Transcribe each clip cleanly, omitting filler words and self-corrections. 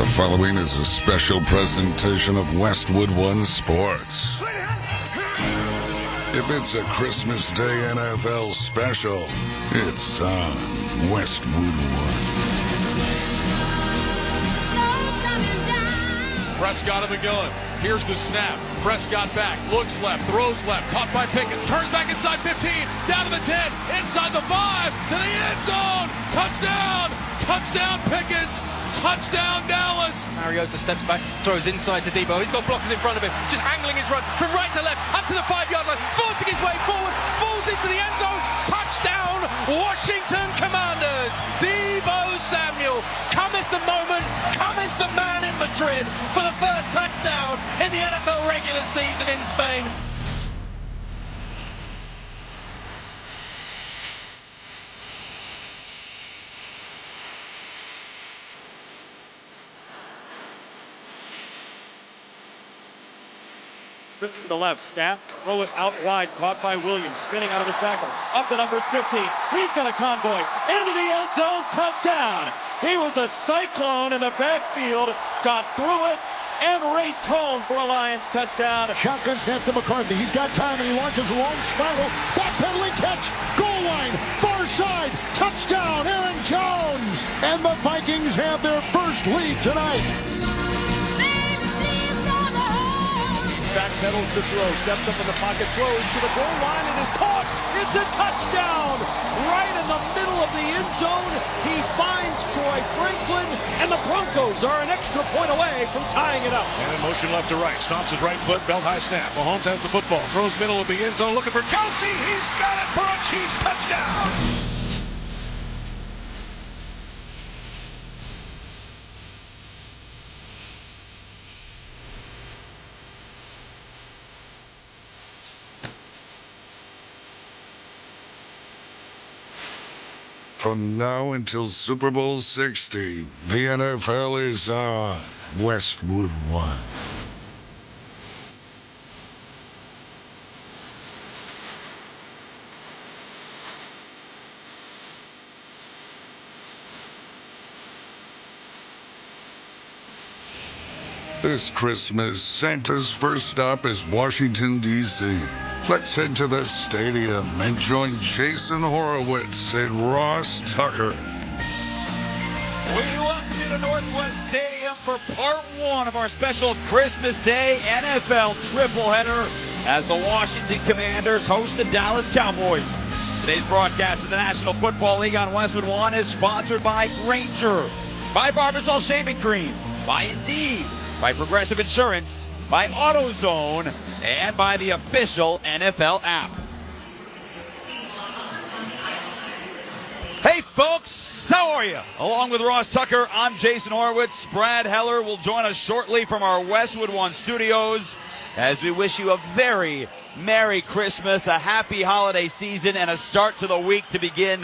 The following is a special presentation of Westwood One Sports. If it's a Christmas Day NFL special, it's on Westwood One. Prescott in the gun. Here's the snap. Prescott back, looks left, throws left, caught by Pickens, turns back inside 15, down to the 10, inside the 5, to the end zone. Touchdown! Touchdown Pickens! Touchdown Dallas! Mariota steps back, throws inside to Debo. He's got blockers in front of him, just angling his run from right to left, up to the 5-yard line, forcing his way forward, falls into the end zone. Touchdown, Washington Commanders! Debo Samuel, cometh the moment, cometh the man in Madrid for the first touchdown in the NFL regular season in Spain. To the left, snap, throw it out wide, caught by Williams, spinning out of the tackle, up to numbers 15, he's got a convoy, into the end zone, touchdown! He was a cyclone in the backfield, got through it, and raced home for a Lions touchdown. Shotgun snap to McCarthy, he's got time and he launches a long spiral, back pedaling catch, goal line, far side, touchdown, Aaron Jones! And the Vikings have their first lead tonight. Back pedals to throw, steps up in the pocket, throws to the goal line and is caught. It's a touchdown! Right in the middle of the end zone, he finds Troy Franklin, and the Broncos are an extra point away from tying it up. And in motion left to right, stomps his right foot, belt high snap. Mahomes has the football, throws middle of the end zone, looking for Kelsey. He's got it for a Chiefs touchdown! From now until Super Bowl 60, the NFL is on Westwood One. This Christmas, Santa's first stop is Washington, D.C. Let's head to the stadium and join Jason Horowitz and Ross Tucker. We welcome you to Northwest Stadium for part one of our special Christmas Day NFL tripleheader as the Washington Commanders host the Dallas Cowboys. Today's broadcast of the National Football League on Westwood One is sponsored by Granger, by Barbasol Shaving Cream, by Indeed, by Progressive Insurance, by AutoZone, and by the official NFL app. Hey folks, how are you? Along with Ross Tucker, I'm Jason Horowitz. Brad Heller will join us shortly from our Westwood One studios as we wish you a very Merry Christmas, a happy holiday season, and a start to the week to begin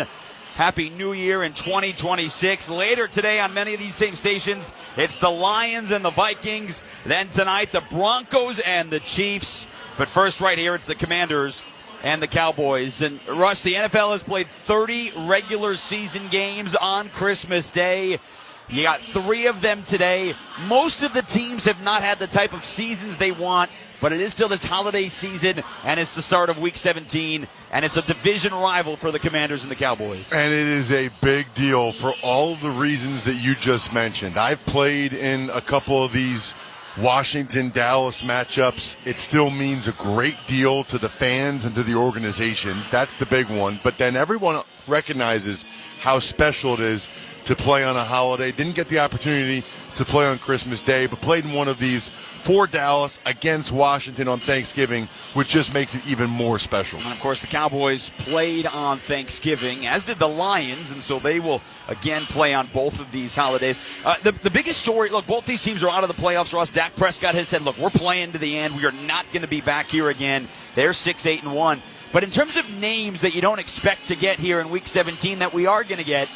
Happy New Year in 2026. Later today on many of these same stations, it's the Lions and the Vikings. Then tonight, the Broncos and the Chiefs. But first right here, it's the Commanders and the Cowboys. And Russ, the NFL has played 30 regular season games on Christmas Day. You got 3 of them today. Most of the teams have not had the type of seasons they want, but it is still this holiday season, and it's the start of Week 17, and it's a division rival for the Commanders and the Cowboys. And it is a big deal for all of the reasons that you just mentioned. I've played in a couple of these Washington-Dallas matchups. It still means a great deal to the fans and to the organizations. That's the big one. But then everyone recognizes how special it is to play on a holiday. Didn't get the opportunity to play on Christmas Day, but played in one of these for Dallas against Washington on Thanksgiving, which just makes it even more special. And, of course, the Cowboys played on Thanksgiving, as did the Lions, and so they will, again, play on both of these holidays. The biggest story, look, both these teams are out of the playoffs, Ross. Dak Prescott has said, look, we're playing to the end. We are not going to be back here again. They're 6-8-1. But in terms of names that you don't expect to get here in Week 17 that we are going to get,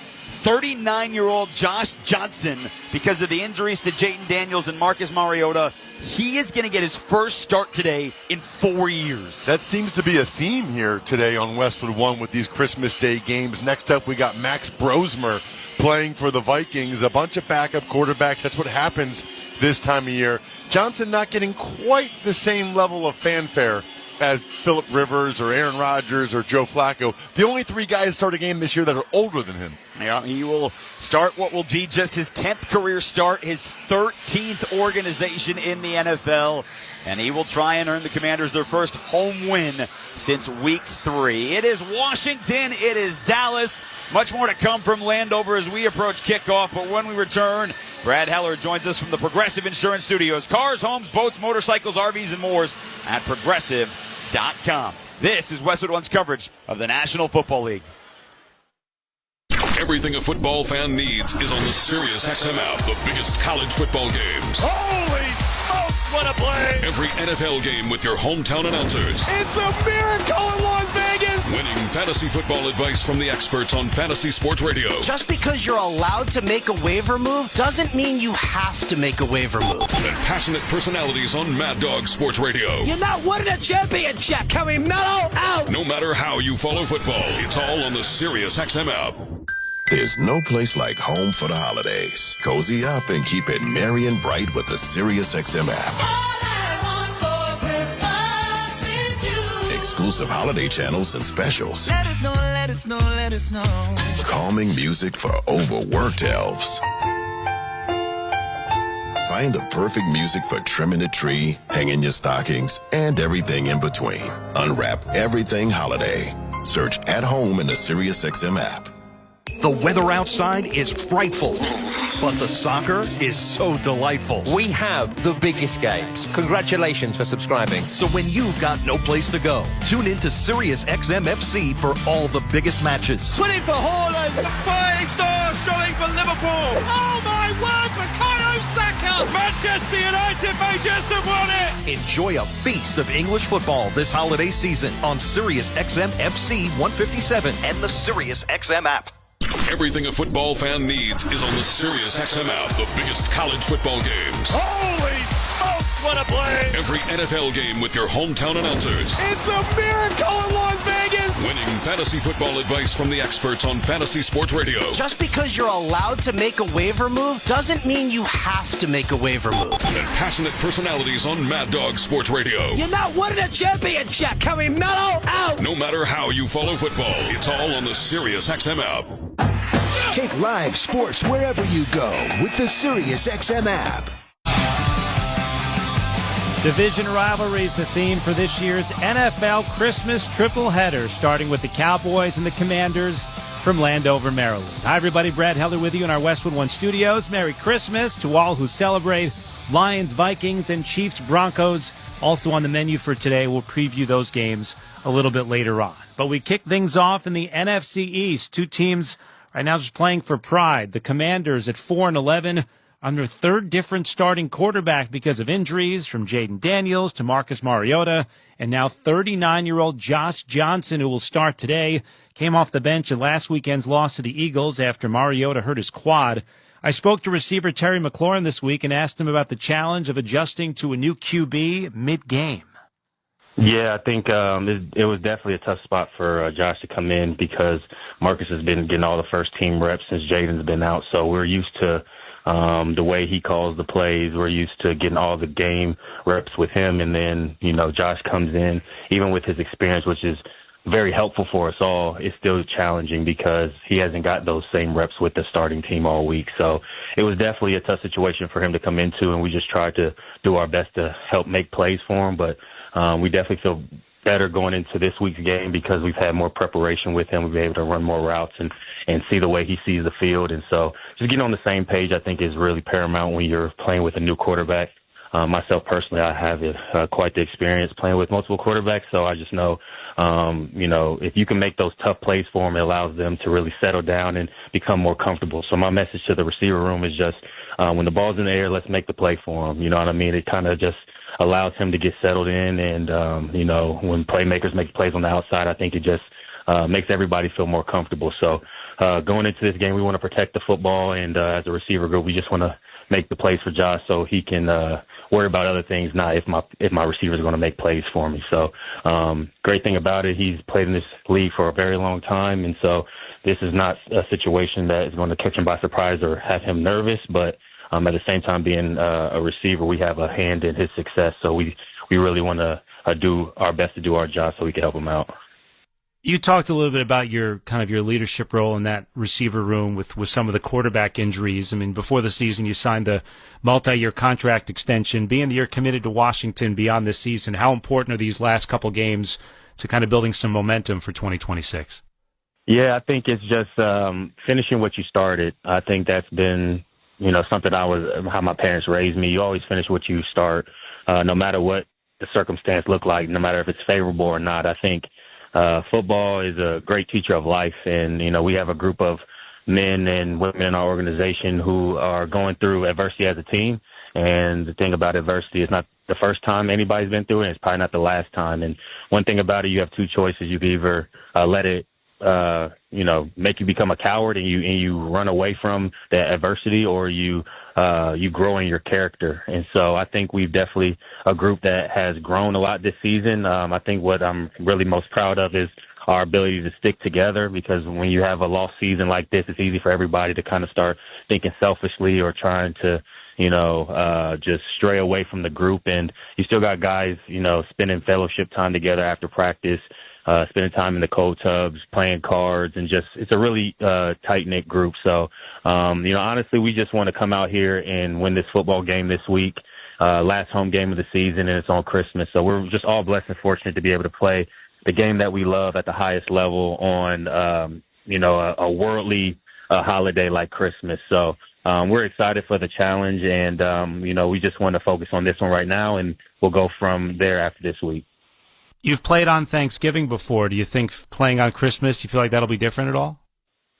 39-year-old Josh Johnson, because of the injuries to Jayden Daniels and Marcus Mariota, he is going to get his first start today in 4 years. That seems to be a theme here today on Westwood One with these Christmas Day games. Next up, we got Max Brosmer playing for the Vikings. A bunch of backup quarterbacks. That's what happens this time of year. Johnson not getting quite the same level of fanfare as Phillip Rivers or Aaron Rodgers or Joe Flacco. The only three guys start a game this year that are older than him. Yeah, he will start what will be just his 10th career start, his 13th organization in the NFL, and he will try and earn the Commanders their first home win since week 3. It is Washington, it is Dallas. Much more to come from Landover as we approach kickoff, but when we return, Brad Heller joins us from the Progressive Insurance Studios. Cars, homes, boats, motorcycles, RVs, and more at Progressive.com. This is Westwood One's coverage of the National Football League. Everything a football fan needs is on the SiriusXM app. The biggest college football games. Holy smokes, what a play! Every NFL game with your hometown announcers. It's a miracle in Las Vegas! Winning fantasy football advice from the experts on Fantasy Sports Radio. Just because you're allowed to make a waiver move doesn't mean you have to make a waiver move. And passionate personalities on Mad Dog Sports Radio. You're not winning a championship. Can we mellow out? No matter how you follow football, it's all on the SiriusXM app. There's no place like home for the holidays. Cozy up and keep it merry and bright with the SiriusXM app. Exclusive holiday channels and specials. Let us know, let us know, let us know. Calming music for overworked elves. Find the perfect music for trimming the tree, hanging your stockings, and everything in between. Unwrap everything holiday. Search At Home in the SiriusXM app. The weather outside is frightful, but the soccer is so delightful. We have the biggest games. Congratulations for subscribing. So when you've got no place to go, tune in to SiriusXM FC for all the biggest matches. Winning for Haaland, the fighting star showing for Liverpool. Oh my word, Bukayo Saka! Manchester United may just have won it! Enjoy a feast of English football this holiday season on SiriusXM FC 157 and the SiriusXM app. Everything a football fan needs is on the SiriusXM app. The biggest college football games. Holy smokes, what a play! Every NFL game with your hometown announcers. It's a miracle in Las Vegas! Winning fantasy football advice from the experts on Fantasy Sports Radio. Just because you're allowed to make a waiver move doesn't mean you have to make a waiver move. And passionate personalities on Mad Dog Sports Radio. You're not winning a championship. Can we mellow out? No matter how you follow football, it's all on the SiriusXM app. Take live sports wherever you go with the SiriusXM app. Division rivalry is the theme for this year's NFL Christmas triple header, starting with the Cowboys and the Commanders from Landover, Maryland. Hi, everybody. Brad Heller with you in our Westwood One studios. Merry Christmas to all who celebrate. Lions, Vikings, and Chiefs, Broncos also on the menu for today. We'll preview those games a little bit later on. But we kick things off in the NFC East. Two teams right now just playing for pride. The Commanders at 4-11 on their third different starting quarterback because of injuries, from Jaden Daniels to Marcus Mariota, and now 39-year-old Josh Johnson, who will start today, came off the bench in last weekend's loss to the Eagles after Mariota hurt his quad. I spoke to receiver Terry McLaurin this week and asked him about the challenge of adjusting to a new QB mid-game. Yeah, I think it was definitely a tough spot for Josh to come in because Marcus has been getting all the first-team reps since Jaden's been out. So we're used to the way he calls the plays. We're used to getting all the game reps with him. And then, Josh comes in, even with his experience, which is very helpful for us all. It's still challenging because he hasn't got those same reps with the starting team all week. So it was definitely a tough situation for him to come into, and we just tried to do our best to help make plays for him. But we definitely feel better going into this week's game because we've had more preparation with him. We've been able to run more routes and see the way he sees the field. And so just getting on the same page, I think, is really paramount when you're playing with a new quarterback. Myself personally, I have quite the experience playing with multiple quarterbacks, so I just know, if you can make those tough plays for them, it allows them to really settle down and become more comfortable. So my message to the receiver room is just when the ball's in the air, let's make the play for him. You know what I mean? It kind of just allows him to get settled in, and, when playmakers make plays on the outside, I think it just makes everybody feel more comfortable. So going into this game, we want to protect the football, and as a receiver group, we just want to make the plays for Josh so he can worry about other things, not if my receiver is going to make plays for me. So great thing about it, he's played in this league for a very long time, and so this is not a situation that is going to catch him by surprise or have him nervous, but at the same time, being a receiver, we have a hand in his success. So we really want to do our best to do our job so we can help him out. You talked a little bit about your leadership role in that receiver room with some of the quarterback injuries. I mean, before the season, you signed the multi-year contract extension. Being that you're committed to Washington beyond this season, how important are these last couple games to kind of building some momentum for 2026? Yeah, I think it's just finishing what you started. I think that's been something how my parents raised me. You always finish what you start, no matter what the circumstance look like, no matter if it's favorable or not. I think football is a great teacher of life, and we have a group of men and women in our organization who are going through adversity as a team. And the thing about adversity is not the first time anybody's been through it, and it's probably not the last time. And one thing about it, you have two choices. You can either let it make you become a coward and you run away from that adversity, or you grow in your character. And so I think we've definitely a group that has grown a lot this season. I think what I'm really most proud of is our ability to stick together, because when you have a lost season like this, it's easy for everybody to kind of start thinking selfishly or trying to just stray away from the group. And you still got guys, spending fellowship time together after practice, spending time in the cold tubs, playing cards, and it's a really tight-knit group. So, honestly, we just want to come out here and win this football game this week, last home game of the season, and it's on Christmas. So we're just all blessed and fortunate to be able to play the game that we love at the highest level on, a worldly holiday like Christmas. So we're excited for the challenge, and, we just want to focus on this one right now, and we'll go from there after this week. You've played on Thanksgiving before. Do you think playing on Christmas, you feel like that'll be different at all?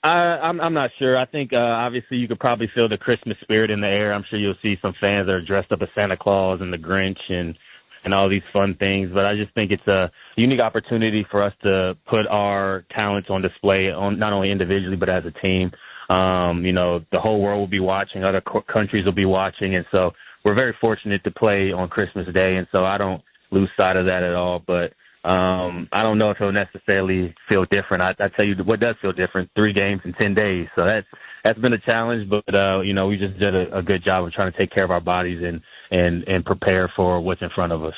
I'm not sure. I think obviously you could probably feel the Christmas spirit in the air. I'm sure you'll see some fans that are dressed up as Santa Claus and the Grinch and all these fun things. But I just think it's a unique opportunity for us to put our talents on display, on not only individually but as a team. The whole world will be watching. Other countries will be watching. And so we're very fortunate to play on Christmas Day. And so I don't lose sight of that at all, but I don't know if it'll necessarily feel different. I tell you what does feel different: 3 games in 10 days. So that's been a challenge, but we just did a good job of trying to take care of our bodies and prepare for what's in front of us.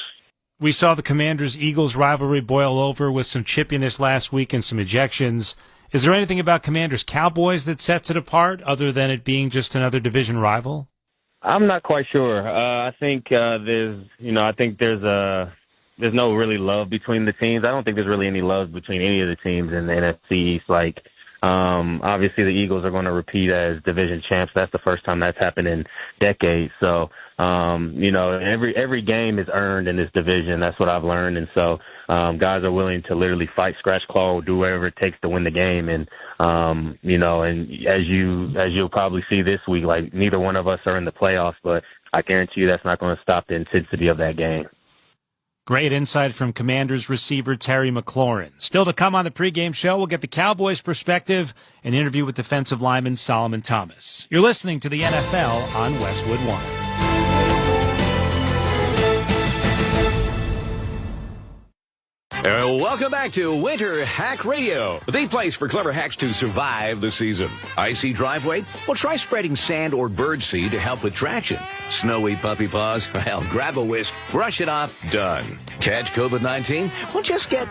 We saw the Commanders-Eagles rivalry boil over with some chippiness last week and some ejections. Is there anything about Commanders-Cowboys that sets it apart, other than it being just another division rival? I'm not quite sure. I think there's no really love between the teams. I don't think there's really any love between any of the teams in the NFC East. Obviously the Eagles are going to repeat as division champs. That's the first time that's happened in decades. So, every game is earned in this division. That's what I've learned. And so, guys are willing to literally fight, scratch, claw, do whatever it takes to win the game. And, and as you'll probably see this week, neither one of us are in the playoffs, but I guarantee you that's not going to stop the intensity of that game. Great insight from Commanders receiver Terry McLaurin. Still to come on the pregame show, we'll get the Cowboys' perspective, an interview with defensive lineman Solomon Thomas. You're listening to the NFL on Westwood One. Welcome back to Winter Hack Radio, the place for clever hacks to survive the season. Icy driveway? Well, try spreading sand or birdseed to help with traction. Snowy puppy paws? Well, grab a whisk, brush it off, done. Catch COVID-19? Well, just get...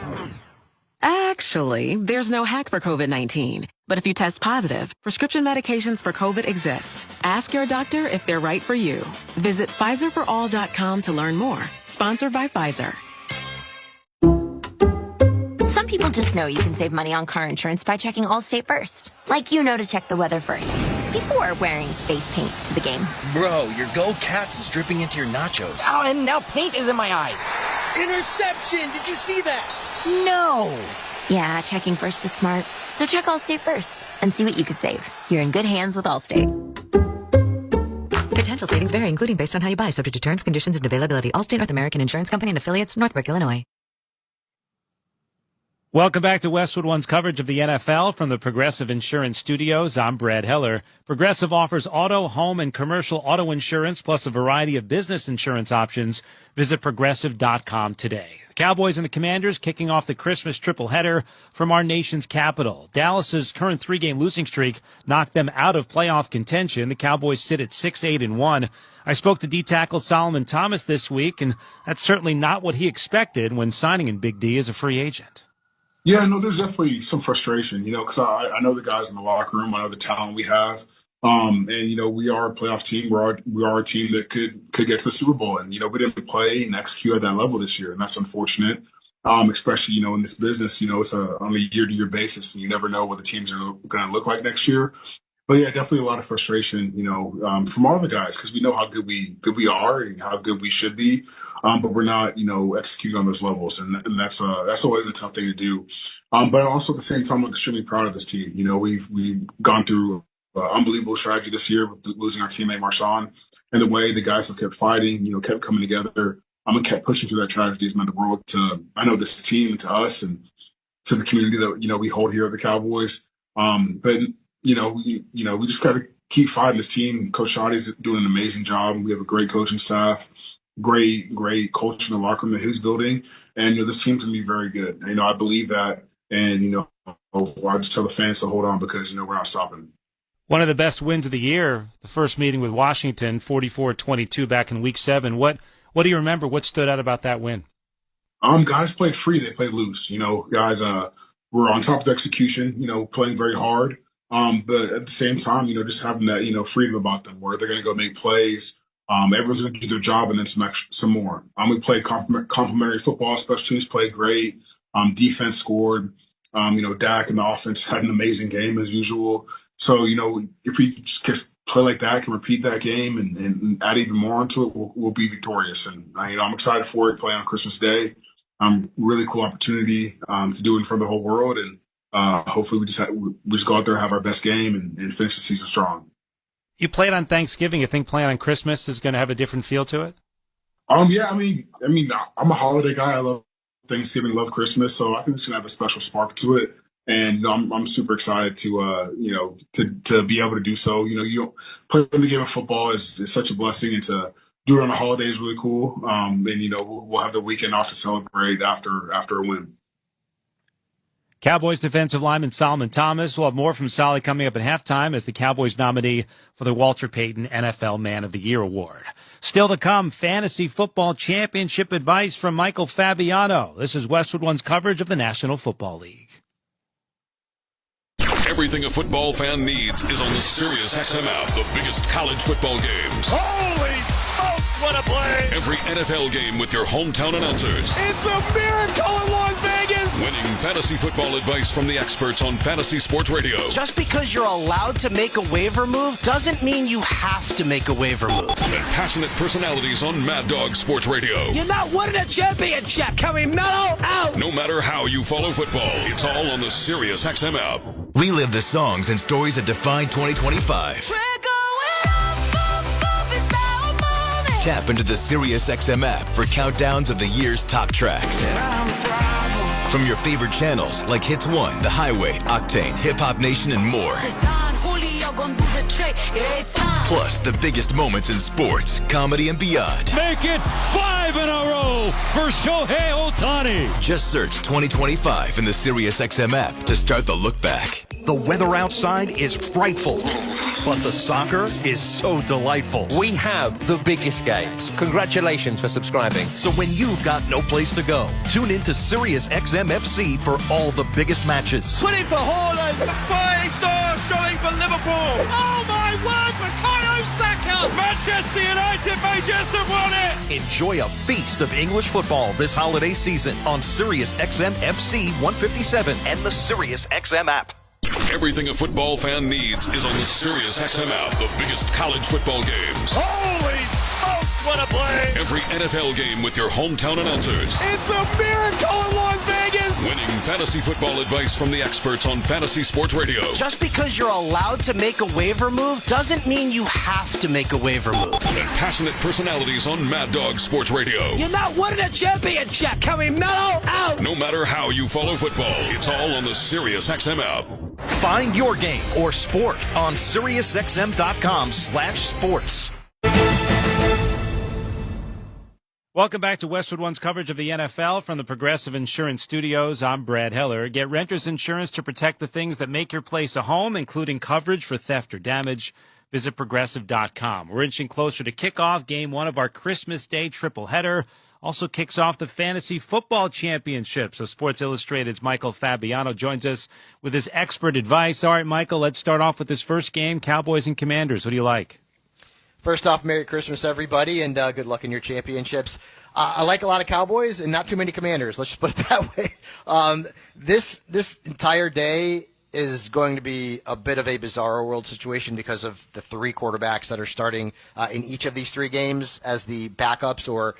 Actually, there's no hack for COVID-19. But if you test positive, prescription medications for COVID exist. Ask your doctor if they're right for you. Visit PfizerForAll.com to learn more. Sponsored by Pfizer. Some people just know you can save money on car insurance by checking Allstate first. Like to check the weather first, before wearing face paint to the game. Bro, your Go Cats is dripping into your nachos. Oh, and now paint is in my eyes. Interception! Did you see that? No! Yeah, checking first is smart. So check Allstate first and see what you could save. You're in good hands with Allstate. Potential savings vary, including based on how you buy, subject to terms, conditions, and availability. Allstate North American Insurance Company and affiliates, Northbrook, Illinois. Welcome back to Westwood One's coverage of the NFL from the Progressive Insurance Studios. I'm Brad Heller. Progressive offers auto, home, and commercial auto insurance, plus a variety of business insurance options. Visit Progressive.com today. The Cowboys and the Commanders kicking off the Christmas triple-header from our nation's capital. Dallas's current 3-game losing streak knocked them out of playoff contention. The Cowboys sit at 6-8-1. I spoke to D-tackle Solomon Thomas this week, and that's certainly not what he expected when signing in Big D as a free agent. Yeah, no, there's definitely some frustration, because I know the guys in the locker room. I know the talent we have. And, we are a playoff team. We are a team that could get to the Super Bowl. And, we didn't play and execute at that level this year. And that's unfortunate, especially, in this business. It's on a year-to-year basis. And you never know what the teams are going to look like next year. But, yeah, definitely a lot of frustration, from all the guys, because we know how good we are and how good we should be. But we're not, executing on those levels. And that's always a tough thing to do. But also at the same time, I'm extremely proud of this team. We've gone through unbelievable strategy this year with losing our teammate Marshawn, and the way the guys have kept fighting, kept coming together, and kept pushing through that tragedy has meant the world to, I know, this team and to us and to the community that, we hold here at the Cowboys. But, we just got to keep fighting this team. Coach Shoddy's doing an amazing job. We have a great coaching staff, great culture in the locker room that he's building. And, this team's going to be very good. And, I believe that. And, I just tell the fans to hold on because, we're not stopping. One of the best wins of the year, the first meeting with Washington, 44-22 back in Week 7. What do you remember? What stood out about that win? Guys played free. They played loose. Guys were on top of the execution, playing very hard. But at the same time, just having that, freedom about them where they're going to go make plays. Everyone's going to do their job and then some more. We played complementary football. Special teams played great. Defense scored. Dak and the offense had an amazing game as usual. So, if we just play like that, can repeat that game and add even more onto it, we'll be victorious. And, I'm excited for it, playing on Christmas Day. Really cool opportunity to do it in front of the whole world. And hopefully we just go out there, have our best game, and finish the season strong. You played on Thanksgiving. You think playing on Christmas is going to have a different feel to it? Yeah, I'm a holiday guy. I love Thanksgiving, love Christmas. So I think it's going to have a special spark to it. And I'm super excited to to be able to do so. You don't play the game of football is such a blessing, and to do it on a holiday is really cool. And we'll have the weekend off to celebrate after a win. Cowboys defensive lineman Solomon Thomas. We'll have more from Solly coming up at halftime as the Cowboys nominee for the Walter Payton NFL Man of the Year award. Still to come, fantasy football championship advice from Michael Fabiano. This is Westwood One's coverage of the National Football League. Everything a football fan needs is on the SiriusXM app. The biggest college football games. Holy smokes, what a play! Every NFL game with your hometown announcers. It's a miracle in Las Vegas! Winning fantasy football advice from the experts on Fantasy Sports Radio. Just because you're allowed to make a waiver move doesn't mean you have to make a waiver move. And passionate personalities on Mad Dog Sports Radio. You're not winning a championship. Can we mellow out? No matter how you follow football, it's all on the SiriusXM app. Relive the songs and stories that defined 2025. Tap into the SiriusXM app for countdowns of the year's top tracks. From your favorite channels like Hits 1, The Highway, Octane, Hip Hop Nation, and more. Plus, the biggest moments in sports, comedy, and beyond. Make it 5 in a row for Shohei Ohtani. Just search 2025 in the SiriusXM app to start the look back. The weather outside is frightful, but the soccer is so delightful. We have the biggest games. Congratulations for subscribing. So when you've got no place to go, tune in to SiriusXM FC for all the biggest matches. Putting for Haaland, the fighting star showing for Liverpool. Oh my word, Bukayo Saka! Manchester United may just have won it! Enjoy a feast of English football this holiday season on SiriusXM FC 157 and the SiriusXM app. Everything a football fan needs is on the SiriusXM app. The biggest college football games. Holy smokes, what a play! Every NFL game with your hometown announcers. It's a miracle in Las Vegas! Winning fantasy football advice from the experts on Fantasy Sports Radio. Just because you're allowed to make a waiver move doesn't mean you have to make a waiver move. And passionate personalities on Mad Dog Sports Radio. You're not winning a championship. Can we mellow out? No matter how you follow football, it's all on the SiriusXM app. Find your game or sport on SiriusXM.com/sports. Welcome back to Westwood One's coverage of the NFL from the Progressive Insurance Studios. I'm Brad Heller. Get renter's insurance to protect the things that make your place a home, including coverage for theft or damage. Visit Progressive.com. We're inching closer to kickoff. Game 1 of our Christmas Day triple header also kicks off the Fantasy Football Championship. So Sports Illustrated's Michael Fabiano joins us with his expert advice. All right, Michael, let's start off with this first game, Cowboys and Commanders. What do you like? First off, Merry Christmas, everybody, and good luck in your championships. I like a lot of Cowboys and not too many Commanders. Let's just put it that way. This entire day is going to be a bit of a bizarre world situation because of the 3 quarterbacks that are starting in each of these 3 games as the backups or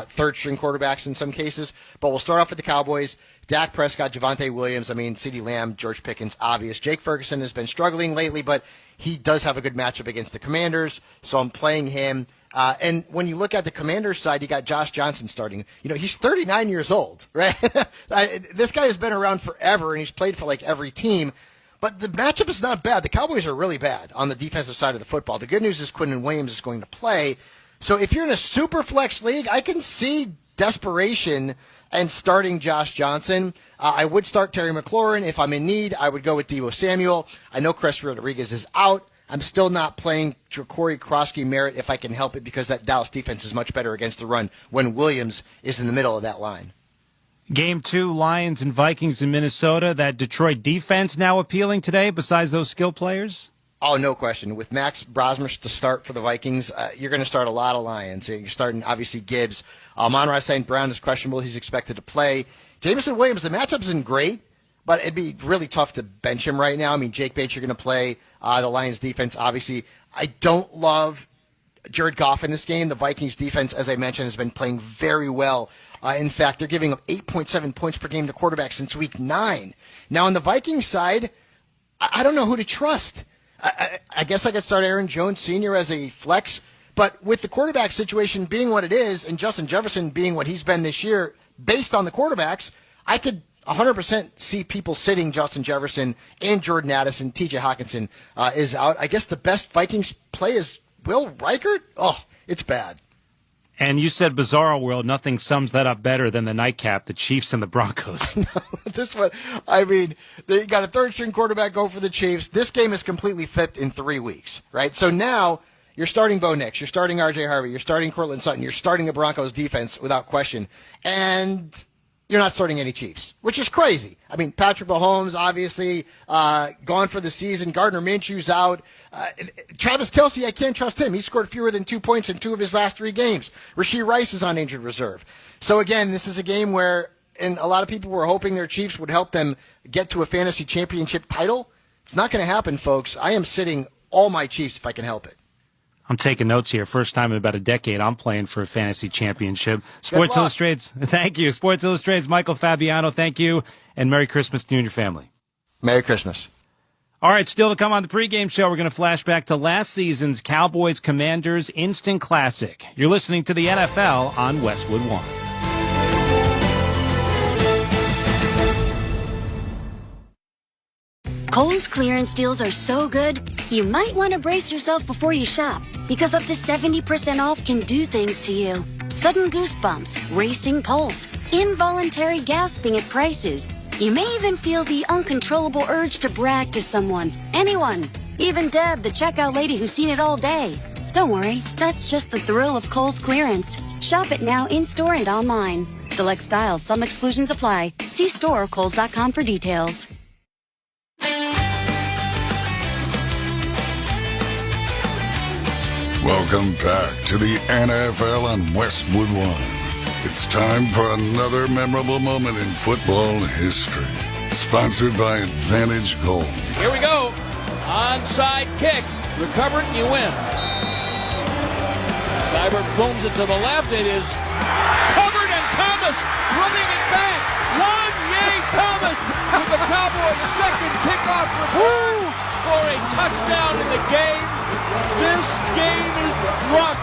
third-string quarterbacks in some cases. But we'll start off with the Cowboys. Dak Prescott, Javonte Williams, CeeDee Lamb, George Pickens, obvious. Jake Ferguson has been struggling lately, but he does have a good matchup against the Commanders, so I'm playing him. And when you look at the Commanders side, you got Josh Johnson starting. He's 39 years old, right? This guy has been around forever, and he's played for like every team. But the matchup is not bad. The Cowboys are really bad on the defensive side of the football. The good news is Quinnen Williams is going to play. So if you're in a super flex league, I can see desperation and starting Josh Johnson. I would start Terry McLaurin. If I'm in need, I would go with Deebo Samuel. I know Chris Rodriguez is out. I'm still not playing Corey Krosky-Merritt if I can help it because that Dallas defense is much better against the run when Williams is in the middle of that line. Game 2, Lions and Vikings in Minnesota. That Detroit defense now appealing today besides those skill players? Oh, no question. With Max Brosmer to start for the Vikings, you're going to start a lot of Lions. You're starting, obviously, Gibbs. Amon-Ra St. Brown is questionable. He's expected to play. Jameson Williams, the matchup isn't great, but it'd be really tough to bench him right now. Jake Bates, you're going to play the Lions defense, obviously. I don't love Jared Goff in this game. The Vikings defense, as I mentioned, has been playing very well. In fact, they're giving up 8.7 points per game to quarterbacks since week 9. Now, on the Vikings side, I don't know who to trust. I guess I could start Aaron Jones Sr. as a flex, but with the quarterback situation being what it is and Justin Jefferson being what he's been this year, based on the quarterbacks, I could 100% see people sitting Justin Jefferson and Jordan Addison. TJ Hawkinson is out. I guess the best Vikings play is Will Reichert? Oh, it's bad. And you said bizarro world. Nothing sums that up better than the nightcap, the Chiefs and the Broncos. This one, they got a third-string quarterback go for the Chiefs. This game is completely flipped in 3 weeks, right? So now you're starting Bo Nix, you're starting R.J. Harvey, you're starting Cortland Sutton, you're starting the Broncos defense without question, and you're not starting any Chiefs, which is crazy. Patrick Mahomes, obviously, gone for the season. Gardner Minshew's out. Travis Kelce, I can't trust him. He scored fewer than 2 points in 2 of his last 3 games. Rashee Rice is on injured reserve. So, again, this is a game where, and a lot of people were hoping their Chiefs would help them get to a fantasy championship title. It's not going to happen, folks. I am sitting all my Chiefs if I can help it. I'm taking notes here. First time in about a decade I'm playing for a fantasy championship. Sports Illustrated's, thank you. Sports Illustrated's Michael Fabiano, thank you. And Merry Christmas to you and your family. Merry Christmas. All right, still to come on the pregame show, we're going to flash back to last season's Cowboys-Commanders Instant Classic. You're listening to the NFL on Westwood One. Kohl's clearance deals are so good, you might want to brace yourself before you shop, because up to 70% off can do things to you. Sudden goosebumps, racing pulse, involuntary gasping at prices. You may even feel the uncontrollable urge to brag to someone, anyone, even Deb, the checkout lady who's seen it all day. Don't worry, that's just the thrill of Kohl's clearance. Shop it now in-store and online. Select styles, some exclusions apply. See store or Kohls.com for details. Welcome back to the NFL on Westwood One. It's time for another memorable moment in football history. Sponsored by Advantage Gold. Here we go. Onside kick. Recover it and you win. Seibert booms it to the left. It is covered and Thomas running it back. Wanye Thomas with the Cowboys' second kickoff return for a touchdown in the game. This game is drunk.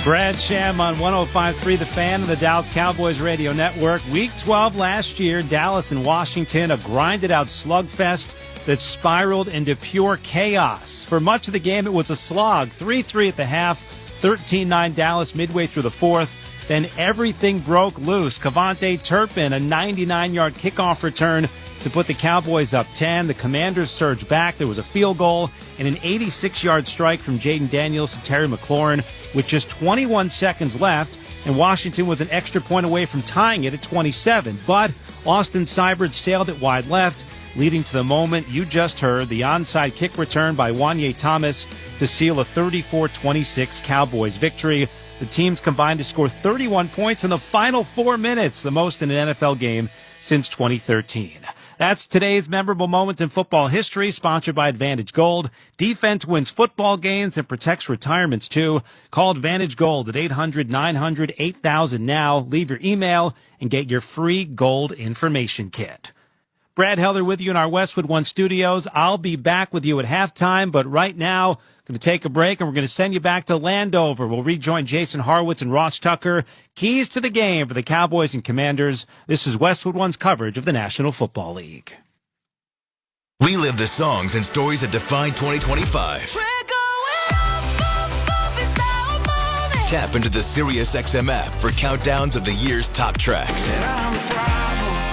Brad Sham on 105.3 The Fan of the Dallas Cowboys Radio Network. Week 12 last year, Dallas and Washington, a grinded-out slugfest that spiraled into pure chaos. For much of the game, it was a slog. 3-3 at the half, 13-9 Dallas midway through the fourth. Then everything broke loose. Cavante Turpin, a 99-yard kickoff return to put the Cowboys up 10. The Commanders surged back. There was a field goal and an 86-yard strike from Jaden Daniels to Terry McLaurin with just 21 seconds left. And Washington was an extra point away from tying it at 27. But Austin Seibert sailed it wide left, leading to the moment you just heard, the onside kick return by Wanye Thomas to seal a 34-26 Cowboys victory. The teams combined to score 31 points in the final 4 minutes, the most in an NFL game since 2013. That's today's memorable moment in football history, sponsored by Advantage Gold. Defense wins football games and protects retirements, too. Call Advantage Gold at 800-900-8000 now. Leave your email and get your free gold information kit. Brad Heller with you in our Westwood One studios. I'll be back with you at halftime, but right now, going to take a break, and we're going to send you back to Landover. We'll rejoin Jason Horwitz and Ross Tucker. Keys to the game for the Cowboys and Commanders. This is Westwood One's coverage of the National Football League. Relive the songs and stories that defined 2025. Tap into the SiriusXM app for countdowns of the year's top tracks.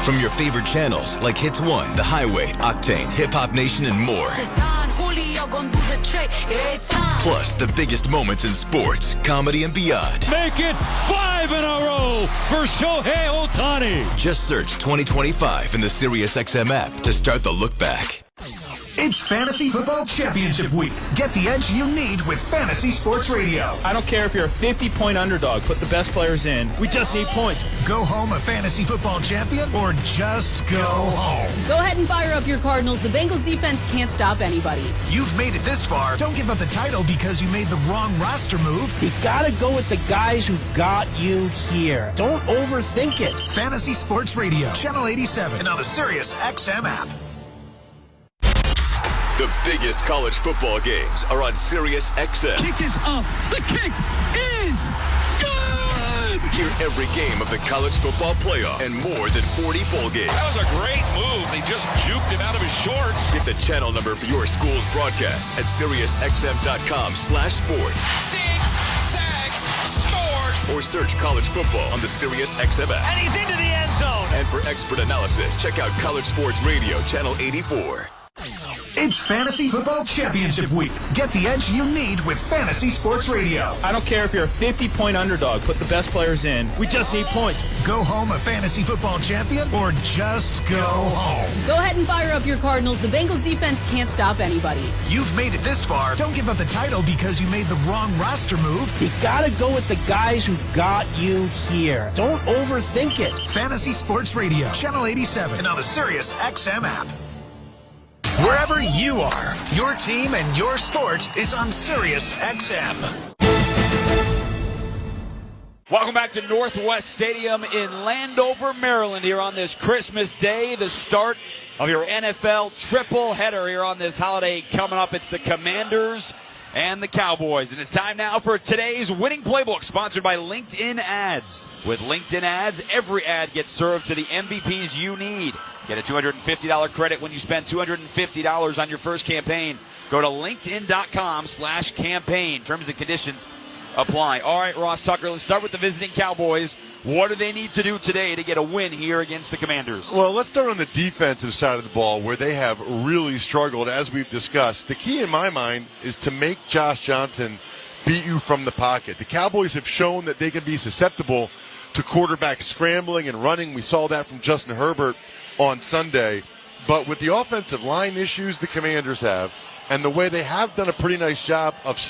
From your favorite channels like Hits 1, The Highway, Octane, Hip Hop Nation, and more. Plus, the biggest moments in sports, comedy, and beyond. Make it 5 in a row for Shohei Ohtani. Just search 2025 in the SiriusXM app to start the look back. It's Fantasy Football Championship Week. Get the edge you need with Fantasy Sports Radio. I don't care if you're a 50-point underdog. Put the best players in. We just need points. Go home a Fantasy Football champion or just go home. Go ahead and fire up your Cardinals. The Bengals defense can't stop anybody. You've made it this far. Don't give up the title because you made the wrong roster move. You gotta go with the guys who got you here. Don't overthink it. Fantasy Sports Radio, Channel 87, and on the SiriusXM app. The biggest college football games are on SiriusXM. Kick is up. The kick is good. Hear every game of the college football playoff and more than 40 bowl games. That was a great move. He just juked it out of his shorts. Get the channel number for your school's broadcast at SiriusXM.com/sports. 6 sacks, scores. Or search college football on the SiriusXM app. And he's into the end zone. And for expert analysis, check out College Sports Radio, Channel 84. It's Fantasy Football Championship Week. Get the edge you need with Fantasy Sports Radio. I don't care if you're a 50-point underdog. Put the best players in. We just need points. Go home a Fantasy Football champion or just go home. Go ahead and fire up your Cardinals. The Bengals defense can't stop anybody. You've made it this far. Don't give up the title because you made the wrong roster move. You gotta go with the guys who got you here. Don't overthink it. Fantasy Sports Radio, Channel 87, and on the SiriusXM app. Wherever you are, your team and your sport is on SiriusXM. Welcome back to Northwest Stadium in Landover, Maryland, here on this Christmas Day, the start of your NFL triple header here on this holiday coming up. It's the Commanders and the Cowboys, and it's time now for today's winning playbook, sponsored by LinkedIn Ads. With LinkedIn Ads, every ad gets served to the MVPs you need. Get a $250 credit when you spend $250 on your first campaign. Go to linkedin.com/campaign. Terms and conditions apply. All right, Ross Tucker, let's start with the visiting Cowboys. What do they need to do today to get a win here against the Commanders? Well, let's start on the defensive side of the ball, where they have really struggled, as we've discussed. The key in my mind is to make Josh Johnson beat you from the pocket. The Cowboys have shown that they can be susceptible to quarterbacks scrambling and running. We saw that from Justin Herbert on Sunday. But with the offensive line issues the Commanders have, and the way they have done a pretty nice job of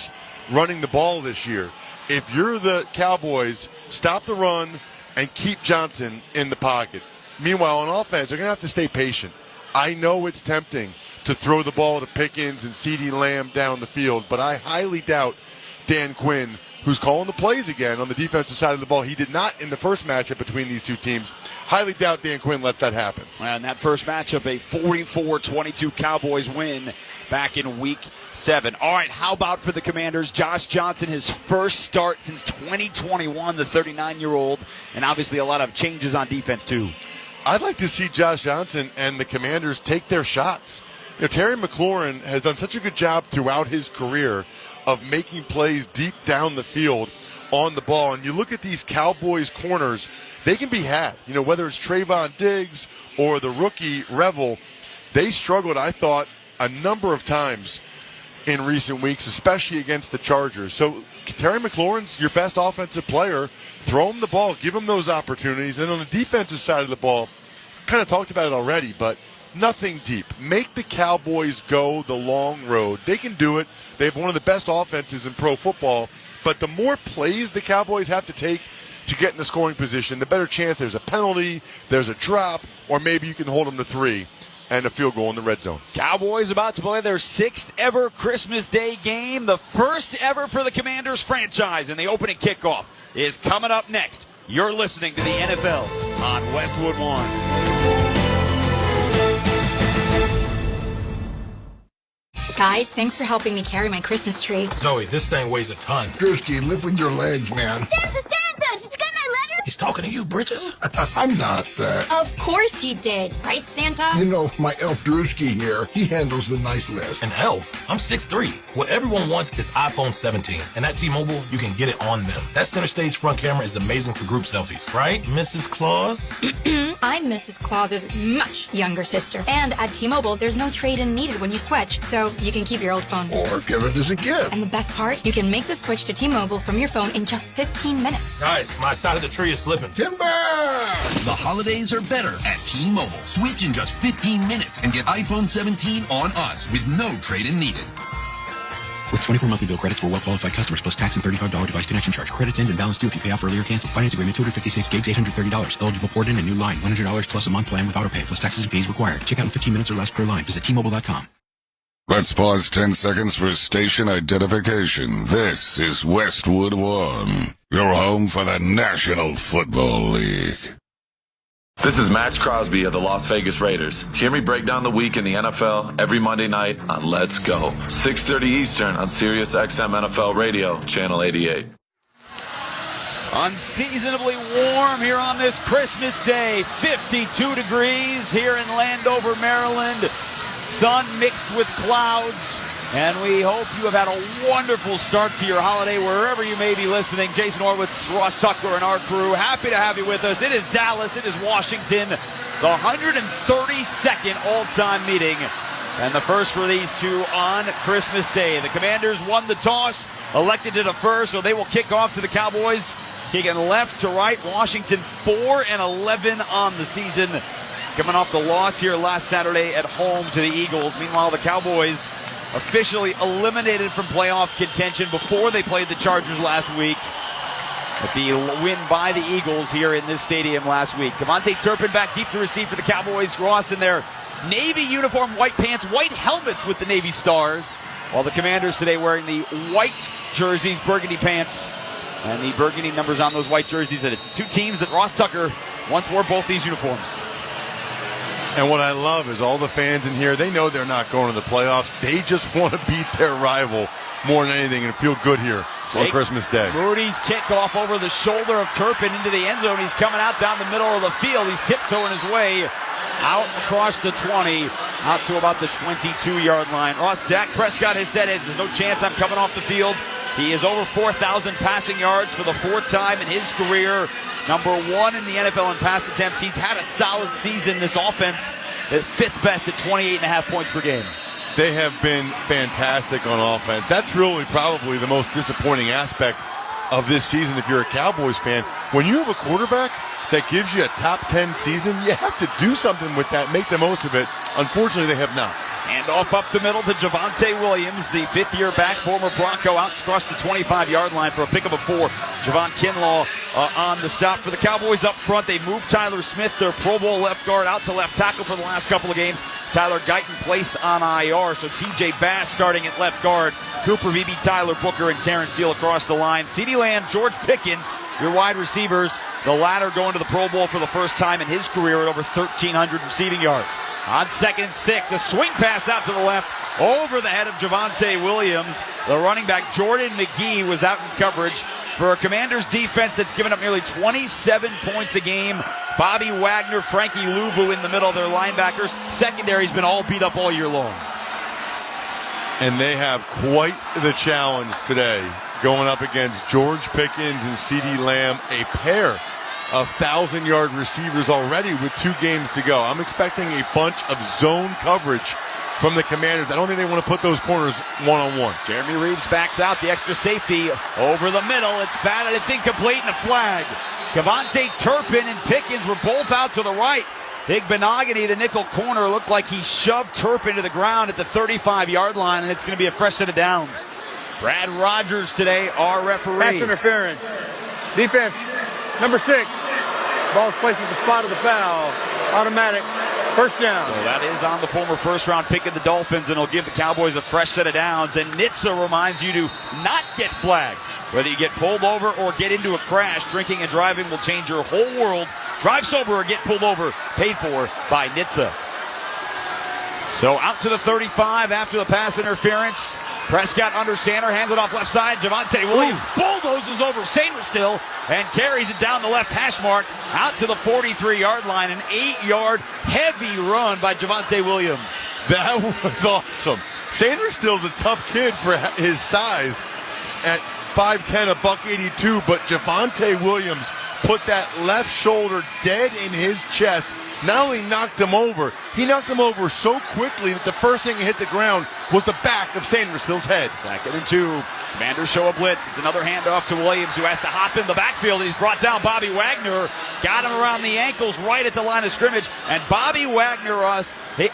running the ball this year, if you're the Cowboys, stop the run and keep Johnson in the pocket. Meanwhile, on offense, they're going to have to stay patient. I know it's tempting to throw the ball to Pickens and CeeDee Lamb down the field, but I highly doubt Dan Quinn, who's calling the plays again on the defensive side of the ball. He did not in the first matchup between these two teams. Highly doubt Dan Quinn lets that happen. And that first matchup, a 44-22 Cowboys win back in Week 7. All right, how about for the Commanders? Josh Johnson, his first start since 2021, the 39-year-old, and obviously a lot of changes on defense, too. I'd like to see Josh Johnson and the Commanders take their shots. You know, Terry McLaurin has done such a good job throughout his career of making plays deep down the field on the ball. And you look at these Cowboys corners, they can be had. You know, whether it's Trayvon Diggs or the rookie Revel, they struggled, I thought, a number of times in recent weeks, especially against the Chargers. So Terry McLaurin's your best offensive player. Throw him the ball, give him those opportunities. And on the defensive side of the ball, kind of talked about it already, but nothing deep. Make the Cowboys go the long road. They can do it. They have one of the best offenses in pro football. But the more plays the Cowboys have to take to get in the scoring position, the better chance there's a penalty, there's a drop, or maybe you can hold them to 3 and a field goal in the red zone. Cowboys about to play their 6th ever Christmas Day game, the first ever for the Commanders franchise, and the opening kickoff is coming up next. You're listening to the NFL on Westwood One. Guys, thanks for helping me carry my Christmas tree. Zoe, this thing weighs a ton. Drewski, lift with your legs, man. Santa! Did you get my letter? He's talking to you, Bridges. I'm not that. Of course he did. Right, Santa? You know, my elf Drewski here, he handles the nice list. An elf? I'm 6'3". What everyone wants is iPhone 17. And at T-Mobile, you can get it on them. That center stage front camera is amazing for group selfies. Right, Mrs. Claus? I'm Mrs. Claus's much younger sister. And at T-Mobile, there's no trade-in needed when you switch, so you can keep your old phone. Or give it as a gift. And the best part, you can make the switch to T-Mobile from your phone in just 15 minutes. Guys, my side of the tree is slipping. Timber! The holidays are better at T-Mobile. Switch in just 15 minutes and get iPhone 17 on us with no trade-in needed. With 24 monthly bill credits for well-qualified customers plus tax and $35 device connection charge. Credits end and balance due if you pay off early or cancel. Finance agreement, 256 gigs, $830. Eligible port in a new line, $100 plus a month plan with auto pay plus taxes and fees required. Check out in 15 minutes or less per line. Visit T-Mobile.com. Let's pause 10 seconds for station identification. This is Westwood One, your home for the National Football League. This is Max Crosby of the Las Vegas Raiders. Hear me break down the week in the NFL every Monday night on Let's Go. 6:30 Eastern on SiriusXM NFL Radio, Channel 88. Unseasonably warm here on this Christmas Day. 52 degrees here in Landover, Maryland. Sun mixed with clouds. And we hope you have had a wonderful start to your holiday wherever you may be listening. Jason Horwitz, Ross Tucker, and our crew, happy to have you with us. It is Dallas, it is Washington, the 132nd all-time meeting, and the first for these two on Christmas Day. The Commanders won the toss, elected to defer, so they will kick off to the Cowboys, kicking left to right. Washington 4-11 on the season, coming off the loss here last Saturday at home to the Eagles. Meanwhile, the Cowboys officially eliminated from playoff contention before they played the Chargers last week. But the win by the Eagles here in this stadium last week. Devontae Turpin back deep to receive for the Cowboys. Ross in their Navy uniform, white pants, white helmets with the Navy stars. While the Commanders today wearing the white jerseys, burgundy pants, and the burgundy numbers on those white jerseys. And two teams that Ross Tucker once wore both these uniforms. And what I love is all the fans in here, they know they're not going to the playoffs. They just want to beat their rival more than anything and feel good here on Christmas Day. Moody's kickoff over the shoulder of Turpin into the end zone. He's coming out down the middle of the field. He's tiptoeing his way out across the 20, out to about the 22-yard line. Ross, Dak Prescott has said it. There's no chance I'm coming off the field. He is over 4,000 passing yards for the 4th time in his career. Number 1 in the NFL in pass attempts. He's had a solid season. This offense is 5th best at 28.5 points per game. They have been fantastic on offense. That's really probably the most disappointing aspect of this season if you're a Cowboys fan. When you have a quarterback that gives you a top 10 season, you have to do something with that, make the most of it. Unfortunately, they have not. Handoff up the middle to Javonte Williams, the 5th-year back, former Bronco, out across the 25-yard line for a pickup of 4. Javon Kinlaw on the stop for the Cowboys up front. They move Tyler Smith, their Pro Bowl left guard, out to left tackle for the last couple of games. Tyler Guyton placed on IR, so TJ Bass starting at left guard. Cooper Beebe, Tyler Booker, and Terrence Steele across the line. CeeDee Lamb, George Pickens, your wide receivers. The latter going to the Pro Bowl for the first time in his career at over 1,300 receiving yards. On 2nd and 6, a swing pass out to the left over the head of Javonte Williams. The running back, Jordan McGee, was out in coverage for a Commanders defense that's given up nearly 27 points a game. Bobby Wagner, Frankie Louvu in the middle of their linebackers. Secondary's been all beat up all year long. And they have quite the challenge today going up against George Pickens and CeeDee Lamb, a pair of 1,000-yard receivers already with 2 games to go. I'm expecting a bunch of zone coverage from the Commanders. I don't think they want to put those corners one-on-one. Jeremy Reeves backs out the extra safety over the middle. It's batted. It's incomplete and a flag. Kevontae Turpin and Pickens were both out to the right. Igbenogany, the nickel corner, looked like he shoved Turpin to the ground at the 35-yard line, and it's going to be a fresh set of downs. Brad Rogers today, our referee. Pass interference. Defense, number 6. Ball's placed at the spot of the foul. Automatic. First down. So that is on the former first-round pick of the Dolphins, and it'll give the Cowboys a fresh set of downs. And Nitsa reminds you to not get flagged. Whether you get pulled over or get into a crash, drinking and driving will change your whole world. Drive sober or get pulled over, paid for by Nitsa. So out to the 35 after the pass interference. Prescott under center, hands it off left side. Javonte Williams bulldozes over Sainristil and carries it down the left hash mark out to the 43-yard line. An 8-yard heavy run by Javonte Williams. That was awesome. Sainristil's a tough kid for his size at 5'10", $182, but Javonte Williams put that left shoulder dead in his chest. Not only knocked him over, he knocked him over so quickly that the first thing that hit the ground was the back of Sainristil's head. 2nd and 2. Commanders show a blitz. It's another handoff to Williams, who has to hop in the backfield. He's brought down Bobby Wagner. Got him around the ankles right at the line of scrimmage. And Bobby Wagner,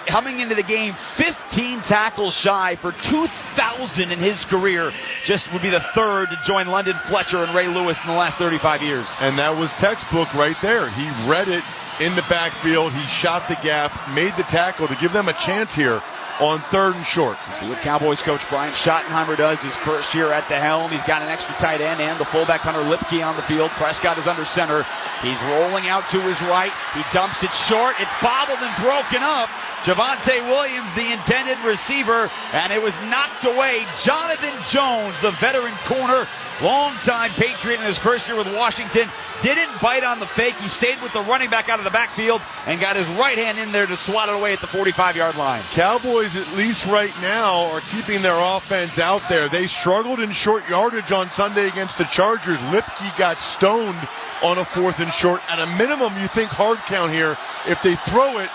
coming into the game, 15 tackles shy for 2,000 in his career. Just would be the 3rd to join London Fletcher and Ray Lewis in the last 35 years. And that was textbook right there. He read it in the backfield. He shot the gap, made the tackle to give them a chance here on 3rd and short. You see what Cowboys coach Brian Schottenheimer does his first year at the helm. He's got an extra tight end and the fullback Hunter Lipke on the field. Prescott is under center. He's rolling out to his right. He dumps it short. It's bobbled and broken up. Javonte Williams, the intended receiver, and it was knocked away. Jonathan Jones, the veteran corner, longtime Patriot in his first year with Washington, didn't bite on the fake. He stayed with the running back out of the backfield and got his right hand in there to swat it away at the 45-yard line. Cowboys, at least right now, are keeping their offense out there. They struggled in short yardage on Sunday against the Chargers. Lipke got stoned on a 4th and short. At a minimum, you think hard count here. If they throw it,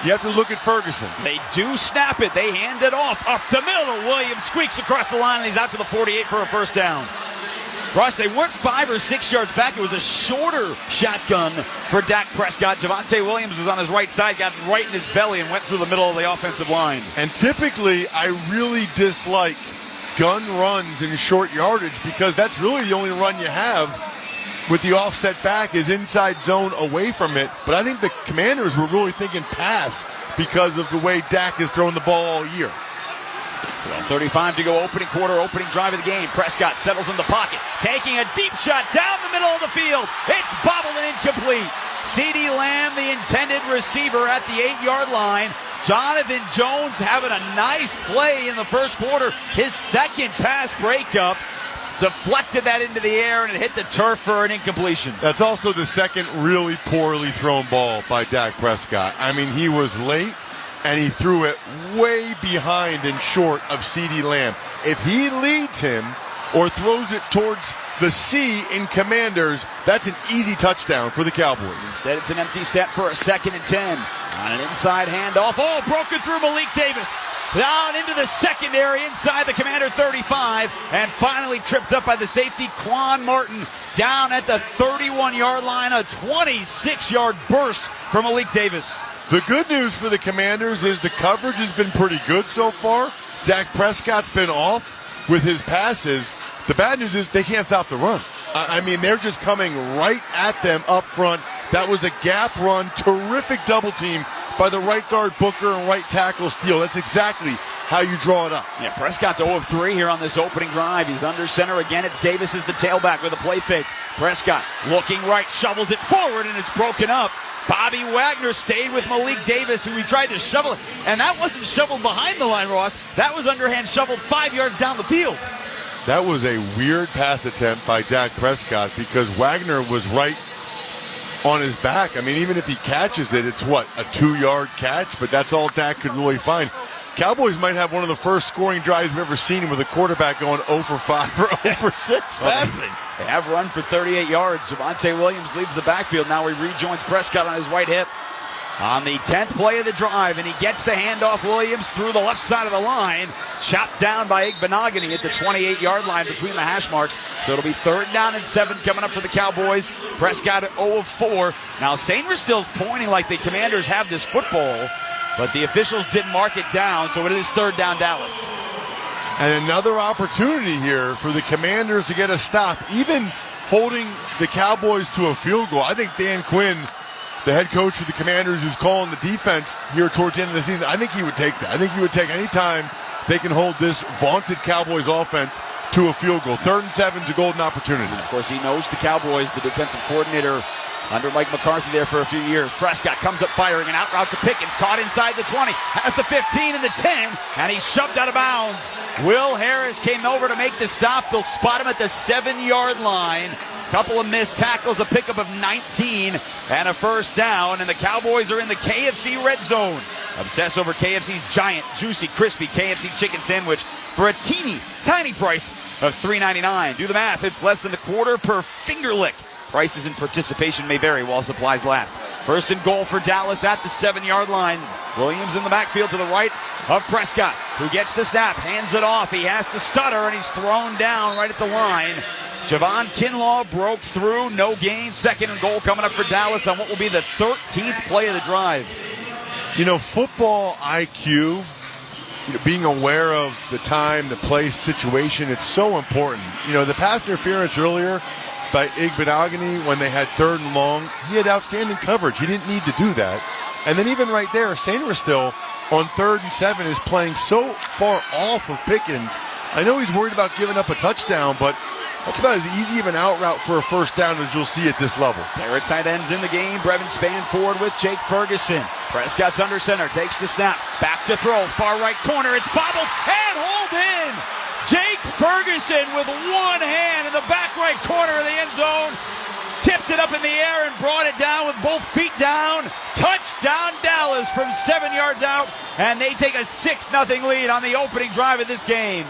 you have to look at Ferguson. They do snap it. They hand it off up the middle. Williams squeaks across the line, and he's out to the 48 for a first down. Ross, they weren't 5 or 6 yards back. It was a shorter shotgun for Dak Prescott. Javonte Williams was on his right side, got right in his belly, and went through the middle of the offensive line. And typically, I really dislike gun runs in short yardage because that's really the only run you have with the offset back is inside zone away from it. But I think the Commanders were really thinking pass because of the way Dak has thrown the ball all year. 12:35 to go, opening quarter, opening drive of the game. Prescott settles in the pocket, taking a deep shot down the middle of the field. It's bobbled and incomplete. CeeDee Lamb, the intended receiver, at the 8-yard line. Jonathan Jones having a nice play in the first quarter. His second pass breakup deflected that into the air, and it hit the turf for an incompletion. That's also the second really poorly thrown ball by Dak Prescott. I mean, he was late, and he threw it way behind and short of CeeDee Lamb. If he leads him or throws it towards the C in Commanders, that's an easy touchdown for the Cowboys. Instead, it's an empty set for a 2nd and 10. On an inside handoff. Oh, broken through Malik Davis. Down into the secondary inside the Commander 35, and finally tripped up by the safety Quan Martin down at the 31-yard line. A 26-yard burst from Malik Davis. The good news for the Commanders is the coverage has been pretty good so far. Dak Prescott's been off with his passes. The bad news is they can't stop the run. I mean, they're just coming right at them up front. That was a gap run, terrific double team by the right guard Booker and right tackle Steele. That's exactly how you draw it up. Yeah, Prescott's 0 of 3 here on this opening drive. He's under center again. It's Davis as the tailback with a play fake. Prescott looking right, shovels it forward, and it's broken up. Bobby Wagner stayed with Malik Davis, who he tried to shovel it. And that wasn't shoveled behind the line, Ross. That was underhand shoveled 5 yards down the field. That was a weird pass attempt by Dak Prescott because Wagner was right on his back. I mean, even if he catches it, it's what, a 2-yard catch? But that's all Dak could really find. Cowboys might have one of the first scoring drives we've ever seen with a quarterback going 0 for 5 or 0 for 6 passing. They have run for 38 yards. Javonte Williams leaves the backfield. Now he rejoins Prescott on his right hip. On the 10th play of the drive, and he gets the handoff. Williams through the left side of the line. Chopped down by Igbenogany at the 28-yard line between the hash marks. So it'll be 3rd down and 7 coming up for the Cowboys. Prescott at 0 of 4. Now, Sainers still pointing like the Commanders have this football, but the officials didn't mark it down, so it is 3rd down Dallas. And another opportunity here for the Commanders to get a stop, even holding the Cowboys to a field goal. I think Dan Quinn, the head coach of the Commanders, who's calling the defense here towards the end of the season, I think he would take that. I think he would take any time they can hold this vaunted Cowboys offense to a field goal. 3rd and 7 is a golden opportunity. And of course, he knows the Cowboys, the defensive coordinator under Mike McCarthy there for a few years. Prescott comes up firing, an out route to Pickens, caught inside the 20, has the 15 and the 10, and he's shoved out of bounds. Will Harris came over to make the stop. They'll spot him at the 7-yard line. Couple of missed tackles, a pickup of 19, and a 1st down. And the Cowboys are in the KFC red zone. Obsess over KFC's giant, juicy, crispy KFC chicken sandwich for a teeny, tiny price of $3.99. Do the math. It's less than a quarter per finger lick. Prices and participation may vary while supplies last. 1st and goal for Dallas at the 7-yard line. Williams in the backfield to the right of Prescott, who gets the snap, hands it off. He has to stutter, and he's thrown down right at the line. Javon Kinlaw broke through, no gain. 2nd and goal coming up for Dallas on what will be the 13th play of the drive. You know, football IQ, being aware of the time, the place, situation, it's so important. You know, the pass interference earlier by Igbenogany when they had 3rd and long, he had outstanding coverage. He didn't need to do that. And then even right there, Sainer still on 3rd and 7 is playing so far off of Pickens. I know he's worried about giving up a touchdown, but that's about as easy of an out route for a 1st down as you'll see at this level. There are tight ends in the game. Brevin Spann forward with Jake Ferguson. Prescott's under center, takes the snap, back to throw, far right corner, it's bobbled and hauled in. Jake Ferguson with one hand in the back right corner of the end zone. Tipped it up in the air and brought it down with both feet down. Touchdown Dallas from 7 yards out, and they take a 6-0 lead on the opening drive of this game.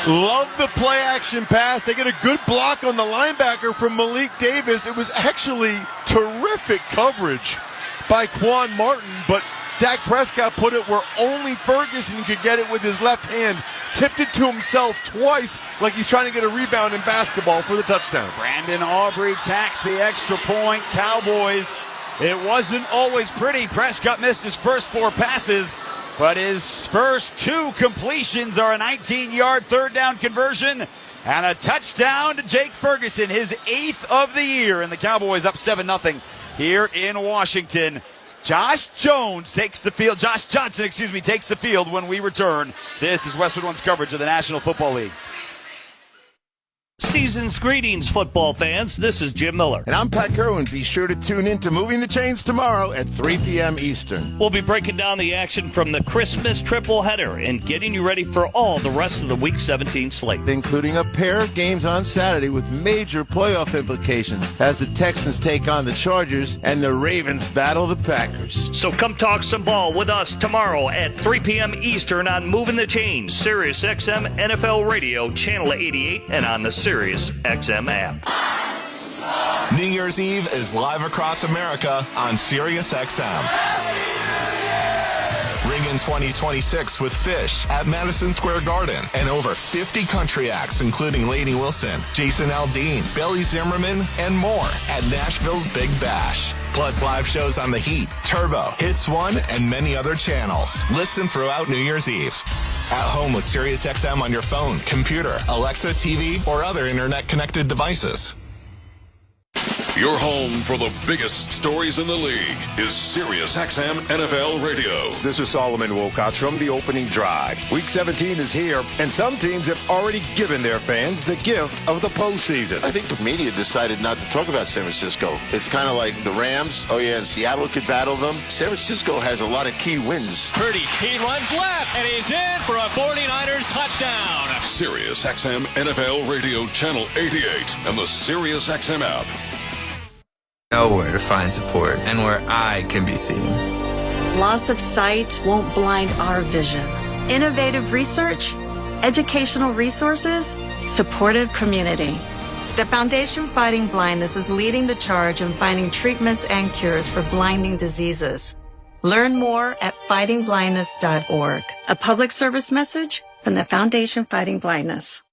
Love the play action pass. They get a good block on the linebacker from Malik Davis. It was actually terrific coverage by Quan Martin, but Dak Prescott put it where only Ferguson could get it with his left hand. Tipped it to himself twice like he's trying to get a rebound in basketball for the touchdown. Brandon Aubrey tacks the extra point. Cowboys, it wasn't always pretty. Prescott missed his first 4 passes, but his first 2 completions are a 19-yard 3rd down conversion and a touchdown to Jake Ferguson, his 8th of the year, and the Cowboys up 7-0 here in Washington. Josh Johnson takes the field when we return. This is Westwood One's coverage of the National Football League. Season's greetings, football fans. This is Jim Miller. And I'm Pat Kerwin. Be sure to tune in to Moving the Chains tomorrow at 3 p.m. Eastern. We'll be breaking down the action from the Christmas triple header and getting you ready for all the rest of the Week 17 slate. Including a pair of games on Saturday with major playoff implications as the Texans take on the Chargers and the Ravens battle the Packers. So come talk some ball with us tomorrow at 3 p.m. Eastern on Moving the Chains, SiriusXM NFL Radio, Channel 88, and on the SiriusXM app. New Year's Eve is live across America on SiriusXM. Ring in 2026 with Fish at Madison Square Garden and over 50 country acts, including Lainey Wilson, Jason Aldean, Billy Zimmerman, and more at Nashville's Big Bash. Plus live shows on The Heat, Turbo, Hits One, and many other channels. Listen throughout New Year's Eve. At home with SiriusXM on your phone, computer, Alexa, TV, or other internet-connected devices. Your home for the biggest stories in the league is SiriusXM NFL Radio. This is Solomon Wilcox from the opening drive. Week 17 is here, and some teams have already given their fans the gift of the postseason. I think the media decided not to talk about San Francisco. It's kind of like the Rams. Oh, yeah, and Seattle could battle them. San Francisco has a lot of key wins. Purdy, he runs left, and he's in for a 49ers touchdown. SiriusXM NFL Radio, Channel 88, and the SiriusXM app. Know where to find support and where I can be seen. Loss of sight won't blind our vision. Innovative research, educational resources, supportive community. The Foundation Fighting Blindness is leading the charge in finding treatments and cures for blinding diseases. Learn more at fightingblindness.org. A public service message from the Foundation Fighting Blindness.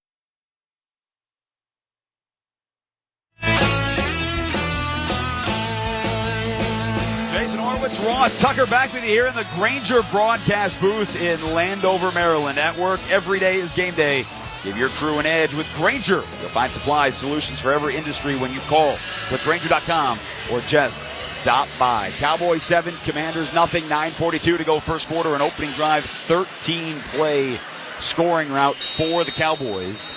Jason Horwitz, Ross Tucker back with you here in the Grainger broadcast booth in Landover, Maryland. At work, every day is game day. Give your crew an edge with Grainger. You'll find supplies, solutions for every industry when you call with Grainger.com or just stop by. Cowboys 7, Commanders nothing. 9:42 to go first quarter. An opening drive, 13-play scoring route for the Cowboys.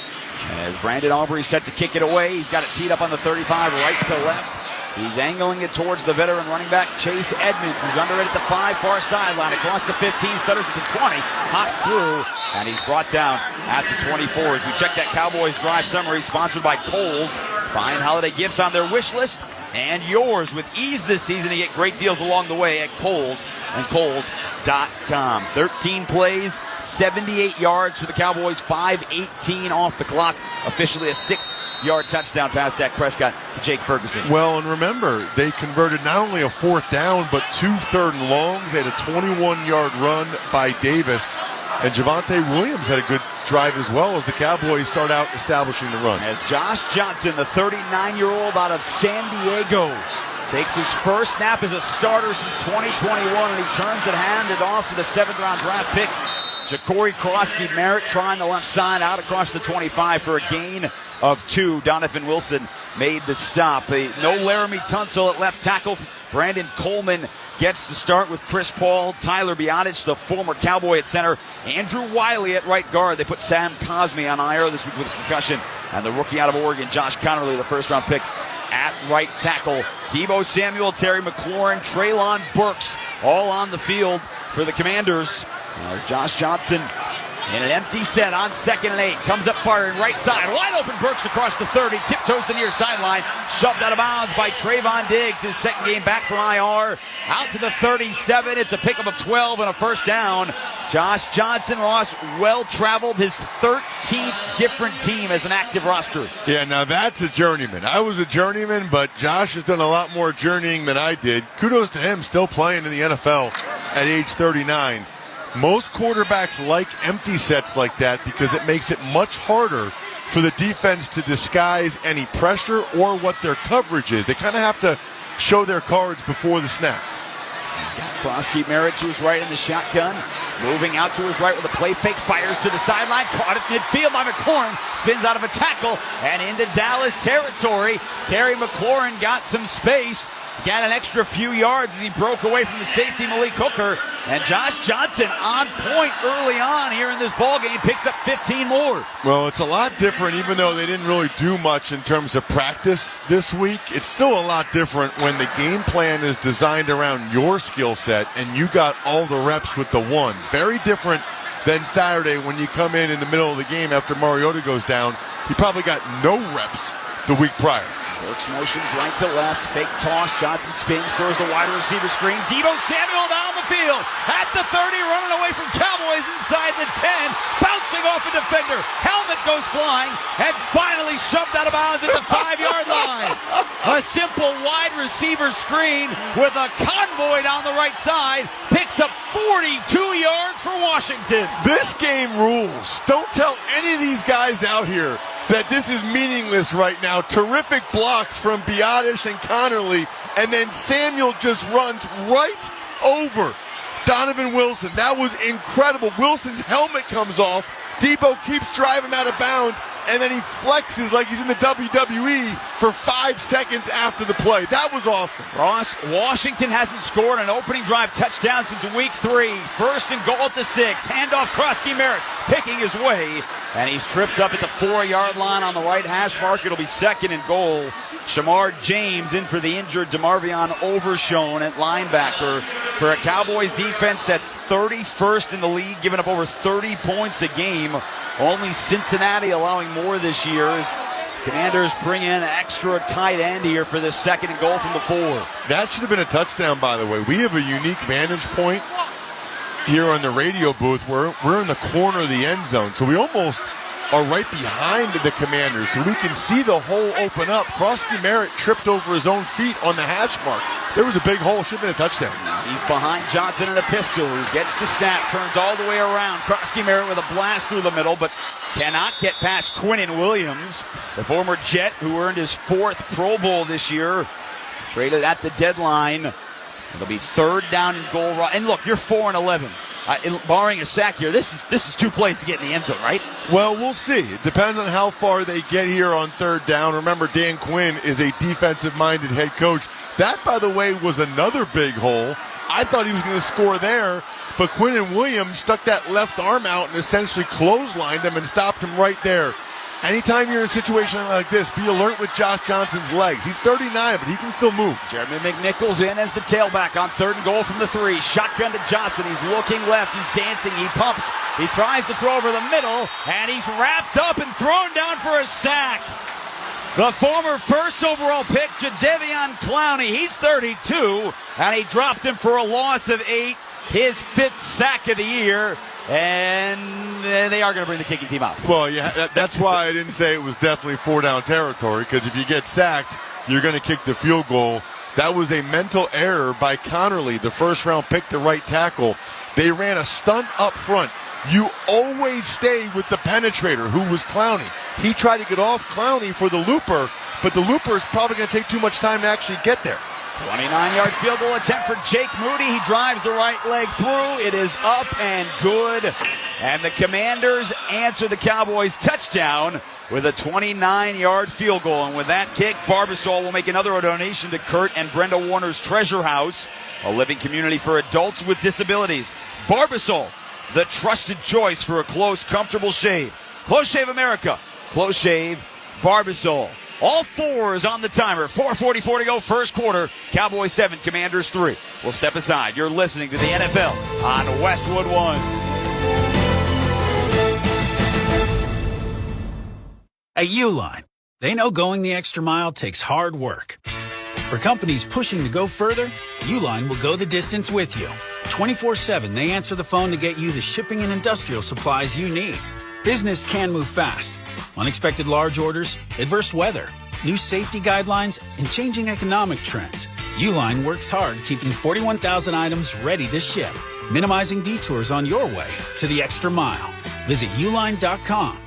As Brandon Aubrey set to kick it away, he's got it teed up on the 35, right to left. He's angling it towards the veteran running back, Chase Edmonds, who's under it at the 5, far sideline, across the 15, stutters at the 20, hops through, and he's brought down at the 24. As we check that Cowboys drive summary, sponsored by Kohl's. Find holiday gifts on their wish list and yours with ease this season. You get great deals along the way at Kohl's and Kohl's.com. 13 plays, 78 yards for the Cowboys, 5:18 off the clock. Officially a 6-yard touchdown pass, Dak Prescott to Jake Ferguson. Well, and remember, they converted not only a 4th down, but 2 3rd and longs. They had a 21-yard run by Davis. And Javonte Williams had a good drive as well as the Cowboys start out establishing the run. As Josh Johnson, the 39-year-old out of San Diego, takes his first snap as a starter since 2021, and he turns it handed off to the 7th-round draft pick, Ja'Cory Crosky-Merritt, trying the left side out across the 25 for a gain of 2. Donovan Wilson made the stop. No Laramie Tunsil at left tackle. Brandon Coleman gets the start with Chris Paul. Tyler Biotic, the former Cowboy, at center. Andrew Wiley at right guard. They put Sam Cosme on IR this week with a concussion. And the rookie out of Oregon, Josh Connerly, the first-round pick, at right tackle. Deebo Samuel, Terry McLaurin, Treylon Burks, all on the field for the Commanders. As Josh Johnson in an empty set on 2nd and 8. Comes up firing right side. Wide open Burks across the 30. Tiptoes the near sideline. Shoved out of bounds by Trayvon Diggs. His second game back from IR. Out to the 37. It's a pickup of 12 and a first down. Josh Johnson, Ross, well-traveled. His 13th different team as an active roster. Yeah, now that's a journeyman. I was a journeyman, but Josh has done a lot more journeying than I did. Kudos to him, still playing in the NFL at age 39. Most quarterbacks like empty sets like that because it makes it much harder for the defense to disguise any pressure or what their coverage is. They kind of have to show their cards before the snap. Crosky-Merritt to his right in the shotgun. Moving out to his right with a play fake. Fires to the sideline. Caught at midfield by McLaurin. Spins out of a tackle and into Dallas territory. Terry McLaurin got some space. Got an extra few yards as he broke away from the safety, Malik Hooker. And Josh Johnson on point early on here in this ballgame. Picks up 15 more. Well, it's a lot different, even though they didn't really do much in terms of practice this week. It's still a lot different when the game plan is designed around your skill set and you got all the reps with the one. Very different than Saturday when you come in the middle of the game after Mariota goes down. He probably got no reps the week prior. Burks motions right to left, fake toss, Johnson spins, throws the wide receiver screen, Deebo Samuel down the field, at the 30, running away from Cowboys inside the 10, bouncing off a defender, helmet goes flying, and finally shoved out of bounds at the 5-yard line. A simple wide receiver screen with a convoy down the right side, picks up 42 yards for Washington. This game rules. Don't tell any of these guys out here that this is meaningless right now. Terrific blocks from Biotic and Connerly, and then Samuel just runs right over Donovan Wilson. That was incredible. Wilson's helmet comes off. Deebo keeps driving out of bounds, and then he flexes like he's in the WWE for 5 seconds after the play. That was awesome. Ross, Washington hasn't scored an opening drive touchdown since week 3. First and goal at the 6. Handoff Crosky-Merritt picking his way, and he's tripped up at the 4-yard line on the right hash mark. It'll be 2nd and goal. Shamar James in for the injured DeMarvion Overshown at linebacker for a Cowboys defense that's 31st in the league, giving up over 30 points a game. Only Cincinnati allowing more this year. As Commanders bring in extra tight end here for this 2nd and goal from the 4. That should have been a touchdown, by the way. We have a unique vantage point here on the radio booth. We're in the corner of the end zone, so we almost are right behind the Commanders, so we can see the hole open up. Krusty Merritt tripped over his own feet on the hash mark. There was a big hole. Should have been a touchdown. He's behind Johnson in a pistol. He gets the snap, turns all the way around. Krusty Merritt with a blast through the middle, but cannot get past Quinnen Williams, the former Jet who earned his 4th Pro Bowl this year. Traded at the deadline. It'll be 3rd down and goal. And look, you're 4-11. Barring a sack here, this is 2 plays to get in the end zone, right? Well, we'll see. It depends on how far they get here on 3rd down. Remember, Dan Quinn is a defensive-minded head coach. That, by the way, was another big hole. I thought he was going to score there, but Quinnen Williams stuck that left arm out and essentially clotheslined him and stopped him right there. Anytime you're in a situation like this, be alert with Josh Johnson's legs. He's 39, but he can still move. Jeremy McNichols in as the tailback on 3rd and goal from the 3. Shotgun to Johnson. He's looking left. He's dancing. He pumps. He tries to throw over the middle, and he's wrapped up and thrown down for a sack. The former 1st overall pick, Jadeveon Clowney. He's 32, and he dropped him for a loss of 8. His 5th sack of the year. And they are going to bring the kicking team out. Well, yeah, that's why I didn't say it was definitely 4-down territory, because if you get sacked, you're going to kick the field goal. That was a mental error by Connerly, the 1st-round pick, the right tackle. They ran a stunt up front. You always stay with the penetrator, who was Clowney. He tried to get off Clowney for the looper, but the looper is probably going to take too much time to actually get there. 29-yard field goal attempt for Jake Moody. He drives the right leg through. It is up and good. And the Commanders answer the Cowboys' touchdown with a 29-yard field goal. And with that kick, Barbasol will make another donation to Kurt and Brenda Warner's Treasure House, a living community for adults with disabilities. Barbasol, the trusted choice for a close, comfortable shave. Close Shave America. Close Shave Barbasol. All 4s on the timer. 4:44 to go, 1st quarter. Cowboys 7, Commanders 3. We'll step aside. You're listening to the NFL on Westwood One. At Uline, they know going the extra mile takes hard work. For companies pushing to go further, Uline will go the distance with you. 24/7, they answer the phone to get you the shipping and industrial supplies you need. Business can move fast. Unexpected large orders, adverse weather, new safety guidelines, and changing economic trends. Uline works hard keeping 41,000 items ready to ship, minimizing detours on your way to the extra mile. Visit uline.com.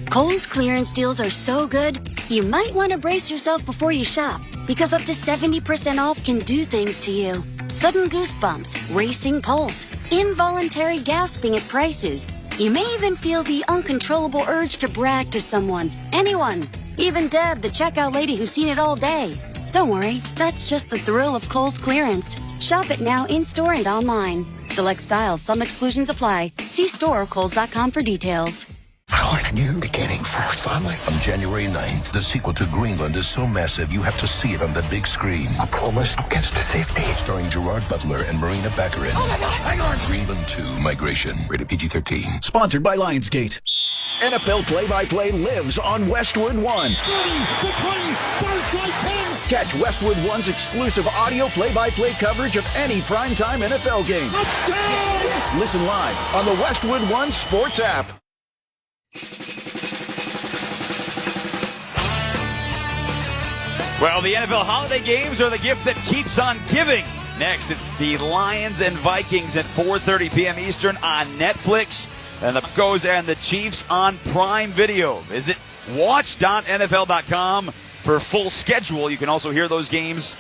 Kohl's clearance deals are so good, you might want to brace yourself before you shop, because up to 70% off can do things to you. Sudden goosebumps, racing pulse, involuntary gasping at prices. You may even feel the uncontrollable urge to brag to someone, anyone, even Deb, the checkout lady who's seen it all day. Don't worry, that's just the thrill of Kohl's clearance. Shop it now in-store and online. Select styles, some exclusions apply. See store or kohls.com for details. I want a new beginning for our family. On January 9th, the sequel to Greenland is so massive you have to see it on the big screen. I promise I'll get us to safety. Starring Gerard Butler and Marina Baccarin. Oh my God, hang on! Greenland 2, Migration, rated PG-13. Sponsored by Lionsgate. NFL play-by-play lives on Westwood One. 30, the 20, far side 10. Catch Westwood One's exclusive audio play-by-play coverage of any primetime NFL game. Touchdown! Listen live on the Westwood One Sports app. Well, the NFL holiday games are the gift that keeps on giving. Next, it's the Lions and Vikings at 4:30 p.m. Eastern on Netflix, and the Broncos and the Chiefs on Prime Video. Visit watch.nfl.com for full schedule. You can also hear those games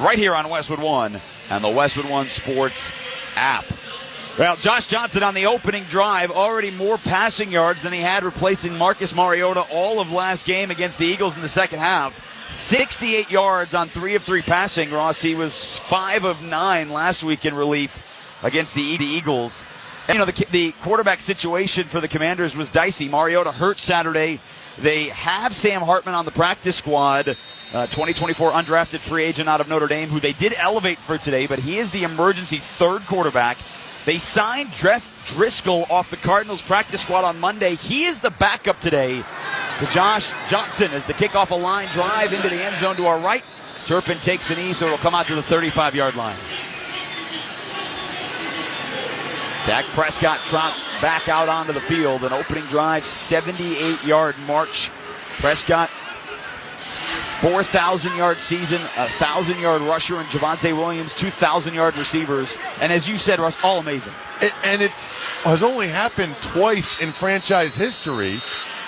right here on Westwood One and the Westwood One Sports app. Well, Josh Johnson on the opening drive, already more passing yards than he had replacing Marcus Mariota all of last game against the Eagles in the second half. 68 yards on 3 of 3 passing, Ross. He was 5 of 9 last week in relief against the Eagles. And, you know, the quarterback situation for the Commanders was dicey. Mariota hurt Saturday. They have Sam Hartman on the practice squad, 2024 undrafted free agent out of Notre Dame, who they did elevate for today, but he is the emergency 3rd quarterback. They signed Jeff Driscoll off the Cardinals practice squad on Monday. He is the backup today. to Josh Johnson as the kickoff a line drive into the end zone to our right. Turpin takes an knee, so it'll come out to the 35-yard line. Dak Prescott trots back out onto the field. An opening drive, 78-yard march. Prescott, 4,000-yard season, 1,000-yard rusher, and Javonte Williams, 2,000-yard receivers. And as you said, Russ, all amazing. And it has only happened twice in franchise history,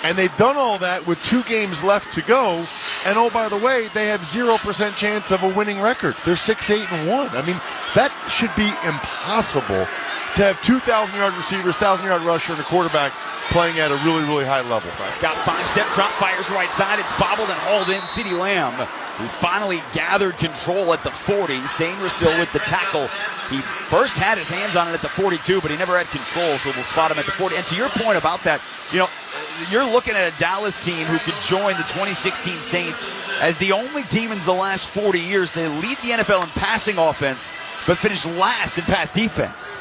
and they've done all that with 2 games left to go. And oh, by the way, they have 0% chance of a winning record. They're 6-8-1. I mean, that should be impossible to have 2,000-yard receivers, 1,000-yard rusher, and a quarterback playing at a really, really high level. Prescott 5-step drop, fires right side. It's bobbled and hauled in. CeeDee Lamb, who finally gathered control at the 40. Sainer still with the tackle. He first had his hands on it at the 42, but he never had control, so we'll spot him at the 40. And to your point about that, you know, you're looking at a Dallas team who could join the 2016 Saints as the only team in the last 40 years to lead the NFL in passing offense, but finish last in pass defense.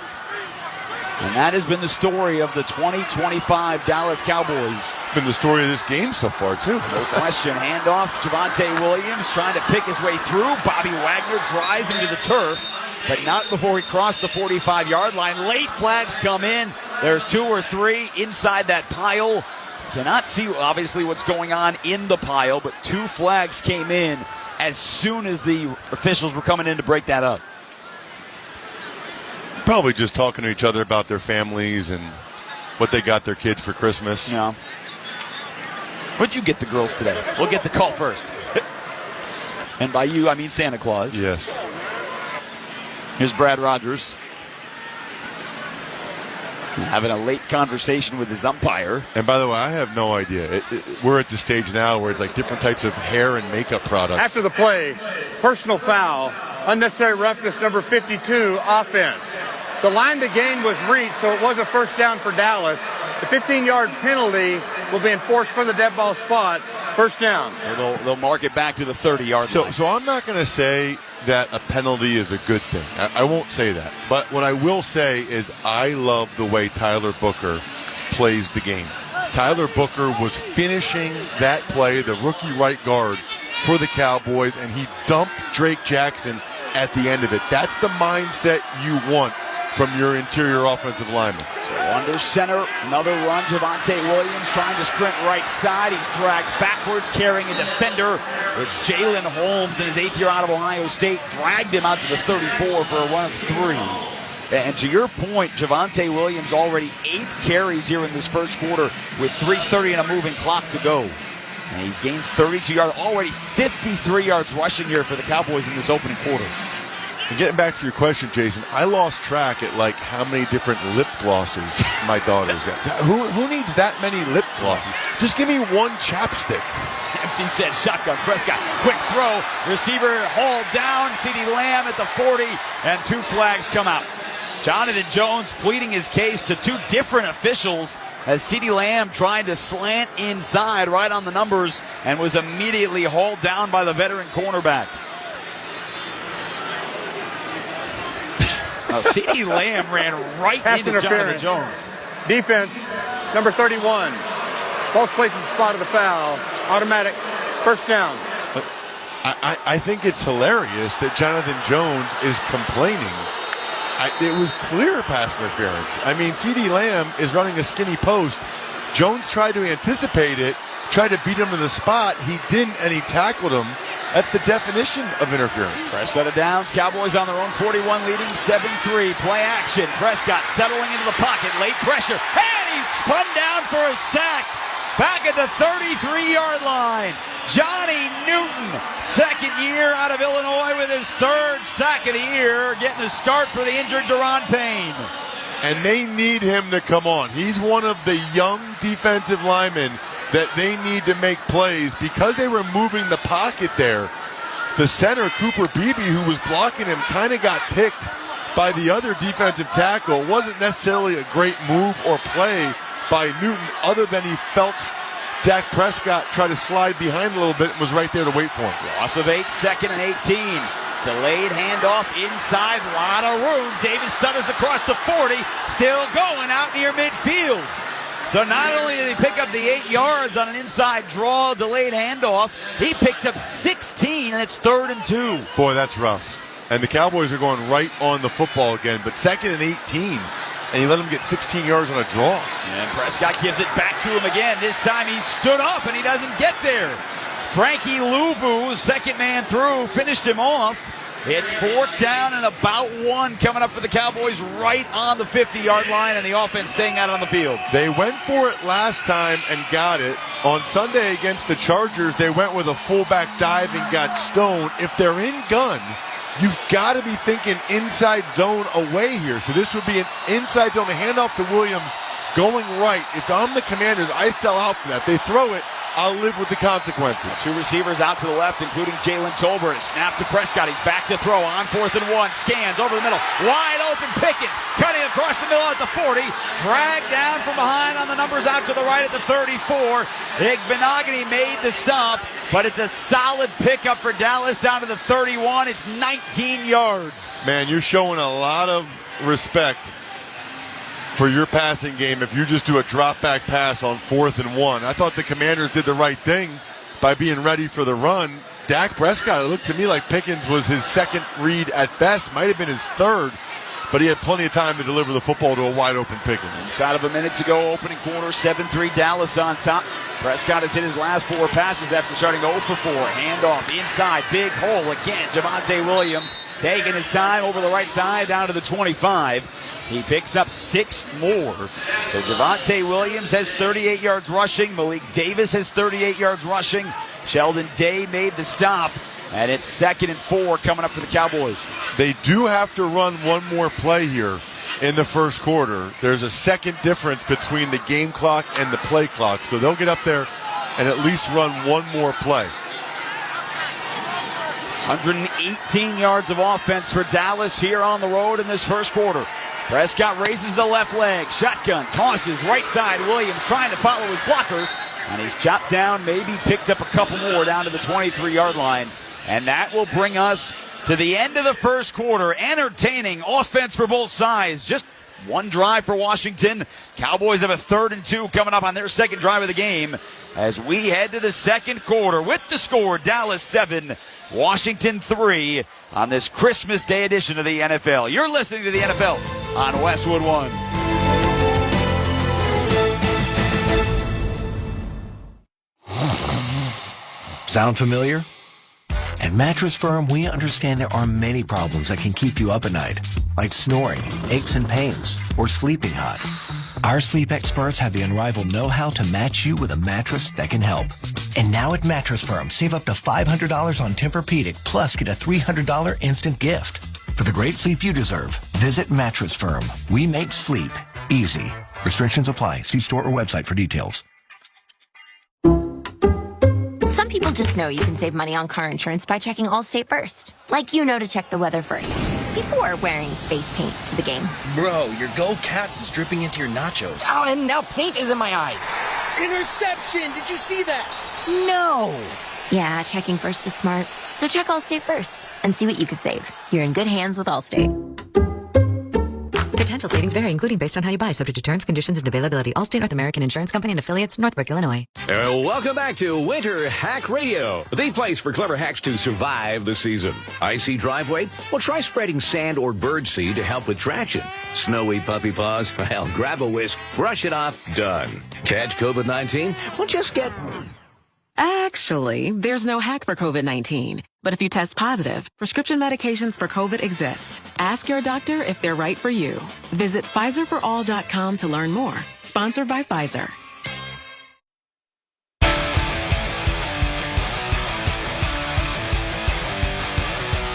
And that has been the story of the 2025 Dallas Cowboys. Been the story of this game so far, too. No question. Handoff, Javonte Williams trying to pick his way through. Bobby Wagner drives into the turf, but not before he crossed the 45-yard line. Late flags come in. There's 2 or 3 inside that pile. Cannot see, obviously, what's going on in the pile, but 2 flags came in as soon as the officials were coming in to break that up. Probably just talking to each other about their families and what they got their kids for Christmas. Yeah. What'd you get the girls today? We'll get the call first. And by you, I mean Santa Claus. Yes. Here's Brad Rogers having a late conversation with his umpire. And by the way, I have no idea. We're at the stage now where it's like different types of hair and makeup products. After the play, personal foul, unnecessary roughness, number 52, offense. The line to gain was reached, so it was a first down for Dallas. The 15-yard penalty will be enforced from the dead ball spot. First down. So they'll mark it back to the 30-yard line. So I'm not going to say that a penalty is a good thing. I won't say that. But what I will say is I love the way Tyler Booker plays the game. Tyler Booker was finishing that play, the rookie right guard for the Cowboys, and he dumped Drake Jackson at the end of it. That's the mindset you want from your interior offensive lineman. So under center, another run. Javonte Williams trying to sprint right side. He's dragged backwards, carrying a defender. It's Jalen Holmes in his 8th year out of Ohio State. Dragged him out to the 34 for a run of 3. And to your point, Javonte Williams already 8 carries here in this first quarter with 3:30 and a moving clock to go. And he's gained 32 yards, already 53 yards rushing here for the Cowboys in this opening quarter. And getting back to your question, Jason, I lost track at like how many different lip glosses my daughter's got. Who needs that many lip glosses? Just give me one chapstick. Empty set, shotgun, Prescott, quick throw, receiver hauled down, CeeDee Lamb at the 40, and 2 flags come out. Jonathan Jones pleading his case to 2 different officials as CeeDee Lamb tried to slant inside right on the numbers and was immediately hauled down by the veteran cornerback. CeeDee Lamb ran right into Jonathan Jones. Defense, number 31. False place at the spot of the foul. Automatic first down. I think it's hilarious that Jonathan Jones is complaining. It was clear pass interference. I mean, CeeDee Lamb is running a skinny post. Jones tried to anticipate it, tried to beat him to the spot. He didn't, and he tackled him. That's the definition of interference. Fresh set of downs. Cowboys on their own 41, leading 7-3. Play action. Prescott settling into the pocket. Late pressure. And he's spun down for a sack. Back at the 33-yard line. Johnny Newton, second year out of Illinois with his 3rd sack of the year, getting the start for the injured Daron Payne. And they need him to come on. He's one of the young defensive linemen that they need to make plays because they were moving the pocket there. The center, Cooper Beebe, who was blocking him, kind of got picked by the other defensive tackle. It wasn't necessarily a great move or play by Newton other than he felt Dak Prescott try to slide behind a little bit and was right there to wait for him. Loss of 8, 2nd and 18. Delayed handoff inside, a lot of room. Davis stutters across the 40, still going out near midfield. So not only did he pick up the 8 yards on an inside draw, delayed handoff, he picked up 16, and it's 3rd and 2. Boy, that's rough. And the Cowboys are going right on the football again, but 2nd and 18, and you let him get 16 yards on a draw. And Prescott gives it back to him again. This time he stood up, and he doesn't get there. Frankie Louvu, second man through, finished him off. It's 4th down and about 1 coming up for the Cowboys right on the 50-yard line, and the offense staying out on the field. They went for it last time and got it. On Sunday against the Chargers, they went with a fullback dive and got stoned. If they're in gun, you've got to be thinking inside zone away here. So this would be an inside zone, a handoff to Williams going right. If I'm the Commanders, I sell out for that. They throw it, I'll live with the consequences. 2 receivers out to the left, including Jalen Tolbert. Snap to Prescott. He's back to throw on 4th and 1. Scans over the middle. Wide open Pickens. Cutting across the middle at the 40. Dragged down from behind on the numbers out to the right at the 34. Igbenogany made the stop, but it's a solid pickup for Dallas down to the 31. It's 19 yards. Man, you're showing a lot of respect for your passing game if you just do a drop-back pass on 4th and 1. I thought the Commanders did the right thing by being ready for the run. Dak Prescott, it looked to me like Pickens was his 2nd read at best, might have been his 3rd, but he had plenty of time to deliver the football to a wide-open Pickens. Inside of a minute to go, opening quarter, 7-3 Dallas on top. Prescott has hit his last 4 passes after starting 0 for 4. Handoff inside, big hole again. Javonte Williams taking his time over the right side down to the 25. He picks up 6 more. So Javonte Williams has 38 yards rushing. Malik Davis has 38 yards rushing. Sheldon Day made the stop. And it's 2nd and 4 coming up for the Cowboys. They do have to run one more play here in the first quarter. There's a second difference between the game clock and the play clock. So they'll get up there and at least run one more play. 118 yards of offense for Dallas here on the road in this first quarter. Prescott raises the left leg. Shotgun, tosses right side. Williams trying to follow his blockers. And he's chopped down, maybe picked up a couple more down to the 23-yard line. And that will bring us to the end of the first quarter. Entertaining offense for both sides. Just one drive for Washington. Cowboys have a 3rd and 2 coming up on their 2nd drive of the game as we head to the second quarter with the score, Dallas 7, Washington 3 on this Christmas Day edition of the NFL. You're listening to the NFL on Westwood One. Sound familiar? At Mattress Firm, we understand there are many problems that can keep you up at night, like snoring, aches and pains, or sleeping hot. Our sleep experts have the unrivaled know-how to match you with a mattress that can help. And now at Mattress Firm, save up to $500 on Tempur-Pedic, plus get a $300 instant gift. For the great sleep you deserve, visit Mattress Firm. We make sleep easy. Restrictions apply. See store or website for details. Some people just know you can save money on car insurance by checking Allstate first. Like you know to check the weather first, before wearing face paint to the game. Bro, your Go Cats is dripping into your nachos. Oh, and now paint is in my eyes. Interception! Did you see that? No! Yeah, checking first is smart. So check Allstate first and see what you could save. You're in good hands with Allstate. Potential savings vary, including based on how you buy, subject to terms, conditions, and availability. Allstate North American Insurance Company and affiliates, Northbrook, Illinois. Welcome back to Winter Hack Radio, the place for clever hacks to survive the season. Icy driveway? Well, try spreading sand or birdseed to help with traction. Snowy puppy paws? Well, grab a whisk, brush it off, done. Catch COVID-19? Well, just get... Actually, there's no hack for COVID-19. But if you test positive, prescription medications for COVID exist. Ask your doctor if they're right for you. Visit PfizerForAll.com to learn more. Sponsored by Pfizer.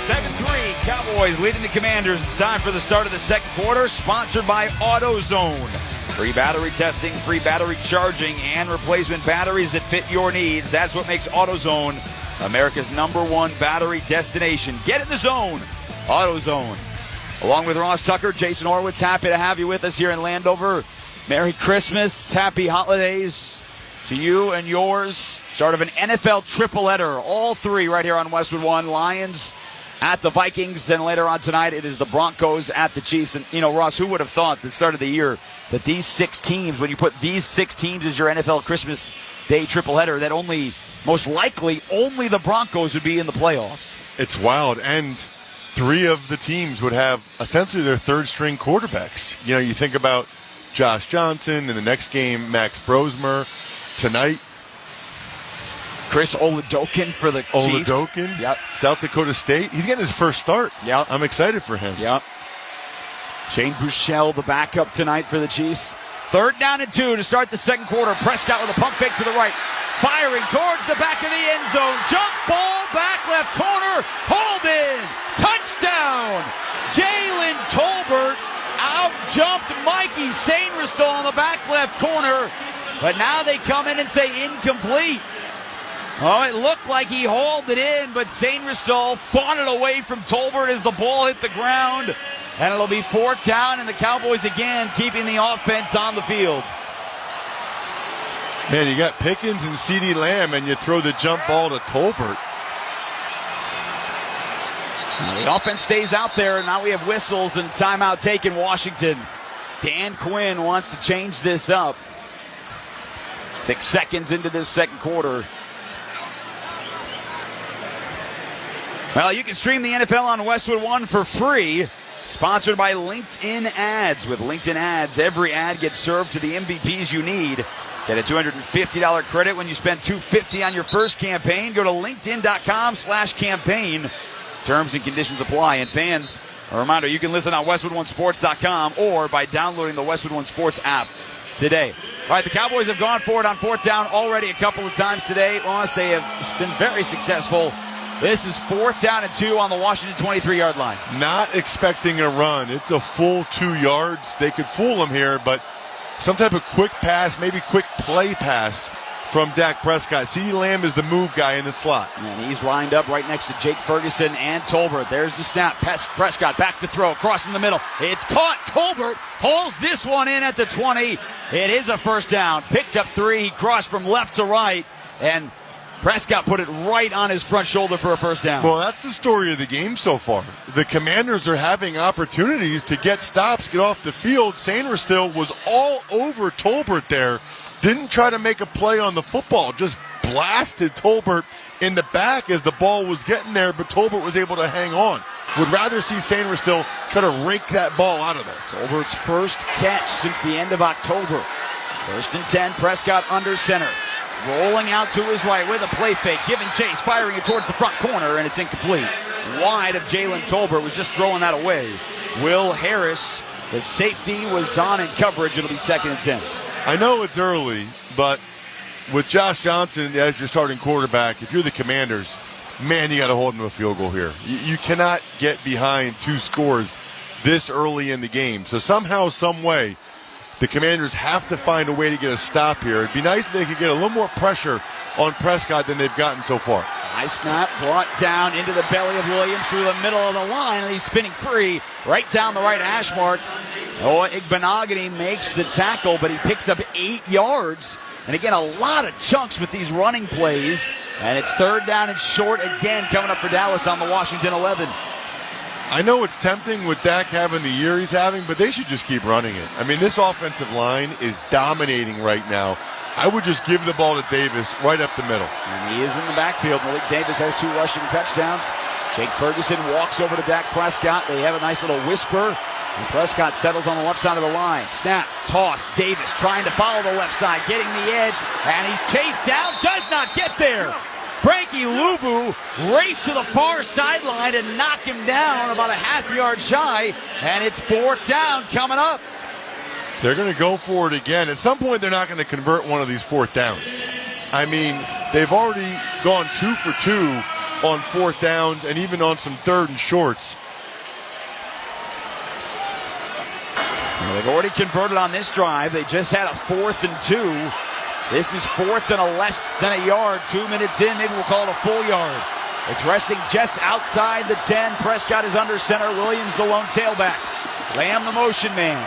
7-3, Cowboys leading the Commanders. It's time for the start of the second quarter, sponsored by AutoZone. Free battery testing, free battery charging, and replacement batteries that fit your needs. That's what makes AutoZone America's #1 battery destination. Get in the zone. AutoZone. Along with Ross Tucker, Jason Horwitz, happy to have you with us here in Landover. Merry Christmas. Happy holidays to you and yours. Start of an NFL triple-header. All three right here on Westwood One. Lions at the Vikings. Then later on tonight, it is the Broncos at the Chiefs. And, Ross, who would have thought at the start of the year that these 6 teams, when you put these 6 teams as your NFL Christmas Day tripleheader, that most likely only the Broncos would be in the playoffs? It's wild. And 3 of the teams would have essentially their third-string quarterbacks. You think about Josh Johnson, in the next game, Max Brosmer. Tonight, Chris Oladokun for the Chiefs. Oladokun, yep. South Dakota State. He's getting his first start. Yep. I'm excited for him. Yep. Shane Buechele, the backup tonight for the Chiefs. 3rd down and 2 to start the second quarter. Prescott with a pump fake to the right. Firing towards the back of the end zone. Jump ball, back left corner. Hold in. Touchdown. Jalen Tolbert out-jumped Mikey Sainristil on the back left corner. But now they come in and say incomplete. Oh, it looked like he hauled it in, but Sainristil fought it away from Tolbert as the ball hit the ground. And it'll be 4th down, and the Cowboys again keeping the offense on the field. Man, you got Pickens and CeeDee Lamb, and you throw the jump ball to Tolbert. Now the offense stays out there, and now we have whistles and timeout taken Washington. Dan Quinn wants to change this up. 6 seconds into this second quarter. Well, you can stream the NFL on Westwood One for free. Sponsored by LinkedIn Ads. With LinkedIn Ads, every ad gets served to the MVPs you need. Get a $250 credit when you spend $250 on your first campaign. Go to linkedin.com/campaign. Terms and conditions apply. And fans, a reminder, you can listen on WestwoodOneSports.com or by downloading the Westwood One Sports app today. All right, the Cowboys have gone for it on 4th down already a couple of times today. Ross, they have been very successful. This is 4th down and 2 on the Washington 23-yard line. Not expecting a run. It's a full 2 yards. They could fool them here, but some type of quick pass, maybe quick play pass from Dak Prescott. CeeDee Lamb is the move guy in the slot. And he's lined up right next to Jake Ferguson and Tolbert. There's the snap. Prescott back to throw. Crossing the middle. It's caught. Tolbert hauls this one in at the 20. It is a 1st down. Picked up 3. He crossed from left to right. And Prescott put it right on his front shoulder for a 1st down. Well, that's the story of the game so far. The Commanders are having opportunities to get stops, get off the field. Sainristil was all over Tolbert there. Didn't try to make a play on the football. Just blasted Tolbert in the back as the ball was getting there, but Tolbert was able to hang on. Would rather see Sainristil try to rake that ball out of there. Tolbert's first catch since the end of October. 1st and 10, Prescott under center. Rolling out to his right with a play fake, giving chase, firing it towards the front corner, and it's incomplete. Wide of Jalen Tolbert, was just throwing that away. Will Harris, the safety, was on in coverage. It'll be 2nd and 10. I know it's early, but with Josh Johnson as your starting quarterback, if you're the Commanders, man, you got to hold him to a field goal here. You cannot get behind 2 scores this early in the game. So somehow, some way, the Commanders have to find a way to get a stop here. It'd be nice if they could get a little more pressure on Prescott than they've gotten so far. High snap brought down into the belly of Williams through the middle of the line, and he's spinning free right down the right hash mark. Oh, Igbenogany makes the tackle, but he picks up 8 yards. And again, a lot of chunks with these running plays. And it's 3rd down and short again coming up for Dallas on the Washington 11. I know it's tempting with Dak having the year he's having, but they should just keep running it. I mean, this offensive line is dominating right now. I would just give the ball to Davis right up the middle. And he is in the backfield. Malik Davis has 2 rushing touchdowns. Jake Ferguson walks over to Dak Prescott. They have a nice little whisper. And Prescott settles on the left side of the line. Snap, toss, Davis trying to follow the left side, getting the edge, and he's chased down, does not get there. Frankie Luvu raced to the far sideline and knocked him down about a half-yard shy, and it's 4th down coming up. They're going to go for it again. At some point, they're not going to convert one of these 4th downs. I mean, they've already gone 2 for 2 on 4th downs and even on some 3rd and shorts. Well, they've already converted on this drive. They just had a 4th and 2. This is 4th and a less than a yard. 2 minutes in, maybe we'll call it a full yard. It's resting just outside the 10. Prescott is under center. Williams the lone tailback. Lamb the motion man.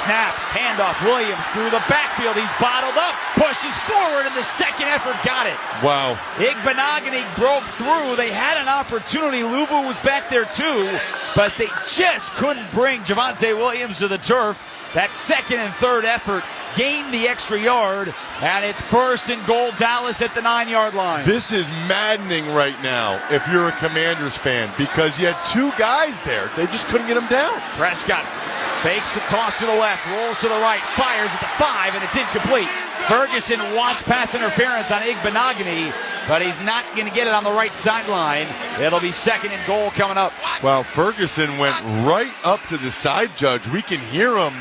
Snap, handoff, Williams through the backfield. He's bottled up, pushes forward, and the second effort got it. Wow. Igbenogany broke through. They had an opportunity. Luvu was back there too, but they just couldn't bring Javonte Williams to the turf. That second and third effort gained the extra yard, and it's 1st and goal, Dallas at the 9-yard line. This is maddening right now if you're a Commanders fan, because you had two guys there. They just couldn't get him down. Prescott fakes the toss to the left, rolls to the right, fires at the 5, and it's incomplete. Ferguson wants pass interference on Igbenogany, but he's not going to get it on the right sideline. It'll be 2nd and goal coming up. Well, Ferguson went right up to the side judge. We can hear him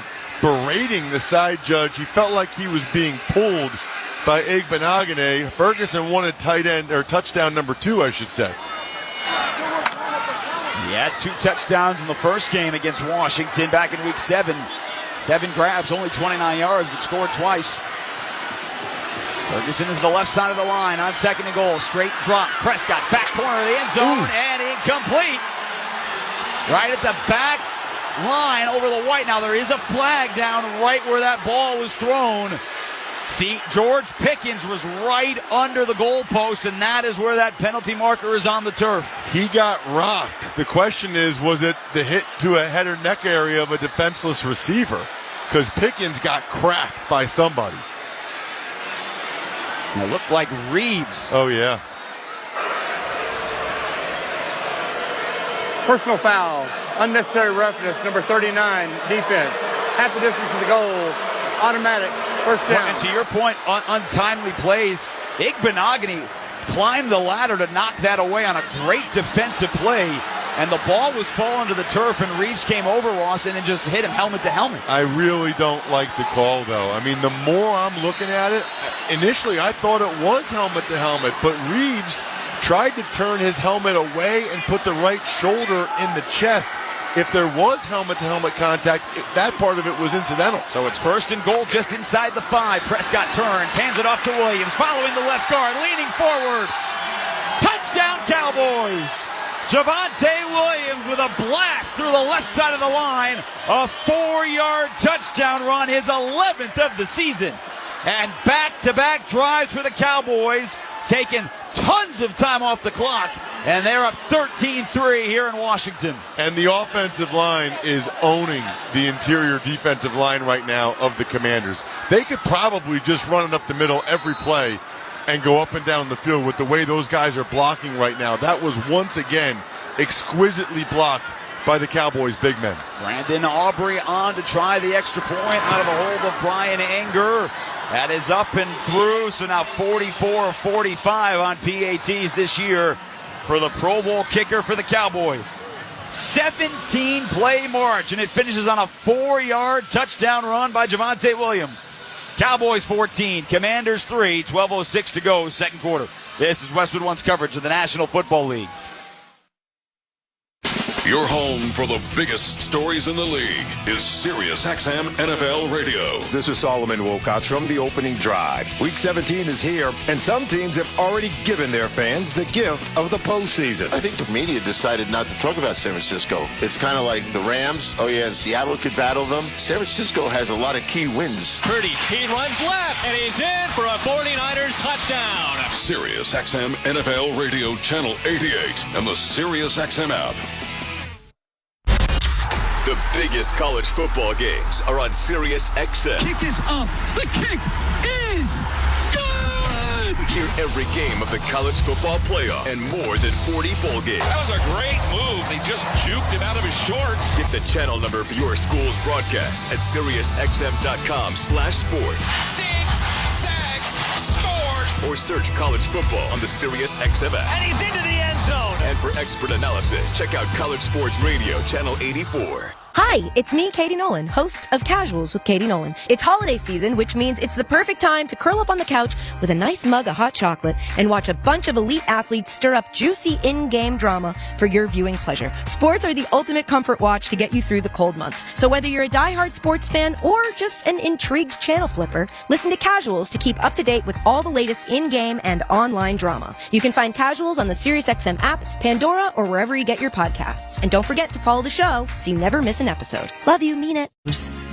berating the side judge. He felt like he was being pulled by Igbenogany. Ferguson wanted tight end, or touchdown number 2, I should say. He had 2 touchdowns in the first game against Washington back in week 7. 7 grabs, only 29 yards, but scored twice. Ferguson is the left side of the line on 2nd and goal. Straight drop. Prescott back corner of the end zone and incomplete. Right at the back line over the white. Now there is a flag down right where that ball was thrown. See, George Pickens was right under the goalpost, and that is where that penalty marker is on the turf. He got rocked. The question is, was it the hit to a head or neck area of a defenseless receiver? Because Pickens got cracked by somebody. It looked like Reeves. Oh, yeah. Personal foul, unnecessary roughness, number 39, defense. Half the distance to the goal, automatic, first down. Well, and to your point, untimely plays. Igbenogany climbed the ladder to knock that away on a great defensive play, and the ball was falling to the turf, and Reeves came over Ross and it just hit him helmet to helmet. I really don't like the call, though. I mean, the more I'm looking at it, initially I thought it was helmet to helmet, but Reeves tried to turn his helmet away and put the right shoulder in the chest. If there was helmet-to-helmet contact, that part of it was incidental. So it's 1st and goal just inside the 5. Prescott turns, hands it off to Williams, following the left guard, leaning forward. Touchdown, Cowboys! Javonte Williams with a blast through the left side of the line. A 4-yard touchdown run, his 11th of the season. And back-to-back drives for the Cowboys, taking tons of time off the clock, and they're up 13-3 here in Washington. And the offensive line is owning the interior defensive line right now of the Commanders. They could probably just run it up the middle every play and go up and down the field with the way those guys are blocking right now. That was once again exquisitely blocked by the Cowboys' big men. Brandon Aubrey on to try the extra point out of the hold of Brian Anger. That is up and through, so now 44-45 on PATs this year for the Pro Bowl kicker for the Cowboys. 17-play march, and it finishes on a 4-yard touchdown run by Javonte Williams. Cowboys 14, Commanders 3, 12:06 to go, second quarter. This is Westwood One's coverage of the National Football League. Your home for the biggest stories in the league is SiriusXM NFL Radio. This is Solomon Wilcox from the opening drive. Week 17 is here, and some teams have already given their fans the gift of the postseason. I think the media decided not to talk about San Francisco. It's kind of like the Rams. Oh, yeah, Seattle could battle them. San Francisco has a lot of key wins. Purdy, he runs left, and he's in for a 49ers touchdown. SiriusXM NFL Radio Channel 88 and the SiriusXM app. The biggest college football games are on SiriusXM. Kick is up. The kick is good. Hear every game of the college football playoff and more than 40 bowl games. That was a great move. They just juked him out of his shorts. Get the channel number for your school's broadcast at SiriusXM.com/sports. 6 sacks, scores. Or search college football on the SiriusXM app. And he's into the end zone. And for expert analysis, check out College Sports Radio, Channel 84. Hi, it's me, Katie Nolan, host of Casuals with Katie Nolan. It's holiday season, which means it's the perfect time to curl up on the couch with a nice mug of hot chocolate and watch a bunch of elite athletes stir up juicy in-game drama for your viewing pleasure. Sports are the ultimate comfort watch to get you through the cold months. So whether you're a diehard sports fan or just an intrigued channel flipper, listen to Casuals to keep up to date with all the latest in-game and online drama. You can find Casuals on the SiriusXM app, Pandora, or wherever you get your podcasts. And don't forget to follow the show so you never miss an an episode. Love you, mean it.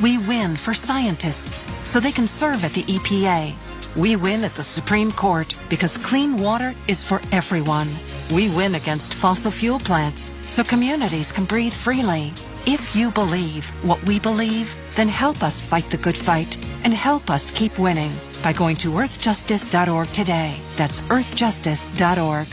We win for scientists so they can serve at the EPA. We win at the Supreme Court because clean water is for everyone. We win against fossil fuel plants so communities can breathe freely. If you believe what we believe, then help us fight the good fight and help us keep winning by going to earthjustice.org today. That's earthjustice.org.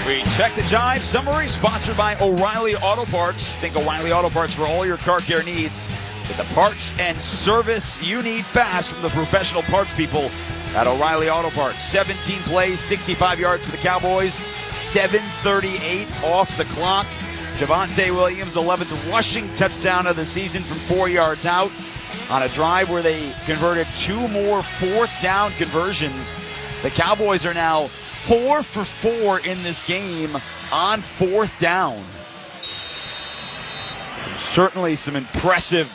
We check the Jive summary, sponsored by O'Reilly Auto Parts. Think O'Reilly Auto Parts for all your car care needs. With the parts and service you need fast from the professional parts people at O'Reilly Auto Parts. 17 plays, 65 yards for the Cowboys, 7:38 off the clock. Javonte Williams, 11th rushing touchdown of the season from 4 yards out on a drive where they converted 2 more fourth down conversions. The Cowboys are now 4 for 4 in this game on fourth down. Certainly some impressive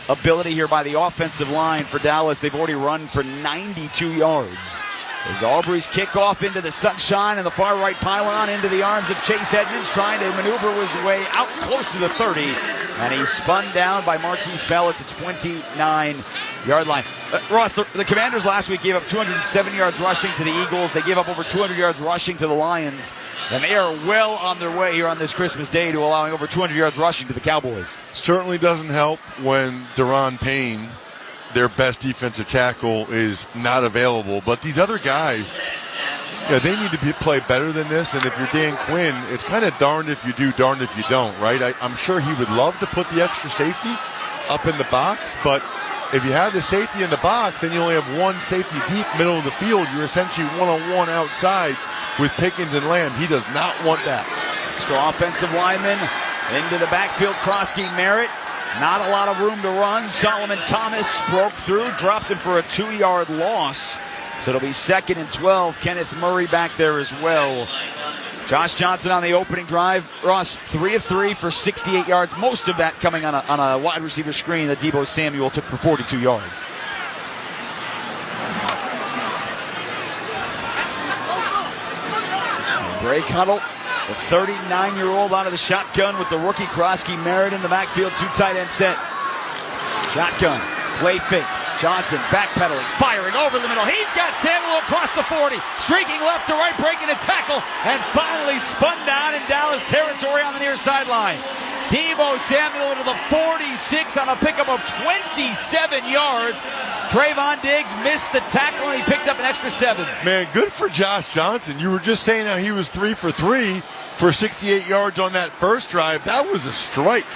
ability here by the offensive line for Dallas. They've already run for 92 yards. As Aubrey's kickoff into the sunshine and the far right pylon into the arms of Chase Edmonds, trying to maneuver his way out close to the 30. And he's spun down by Marquise Bell at the 29-yard line. Ross, the Commanders last week gave up 207 yards rushing to the Eagles. They gave up over 200 yards rushing to the Lions. And they are well on their way here on this Christmas Day to allowing over 200 yards rushing to the Cowboys. Certainly doesn't help when Daron Payne, their best defensive tackle, is not available. But these other guys, they need to play better than this. And if you're Dan Quinn, it's kind of darned if you do, darned if you don't, right? I'm sure he would love to put the extra safety up in the box, but if you have the safety in the box, then you only have one safety deep, middle of the field. You're essentially one-on-one outside with Pickens and Lamb. He does not want that. Extra offensive lineman into the backfield. Krosky Merritt. Not a lot of room to run. Solomon Thomas broke through, dropped him for a 2-yard loss. So it'll be 2nd and 12. Kenneth Murray back there as well. Josh Johnson on the opening drive. Ross, 3 of 3 for 68 yards. Most of that coming on a wide receiver screen that Deebo Samuel took for 42 yards. Break huddle. The 39-year-old out of the shotgun with the rookie Krosky Merritt in the backfield. 2 tight end set. Shotgun. Play fake. Johnson backpedaling, firing over the middle. He's got Samuel across the 40, streaking left to right, breaking a tackle, and finally spun down in Dallas territory on the near sideline. Deebo Samuel into the 46 on a pickup of 27 yards. Trayvon Diggs missed the tackle, and he picked up an extra 7. Man, good for Josh Johnson. You were just saying how he was 3 for 3 for 68 yards on that first drive. That was a strike.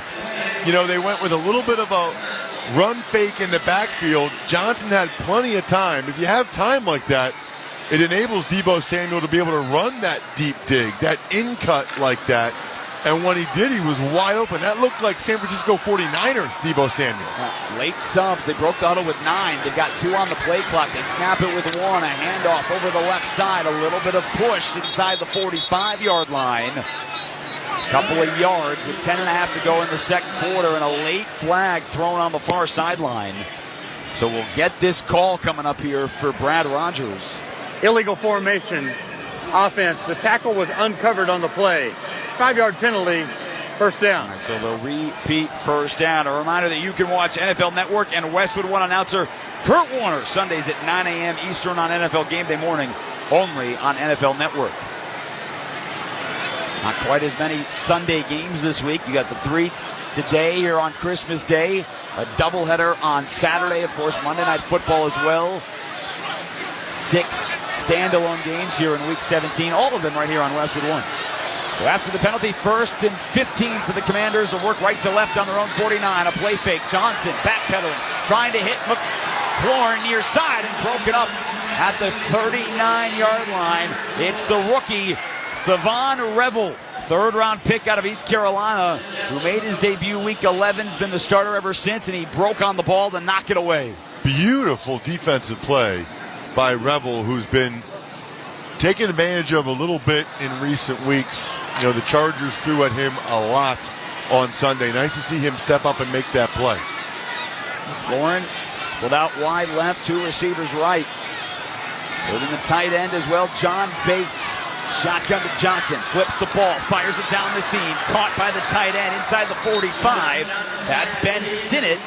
They went with a little bit of a run fake in the backfield. Johnson had plenty of time. If you have time like that, it enables Deebo Samuel to be able to run that deep dig, that in-cut like that. And when he did, he was wide open. That looked like San Francisco 49ers, Deebo Samuel. Late subs. They broke the huddle with 9. They've got 2 on the play clock. They snap it with 1. A handoff over the left side. A little bit of push inside the 45-yard line. Couple of yards with 10.5 to go in the second quarter, and a late flag thrown on the far sideline. So we'll get this call coming up here for Brad Rogers. Illegal formation offense. The tackle was uncovered on the play. 5-yard penalty, first down. So the repeat first down. A reminder that you can watch NFL Network and Westwood One announcer Kurt Warner Sundays at 9 a.m. Eastern on NFL Game Day morning, only on NFL Network. Not quite as many Sunday games this week. You got the 3 today here on Christmas Day. A doubleheader on Saturday. Of course, Monday Night Football as well. 6 standalone games here in Week 17. All of them right here on Westwood One. So after the penalty, 1st and 15 for the Commanders. Will work right to left on their own 49. A play fake. Johnson backpedaling. Trying to hit McLaurin near side and broken up at the 39-yard line. It's the rookie Savon Revel, 3rd-round pick out of East Carolina, who made his debut Week 11. Has been the starter ever since, and he broke on the ball to knock it away. Beautiful defensive play by Revel, who's been taken advantage of a little bit in recent weeks. The Chargers threw at him a lot on Sunday. Nice to see him step up and make that play. Lauren split out wide left, 2 receivers right. Moving the tight end as well, John Bates. Shotgun to Johnson. Flips the ball. Fires it down the seam. Caught by the tight end inside the 45. That's Ben Sinnott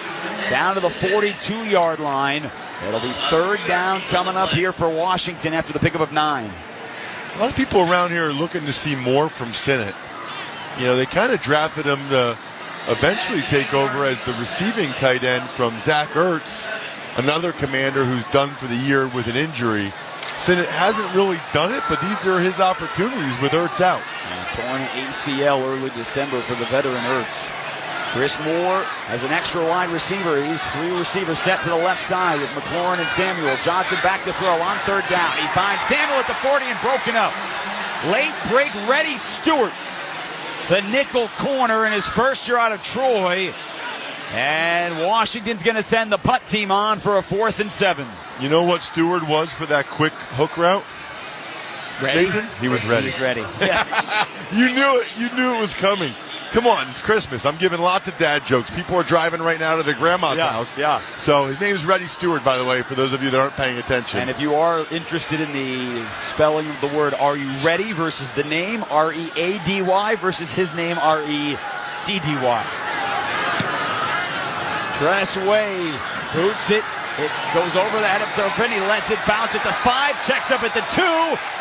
down to the 42-yard line. It'll be third down coming up here for Washington after the pickup of 9. A lot of people around here are looking to see more from Sinnott. You know, they kind of drafted him to eventually take over as the receiving tight end from Zach Ertz, another Commander who's done for the year with an injury. Sinnott hasn't really done it, but these are his opportunities with Ertz out. Torn ACL early December for the veteran Ertz. Chris Moore has an extra wide receiver. He's 3 receivers set to the left side with McLaurin and Samuel. Johnson back to throw on third down. He finds Samuel at the 40 and broken up. Late break, Reddy Stewart, the nickel corner in his first year out of Troy. And Washington's going to send the punt team on for a 4th and 7. You know what Stewart was for that quick hook route? Ready? Jason? He was ready. He's ready. Yeah. You knew it. You knew it was coming. Come on, it's Christmas. I'm giving lots of dad jokes. People are driving right now to their grandma's house. Yeah. So his name's Reddy Stewart, by the way, for those of you that aren't paying attention. And if you are interested in the spelling of the word "Are you ready" versus the name R-E-A-D-Y versus his name R-E-D-D-Y. Tress Way boots it. It goes over the head of Turpin. He lets it bounce at the 5, checks up at the 2,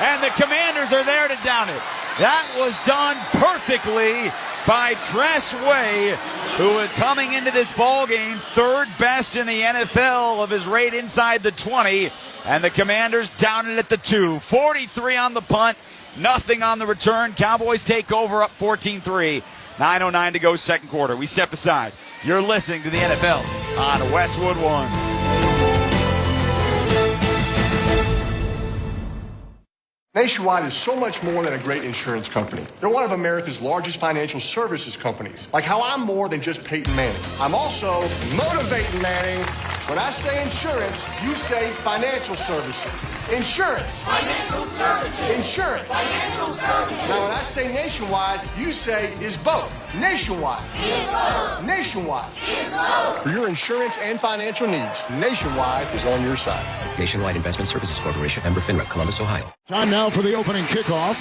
and the Commanders are there to down it. That was done perfectly by Tress Way, who is coming into this ball game third best in the NFL of his rate inside the 20, and the Commanders down it at the 2. 43 on the punt, nothing on the return. Cowboys take over up 14-3. 9:09 to go second quarter. We step aside. You're listening to the NFL on Westwood One. Nationwide is so much more than a great insurance company. They're one of America's largest financial services companies. Like how I'm more than just Peyton Manning. I'm also motivating Manning. When I say insurance, you say financial services. Insurance. Financial services. Insurance. Financial services. Now, when I say nationwide, you say is both. Nationwide. Is both. Nationwide. Is both. For your insurance and financial needs, Nationwide is on your side. Nationwide Investment Services Corporation, member FINRA, Columbus, Ohio. Time now for the opening kickoff.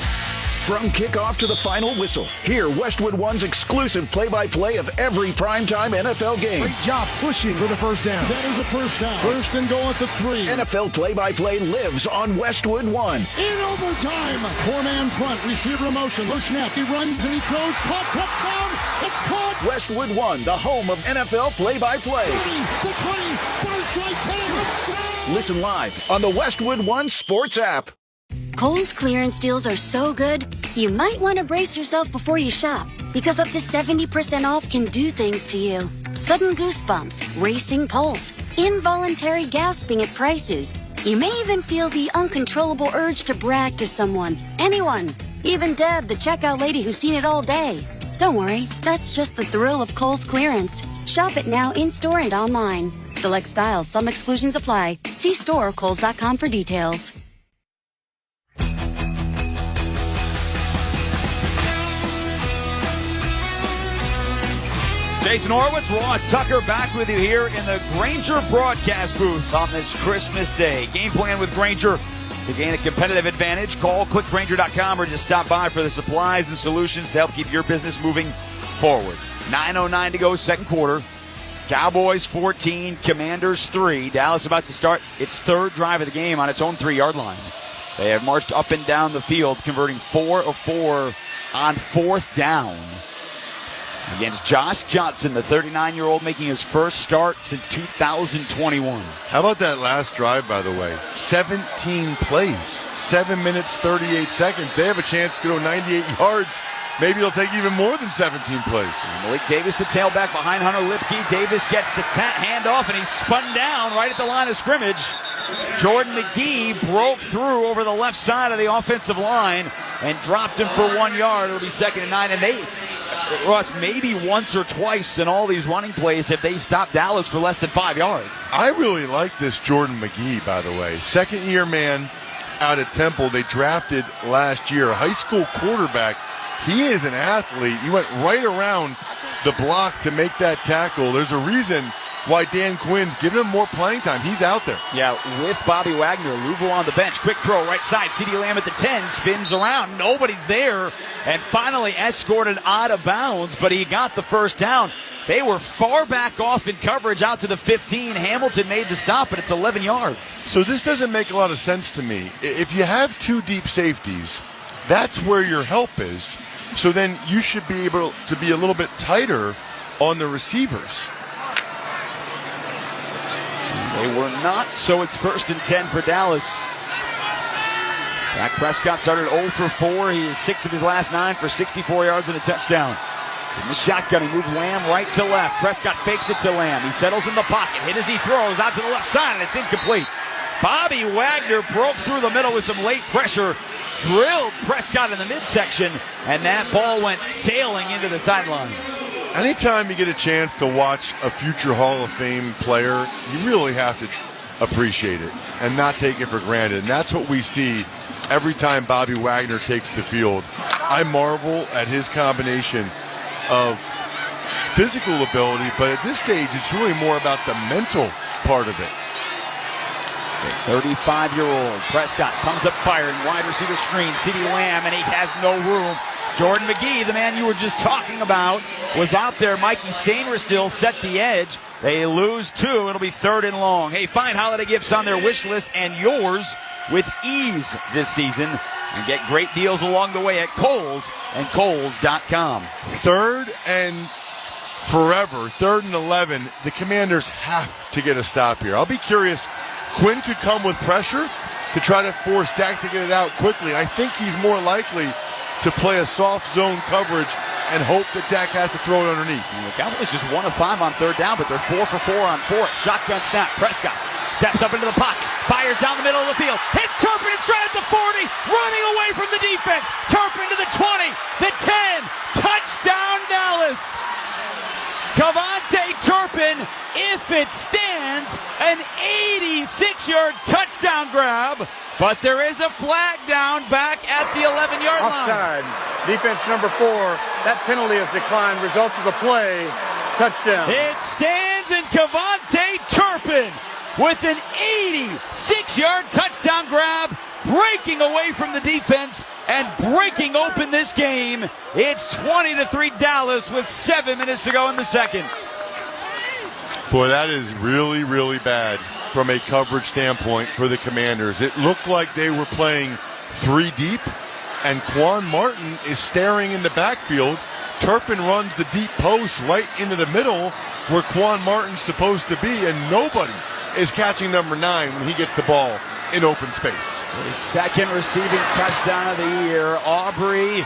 From kickoff to the final whistle, hear Westwood One's exclusive play-by-play of every primetime NFL game. Great job pushing for the first down. That is a first down. First and goal at the 3. NFL play-by-play lives on Westwood One. In overtime, 4-man front, receiver in motion, low snap, he runs and he throws, caught, touchdown, it's caught. Westwood One, the home of NFL play-by-play. 30, the 20, first strike, 10, touchdown. Listen live on the Westwood One Sports app. Kohl's clearance deals are so good, you might want to brace yourself before you shop, because up to 70% off can do things to you. Sudden goosebumps, racing pulse, involuntary gasping at prices. You may even feel the uncontrollable urge to brag to someone, anyone, even Deb, the checkout lady who's seen it all day. Don't worry, that's just the thrill of Kohl's clearance. Shop it now in-store and online. Select styles, some exclusions apply. See store or Kohls.com for details. Jason Horwitz, Ross Tucker back with you here in the Grainger broadcast booth on this Christmas Day. Game plan with Grainger to gain a competitive advantage. Call clickgrainger.com or just stop by for the supplies and solutions to help keep your business moving forward. 9:09 to go second quarter. Cowboys 14, Commanders 3. Dallas about to start its third drive of the game on its own 3-yard line. They have marched up and down the field, converting 4 of 4 on fourth down. Against Josh Johnson, the 39-year-old making his first start since 2021. How about that last drive, by the way? 17 plays, 7 minutes, 38 seconds. They have a chance to go 98 yards. Maybe it'll take even more than 17 plays. Malik Davis, the tailback behind Hunter Lipke. Davis gets the handoff, and he's spun down right at the line of scrimmage. Jordan McGee broke through over the left side of the offensive line and dropped him for 1 yard. It'll be 2nd and 9, and they... Russ, maybe once or twice in all these running plays have they stopped Dallas for less than 5 yards. I really like this Jordan McGee, by the way. Second-year man out of Temple. They drafted last year, a high school quarterback. He is an athlete. He went right around the block to make that tackle. There's a reason why Dan Quinn's giving him more playing time. He's out there. Yeah, with Bobby Wagner, Louisville on the bench. Quick throw right side. CeeDee Lamb at the 10, spins around. Nobody's there, and finally escorted out of bounds, but he got the first down. They were far back off in coverage out to the 15. Hamilton made the stop, but it's 11 yards. So this doesn't make a lot of sense to me. If you have two deep safeties, that's where your help is. So then you should be able to be a little bit tighter on the receivers. They were not, so it's 1st and 10 for Dallas. Dak Prescott started 0 for 4. He is 6 of his last 9 for 64 yards and a touchdown. In the shotgun, he moves Lamb right to left. Prescott fakes it to Lamb. He settles in the pocket. Hit as he throws out to the left side, and it's incomplete. Bobby Wagner broke through the middle with some late pressure, drilled Prescott in the midsection, and that ball went sailing into the sideline. Anytime you get a chance to watch a future Hall of Fame player, you really have to appreciate it and not take it for granted. And that's what we see every time Bobby Wagner takes the field. I marvel at his combination of physical ability, but at this stage, it's really more about the mental part of it. The 35-year-old Prescott comes up firing, wide receiver screen, CeeDee Lamb, and he has no room. Jordan McGee, the man you were just talking about, was out there. Mikey Sainristil set the edge. They lose 2. It'll be 3rd and long. Hey, find holiday gifts on their wish list and yours with ease this season. And get great deals along the way at Kohl's and Kohl's.com. 3rd and forever, 3rd and 11. The Commanders have to get a stop here. I'll be curious. Quinn could come with pressure to try to force Dak to get it out quickly. I think he's more likely to play a soft zone coverage and hope that Dak has to throw it underneath. The Cowboys just 1 of 5 on 3rd down, but they're 4 for 4 on 4th. Shotgun snap. Prescott steps up into the pocket, fires down the middle of the field, hits Turpin and straight at the 40, running away from the defense. Turpin to the 20, the 10, touchdown Dallas. Cavante Turpin, if it stands, an 86-yard touchdown grab, but there is a flag down back at the 11-yard line. Offside. Defense number 4. That penalty has declined. Results of the play, touchdown. It stands, and Cavante Turpin with an 86-yard touchdown grab, breaking away from the defense and breaking open this game. It's 20-3 Dallas with 7 minutes to go in the second. Boy, that is really, really bad from a coverage standpoint for the Commanders. It looked like they were playing 3 deep, and Quan Martin is staring in the backfield. Turpin runs the deep post right into the middle where Quan Martin's supposed to be, and nobody is catching number 9 when he gets the ball in open space. His second receiving touchdown of the year. Aubrey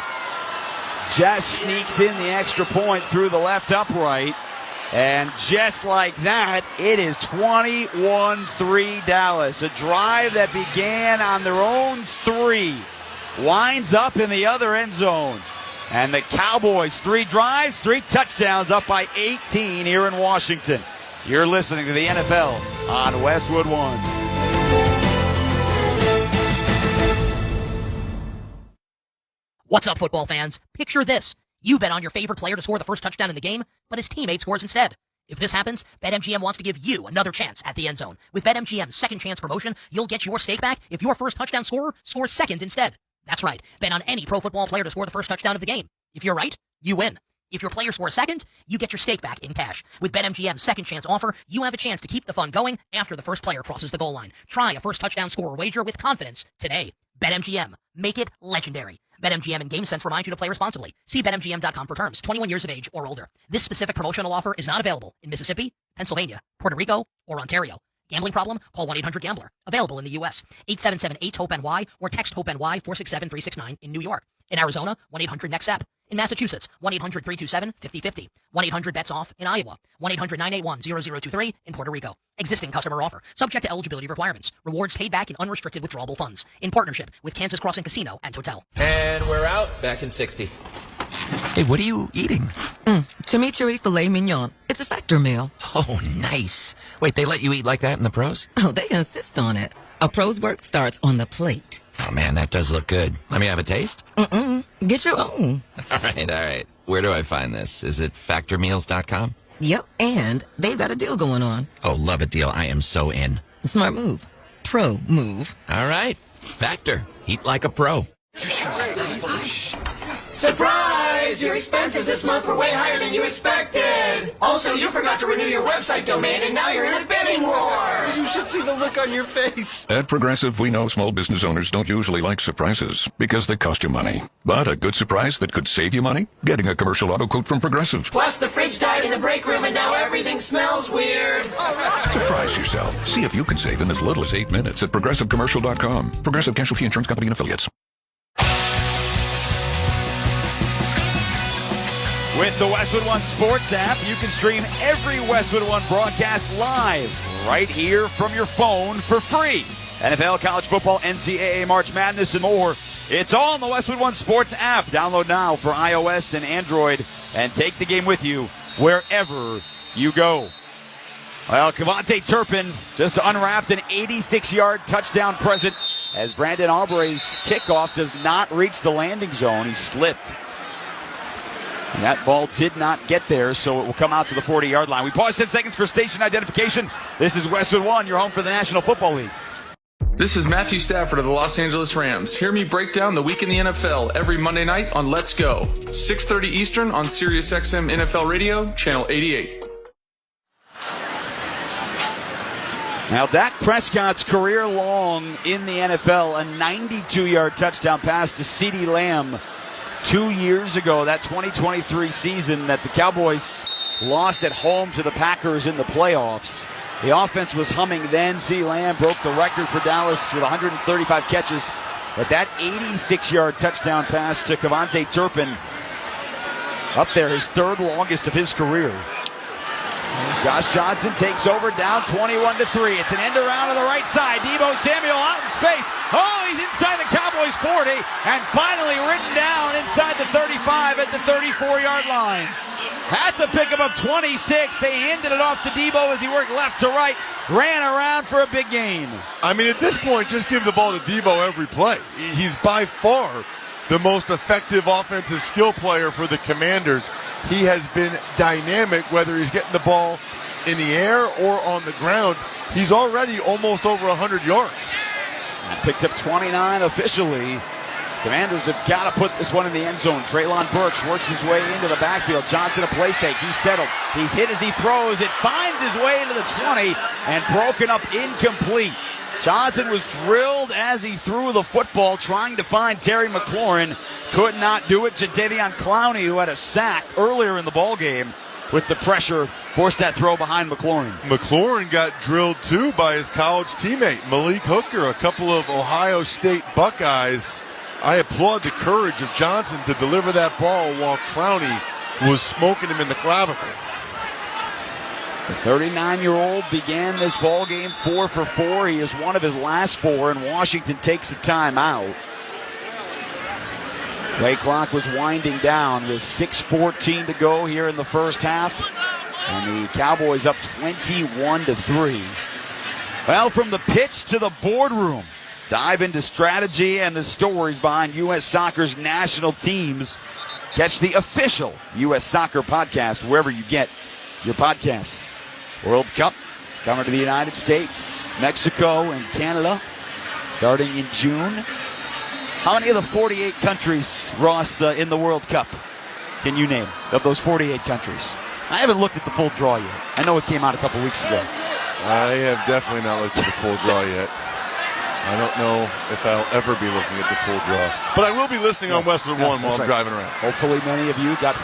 just sneaks in the extra point through the left upright. And just like that, it is 21-3 Dallas. A drive that began on their own 3 winds up in the other end zone. And the Cowboys, 3 drives, 3 touchdowns, up by 18 here in Washington. You're listening to the NFL on Westwood One. What's up, football fans? Picture this. You bet on your favorite player to score the first touchdown in the game, but his teammate scores instead. If this happens, BetMGM wants to give you another chance at the end zone. With BetMGM's second chance promotion, you'll get your stake back if your first touchdown scorer scores second instead. That's right. Bet on any pro football player to score the first touchdown of the game. If you're right, you win. If your player scores second, you get your stake back in cash. With BetMGM's second chance offer, you have a chance to keep the fun going after the first player crosses the goal line. Try a first touchdown scorer wager with confidence today. BetMGM. Make it legendary. BetMGM and GameSense remind you to play responsibly. See BetMGM.com for terms. 21 years of age or older. This specific promotional offer is not available in Mississippi, Pennsylvania, Puerto Rico, or Ontario. Gambling problem? Call 1-800-GAMBLER. Available in the U.S. 877-8-HOPE-NY or text HOPE-NY 467-369 in New York. In Arizona, 1-800-NEXT-STEP. In Massachusetts, 1-800-327-5050. 1-800-BETS-OFF in Iowa. 1-800-981-0023 in Puerto Rico. Existing customer offer. Subject to eligibility requirements. Rewards paid back in unrestricted withdrawable funds. In partnership with Kansas Crossing Casino and Hotel. And we're out. Back in 60. Hey, what are you eating? Chimichurri filet mignon. It's a Factor meal. Oh, nice. Wait, they let you eat like that in the pros? Oh, they insist on it. A pro's work starts on the plate. Oh, man, that does look good. Let me have a taste? Get your own. All right. Where do I find this? Is it factormeals.com? Yep, and they've got a deal going on. Oh, love a deal. I am so in. Smart move. Pro move. All right. Factor. Eat like a pro. Surprise! Your expenses this month were way higher than you expected. Also, you forgot to renew your website domain, and now you're in a bidding war. You should see the look on your face. At Progressive, we know small business owners don't usually like surprises because they cost you money. But a good surprise that could save you money? Getting a commercial auto quote from Progressive. Plus, the fridge died in the break room, and now everything smells weird. Surprise yourself. See if you can save in as little as 8 minutes at ProgressiveCommercial.com. Progressive Casualty Insurance Company and Affiliates. With the Westwood One Sports app, you can stream every Westwood One broadcast live right here from your phone for free. NFL, college football, NCAA, March Madness, and more. It's all in the Westwood One Sports app. Download now for iOS and Android and take the game with you wherever you go. Well, Cavante Turpin just unwrapped an 86-yard touchdown present as Brandon Aubrey's kickoff does not reach the landing zone. He slipped. And that ball did not get there, so it will come out to the 40-yard line. We pause 10 seconds for station identification. This is Westwood One, your home for the National Football League. This is Matthew Stafford of the Los Angeles Rams. Hear me break down the week in the NFL every Monday night on Let's Go, 6:30 Eastern on SiriusXM NFL Radio, Channel 88. Now, Dak Prescott's career long in the NFL, a 92-yard touchdown pass to CeeDee Lamb 2 years ago, that 2023 season that the Cowboys lost at home to the Packers in the playoffs. The offense was humming then. CeeDee Lamb broke the record for Dallas with 135 catches. But that 86-yard touchdown pass to Cavante Turpin, up there, his third longest of his career. Josh Johnson takes over, down 21-3. It's an end around to the right side. Deebo Samuel out in space. Oh, he's inside the Cowboys 40 and finally written down inside the 35 at the 34-yard line. That's a pickup of 26. They handed it off to Deebo as he worked left to right, ran around for a big gain. I mean, at this point, just give the ball to Deebo every play. He's by far the most effective offensive skill player for the Commanders. He has been dynamic, whether he's getting the ball in the air or on the ground. He's already almost over 100 yards. Picked up 29 officially. Commanders have got to put this one in the end zone. Treylon Burks works his way into the backfield. Johnson a play fake. He's settled. He's hit as he throws. It finds his way into the 20 and broken up incomplete. Johnson was drilled as he threw the football, trying to find Terry McLaurin. Could not do it. Jadeveon Clowney, who had a sack earlier in the ballgame, with the pressure, forced that throw behind McLaurin. McLaurin got drilled, too, by his college teammate, Malik Hooker, a couple of Ohio State Buckeyes. I applaud the courage of Johnson to deliver that ball while Clowney was smoking him in the clavicle. The 39-year-old began this ball game 4 for 4. He is one of his last 4, and Washington takes the timeout. Play clock was winding down with 6:14 to go here in the first half, and the Cowboys up 21-3. Well, from the pitch to the boardroom, dive into strategy and the stories behind U.S. Soccer's national teams. Catch the official U.S. Soccer podcast wherever you get your podcasts. World Cup coming to the United States, Mexico, and Canada starting in June. How many of the 48 countries, Ross, in the World Cup can you name of those 48 countries? I haven't looked at the full draw yet. I know it came out a couple weeks ago. I have definitely not looked at the full draw yet. I don't know if I'll ever be looking at the full draw. But I will be listening on Westwood One while I'm driving around. Hopefully many of you got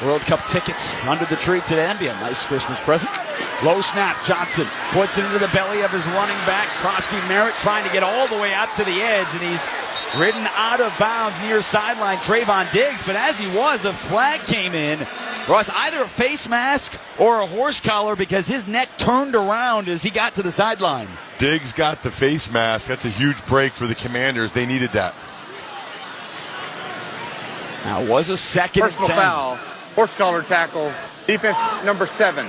World Cup tickets under the tree today. That'd be a nice Christmas present. Low snap, Johnson puts it into the belly of his running back. Crosby Merritt trying to get all the way out to the edge, and he's ridden out of bounds near sideline Trayvon Diggs. But as he was, a flag came in. Ross, either a face mask or a horse collar because his neck turned around as he got to the sideline. Diggs got the face mask. That's a huge break for the Commanders. They needed that. Now, it was a second personal and 10. Foul, horse collar tackle, defense number 7.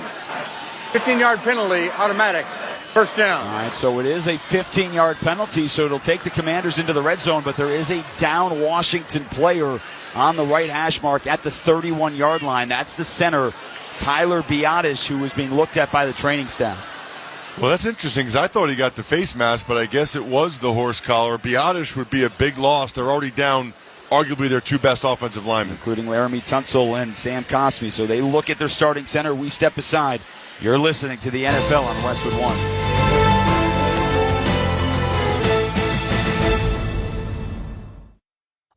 15-yard penalty, automatic, first down. All right, so it is a 15-yard penalty, so it'll take the Commanders into the red zone, but there is a down Washington player on the right hash mark at the 31-yard line. That's the center, Tyler Biotish, who was being looked at by the training staff. Well, that's interesting because I thought he got the face mask, but I guess it was the horse collar. Biotish would be a big loss. They're already down arguably their two best offensive linemen, including Laramie Tunsil and Sam Cosme. So they look at their starting center. We step aside. You're listening to the NFL on Westwood One.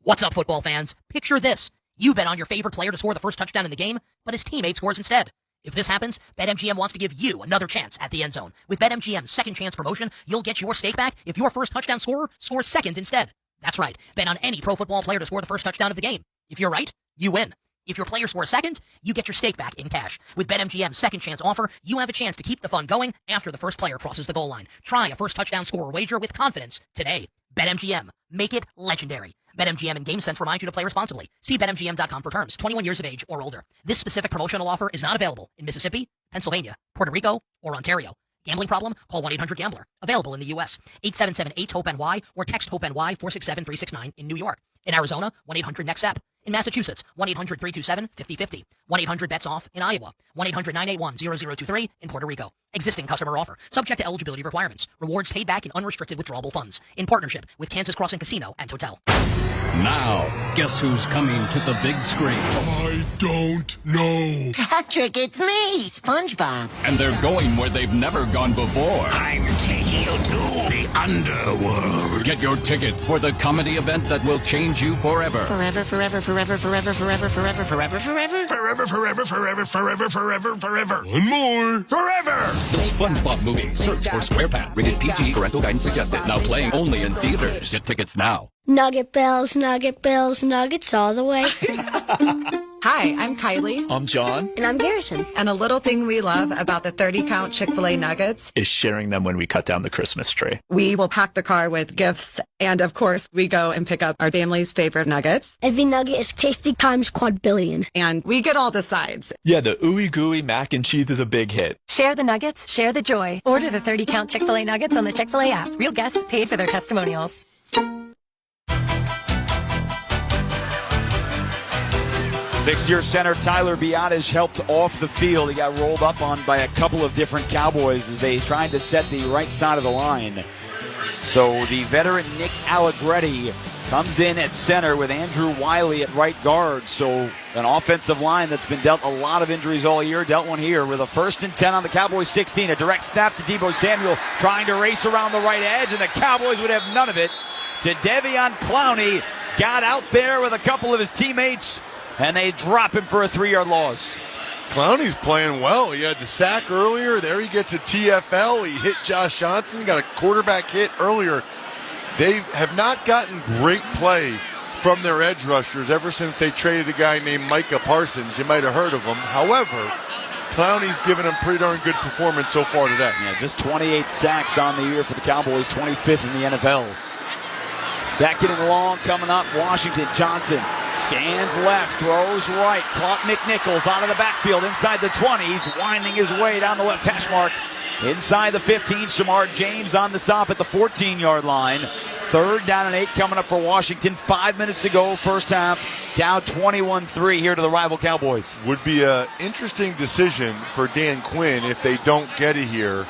What's up, football fans? Picture this. You bet on your favorite player to score the first touchdown in the game, but his teammate scores instead. If this happens, BetMGM wants to give you another chance at the end zone. With BetMGM's second chance promotion, you'll get your stake back if your first touchdown scorer scores second instead. That's right. Bet on any pro football player to score the first touchdown of the game. If you're right, you win. If your player scores second, you get your stake back in cash. With BetMGM's second chance offer, you have a chance to keep the fun going after the first player crosses the goal line. Try a first touchdown scorer wager with confidence today. BetMGM. Make it legendary. BetMGM and GameSense remind you to play responsibly. See BetMGM.com for terms. 21 years of age or older. This specific promotional offer is not available in Mississippi, Pennsylvania, Puerto Rico, or Ontario. Gambling problem? Call 1-800-GAMBLER. Available in the U.S. 877-8-HOPE-NY or text HOPE-NY 467-369 in New York. In Arizona, 1-800-NEXT-STEP. In Massachusetts, 1-800-327-5050. 1-800-BETS-OFF in Iowa. 1-800-981-0023 in Puerto Rico. Existing customer offer. Subject to eligibility requirements. Rewards paid back in unrestricted withdrawable funds. In partnership with Kansas Crossing Casino and Hotel. Now, guess who's coming to the big screen? I don't know. Patrick, it's me, SpongeBob. And they're going where they've never gone before. I'm taking you to the underworld. Get your tickets for the comedy event that will change you forever. Forever, forever, forever, forever, forever, forever, forever, forever. Forever, forever, forever, forever, forever, forever. One more. Forever. The SpongeBob movie. Search for SquarePants. Rated PG. Parental guidance suggested. Now playing only in theaters. Get tickets now. Nugget bells, nuggets all the way. Hi, I'm Kylie. I'm John. And I'm Garrison. And a little thing we love about the 30-count Chick-fil-A nuggets is sharing them when we cut down the Christmas tree. We will pack the car with gifts, and of course, we go and pick up our family's favorite nuggets. Every nugget is tasty times quadrillion. And we get all the sides. Yeah, the ooey gooey mac and cheese is a big hit. Share the nuggets, share the joy. Order the 30-count Chick-fil-A nuggets on the Chick-fil-A app. Real guests paid for their testimonials. Six-year center Tyler Biotish helped off the field. He got rolled up on by a couple of different Cowboys as they tried to set the right side of the line. So the veteran Nick Allegretti comes in at center with Andrew Wiley at right guard. So an offensive line that's been dealt a lot of injuries all year, dealt one here with a 1st and 10 on the Cowboys 16. A direct snap to Deebo Samuel trying to race around the right edge, and the Cowboys would have none of it. To Devion Clowney, got out there with a couple of his teammates, and they drop him for a 3-yard loss. Clowney's playing well. He had the sack earlier. There he gets a TFL. He hit Josh Johnson. Got a quarterback hit earlier. They have not gotten great play from their edge rushers ever since they traded a guy named Micah Parsons. You might have heard of him. However, Clowney's given them pretty darn good performance so far today. Yeah, just 28 sacks on the year for the Cowboys, 25th in the NFL. Second and long coming up. Washington. Johnson scans left, throws right. Caught McNichols out of the backfield inside the 20. He's winding his way down the left hash mark. Inside the 15, Shamar James on the stop at the 14-yard line. 3rd down and 8 coming up for Washington. 5 minutes to go, first half. Down 21-3 here to the rival Cowboys. Would be an interesting decision for Dan Quinn if they don't get it here.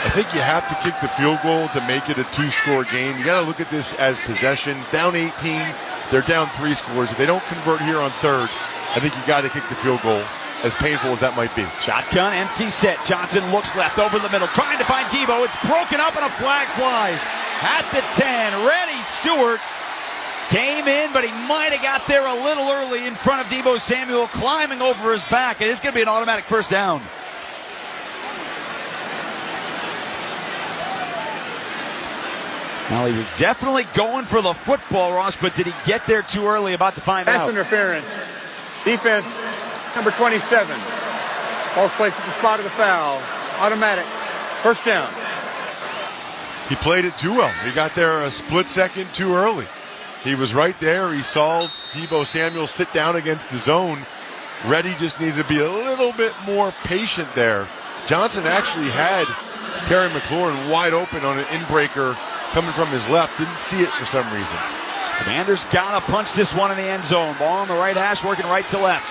I think you have to kick the field goal to make it a 2-score game. You got to look at this as possessions. Down 18, they're down 3 scores. If they don't convert here on 3rd, I think you got to kick the field goal, as painful as that might be. Shotgun, empty set. Johnson looks left over the middle, trying to find Deebo. It's broken up and a flag flies at the 10. Reddy Stewart came in, but he might have got there a little early in front of Deebo Samuel, climbing over his back. And it's going to be an automatic first down. Well, he was definitely going for the football, Ross, but did he get there too early? About to find out. Pass interference. Defense, number 27. Ball's placed at the spot of the foul. Automatic. First down. He played it too well. He got there a split second too early. He was right there. He saw Deebo Samuel sit down against the zone. Reddy just needed to be a little bit more patient there. Johnson actually had Terry McLaurin wide open on an in-breaker coming from his left. Didn't see it for some reason. Commanders got to punch this one in the end zone. Ball on the right hash, working right to left.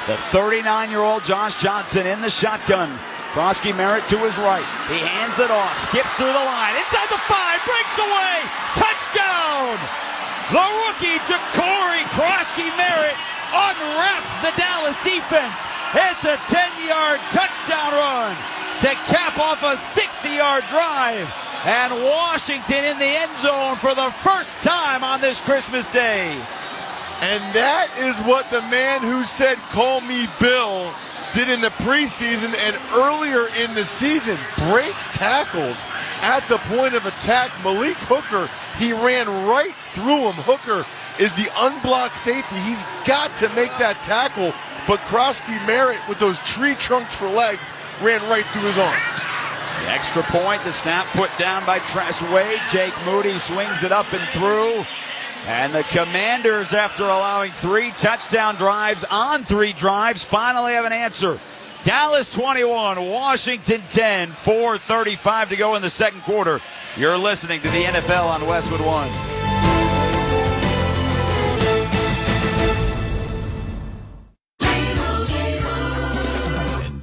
The 39-year-old Josh Johnson in the shotgun. Krosky Merritt to his right. He hands it off, skips through the line, inside the 5, breaks away, touchdown! The rookie Ja'Cory Krosky Merritt unwrapped the Dallas defense. It's a 10-yard touchdown run to cap off a 60-yard drive. And Washington in the end zone for the first time on this Christmas Day. And that is what the man who said, "Call me Bill," did in the preseason and earlier in the season. Break tackles at the point of attack. Malik Hooker, he ran right through him. Hooker is the unblocked safety. He's got to make that tackle, but Krosky Merritt with those tree trunks for legs ran right through his arms. The extra point, the snap put down by Tress Wade. Jake Moody swings it up and through. And the Commanders, after allowing 3 touchdown drives on 3 drives, finally have an answer. Dallas 21, Washington 10, 4:35 to go in the second quarter. You're listening to the NFL on Westwood One.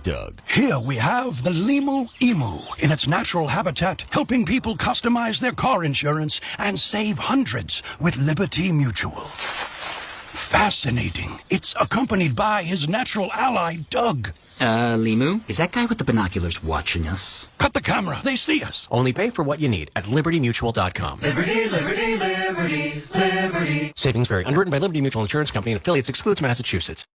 Doug. Here we have the Limu Emu in its natural habitat, helping people customize their car insurance and save hundreds with Liberty Mutual. Fascinating. It's accompanied by his natural ally, Doug. Limu, is that guy with the binoculars watching us? Cut the camera. They see us. Only pay for what you need at libertymutual.com. Liberty, liberty, liberty, liberty. Savings vary. Underwritten by Liberty Mutual Insurance Company and affiliates. Excludes Massachusetts.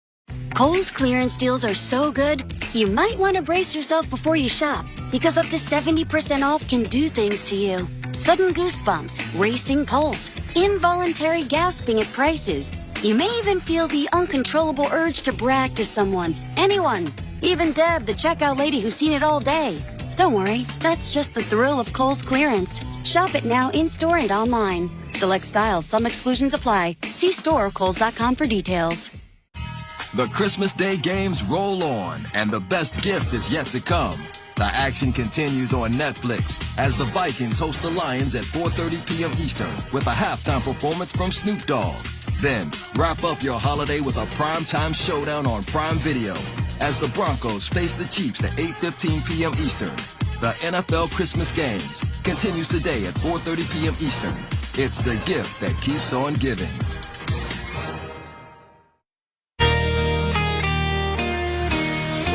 Kohl's clearance deals are so good, you might want to brace yourself before you shop, because up to 70% off can do things to you. Sudden goosebumps, racing pulse, involuntary gasping at prices. You may even feel the uncontrollable urge to brag to someone, anyone, even Deb, the checkout lady who's seen it all day. Don't worry, that's just the thrill of Kohl's clearance. Shop it now in-store and online. Select styles, some exclusions apply. See store or kohls.com for details. The Christmas Day games roll on, and the best gift is yet to come. The action continues on Netflix as the Vikings host the Lions at 4:30 p.m. Eastern with a halftime performance from Snoop Dogg. Then, wrap up your holiday with a primetime showdown on Prime Video as the Broncos face the Chiefs at 8:15 p.m. Eastern. The NFL Christmas Games continues today at 4:30 p.m. Eastern. It's the gift that keeps on giving.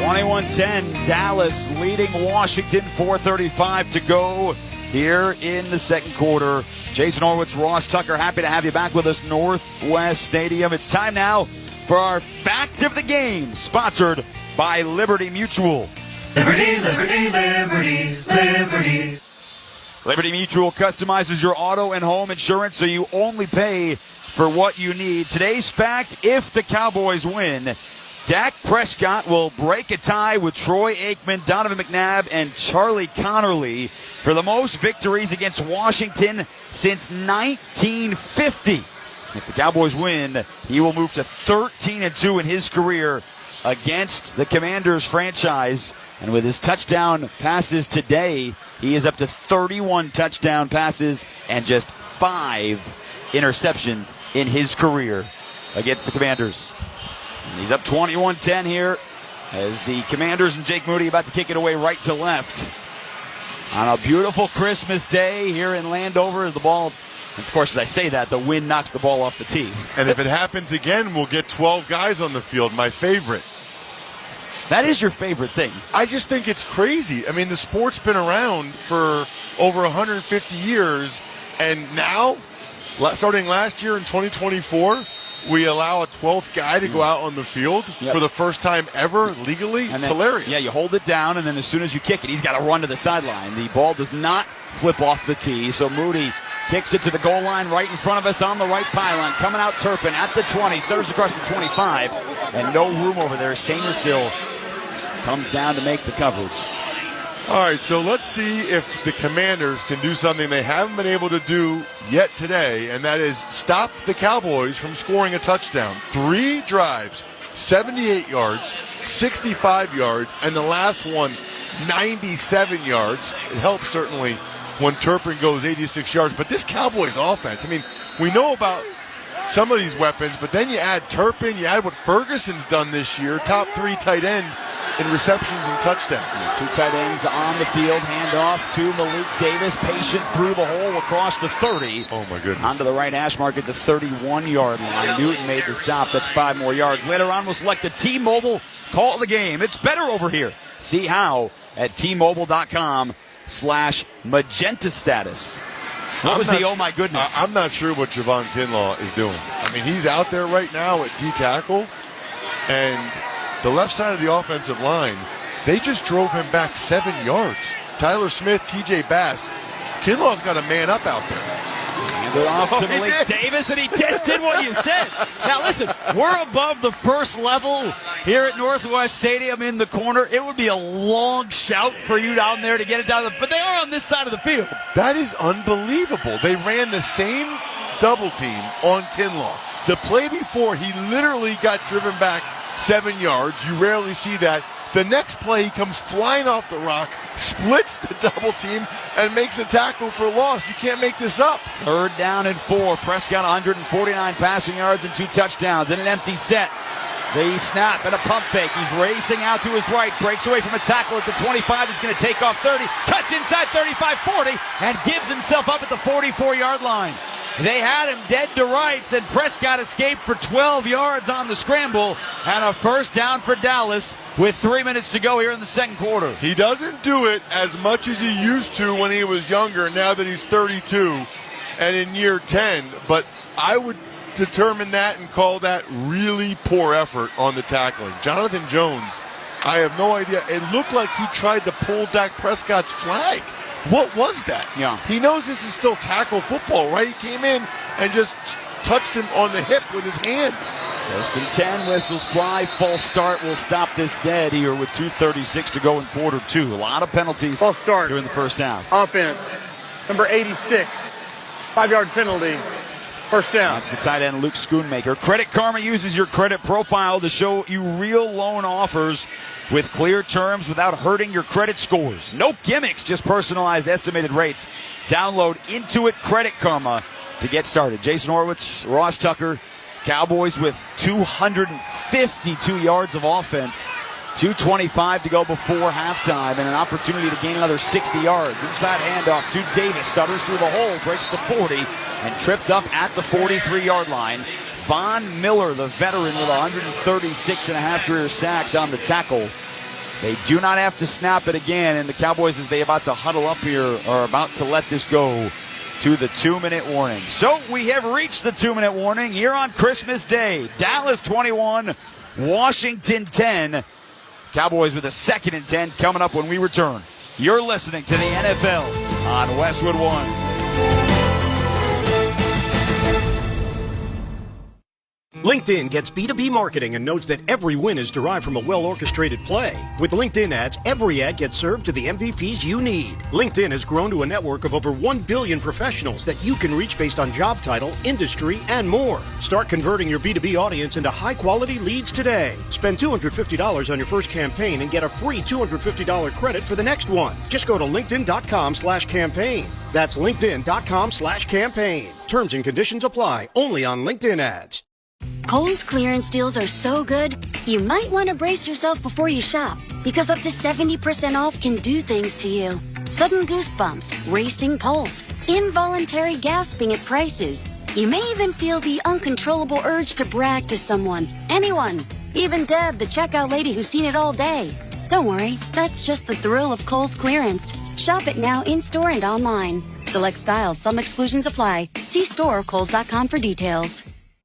21-10, Dallas leading Washington, 4:35 to go here in the second quarter. Jason Horwitz, Ross Tucker, happy to have you back with us, Northwest Stadium. It's time now for our Fact of the Game, sponsored by Liberty Mutual. Liberty, liberty, liberty, liberty. Liberty Mutual customizes your auto and home insurance so you only pay for what you need. Today's fact, if the Cowboys win, Dak Prescott will break a tie with Troy Aikman, Donovan McNabb, and Charlie Connerly for the most victories against Washington since 1950. If the Cowboys win, he will move to 13-2 in his career against the Commanders franchise. And with his touchdown passes today, he is up to 31 touchdown passes and just 5 interceptions in his career against the Commanders. And he's up 21-10 here as the Commanders and Jake Moody about to kick it away right to left. On a beautiful Christmas day here in Landover, as the ball, of course, as I say that, the wind knocks the ball off the tee. And if it happens again, we'll get 12 guys on the field, my favorite. That is your favorite thing. I just think it's crazy. I mean, the sport's been around for over 150 years, and now, starting last year in 2024, we allow a 12th guy to go out on the field for the first time ever legally. It's hilarious. Yeah, you hold it down, and then as soon as you kick it, he's got to run to the sideline. The ball does not flip off the tee, so Moody kicks it to the goal line right in front of us on the right pylon. Coming out Turpin at the 20, stutters across the 25, and no room over there. Sainer still comes down to make the coverage. All right, so let's see if the Commanders can do something they haven't been able to do yet today, and that is stop the Cowboys from scoring a touchdown. 3 drives, 78 yards, 65 yards, and the last one, 97 yards. It helps certainly when Turpin goes 86 yards, but this Cowboys offense, I mean, we know about some of these weapons, but then you add Turpin, you add what Ferguson's done this year, top 3 tight end in receptions and touchdowns. 2 tight ends on the field, handoff to Malik Davis, patient through the hole across the 30. Oh my goodness. Onto the right hash mark at the 31-yard line. Newton made the stop. That's 5 more yards. Later on, we'll select the T-Mobile call of the game. It's better over here. See how at T-Mobile.com/magenta status. What was the oh my goodness? I'm not sure what Javon Kinlaw is doing. I mean, he's out there right now at D-tackle, and the left side of the offensive line, they just drove him back 7 yards. Tyler Smith, TJ Bass. Kinlaw's got a man up out there. Hand it off to Malik Davis, and he just did what you said. Now listen, we're above the first level here at Northwest Stadium in the corner. It would be a long shout for you down there to get it down, but they are on this side of the field. That is unbelievable. They ran the same double team on Kinlaw. The play before, he literally got driven back 7 yards. You rarely see that. The next play, he comes flying off the rock, splits the double team, and makes a tackle for loss. You can't make this up. 3rd down and 4. Prescott 149 passing yards and 2 touchdowns in an empty set. The snap and a pump fake. He's racing out to his right, breaks away from a tackle at the 25. He's going to take off 30, cuts inside 35-40, and gives himself up at the 44-yard line. They had him dead to rights, and Prescott escaped for 12 yards on the scramble, and a 1st down for Dallas with 3 minutes to go here in the second quarter. He doesn't do it as much as he used to when he was younger, now that he's 32 and in year 10, but I would determine that and call that really poor effort on the tackling. Jonathan Jones, I have no idea. It looked like he tried to pull Dak Prescott's flag. What was that? Yeah. He knows this is still tackle football, right? He came in and just touched him on the hip with his hand. First and 10, whistles fly. False start will stop this dead here with 2:36 to go in quarter 2. A lot of penalties False start during the first half. Offense, number 86, 5-yard penalty. 1st down. That's the tight end, Luke Schoonmaker. Credit Karma uses your credit profile to show you real loan offers with clear terms without hurting your credit scores. No gimmicks, just personalized estimated rates. Download Intuit Credit Karma to get started. Jason Horwitz, Ross Tucker, Cowboys with 252 yards of offense. 2:25 to go before halftime, and an opportunity to gain another 60 yards. Inside handoff to Davis. Stutters through the hole, breaks the 40, and tripped up at the 43-yard line. Von Miller, the veteran, with 136.5 career sacks on the tackle. They do not have to snap it again, and the Cowboys, as they about to huddle up here, are about to let this go to the 2-minute warning. So we have reached the 2-minute warning here on Christmas Day. Dallas 21, Washington 10. Cowboys with a 2nd and 10 coming up when we return. You're listening to the NFL on Westwood One. LinkedIn gets B2B marketing and knows that every win is derived from a well-orchestrated play. With LinkedIn ads, every ad gets served to the MVPs you need. LinkedIn has grown to a network of over 1 billion professionals that you can reach based on job title, industry, and more. Start converting your B2B audience into high-quality leads today. Spend $250 on your first campaign and get a free $250 credit for the next one. Just go to linkedin.com/campaign. That's linkedin.com/campaign. Terms and conditions apply. Only on LinkedIn ads. Kohl's clearance deals are so good, you might want to brace yourself before you shop, because up to 70% off can do things to you. Sudden goosebumps, racing pulse, involuntary gasping at prices. You may even feel the uncontrollable urge to brag to someone, anyone, even Deb, the checkout lady who's seen it all day. Don't worry, that's just the thrill of Kohl's clearance. Shop it now in-store and online. Select styles, some exclusions apply. See store or Kohls.com for details.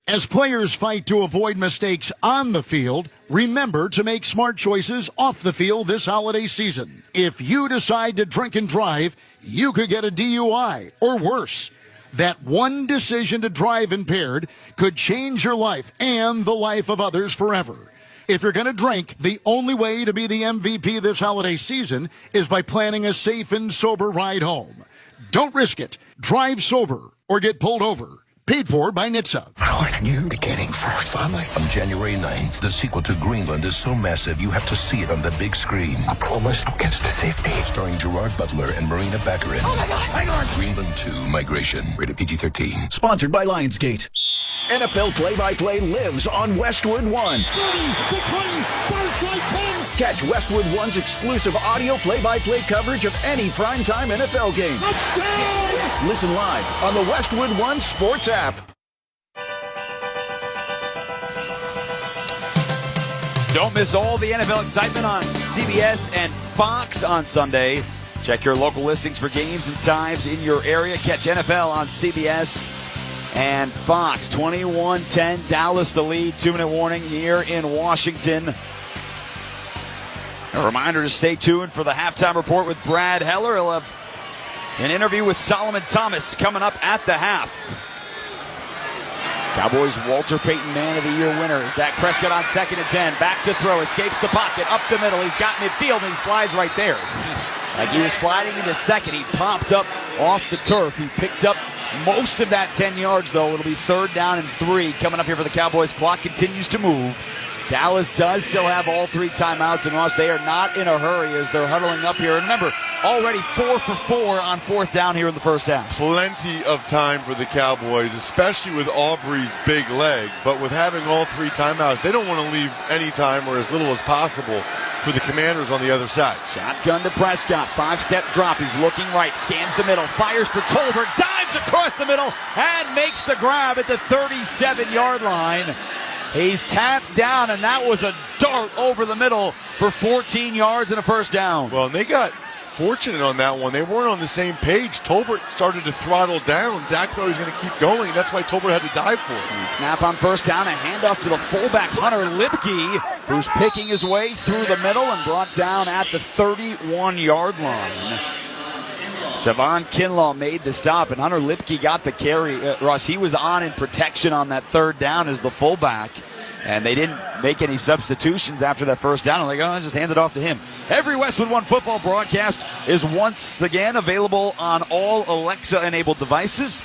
As players fight to avoid mistakes on the field, remember to make smart choices off the field this holiday season. If you decide to drink and drive, you could get a DUI or worse. That one decision to drive impaired could change your life and the life of others forever. If you're going to drink, the only way to be the MVP this holiday season is by planning a safe and sober ride home. Don't risk it. Drive sober or get pulled over. Paid for by NHTSA. How are you beginning first family? On January 9th, the sequel to Greenland is so massive you have to see it on the big screen. I promise I'll get to safety. Starring Gerard Butler and Marina Baccarin. Oh my God, hang on! Greenland 2 Migration. Rated PG-13. Sponsored by Lionsgate. NFL play-by-play lives on Westwood One. 30, the 20, far side 10. Catch Westwood One's exclusive audio play-by-play coverage of any primetime NFL game. Touchdown! Listen live on the Westwood One Sports app. Don't miss all the NFL excitement on CBS and Fox on Sunday. Check your local listings for games and times in your area. Catch NFL on CBS and Fox. 21-10, Dallas the lead. 2-minute warning here in Washington. A reminder to stay tuned for the halftime report with Brad Heller. He'll have an interview with Solomon Thomas coming up at the half. Cowboys Walter Payton Man of the Year winner. Dak Prescott on 2nd and 10. Back to throw. Escapes the pocket. Up the middle. He's got midfield and he slides right there. Like he was sliding into second. He popped up off the turf. He picked up most of that 10 yards, though. It'll be 3rd down and 3 coming up here for the Cowboys. Clock continues to move. Dallas does still have all 3 timeouts, and Ross, they are not in a hurry as they're huddling up here. And remember, already 4 for 4 on 4th down here in the first half. Plenty of time for the Cowboys, especially with Aubrey's big leg. But with having all 3 timeouts, they don't want to leave any time or as little as possible for the Commanders on the other side. Shotgun to Prescott. 5-step drop. He's looking right. Scans the middle. Fires for Tolbert. Dives across the middle and makes the grab at the 37-yard line. He's tapped down, and that was a dart over the middle for 14 yards and a first down. Well, and they got fortunate on that one. They weren't on the same page. Tolbert started to throttle down. Dak thought he was going to keep going. That's why Tolbert had to dive for it. And snap on first down. A handoff to the fullback, Hunter Lipke, who's picking his way through the middle and brought down at the 31-yard line. Javon Kinlaw made the stop, and Hunter Lipke got the carry. Ross, he was on in protection on that 3rd down as the fullback, and they didn't make any substitutions after that first down. They're like, just hand it off to him. Every Westwood One football broadcast is once again available on all Alexa-enabled devices.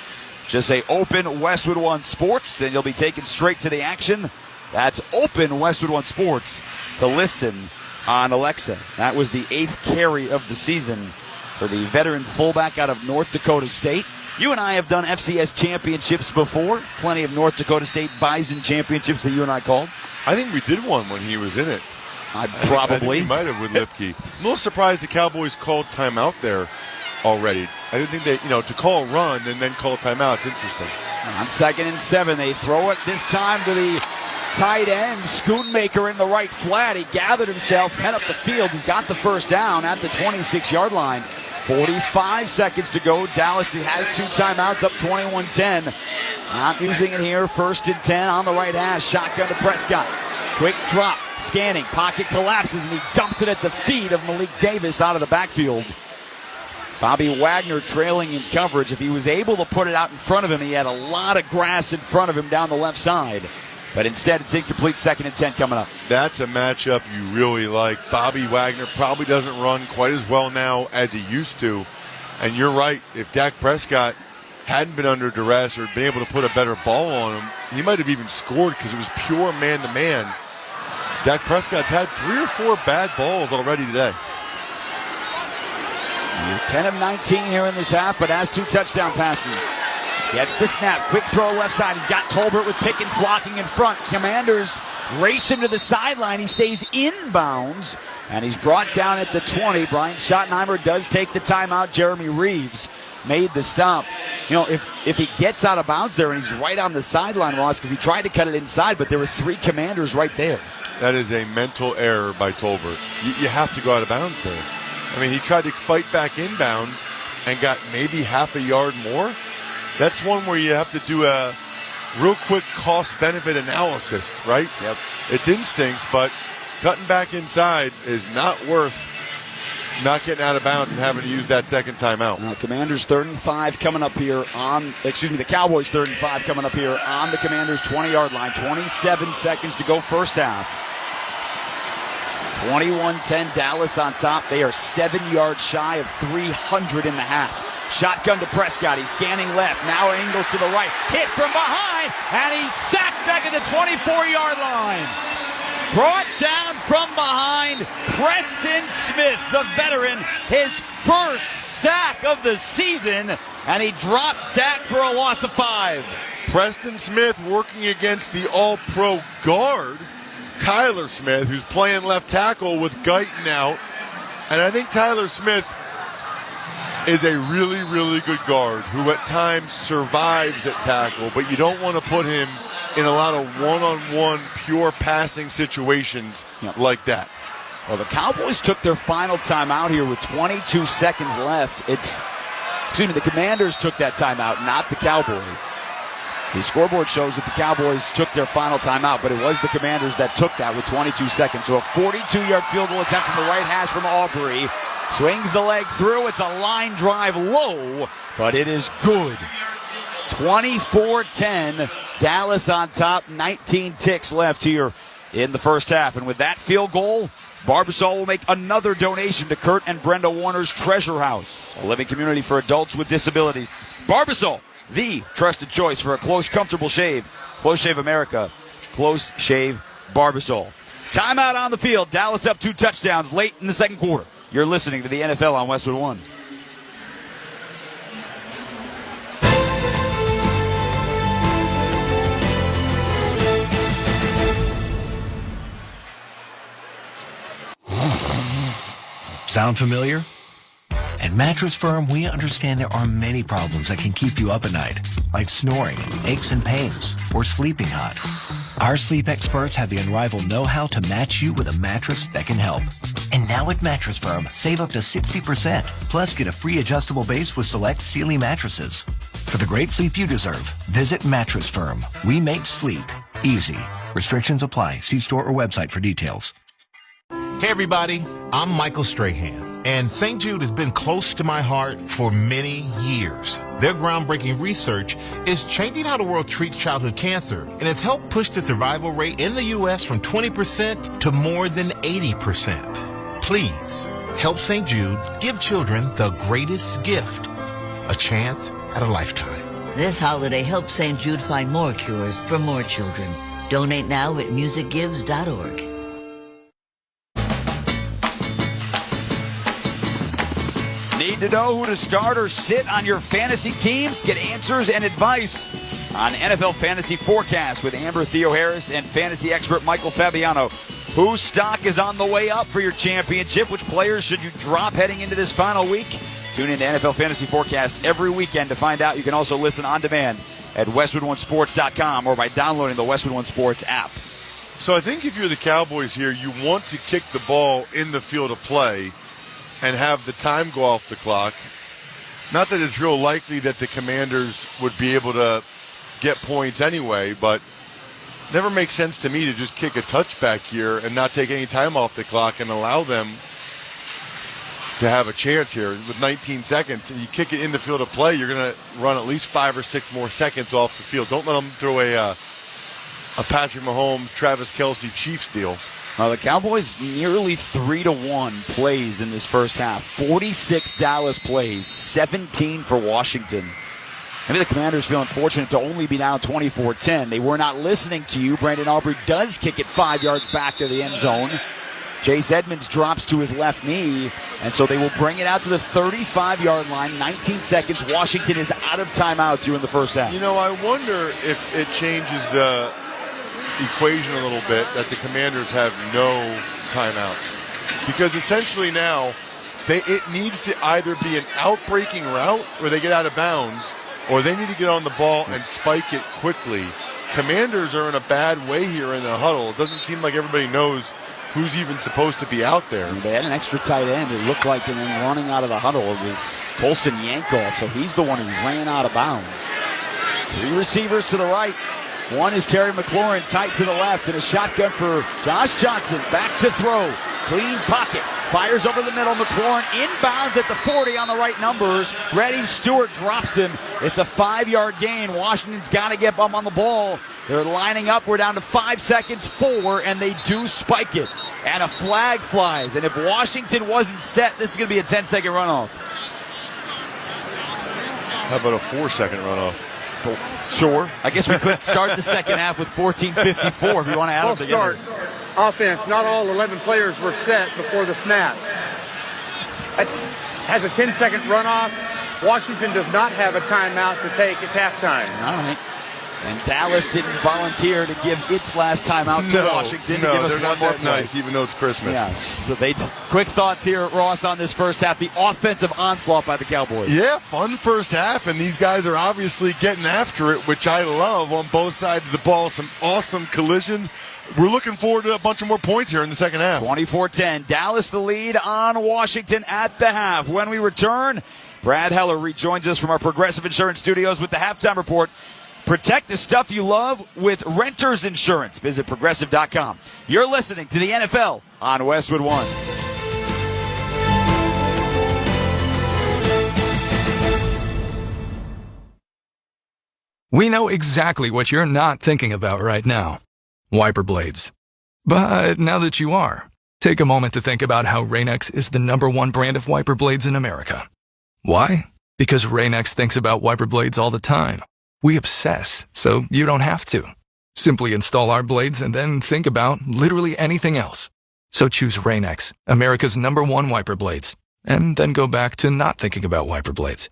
Just say Open Westwood One Sports, and you'll be taken straight to the action. That's Open Westwood One Sports to listen on Alexa. That was the 8th carry of the season for the veteran fullback out of North Dakota State. You and I have done FCS championships before. Plenty of North Dakota State Bison championships that you and I called. I think we did one when he was in it. Probably. I think we might have with Lipke. I'm a little surprised the Cowboys called timeout there already. I didn't think they, to call a run and then call a timeout. It's interesting. On 2nd and 7, they throw it this time to the tight end, Schoonmaker in the right flat. He gathered himself, head up the field. He's got the first down at the 26-yard line. 45 seconds to go. Dallas has 2 timeouts, up 21-10. Not using it here. 1st and 10 on the right hash. Shotgun to Prescott. Quick drop. Scanning. Pocket collapses, and he dumps it at the feet of Malik Davis out of the backfield. Bobby Wagner trailing in coverage. If he was able to put it out in front of him, he had a lot of grass in front of him down the left side. But instead, it's incomplete. 2nd and 10 coming up. That's a matchup you really like. Bobby Wagner probably doesn't run quite as well now as he used to. And you're right. If Dak Prescott hadn't been under duress or been able to put a better ball on him, he might have even scored because it was pure man-to-man. Dak Prescott's had 3 or 4 bad balls already today. He is 10 of 19 here in this half, but has 2 touchdown passes. Gets the snap. Quick throw left side. He's got Tolbert with Pickens blocking in front. Commanders race him to the sideline. He stays inbounds, and he's brought down at the 20. Brian Schottenheimer does take the timeout. Jeremy Reeves made the stop. If he gets out of bounds there and he's right on the sideline, Ross, because he tried to cut it inside, but there were 3 Commanders right there. That is a mental error by Tolbert. You have to go out of bounds there. I mean, he tried to fight back inbounds and got maybe half a yard more. That's one where you have to do a real quick cost-benefit analysis, right? Yep. It's instincts, but cutting back inside is not worth not getting out of bounds and having to use that second timeout. Commanders 3rd and 5 coming up here the Cowboys 3rd and 5 coming up here on the Commanders 20-yard line. 27 seconds to go first half. 21-10 Dallas on top. They are 7 yards shy of 300 in the half. Shotgun to Prescott. He's scanning left. Now angles to the right. Hit from behind. And he's sacked back at the 24-yard line. Brought down from behind. Preston Smith, the veteran. His first sack of the season. And he dropped Dak for a loss of 5. Preston Smith working against the all-pro guard, Tyler Smith, who's playing left tackle with Guyton out. And I think Tyler Smith is a really, really good guard who at times survives at tackle, but you don't want to put him in a lot of one-on-one pure passing situations like that. Well, the Cowboys took their final timeout here with 22 seconds left. The Commanders took that timeout, not the Cowboys. The scoreboard shows that the Cowboys took their final timeout, but it was the Commanders that took that with 22 seconds. So a 42-yard field goal attempt from the right hash from Aubrey. Swings the leg through. It's a line drive low, but it is good. 24-10. Dallas on top. 19 ticks left here in the first half. And with that field goal, Barbasol will make another donation to Kurt and Brenda Warner's Treasure House, a living community for adults with disabilities. Barbasol, the trusted choice for a close, comfortable shave. Close Shave America. Close Shave Barbasol. Timeout on the field. Dallas up 2 touchdowns late in the second quarter. You're listening to the NFL on Westwood One. Sound familiar? At Mattress Firm, we understand there are many problems that can keep you up at night, like snoring, aches and pains, or sleeping hot. Our sleep experts have the unrivaled know-how to match you with a mattress that can help. And now at Mattress Firm, save up to 60%, plus get a free adjustable base with select Sealy mattresses. For the great sleep you deserve, visit Mattress Firm. We make sleep easy. Restrictions apply. See store or website for details. Hey everybody, I'm Michael Strahan, and St. Jude has been close to my heart for many years. Their groundbreaking research is changing how the world treats childhood cancer, and it's helped push the survival rate in the U.S. from 20% to more than 80%. Please, help St. Jude give children the greatest gift, a chance at a lifetime. This holiday, help St. Jude find more cures for more children. Donate now at musicgives.org. Need to know who to start or sit on your fantasy teams? Get answers and advice on NFL Fantasy Forecast with Amber Theo-Harris and fantasy expert Michael Fabiano. Whose stock is on the way up for your championship? Which players should you drop heading into this final week? Tune in to NFL Fantasy Forecast every weekend to find out. You can also listen on demand at WestwoodOneSports.com or by downloading the Westwood One Sports app. So I think if you're the Cowboys here, you want to kick the ball in the field of play and have the time go off the clock. Not that it's real likely that the Commanders would be able to get points anyway, but never makes sense to me to just kick a touchback here and not take any time off the clock and allow them to have a chance here with 19 seconds. And you kick it in the field of play, you're going to run at least 5 or 6 more seconds off the field. Don't let them throw a Patrick Mahomes, Travis Kelce Chiefs deal. The Cowboys nearly 3-1 plays in this first half. 46 Dallas plays, 17 for Washington. Maybe the Commanders feel unfortunate to only be down 24-10. They were not listening to you. Brandon Aubrey does kick it 5 yards back to the end zone. Chase Edmonds drops to his left knee, and so they will bring it out to the 35-yard line. 19 seconds. Washington is out of timeouts here in the first half. You know, I wonder if it changes the equation a little bit that the Commanders have no timeouts, because essentially now it needs to either be an out-breaking route where they get out of bounds, or they need to get on the ball and spike it quickly. Commanders are in a bad way here in the huddle. It doesn't seem like everybody knows who's even supposed to be out there. They had an extra tight end, it looked like, and then running out of the huddle, it was Colston Yankoff, so he's the one who ran out of bounds. 3 receivers to the right. One is Terry McLaurin, tight to the left, and a shotgun for Josh Johnson. Back to throw. Clean pocket. Fires over the middle. McLaurin inbounds at the 40 on the right numbers. Reddy Stewart drops him. It's a 5-yard gain. Washington's got to get up on the ball. They're lining up. We're down to 5 seconds, 4, and they do spike it. And a flag flies. And if Washington wasn't set, this is going to be a 10-second runoff. How about a 4-second runoff? Sure. I guess we could start the second half with 14:54 if you want to add them together. Offense, not all 11 players were set before the snap. It has a 10-second runoff. Washington does not have a timeout to take. It's halftime. All right. And Dallas didn't volunteer to give its last time out to Washington to give us they're one not more that play. nice, even though it's Christmas. Yes. So quick thoughts here, Ross, on this first half. The offensive onslaught by the Cowboys. Yeah, fun first half, and these guys are obviously getting after it, which I love on both sides of the ball. Some awesome collisions. We're looking forward to a bunch of more points here in the second half. 24-10. Dallas the lead on Washington at the half. When we return, Brad Heller rejoins us from our Progressive Insurance Studios with the halftime report. Protect the stuff you love with Renters Insurance. Visit Progressive.com. You're listening to the NFL on Westwood One. We know exactly what you're not thinking about right now. Wiper blades. But now that you are, take a moment to think about how Rain-X is the #1 brand of wiper blades in America. Why? Because Rain-X thinks about wiper blades all the time. We obsess, so you don't have to. Simply install our blades and then think about literally anything else. So choose Rain-X, America's #1 wiper blades, and then go back to not thinking about wiper blades.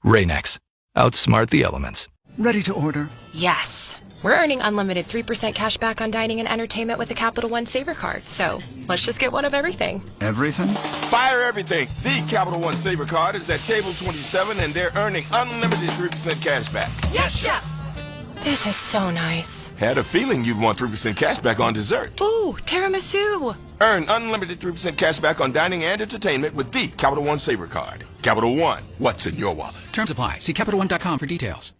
Rain-X. Outsmart the elements. Ready to order? Yes. We're earning unlimited 3% cash back on dining and entertainment with the Capital One Saver Card, so let's just get one of everything. Everything? Fire everything. The Capital One Saver Card is at table 27, and they're earning unlimited 3% cash back. Yes, Chef! This is so nice. Had a feeling you'd want 3% cash back on dessert. Ooh, tiramisu. Earn unlimited 3% cash back on dining and entertainment with the Capital One Saver Card. Capital One, what's in your wallet? Terms apply. See CapitalOne.com for details.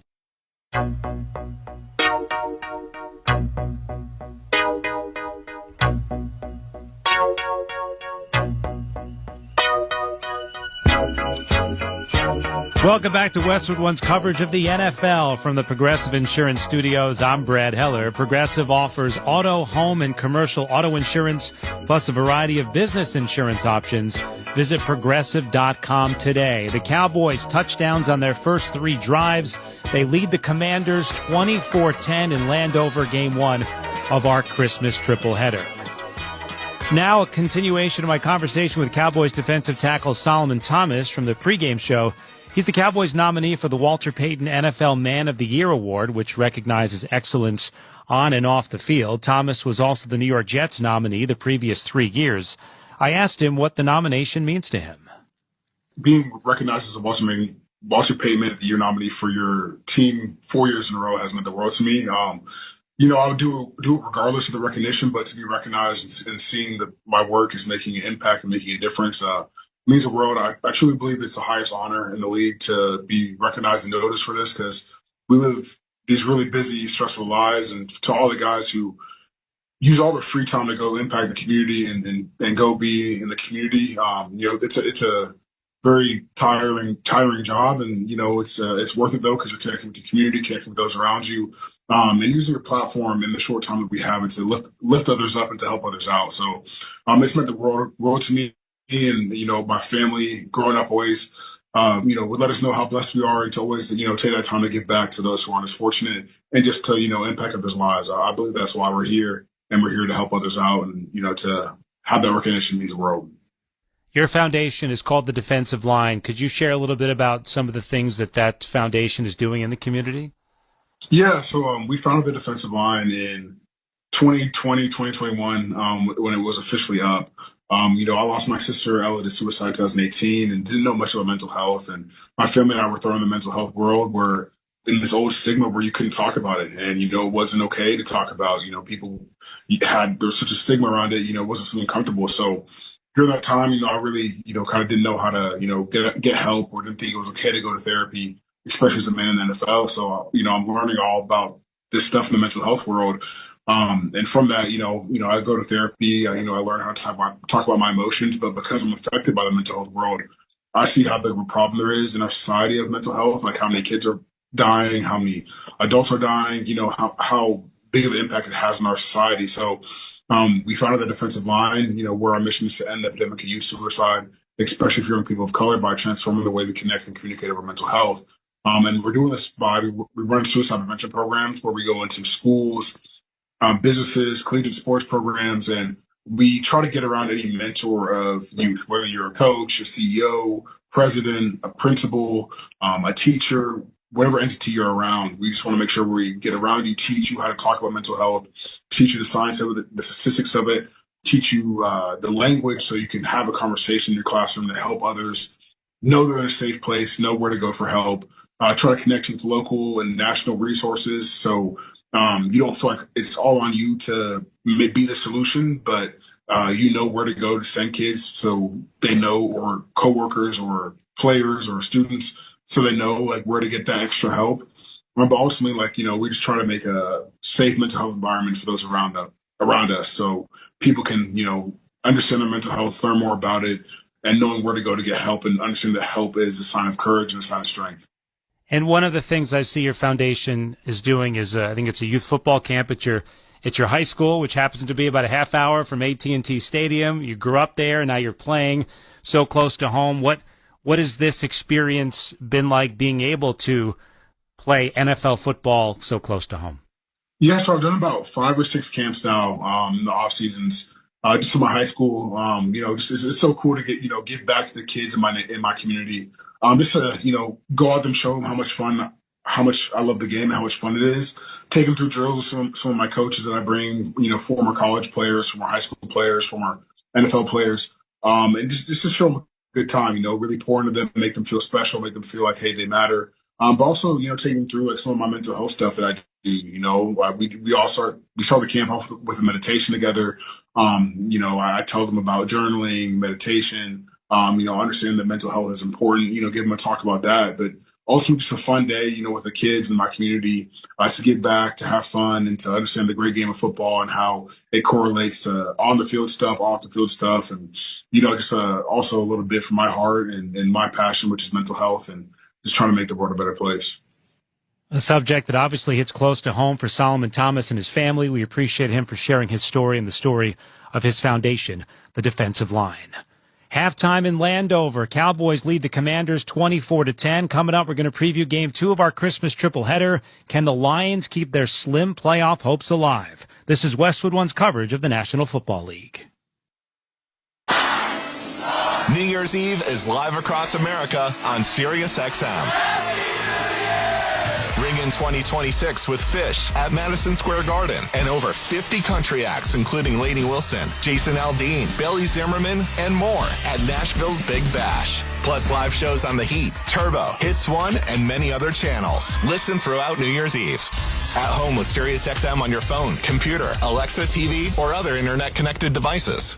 Welcome back to Westwood One's coverage of the NFL from the Progressive Insurance Studios. I'm Brad Heller. Progressive offers auto, home, and commercial auto insurance, plus a variety of business insurance options. Visit Progressive.com today. The Cowboys touchdowns on their first 3 drives. They lead the Commanders 24-10 in Landover, Game 1 of our Christmas triple-header. Now a continuation of my conversation with Cowboys defensive tackle Solomon Thomas from the pregame show. He's the Cowboys nominee for the Walter Payton NFL Man of the Year Award, which recognizes excellence on and off the field. Thomas was also the New York Jets nominee the previous 3 years. I asked him what the nomination means to him. Being recognized as a Walter Payton Man of the Year nominee for your team 4 years in a row has meant the world to me. I would do it regardless of the recognition, but to be recognized and seeing that my work is making an impact and making a difference means the world. I truly believe it's the highest honor in the league to be recognized and noticed for this, because we live these really busy, stressful lives. And to all the guys who use all their free time to go impact the community and go be in the community, it's a very tiring job, and it's worth it though, because you're connecting with the community, connecting with those around you, and using your platform in the short time that we have it to lift others up and to help others out. So it's meant the world to me, and my family growing up always would let us know how blessed we are, and to always take that time to give back to those who aren't as fortunate, and just to impact others' lives. I believe that's why we're here, and we're here to help others out, and to have that recognition means the world. Your foundation is called the Defensive Line. Could you share a little bit about some of the things that foundation is doing in the community? Yeah, so we founded the Defensive Line in 2020, 2021, when it was officially up. I lost my sister Ella to suicide in 2018 and didn't know much about mental health. And my family and I were thrown in the mental health world, where in this old stigma where you couldn't talk about it. And, it wasn't okay to talk about, people there was such a stigma around it, it wasn't something comfortable. So during that time, I really, kind of didn't know how to, get help, or didn't think it was okay to go to therapy, especially as a man in the NFL. So, I'm learning all about this stuff in the mental health world. And from that, I go to therapy, I learn how to talk about my emotions, but because I'm affected by the mental health world, I see how big of a problem there is in our society of mental health, like how many kids are dying, how many adults are dying, how big of an impact it has on our society. So, we founded the Defensive Line, where our mission is to end the epidemic of youth suicide, especially for young people of color, by transforming the way we connect and communicate over mental health. And we're doing this by, we run suicide prevention programs where we go into schools, businesses, collegiate sports programs, and we try to get around any mentor of youth, whether you're a coach, a CEO, president, a principal, a teacher. whatever entity you're around. We just want to make sure we get around you, teach you how to talk about mental health, teach you the science of it, the statistics of it, teach you the language so you can have a conversation in your classroom to help others know they're in a safe place, know where to go for help, try to connect you with local and national resources so you don't feel like it's all on you to be the solution, but you know where to go to send kids so they know, or coworkers or players or students, so they know like where to get that extra help. But ultimately, like, we just try to make a safe mental health environment for those around us so people can, understand their mental health, learn more about it, and knowing where to go to get help, and understand that help is a sign of courage and a sign of strength. And one of the things I see your foundation is doing is, I think it's a youth football camp at your high school, which happens to be about a half hour from AT&T Stadium. You grew up there, and now you're playing so close to home. What has this experience been like, being able to play NFL football so close to home? Yeah, so I've done about 5 or 6 camps now in the off seasons. Just in my high school, it's so cool to give back to the kids in my community. Just to, go out and show them how much I love the game and how much fun it is. Take them through drills with some of my coaches that I bring, former college players, former high school players, former NFL players, and just to show them a good time, really pour into them, make them feel special, make them feel like, hey, they matter. But also, take them through like some of my mental health stuff that I do. We start the camp off with a meditation together. I tell them about journaling, meditation, understand that mental health is important, give them a talk about that. But also just a fun day, with the kids in my community, to get back, to have fun, and to understand the great game of football and how it correlates to on the field stuff, off the field stuff. And, just also a little bit from my heart and my passion, which is mental health, and just trying to make the world a better place. A subject that obviously hits close to home for Solomon Thomas and his family. We appreciate him for sharing his story and the story of his foundation, the defensive line. Halftime in Landover. Cowboys lead the Commanders 24-10. Coming up, we're going to preview Game 2 of our Christmas tripleheader. Can the Lions keep their slim playoff hopes alive? This is Westwood One's coverage of the National Football League. New Year's Eve is live across America on SiriusXM. Ring in 2026 with Fish at Madison Square Garden and over 50 country acts, including Lainey Wilson, Jason Aldean, Billy Zimmerman, and more at Nashville's Big Bash. Plus live shows on The Heat, Turbo, Hits One, and many other channels. Listen throughout New Year's Eve. At home with SiriusXM on your phone, computer, Alexa TV, or other internet-connected devices.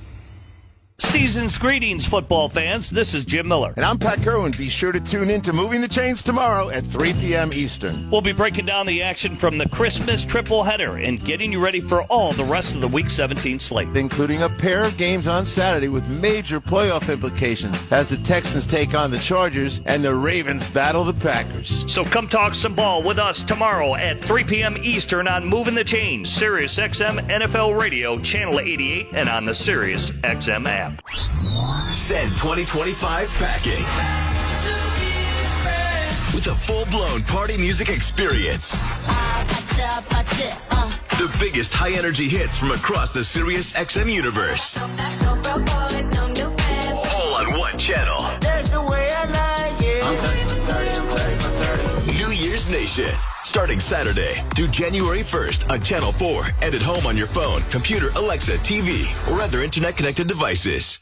Season's greetings, football fans. This is Jim Miller. And I'm Pat Kerwin. Be sure to tune in to Moving the Chains tomorrow at 3 p.m. Eastern. We'll be breaking down the action from the Christmas tripleheader and getting you ready for all the rest of the Week 17 slate. Including a pair of games on Saturday with major playoff implications as the Texans take on the Chargers and the Ravens battle the Packers. So come talk some ball with us tomorrow at 3 p.m. Eastern on Moving the Chains, SiriusXM NFL Radio, Channel 88, and on the SiriusXM app. Send 2025 packing with a full-blown party music experience. The biggest high-energy hits from across the SiriusXM universe. All on one channel. That's the way I like it. New Year's Nation. Starting Saturday through January 1st on Channel 4 and at home on your phone, computer, Alexa, TV, or other internet-connected devices.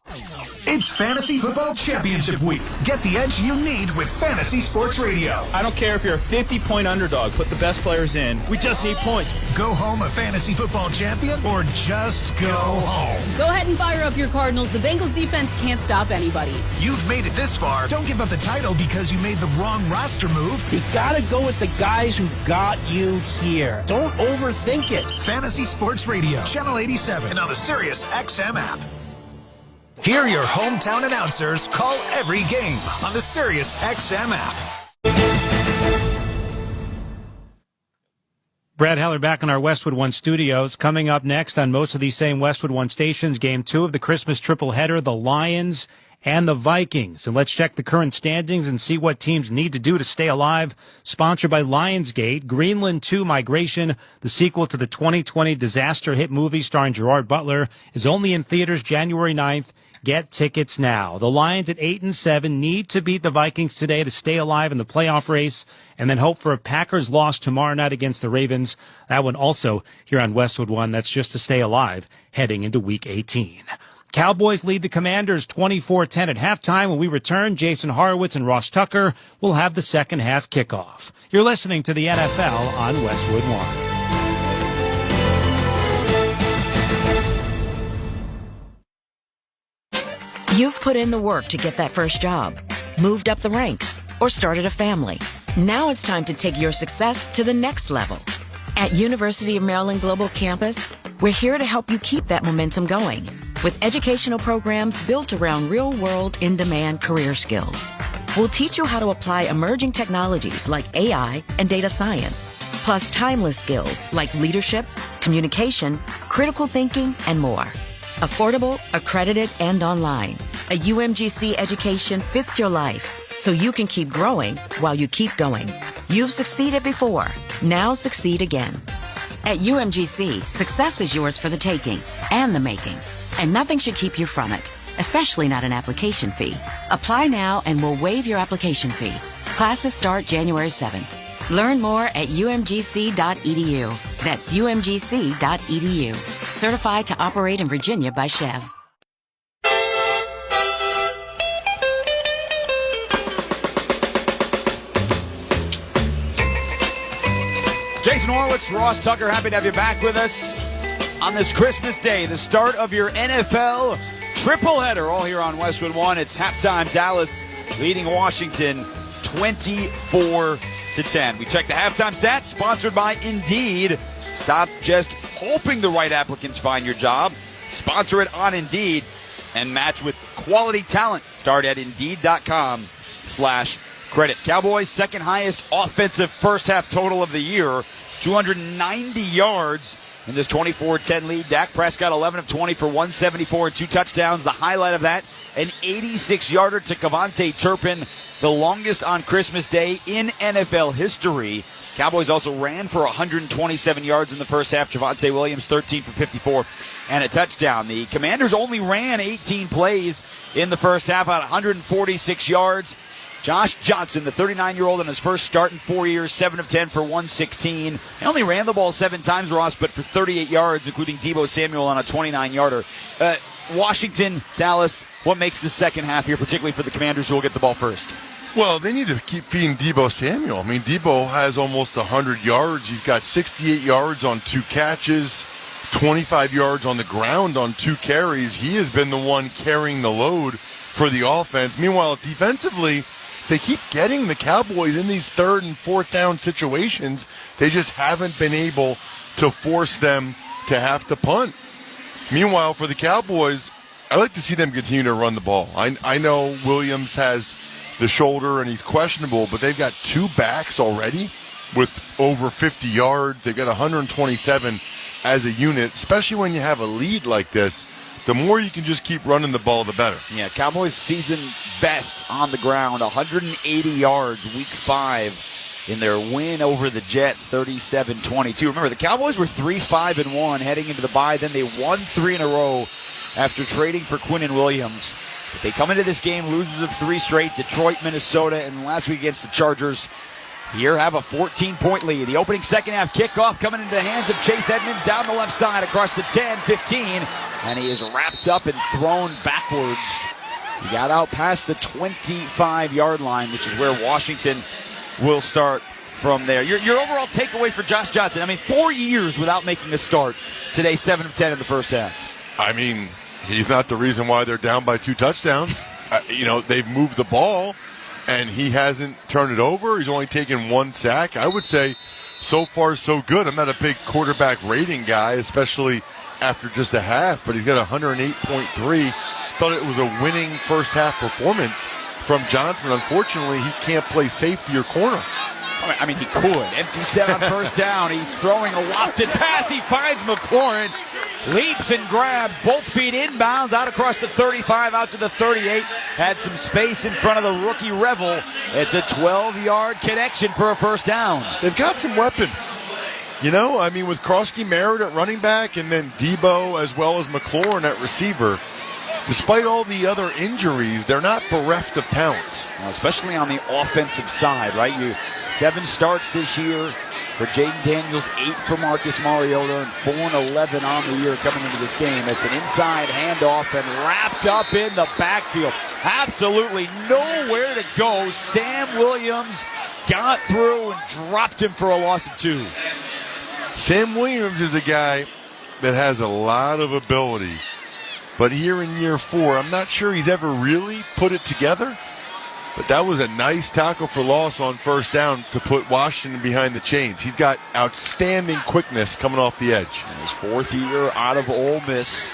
It's Fantasy Football Championship Week. Get the edge you need with Fantasy Sports Radio. I don't care if you're a 50-point underdog. Put the best players in. We just need points. Go home a Fantasy Football champion or just go home. Go ahead and fire up your Cardinals. The Bengals defense can't stop anybody. You've made it this far. Don't give up the title because you made the wrong roster move. You got to go with the guys who got you here. Don't overthink it. Fantasy Sports Radio, Channel 87, and on the SiriusXM app. Hear your hometown announcers call every game on the SiriusXM app. Brad Heller back in our Westwood One studios. Coming up next on most of these same Westwood One stations, Game 2 of the Christmas tripleheader, the Lions and the Vikings. And let's check the current standings and see what teams need to do to stay alive. Sponsored by Lionsgate, Greenland 2 Migration, the sequel to the 2020 disaster hit movie starring Gerard Butler, is only in theaters January 9th. Get tickets now. The Lions at 8-7 need to beat the Vikings today to stay alive in the playoff race, and then hope for a Packers loss tomorrow night against the Ravens. That one also here on Westwood One. That's just to stay alive heading into Week 18. Cowboys lead the Commanders 24-10 at halftime. When we return, Jason Horowitz and Ross Tucker will have the second half kickoff. You're listening to the NFL on Westwood One. You've put in the work to get that first job, moved up the ranks, or started a family. Now it's time to take your success to the next level. At University of Maryland Global Campus, we're here to help you keep that momentum going with educational programs built around real-world, in-demand career skills. We'll teach you how to apply emerging technologies like AI and data science, plus timeless skills like leadership, communication, critical thinking, and more. Affordable, accredited, and online. A UMGC education fits your life, so you can keep growing while you keep going. You've succeeded before. Now succeed again. At UMGC, success is yours for the taking and the making, and nothing should keep you from it, especially not an application fee. Apply now and we'll waive your application fee. Classes start January 7th. Learn more at umgc.edu. That's umgc.edu. Certified to operate in Virginia by Chev. Jason Horowitz, Ross Tucker, happy to have you back with us on this Christmas Day, the start of your NFL triple header, all here on Westwood One. It's halftime, Dallas leading Washington 24-10. We check the halftime stats, sponsored by Indeed. Stop just hoping the right applicants find your job. Sponsor it on Indeed and match with quality talent. Start at Indeed.com/credit. Cowboys' second highest offensive first half total of the year, 290 yards in this 24-10 lead. Dak Prescott 11 of 20 for 174 and 2 touchdowns. The highlight of that, an 86-yarder to Kevontae Turpin, the longest on Christmas Day in NFL history. Cowboys also ran for 127 yards in the first half. Javonte Williams 13 for 54 and a touchdown. The Commanders only ran 18 plays in the first half at 146 yards. Josh Johnson, the 39-year-old, in his first start in 4 years, 7 of 10 for 116. He only ran the ball 7 times, Ross, but for 38 yards, including Deebo Samuel on a 29-yarder. Washington, Dallas, what makes the second half here, particularly for the Commanders who will get the ball first? Well, they need to keep feeding Deebo Samuel. I mean, Deebo has almost 100 yards. He's got 68 yards on 2 catches, 25 yards on the ground on 2 carries. He has been the one carrying the load for the offense. Meanwhile, defensively, they keep getting the Cowboys in these 3rd and 4th down situations. They just haven't been able to force them to have to punt. Meanwhile, for the Cowboys, I like to see them continue to run the ball. I know Williams has the shoulder and he's questionable, but they've got 2 backs already with over 50 yards. They've got 127 as a unit, especially when you have a lead like this. The more you can just keep running the ball, the better. Yeah, Cowboys season best on the ground, 180 yards, week 5 in their win over the Jets, 37-22. Remember, the Cowboys were 3-5-1 heading into the bye. Then they won 3 in a row after trading for Quinnen Williams. But they come into this game losers of 3 straight, Detroit, Minnesota, and last week against the Chargers. Here have a 14-point lead. The opening second half kickoff coming into the hands of Chase Edmonds down the left side across the 10, 15, and he is wrapped up and thrown backwards. He got out past the 25-yard line, which is where Washington will start from there. Your overall takeaway for Josh Johnson, I mean, 4 years without making a start. Today, 7 of 10 in the first half. I mean, he's not the reason why they're down by 2 touchdowns. They've moved the ball, and he hasn't turned it over. He's only taken 1 sack. I would say so far so good. I'm not a big quarterback rating guy, especially after just a half, but he's got 108.3. Thought it was a winning first half performance from Johnson. Unfortunately, he can't play safety or corner. I mean, he could. Empty set on first down. He's throwing a lofted pass. He finds McLaurin. Leaps and grabs. Both feet inbounds out across the 35, out to the 38. Had some space in front of the rookie Revel. It's a 12-yard connection for a first down. They've got some weapons. With Krosky Merritt at running back and then Deebo as well as McLaurin at receiver. despite all the other injuries, they're not bereft of talent. Well, especially on the offensive side, right? 7 starts this year for Jaden Daniels, 8 for Marcus Mariota, and 4-11 on the year coming into this game. It's an inside handoff and wrapped up in the backfield. Absolutely nowhere to go. Sam Williams got through and dropped him for a loss of 2. Sam Williams is a guy that has a lot of ability, but here in year 4, I'm not sure he's ever really put it together. But that was a nice tackle for loss on first down to put Washington behind the chains. He's got outstanding quickness coming off the edge. His 4th year out of Ole Miss.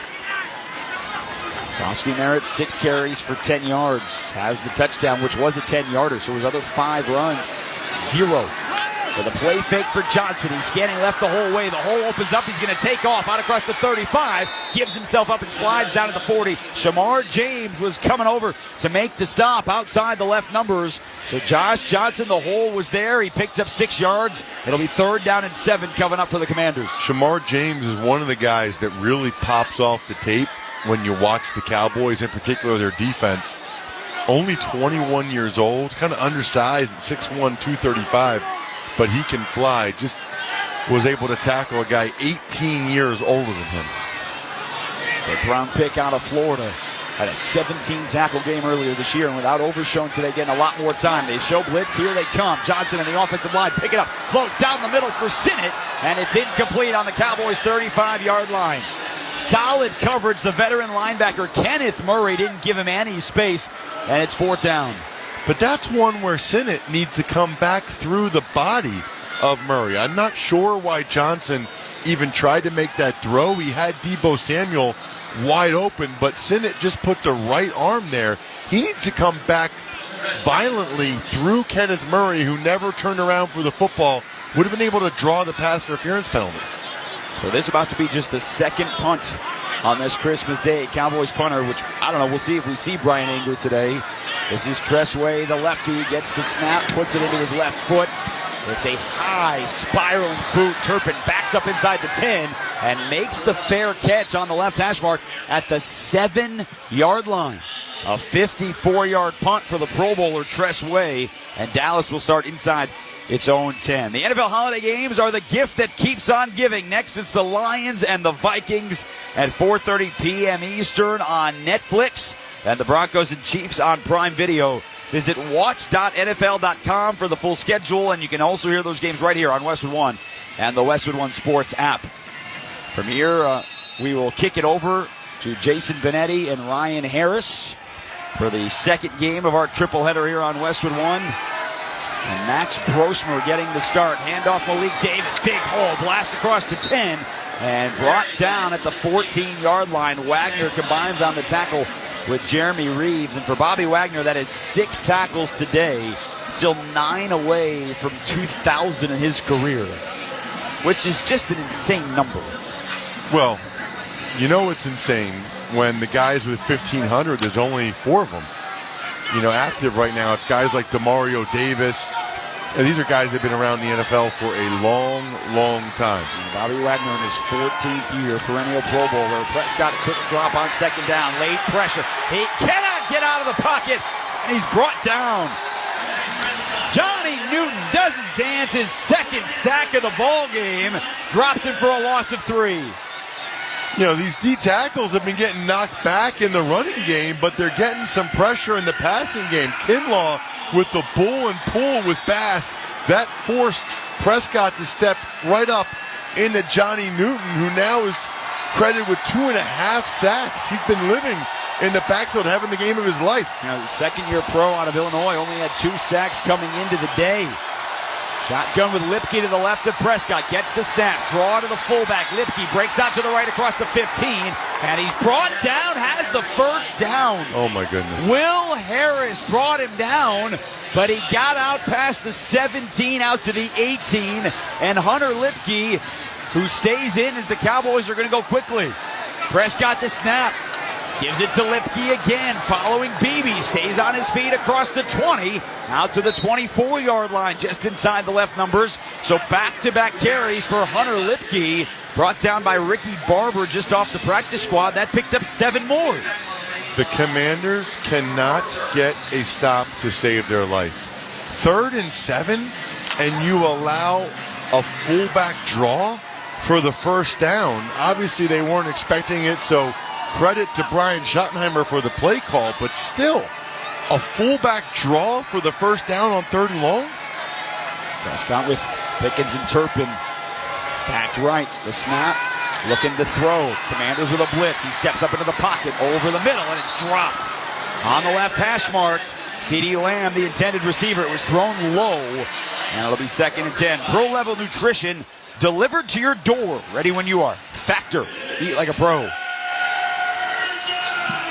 Bosky Merritt, 6 carries for 10 yards. Has the touchdown, which was a 10-yarder. So his other 5 runs, 0. With a play fake for Johnson. He's scanning left the whole way. The hole opens up. He's going to take off out across the 35. Gives himself up and slides down to the 40. Shamar James was coming over to make the stop outside the left numbers. So Josh Johnson, the hole was there. He picked up 6 yards. It'll be 3rd down and 7 coming up for the Commanders. Shamar James is one of the guys that really pops off the tape when you watch the Cowboys, in particular their defense. Only 21 years old, kind of undersized at 6'1", 235. But he can fly. Just was able to tackle a guy 18 years older than him. 5th-round pick out of Florida. Had a 17-tackle game earlier this year, and without Overshone today, getting a lot more time. They show blitz. Here they come. Johnson and the offensive line pick it up. Floats down the middle for Sinnott, and it's incomplete on the Cowboys' 35-yard line. Solid coverage. The veteran linebacker, Kenneth Murray, didn't give him any space, and it's 4th down. But that's one where Sinnott needs to come back through the body of Murray. I'm not sure why Johnson even tried to make that throw. He had Deebo Samuel wide open, but Sinnott just put the right arm there. He needs to come back violently through Kenneth Murray, who never turned around for the football. Would have been able to draw the pass interference penalty. So this is about to be just the 2nd punt on this Christmas Day. Cowboys punter, which, I don't know, we'll see if we see Brian Anger today. This is Tressway, the lefty, gets the snap, puts it into his left foot. It's a high, spiraling boot. Turpin backs up inside the 10 and makes the fair catch on the left hash mark at the 7-yard line. A 54-yard punt for the Pro Bowler, Tressway, and Dallas will start inside its own 10. The NFL holiday games are the gift that keeps on giving. Next, it's the Lions and the Vikings at 4:30 p.m. Eastern on Netflix, and the Broncos and Chiefs on Prime Video. Visit watch.nfl.com for the full schedule, and you can also hear those games right here on Westwood One and the Westwood One Sports app. From here, we will kick it over to Jason Benetti and Ryan Harris for the 2nd game of our triple header here on Westwood One. And Max Brosmer getting the start. Handoff Malik Davis. Big hole. Blast across the 10. And brought down at the 14-yard line. Wagner combines on the tackle with Jeremy Reeves. And for Bobby Wagner, that is 6 tackles today. Still 9 away from 2,000 in his career, which is just an insane number. Well, you know it's insane when the guys with 1,500, there's only 4 of them. Active right now. It's guys like DeMario Davis. And these are guys that have been around the NFL for a long, long time. Bobby Wagner in his 14th year, perennial Pro Bowler. Prescott, quick drop on 2nd down. Late pressure. He cannot get out of the pocket. And he's brought down. Johnny Newton does his dance. His 2nd sack of the ball game. Dropped him for a loss of 3. These D tackles have been getting knocked back in the running game, but they're getting some pressure in the passing game. Kinlaw with the bull and pull with Bass, that forced Prescott to step right up into Johnny Newton, who now is credited with 2.5 sacks. He's been living in the backfield, having the game of his life. The 2nd-year pro out of Illinois only had 2 sacks coming into the day. Shotgun with Lipke to the left of Prescott. Gets the snap. Draw to the fullback. Lipke breaks out to the right across the 15. And he's brought down. Has the 1st down. Oh, my goodness. Will Harris brought him down, but he got out past the 17, out to the 18. And Hunter Lipke, who stays in as the Cowboys are going to go quickly. Prescott the snap. Gives it to Lipke again, following Beebe. Stays on his feet across the 20, out to the 24-yard line, just inside the left numbers. So back-to-back carries for Hunter Lipke, brought down by Ricky Barber just off the practice squad. That picked up 7 more. The Commanders cannot get a stop to save their life. 3rd and 7, and you allow a fullback draw for the first down. Obviously, they weren't expecting it, so credit to Brian Schottenheimer for the play call, but still, a fullback draw for the first down on 3rd and long? Prescott with Pickens and Turpin. Stacked right. The snap. Looking to throw. Commanders with a blitz. He steps up into the pocket. Over the middle, and it's dropped. On the left hash mark, CeeDee Lamb, the intended receiver. It was thrown low, and it'll be 2nd and 10. Pro-level nutrition delivered to your door. Ready when you are. Factor. Eat like a pro.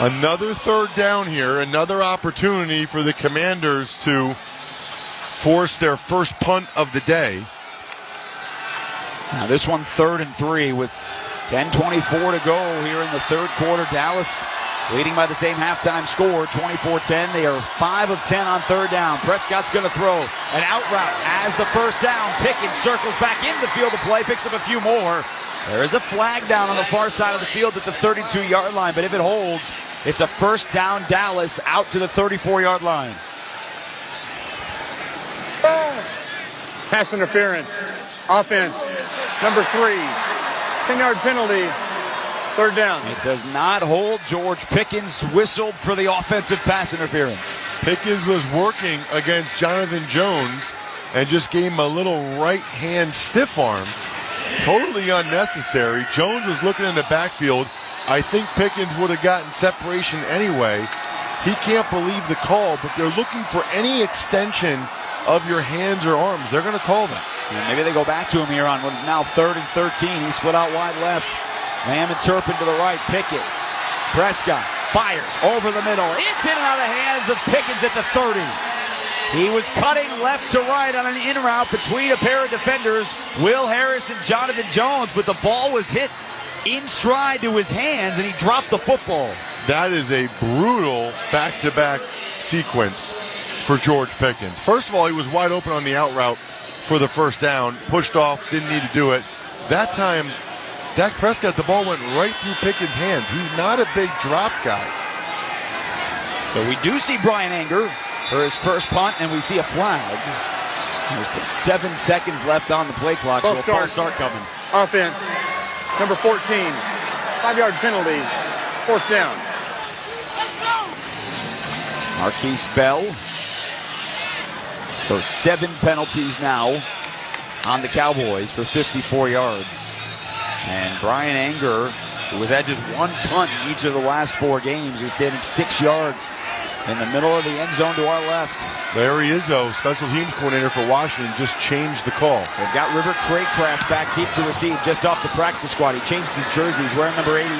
Another 3rd down here. Another opportunity for the Commanders to force their first punt of the day. Now this one 3rd and 3 with 10:24 to go here in the 3rd quarter. Dallas leading by the same halftime score, 24-10. They are 5 of 10 on 3rd down. Prescott's going to throw an out route as the first down. Pickens circles back in the field of play, picks up a few more. There is a flag down on the far side of the field at the 32-yard line, but if it holds, it's a first down. Dallas out to the 34-yard line. Pass interference. Offense, number 3. 10-yard penalty. 3rd down. It does not hold. George Pickens whistled for the offensive pass interference. Pickens was working against Jonathan Jones and just gave him a little right-hand stiff arm. Totally unnecessary. Jones was looking in the backfield. I think Pickens would have gotten separation anyway. He can't believe the call, but they're looking for any extension of your hands or arms. They're going to call that. And maybe they go back to him here on what is now 3rd and 13. He split out wide left. Lamb and Turpin to the right. Pickens. Prescott fires over the middle. It's in and out of the hands of Pickens at the 30. He was cutting left to right on an in route between a pair of defenders, Will Harris and Jonathan Jones, but the ball was hit in stride to his hands, and he dropped the football. That is a brutal back-to-back sequence for George Pickens. First of all, he was wide open on the out route for the first down, pushed off, didn't need to do it. That time, Dak Prescott, the ball went right through Pickens' hands. He's not a big drop guy. So we do see Brian Anger for his first punt, and we see a flag. There's still 7 seconds left on the play clock, so a false start coming. Offense, number 14, 5-yard penalty, 4th down. Marquise Bell. So 7 penalties now on the Cowboys for 54 yards. And Brian Anger, who has had just 1 punt in each of the last 4 games, is standing 6 yards in the middle of the end zone to our left. There he is, though. Special teams coordinator for Washington just changed the call. They've got River Craycraft back deep to receive just off the practice squad. He changed his jersey. He's wearing number 88.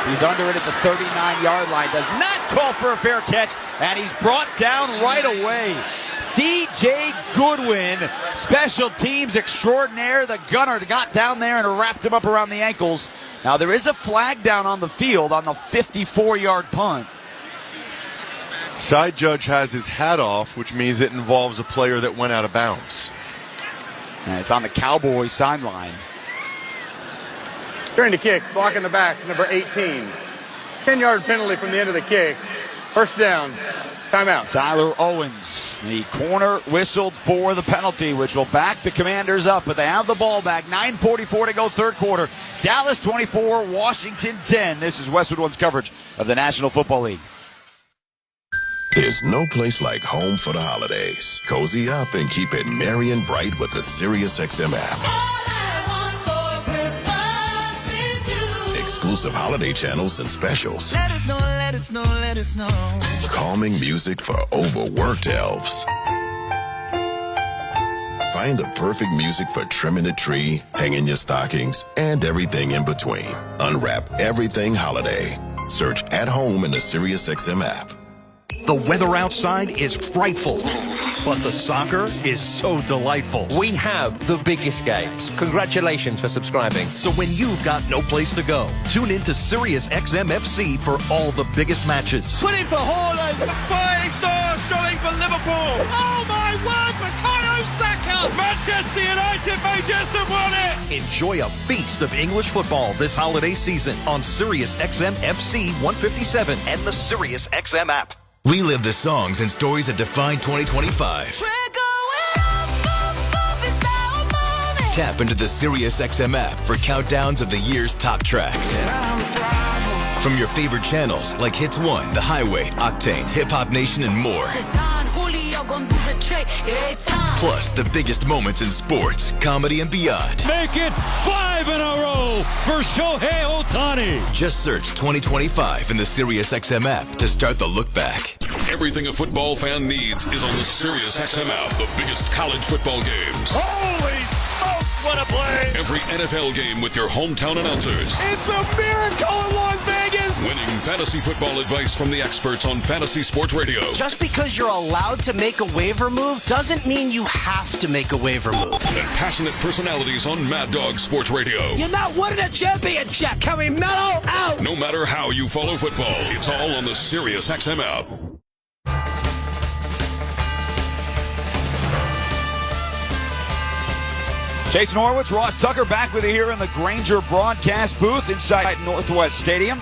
He's under it at the 39-yard line. Does not call for a fair catch, and he's brought down right away. C.J. Goodwin, special teams extraordinaire. The gunner got down there and wrapped him up around the ankles. Now there is a flag down on the field on the 54-yard punt. Side judge has his hat off, which means it involves a player that went out of bounds. And it's on the Cowboys sideline. During the kick, blocking the back, number 18. 10-yard penalty from the end of the kick. First down, timeout. Tyler Owens, the corner, whistled for the penalty, which will back the Commanders up, but they have the ball back. 9:44 to go, 3rd quarter. Dallas 24, Washington 10. This is Westwood One's coverage of the National Football League. There's no place like home for the holidays. Cozy up and keep it merry and bright with the SiriusXM app. Exclusive holiday channels and specials. Let us know, let us know, let us know. Calming music for overworked elves. Find the perfect music for trimming the tree, hanging your stockings, and everything in between. Unwrap everything holiday. Search At Home in the SiriusXM app. The weather outside is frightful, but the soccer is so delightful. We have the biggest games. Congratulations for subscribing. So when you've got no place to go, tune in to SiriusXM FC for all the biggest matches. Put in for Haaland, 5 stars showing for Liverpool. Oh my word, Bukayo Saka! Manchester United may just have won it! Enjoy a feast of English football this holiday season on SiriusXM FC 157 and the SiriusXM app. Relive the songs and stories that defined 2025. Tap into the SiriusXM app for countdowns of the year's top tracks. From your favorite channels like Hits 1, The Highway, Octane, Hip Hop Nation, and more. Plus, the biggest moments in sports, comedy, and beyond. Make it 5 in a row for Shohei Ohtani. Just search 2025 in the SiriusXM app to start the look back. Everything a football fan needs is on the SiriusXM app. The biggest college football games. Holy smokes, what a play! Every NFL game with your hometown announcers. It's a miracle in Las Vegas! Winning fantasy football advice from the experts on Fantasy Sports Radio. Just because you're allowed to make a waiver move doesn't mean you have to make a waiver move. And passionate personalities on Mad Dog Sports Radio. You're not winning a championship. Can we mellow out? No matter how you follow football, it's all on the SiriusXM app. Jason Horwitz, Ross Tucker back with you here in the Grainger broadcast booth inside Northwest Stadium.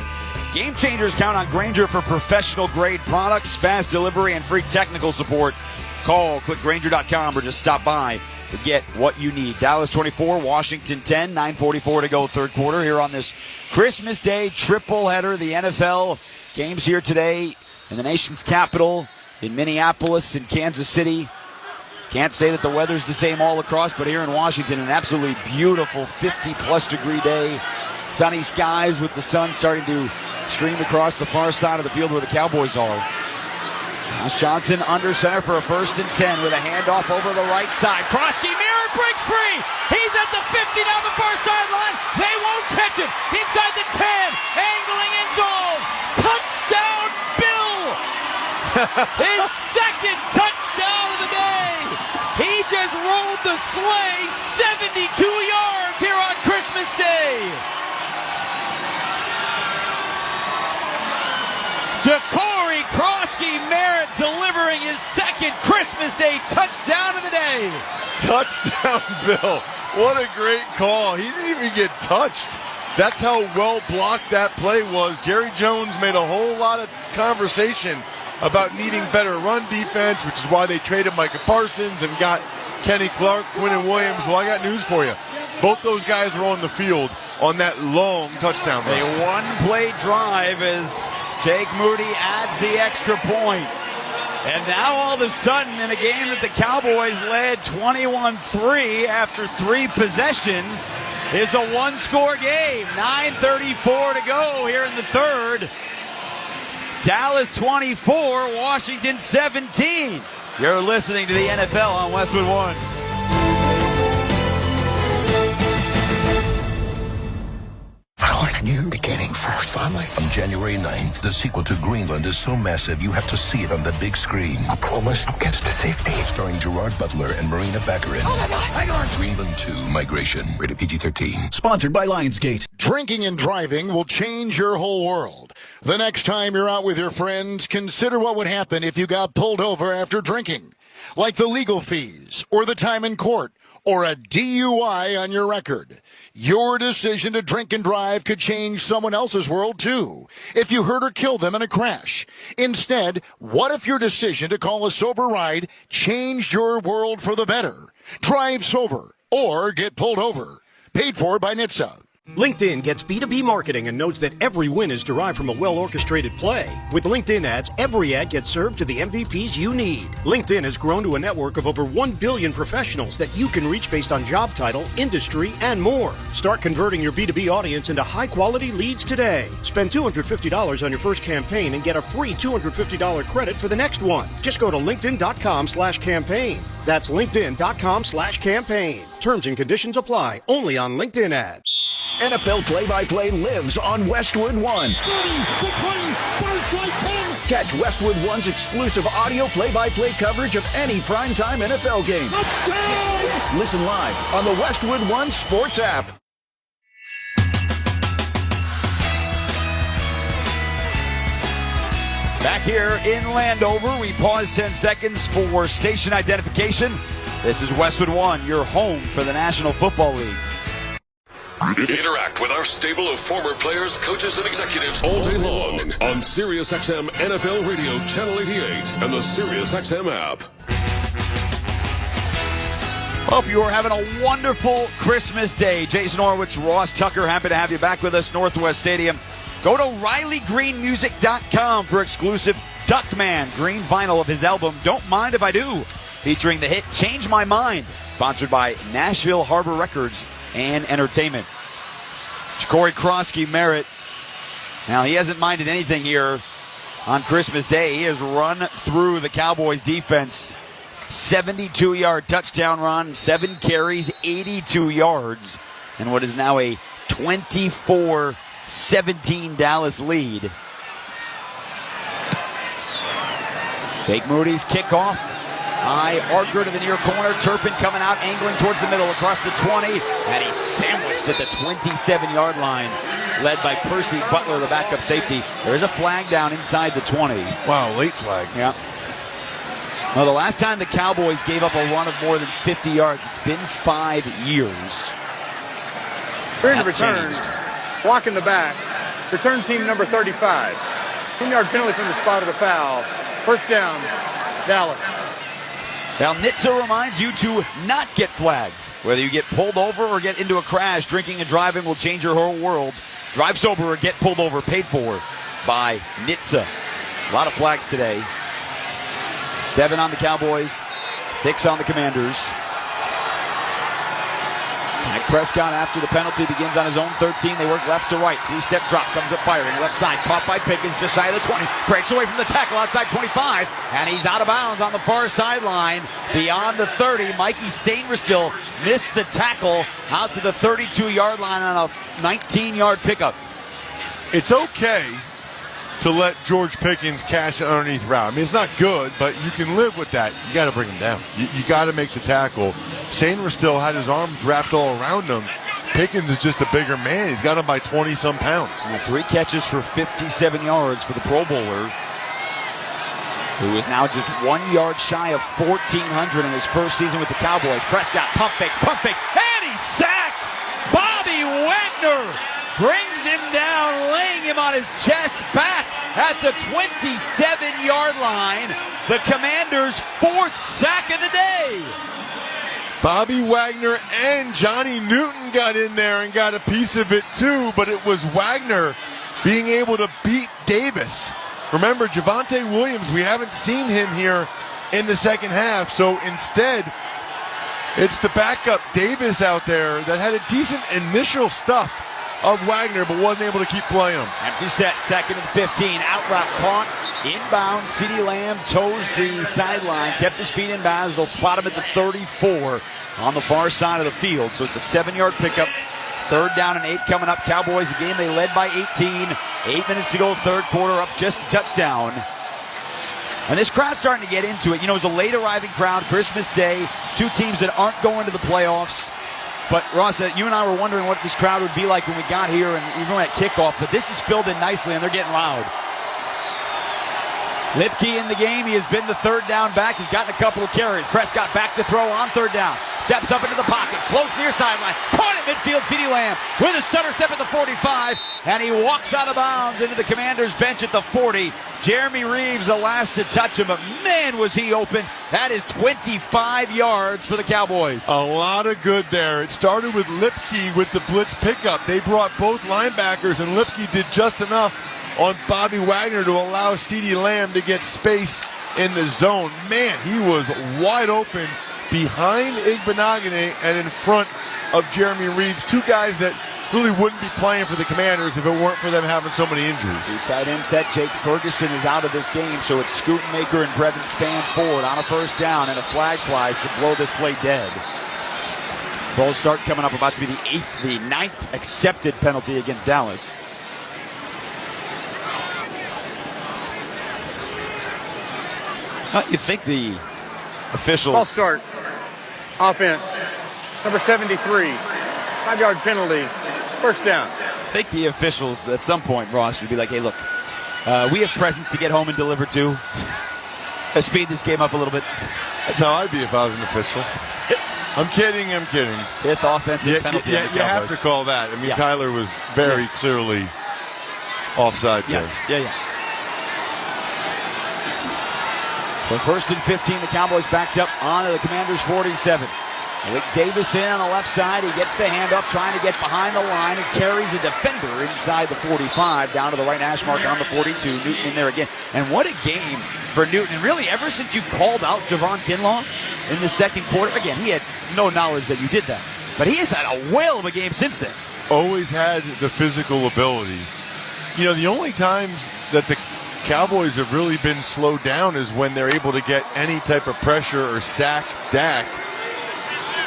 Game Changers count on Grainger for professional-grade products, fast delivery, and free technical support. Call, click Grainger.com, or just stop by to get what you need. Dallas 24, Washington 10, 9:44 to go third quarter here on this Christmas Day triple header. The NFL games here today in the nation's capital, in Minneapolis and Kansas City. Can't say that the weather's the same all across, but here in Washington, an absolutely beautiful 50-plus degree day. Sunny skies with the sun starting to stream across the far side of the field where the Cowboys are. Josh Johnson under center for a 1st and 10 with a handoff over the right side. Kroski, Merritt breaks free. He's at the 50 down the far sideline. They won't catch him. Inside the 10, angling end zone. Touchdown, Bill. His second touchdown of the day. He just rolled the sleigh 72 yards here on Christmas Day. Ja'Cory Kroski Merritt delivering his second Christmas Day touchdown of the day. Touchdown, Bill. What a great call. He didn't even get touched. That's how well blocked that play was. Jerry Jones made a whole lot of conversation about needing better run defense, which is why they traded Micah Parsons and got Kenny Clark, Quinnen Williams. Well, I got news for you. Both those guys were on the field on that long touchdown run. A one-play drive as Jake Moody adds the extra point. And now all of a sudden, in a game that the Cowboys led 21-3 after 3 possessions, is a one-score game. 9:34 to go here in the third. Dallas 24, Washington 17. You're listening to the NFL on Westwood One. How are you getting for family? On January 9th, the sequel to Greenland is so massive you have to see it on the big screen. I promise I'll get to safety. Starring Gerard Butler and Marina Baccarin. Oh my God, hang on! Greenland 2, Migration, rated PG-13. Sponsored by Lionsgate. Drinking and driving will change your whole world. The next time you're out with your friends, consider what would happen if you got pulled over after drinking. Like the legal fees, or the time in court, or a DUI on your record. Your decision to drink and drive could change someone else's world, too, if you hurt or kill them in a crash. Instead, what if your decision to call a sober ride changed your world for the better? Drive sober, or get pulled over. Paid for by NHTSA. LinkedIn gets B2B marketing and knows that every win is derived from a well-orchestrated play. With LinkedIn ads, every ad gets served to the MVPs you need. LinkedIn has grown to a network of over 1 billion professionals that you can reach based on job title, industry, and more. Start converting your B2B audience into high-quality leads today. Spend $250 on your first campaign and get a free $250 credit for the next one. Just go to linkedin.com/campaign. That's linkedin.com/campaign. Terms and conditions apply. Only on LinkedIn ads. NFL play-by-play lives on Westwood One. 30, the 20, first right 10. Catch Westwood One's exclusive audio play-by-play coverage of any primetime NFL game. Touchdown! Listen live on the Westwood One Sports app. Back here in Landover, we pause 10 seconds for station identification. This is Westwood One, your home for the National Football League. Interact with our stable of former players, coaches, and executives all day long on SiriusXM NFL Radio Channel 88 and the SiriusXM app. Hope you are having a wonderful Christmas day. Jason Horwitz, Ross Tucker, happy to have you back with us, Northwest Stadium. Go to RileyGreenMusic.com for exclusive Duckman green vinyl of his album, Don't Mind If I Do, featuring the hit Change My Mind, sponsored by Nashville Harbor Records and Entertainment. Corey Krosky Merritt. Now, he hasn't minded anything here on Christmas Day. He has run through the Cowboys defense. 72-yard touchdown run, 7 carries, 82 yards, and what is now a 24-17 Dallas lead. Jake Moody's kickoff. High archer to the near corner. Turpin coming out, angling towards the middle across the 20, and he's sandwiched at the 27-yard line, led by Percy Butler, the backup safety. There is a flag down inside the 20. Wow, late flag. Yeah. Well, the last time the Cowboys gave up a run of more than 50 yards, it's been 5 years. During the return, block in the back, return team number 35. 10-yard penalty from the spot of the foul. First down, Dallas. Now, NHTSA reminds you to not get flagged. Whether you get pulled over or get into a crash, drinking and driving will change your whole world. Drive sober or get pulled over, paid for by NHTSA. A lot of flags today. 7 on the Cowboys, 6 on the Commanders. Dak Prescott, after the penalty, begins on his own 13. They work left to right. 3-step drop, comes up firing. Left side, caught by Pickens, just shy of the 20. Breaks away from the tackle outside 25. And he's out of bounds on the far sideline. Beyond the 30, Mikey Sainristil missed the tackle out to the 32-yard line on a 19-yard pickup. It's okay to let George Pickens catch an underneath route. I mean, it's not good, but you can live with that. You got to bring him down. You got to make the tackle. Sainristil had his arms wrapped all around him. Pickens is just a bigger man. He's got him by 20-some pounds. And 3 catches for 57 yards for the Pro Bowler, who is now just 1 yard shy of 1,400 in his first season with the Cowboys. Prescott, pump fakes, and he's sacked! Bobby Wagner brings him down, laying him on his chest back at the 27-yard line. The Commanders' 4th sack of the day. Bobby Wagner and Johnny Newton got in there and got a piece of it too, but it was Wagner being able to beat Davis. Remember, Javonte Williams, we haven't seen him here in the second half, so instead, it's the backup Davis out there that had a decent initial stuff of Wagner, but wasn't able to keep playing him. Empty set, 2nd and 15. Out route caught. Inbound, CeeDee Lamb toes the sideline, kept his feet in bounds. They'll spot him at the 34 on the far side of the field. So it's a 7-yard pickup. 3rd down and 8 coming up. Cowboys, a game they led by 18. 8 minutes to go, 3rd quarter, up just a touchdown. And this crowd's starting to get into it. You know, it's a late arriving crowd, Christmas Day. 2 teams that aren't going to the playoffs. But, Ross, you and I were wondering what this crowd would be like when we got here and even at kickoff. But this is filled in nicely, and they're getting loud. Lipke in the game. He has been the 3rd down back. He's gotten a couple of carries. Prescott back to throw on 3rd down. Steps up into the pocket. Floats near sideline. Caught at midfield. CeeDee Lamb with a stutter step at the 45. And he walks out of bounds into the Commanders' bench at the 40. Jeremy Reeves the last to touch him. But, man, was he open. That is 25 yards for the Cowboys. A lot of good there. It started with Lipke with the blitz pickup. They brought both linebackers, and Lipke did just enough on Bobby Wagner to allow CeeDee Lamb to get space in the zone. Man, he was wide open behind Igbenogany and in front of Jeremy Reeves. 2 guys that really wouldn't be playing for the Commanders if it weren't for them having so many injuries. 2 tight end set. Jake Ferguson is out of this game, so it's Scootmaker and Brevin Spann forward on a 1st down, and a flag flies to blow this play dead. Full start coming up, about to be the 9th accepted penalty against Dallas. You think the officials... False start. Offense. Number 73. 5-yard penalty. 1st down. I think the officials at some point, Ross, would be like, hey, look, we have presents to get home and deliver to. Let's speed this game up a little bit. That's how I'd be if I was an official. I'm kidding. Fifth offensive penalty. Yeah, you have to call that. I mean, Tyler was very clearly offside there. Yeah. So first and 15, the Cowboys backed up onto the Commanders' 47. Malik Davis in on the left side. He gets the hand up, trying to get behind the line, and carries a defender inside the 45 down to the right hash mark on the 42. Newton in there again. And what a game for Newton. And really, ever since you called out Javon Kinlaw in the second quarter, again, he had no knowledge that you did that. But he has had a whale of a game since then. Always had the physical ability. You know, the only times that the Cowboys have really been slowed down is when they're able to get any type of pressure or sack Dak.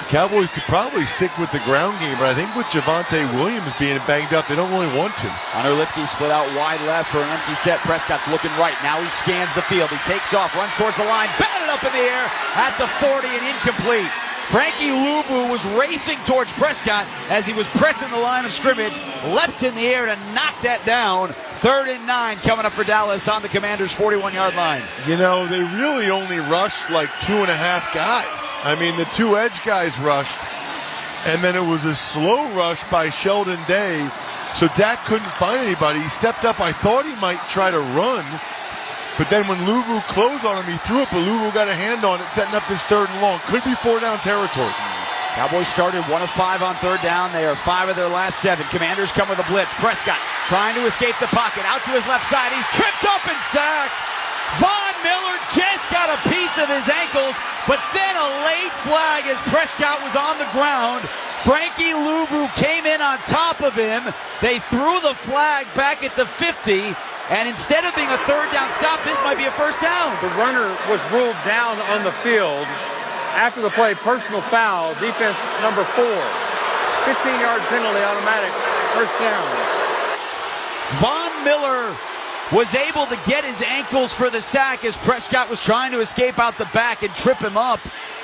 Cowboys could probably stick with the ground game, but I think with Javonte Williams being banged up, they don't really want to. Hunter Lipke split out wide left for an empty set. Prescott's looking right. Now he scans the field. He takes off, runs towards the line, batted up in the air at the 40 and incomplete. Frankie Louvu was racing towards Prescott as he was pressing the line of scrimmage, leapt in the air to knock that down. 3rd and 9 coming up for Dallas on the Commanders' 41-yard line. You know, they really only rushed like 2.5 guys. I mean, the 2 edge guys rushed, and then it was a slow rush by Sheldon Day, so Dak couldn't find anybody. He stepped up. I thought he might try to run, but then when Louvu closed on him, he threw it, but Louvu got a hand on it, setting up his 3rd and long. Could be 4-down territory. Cowboys started 1 of 5 on 3rd down. They are 5 of their last 7. Commanders come with a blitz. Prescott trying to escape the pocket. Out to his left side. He's tripped up and sacked. Von Miller just got a piece of his ankles, but then a late flag as Prescott was on the ground. Frankie Louvu came in on top of him. They threw the flag back at the 50, and instead of being a 3rd down stop, this might be a 1st down. The runner was ruled down on the field. After the play, personal foul, defense number 4. 15-yard penalty, automatic, 1st down. Von Miller was able to get his ankles for the sack as Prescott was trying to escape out the back and trip him up.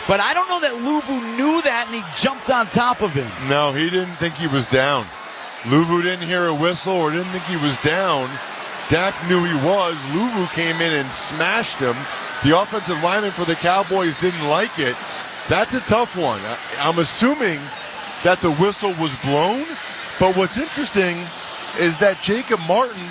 But I don't know that Louvu knew that, and he jumped on top of him. No, he didn't think he was down. Louvu didn't hear a whistle or didn't think he was down. Dak knew he was. Louvu came in and smashed him. The offensive lineman for the Cowboys didn't like it. That's a tough one. I'm assuming that the whistle was blown, but what's interesting is that Jacob Martin,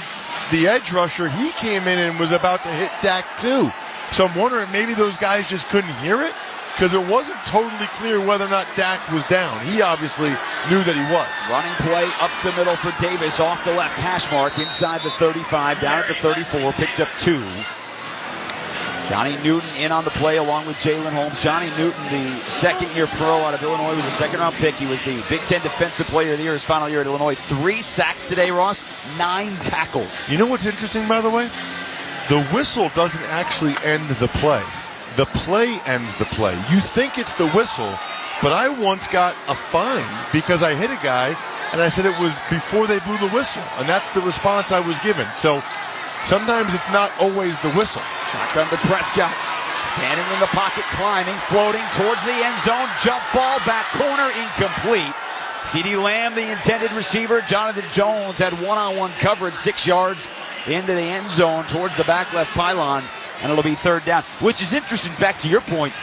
the edge rusher, he came in and was about to hit Dak too. So I'm wondering maybe those guys just couldn't hear it because it wasn't totally clear whether or not Dak was down. He obviously knew that he was. Running play up the middle for Davis off the left hash mark inside the 35, down at the 34, picked up 2. Johnny Newton in on the play along with Jalen Holmes. Johnny Newton, the second-year pro out of Illinois, was a second-round pick. He was the Big Ten Defensive Player of the Year his final year at Illinois. 3 sacks today, Ross. 9 tackles. You know what's interesting, by the way? The whistle doesn't actually end the play. The play ends the play. You think it's the whistle, but I once got a fine because I hit a guy, and I said it was before they blew the whistle, and that's the response I was given. So sometimes it's not always the whistle. Shotgun to Prescott. Standing in the pocket, climbing, floating towards the end zone. Jump ball, back corner, incomplete. CeeDee Lamb, the intended receiver. Jonathan Jones had one-on-one coverage, 6 yards into the end zone towards the back left pylon, and it'll be 3rd down. Which is interesting, back to your point.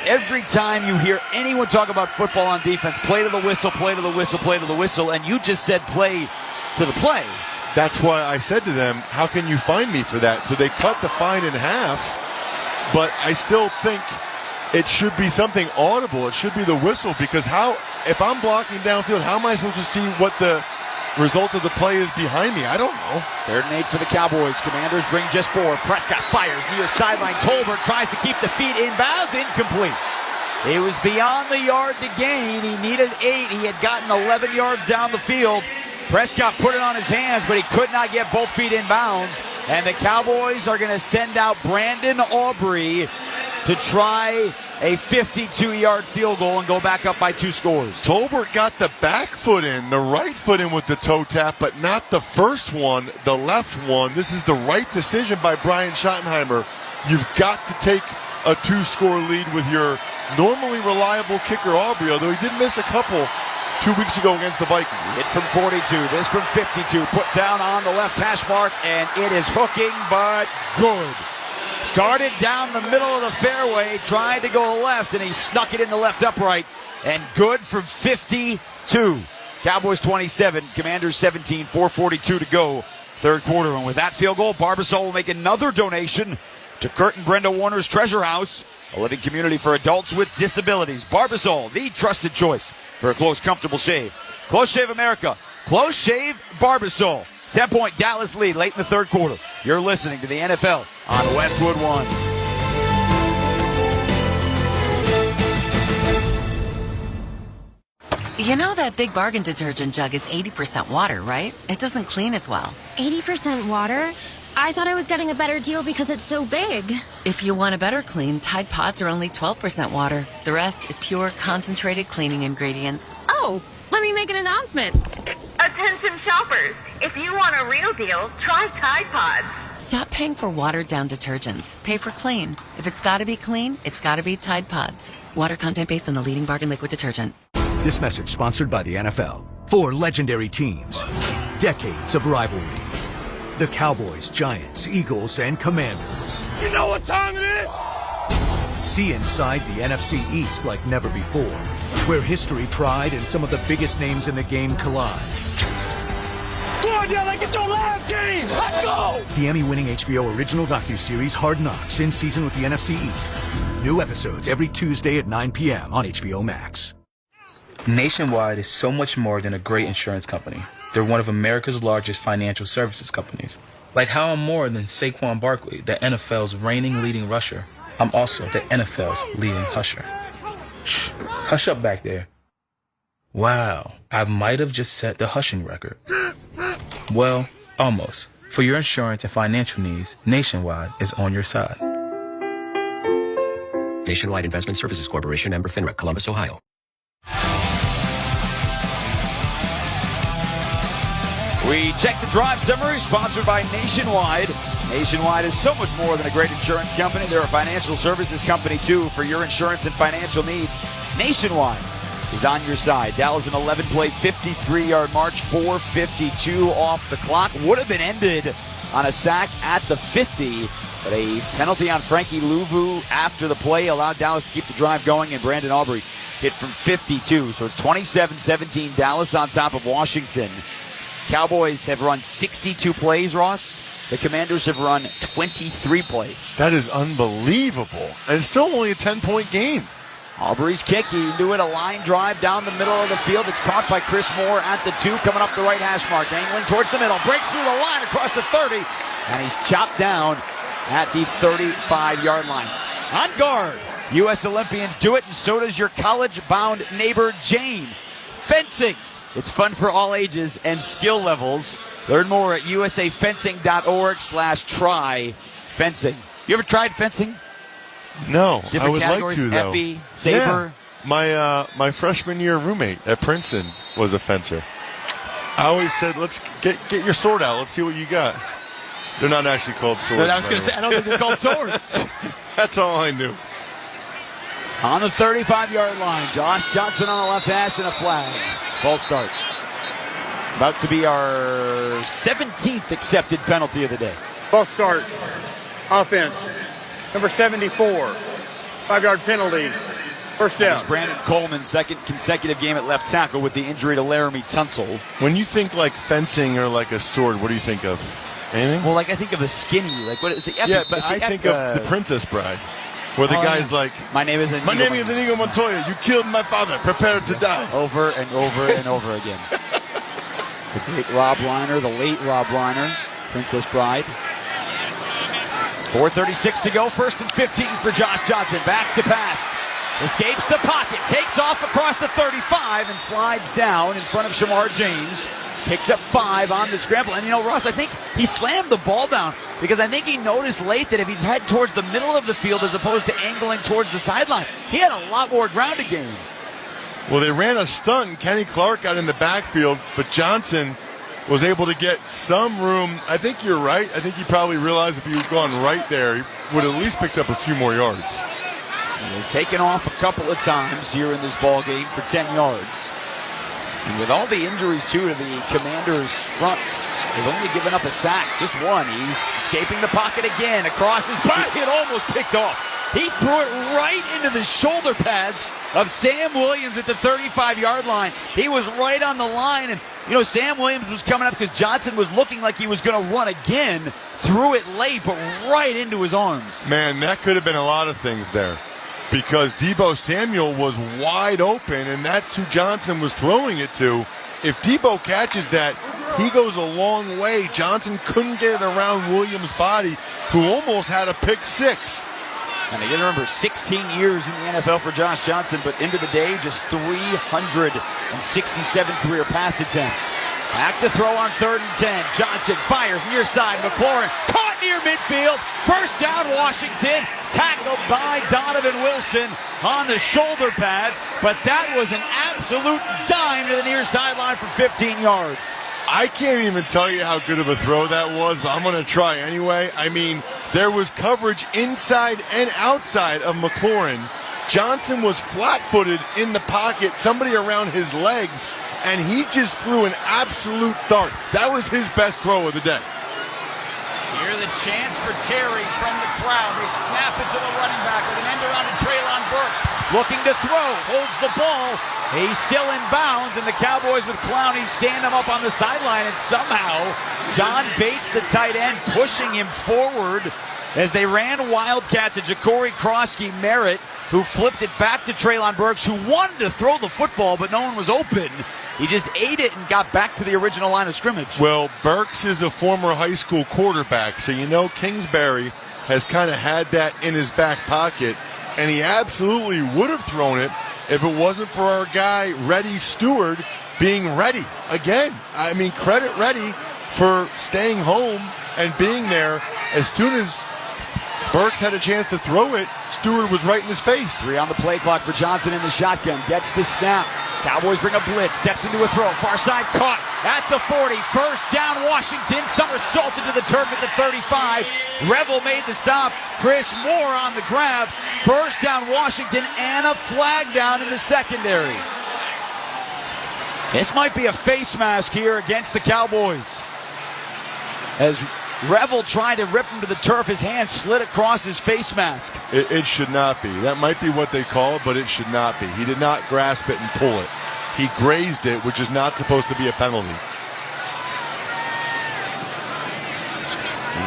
Every time you hear anyone talk about football on defense, play to the whistle, play to the whistle, play to the whistle, and you just said play to the play. That's why I said to them, how can you fine me for that? So they cut the fine in half, but I still think it should be something audible. It should be the whistle, because if I'm blocking downfield, how am I supposed to see what the result of the play is behind me? I don't know. 3rd and 8 for the Cowboys. Commanders bring just 4. Prescott fires near sideline. Tolbert tries to keep the feet inbounds. Incomplete. It was beyond the yard to gain. He needed 8. He had gotten 11 yards down the field. Prescott put it on his hands, but he could not get both feet in bounds. And the Cowboys are going to send out Brandon Aubrey to try a 52-yard field goal and go back up by 2 scores. Tolbert got the back foot in, the right foot in with the toe tap, but not the first one, the left one. This is the right decision by Brian Schottenheimer. You've got to take a 2-score lead with your normally reliable kicker Aubrey, although he did miss a couple 2 weeks ago against the Vikings. Hit from 42, this from 52, put down on the left hash mark, and it is hooking, but good. Started down the middle of the fairway, tried to go left, and he snuck it in the left upright. and good from 52. Cowboys 27, Commanders 17, 4:42 to go, third quarter. And with that field goal, Barbasol will make another donation to Kurt and Brenda Warner's Treasure House, a living community for adults with disabilities. Barbasol, the trusted choice for a close, comfortable shave. Close Shave America. Close Shave Barbasol. 10-point Dallas lead late in the third quarter. You're listening to the NFL on Westwood One. You know that Big Bargain detergent jug is 80% water, right? It doesn't clean as well. 80% water? I thought I was getting a better deal because it's so big. If you want a better clean, Tide Pods are only 12% water. The rest is pure, concentrated cleaning ingredients. Oh, let me make an announcement. Attention shoppers, if you want a real deal, try Tide Pods. Stop paying for watered-down detergents. Pay for clean. If it's gotta be clean, it's gotta be Tide Pods. Water content based on the leading bargain liquid detergent. This message sponsored by the NFL. 4 legendary teams. Decades of rivalry. The Cowboys, Giants, Eagles, and Commanders. You know what time it is? See inside the NFC East like never before, where history, pride, and some of the biggest names in the game collide. Go on, yeah, like it's your last game. Let's go! The Emmy-winning HBO original docuseries Hard Knocks, in season with the NFC East. New episodes every Tuesday at 9 p.m. on HBO Max. Nationwide is so much more than a great insurance company. They're one of America's largest financial services companies. Like how I'm more than Saquon Barkley, the NFL's reigning leading rusher. I'm also the NFL's leading husher. Shh, hush up back there. Wow, I might have just set the hushing record. Well, almost. For your insurance and financial needs, Nationwide is on your side. Nationwide Investment Services Corporation, member FINRA, Columbus, Ohio. We check the drive summary, sponsored by Nationwide. Nationwide is so much more than a great insurance company. They're a financial services company, too, for your insurance and financial needs. Nationwide is on your side. Dallas, an 11-play, 53-yard march, 4:52 off the clock. Would have been ended on a sack at the 50, but a penalty on Frankie Louvu after the play allowed Dallas to keep the drive going, and Brandon Aubrey hit from 52. So it's 27-17, Dallas on top of Washington. Cowboys have run 62 plays, Ross. The Commanders have run 23 plays. That is unbelievable. And it's still only a 10-point game. Aubrey's kick, he do it, a line drive down the middle of the field. It's caught by Chris Moore at the 2, coming up the right hash mark, angling towards the middle, breaks through the line across the 30, and he's chopped down at the 35-yard line. On guard, U.S. Olympians do it, and so does your college-bound neighbor, Jane. Fencing. It's fun for all ages and skill levels. Learn more at usafencing.org/try fencing. You ever tried fencing? No, Different I would categories, like to, though. Epi, saber. Yeah. My freshman year roommate at Princeton was a fencer. I always said, let's get your sword out. Let's see what you got. They're not actually called swords. I was going to say, I don't think they're called swords. That's all I knew. On the 35-yard line, Josh Johnson on the left hash and a flag. False start. About to be our 17th accepted penalty of the day. False start. Offense. Number 74. 5-yard penalty. First down. That's Brandon Coleman's second consecutive game at left tackle with the injury to Laramie Tunsil. When you think like fencing or like a sword, what do you think of? Anything? Well, like I think of a skinny. Like what is it? Yeah, but I think of The Princess Bride. Where the guy's like, my name is Inigo Montoya. You killed my father. Prepare to die. Over and over and over again. The great Rob Reiner, the late Rob Reiner, Princess Bride. 4:36 to go. 1st and 15 for Josh Johnson. Back to pass. Escapes the pocket. Takes off across the 35 and slides down in front of Shamar James. Picks up 5 on the scramble. And, you know, Ross, I think he slammed the ball down because I think he noticed late that if he's head towards the middle of the field as opposed to angling towards the sideline, he had a lot more ground to gain. Well, they ran a stunt, and Kenny Clark got in the backfield, but Johnson was able to get some room. I think you're right. I think he probably realized if he was going right there, he would have at least picked up a few more yards. He has taken off a couple of times here in this ball game for 10 yards. And with all the injuries, too, to the Commanders' front, they've only given up a sack. Just one. He's escaping the pocket again. Across his body, it almost picked off. He threw it right into the shoulder pads of Sam Williams at the 35-yard line. He was right on the line, and Sam Williams was coming up because Johnson was looking like he was going to run again. Threw it late, but right into his arms. Man, that could have been a lot of things there, because Deebo Samuel was wide open, and that's who Johnson was throwing it to. If Deebo catches that, he goes a long way. Johnson couldn't get it around Williams' body, who almost had a pick six. And you got to remember, 16 years in the NFL for Josh Johnson, but into the day, just 367 career pass attempts. Back to throw on 3rd and 10. Johnson fires near side. McLaurin caught near midfield. First down, Washington. Tackled by Donovan Wilson on the shoulder pads. But that was an absolute dime to the near sideline for 15 yards. I can't even tell you how good of a throw that was, but I'm going to try anyway. I mean, there was coverage inside and outside of McLaurin. Johnson was flat-footed in the pocket, somebody around his legs, and he just threw an absolute dart. That was his best throw of the day. Here the chance for Terry from the crowd. They snap it to the running back with an end around to Treylon Burks. Looking to throw, holds the ball. He's still in bounds, and the Cowboys with Clowney stand him up on the sideline, and somehow John Bates, the tight end, pushing him forward as they ran Wildcat to Ja'Cory Krosky-Merritt, who flipped it back to Treylon Burks, who wanted to throw the football, but no one was open. He just ate it and got back to the original line of scrimmage. Well, Burks is a former high school quarterback, so Kingsbury has kind of had that in his back pocket, and he absolutely would have thrown it if it wasn't for our guy, Reddy Stewart, being ready. Again, I mean, credit Reddy for staying home and being there. As soon as Burks had a chance to throw it, Stewart was right in his face. 3 on the play clock for Johnson in the shotgun. Gets the snap. Cowboys bring a blitz. Steps into a throw. Far side caught at the 40. First down, Washington. Somersaulted to the turf at the 35. Revel made the stop. Chris Moore on the grab. First down, Washington, and a flag down in the secondary. This might be a face mask here against the Cowboys. As Revel tried to rip him to the turf. His hand slid across his face mask. It should not be. That might be what they call it, but it should not be. He did not grasp it and pull it. He grazed it, which is not supposed to be a penalty.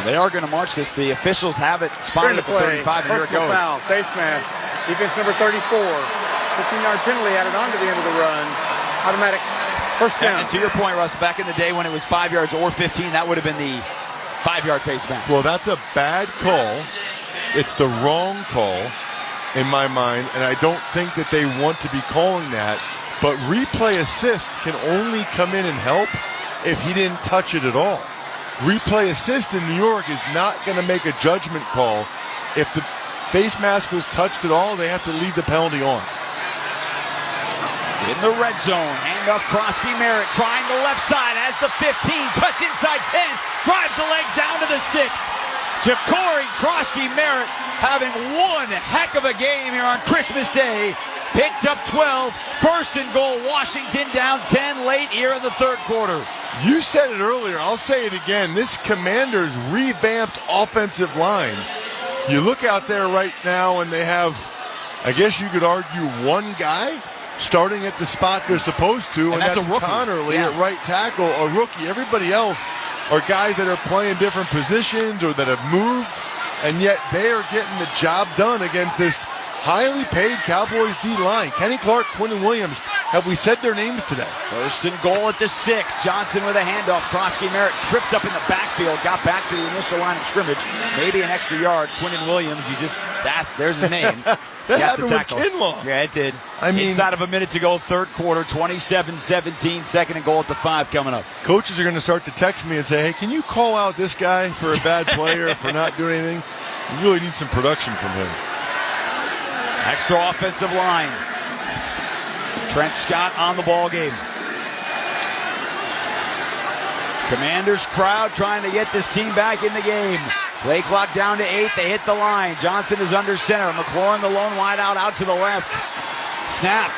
They are going to march this. The officials have it spotted at the 35, and here it goes. Foul, face mask. Defense number 34. 15-yard penalty added on to the end of the run. Automatic first down. And to your point, Russ, back in the day when it was 5 yards or 15, that would have been the 5-yard face mask. Well, that's a bad call. It's the wrong call in my mind, and I don't think that they want to be calling that. But replay assist can only come in and help if he didn't touch it at all. Replay assist in New York is not going to make a judgment call. If the face mask was touched at all, they have to leave the penalty on. In the red zone, handoff Krosky-Merritt trying the left side as the 15 cuts inside 10, drives the legs down to the 6. Ja'Cory Krosky-Merritt having one heck of a game here on Christmas Day. Picked up 12, first and goal, Washington down 10 late here in the third quarter. You said it earlier, I'll say it again. This Commanders revamped offensive line. You look out there right now and they have, I guess you could argue, one guy starting at the spot they're supposed to, and that's Connerly at right tackle, a rookie. Everybody else are guys that are playing different positions or that have moved, and yet they are getting the job done against this highly paid Cowboys D-line. Kenny Clark, Quinnen Williams. Have we said their names today? First and goal at the 6. Johnson with a handoff. Krosky-Merritt tripped up in the backfield, got back to the initial line of scrimmage. Maybe an extra yard. Quinnen Williams, there's his name. That happened with Kinlaw. Yeah, it did. I mean, inside of a minute to go, third quarter, 27-17, second and goal at the 5 coming up. Coaches are going to start to text me and say, hey, can you call out this guy for a bad play or for not doing anything? You really need some production from him. Extra offensive line. Trent Scott on the ball game. Commanders crowd trying to get this team back in the game. Play clock down to 8. They hit the line. Johnson is under center. McLaurin, the lone wideout, out to the left. Snap.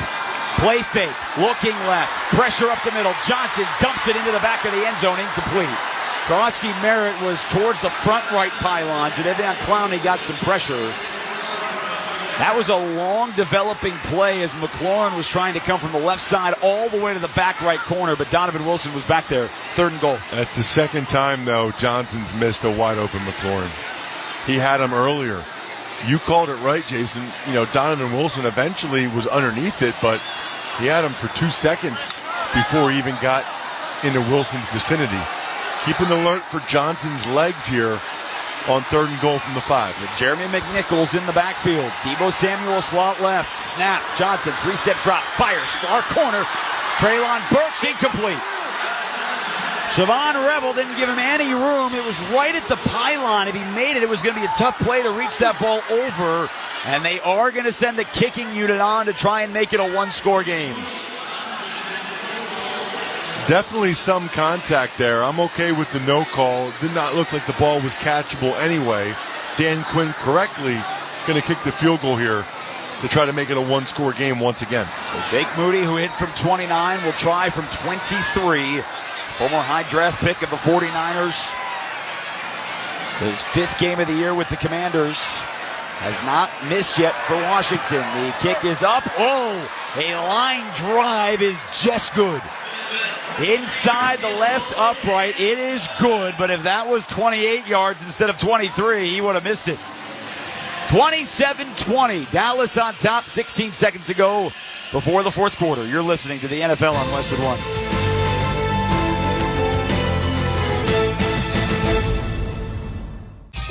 Play fake. Looking left. Pressure up the middle. Johnson dumps it into the back of the end zone. Incomplete. Krosky-Merritt was towards the front right pylon. Jadeveon Clowney got some pressure. That was a long developing play as McLaurin was trying to come from the left side all the way to the back right corner, but Donovan Wilson was back there, 3rd and goal. That's the second time, though, Johnson's missed a wide-open McLaurin. He had him earlier. You called it right, Jason. Donovan Wilson eventually was underneath it, but he had him for 2 seconds before he even got into Wilson's vicinity. Keep an alert for Johnson's legs here on 3rd and goal from the 5. With Jeremy McNichols in the backfield. Deebo Samuel slot left. Snap. Johnson, 3-step drop. Fires. Far corner. Treylon Burks incomplete. Siobhan Rebel didn't give him any room. It was right at the pylon. If he made it, it was going to be a tough play to reach that ball over. And they are going to send the kicking unit on to try and make it a 1-score game. Definitely some contact there. I'm okay with the no call. Did not look like the ball was catchable anyway. Dan Quinn correctly going to kick the field goal here to try to make it a 1-score game once again. So Jake Moody, who hit from 29, will try from 23. Former high draft pick of the 49ers. His 5th game of the year with the Commanders. Has not missed yet for Washington. The kick is up. Oh, a line drive is just good. Inside the left upright, it is good, but if that was 28 yards instead of 23, he would have missed it. 27-20, Dallas on top, 16 seconds to go before the 4th quarter. You're listening to the NFL on Westwood One.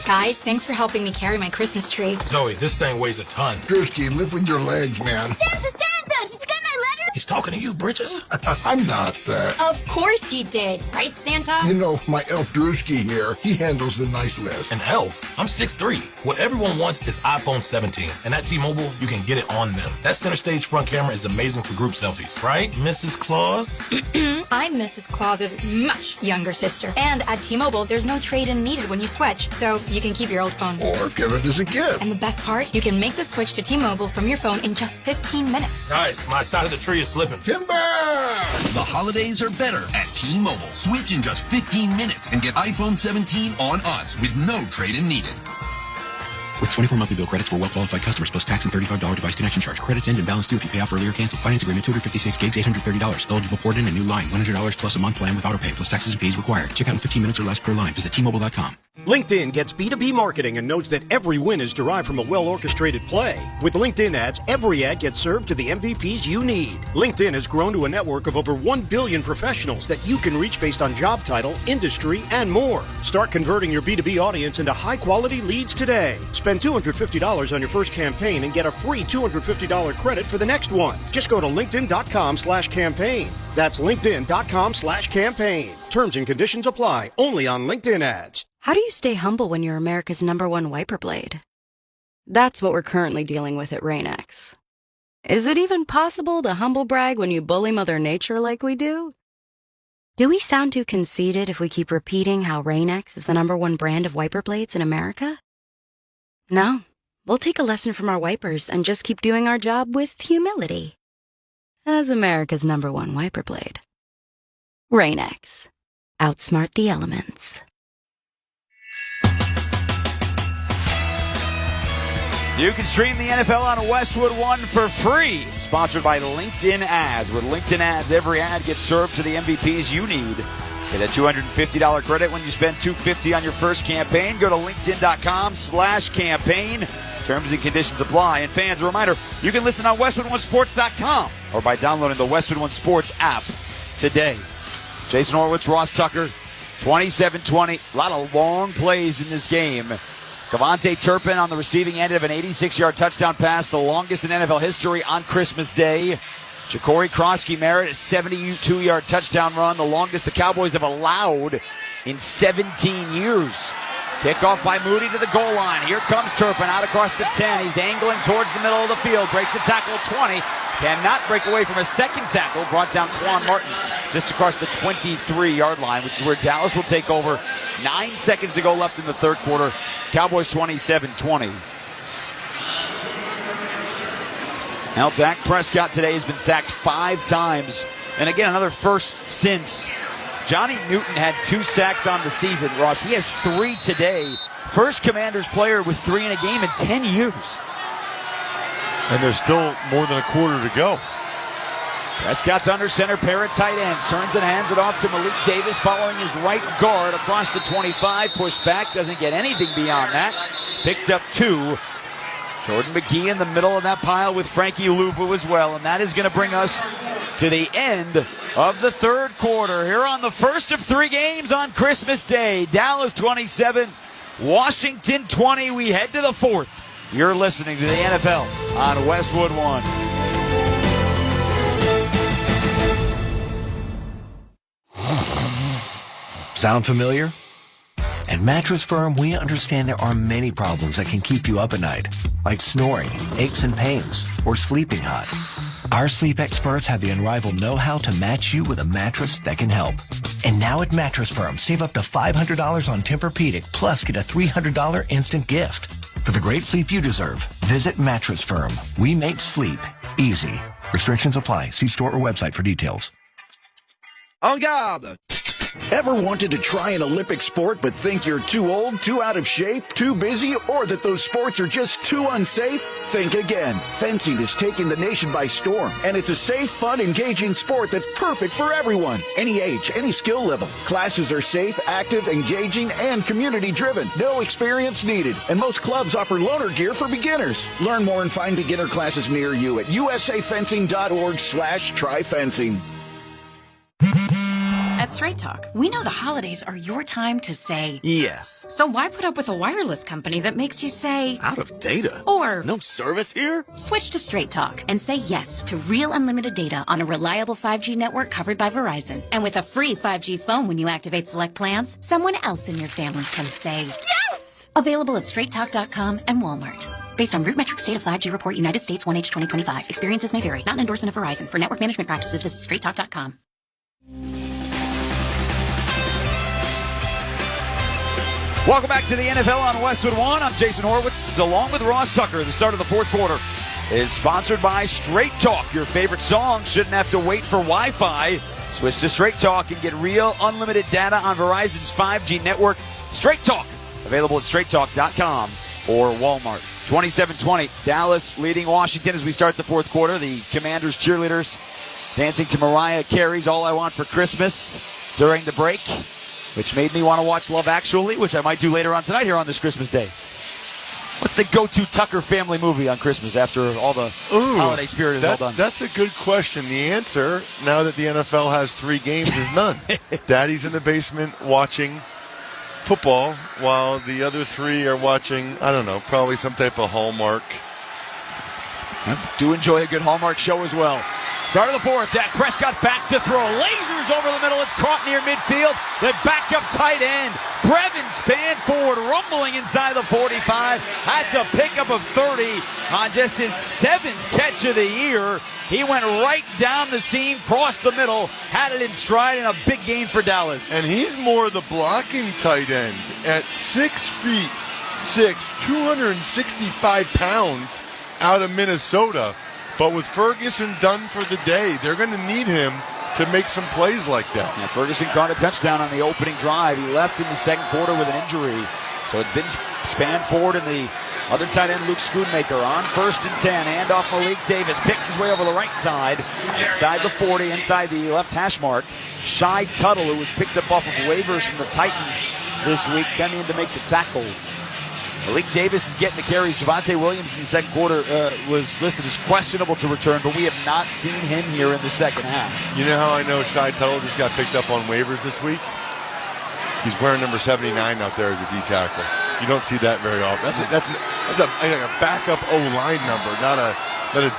Guys, thanks for helping me carry my Christmas tree. Zoe, this thing weighs a ton. Drewski, lift with your legs, man. Santa! Did you get my letter? He's talking to you, Bridges. I'm not that. Of course he did. Right, Santa? My elf Drewski here, he handles the nice list. An elf? I'm 6'3". What everyone wants is iPhone 17. And at T-Mobile, you can get it on them. That center stage front camera is amazing for group selfies. Right, Mrs. Claus? I'm Mrs. Claus's much younger sister. And at T-Mobile, there's no trade-in needed when you switch. So you can keep your old phone. Or give it as a gift. And the best part, you can make the switch to T-Mobile from your phone in just 15 minutes. Guys, my side of the tree is slipping. Timber! The holidays are better at T-Mobile. Switch in just 15 minutes and get iPhone 17 on us with no trade-in needed. With 24 monthly bill credits for well-qualified customers plus tax and $35 device connection charge. Credits end and balance due if you pay off early or cancel. Finance agreement, 256 gigs, $830. Eligible port in a new line. $100 plus a month plan with auto pay plus taxes and fees required. Check out in 15 minutes or less per line. Visit T-Mobile.com. LinkedIn gets B2B marketing and knows that every win is derived from a well-orchestrated play. With LinkedIn ads, every ad gets served to the MVPs you need. LinkedIn has grown to a network of over 1 billion professionals that you can reach based on job title, industry, and more. Start converting your B2B audience into high-quality leads today. Spend $250 on your first campaign and get a free $250 credit for the next one. Just go to linkedin.com/campaign. That's linkedin.com/campaign. Terms and conditions apply. Only on LinkedIn ads. How do you stay humble when you're America's #1 wiper blade? That's what we're currently dealing with at Rain-X. Is it even possible to humble brag when you bully Mother Nature like we do? Do we sound too conceited if we keep repeating how Rain-X is the #1 brand of wiper blades in America? No, we'll take a lesson from our wipers and just keep doing our job with humility. As America's #1 wiper blade. Rain-X. Outsmart the elements. You can stream the NFL on Westwood One for free. Sponsored by LinkedIn Ads. With LinkedIn Ads, every ad gets served to the MVPs you need. Get a $250 credit when you spend $250 on your first campaign. Go to linkedin.com/campaign. Terms and conditions apply. And fans, a reminder, you can listen on WestwoodOneSports.com or by downloading the Westwood One Sports app today. Jason Horwitz, Ross Tucker, 27-20. A lot of long plays in this game. Kavontae Turpin on the receiving end of an 86-yard touchdown pass, the longest in NFL history on Christmas Day. Ja'Cory Krosky-Merritt, a 72-yard touchdown run, the longest the Cowboys have allowed in 17 years. Kickoff by Moody to the goal line. Here comes Turpin out across the 10. He's angling towards the middle of the field. Breaks the tackle at 20. Cannot break away from a second tackle. Brought down Quan Martin just across the 23-yard line, which is where Dallas will take over. 9 seconds to go left in the third quarter. Cowboys 27-20. Now, Dak Prescott today has been sacked 5 times. And again, another first since Johnny Newton had 2 sacks on the season. Ross, he has 3 today. First Commanders player with 3 in a game in 10 years. And there's still more than a quarter to go. Prescott's under center, pair of tight ends. Turns and hands it off to Malik Davis, following his right guard across the 25. Pushed back, doesn't get anything beyond that. Picked up 2. Jordan McGee in the middle of that pile with Frankie Louvu as well. And that is going to bring us to the end of the third quarter. Here on the first of 3 games on Christmas Day. Dallas 27, Washington 20. We head to the fourth. You're listening to the NFL on Westwood One. Sound familiar? At Mattress Firm, we understand there are many problems that can keep you up at night, like snoring, aches and pains, or sleeping hot. Our sleep experts have the unrivaled know-how to match you with a mattress that can help. And now at Mattress Firm, save up to $500 on Tempur-Pedic, plus get a $300 instant gift. For the great sleep you deserve, visit Mattress Firm. We make sleep easy. Restrictions apply. See store or website for details. En garde! Ever wanted to try an Olympic sport but think you're too old, too out of shape, too busy, or that those sports are just too unsafe? Think again. Fencing is taking the nation by storm, and it's a safe, fun, engaging sport that's perfect for everyone. Any age, any skill level. Classes are safe, active, engaging, and community-driven. No experience needed, and most clubs offer loaner gear for beginners. Learn more and find beginner classes near you at usafencing.org/tryfencing. At Straight Talk, we know the holidays are your time to say yes. So why put up with a wireless company that makes you say out of data? Or no service here? Switch to Straight Talk and say yes to real unlimited data on a reliable 5G network covered by Verizon. And with a free 5G phone when you activate select plans, someone else in your family can say yes! Available at straighttalk.com and Walmart. Based on RootMetrics State of 5G Report, United States 1H 2025. Experiences may vary. Not an endorsement of Verizon. For network management practices, visit straighttalk.com. Welcome back to the NFL on Westwood One. I'm Jason Horwitz, along with Ross Tucker. The start of the fourth quarter is sponsored by Straight Talk. Your favorite song shouldn't have to wait for Wi-Fi. Switch to Straight Talk and get real unlimited data on Verizon's 5G network. Straight Talk, available at straighttalk.com or Walmart. 27-20, Dallas leading Washington as we start the fourth quarter. The Commanders cheerleaders dancing to Mariah Carey's All I Want for Christmas during the break, which made me want to watch Love Actually, which I might do later on tonight here on this Christmas Day. What's the go-to Tucker family movie on Christmas after all the holiday spirit is all done? That's a good question. The answer, now that the NFL has 3 games, is none. Daddy's in the basement watching football while the other 3 are watching, I don't know, probably some type of Hallmark. I do enjoy a good Hallmark show as well. Start of the fourth, Dak Prescott back to throw. Lasers over the middle. It's caught near midfield. The backup tight end. Brevin span forward, rumbling inside the 45. That's a pickup of 30 on just his 7th catch of the year. He went right down the seam, crossed the middle, had it in stride, and a big gain for Dallas. And he's more the blocking tight end at 6'6", 265 pounds out of Minnesota. But with Ferguson done for the day, they're going to need him to make some plays like that. Yeah, Ferguson caught a touchdown on the opening drive. He left in the second quarter with an injury. So it's been spanned forward, and the other tight end, Luke Schoonmaker, on 1st and 10. Handoff Malik Davis. Picks his way over the right side. Inside the 40, inside the left hash mark. Shy Tuttle, who was picked up off of waivers from the Titans this week, coming in to make the tackle. Malik Davis is getting the carries. Javonte Williams in the second quarter was listed as questionable to return, but we have not seen him here in the second half. You know how I know Shy Tuttle just got picked up on waivers this week? He's wearing number 79 out there as a D tackle. You don't see that very often. That's a backup O-line number, not a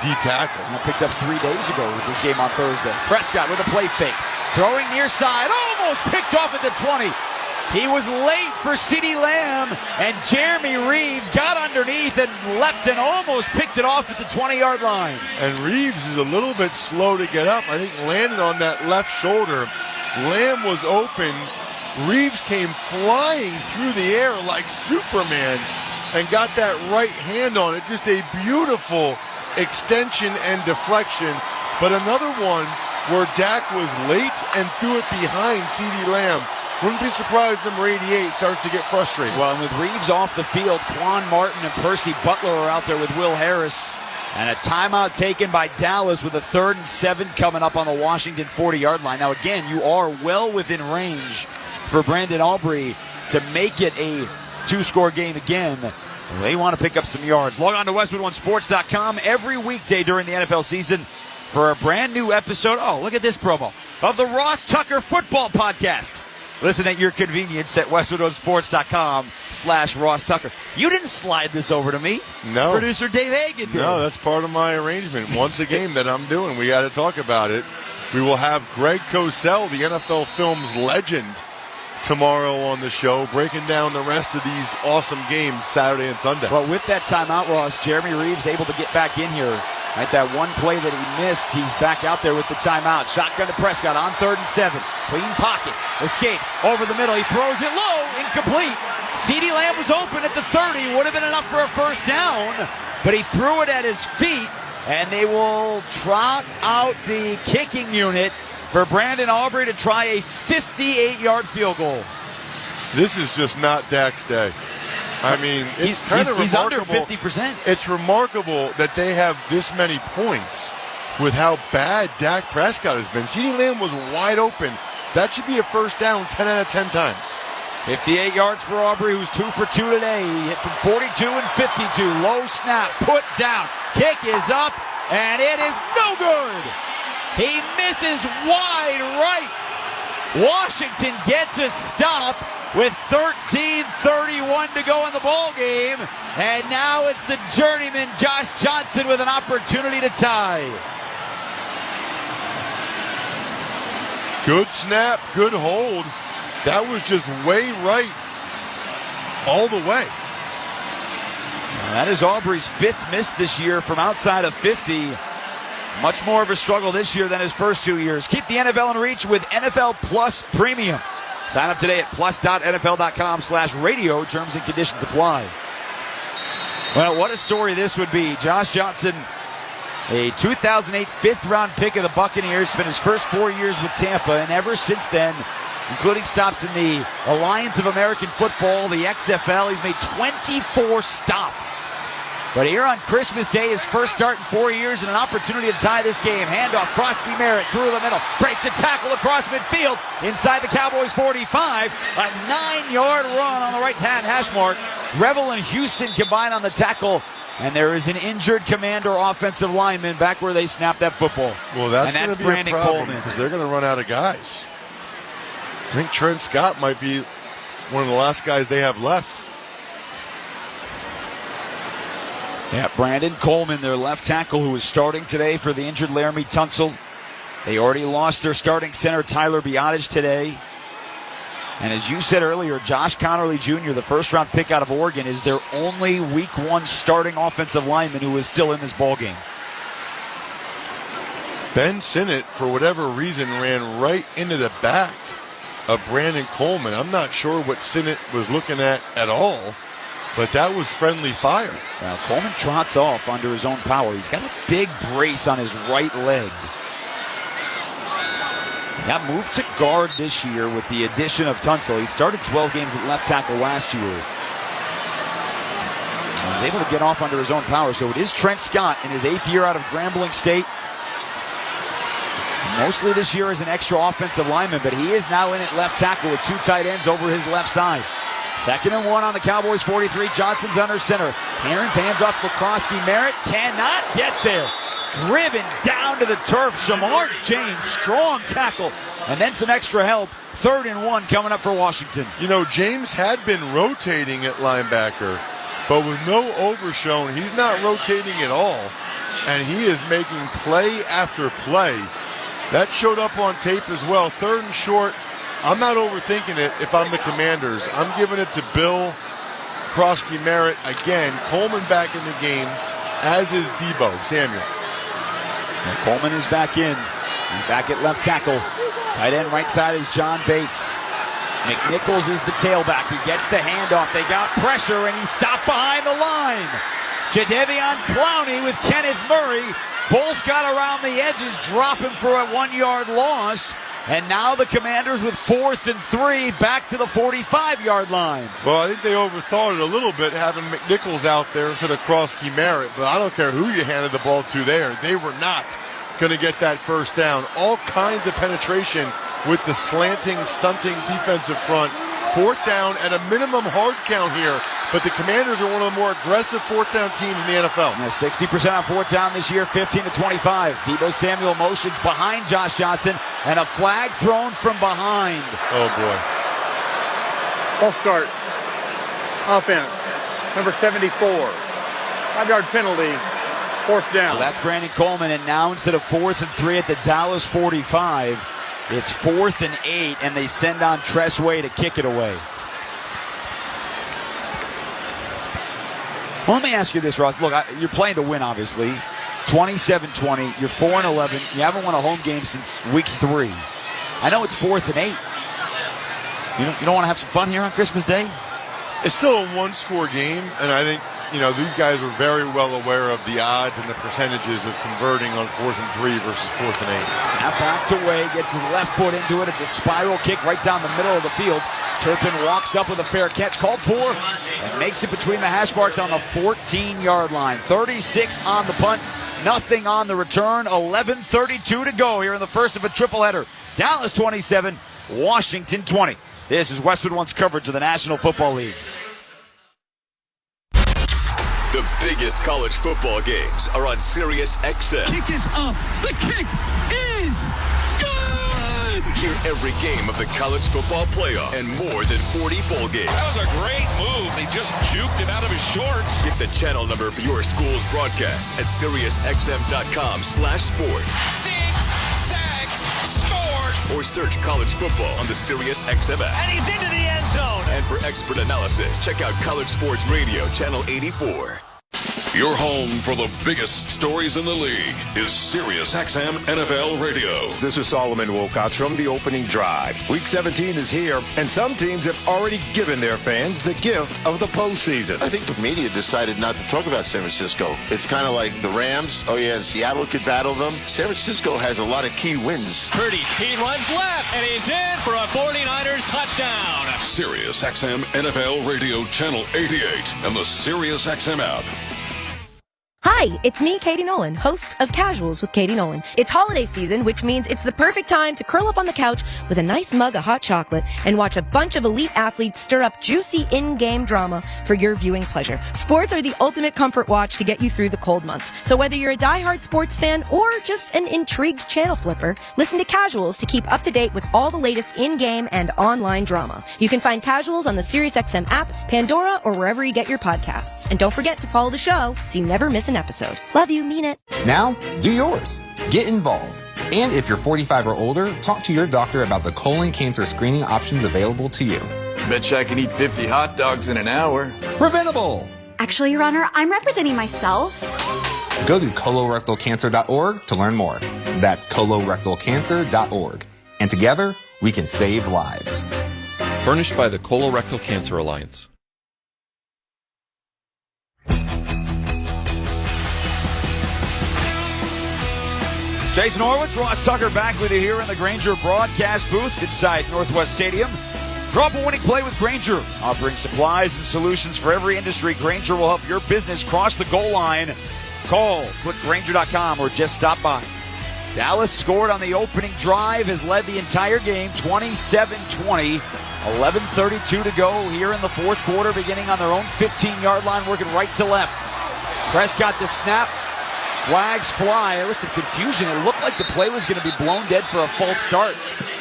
D tackle. He picked up 3 days ago with this game on Thursday. Prescott with a play fake. Throwing near side. Almost picked off at the 20. He was late for CeeDee Lamb, and Jeremy Reeves got underneath and leapt and almost picked it off at the 20-yard line. And Reeves is a little bit slow to get up. I think landed on that left shoulder. Lamb was open. Reeves came flying through the air like Superman and got that right hand on it. Just a beautiful extension and deflection. But another one where Dak was late and threw it behind CeeDee Lamb. Wouldn't be surprised number 88 starts to get frustrated. Well, and with Reeves off the field, Quan Martin and Percy Butler are out there with Will Harris. And a timeout taken by Dallas with a 3rd and 7 coming up on the Washington 40-yard line. Now, again, you are well within range for Brandon Aubrey to make it a 2-score game again. They want to pick up some yards. Log on to WestwoodOneSports.com every weekday during the NFL season for a brand new episode. Oh, look at this promo of the Ross Tucker Football Podcast. Listen at your convenience at WestwoodOneSports.com/Ross Tucker. You didn't slide this over to me. No. Producer Dave Hagan did. No, that's part of my arrangement. Once a game that I'm doing, we got to talk about it. We will have Greg Cosell, the NFL Films legend, tomorrow on the show, breaking down the rest of these awesome games Saturday and Sunday. Well, with that timeout, Ross, Jeremy Reeves able to get back in here. Right, that one play that he missed, he's back out there with the timeout. Shotgun to Prescott on 3rd and 7. Clean pocket. Escape. Over the middle. He throws it low. Incomplete. CeeDee Lamb was open at the 30. Would have been enough for a first down. But he threw it at his feet. And they will trot out the kicking unit for Brandon Aubrey to try a 58-yard field goal. This is just not Dak's day. I mean, it's kind of remarkable. He's under 50%. It's remarkable that they have this many points with how bad Dak Prescott has been. CeeDee Lamb was wide open. That should be a first down 10 out of 10 times. 58 yards for Aubrey, who's 2 for 2 today. He hit from 42 and 52. Low snap, put down. Kick is up, and it is no good. He misses wide right. Washington gets a stop with 13:31 to go in the ball game. And now it's the journeyman Josh Johnson with an opportunity to tie. Good snap, good hold. That was just way right all the way. That is Aubrey's 5th miss this year from outside of 50. Much more of a struggle this year than his first 2 years. Keep the NFL in reach with NFL Plus Premium. Sign up today at plus.nfl.com/radio. Terms and conditions apply. Well, what a story this would be. Josh Johnson, a 2008 5th-round pick of the Buccaneers, spent his first 4 years with Tampa, and ever since then, including stops in the Alliance of American Football, the XFL, he's made 24 stops. But here on Christmas Day, his first start in 4 years, and an opportunity to tie this game. Handoff, Krosky Merritt through the middle, breaks a tackle across midfield, inside the Cowboys 45. A 9-yard run on the right-hand hash mark. Revel and Houston combine on the tackle, and there is an injured Commander offensive lineman back where they snapped that football. Well, that's going to be Brandon a problem Coleman, because they're going to run out of guys. I think Trent Scott might be one of the last guys they have left. Yeah, Brandon Coleman, their left tackle, who is starting today for the injured Laramie Tunsil. They already lost their starting center, Tyler Biotage, today. And as you said earlier, Josh Connerly Jr., the first-round pick out of Oregon, is their only Week 1 starting offensive lineman who is still in this ballgame. Ben Sinnott, for whatever reason, ran right into the back of Brandon Coleman. I'm not sure what Sinnott was looking at all. But that was friendly fire. Well, Coleman trots off under his own power. He's got a big brace on his right leg. He got moved to guard this year with the addition of Tunsil. He started 12 games at left tackle last year. He was able to get off under his own power. So it is Trent Scott in his 8th year out of Grambling State. Mostly this year as an extra offensive lineman, but he is now in at left tackle with 2 tight ends over his left side. 2nd and 1 on the Cowboys 43. Johnson's under center. Aaron's hands off McCroskey. Merritt cannot get there. Driven down to the turf. Shamar James, strong tackle. And then some extra help. 3rd and 1 coming up for Washington. You know, James had been rotating at linebacker, but with no Overshown, he's not rotating at all. And he is making play after play. That showed up on tape as well. 3rd and short. I'm not overthinking it if I'm the Commanders. I'm giving it to Bill Krosky Merritt again. Coleman back in the game, as is Debo Samuel. And Coleman is back in. He's back at left tackle. Tight end right side is John Bates. McNichols is the tailback. He gets the handoff. They got pressure, and he stopped behind the line. Jadeveon Clowney with Kenneth Murray. Both got around the edges, dropping for a 1-yard loss. And now the Commanders with 4th and 3 back to the 45-yard line. Well, I think they overthought it a little bit having McNichols out there for the cross-key merit, but I don't care who you handed the ball to there. They were not going to get that first down. All kinds of penetration with the slanting, stunting defensive front. 4th down at a minimum hard count here, but the Commanders are one of the more aggressive 4th down teams in the NFL. 60% on 4th down this year, 15-25. Deebo Samuel motions behind Josh Johnson, and a flag thrown from behind. Oh, boy. False start. Offense, number 74. 5-yard penalty, 4th down. So that's Brandon Coleman, and now instead of 4th and 3 at the Dallas 45, it's 4th and 8, and they send on Tressway to kick it away. Well, let me ask you this, Ross. Look, you're playing to win, obviously. It's 27-20. You're 4-11. You haven't won a home game since week 3. I know it's 4th and 8. You don't want to have some fun here on Christmas Day? It's still a one-score game, and I think, these guys are very well aware of the odds and the percentages of converting on 4th and 3 versus 4th and 8. Now back to Way, gets his left foot into it. It's a spiral kick right down the middle of the field. Turpin walks up with a fair catch, called for, and makes it between the hash marks on the 14-yard line. 36 on the punt, nothing on the return. 11:32 to go here in the first of a triple header. Dallas 27, Washington 20. This is Westwood One's coverage of the National Football League. The biggest college football games are on SiriusXM. Kick is up. The kick is good. Hear every game of the college football playoff and more than 40 bowl games. That was a great move. He just juked it out of his shorts. Get the channel number for your school's broadcast at SiriusXM.com/sports. 6 sacks, scores. Or search college football on the SiriusXM app. And he's into the end zone. And for expert analysis, check out College Sports Radio, Channel 84. Your home for the biggest stories in the league is SiriusXM NFL Radio. This is Solomon Wilcox from the opening drive. Week 17 is here, and some teams have already given their fans the gift of the postseason. I think the media decided not to talk about San Francisco. It's kind of like the Rams. Oh, yeah, Seattle could battle them. San Francisco has a lot of key wins. Purdy, he runs left, and he's in for a 49ers touchdown. SiriusXM NFL Radio, Channel 88, and the SiriusXM app. Hi, it's me, Katie Nolan, host of Casuals with Katie Nolan. It's holiday season, which means it's the perfect time to curl up on the couch with a nice mug of hot chocolate and watch a bunch of elite athletes stir up juicy in-game drama for your viewing pleasure. Sports are the ultimate comfort watch to get you through the cold months. So whether you're a diehard sports fan or just an intrigued channel flipper, listen to Casuals to keep up to date with all the latest in-game and online drama. You can find Casuals on the SiriusXM app, Pandora, or wherever you get your podcasts. And don't forget to follow the show so you never miss an episode. Love you, mean it. Now, do yours. Get involved. And if you're 45 or older, talk to your doctor about the colon cancer screening options available to you. Bet you I can eat 50 hot dogs in an hour. Preventable! Actually, Your Honor, I'm representing myself. Go to colorectalcancer.org to learn more. That's colorectalcancer.org. And together, we can save lives. Furnished by the Colorectal Cancer Alliance. Jason Horwitz, Ross Tucker back with you here in the Grainger broadcast booth inside Northwest Stadium. Draw up a winning play with Grainger, offering supplies and solutions for every industry. Grainger will help your business cross the goal line. Call, click Grainger.com, or just stop by. Dallas scored on the opening drive, has led the entire game, 27-20. 11:32 to go here in the fourth quarter, beginning on their own 15-yard line, working right to left. Prescott the snap. Flags fly. There was some confusion. It looked like the play was going to be blown dead for a false start.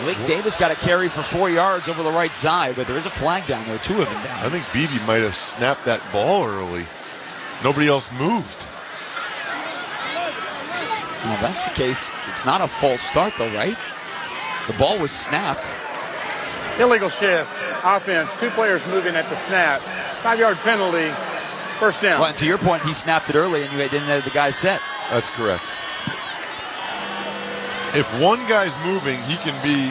Lake Davis got a carry for 4 yards over the right side, but there is a flag down there, 2 of them down. I think Beebe might have snapped that ball early. Nobody else moved. Well, if that's the case, it's not a false start, though, right? The ball was snapped. Illegal shift. Offense. 2 players moving at the snap. 5-yard penalty. First down. Well, and to your point, he snapped it early, and you didn't have the guy set. That's correct. If one guy's moving, he can be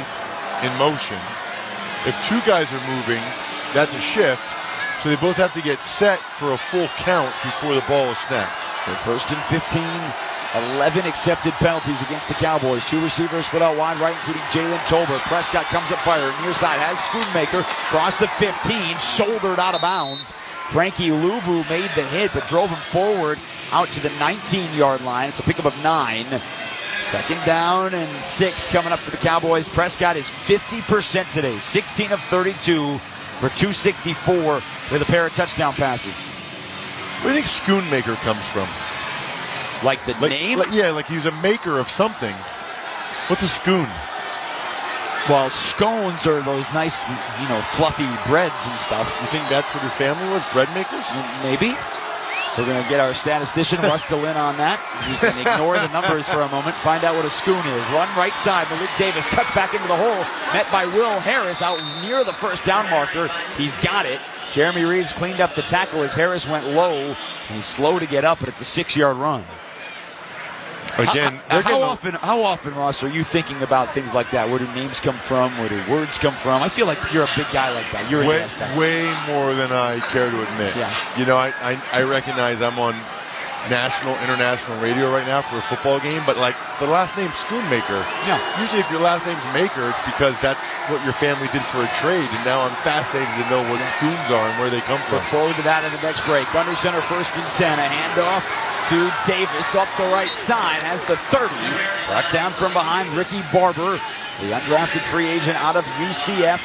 in motion. If 2 guys are moving, that's a shift. So they both have to get set for a full count before the ball is snapped. So first and 15 11 accepted penalties against the Cowboys. 2 receivers split out wide right, including Jalen Tolbert. Prescott comes up fire. Near side has Schoonmaker. Cross the 15, shouldered out of bounds. Frankie Louvu made the hit, but drove him forward out to the 19-yard line. It's a pickup of 9. 2nd down and 6 coming up for the Cowboys. Prescott is 50% today. 16 of 32 for 264 with a pair of touchdown passes. Where do you think Schoonmaker comes from? Like the name? Like he's a maker of something. What's a schoon? Well, scones are those nice, fluffy breads and stuff. You think that's what his family was? Bread makers? Maybe. We're going to get our statistician, Russ, to in on that. We can ignore the numbers for a moment, find out what a schoon is. Run right side. Malik Davis cuts back into the hole, met by Will Harris out near the 1st down marker. He's got it. Jeremy Reeves cleaned up the tackle as Harris went low. And he's slow to get up, but it's a 6-yard run. Again, how often, Ross, are you thinking about things like that? Where do names come from? Where do words come from? I feel like you're a big guy like that. You're way more than I care to admit. Yeah. I recognize I'm on national, international radio right now for a football game, but like the last name Schoonmaker. Yeah. Usually, if your last name's Maker, it's because that's what your family did for a trade, and now I'm fascinated to know what schoons are and where they come from. Look forward to that in the next break. Under center, 1st and 10. A handoff to Davis up the right side, has the 30. Brought down from behind, Ricky Barber, the undrafted free agent out of UCF.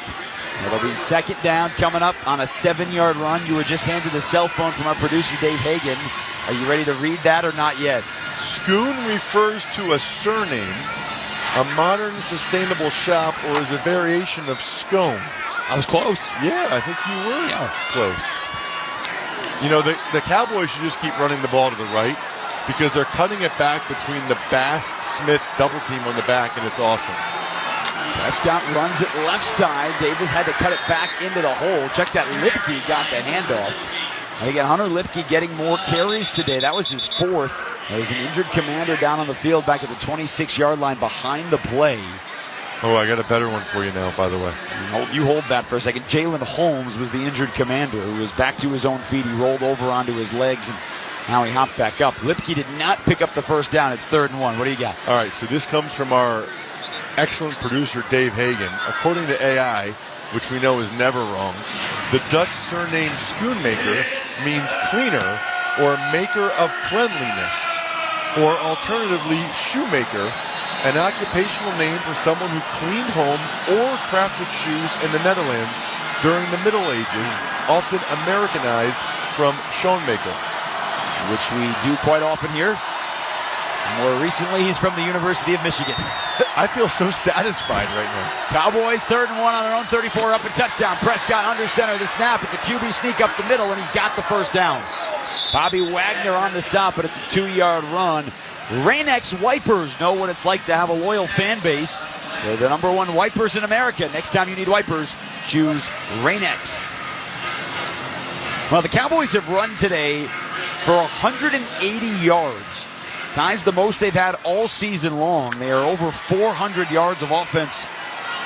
It'll be 2nd down coming up on a 7-yard run. You were just handed a cell phone from our producer, Dave Hagan. Are you ready to read that or not yet? Schoon refers to a surname, a modern sustainable shop, or is a variation of scone. I was close. Yeah, I think you were close. The Cowboys should just keep running the ball to the right because they're cutting it back between the Bass-Smith double team on the back, and it's awesome. Prescott runs it left side. Davis had to cut it back into the hole. Check that. Lipke got the handoff. And again, Hunter Lipke getting more carries today. That was his 4th. There was an injured commander down on the field back at the 26-yard line behind the play. Oh, I got a better one for you now, by the way. You hold that for a second. Jalen Holmes was the injured commander who was back to his own feet. He rolled over onto his legs, and now he hopped back up. Lipke did not pick up the 1st down. It's 3rd and 1. What do you got? All right, so this comes from our excellent producer, Dave Hagan. According to AI, which we know is never wrong, the Dutch surname Schoonmaker means cleaner or maker of cleanliness, or alternatively, shoemaker, an occupational name for someone who cleaned homes or crafted shoes in the Netherlands during the Middle Ages, often Americanized from Schoenmaker. Which we do quite often here. More recently, he's from the University of Michigan. I feel so satisfied right now. Cowboys 3rd and 1 on their own 34, up and touchdown. Prescott under center, the snap. It's a QB sneak up the middle, and he's got the 1st down. Bobby Wagner on the stop, but it's a 2-yard run. Rain-X wipers know what it's like to have a loyal fan base. They're the #1 wipers in America. Next time you need wipers, choose Rain-X. Well, the Cowboys have run today for 180 yards. Ties the most they've had all season long. They are over 400 yards of offense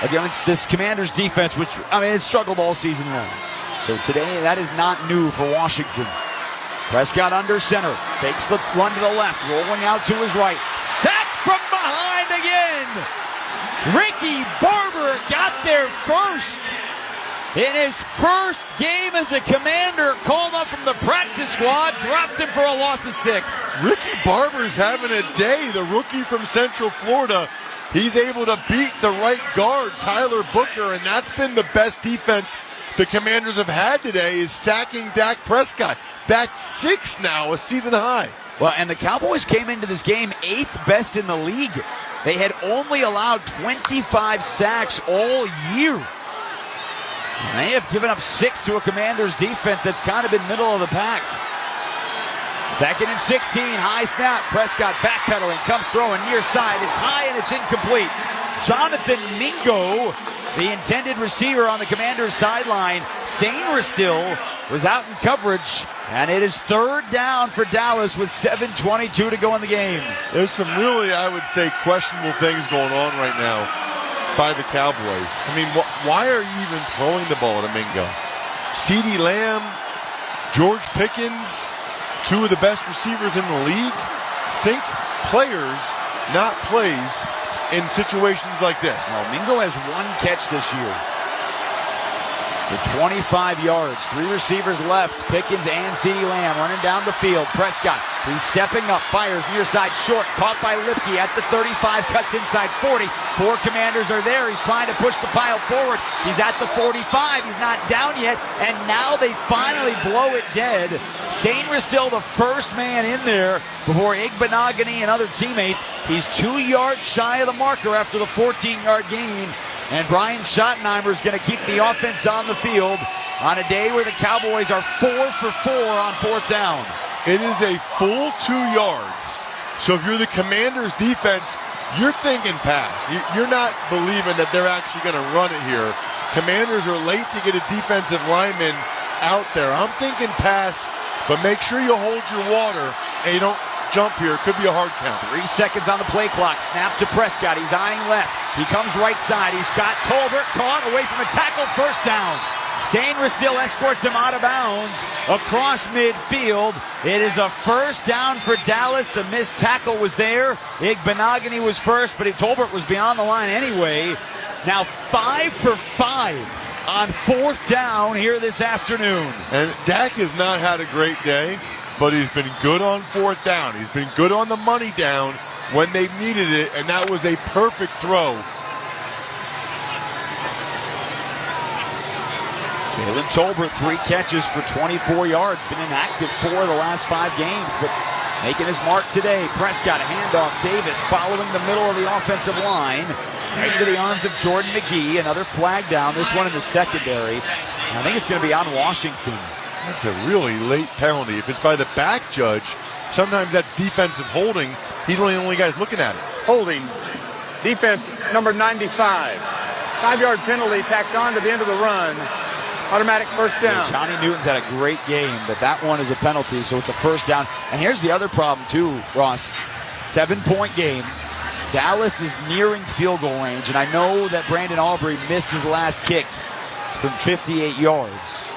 against this Commanders defense, which, it's struggled all season long. So today, that is not new for Washington. Prescott under center, fakes the run to the left, rolling out to his right. Sacked from behind again! Ricky Barber got there first. In his first game as a Commander, called up from the practice squad, dropped him for a loss of 6. Ricky Barber's having a day, the rookie from Central Florida. He's able to beat the right guard, Tyler Booker, and that's been the best defense the Commanders have had today, is sacking Dak Prescott. That's 6 now, a season high. Well, and the Cowboys came into this game 8th best in the league. They had only allowed 25 sacks all year. And they have given up 6 to a Commanders defense that's kind of been middle of the pack. 2nd and 16, high snap. Prescott backpedaling, comes throwing near side. It's high and it's incomplete. Jonathan Mingo, the intended receiver on the Commanders sideline. Sainristil still was out in coverage, and it is 3rd down for Dallas with 7:22 to go in the game. There's some really, I would say, questionable things going on right now by the Cowboys. Why are you even throwing the ball to Mingo? CeeDee Lamb, George Pickens, 2 of the best receivers in the league. Think players, not plays, in situations like this. Well, Mingo has one catch this year for 25 yards. 3 receivers left. Pickens and CeeDee Lamb running down the field. Prescott, he's stepping up, fires near side short, caught by Lipke at the 35, cuts inside 40. 4 Commanders are there. He's trying to push the pile forward. He's at the 45. He's not down yet, and now they finally blow it dead. Sainristil still the first man in there before Igbenogany and other teammates. He's 2 yards shy of the marker after the 14-yard gain. And Brian Schottenheimer is going to keep the offense on the field on a day where the Cowboys are 4 for 4 on 4th down. It is a full 2 yards. So if you're the Commanders' defense, you're thinking pass. You're not believing that they're actually going to run it here. Commanders are late to get a defensive lineman out there. I'm thinking pass, but make sure you hold your water and you don't jump here. It could be a hard count. 3 seconds on the play clock. Snap to Prescott. He's eyeing left. He comes right side. He's got Tolbert caught away from a tackle. First down. Sainristil still escorts him out of bounds across midfield. It is a first down for Dallas. The missed tackle was there. Igbenogany was first, but Tolbert was beyond the line anyway. Now 5 for 5 on 4th down here this afternoon. And Dak has not had a great day, but he's been good on 4th down. He's been good on the money down when they've needed it, and that was a perfect throw. Jalen Tolbert, 3 catches for 24 yards. Been inactive 4 of the last 5 games, but making his mark today. Prescott, handoff. Davis following the middle of the offensive line. Right into the arms of Jordan McGee. Another flag down, this one in the secondary. And I think it's going to be on Washington. That's a really late penalty. If it's by the back judge, sometimes that's defensive holding. He's one of the only guys looking at it. Holding. Defense number 95. 5-yard penalty tacked on to the end of the run. Automatic first down. Yeah, Johnny Newton's had a great game, but that one is a penalty, so it's a first down. And here's the other problem, too, Ross. 7-point game. Dallas is nearing field goal range, and I know that Brandon Aubrey missed his last kick from 58 yards.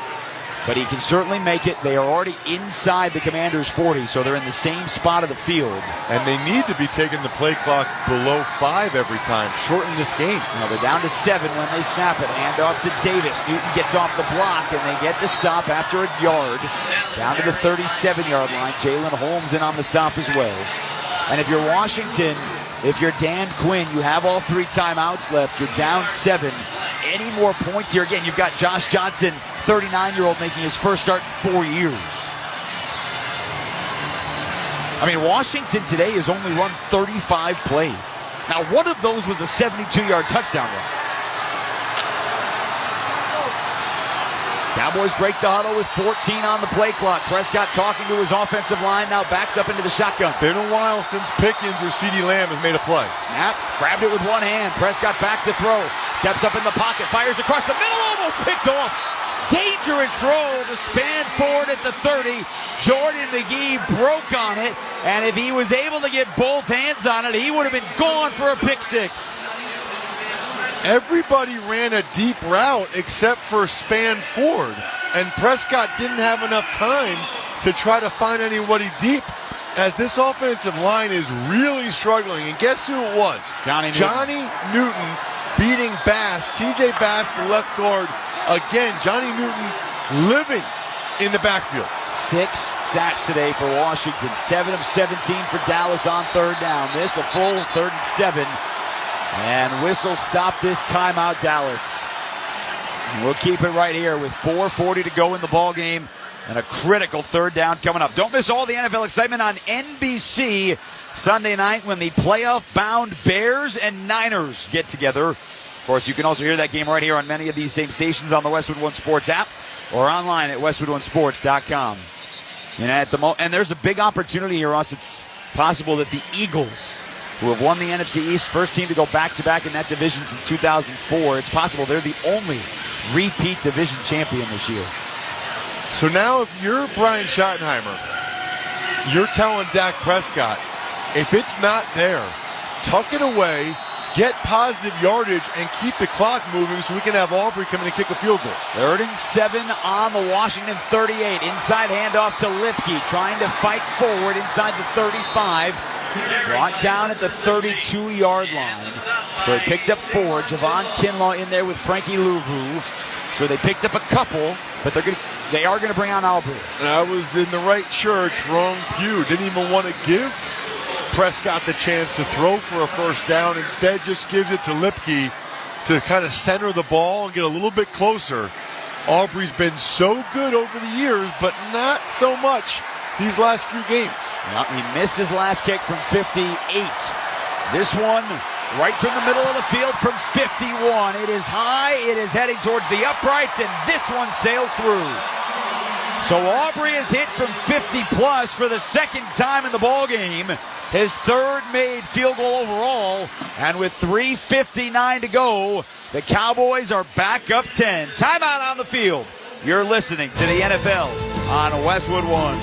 But he can certainly make it. They are already inside the Commanders' 40, so they're in the same spot of the field. And they need to be taking the play clock below 5 every time. Shorten this game. Now they're down to 7 when they snap it. Hand off to Davis. Newton gets off the block, and they get the stop after a yard. Down to the 37-yard line. Jalen Holmes in on the stop as well. And if you're Washington, if you're Dan Quinn, you have all 3 timeouts left. You're down 7. Any more points here? Again, you've got Josh Johnson, 39-year-old, making his first start in 4 years. I mean, Washington today has only run 35 plays. Now, one of those was a 72-yard touchdown run. Cowboys break the huddle with 14 on the play clock. Prescott talking to his offensive line, now backs up into the shotgun. Been a while since Pickens or CeeDee Lamb has made a play. Snap, grabbed it with one hand. Prescott back to throw. Steps up in the pocket, fires across the middle, almost picked off. Dangerous throw to span forward at the 30. Jordan McGee broke on it, and if he was able to get both hands on it, he would have been gone for a pick 6. Everybody ran a deep route except for Span Ford, and Prescott didn't have enough time to try to find anybody deep, as this offensive line is really struggling. And guess who it was? Johnny Newton beating Bass, TJ Bass, the left guard. Again, Johnny Newton living in the backfield. 6 sacks today for Washington. 7 of 17 for Dallas on 3rd down. This a full 3rd and 7. And whistle stop this timeout, Dallas. And we'll keep it right here with 4:40 to go in the ball game and a critical 3rd down coming up. Don't miss all the NFL excitement on NBC Sunday night when the playoff-bound Bears and Niners get together. Of course, you can also hear that game right here on many of these same stations on the Westwood One Sports app or online at westwoodonesports.com. And there's a big opportunity here, Ross. It's possible that the Eagles, who have won the NFC East, first team to go back-to-back in that division since 2004. It's possible they're the only repeat division champion this year. So now if you're Brian Schottenheimer, you're telling Dak Prescott, if it's not there, tuck it away, get positive yardage, and keep the clock moving so we can have Aubrey come in and kick a field goal. 3rd and 7 on the Washington 38. Inside handoff to Lipke, trying to fight forward inside the 35. brought down at the 32-yard line. So he picked up 4. Javon Kinlaw in there with Frankie Louvu. So they picked up a couple, but they are going to bring on Aubrey. And I was in the right church, wrong pew. Didn't even want to give Prescott the chance to throw for a first down. Instead, just gives it to Lipke to kind of center the ball and get a little bit closer. Aubrey's been so good over the years, but not so much these last few games. Well, he missed his last kick from 58. This one right from the middle of the field from 51. It is high, it is heading towards the uprights, and this one sails through. So Aubrey is hit from 50-plus for the second time in the ballgame. His third made field goal overall, and with 3:59 to go, the Cowboys are back up 10. Timeout on the field. You're listening to the NFL on Westwood One.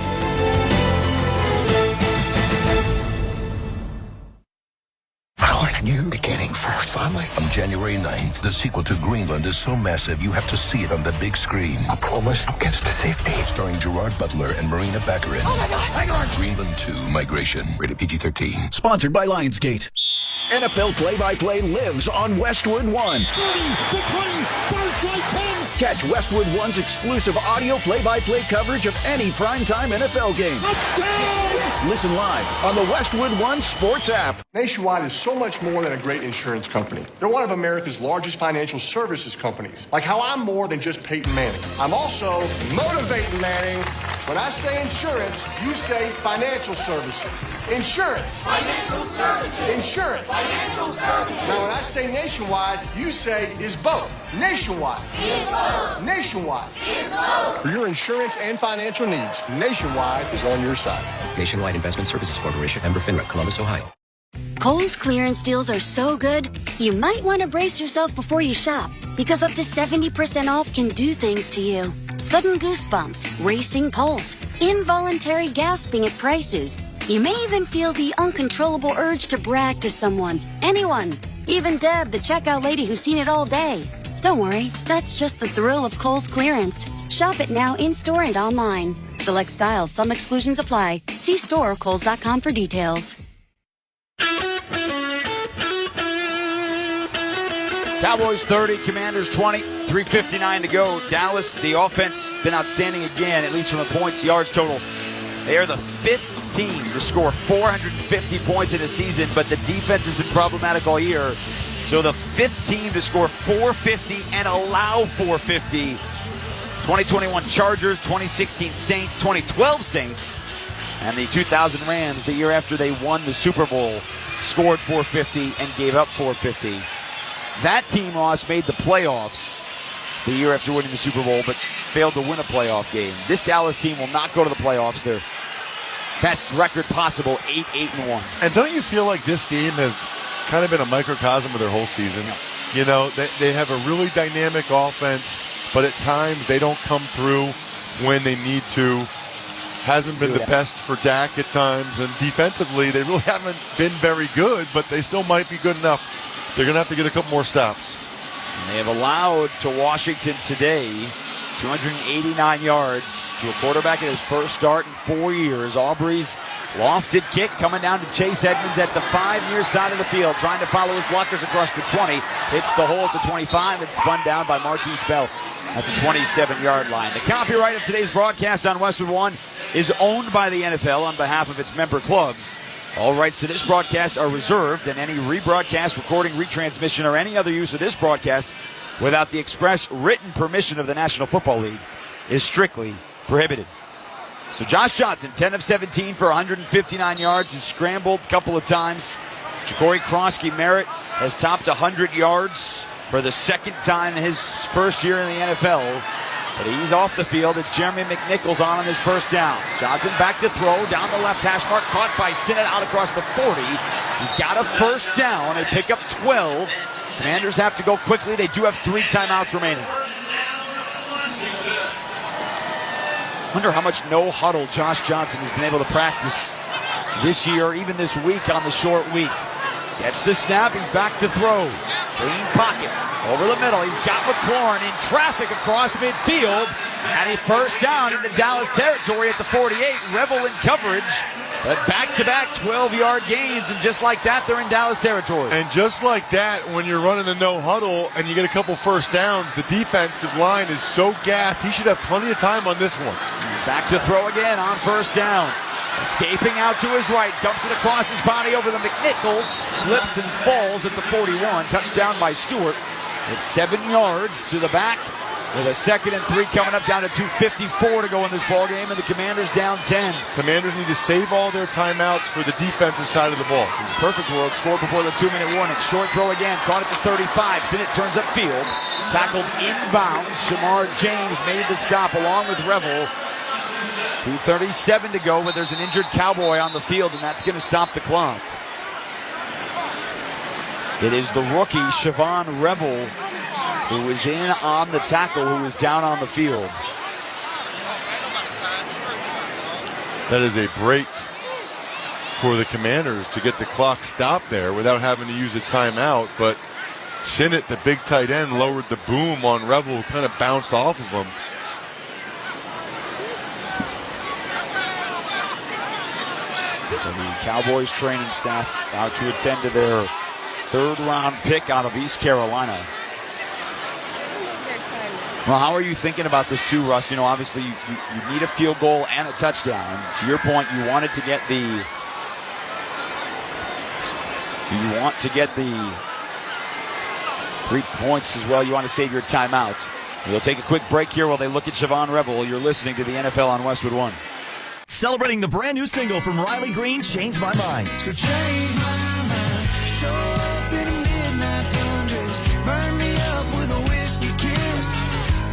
How are you getting first, family? On January 9th, the sequel to Greenland is so massive you have to see it on the big screen. I promise I'll get to safety. Starring Gerard Butler and Marina Baccarin. Oh my God, hang on! Greenland 2, Migration, rated PG-13. Sponsored by Lionsgate. NFL play-by-play lives on Westwood One. 30, the 20, first right 10. Catch Westwood One's exclusive audio play-by-play coverage of any primetime NFL game. Touchdown! Listen live on the Westwood One Sports app. Nationwide is so much more than a great insurance company. They're one of America's largest financial services companies. Like how I'm more than just Peyton Manning. I'm also motivating Manning. When I say insurance, you say financial services. Insurance. Financial services. Insurance. Financial services. Now when I say nationwide, you say is both. Nationwide. Is both. Nationwide. Is both. For your insurance and financial needs, Nationwide is on your side. Nationwide Investment Services Corporation, member FINRA, Columbus, Ohio. Kohl's clearance deals are so good, you might want to brace yourself before you shop, because up to 70% off can do things to you. Sudden goosebumps, racing pulse, involuntary gasping at prices. You may even feel the uncontrollable urge to brag to someone, anyone, even Deb, the checkout lady who's seen it all day. Don't worry, that's just the thrill of Kohl's clearance. Shop it now in-store and online. Select styles, some exclusions apply. See store or kohls.com for details. Cowboys 30, Commanders 20, 3:59 to go. Dallas, the offense, been outstanding again, at least from a points, yards total. They are the 5th team to score 450 points in a season, but the defense has been problematic all year. So the 5th team to score 450 and allow 450. 2021 Chargers, 2016 Saints, 2012 Saints, and the 2000 Rams, the year after they won the Super Bowl, scored 450 and gave up 450. That team, Ross, made the playoffs the year after winning the Super Bowl, but failed to win a playoff game. This Dallas team will not go to the playoffs. Their best record possible, 8-1. And don't you feel like this game has kind of been a microcosm of their whole season? You know, they have a really dynamic offense, but at times they don't come through when they need to. Hasn't been the best for Dak at times, and defensively they really haven't been very good, but they still might be good enough. They're going to have to get a couple more stops. And they have allowed to Washington today 289 yards to a quarterback in his first start in 4 years. Aubrey's lofted kick coming down to Chase Edmonds at the 5 near side of the field, trying to follow his blockers across the 20. Hits the hole at the 25 and spun down by Marquise Bell at the 27-yard line. The copyright of today's broadcast on Westwood One is owned by the NFL on behalf of its member clubs. All rights to this broadcast are reserved, and any rebroadcast, recording, retransmission, or any other use of this broadcast without the express written permission of the National Football League is strictly prohibited. So Josh Johnson, 10 of 17 for 159 yards, has scrambled a couple of times. Ja'Cory Krosky-Merritt has topped 100 yards for the second time in his first year in the NFL. But he's off the field. It's Jeremy McNichols on his first down. Johnson back to throw, down the left hash mark, caught by Sinnott out across the 40. He's got a first down and pick up 12. Commanders have to go quickly. They do have 3 timeouts remaining. Wonder how much no huddle Josh Johnson has been able to practice this year, even this week on the short week. Gets the snap, he's back to throw. Clean pocket, over the middle, he's got McLaurin in traffic across midfield, and he first down into Dallas territory at the 48. Revel in coverage, But back-to-back 12-yard gains, and just like that, they're in Dallas territory. And just like that, when you're running the no huddle and you get a couple first downs, the defensive line is so gassed. He should have plenty of time on this one. He's back to throw again on first down. Escaping out to his right, dumps it across his body over the McNichols, slips and falls at the 41. Touchdown by Stewart. It's 7 yards to the back with a 2nd and 3 coming up, down to 2:54 to go in this ballgame, and the Commanders down 10. Commanders need to save all their timeouts for the defensive side of the ball. Perfect world, score before the 2-minute warning. Short throw again, caught at the 35. Sinnott turns upfield, tackled inbounds. Shamar James made the stop along with Revel. 2:37 to go, but there's an injured Cowboy on the field, and that's going to stop the clock. It is the rookie, Siobhan Revel, who is in on the tackle, who is down on the field. That is a break for the Commanders to get the clock stopped there without having to use a timeout, but Sinnott, the big tight end, lowered the boom on Revel, kind of bounced off of him. So the Cowboys training staff out to attend to their 3rd-round pick out of East Carolina. Well, how are you thinking about this too, Russ? You know, obviously you need a field goal and a touchdown. To your point, you wanted to get the 3 points as well. You want to save your timeouts. We'll take a quick break here while they look at Siobhan Revel. You're listening to the NFL on Westwood One. Celebrating the brand new single from Riley Green, Change My Mind. So change my mind. Show up in a midnight sundress. Burn me up with a whiskey kiss.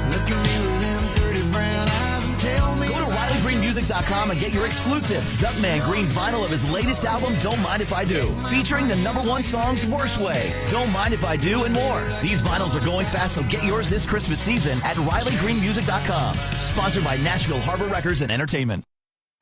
Look at me with them pretty brown eyes and tell me. Go to RileyGreenMusic.com and get your exclusive Duckman Green vinyl of his latest album, Don't Mind If I Do, featuring the #1 songs Worst Way, Don't Mind If I Do, and more. These vinyls are going fast, so get yours this Christmas season at RileyGreenMusic.com. Sponsored by Nashville Harbor Records and Entertainment.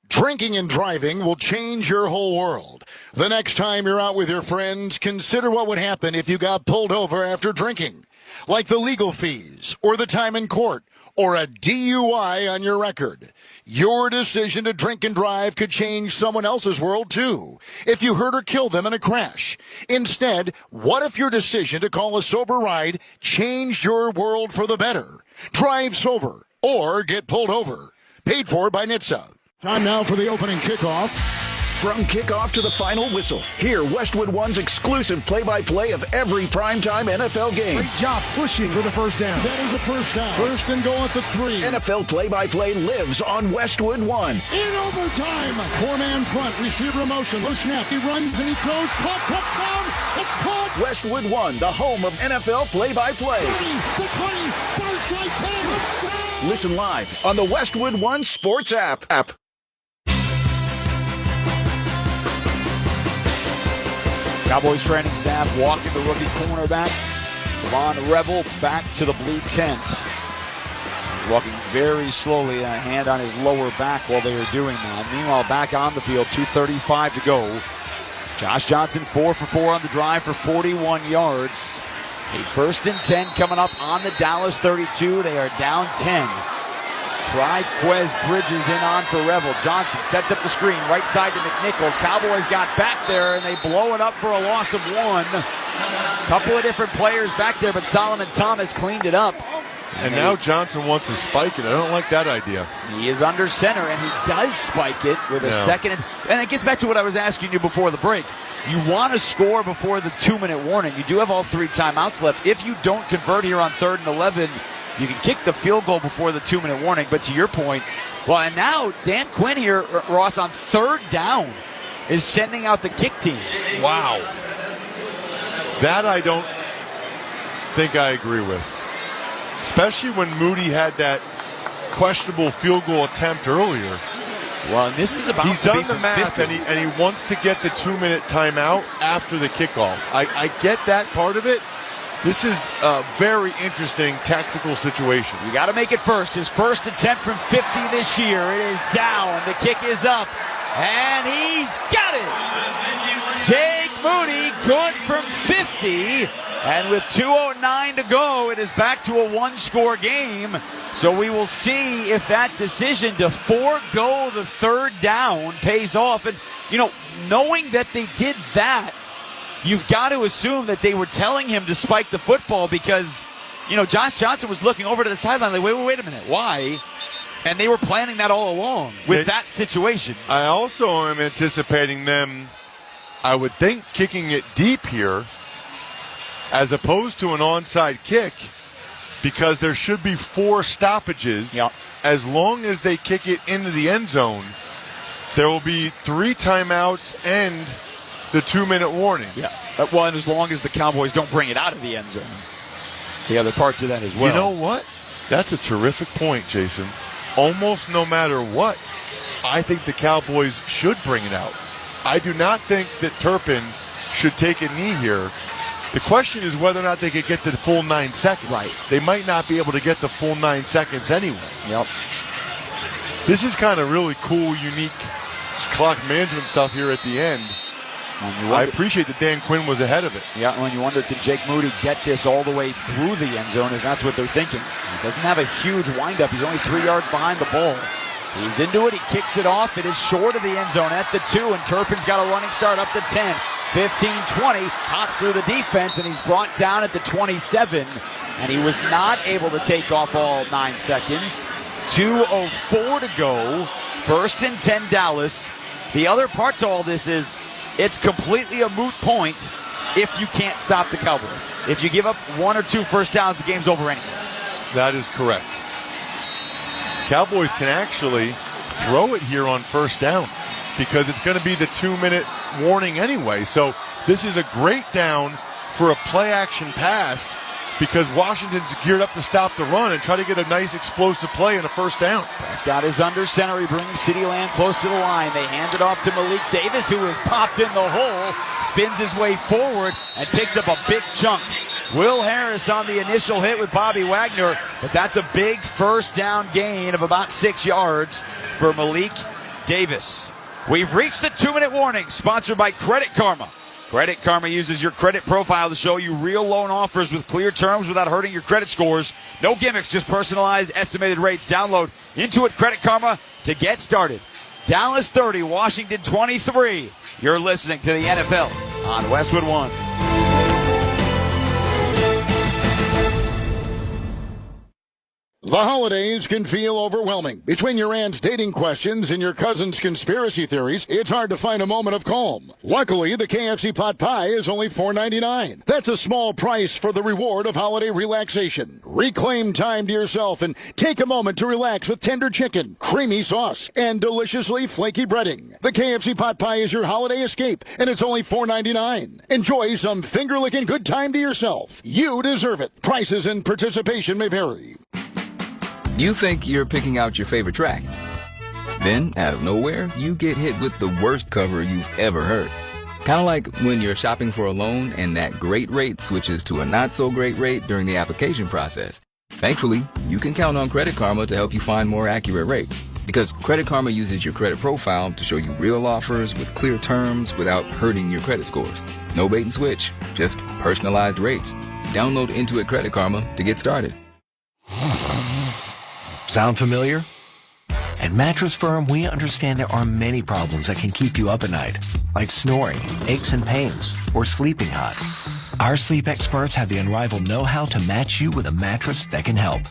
Drinking and driving will change your whole world. The next time you're out with your friends, consider what would happen if you got pulled over after drinking. Like the legal fees, or the time in court, or a DUI on your record. Your decision to drink and drive could change someone else's world, too, if you hurt or kill them in a crash. Instead, what if your decision to call a sober ride changed your world for the better? Drive sober, or get pulled over. Paid for by NHTSA. Time now for the opening kickoff. From kickoff to the final whistle, hear Westwood One's exclusive play-by-play of every primetime NFL game. Great job pushing for the first down. That is a first down. First and goal at the 3. NFL play-by-play lives on Westwood One. In overtime. 4-man front. Receiver motion. Low snap. He runs and he throws. Caught. Touchdown. It's caught. Westwood One, the home of NFL play-by-play. 30, the 20, far side 10. Touchdown. Listen live on the Westwood One Sports app. Cowboys training staff walking the rookie cornerback, Siobhan Revel, back to the blue tent. Walking very slowly, a hand on his lower back while they are doing that. Meanwhile, back on the field, 2:35 to go. Josh Johnson 4 for 4 on the drive for 41 yards. A 1st and 10 coming up on the Dallas 32. They are down 10. Triquez Bridges in on for Revel. Johnson sets up the screen, right side to McNichols. Cowboys got back there, and they blow it up for a loss of 1. Couple of different players back there, but Solomon Thomas cleaned it up. And now Johnson wants to spike it. I don't like that idea. He is under center, and he does spike it with a second. And it gets back to what I was asking you before the break. You want to score before the 2-minute warning. You do have all 3 timeouts left. If you don't convert here on 3rd and 11, you can kick the field goal before the 2-minute warning. But to your point, well, and now Dan Quinn here, Ross, on 3rd down is sending out the kick team. Wow. That I don't think I agree with. Especially when Moody had that questionable field goal attempt earlier. Well, and this is about He's to done be the from math, 50. and he wants to get the 2-minute timeout after the kickoff. I get that part of it. This is a very interesting tactical situation. You got to make it first. His first attempt from 50 this year. It is down. The kick is up. And he's got it. Jake Moody, good from 50. And with 2:09 to go, it is back to a one-score game. So we will see if that decision to forego the third down pays off. And, knowing that they did that, you've got to assume that they were telling him to spike the football because, Josh Johnson was looking over to the sideline like, wait a minute, why? And they were planning that all along with that situation. I also am anticipating them, I would think, kicking it deep here as opposed to an onside kick because there should be 4 stoppages. Yep. As long as they kick it into the end zone, there will be 3 timeouts and the 2-minute warning. Yeah. Well, and as long as the Cowboys don't bring it out of the end zone. The other part to that as well. You know what? That's a terrific point, Jason. Almost no matter what, I think the Cowboys should bring it out. I do not think that Turpin should take a knee here. The question is whether or not they could get the full 9 seconds. Right. They might not be able to get the full 9 seconds anyway. Yep. This is kind of really cool, unique clock management stuff here at the end. I appreciate that Dan Quinn was ahead of it. Yeah, when you wonder, did Jake Moody get this all the way through the end zone, if that's what they're thinking. He doesn't have a huge windup. He's only 3 yards behind the ball. He's into it. He kicks it off. It is short of the end zone at the 2, and Turpin's got a running start up to 10. 15, 20, hops through the defense, and he's brought down at the 27, and he was not able to take off all 9 seconds. 2:04 to go. 1st and 10 Dallas. The other part to all this is it's completely a moot point if you can't stop the Cowboys. If you give up 1 or 2 first downs, the game's over anyway. That is correct. Cowboys can actually throw it here on 1st down because it's going to be the 2-minute warning anyway. So this is a great down for a play-action pass because Washington's geared up to stop the run and try to get a nice explosive play in a 1st down. Prescott is under center. He brings CeeDee Lamb close to the line. They hand it off to Malik Davis, who has popped in the hole, spins his way forward, and picked up a big chunk. Will Harris on the initial hit with Bobby Wagner, but that's a big 1st down gain of about 6 yards for Malik Davis. We've reached the 2-minute warning, sponsored by Credit Karma. Credit Karma uses your credit profile to show you real loan offers with clear terms without hurting your credit scores. No gimmicks, just personalized estimated rates. Download Intuit Credit Karma to get started. Dallas 30, Washington 23. You're listening to the NFL on Westwood One. The holidays can feel overwhelming. Between your aunt's dating questions and your cousin's conspiracy theories, it's hard to find a moment of calm. Luckily, the KFC pot pie is only $4.99. That's a small price for the reward of holiday relaxation. Reclaim time to yourself and take a moment to relax with tender chicken, creamy sauce, and deliciously flaky breading. The KFC pot pie is your holiday escape, and it's only $4.99. Enjoy some finger-licking good time to yourself. You deserve it. Prices and participation may vary. You think you're picking out your favorite track. Then, out of nowhere, you get hit with the worst cover you've ever heard. Kind of like when you're shopping for a loan and that great rate switches to a not-so-great rate during the application process. Thankfully, you can count on Credit Karma to help you find more accurate rates. Because Credit Karma uses your credit profile to show you real offers with clear terms without hurting your credit scores. No bait and switch, just personalized rates. Download Intuit Credit Karma to get started. Sound familiar? At Mattress Firm, we understand there are many problems that can keep you up at night, like snoring, aches and pains, or sleeping hot. Our sleep experts have the unrivaled know-how to match you with a mattress that can help.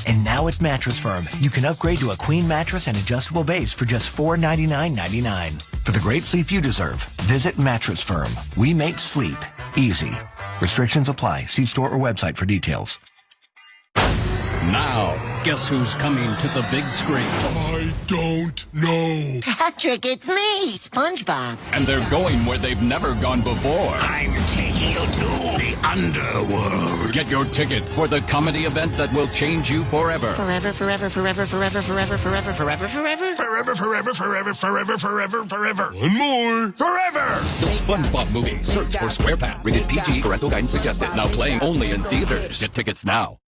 And now at Mattress Firm, you can upgrade to a queen mattress and adjustable base for just $499.99. For the great sleep you deserve, visit Mattress Firm. We make sleep easy. Restrictions apply. See store or website for details. Now, guess who's coming to the big screen? I don't know. Patrick, it's me, SpongeBob. And they're going where they've never gone before. I'm taking you to the underworld. Get your tickets for the comedy event that will change you forever. Forever, forever, forever, forever, forever, forever, forever, forever. Forever, forever, forever, forever, forever, forever. One more. Forever! The SpongeBob movie. Search for SquarePants. Rated PG. Parental guidance suggested. Now playing only in theaters. Get tickets now.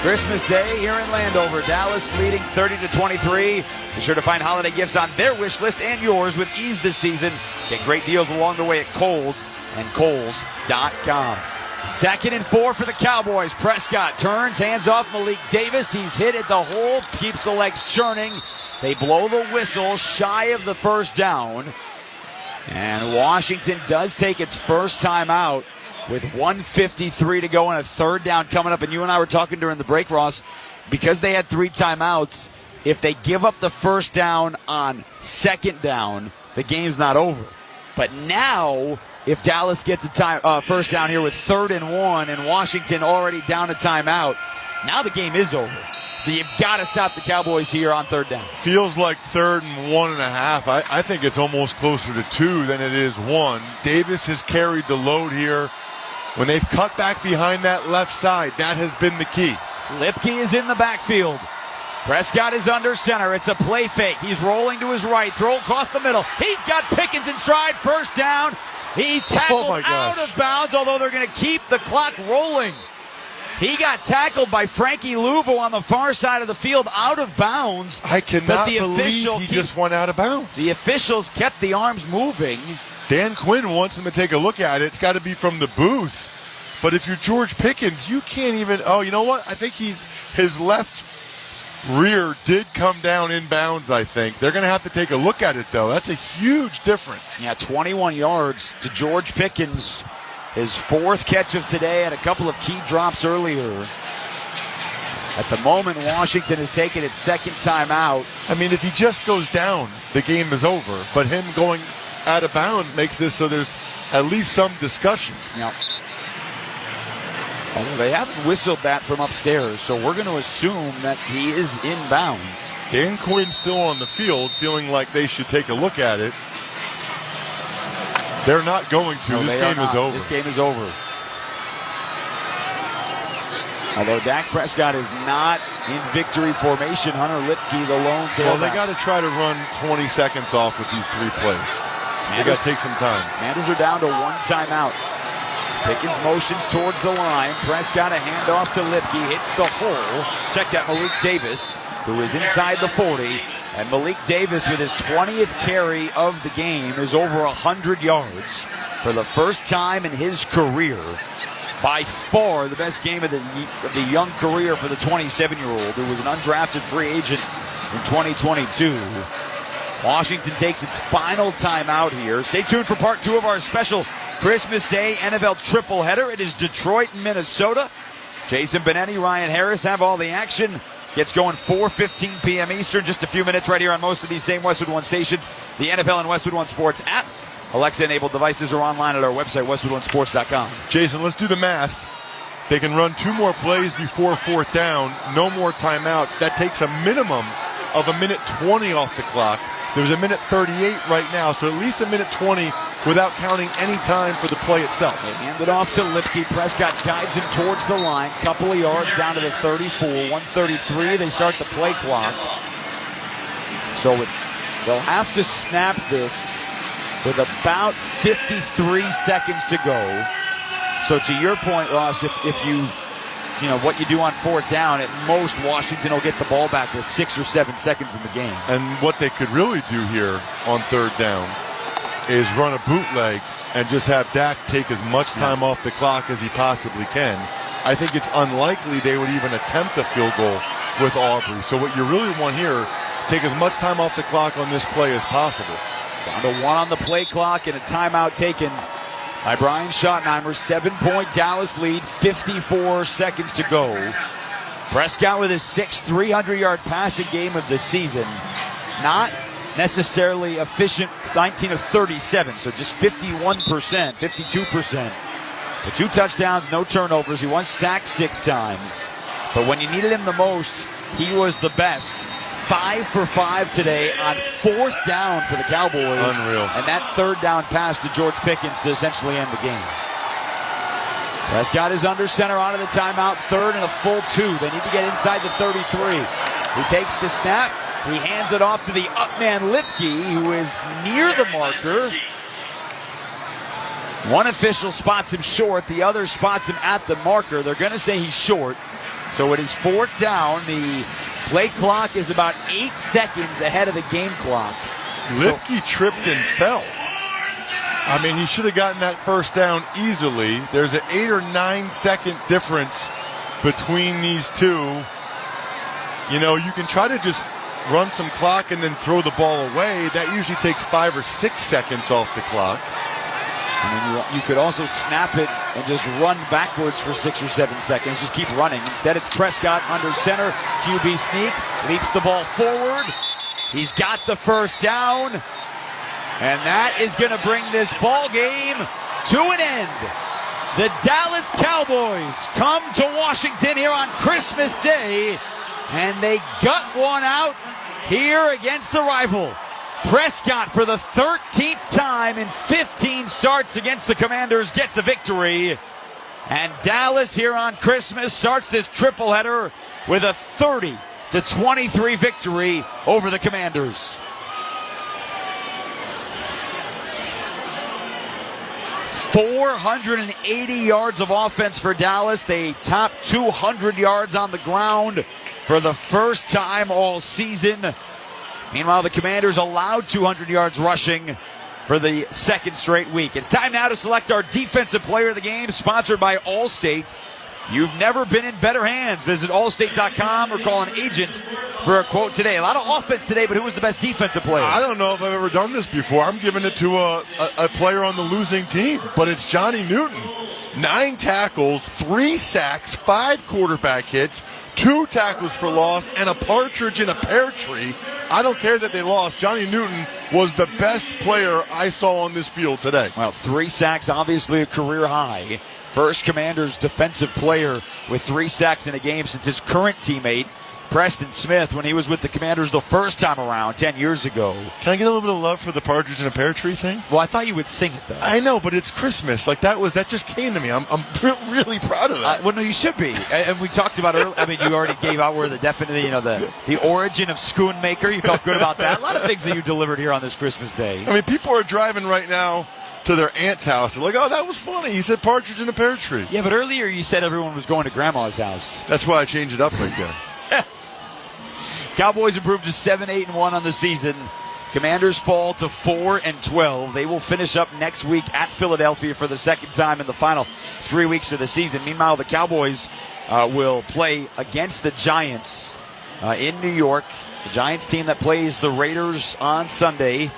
Christmas Day here in Landover. Dallas leading 30-23. Be sure to find holiday gifts on their wish list and yours with ease this season. Get great deals along the way at Kohl's and Kohl's.com. 2nd and 4 for the Cowboys. Prescott turns, hands off Malik Davis. He's hit at the hole, keeps the legs churning. They blow the whistle shy of the first down. And Washington does take its first time out with 1:53 to go and a third down coming up. And you and I were talking during the break, Ross, because they had 3 timeouts. If they give up the first down on 2nd down, the game's not over. But now, if Dallas gets a first down here with 3rd and 1 and Washington already down a timeout, now the game is over. So you've got to stop the Cowboys here on 3rd down. Feels like 3rd and 1.5. I think it's almost closer to 2 than it is 1. Davis has carried the load here. When they've cut back behind that left side, that has been the key. Lipke is in the backfield. Prescott is under center. It's a play fake. He's rolling to his right. Throw across the middle. He's got Pickens in stride. First down. He's tackled out of bounds, although they're going to keep the clock rolling. He got tackled by Frankie Louvo on the far side of the field, out of bounds. I cannot believe he just went out of bounds. The officials kept the arms moving. Dan Quinn wants him to take a look at it. It's got to be from the booth. But if you're George Pickens, you can't even. Oh, you know what? I think his left rear did come down in bounds, I think. They're going to have to take a look at it, though. That's a huge difference. Yeah, 21 yards to George Pickens. His 4th catch of today and a couple of key drops earlier. At the moment, Washington has taken its 2nd timeout. I mean, if he just goes down, the game is over. But him going out of bounds makes this so there's at least some discussion. Yeah. Although they haven't whistled that from upstairs, so we're going to assume that he is in bounds. Dan Quinn's still on the field, feeling like they should take a look at it. They're not going to. No, this game is over. This game is over. Although Dak Prescott is not in victory formation, Hunter Lipke, the lone tailback. Well, they got to try to run 20 seconds off with these 3 plays. They got to take some time. Commanders are down to 1 timeout. Pickens motions towards the line. Prescott a handoff to Lipke. Hits the hole. Check that Malik Davis, who is inside the 40. And Malik Davis, with his 20th carry of the game, is over 100 yards for the first time in his career. By far the best game of the young career for the 27-year-old, who was an undrafted free agent in 2022. Washington takes its final timeout here. Stay tuned for part 2 of our special Christmas Day NFL triple header. It is Detroit and Minnesota. Jason Benetti, Ryan Harris have all the action. Gets going 4:15 p.m. Eastern. Just a few minutes right here on most of these same Westwood One stations. The NFL and Westwood One Sports apps. Alexa-enabled devices are online at our website, westwoodonesports.com. Jason, let's do the math. They can run 2 more plays before 4th down. No more timeouts. That takes a minimum of 1:20 off the clock. There's 1:38 right now, so at least 1:20 without counting any time for the play itself. They hand it off to Lipke. Prescott guides him towards the line. Couple of yards down to the 34. 1:33, they start the play clock. So they'll have to snap this with about 53 seconds to go. So to your point, Ross, if you know what you do on 4th down, at most Washington will get the ball back with 6 or 7 seconds in the game. And what they could really do here on 3rd down is run a bootleg and just have Dak take as much time off the clock as he possibly can. I think it's unlikely they would even attempt a field goal with Aubrey. So what you really want here, take as much time off the clock on this play as possible. Down to 1 on the play clock and a timeout taken by Brian Schottenheimer. 7-point Dallas lead, 54 seconds to go. Prescott with his 6th 300-yard passing game of the season. Not necessarily efficient, 19 of 37, so just 51%, 52%. The 2 touchdowns, no turnovers. He was sacked 6 times. But when you needed him the most, he was the best. 5 for 5 today on 4th down for the Cowboys. Unreal. And that 3rd down pass to George Pickens to essentially end the game. Prescott is under center out of the timeout. 3rd and a full 2. They need to get inside the 33. He takes the snap. He hands it off to the up man Lipke, who is near the marker. One official spots him short. The other spots him at the marker. They're going to say he's short. So it is 4th down. The play clock is about 8 seconds ahead of the game clock. Lipke tripped and fell. I mean, he should have gotten that first down easily. There's an 8 or 9 second difference between these two. You know, you can try to just run some clock and then throw the ball away. That usually takes 5 or 6 seconds off the clock. And then you could also snap it and just run backwards for 6 or 7 seconds. Just keep running. Instead, it's Prescott under center. QB sneak. Leaps the ball forward. He's got the first down. And that is going to bring this ball game to an end. The Dallas Cowboys come to Washington here on Christmas Day. And they gut one out here against the rival. Prescott, for the 13th time in 15 starts against the Commanders, gets a victory. And Dallas here on Christmas starts this triple header with a 30-23 victory over the Commanders. 480 yards of offense for Dallas. They top 200 yards on the ground for the first time all season. Meanwhile, the Commanders allowed 200 yards rushing for the second straight week. It's time now to select our defensive player of the game, sponsored by Allstate. You've never been in better hands. Visit allstate.com or call an agent for a quote today. A lot of offense today, but who was the best defensive player? I don't know if I've ever done this before. I'm giving it to a player on the losing team, but it's Johnny Newton. 9 tackles, 3 sacks, 5 quarterback hits, 2 tackles for loss, and a partridge in a pear tree. I don't care that they lost. Johnny Newton was the best player I saw on this field today. Well, 3 sacks, obviously a career high. First Commanders defensive player with 3 sacks in a game since his current teammate, Preston Smith, when he was with the Commanders the first time around 10 years ago. Can I get a little bit of love for the partridge in a pear tree thing? Well, I thought you would sing it, though. I know, but it's Christmas. Like, that just came to me. I'm really proud of that. Well, no, you should be. And we talked about earlier. I mean, you already gave out where the origin of Schoonmaker. You felt good about that. A lot of things that you delivered here on this Christmas Day. I mean, people are driving right now to their aunt's house. They're like, oh, that was funny. He said partridge in a pear tree. Yeah, but earlier you said everyone was going to Grandma's house. That's why I changed it up right there. Cowboys improved to 7-8-1 on the season. Commanders fall to 4-12. They will finish up next week at Philadelphia for the second time in the final 3 weeks of the season. Meanwhile, the Cowboys will play against the Giants in New York. The Giants team that plays the Raiders on Sunday.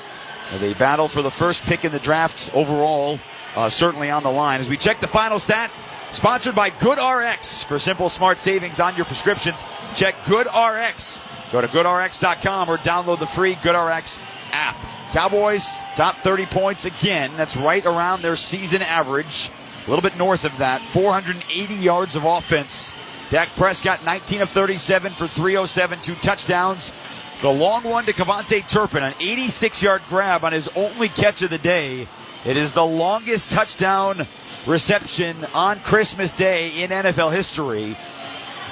They battle for the first pick in the draft overall, certainly on the line. As we check the final stats, sponsored by GoodRx. For simple, smart savings on your prescriptions, check GoodRx. Go to GoodRx.com or download the free GoodRx app. Cowboys, top 30 points again. That's right around their season average. A little bit north of that. 480 yards of offense. Dak Prescott, 19 of 37 for 307, 2 touchdowns. The long one to Kevontae Turpin, an 86-yard grab on his only catch of the day. It is the longest touchdown reception on Christmas Day in NFL history.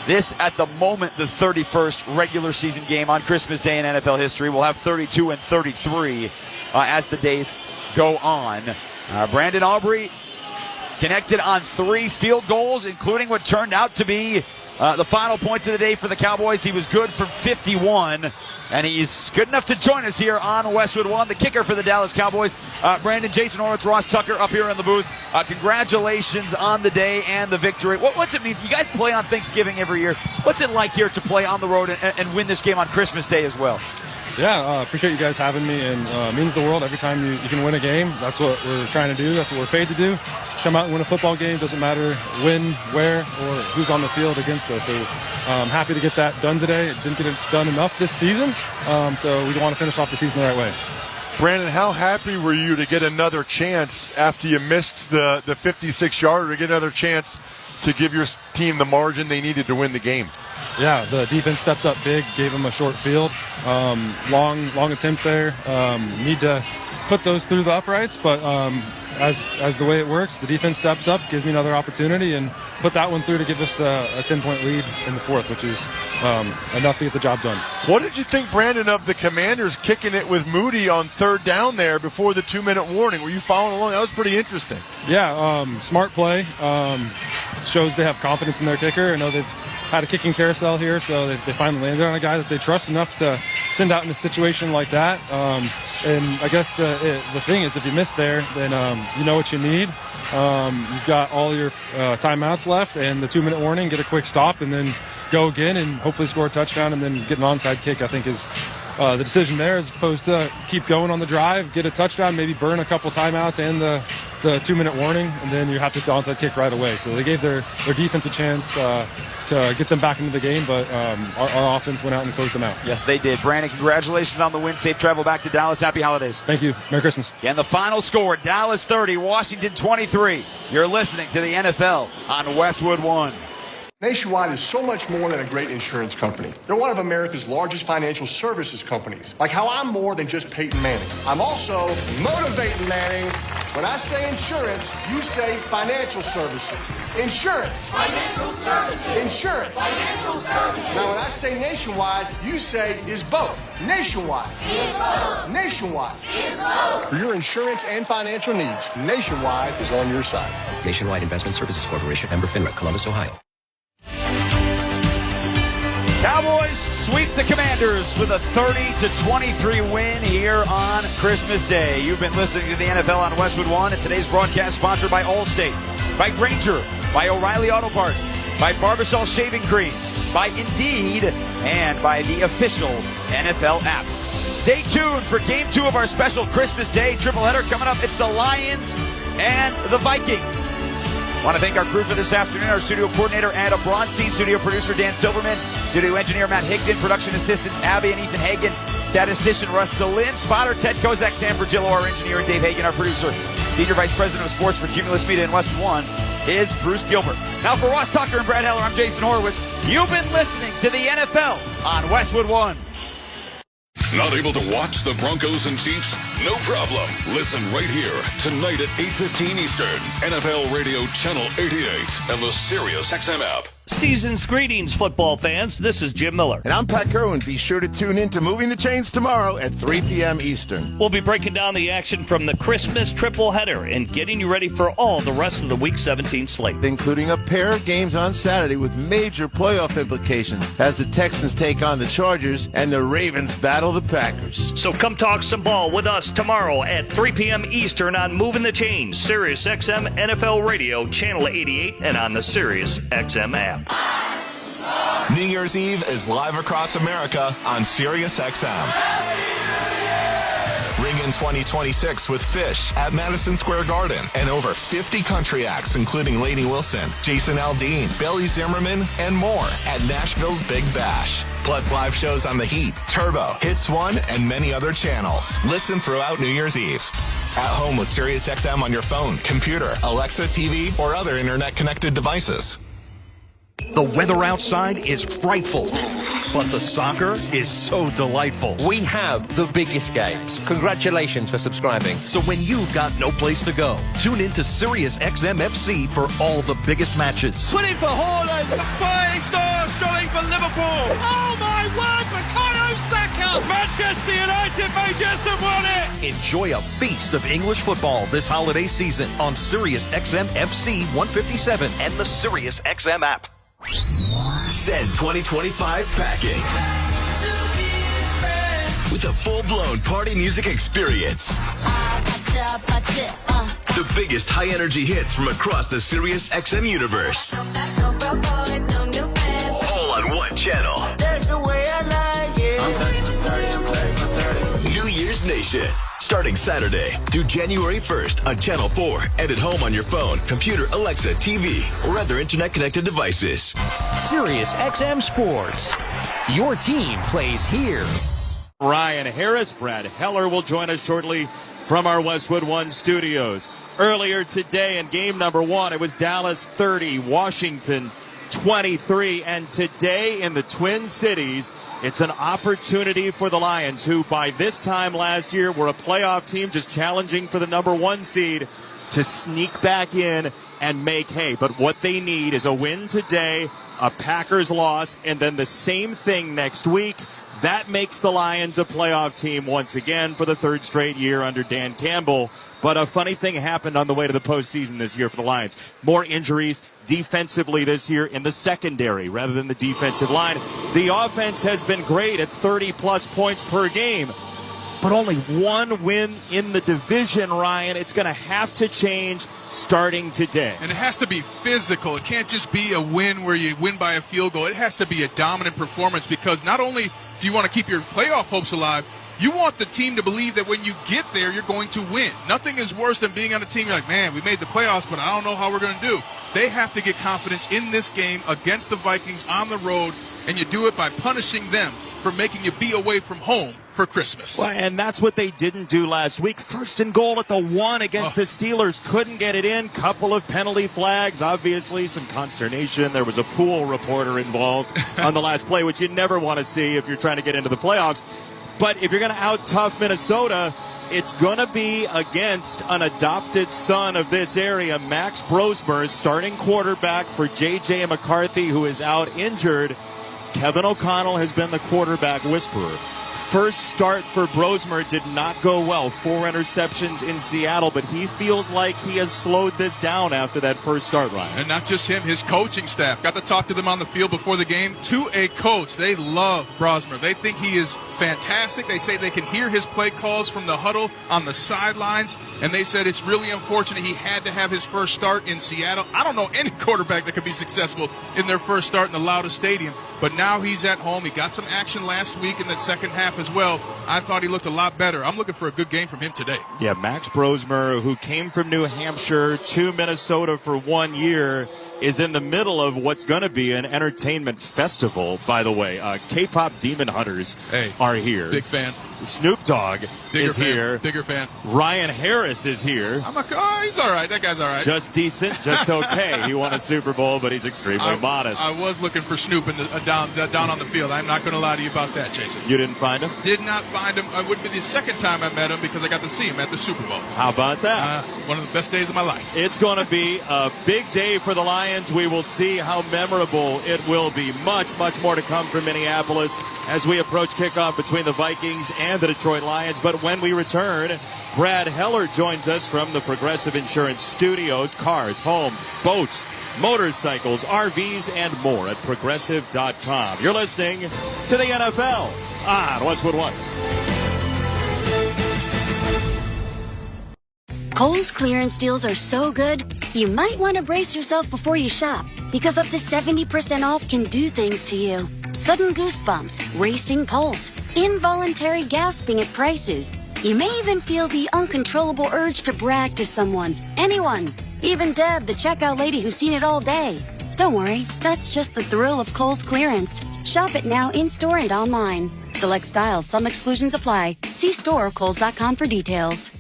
This, at the moment, the 31st regular season game on Christmas Day in NFL history. We'll have 32 and 33 as the days go on. Brandon Aubrey connected on 3 field goals, including what turned out to be the final points of the day for the Cowboys. He was good from 51, and he's good enough to join us here on Westwood One. The kicker for the Dallas Cowboys, Brandon, Jason Horowitz, Ross Tucker up here in the booth. Congratulations on the day and the victory. What's it mean? You guys play on Thanksgiving every year. What's it like here to play on the road and win this game on Christmas Day as well? Yeah, appreciate you guys having me, and it means the world every time you can win a game. That's what we're trying to do. That's what we're paid to do. Come out and win a football game. Doesn't matter when, where, or who's on the field against us. So I'm happy to get that done today. It didn't get it done enough this season, so we want to finish off the season the right way. Brandon, how happy were you to get another chance after you missed the 56-yarder, to get another chance to give your team the margin they needed to win the game? Yeah, the defense stepped up big, gave them a short field. Long attempt there. Need to put those through the uprights, but as the way it works, the defense steps up, gives me another opportunity, and put that one through to give us a 10-point lead in the fourth, which is enough to get the job done. What did you think, Brandon, of the Commanders kicking it with Moody on 3rd down there before the 2-minute warning? Were you following along? That was pretty interesting. Yeah, smart play. Shows they have confidence in their kicker. I know they've had a kicking carousel here, so they finally landed on a guy that they trust enough to send out in a situation like that. And I guess the thing is, if you miss there, then you know what you need. You've got all your timeouts left and the 2-minute warning, get a quick stop, and then go again and hopefully score a touchdown and then get an onside kick, I think is the decision there, as opposed to keep going on the drive, get a touchdown, maybe burn a couple timeouts and the 2-minute warning, and then you have to get the onside kick right away. So they gave their defense a chance to get them back into the game, but our offense went out and closed them out. Yes, they did. Brandon, congratulations on the win. Safe travel back to Dallas. Happy holidays. Thank you. Merry Christmas. And the final score, Dallas 30, Washington 23. You're listening to the NFL on Westwood One. Nationwide is so much more than a great insurance company. They're one of America's largest financial services companies. Like how I'm more than just Peyton Manning. I'm also motivating Manning. When I say insurance, you say financial services. Insurance. Financial services. Insurance. Financial services. Now when I say nationwide, you say is both. Nationwide. Is both. Nationwide. Is both. For your insurance and financial needs, Nationwide is on your side. Nationwide Investment Services Corporation, member FINRA, Columbus, Ohio. Cowboys sweep the Commanders with a 30-23 win here on Christmas Day. You've been listening to the NFL on Westwood One, and today's broadcast sponsored by Allstate, by Grainger, by O'Reilly Auto Parts, by Barbasol Shaving Cream, by Indeed, and by the official NFL app. Stay tuned for Game 2 of our special Christmas Day triple header coming up. It's the Lions and the Vikings. I want to thank our crew for this afternoon, our studio coordinator, Adam Bronstein, studio producer, Dan Silverman, studio engineer, Matt Higdon, production assistants, Abby and Ethan Hagan, statistician, Russ DeLynn, spotter, Ted Kozak, Sam Virgillo, our engineer, and Dave Hagan, our producer. Senior Vice President of Sports for Cumulus Media in Westwood One is Bruce Gilbert. Now for Ross Tucker and Brad Heller, I'm Jason Horowitz. You've been listening to the NFL on Westwood One. Not able to watch the Broncos and Chiefs? No problem. Listen right here tonight at 8:15 Eastern. NFL Radio Channel 88 and the SiriusXM app. Season's greetings, football fans. This is Jim Miller. And I'm Pat Kerwin. Be sure to tune in to Moving the Chains tomorrow at 3 p.m. Eastern. We'll be breaking down the action from the Christmas triple header and getting you ready for all the rest of the Week 17 slate. Including a pair of games on Saturday with major playoff implications as the Texans take on the Chargers and the Ravens battle the Packers. So come talk some ball with us tomorrow at 3 p.m. Eastern on Moving the Chains, SiriusXM NFL Radio, Channel 88, and on the SiriusXM app. New Year's Eve is live across America on SiriusXM. Ring in 2026 with Fish at Madison Square Garden and over 50 country acts, including Lainey Wilson, Jason Aldean, Billy Zimmerman, and more at Nashville's Big Bash. Plus live shows on The Heat, Turbo, Hits One, and many other channels. Listen throughout New Year's Eve. At home with SiriusXM on your phone, computer, Alexa, TV, or other internet-connected devices. The weather outside is frightful, but the soccer is so delightful. We have the biggest games. Congratulations for subscribing. So when you've got no place to go, tune in to SiriusXM FC for all the biggest matches. Put it for Haaland, the fighting star showing for Liverpool. Oh my word, Bukayo Saka! Manchester United may just have won it! Enjoy a feast of English football this holiday season on SiriusXM FC 157 and the SiriusXM app. Send 2025 packing with a full-blown party music experience. The biggest high-energy hits from across the SiriusXM universe. All on one channel. That's the way I like it. New Year's Nation. Starting Saturday through January 1st on Channel 4 and at home on your phone, computer, Alexa, TV, or other internet-connected devices. SiriusXM Sports. Your team plays here. Ryan Harris, Brad Heller will join us shortly from our Westwood One studios. Earlier today in game number 1, it was Dallas 30, Washington 23, and today in the Twin Cities, it's an opportunity for the Lions, who by this time last year were a playoff team just challenging for the number 1 seed, to sneak back in and make hay. But what they need is a win today, a Packers loss, and then the same thing next week. That makes the Lions a playoff team once again for the third straight year under Dan Campbell. But a funny thing happened on the way to the postseason this year for the Lions. More injuries defensively this year in the secondary rather than the defensive line. The offense has been great at 30-plus points per game. But only one win in the division, Ryan. It's going to have to change starting today. And it has to be physical. It can't just be a win where you win by a field goal. It has to be a dominant performance, because not only do you want to keep your playoff hopes alive, you want the team to believe that when you get there, you're going to win. Nothing is worse than being on a team like, man, we made the playoffs, but I don't know how we're going to do. They have to get confidence in this game against the Vikings on the road, and you do it by punishing them for making you be away from home for Christmas. Well, and that's what they didn't do last week. First and goal at the 1 against the Steelers. Couldn't get it in. Couple of penalty flags. Obviously, some consternation. There was a pool reporter involved on the last play, which you never want to see if you're trying to get into the playoffs. But if you're going to out-tough Minnesota, it's going to be against an adopted son of this area, Max Brosmer, starting quarterback for J.J. McCarthy, who is out injured. Kevin O'Connell has been the quarterback whisperer. First start for Brosmer did not go well. 4 interceptions in Seattle, but he feels like he has slowed this down after that first start, Ryan. And not just him, his coaching staff. Got to talk to them on the field before the game. To a coach, they love Brosmer. They think he is fantastic. They say they can hear his play calls from the huddle on the sidelines, and they said it's really unfortunate he had to have his first start in Seattle. I don't know any quarterback that could be successful in their first start in the loudest stadium, but now he's at home. He got some action last week in that second half as well. I thought he looked a lot better. I'm looking for a good game from him today. Yeah, Max Brosmer, who came from New Hampshire to Minnesota for 1 year, is in the middle of what's going to be an entertainment festival, by the way. K-pop Demon Hunters are here. Big fan. Snoop Dogg is here. Bigger fan. Ryan Harris is here. He's all right. That guy's all right. Just decent, just okay. He won a Super Bowl, but he's extremely modest. I was looking for Snoop down on the field. I'm not going to lie to you about that, Jason. You didn't find him? Did not find him. It would be the second time I met him because I got to see him at the Super Bowl. How about that? One of the best days of my life. It's going to be a big day for the Lions. We will see how memorable it will be. Much, much more to come from Minneapolis as we approach kickoff between the Vikings and the Detroit Lions. But when we return, Brad Heller joins us from the Progressive Insurance Studios. Cars, homes, boats, motorcycles, RVs, and more at Progressive.com. You're listening to the NFL on Westwood One. Kohl's clearance deals are so good, you might want to brace yourself before you shop, because up to 70% off can do things to you. Sudden goosebumps, racing pulse, involuntary gasping at prices. You may even feel the uncontrollable urge to brag to someone, anyone, even Deb, the checkout lady who's seen it all day. Don't worry, that's just the thrill of Kohl's clearance. Shop it now in-store and online. Select styles, some exclusions apply. See store or kohls.com for details.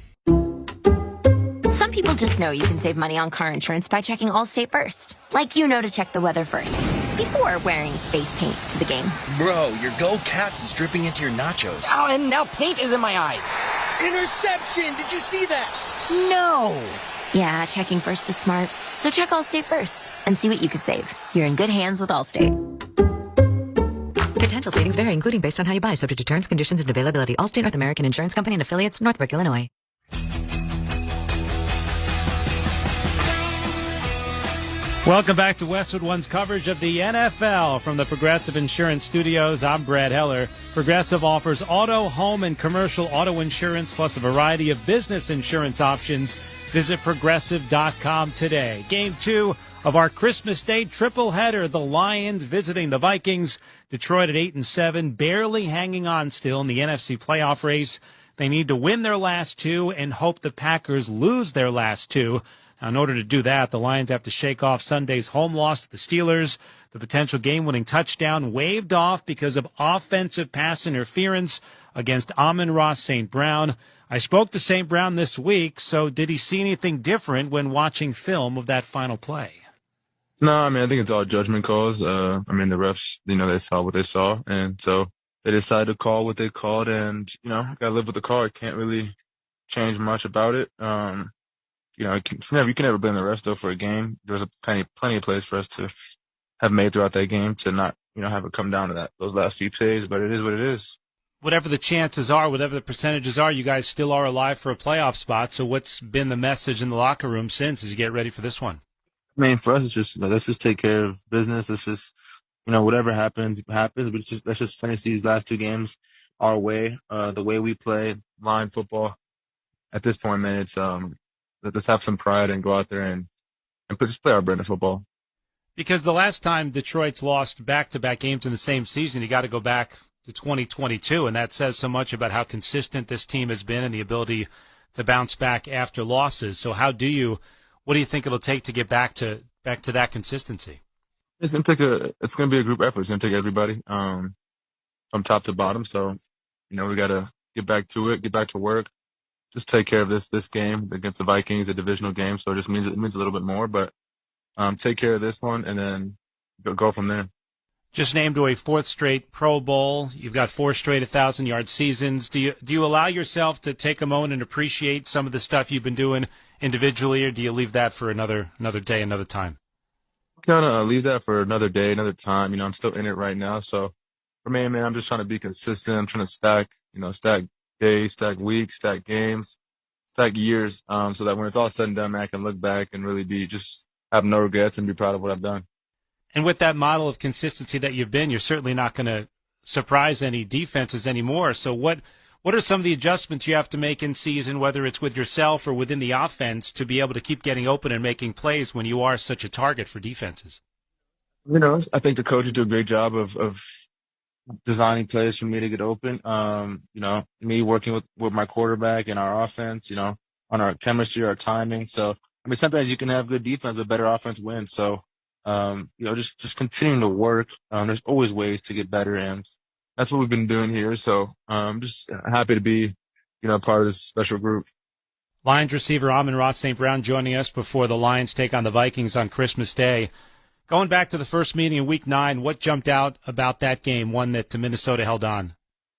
Some people just know you can save money on car insurance by checking Allstate first. Like you know to check the weather first, before wearing face paint to the game. Bro, your Go Cats is dripping into your nachos. Oh, and now paint is in my eyes. Interception! Did you see that? No! Yeah, checking first is smart. So check Allstate first and see what you could save. You're in good hands with Allstate. Potential savings vary, including based on how you buy, subject to terms, conditions, and availability. Allstate North American Insurance Company and affiliates, Northbrook, Illinois. Welcome back to Westwood One's coverage of the NFL from the Progressive Insurance Studios. I'm Brad Heller. Progressive offers auto, home, and commercial auto insurance, plus a variety of business insurance options. Visit Progressive.com today. Game 2 of our Christmas Day triple header. The Lions visiting the Vikings. Detroit at 8-7, barely hanging on still in the NFC playoff race. They need to win their last 2 and hope the Packers lose their last 2. Now, in order to do that, the Lions have to shake off Sunday's home loss to the Steelers. The potential game-winning touchdown waved off because of offensive pass interference against Amon-Ra St. Brown. I spoke to St. Brown this week, so did he see anything different when watching film of that final play? No, I mean, I think it's all judgment calls. I mean, the refs, they saw what they saw, and so they decided to call what they called, and, got to live with the call. I can't really change much about it. You can never blame the refs though for a game. There's plenty of plays for us to have made throughout that game to not, have it come down to those last few plays. But it is what it is. Whatever the chances are, whatever the percentages are, you guys still are alive for a playoff spot. So what's been the message in the locker room since as you get ready for this one? I mean, for us, it's just, let's just take care of business. Let's just, whatever happens. But let's just finish these last 2 games our way, the way we play line football. At this point, man, it's let's have some pride and go out there and just play our brand of football. Because the last time Detroit's lost back-to-back games in the same season, you got to go back to 2022, and that says so much about how consistent this team has been and the ability to bounce back after losses. So what do you think it'll take to get back to that consistency? It's gonna be a group effort. It's gonna take everybody from top to bottom. So, we gotta get back to it, get back to work, just take care of this game against the Vikings, a divisional game. So it means a little bit more, but take care of this one and then go from there. Just named to a 4th straight Pro Bowl. You've got 4 straight 1,000-yard seasons. Do you allow yourself to take a moment and appreciate some of the stuff you've been doing individually, or do you leave that for another day, another time? Kind of leave that for another day, another time. I'm still in it right now. So for me, man, I'm just trying to be consistent. I'm trying to stack days, stack weeks, stack games, stack years, so that when it's all said and done, man, I can look back and really just have no regrets and be proud of what I've done. And with that model of consistency that you've been, you're certainly not going to surprise any defenses anymore. So what are some of the adjustments you have to make in season, whether it's with yourself or within the offense, to be able to keep getting open and making plays when you are such a target for defenses? I think the coaches do a great job of designing plays for me to get open. Me working with my quarterback and our offense, on our chemistry, our timing. So, sometimes you can have good defense, but better offense wins. So, just continuing to work. There's always ways to get better, and that's what we've been doing here. So I'm just happy to be, part of this special group. Lions receiver Amon-Ra St. Brown joining us before the Lions take on the Vikings on Christmas Day. Going back to the first meeting in Week 9, what jumped out about that game, one that Minnesota held on?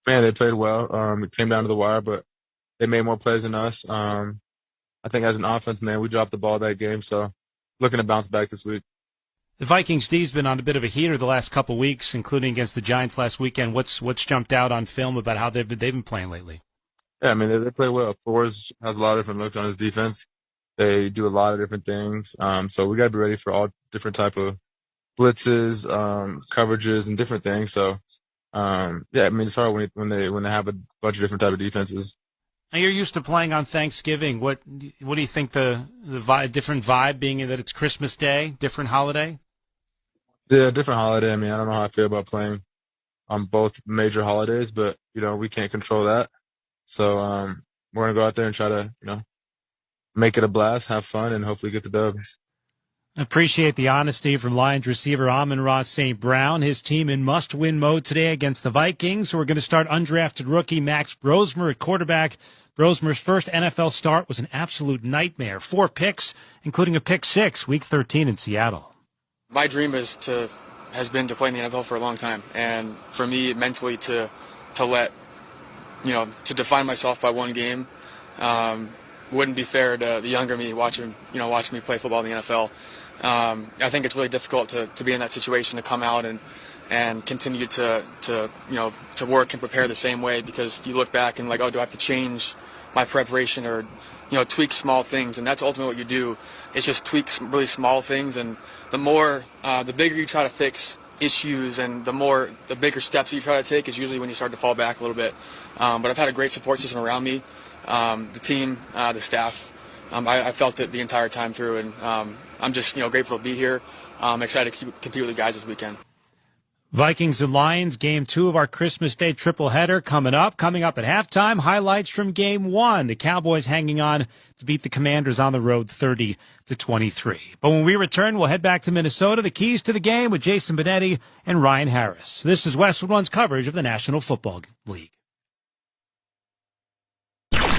Man, they played well. It came down to the wire, but they made more plays than us. I think as an offense, man, we dropped the ball that game, so looking to bounce back this week. The Vikings D's been on a bit of a heater the last couple weeks, including against the Giants last weekend. What's jumped out on film about how they've been playing lately? Yeah, they play well. Flores has a lot of different looks on his defense. They do a lot of different things. So we got to be ready for all different type of blitzes, coverages, and different things. So it's hard when they have a bunch of different type of defenses. Now you're used to playing on Thanksgiving. What do you think the different vibe being that it's Christmas Day, different holiday? Yeah, different holiday. I don't know how I feel about playing on both major holidays, but we can't control that. So we're gonna go out there and try to make it a blast, have fun, and hopefully get the dub. Appreciate the honesty from Lions receiver Amon-Ra St. Brown. His team in must-win mode today against the Vikings. We're going to start undrafted rookie Max Brosmer at quarterback. Brosmer's first NFL start was an absolute nightmare. 4 picks, including a pick 6, Week 13 in Seattle. My dream has been to play in the NFL for a long time, and for me mentally to define myself by one game wouldn't be fair to the younger me watching me play football in the NFL. I think it's really difficult to be in that situation, to come out and continue to work and prepare the same way, because you look back and do I have to change my preparation or tweak small things, and that's ultimately what you do. It's just tweak some really small things, and the bigger you try to fix issues and the bigger steps you try to take is usually when you start to fall back a little bit. But I've had a great support system around me, the team, the staff. I felt it the entire time through, and I'm just grateful to be here. I'm excited to compete with the guys this weekend. Vikings and Lions, Game 2 of our Christmas Day triple header coming up. Coming up at halftime, highlights from Game 1. The Cowboys hanging on to beat the Commanders on the road 30-23. But when we return, we'll head back to Minnesota. The keys to the game with Jason Benetti and Ryan Harris. This is Westwood One's coverage of the National Football League.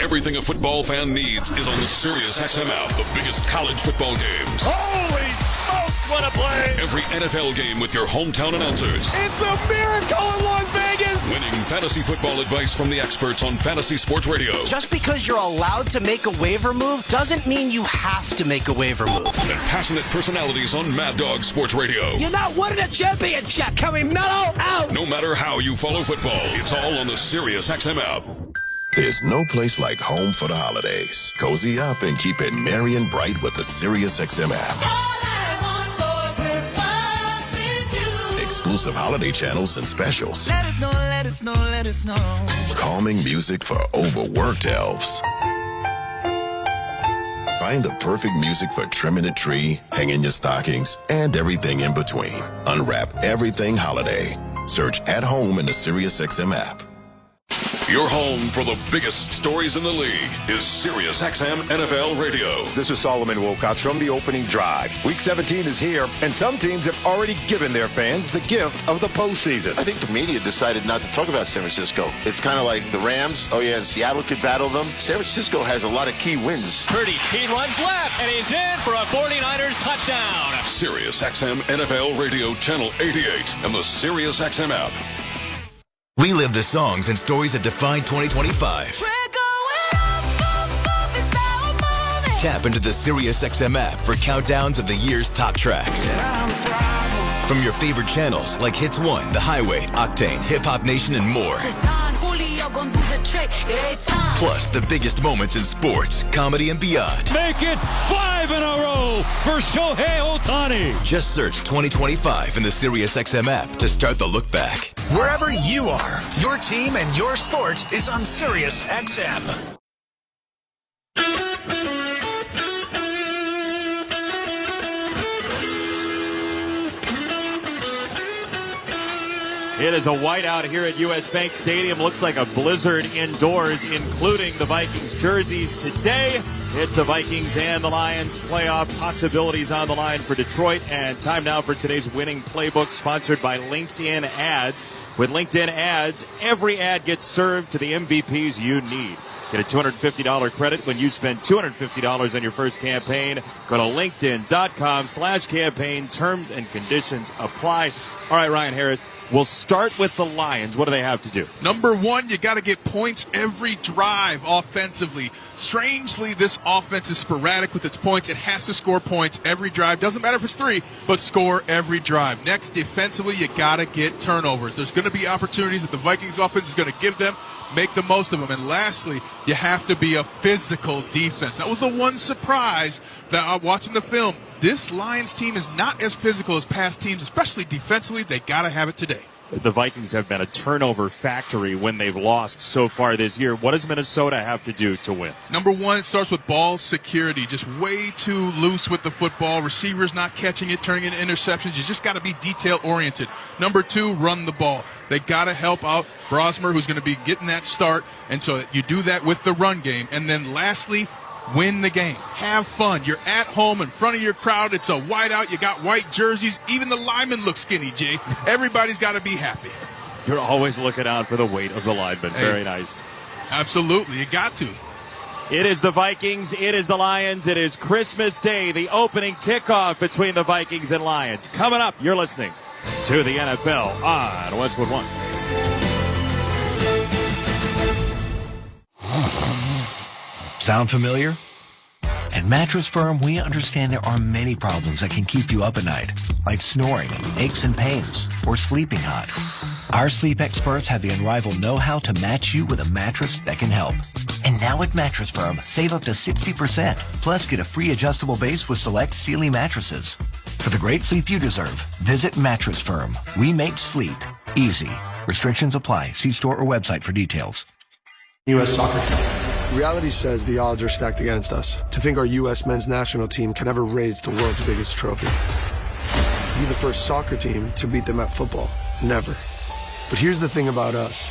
Everything a football fan needs is on the SiriusXM app. The biggest college football games. Holy smoke! What a play! Every NFL game with your hometown announcers. It's a miracle in Las Vegas! Winning fantasy football advice from the experts on Fantasy Sports Radio. Just because you're allowed to make a waiver move doesn't mean you have to make a waiver move. And passionate personalities on Mad Dog Sports Radio. You're not winning a championship. Can we mellow out? No matter how you follow football, it's all on the SiriusXM app. There's no place like home for the holidays. Cozy up and keep it merry and bright with the SiriusXM app. Exclusive holiday channels and specials. Let us know, let us know, let us know. Calming music for overworked elves. Find the perfect music for trimming a tree, hanging your stockings, and everything in between. Unwrap everything holiday. Search At Home in the SiriusXM app. Your home for the biggest stories in the league is SiriusXM NFL Radio. This is Solomon Wilcox from the opening drive. Week 17 is here, and some teams have already given their fans the gift of the postseason. I think the media decided not to talk about San Francisco. It's kind of like the Rams. Oh, yeah, and Seattle could battle them. San Francisco has a lot of key wins. Purdy, he runs left, and he's in for a 49ers touchdown. SiriusXM NFL Radio Channel 88 and the SiriusXM app. Relive the songs and stories that defined 2025. Tap into the SiriusXM app for countdowns of the year's top tracks. From your favorite channels like Hits 1, The Highway, Octane, Hip Hop Nation, and more. Plus, the biggest moments in sports, comedy, and beyond. Make it 5 in a row for Shohei Ohtani. Just search 2025 in the SiriusXM app to start the look back. Wherever you are, your team and your sport is on SiriusXM. It is a whiteout here at U.S. Bank Stadium. Looks like a blizzard indoors, including the Vikings jerseys today. It's the Vikings and the Lions playoff possibilities on the line for Detroit. And time now for today's winning playbook, sponsored by LinkedIn Ads. With LinkedIn Ads, every ad gets served to the MVPs you need. Get a $250 credit when you spend $250 on your first campaign. Go to linkedin.com/campaign. Terms and conditions apply. All right, Ryan Harris, we'll start with the Lions. What do they have to do? Number one, you got to get points every drive offensively. Strangely, this offense is sporadic with its points. It has to score points every drive. Doesn't matter if it's 3, but score every drive. Next, defensively, you got to get turnovers. There's going to be opportunities that the Vikings offense is going to give them. Make the most of them. And lastly, you have to be a physical defense. That was the one surprise that watching the film. This Lions team is not as physical as past teams, especially defensively. They got to have it today. The Vikings have been a turnover factory when they've lost so far this year. What does Minnesota have to do to win? Number one, it starts with ball security. Just way too loose with the football. Receivers not catching it, turning into interceptions. You just got to be detail-oriented. Number two, run the ball. They got to help out Brosmer, who's going to be getting that start. And so you do that with the run game. And then lastly, win the game. Have fun. You're at home in front of your crowd. It's a whiteout. You got white jerseys. Even the linemen look skinny, Jay. Everybody's got to be happy. You're always looking out for the weight of the linemen. Hey, very nice. Absolutely. You got to. It is the Vikings. It is the Lions. It is Christmas Day, the opening kickoff between the Vikings and Lions. Coming up, you're listening to the NFL on Westwood One. Sound familiar? At Mattress Firm, we understand there are many problems that can keep you up at night, like snoring, aches and pains, or sleeping hot. Our sleep experts have the unrivaled know-how to match you with a mattress that can help. And now at Mattress Firm, save up to 60%, plus get a free adjustable base with select Sealy mattresses. For the great sleep you deserve, visit Mattress Firm. We make sleep easy. Restrictions apply. See store or website for details. U.S. soccer. Reality says the odds are stacked against us. To think our U.S. men's national team can ever raise the world's biggest trophy. Be the first soccer team to beat them at football. Never. But here's the thing about us.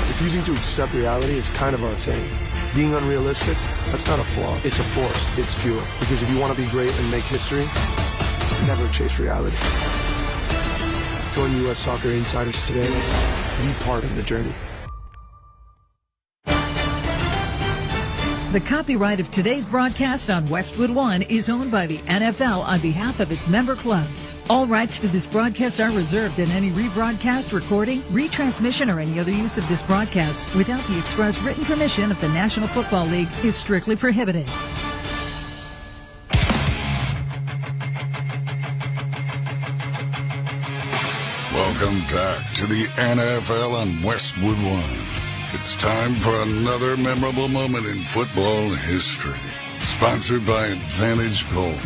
Refusing to accept reality is kind of our thing. Being unrealistic, that's not a flaw. It's a force. It's fuel. Because if you want to be great and make history, never chase reality. Join U.S. Soccer Insiders today. Be part of the journey. The copyright of today's broadcast on Westwood One is owned by the NFL on behalf of its member clubs. All rights to this broadcast are reserved, and any rebroadcast, recording, retransmission, or any other use of this broadcast without the express written permission of the National Football League is strictly prohibited. Welcome back to the NFL on Westwood One. It's time for another memorable moment in football history. Sponsored by Advantage Gold.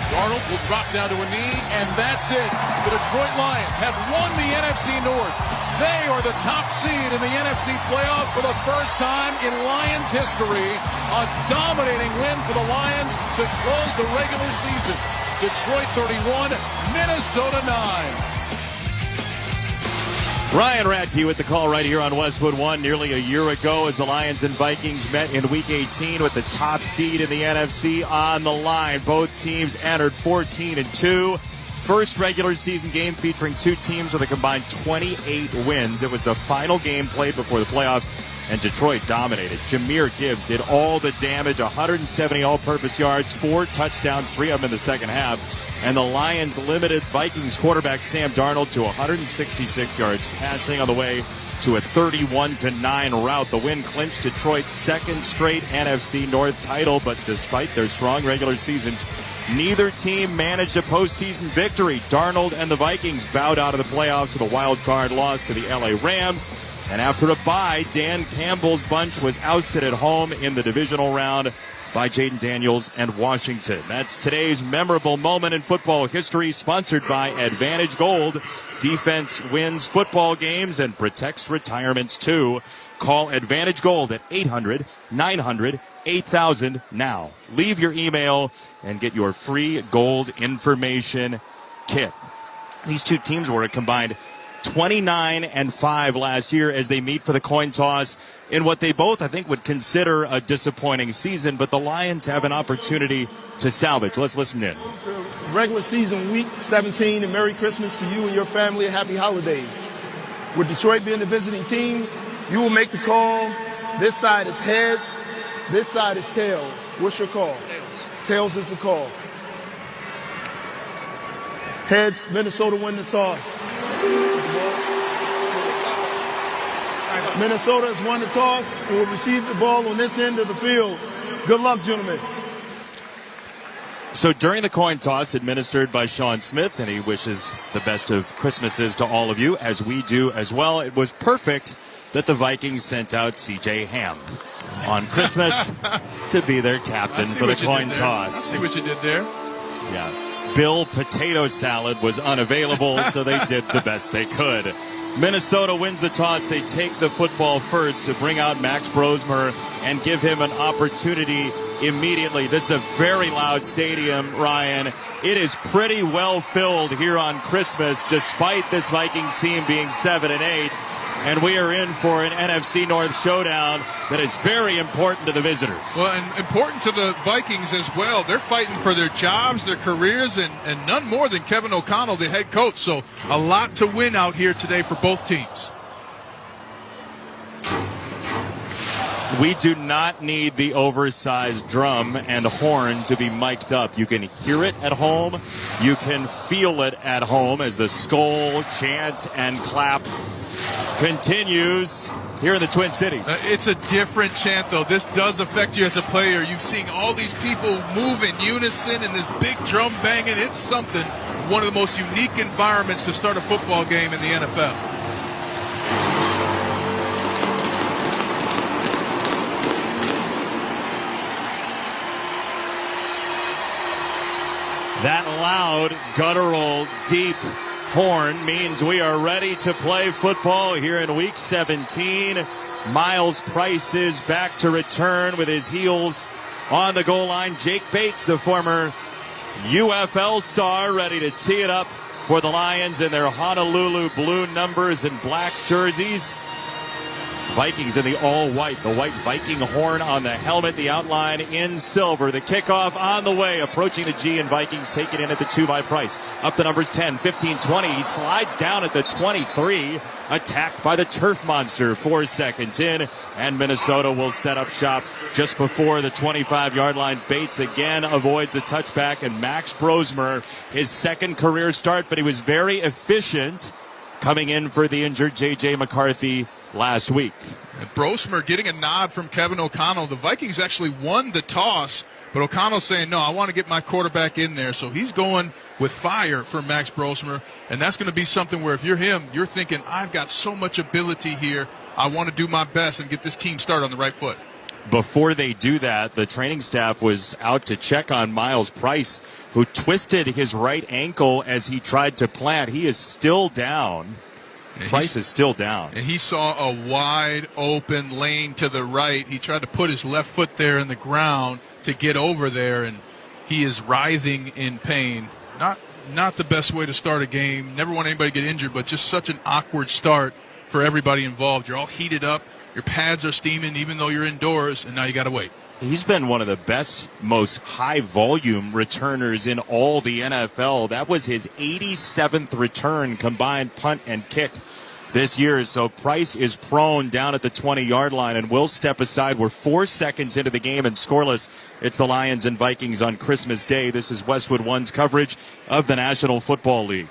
Darnold will drop down to a knee, and that's it. The Detroit Lions have won the NFC North. They are the top seed in the NFC playoffs for the first time in Lions history. A dominating win for the Lions to close the regular season. Detroit 31, Minnesota 9. Ryan Radke with the call right here on Westwood One. Nearly a year ago as the Lions and Vikings met in Week 18 with the top seed in the NFC on the line. Both teams entered 14-2. First regular season game featuring two teams with a combined 28 wins. It was the final game played before the playoffs, and Detroit dominated. Jahmyr Gibbs did all the damage, 170 all-purpose yards, 4 touchdowns, 3 of them in the second half. And the Lions limited Vikings quarterback Sam Darnold to 166 yards passing on the way to a 31-9 rout. The win clinched Detroit's second straight NFC North title, but despite their strong regular seasons, neither team managed a postseason victory. Darnold and the Vikings bowed out of the playoffs with a wild card loss to the LA Rams. And after a bye, Dan Campbell's bunch was ousted at home in the divisional round by Jaden Daniels and Washington. That's today's memorable moment in football history, sponsored by Advantage Gold. Defense wins football games and protects retirements too. Call Advantage Gold at 800-900-8000 now. Leave your email and get your free gold information kit. These two teams were a combined 29-5 last year as they meet for the coin toss in what they both, I think, would consider a disappointing season, but the Lions have an opportunity to salvage. Let's listen in. Regular season week 17, and Merry Christmas to you and your family, and Happy Holidays. With Detroit being the visiting team, you will make the call. This side is heads, this side is tails. What's your call? Tails is the call. Heads, Minnesota win the toss. Minnesota has won the toss and will receive the ball on this end of the field. Good luck, gentlemen. So during the coin toss administered by Sean Smith, and he wishes the best of Christmases to all of you, as we do as well, it was perfect that the Vikings sent out C.J. Ham on Christmas to be their captain for the coin toss. See what you did there? Yeah. Bill Potato Salad was unavailable, so they did the best they could. Minnesota wins the toss. They take the football first to bring out Max Brosmer and give him an opportunity immediately. This is a very loud stadium, Ryan. It is pretty well filled here on Christmas, despite this Vikings team being 7-8. And we are in for an NFC North showdown that is very important to the visitors. Well, and important to the Vikings as well. They're fighting for their jobs, their careers, and none more than Kevin O'Connell, the head coach. So a lot to win out here today for both teams. We do not need the oversized drum and horn to be mic'd up. You can hear it at home. You can feel it at home as the skull, chant, and clap continues here in the Twin Cities. It's a different chant, though. This does affect you as a player. You've seen all these people move in unison and this big drum banging. It's something, one of the most unique environments to start a football game in the NFL. That loud, guttural, deep horn means we are ready to play football here in Week 17. Miles Price is back to return with his heels on the goal line. Jake Bates, the former UFL star, ready to tee it up for the Lions in their Honolulu blue numbers and black jerseys. Vikings in the all-white, the white Viking horn on the helmet, the outline in silver. The kickoff on the way, approaching the G, and Vikings take it in at the 2 by Price. Up the numbers 10, 15, 20. He slides down at the 23, attacked by the turf monster 4 seconds in, and Minnesota will set up shop just before the 25-yard line. Bates again avoids a touchback, and Max Brosmer, his second career start, but he was very efficient coming in for the injured J.J. McCarthy last week. Brosmer getting a nod from Kevin O'Connell. The Vikings actually won the toss, but O'Connell's saying, no, I want to get my quarterback in there. So he's going with fire for Max Brosmer, and that's going to be something where if you're him, you're thinking, I've got so much ability here. I want to do my best and get this team started on the right foot. Before they do that, the training staff was out to check on Miles Price, who twisted his right ankle as he tried to plant. He is still down. Price is still down. And he saw a wide open lane to the right. He tried to put his left foot there in the ground to get over there, and he is writhing in pain. Not the best way to start a game. Never want anybody to get injured, but just such an awkward start for everybody involved. You're all heated up. Your pads are steaming even though you're indoors, and now you got to wait. He's been one of the best, most high-volume returners in all the NFL. That was his 87th return, combined punt and kick this year. So Price is prone down at the 20-yard line and will step aside. We're 4 seconds into the game and scoreless. It's the Lions and Vikings on Christmas Day. This is Westwood One's coverage of the National Football League.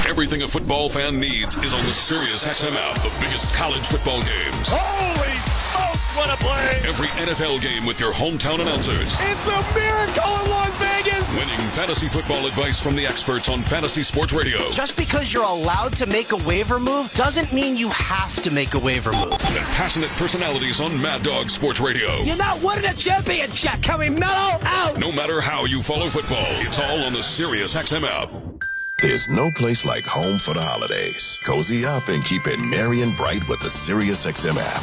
Everything a football fan needs is on the SiriusXM app. The biggest college football games. Holy smokes, what a play! Every NFL game with your hometown announcers. It's a miracle in Las Vegas! Winning fantasy football advice from the experts on Fantasy Sports Radio. Just because you're allowed to make a waiver move doesn't mean you have to make a waiver move. And passionate personalities on Mad Dog Sports Radio. You're not winning a championship. Can we mellow out? No matter how you follow football, it's all on the SiriusXM app. There's no place like home for the holidays. Cozy up and keep it merry and bright with the SiriusXM app.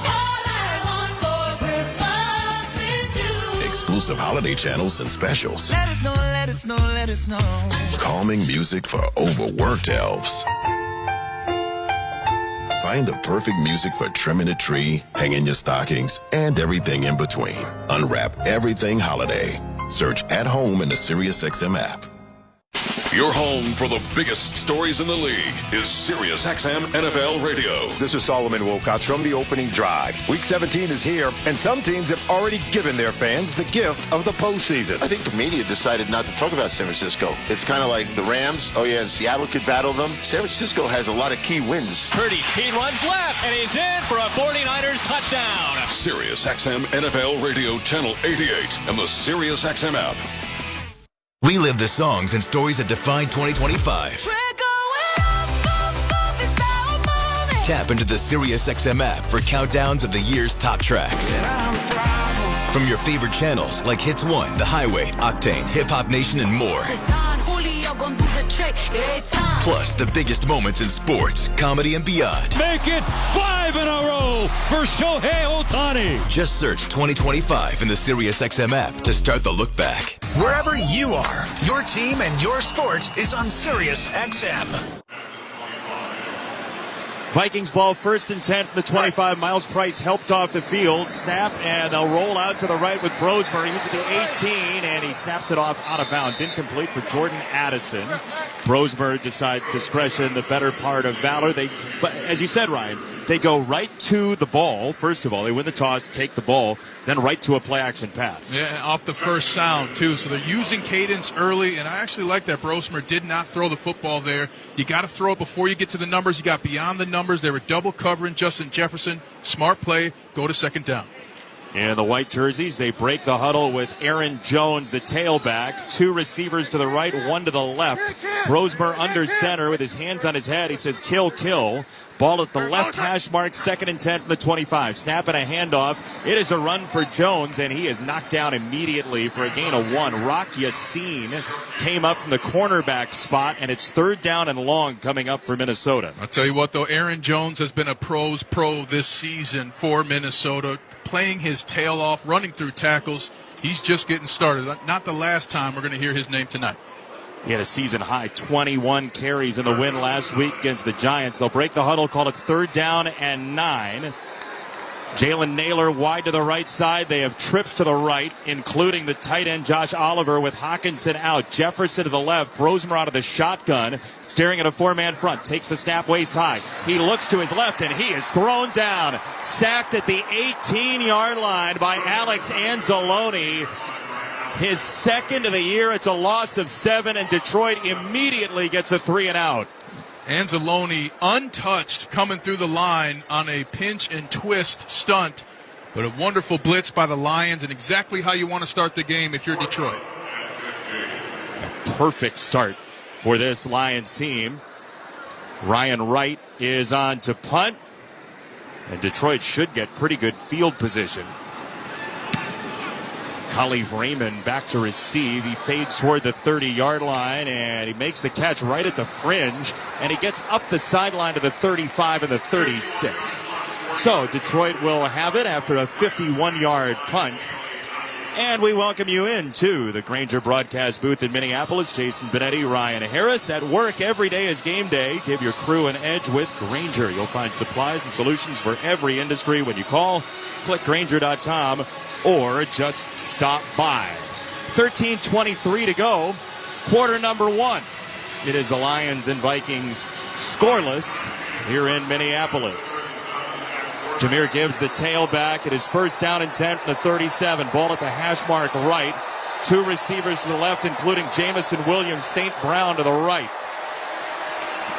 Exclusive holiday channels and specials. Let us know, let us know, let us know. Calming music for overworked elves. Find the perfect music for trimming a tree, hanging your stockings, and everything in between. Unwrap everything holiday. Search At Home in the SiriusXM app. Your home for the biggest stories in the league is SiriusXM NFL Radio. This is Solomon Wilcox from the opening drive. Week 17 is here, and some teams have already given their fans the gift of the postseason. I think the media decided not to talk about San Francisco. It's kind of like the Rams. Oh, yeah, Seattle could battle them. San Francisco has a lot of key wins. Purdy, he runs left, and he's in for a 49ers touchdown. SiriusXM NFL Radio Channel 88 and the SiriusXM app. Relive the songs and stories that defined 2025. Tap into the SiriusXM app for countdowns of the year's top tracks. From your favorite channels like Hits 1, The Highway, Octane, Hip Hop Nation, and more. Plus, the biggest moments in sports, comedy, and beyond. Make it 5 in a row for Shohei Ohtani. Just search 2025 in the SiriusXM app to start the look back. Wherever you are, your team and your sport is on SiriusXM. Vikings ball, 1st and 10 from the 25. Miles Price helped off the field. Snap, and they'll roll out to the right with Brosmer. He's at the 18, and he snaps it off out of bounds. Incomplete for Jordan Addison. Brosmer decide discretion, the better part of valor. But as you said, Ryan, they go right to the ball. First of all, they win the toss, take the ball, then right to a play-action pass. Yeah, off the first sound, too. So they're using cadence early, and I actually like that Brosmer did not throw the football there. You got to throw it before you get to the numbers. You got beyond the numbers. They were double covering Justin Jefferson. Smart play. Go to second down. In the white jerseys, they break the huddle with Aaron Jones, the tailback. 2 receivers to the right, 1 to the left. Brosmer under center with his hands on his head. He says, kill, kill. Ball at the left hash mark, 2nd and 10 from the 25. Snap and a handoff. It is a run for Jones, and he is knocked down immediately for a gain of 1. Rock Yassin came up from the cornerback spot, and it's 3rd down and long coming up for Minnesota. I'll tell you what, though, Aaron Jones has been a pro's pro this season for Minnesota, playing his tail off, running through tackles. He's just getting started. Not the last time we're going to hear his name tonight. He had a season-high 21 carries in the win last week against the Giants. They'll break the huddle, call it 3rd down and 9. Jalen Naylor wide to the right side. They have trips to the right, including the tight end Josh Oliver with Hawkinson out. Jefferson to the left. Brosmer out of the shotgun, staring at a 4-man front. Takes the snap waist high. He looks to his left, and he is thrown down. Sacked at the 18-yard line by Alex Anzalone. His second of the year. It's a loss of 7, and Detroit immediately gets a 3-and-out. Anzalone untouched coming through the line on a pinch and twist stunt. But a wonderful blitz by the Lions, and exactly how you want to start the game if you're Detroit. A perfect start for this Lions team. Ryan Wright is on to punt, and Detroit should get pretty good field position. Khalif Raymond back to receive. He fades toward the 30-yard line, and he makes the catch right at the fringe, and he gets up the sideline to the 35 and the 36. So Detroit will have it after a 51-yard punt. And we welcome you into the Grainger broadcast booth in Minneapolis. Jason Benetti, Ryan Harris. At work every day is game day. Give your crew an edge with Grainger. You'll find supplies and solutions for every industry when you call. Click Grainger.com or just stop by. 13:23 to go. Quarter number 1. It is the Lions and Vikings scoreless here in Minneapolis. Jahmyr Gibbs the tailback. It is 1st down and 10 from the 37. Ball at the hash mark right. 2 receivers to the left, including Jamison Williams, St. Brown to the right.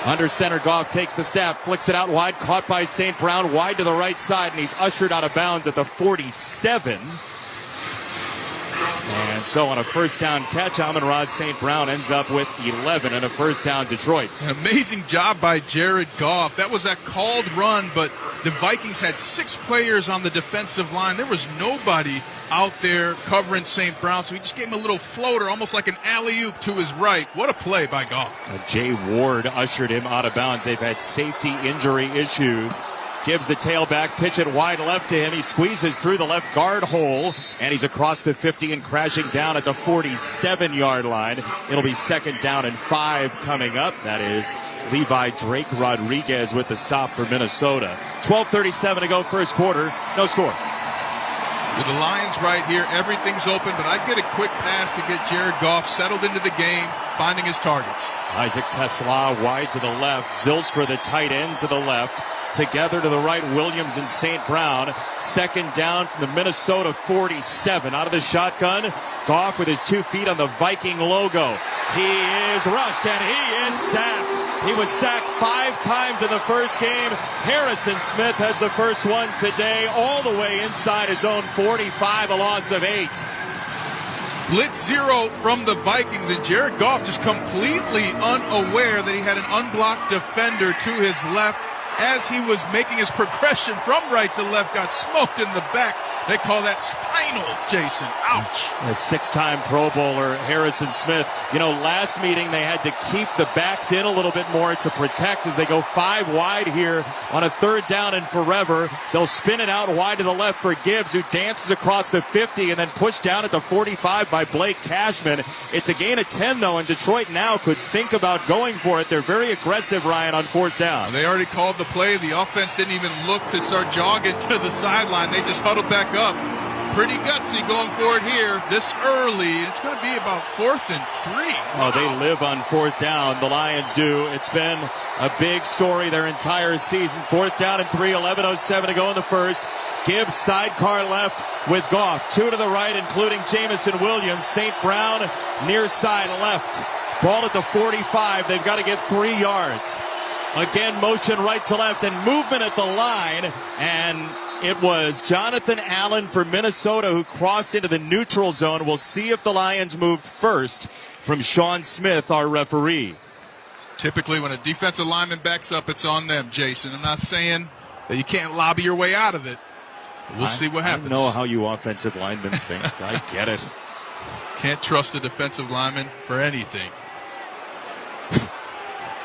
Under center, Goff takes the snap, flicks it out wide, caught by St. Brown, wide to the right side, and he's ushered out of bounds at the 47. And so on a 1st down catch, Amon-Ra St. Brown ends up with 11 and a 1st down Detroit. An amazing job by Jared Goff. That was a called run, but the Vikings had 6 players on the defensive line. There was nobody out there covering St. Brown, so he just gave him a little floater, almost like an alley-oop to his right. What a play by Goff. Jay Ward ushered him out of bounds. They've had safety injury issues. Gives the tailback, pitch it wide left to him. He squeezes through the left guard hole, and he's across the 50 and crashing down at the 47-yard line. It'll be 2nd down and 5 coming up. That is Levi Drake Rodriguez with the stop for Minnesota. 12:37 to go, 1st quarter. No score. With the Lions right here, everything's open, but I get a quick pass to get Jared Goff settled into the game, finding his targets. Isaac Tesla wide to the left. Zylstra, the tight end, to the left. Together to the right, Williams and St. Brown. 2nd down from the Minnesota 47. Out of the shotgun, Goff with his 2 feet on the Viking logo. He is rushed, and he is sacked. He was sacked 5 times in the first game. Harrison Smith has the first one today, all the way inside his own 45, a loss of 8. Blitz 0 from the Vikings, and Jared Goff just completely unaware that he had an unblocked defender to his left. As he was making his progression from right to left, got smoked in the back. They call that spinal, Jason. Ouch. A 6-time Pro Bowler, Harrison Smith. You know, last meeting they had to keep the backs in a little bit more to protect as they go 5 wide here on a 3rd down and forever. They'll spin it out wide to the left for Gibbs, who dances across the 50 and then pushed down at the 45 by Blake Cashman. It's a gain of 10, though, and Detroit now could think about going for it. They're very aggressive, Ryan, on 4th down. They already called the play. The offense didn't even look to start jogging to the sideline. They just huddled back up. Pretty gutsy going for it here this early. It's going to be about 4th and 3. Oh, they live on 4th down. The Lions do. It's been a big story their entire season. 4th down and 3, 11:07 to go in the first. Gibbs sidecar left with Goff. 2 to the right, including Jamison Williams. St. Brown near side left. Ball at the 45. They've got to get 3 yards. Again, motion right to left and movement at the line. And it was Jonathan Allen for Minnesota who crossed into the neutral zone. We'll see if the Lions move first from Sean Smith, our referee. Typically, when a defensive lineman backs up, it's on them, Jason. I'm not saying that you can't lobby your way out of it. We'll see what happens. I know how you offensive linemen think. I get it. Can't trust a defensive lineman for anything.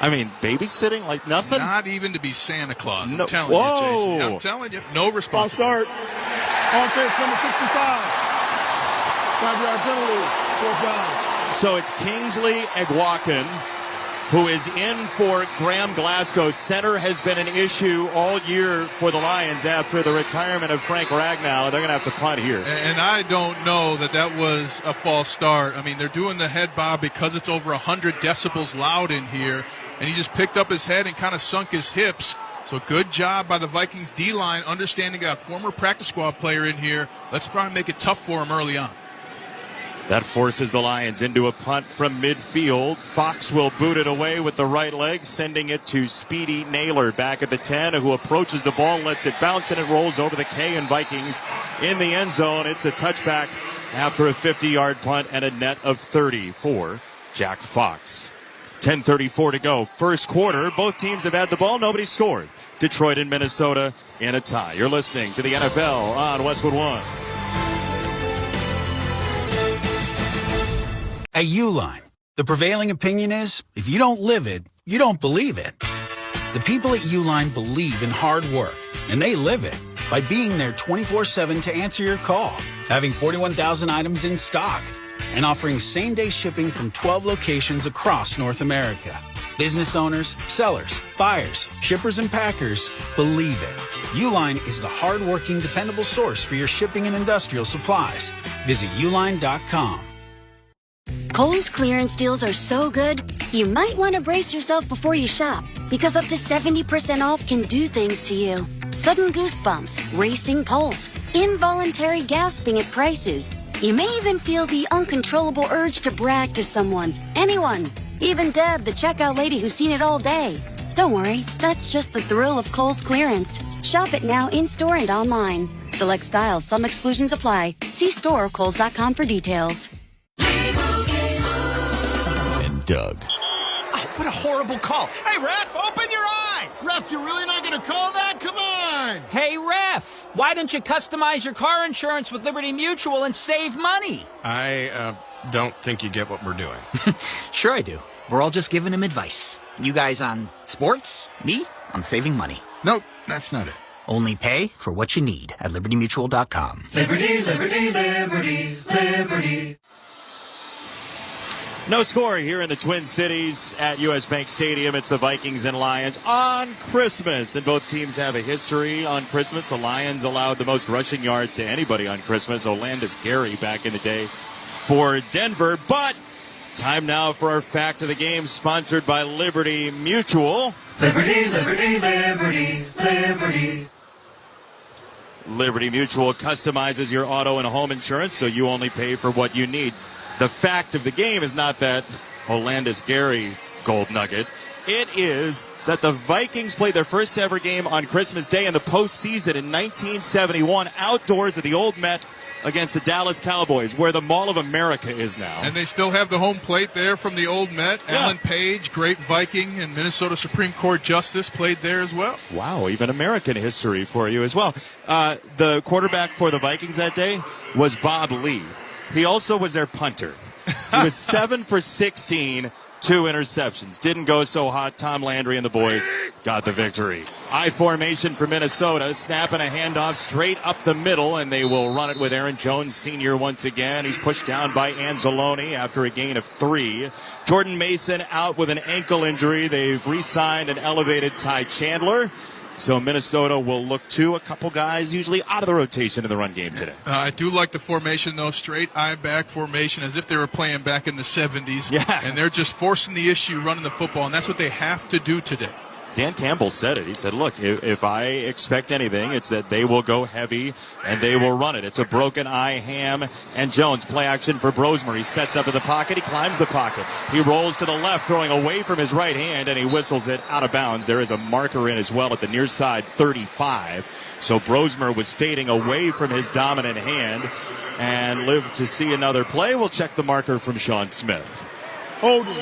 I mean, babysitting like nothing? Not even to be Santa Claus. No. I'm telling you, Jason. I'm telling you, no response. Start. Offense number 65. 5-yard penalty. 4th down. So it's Kingsley Egwakin, who is in for Graham Glasgow. Center has been an issue all year for the Lions after the retirement of Frank Ragnow. They're going to have to punt here. And I don't know that was a false start. I mean, they're doing the head bob because it's over 100 decibels loud in here, and he just picked up his head and kind of sunk his hips. So good job by the Vikings D-line, understanding a former practice squad player in here. Let's try and make it tough for him early on. That forces the Lions into a punt from midfield. Fox will boot it away with the right leg, sending it to Speedy Naylor back at the 10, who approaches the ball, lets it bounce, and it rolls over the K, and Vikings in the end zone. It's a touchback after a 50-yard punt and a net of 30 for Jack Fox. 10:34 to go. First quarter. Both teams have had the ball. Nobody scored. Detroit and Minnesota in a tie. You're listening to the NFL on Westwood One. At Uline, the prevailing opinion is, if you don't live it, you don't believe it. The people at Uline believe in hard work, and they live it by being there 24/7 to answer your call, having 41,000 items in stock, and offering same-day shipping from 12 locations across North America. Business owners, sellers, buyers, shippers, and packers believe it. Uline is the hard-working, dependable source for your shipping and industrial supplies. Visit uline.com. Kohl's clearance deals are so good, you might want to brace yourself before you shop, because up to 70% off can do things to you. Sudden goosebumps, racing pulse, involuntary gasping at prices. You may even feel the uncontrollable urge to brag to someone, anyone, even Deb, the checkout lady who's seen it all day. Don't worry, that's just the thrill of Kohl's clearance. Shop it now in-store and online. Select styles, some exclusions apply. See store or kohls.com for details. And Doug. Oh, what a horrible call. Hey, ref, open your eyes. Ref, you're really not going to call that? Come on. Hey, ref, why don't you customize your car insurance with Liberty Mutual and save money? I don't think you get what we're doing. Sure I do. We're all just giving him advice. You guys on sports, me on saving money. Nope, that's not it. Only pay for what you need at libertymutual.com. Liberty, liberty, liberty, liberty. No score here in the Twin Cities at US Bank Stadium. It's the Vikings and Lions on Christmas. And both teams have a history on Christmas. The Lions allowed the most rushing yards to anybody on Christmas. Olandis Gary back in the day for Denver. But time now for our fact of the game, sponsored by Liberty Mutual. Liberty, liberty, liberty, liberty. Liberty Mutual customizes your auto and home insurance so you only pay for what you need. The fact of the game is not that Olandis Gary gold nugget. It is that the Vikings played their first ever game on Christmas Day in the postseason in 1971 outdoors at the Old Met against the Dallas Cowboys, where the Mall of America is now. And they still have the home plate there from the Old Met. Yeah. Alan Page, great Viking and Minnesota Supreme Court Justice, played there as well. Wow, even American history for you as well. The quarterback for the Vikings that day was Bob Lee. He also was their punter. He was 7 for 16, 2 interceptions. Didn't go so hot. Tom Landry and the boys got the victory. I formation for Minnesota, snapping a handoff straight up the middle, and they will run it with Aaron Jones Sr. once again. He's pushed down by Anzalone after a gain of 3. Jordan Mason out with an ankle injury. They've re-signed and elevated Ty Chandler. So Minnesota will look to a couple guys usually out of the rotation in the run game today. I do like the formation, though, straight eye-back formation, as if they were playing back in the 70s. Yeah. And they're just forcing the issue running the football, and that's what they have to do today. Dan Campbell said it. He said, look, if I expect anything, it's that they will go heavy and they will run it. It's a broken eye, Ham and Jones. Play action for Brosmer. He sets up in the pocket. He climbs the pocket. He rolls to the left, throwing away from his right hand, and he whistles it out of bounds. There is a marker in as well at the near side, 35. So Brosmer was fading away from his dominant hand and lived to see another play. We'll check the marker from Sean Smith. Holding.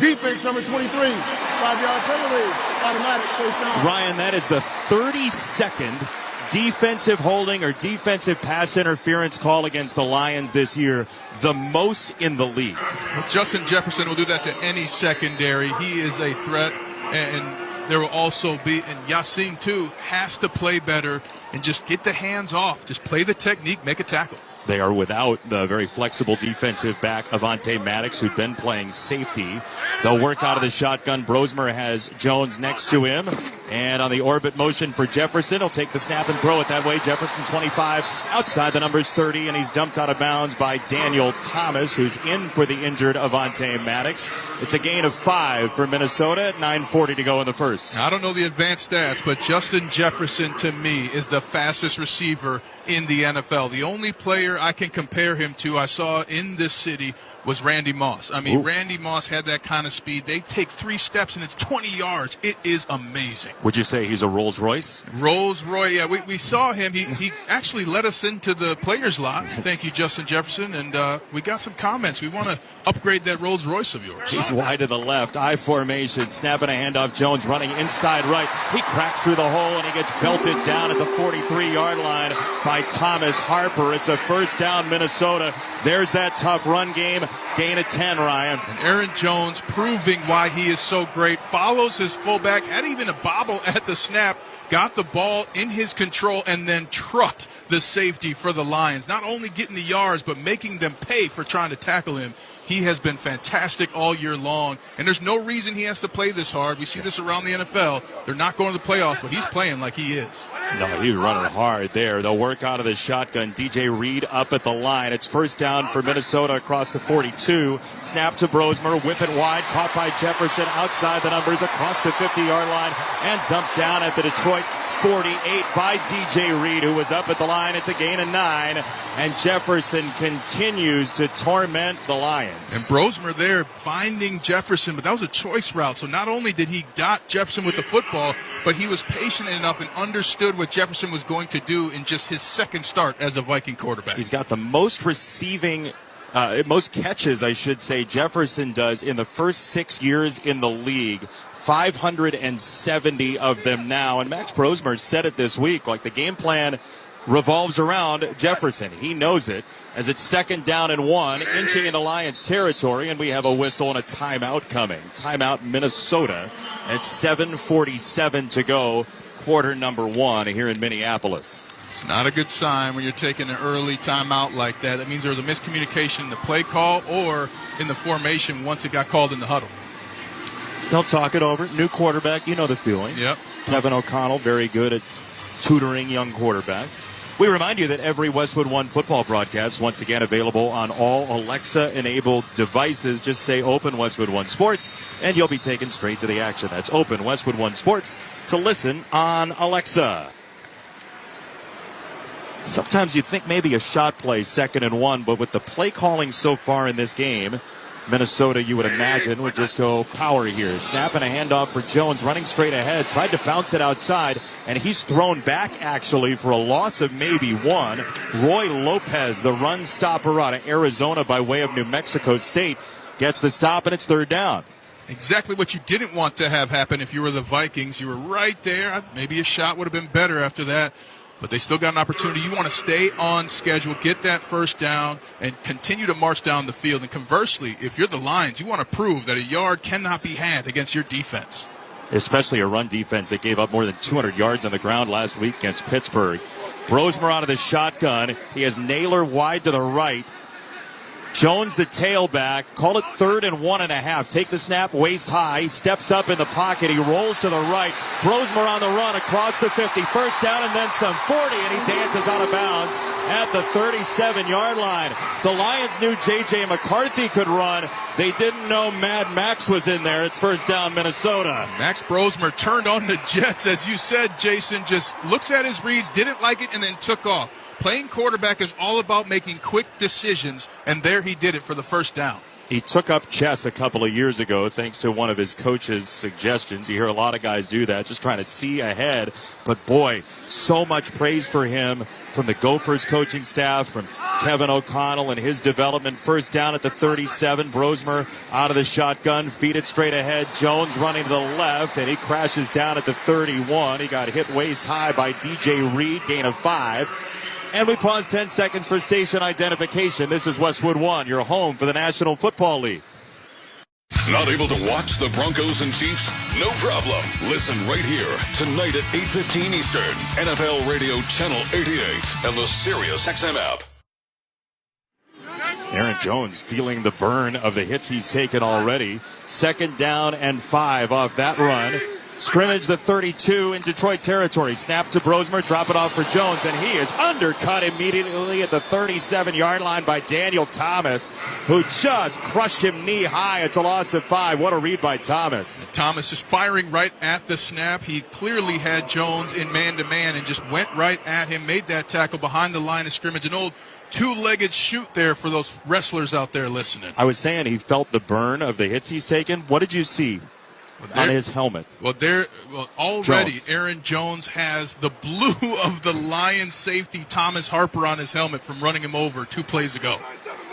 Defense number 23. 5-yard penalty. Automatic first down. Ryan, that is the 32nd defensive holding or defensive pass interference call against the Lions this year, the most in the league. Well, Justin Jefferson will do that to any secondary. He is a threat, and there will also be, and Yassine too, has to play better and just get the hands off. Just play the technique, make a tackle. They are without the very flexible defensive back Avonte Maddox, who'd been playing safety. They'll work out of the shotgun. Brosmer has Jones next to him. And on the orbit motion for Jefferson, he'll take the snap and throw it that way. Jefferson 25, outside the numbers 30, and he's dumped out of bounds by Daniel Thomas, who's in for the injured Avonte Maddox. It's a gain of 5 for Minnesota at 9:40 to go in the first. I don't know the advanced stats, but Justin Jefferson, to me, is the fastest receiver in the NFL. The only player I can compare him to I saw in this city was Randy Moss. I mean, Randy Moss had that kind of speed. They take 3 steps, and it's 20 yards. It is amazing. Would you say he's a Rolls Royce? Rolls Royce, yeah. We saw him. He actually let us into the players' lot. Thank you, Justin Jefferson. And we got some comments. We want to upgrade that Rolls Royce of yours. He's wide to the left. I formation. Snapping a handoff. Jones running inside right. He cracks through the hole, and he gets belted down at the 43-yard line by Thomas Harper. It's a first down, Minnesota. There's that tough run game. Gain of 10, Ryan. And Aaron Jones proving why he is so great. Follows his fullback. Had even a bobble at the snap. Got the ball in his control and then trucked the safety for the Lions. Not only getting the yards, but making them pay for trying to tackle him. He has been fantastic all year long, and there's no reason he has to play this hard. We see this around the NFL. They're not going to the playoffs, but he's playing like he is. No, he's running hard there. They'll work out of the shotgun. DJ Reed up at the line. It's first down for Minnesota across the 42. Snap to Brosmer. Whip it wide. Caught by Jefferson outside the numbers across the 50-yard line and dumped down at the Detroit 48 by DJ Reed, who was up at the line. It's a gain of 9, and Jefferson continues to torment the Lions. And Brosmer there finding Jefferson, but that was a choice route. So not only did he dot Jefferson with the football, but he was patient enough and understood what Jefferson was going to do in just his second start as a Viking quarterback. He's got the most most catches, I should say, Jefferson does in the first 6 years in the league. 570 of them now. And Max Brosmer said it this week, like the game plan revolves around Jefferson. He knows it, as it's second down and 1, inching into Lions territory, and we have a whistle and a timeout coming. Timeout Minnesota at 7:47 to go, quarter number 1 here in Minneapolis. It's not a good sign when you're taking an early timeout like that. That means there was a miscommunication in the play call or in the formation once it got called in the huddle. They'll talk it over. New quarterback, you know the feeling. Yep. Kevin O'Connell, very good at tutoring young quarterbacks. We remind you that every Westwood One football broadcast, once again available on all Alexa-enabled devices. Just say Open Westwood One Sports, and you'll be taken straight to the action. That's Open Westwood One Sports to listen on Alexa. Sometimes you'd think maybe a shot play, 2nd and 1, but with the play calling so far in this game, Minnesota, you would imagine, would just go power here. Snapping a handoff for Jones, running straight ahead, tried to bounce it outside, and he's thrown back, actually, for a loss of maybe 1. Roy Lopez, the run stopper out of Arizona by way of New Mexico State, gets the stop, and it's 3rd down. Exactly what you didn't want to have happen if you were the Vikings. You were right there. Maybe a shot would have been better after that. But they still got an opportunity. You want to stay on schedule, get that first down, and continue to march down the field. And conversely, if you're the Lions, you want to prove that a yard cannot be had against your defense. Especially a run defense that gave up more than 200 yards on the ground last week against Pittsburgh. Brosmer out of the shotgun. He has Naylor wide to the right. Jones, the tailback, call it 3rd and 1.5. Take the snap, waist high. He steps up in the pocket. He rolls to the right. Brosmer on the run across the 50. First down and then some 40, and he dances out of bounds at the 37-yard line. The Lions knew J.J. McCarthy could run. They didn't know Mad Max was in there. It's first down, Minnesota. Max Brosmer turned on the Jets, as you said, Jason. Just looks at his reads, didn't like it, and then took off. Playing quarterback is all about making quick decisions, and there he did it for the first down. He took up chess a couple of years ago thanks to one of his coach's suggestions. You hear a lot of guys do that, just trying to see ahead. But, boy, so much praise for him from the Gophers coaching staff, from Kevin O'Connell and his development. First down at the 37. Brosmer out of the shotgun, feed it straight ahead. Jones running to the left, and he crashes down at the 31. He got hit waist high by DJ Reed, gain of 5. And we pause 10 seconds for station identification. This is Westwood One, your home for the National Football League. Not able to watch the Broncos and Chiefs? No problem. Listen right here tonight at 8:15 Eastern. NFL Radio Channel 88 and the SiriusXM App. Aaron Jones feeling the burn of the hits he's taken already. 2nd down and 5 off that run. Scrimmage the 32 in Detroit territory. Snap to Brosmer, drop it off for Jones, and he is undercut immediately at the 37-yard line by Daniel Thomas, who just crushed him knee high. It's a loss of 5. What a read by Thomas. Thomas just firing right at the snap. He clearly had Jones in man-to-man and just went right at him, made that tackle behind the line of scrimmage. An old two-legged shoot there for those wrestlers out there listening. I was saying he felt the burn of the hits he's taken. What did you see on his helmet? Well, already Jones. Aaron Jones has the blue of the Lions safety Thomas Harper on his helmet from running him over 2 plays ago.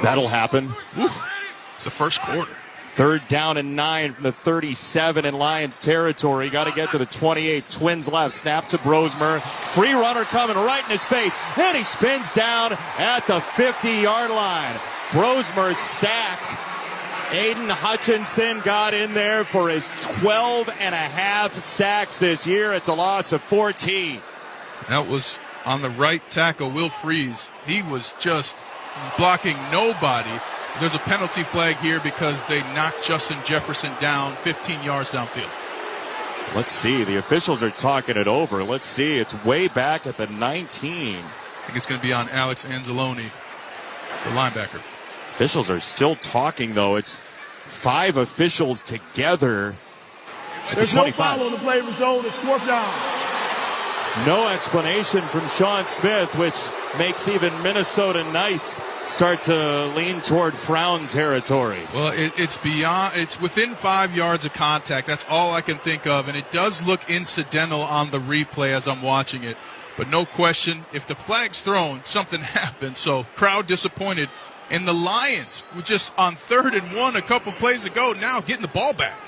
That'll happen. Woo. It's the first quarter. 3rd down and 9 from the 37 in Lions territory. Got to get to the 28. Twins left. Snap to Brosmer. Free runner coming right in his face. And he spins down at the 50-yard line. Brosmer sacked. Aiden Hutchinson got in there for his 12 and a half sacks this year. It's a loss of 14. That was on the right tackle, Will Freeze. He was just blocking nobody. There's a penalty flag here because they knocked Justin Jefferson down 15 yards downfield. Let's see. The officials are talking it over. Let's see. It's way back at the 19. I think it's going to be on Alex Anzalone, the linebacker. Officials are still talking, though. It's 5 officials together. There's no foul on the play zone. It's 4th down. No explanation from Sean Smith, which makes even Minnesota nice start to lean toward frown territory. Well, it's within 5 yards of contact. That's all I can think of, and it does look incidental on the replay as I'm watching it. But no question, if the flag's thrown, something happens. So crowd disappointed. And the Lions were just on 3rd and 1 a couple plays ago, now getting the ball back.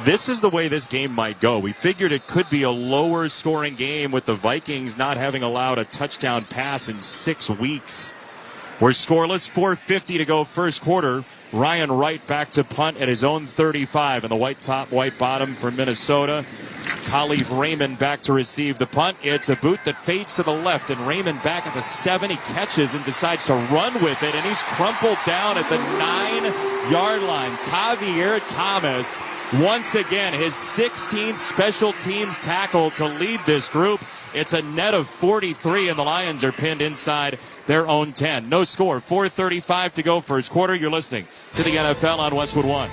This is the way this game might go. We figured it could be a lower scoring game with the Vikings not having allowed a touchdown pass in 6 weeks. We're scoreless, 4:50 to go first quarter. Ryan Wright back to punt at his own 35 in the white top, white bottom for Minnesota. Khalif Raymond back to receive the punt. It's a boot that fades to the left, and Raymond back at the 7. He catches and decides to run with it, and he's crumpled down at the 9-yard line. Tavier Thomas, once again, his 16th special teams tackle to lead this group. It's a net of 43, and the Lions are pinned inside their own 10. No score, 4:35 to go first quarter. You're listening to the NFL on Westwood One.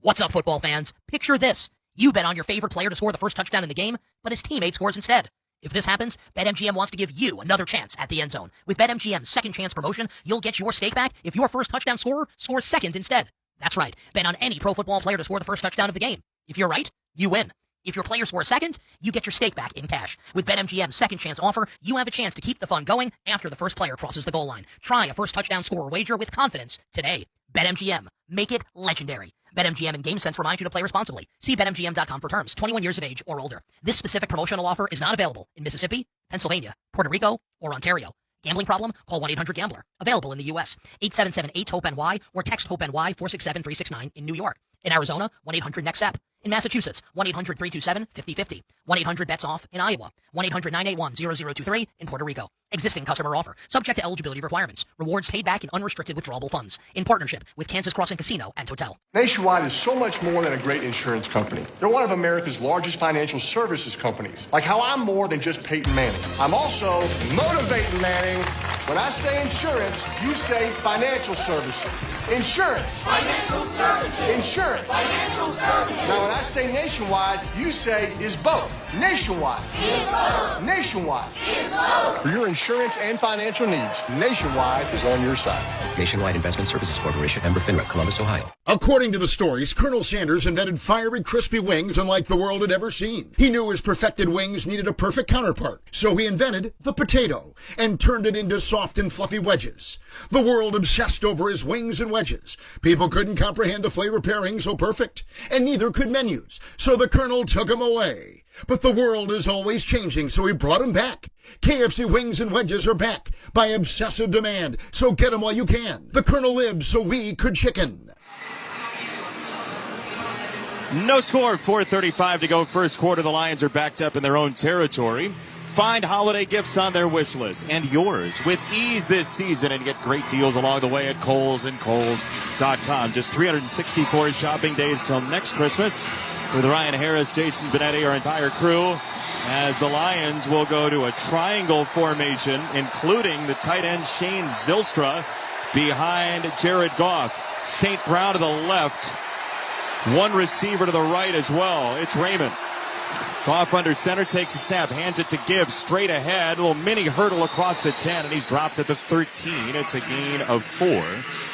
What's up, football fans? Picture this. You bet on your favorite player to score the first touchdown in the game, but his teammate scores instead. If this happens, BetMGM wants to give you another chance at the end zone. With BetMGM's second chance promotion, you'll get your stake back if your first touchdown scorer scores second instead. That's right. Bet on any pro football player to score the first touchdown of the game. If you're right, you win. If your player scores second, you get your stake back in cash. With BetMGM's second chance offer, you have a chance to keep the fun going after the first player crosses the goal line. Try a first touchdown scorer wager with confidence today. BetMGM. Make it legendary. BetMGM and GameSense remind you to play responsibly. See BetMGM.com for terms. 21 years of age or older. This specific promotional offer is not available in Mississippi, Pennsylvania, Puerto Rico, or Ontario. Gambling problem? Call 1-800-GAMBLER. Available in the U.S. 877-8-HOPE-NY or text HOPE-NY 467-369 in New York. In Arizona, 1-800-NEXT-STEP. In Massachusetts, 1-800-327-5050. 1-800-BETS-OFF in Iowa. 1-800-981-0023 in Puerto Rico. Existing customer offer. Subject to eligibility requirements. Rewards paid back in unrestricted withdrawable funds. In partnership with Kansas Crossing Casino and Hotel. Nationwide is so much more than a great insurance company. They're one of America's largest financial services companies. Like how I'm more than just Peyton Manning. I'm also motivating Manning. When I say insurance, you say financial services. Insurance. Financial services. Insurance. Financial services. Now when I say nationwide, you say is both. Nationwide. Is both. Nationwide. Is both. For your insurance and financial needs, Nationwide is on your side. Nationwide Investment Services Corporation, member FINRA, Columbus, Ohio. According to the stories, Colonel Sanders invented fiery, crispy wings unlike the world had ever seen. He knew his perfected wings needed a perfect counterpart, so he invented the potato and turned it into soft and fluffy wedges. The world obsessed over his wings and wedges. People couldn't comprehend a flavor pairing so perfect, and neither could menus, so the Colonel took him away. But the world is always changing, so he brought him back. KFC wings and wedges are back by obsessive demand, so get them while you can. The Colonel lived so we could chicken. No score, 4:35 to go first quarter. The Lions are backed up in their own territory. Find holiday gifts on their wish list and yours with ease this season and get great deals along the way at Kohl's and Kohl's.com. Just 364 shopping days till next Christmas. With Ryan Harris, Jason Benetti, our entire crew, as the Lions will go to a triangle formation, including the tight end Shane Zylstra behind Jared Goff. St. Brown to the left. One receiver to the right as well. It's Raymond. Goff under center, takes a snap, hands it to Gibbs, straight ahead. A little mini hurdle across the 10, and he's dropped at the 13. It's a gain of 4.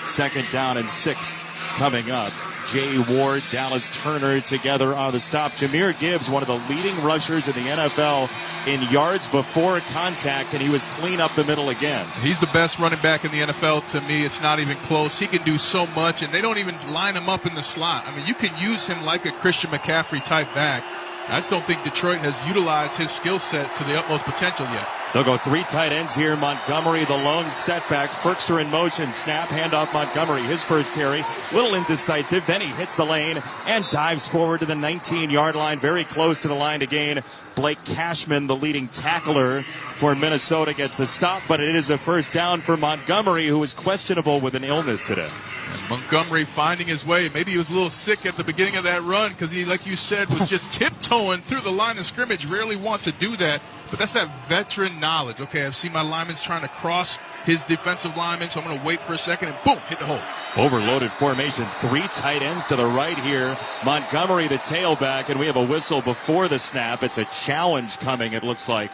Second down and 6 coming up. Jay Ward, Dallas Turner together on the stop. Jahmyr Gibbs, one of the leading rushers in the NFL in yards before contact, and he was clean up the middle again. He's the best running back in the NFL to me. It's not even close. He can do so much, and they don't even line him up in the slot. I mean, you can use him like a Christian McCaffrey type back. I just don't think Detroit has utilized his skill set to the utmost potential yet. They'll go 3 tight ends here. Montgomery, the lone setback. Firkser in motion. Snap, handoff Montgomery. His first carry. Little indecisive. Then he hits the lane and dives forward to the 19-yard line. Very close to the line to gain. Blake Cashman, the leading tackler for Minnesota, gets the stop. But it is a first down for Montgomery, who is questionable with an illness today. And Montgomery finding his way. Maybe he was a little sick at the beginning of that run because he, like you said, was just tiptoeing through the line of scrimmage. Rarely wants to do that. But that's that veteran knowledge. Okay, I've seen my linemen trying to cross his defensive lineman, so I'm going to wait for a second and boom, hit the hole. Overloaded formation. 3 tight ends to the right here. Montgomery, the tailback, and we have a whistle before the snap. It's a challenge coming, it looks like,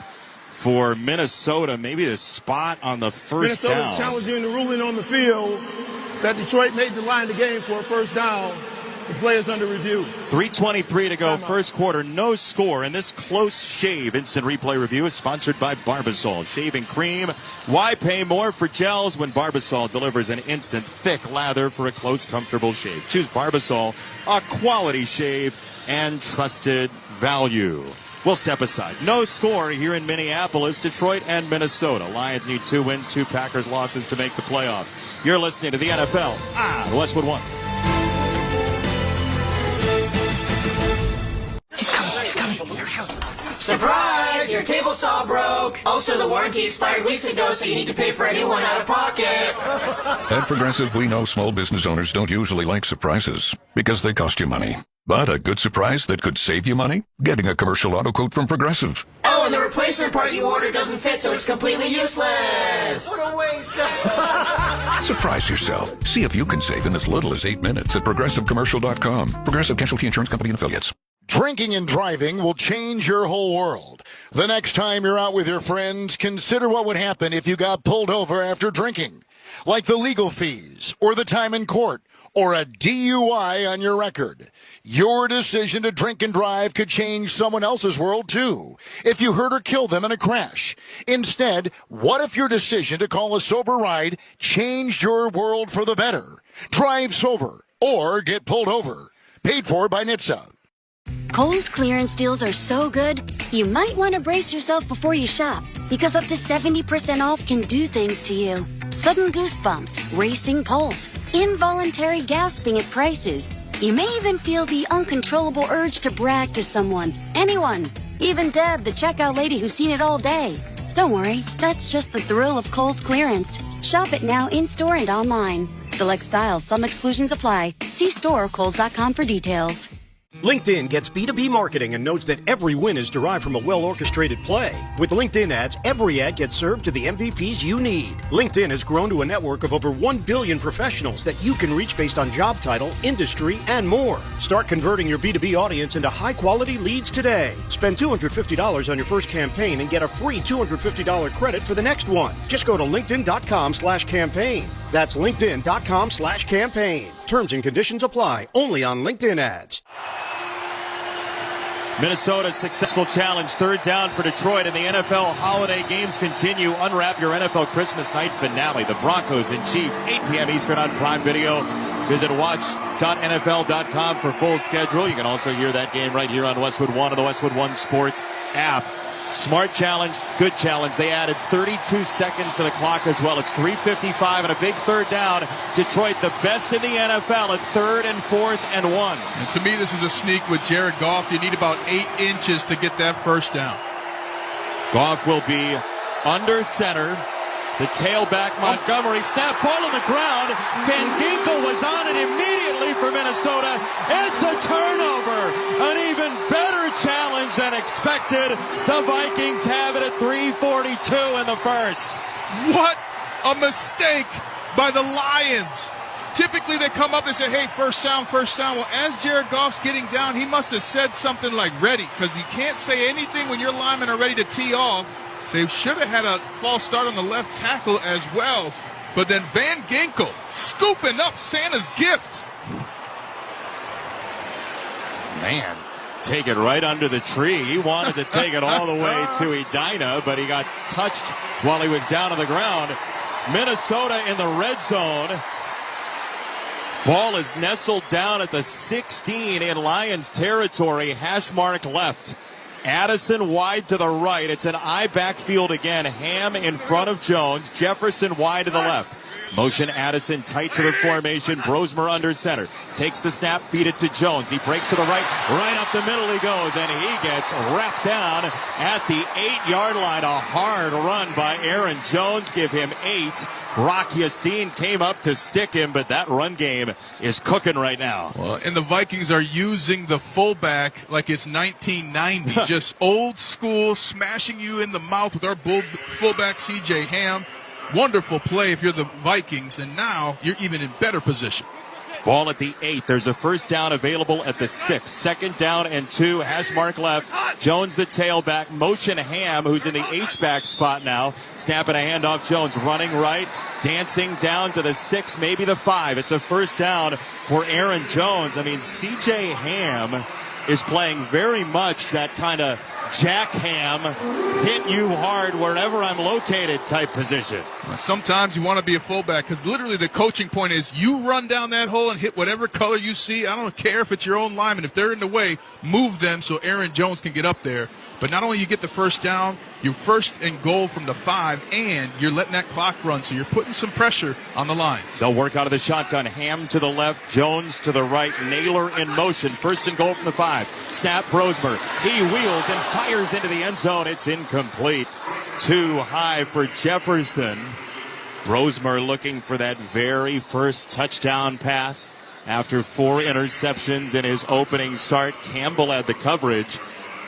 for Minnesota. Maybe the spot on the first down. Minnesota's challenging the ruling on the field that Detroit made the line of the game for a first down. The play is under review. 3:23 to go, first quarter, no score. And this close shave instant replay review is sponsored by Barbasol. Shaving cream. Why pay more for gels when Barbasol delivers an instant thick lather for a close, comfortable shave? Choose Barbasol, a quality shave and trusted value. We'll step aside. No score here in Minneapolis, Detroit, and Minnesota. Lions need 2 wins, 2 Packers losses to make the playoffs. You're listening to the NFL on Westwood One. Surprise! Your table saw broke. Also, the warranty expired weeks ago, so you need to pay for a new one out of pocket. At Progressive, we know small business owners don't usually like surprises because they cost you money. But a good surprise that could save you money? Getting a commercial auto quote from Progressive. Oh, and the replacement part you ordered doesn't fit, so it's completely useless. What a waste. Surprise yourself. See if you can save in as little as 8 minutes at ProgressiveCommercial.com. Progressive Casualty Insurance Company and Affiliates. Drinking and driving will change your whole world. The next time you're out with your friends, consider what would happen if you got pulled over after drinking. Like the legal fees, or the time in court, or a DUI on your record. Your decision to drink and drive could change someone else's world, too, if you hurt or kill them in a crash. Instead, what if your decision to call a sober ride changed your world for the better? Drive sober, or get pulled over. Paid for by NHTSA. Kohl's clearance deals are so good, you might want to brace yourself before you shop, because up to 70% off can do things to you. Sudden goosebumps, racing pulse, involuntary gasping at prices. You may even feel the uncontrollable urge to brag to someone, anyone, even Deb, the checkout lady who's seen it all day. Don't worry, that's just the thrill of Kohl's clearance. Shop it now in-store and online. Select styles, some exclusions apply. See store or Kohls.com for details. LinkedIn gets B2B marketing and knows that every win is derived from a well-orchestrated play. With LinkedIn ads, every ad gets served to the MVPs you need. LinkedIn has grown to a network of over 1 billion professionals that you can reach based on job title, industry, and more. Start converting your B2B audience into high-quality leads today. Spend $250 on your first campaign and get a free $250 credit for the next one. Just go to linkedin.com/campaign. That's linkedin.com/campaign. Terms and conditions apply. Only on LinkedIn ads. Minnesota's successful challenge, third down for Detroit, and the NFL holiday games continue. Unwrap your NFL Christmas night finale. The Broncos and Chiefs, 8 p.m. Eastern on Prime Video. Visit watch.nfl.com for full schedule. You can also hear that game right here on Westwood One and the Westwood One Sports app. Smart challenge, good challenge. They added 32 seconds to the clock as well. It's 3:55 and a big third down. Detroit, the best in the NFL at 3rd and 4th and 1. And to me, this is a sneak with Jared Goff. You need about 8 inches to get that first down. Goff will be under center. The tailback, Montgomery, snap ball on the ground. Van Ginkel was on it immediately for Minnesota. It's a turnover. An even better challenge than expected. The Vikings have it at 3:42 in the first. What a mistake by the Lions. Typically they come up and say, hey, first down, first down. Well, as Jared Goff's getting down, he must have said something like ready, because you can't say anything when your linemen are ready to tee off. They should have had a false start on the left tackle as well. But then Van Ginkel scooping up Santa's gift. Man, take it right under the tree. He wanted to take it all the way to Edina, but he got touched while he was down on the ground. Minnesota in the red zone. Ball is nestled down at the 16 in Lions territory. Hash mark left. Addison wide to the right. It's an I backfield again. Ham in front of Jones. Jefferson wide to the left. Motion Addison tight to the formation. Brosmer under center. Takes the snap, feed it to Jones. He breaks to the right. Right up the middle he goes, and he gets wrapped down at the 8-yard line. A hard run by Aaron Jones. Give him 8. Rock Yassin came up to stick him, but that run game is cooking right now. Well, and the Vikings are using the fullback like it's 1990. Just old school, smashing you in the mouth with our fullback C.J. Ham. Wonderful play if you're the Vikings, and now you're even in better position. Ball at the 8. There's a first down available at the 6. 2nd down and 2. Hash mark left. Jones the tailback. Motion Ham, who's in the H-back spot now. Snapping a handoff. Jones running right. Dancing down to the 6, maybe the 5. It's a first down for Aaron Jones. I mean, C.J. Ham is playing very much that kind of Jack Ham, hit you hard wherever I'm located type position. Sometimes you want to be a fullback because literally the coaching point is you run down that hole and hit whatever color you see. I don't care if it's your own lineman. If they're in the way, move them so Aaron Jones can get up there. But not only you get the first down, you're first and goal from the 5, and you're letting that clock run, so you're putting some pressure on the line. They'll work out of the shotgun. Ham to the left, Jones to the right, Naylor in motion. First and goal from the 5. Snap, Brosmer. He wheels and fires into the end zone. It's incomplete. Too high for Jefferson. Brosmer looking for that very first touchdown pass after 4 interceptions in his opening start. Campbell had the coverage.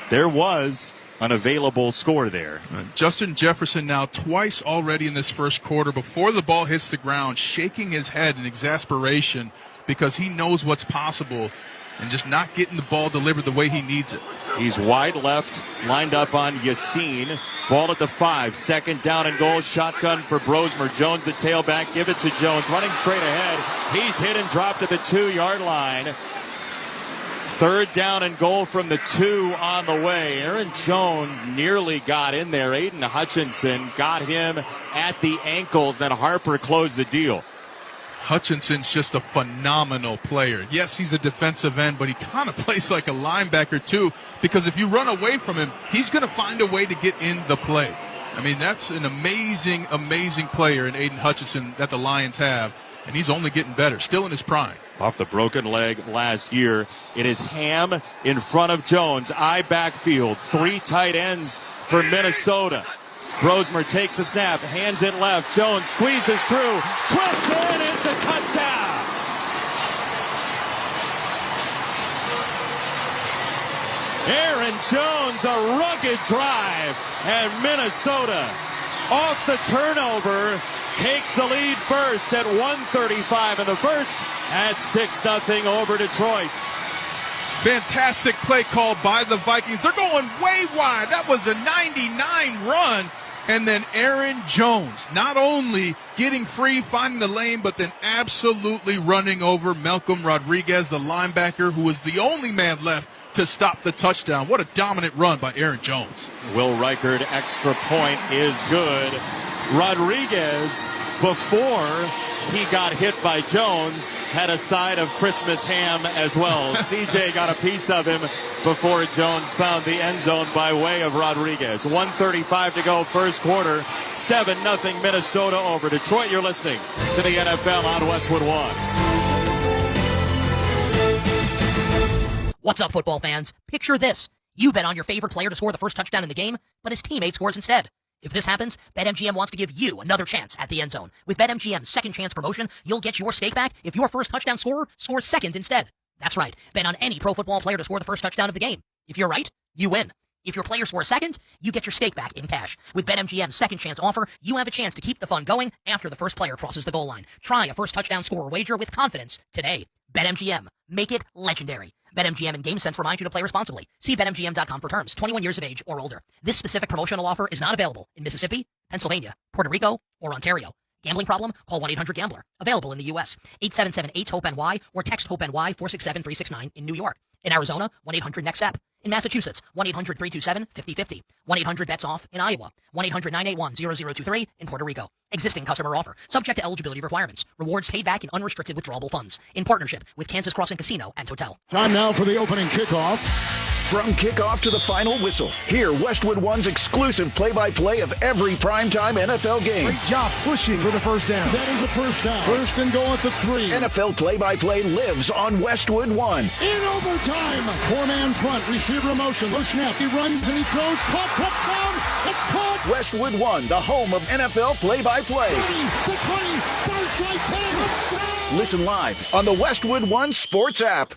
There was an available score there. Justin Jefferson now twice already in this first quarter before the ball hits the ground, shaking his head in exasperation because he knows what's possible and just not getting the ball delivered the way he needs it. He's wide left, lined up on Yassin. Ball at the 5. 2nd down and goal. Shotgun for Brosmer. Jones the tailback. Give it to Jones. Running straight ahead. He's hit and dropped at the 2-yard line. 3rd down and goal from the 2 on the way. Aaron Jones nearly got in there. Aiden Hutchinson got him at the ankles. Then Harper closed the deal. Hutchinson's just a phenomenal player. Yes, he's a defensive end, but he kind of plays like a linebacker too, because if you run away from him, he's going to find a way to get in the play. I mean, that's an amazing, amazing player in Aiden Hutchinson that the Lions have, and he's only getting better, still in his prime. Off the broken leg last year, it is Ham in front of Jones. I backfield. 3 tight ends for Minnesota. Brosmer takes the snap, hands it left. Jones squeezes through, twists in, it's a touchdown. Aaron Jones, a rugged drive, and Minnesota off the turnover takes the lead first at 1:35 in the first at 6-0 over Detroit. Fantastic play call by the Vikings. They're going way wide. That was a 99 run. And then Aaron Jones not only getting free, finding the lane, but then absolutely running over Malcolm Rodriguez, the linebacker, who was the only man left to stop the touchdown. What a dominant run by Aaron Jones. Will Reichard extra point is good. Rodriguez before he got hit by Jones, had a side of Christmas ham as well. CJ got a piece of him before Jones found the end zone by way of Rodriguez. 1:35 to go, first quarter. 7-0 Minnesota over Detroit. You're listening to the NFL on Westwood One. What's up, football fans? Picture this. You bet on your favorite player to score the first touchdown in the game, but his teammate scores instead. If this happens, BetMGM wants to give you another chance at the end zone. With BetMGM's second chance promotion, you'll get your stake back if your first touchdown scorer scores second instead. That's right. Bet on any pro football player to score the first touchdown of the game. If you're right, you win. If your player scores second, you get your stake back in cash. With BetMGM's second chance offer, you have a chance to keep the fun going after the first player crosses the goal line. Try a first touchdown scorer wager with confidence today. BetMGM. Make it legendary. BetMGM and GameSense remind you to play responsibly. See BetMGM.com for terms. 21 years of age or older. This specific promotional offer is not available in Mississippi, Pennsylvania, Puerto Rico, or Ontario. Gambling problem? Call 1-800-GAMBLER. Available in the U.S. 877-8-HOPE-NY or text HOPE-NY 467-369 in New York. In Arizona, 1-800-NEXT-STEP. In Massachusetts, 1-800-327-5050. 1-800-BETS-OFF in Iowa. 1-800-981-0023 in Puerto Rico. Existing customer offer. Subject to eligibility requirements. Rewards paid back in unrestricted withdrawable funds. In partnership with Kansas Crossing Casino and Hotel. Time now for the opening kickoff. From kickoff to the final whistle, hear Westwood One's exclusive play-by-play of every primetime NFL game. Great job pushing for the first down. That is a first down. First and goal at the 3. NFL play-by-play lives on Westwood One. In overtime. 4-man front. Receiver motion. Low snap. He runs and he throws. Caught. Touchdown. It's caught. Westwood One, the home of NFL play-by-play. 30, the 20, far side 10. Touchdown. Listen live on the Westwood One Sports app.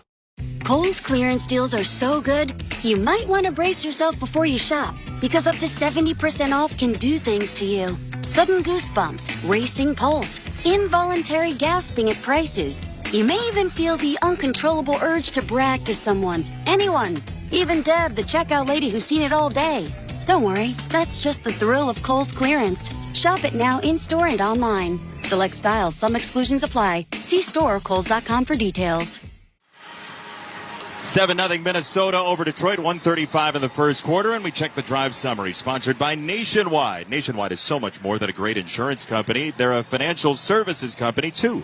Kohl's clearance deals are so good, you might want to brace yourself before you shop, because up to 70% off can do things to you. Sudden goosebumps, racing pulse, involuntary gasping at prices. You may even feel the uncontrollable urge to brag to someone, anyone, even Deb, the checkout lady who's seen it all day. Don't worry, that's just the thrill of Kohl's clearance. Shop it now in-store and online. Select styles, some exclusions apply. See store or kohls.com for details. 7-0 Minnesota over Detroit, 1:35 in the first quarter, and we check the drive summary, sponsored by Nationwide. Nationwide is so much more than a great insurance company. They're a financial services company, too.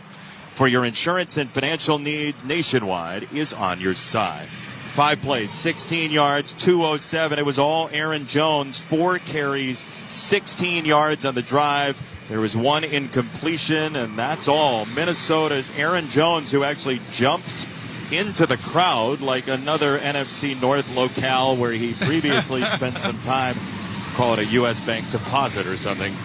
For your insurance and financial needs, Nationwide is on your side. 5 plays, 16 yards, 207. It was all Aaron Jones, 4 carries, 16 yards on the drive. There was 1 incompletion, and that's all. Minnesota's Aaron Jones, who actually jumped into the crowd like another NFC North locale where he previously spent some time, call it a U.S. Bank deposit or something.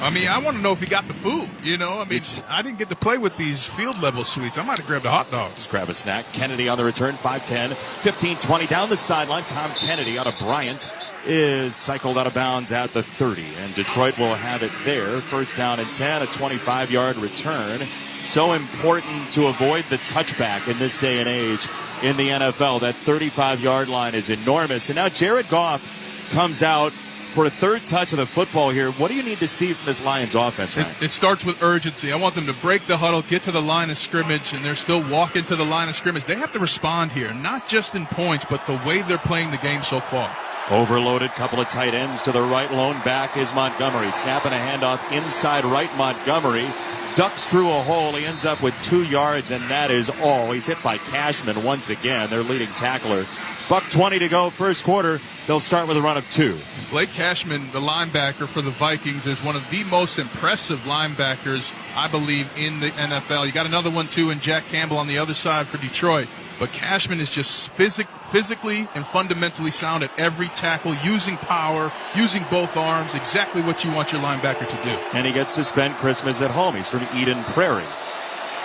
I mean, I want to know if he got the food, you know? I mean, I didn't get to play with these field-level suites. I might have grabbed a hot dog. Just grab a snack. Kennedy on the return, 5-10, 15-20 down the sideline. Tom Kennedy out of Bryant is cycled out of bounds at the 30, and Detroit will have it there. First down and 10, a 25-yard return. So important to avoid the touchback in this day and age in the NFL. That 35-yard line is enormous. And now Jared Goff comes out for a third touch of the football here. What do you need to see from this Lions offense, Ryan? It starts with urgency. I want them to break the huddle, get to the line of scrimmage, and they're still walking to the line of scrimmage. They have to respond here, not just in points, but the way they're playing the game so far. Overloaded, couple of tight ends to the right. Lone back is Montgomery. Snapping a handoff inside right. Montgomery ducks through a hole. He ends up with 2 yards, and that is all. He's hit by Cashman once again, their leading tackler. $1:20 to go, first quarter. They'll start with a run of 2. Blake Cashman, the linebacker for the Vikings, is one of the most impressive linebackers, I believe, in the NFL. You got another one, too, in Jack Campbell on the other side for Detroit. But Cashman is just physically and fundamentally sound at every tackle, using power, using both arms, exactly what you want your linebacker to do. And he gets to spend Christmas at home. He's from Eden Prairie.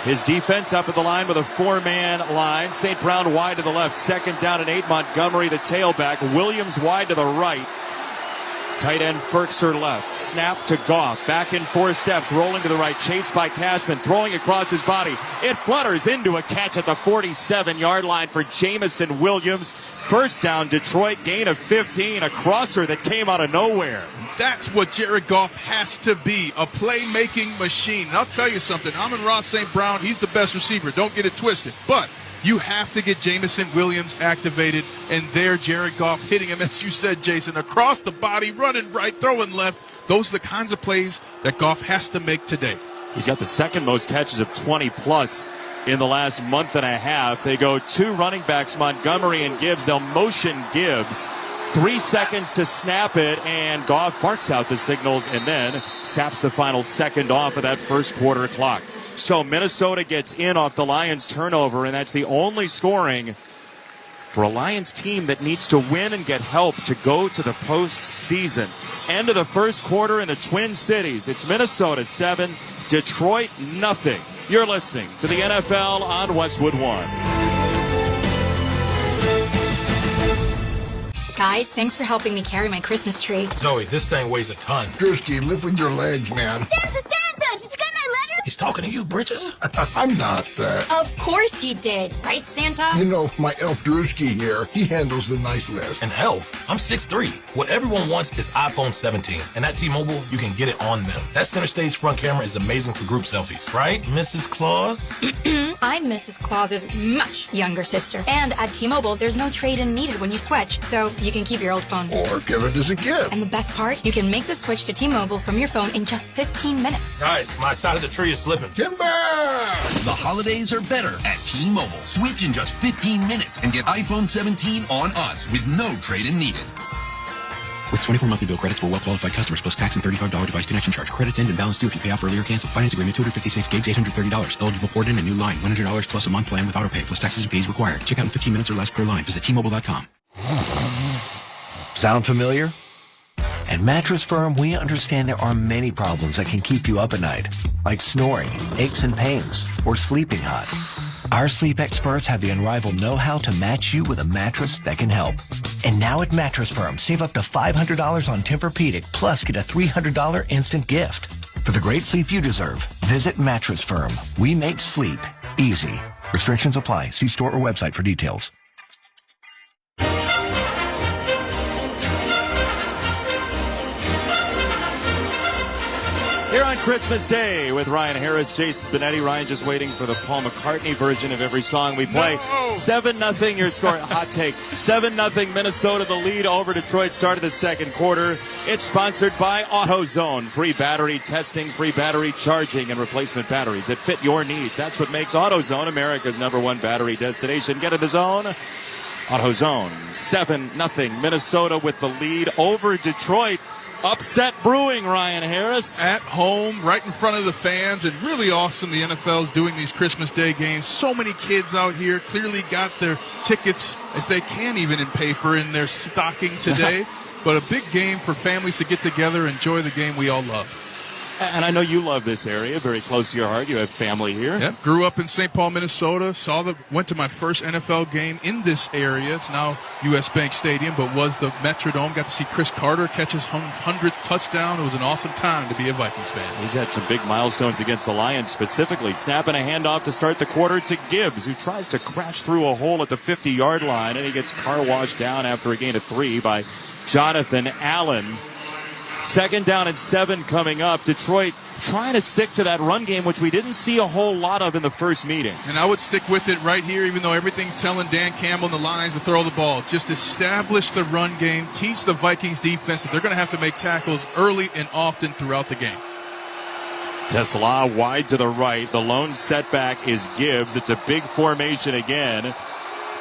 His defense up at the line with a 4-man line. St. Brown wide to the left. Second down and 8. Montgomery, the tailback. Williams wide to the right. Tight end Ferkser left. Snap to Goff. Back in 4 steps. Rolling to the right. Chased by Cashman. Throwing across his body. It flutters into a catch at the 47-yard line for Jamison Williams. First down, Detroit. Gain of 15. A crosser that came out of nowhere. That's what Jared Goff has to be, a playmaking machine. And I'll tell you something. Amon-Ra St. Brown, he's the best receiver. Don't get it twisted. But you have to get Jamison Williams activated, and there Jared Goff hitting him, as you said, Jason, across the body, running right, throwing left. Those are the kinds of plays that Goff has to make today. He's got the second most catches of 20-plus in the last month and a half. They go 2 running backs, Montgomery and Gibbs. They'll motion Gibbs. 3 seconds to snap it, and Goff barks out the signals and then saps the final second off of that first quarter clock. So Minnesota gets in off the Lions turnover, and that's the only scoring for a Lions team that needs to win and get help to go to the postseason. End of the first quarter in the Twin Cities. It's Minnesota 7, Detroit nothing. You're listening to the NFL on Westwood One. Guys, thanks for helping me carry my Christmas tree. Zoe, this thing weighs a ton. Drewski, lift with your legs, man. Santa! Did you get my letter? He's talking to you, Bridges. I'm not. Of course he did. Right, Santa? You know, my elf Drewski here, he handles the nice list. And elf? I'm 6'3". What everyone wants is iPhone 17. And at T-Mobile, you can get it on them. That center stage front camera is amazing for group selfies. Right, Mrs. Claus? I'm Mrs. Claus's much younger sister. And at T-Mobile, there's no trade-in needed when you switch. So you can keep your old phone. Or give it as a gift. And the best part, you can make the switch to T-Mobile from your phone in just 15 minutes. Guys, my side of the tree is slipping. Timber! The holidays are better at T-Mobile. Switch in just 15 minutes and get iPhone 17 on us with no trade-in needed. With 24 monthly bill credits for well-qualified customers plus tax and $35 device connection charge. Credits end and balance due if you pay off earlier. Cancel. Finance agreement 256 gigs, $830. Eligible port in a new line. $100 plus a month plan with auto pay plus taxes and fees required. Check out in 15 minutes or less per line. Visit T-Mobile.com. Sound familiar? At Mattress Firm, we understand there are many problems that can keep you up at night, like snoring, aches and pains, or sleeping hot. Our sleep experts have the unrivaled know-how to match you with a mattress that can help. And now at Mattress Firm, save up to $500 on Tempur-Pedic, plus get a $300 instant gift. For the great sleep you deserve, visit Mattress Firm. We make sleep easy. Restrictions apply. See store or website for details. Here on Christmas Day with Ryan Harris, Jason Benetti. Ryan just waiting for the Paul McCartney version of every song we play. 7-0 your score. Hot take. 7-0 Minnesota, the lead over Detroit. Start of the second quarter. It's sponsored by AutoZone. Free battery testing, free battery charging, and replacement batteries that fit your needs. That's what makes AutoZone America's #1 battery destination. Get in the zone. AutoZone. 7-0 Minnesota with the lead over Detroit. Upset brewing, Ryan Harris. At home, right in front of the fans, and really awesome the NFL's doing these Christmas Day games. So many kids out here clearly got their tickets, if they can even in paper, in their stocking today. But a big game for families to get together, enjoy the game we all love. And I know you love this area, very close to your heart. You have family here. Yep. Grew up in St. Paul, Minnesota. Went to my first NFL game in this area. It's now U.S. Bank Stadium, but was the Metrodome. Got to see Chris Carter catch his 100th touchdown. It was an awesome time to be a Vikings fan. He's had some big milestones against the Lions specifically. Snapping a handoff to start the quarter to Gibbs, who tries to crash through a hole at the 50-yard line, and he gets car washed down after a gain of 3 by Jonathan Allen. 2nd down and 7 coming up. Detroit trying to stick to that run game, which we didn't see a whole lot of in the first meeting. And I would stick with it right here, even though everything's telling Dan Campbell and the Lions to throw the ball. Just establish the run game. Teach the Vikings defense that they're going to have to make tackles early and often throughout the game. Tesla wide to the right. The lone setback is Gibbs. It's a big formation again.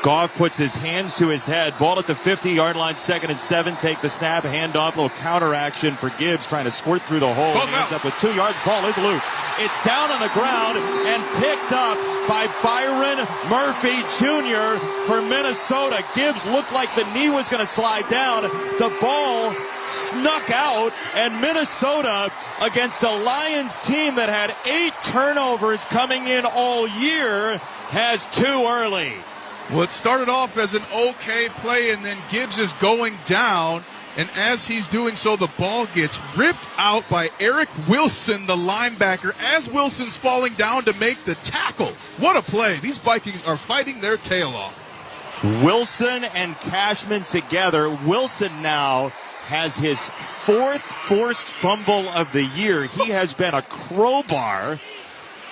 Goff puts his hands to his head. Ball at the 50-yard line, 2nd and 7. Take the snap, handoff, little counter action for Gibbs, trying to squirt through the hole. He ends up with 2 yards. Ball is loose. It's down on the ground and picked up by Byron Murphy Jr. for Minnesota. Gibbs looked like the knee was going to slide down. The ball snuck out, and Minnesota, against a Lions team that had 8 turnovers coming in all year, has 2 early. Well, it started off as an okay play, and then Gibbs is going down, and as he's doing so, the ball gets ripped out by Eric Wilson, the linebacker, as Wilson's falling down to make the tackle. What a play. These Vikings are fighting their tail off. Wilson and Cashman together. Wilson now has his 4th forced fumble of the year. He has been a crowbar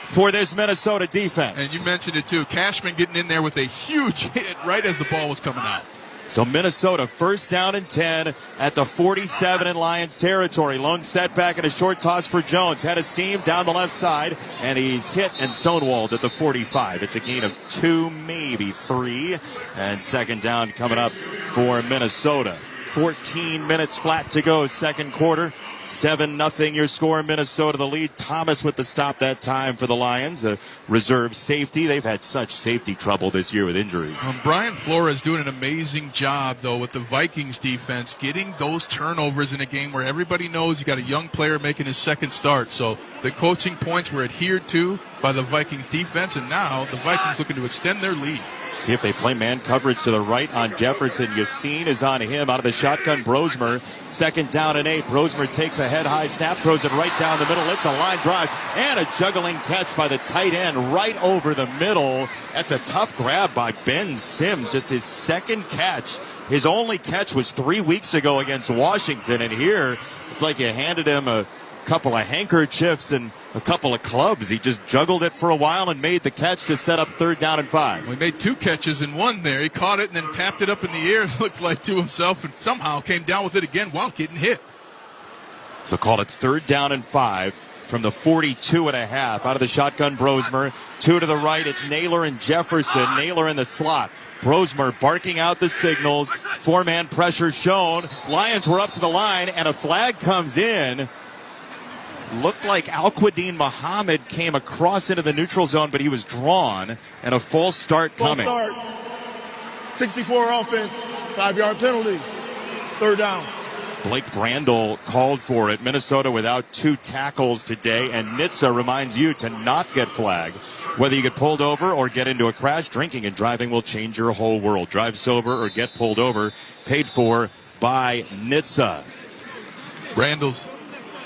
for this Minnesota defense. And you mentioned it too. Cashman getting in there with a huge hit right as the ball was coming out. So Minnesota first down and 10 at the 47 in Lions territory. Lone setback and a short toss for Jones. Head of steam down the left side, and he's hit and stonewalled at the 45. It's a gain of 2, maybe 3, and second down coming up for Minnesota. 14 minutes flat to go, second quarter. 7-0 your score. Minnesota the lead. Thomas with the stop that time for the Lions. A reserve safety. They've had such safety trouble this year with injuries. Brian Flores doing an amazing job, though, with the Vikings defense, getting those turnovers in a game where everybody knows you got a young player making his second start. So the coaching points were adhered to by the Vikings defense, and now the Vikings looking to extend their lead. See if they play man coverage to the right on Jefferson. Yassine is on him out of the shotgun. Brosmer, second down and 8. Brosmer takes a head-high snap, throws it right down the middle. It's a line drive and a juggling catch by the tight end right over the middle. That's a tough grab by Ben Sims. Just his second catch. His only catch was 3 weeks ago against Washington, and here it's like you handed him a couple of handkerchiefs and a couple of clubs. He just juggled it for a while and made the catch to set up third down and 5. Well, he made 2 catches in one there. He caught it and then tapped it up in the air, looked like to himself, and somehow came down with it again while getting hit. So called it third down and 5 from the 42.5. Out of the shotgun, Brosmer. 2 to the right. It's Naylor and Jefferson. Naylor in the slot. Brosmer barking out the signals. 4-man pressure shown. Lions were up to the line, and a flag comes in. Looked like Al-Quadin Muhammad came across into the neutral zone, but he was drawn, and a false start coming. False start. 64 offense, 5-yard penalty, third down. Blake Brandel called for it. Minnesota without 2 tackles today, and Nitsa reminds you to not get flagged. Whether you get pulled over or get into a crash, drinking and driving will change your whole world. Drive sober or get pulled over. Paid for by Nitsa. Brandel's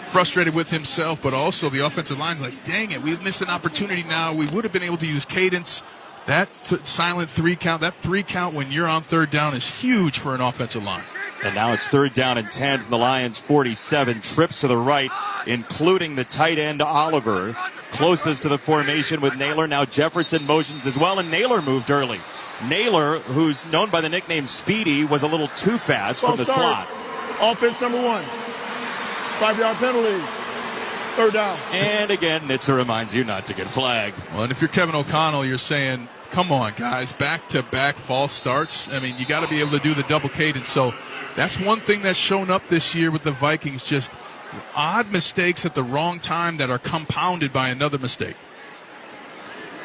frustrated with himself, but also the offensive line's like, dang it, we've missed an opportunity now. We would have been able to use cadence. That silent 3 count, that 3 count when you're on third down is huge for an offensive line. And now it's third down and 10 from the Lions' 47. Trips to the right, including the tight end Oliver. Closest to the formation with Naylor. Now Jefferson motions as well, and Naylor moved early. Naylor, who's known by the nickname Speedy, was a little too fast from the slot. Offense number 1. 5-yard penalty. Third down. And again, Nitsa reminds you not to get flagged. Well, and if you're Kevin O'Connell, you're saying, come on, guys, back-to-back false starts. I mean, you got to be able to do the double cadence. So that's one thing that's shown up this year with the Vikings, just odd mistakes at the wrong time that are compounded by another mistake.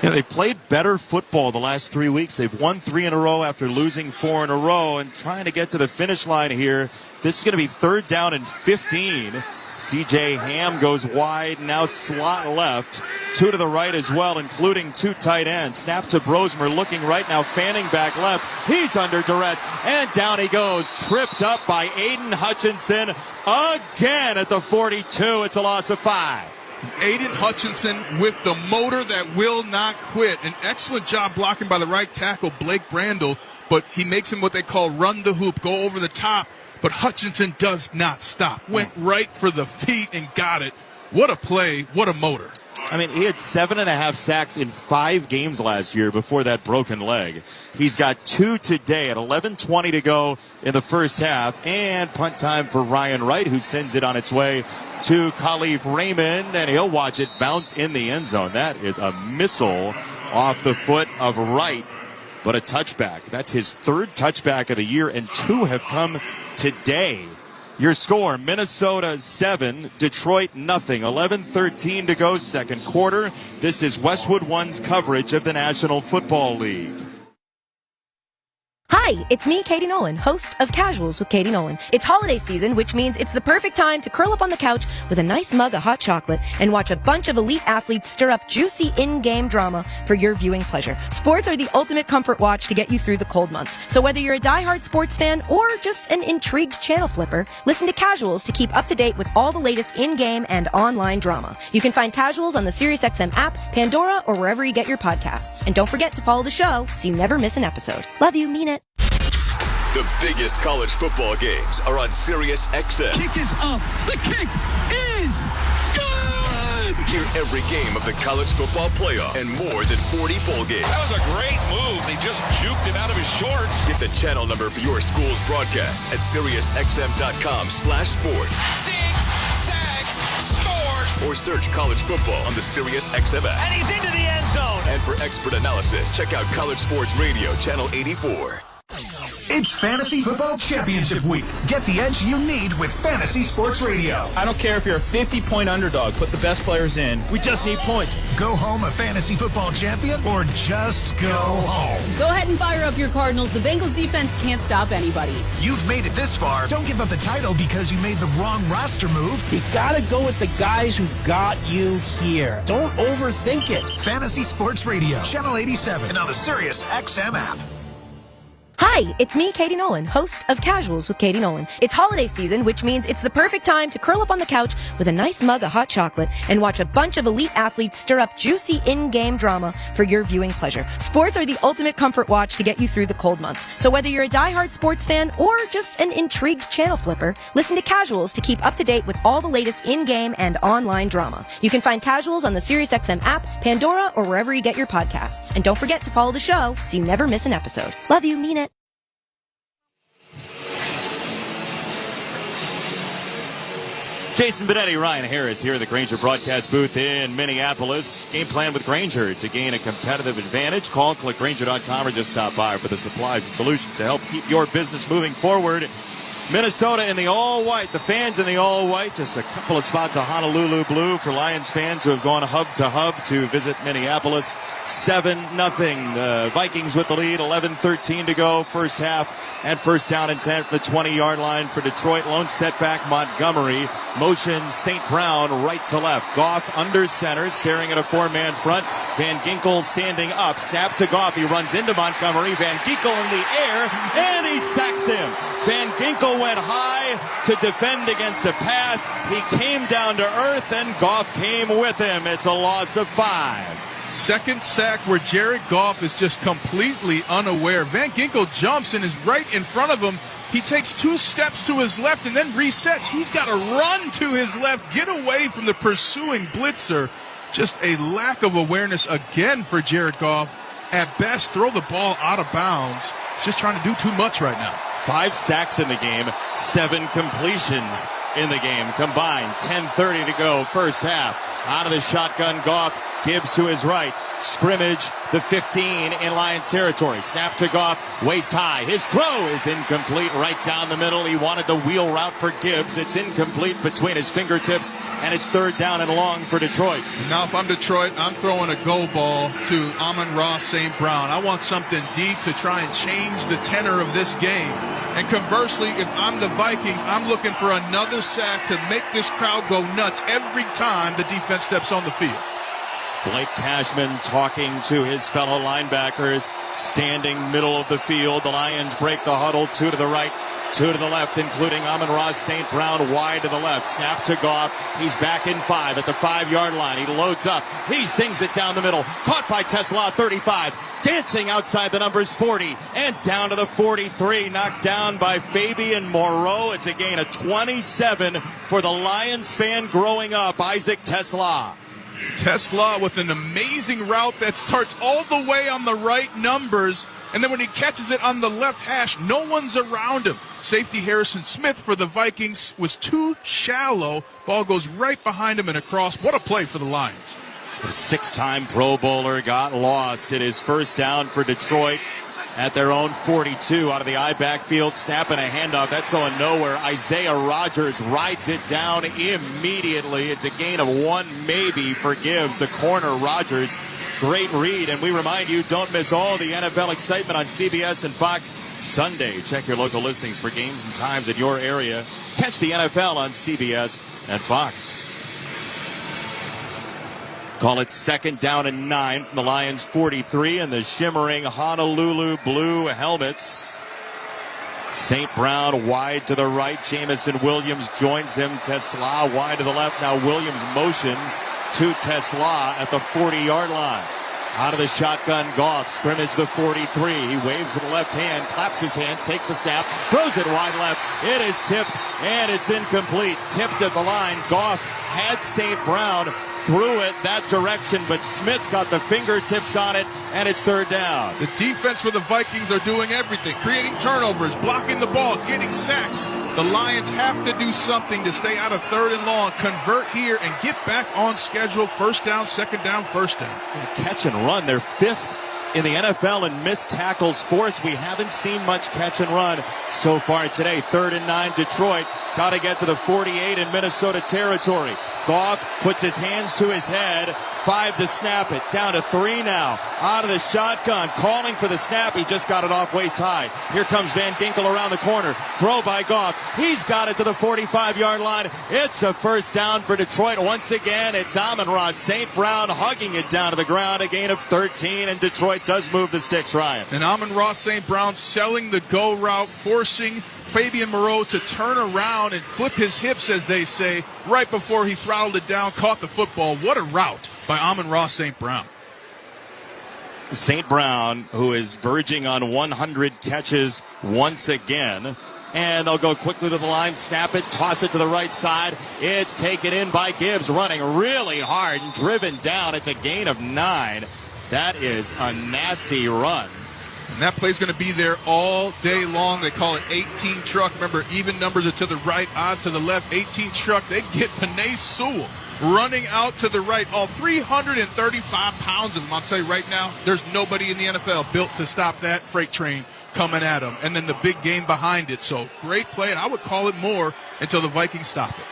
You know, they played better football the last 3 weeks. They've won 3 in a row after losing 4 in a row and trying to get to the finish line here. This is going to be third down and 15. C.J. Ham goes wide, now slot left. 2 to the right as well, including 2 tight ends. Snap to Brosmer, looking right now, fanning back left. He's under duress, and down he goes. Tripped up by Aiden Hutchinson again at the 42. It's a loss of 5. Aiden Hutchinson with the motor that will not quit. An excellent job blocking by the right tackle, Blake Brandel, but he makes him what they call run the hoop, go over the top. But Hutchinson does not stop. Went right for the feet and got it. What a play. What a motor. I mean, he had 7.5 sacks in 5 games last year before that broken leg. He's got 2 today at 11:20 to go in the first half. And punt time for Ryan Wright, who sends it on its way to Khalif Raymond, and he'll watch it bounce in the end zone. That is a missile off the foot of Wright, but a touchback. That's his 3rd touchback of the year, and 2 have come today. Your score, Minnesota 7, Detroit nothing. 11:13 to go, second quarter. This is Westwood One's coverage of the National Football League. Hi, it's me, Katie Nolan, host of Casuals with Katie Nolan. It's holiday season, which means it's the perfect time to curl up on the couch with a nice mug of hot chocolate and watch a bunch of elite athletes stir up juicy in-game drama for your viewing pleasure. Sports are the ultimate comfort watch to get you through the cold months. So whether you're a diehard sports fan or just an intrigued channel flipper, listen to Casuals to keep up to date with all the latest in-game and online drama. You can find Casuals on the SiriusXM app, Pandora, or wherever you get your podcasts. And don't forget to follow the show so you never miss an episode. Love you, mean it. The biggest college football games are on SiriusXM. Kick is up. The kick is good. Hear every game of the college football playoff and more than 40 bowl games. That was a great move. They just juked him out of his shorts. Get the channel number for your school's broadcast at SiriusXM.com/sports. 6 sacks, scores. Or search college football on the SiriusXM app. And he's into the end zone. And for expert analysis, check out College Sports Radio, Channel 84. It's Fantasy Football Championship Week. Get the edge you need with Fantasy Sports Radio. I don't care if you're a 50-point underdog. Put the best players in. We just need points. Go home a Fantasy Football champion or just go home. Go ahead and fire up your Cardinals. The Bengals defense can't stop anybody. You've made it this far. Don't give up the title because you made the wrong roster move. You gotta go with the guys who got you here. Don't overthink it. Fantasy Sports Radio, Channel 87, and on the SiriusXM app. Hi, it's me, Katie Nolan, host of Casuals with Katie Nolan. It's holiday season, which means it's the perfect time to curl up on the couch with a nice mug of hot chocolate and watch a bunch of elite athletes stir up juicy in-game drama for your viewing pleasure. Sports are the ultimate comfort watch to get you through the cold months. So whether you're a diehard sports fan or just an intrigued channel flipper, listen to Casuals to keep up to date with all the latest in-game and online drama. You can find Casuals on the SiriusXM app, Pandora, or wherever you get your podcasts. And don't forget to follow the show so you never miss an episode. Love you, mean it. Jason Benetti, Ryan Harris here at the Grainger broadcast booth in Minneapolis. Game plan with Grainger to gain a competitive advantage. Call, click Grainger.com, or just stop by for the supplies and solutions to help keep your business moving forward. Minnesota in the all-white, the fans in the all-white, just a couple of spots of Honolulu blue for Lions fans who have gone hub to hub to visit Minneapolis. 7-0. The Vikings with the lead, 11:13 to go, first half, and first down and 10 at the 20-yard line for Detroit. Lone setback, Montgomery. Motion St. Brown right to left. Goff under center, staring at a four-man front. Van Ginkel standing up. Snap to Goff. He runs into Montgomery. Van Ginkel in the air, and he sacks him. Van Ginkel went high to defend against a pass. He came down to earth, and Goff came with him. It's a loss of 5. Second sack where Jared Goff is just completely unaware. Van Ginkel jumps and is right in front of him. He takes 2 steps to his left and then resets. He's got to run to his left, get away from the pursuing blitzer. Just a lack of awareness again for Jared Goff. At best, throw the ball out of bounds. He's just trying to do too much right now. 5 sacks in the game, 7 completions in the game combined. 10:30 to go, first half. Out of the shotgun, Goff. Gibbs to his right. Scrimmage, the 15 in Lions territory. Snap to Goff, waist high. His throw is incomplete right down the middle. He wanted the wheel route for Gibbs. It's incomplete between his fingertips, and it's third down and long for Detroit. Now if I'm Detroit, I'm throwing a go ball to Amon-Ra St. Brown. I want something deep to try and change the tenor of this game. And conversely, if I'm the Vikings, I'm looking for another sack to make this crowd go nuts every time the defense steps on the field. Blake Cashman talking to his fellow linebackers, standing middle of the field. The Lions break the huddle, 2 to the right, 2 to the left, including Amon-Ra St. Brown wide to the left. Snap to Goff. He's back in 5 at the 5-yard line. He loads up. He sings it down the middle. Caught by Tesla, 35. Dancing outside the numbers 40 and down to the 43. Knocked down by Fabian Moreau. It's a gain of 27 for the Lions fan growing up, Isaac Tesla. Tesla with an amazing route that starts all the way on the right numbers, and then when he catches it on the left hash, no one's around him. Safety Harrison Smith for the Vikings was too shallow. Ball goes right behind him and across. What a play for the Lions. The 6-time Pro Bowler got lost. It is first down for Detroit at their own 42 out of the I backfield. Snapping a handoff. That's going nowhere. Isaiah Rodgers rides it down immediately. It's a gain of 1 maybe for Gibbs. The corner, Rodgers. Great read. And we remind you, don't miss all the NFL excitement on CBS and Fox Sunday. Check your local listings for games and times in your area. Catch the NFL on CBS and Fox. Call it second down and 9 from the Lions 43 and the shimmering Honolulu blue helmets. St. Brown wide to the right. Jamison Williams joins him. Tesla wide to the left. Now Williams motions to Tesla at the 40-yard line. Out of the shotgun, Goff, scrimmage the 43. He waves with the left hand, claps his hands, takes the snap, throws it wide left. It is tipped, and it's incomplete. Tipped at the line. Goff had St. Brown threw it that direction, but Smith got the fingertips on it, and it's third down. The defense for the Vikings are doing everything, creating turnovers, blocking the ball, getting sacks. The Lions have to do something to stay out of third and long, convert here, and get back on schedule. First down, second down, first down. Yeah, catch and run. They're fifth in the NFL in missed tackles forced. We haven't seen much catch and run so far today. 3rd and 9, Detroit. Got to get to the 48 in Minnesota territory. Goff puts his hands to his head. 5 to snap it. Down to 3 now. Out of the shotgun. Calling for the snap. He just got it off waist high. Here comes Van Ginkel around the corner. Throw by Goff. He's got it to the 45-yard line. It's a first down for Detroit. Once again, it's Amon-Ra St. Brown hugging it down to the ground. A gain of 13, and Detroit does move the sticks, Ryan. And Amon-Ra St. Brown selling the go route, forcing Fabian Moreau to turn around and flip his hips, as they say, right before he throttled it down, caught the football. What a route by Amon-Ra St. Brown. St. Brown, who is verging on 100 catches once again. And they'll go quickly to the line, snap it, toss it to the right side. It's taken in by Gibbs, running really hard and driven down. It's a gain of 9. That is a nasty run. And that play's going to be there all day long. They call it 18 truck. Remember, even numbers are to the right, odd to the left. 18 truck. They get Penei Sewell running out to the right. All 335 pounds of him. I'll tell you right now, there's nobody in the NFL built to stop that freight train coming at him. And then the big game behind it. So great play, and I would call it more until the Vikings stop it.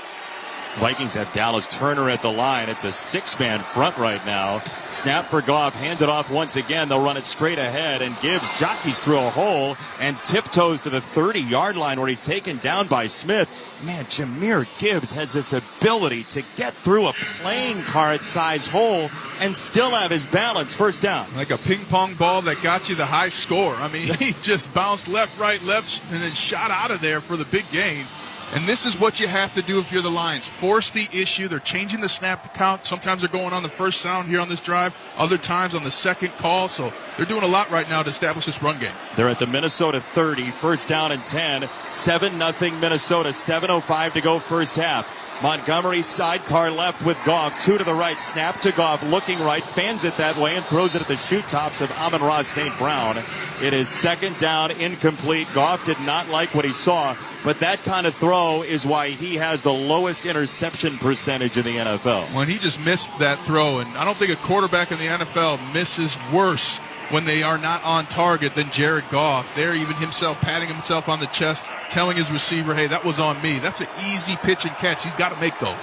Vikings have Dallas Turner at the line. It's a 6-man front right now. Snap for Goff, hand it off once again. They'll run it straight ahead, and Gibbs jockeys through a hole and tiptoes to the 30-yard line where he's taken down by Smith. Man, Jahmyr Gibbs has this ability to get through a playing card-sized hole and still have his balance. First down. Like a ping-pong ball that got you the high score. I mean, he just bounced left, right, left, and then shot out of there for the big gain. And this is what you have to do if you're the Lions. Force the issue. They're changing the snap count. Sometimes they're going on the first sound here on this drive. Other times on the second call. So they're doing a lot right now to establish this run game. They're at the Minnesota 30. First down and 10. 7-0 Minnesota. 7:05 to go first half. Montgomery sidecar left with Goff. 2 to the right. Snap to Goff. Looking right. Fans it that way and throws it at the shoe tops of Amon-Ra St. Brown. It is second down, incomplete. Goff did not like what he saw, but that kind of throw is why he has the lowest interception percentage in the NFL. When he just missed that throw, and I don't think a quarterback in the NFL misses worse when they are not on target than Jared Goff. There, even himself patting himself on the chest, telling his receiver, hey, that was on me. That's an easy pitch and catch. He's got to make those.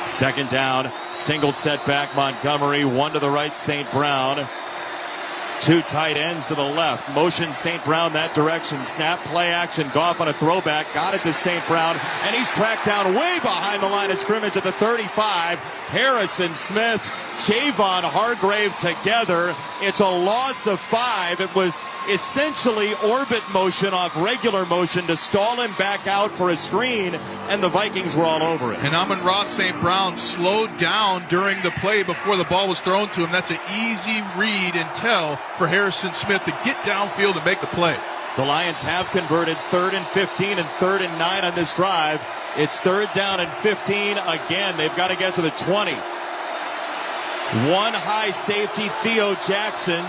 Second down, single setback, Montgomery, 1 to the right, St. Brown. 2 tight ends to the left. Motion St. Brown that direction. Snap, play action. Goff on a throwback. Got it to St. Brown. And he's tracked down way behind the line of scrimmage at the 35. Harrison Smith, Javon Hargrave together. It's a loss of 5. It was essentially orbit motion off regular motion to stall him back out for a screen, and the Vikings were all over it. And Amon-Ra St. Brown slowed down during the play before the ball was thrown to him. That's an easy read and tell for Harrison Smith to get downfield and make the play. The Lions have converted 3rd and 15 and 3rd and 9 on this drive. It's 3rd down and 15 again. They've got to get to the 20. 1 high safety, Theo Jackson.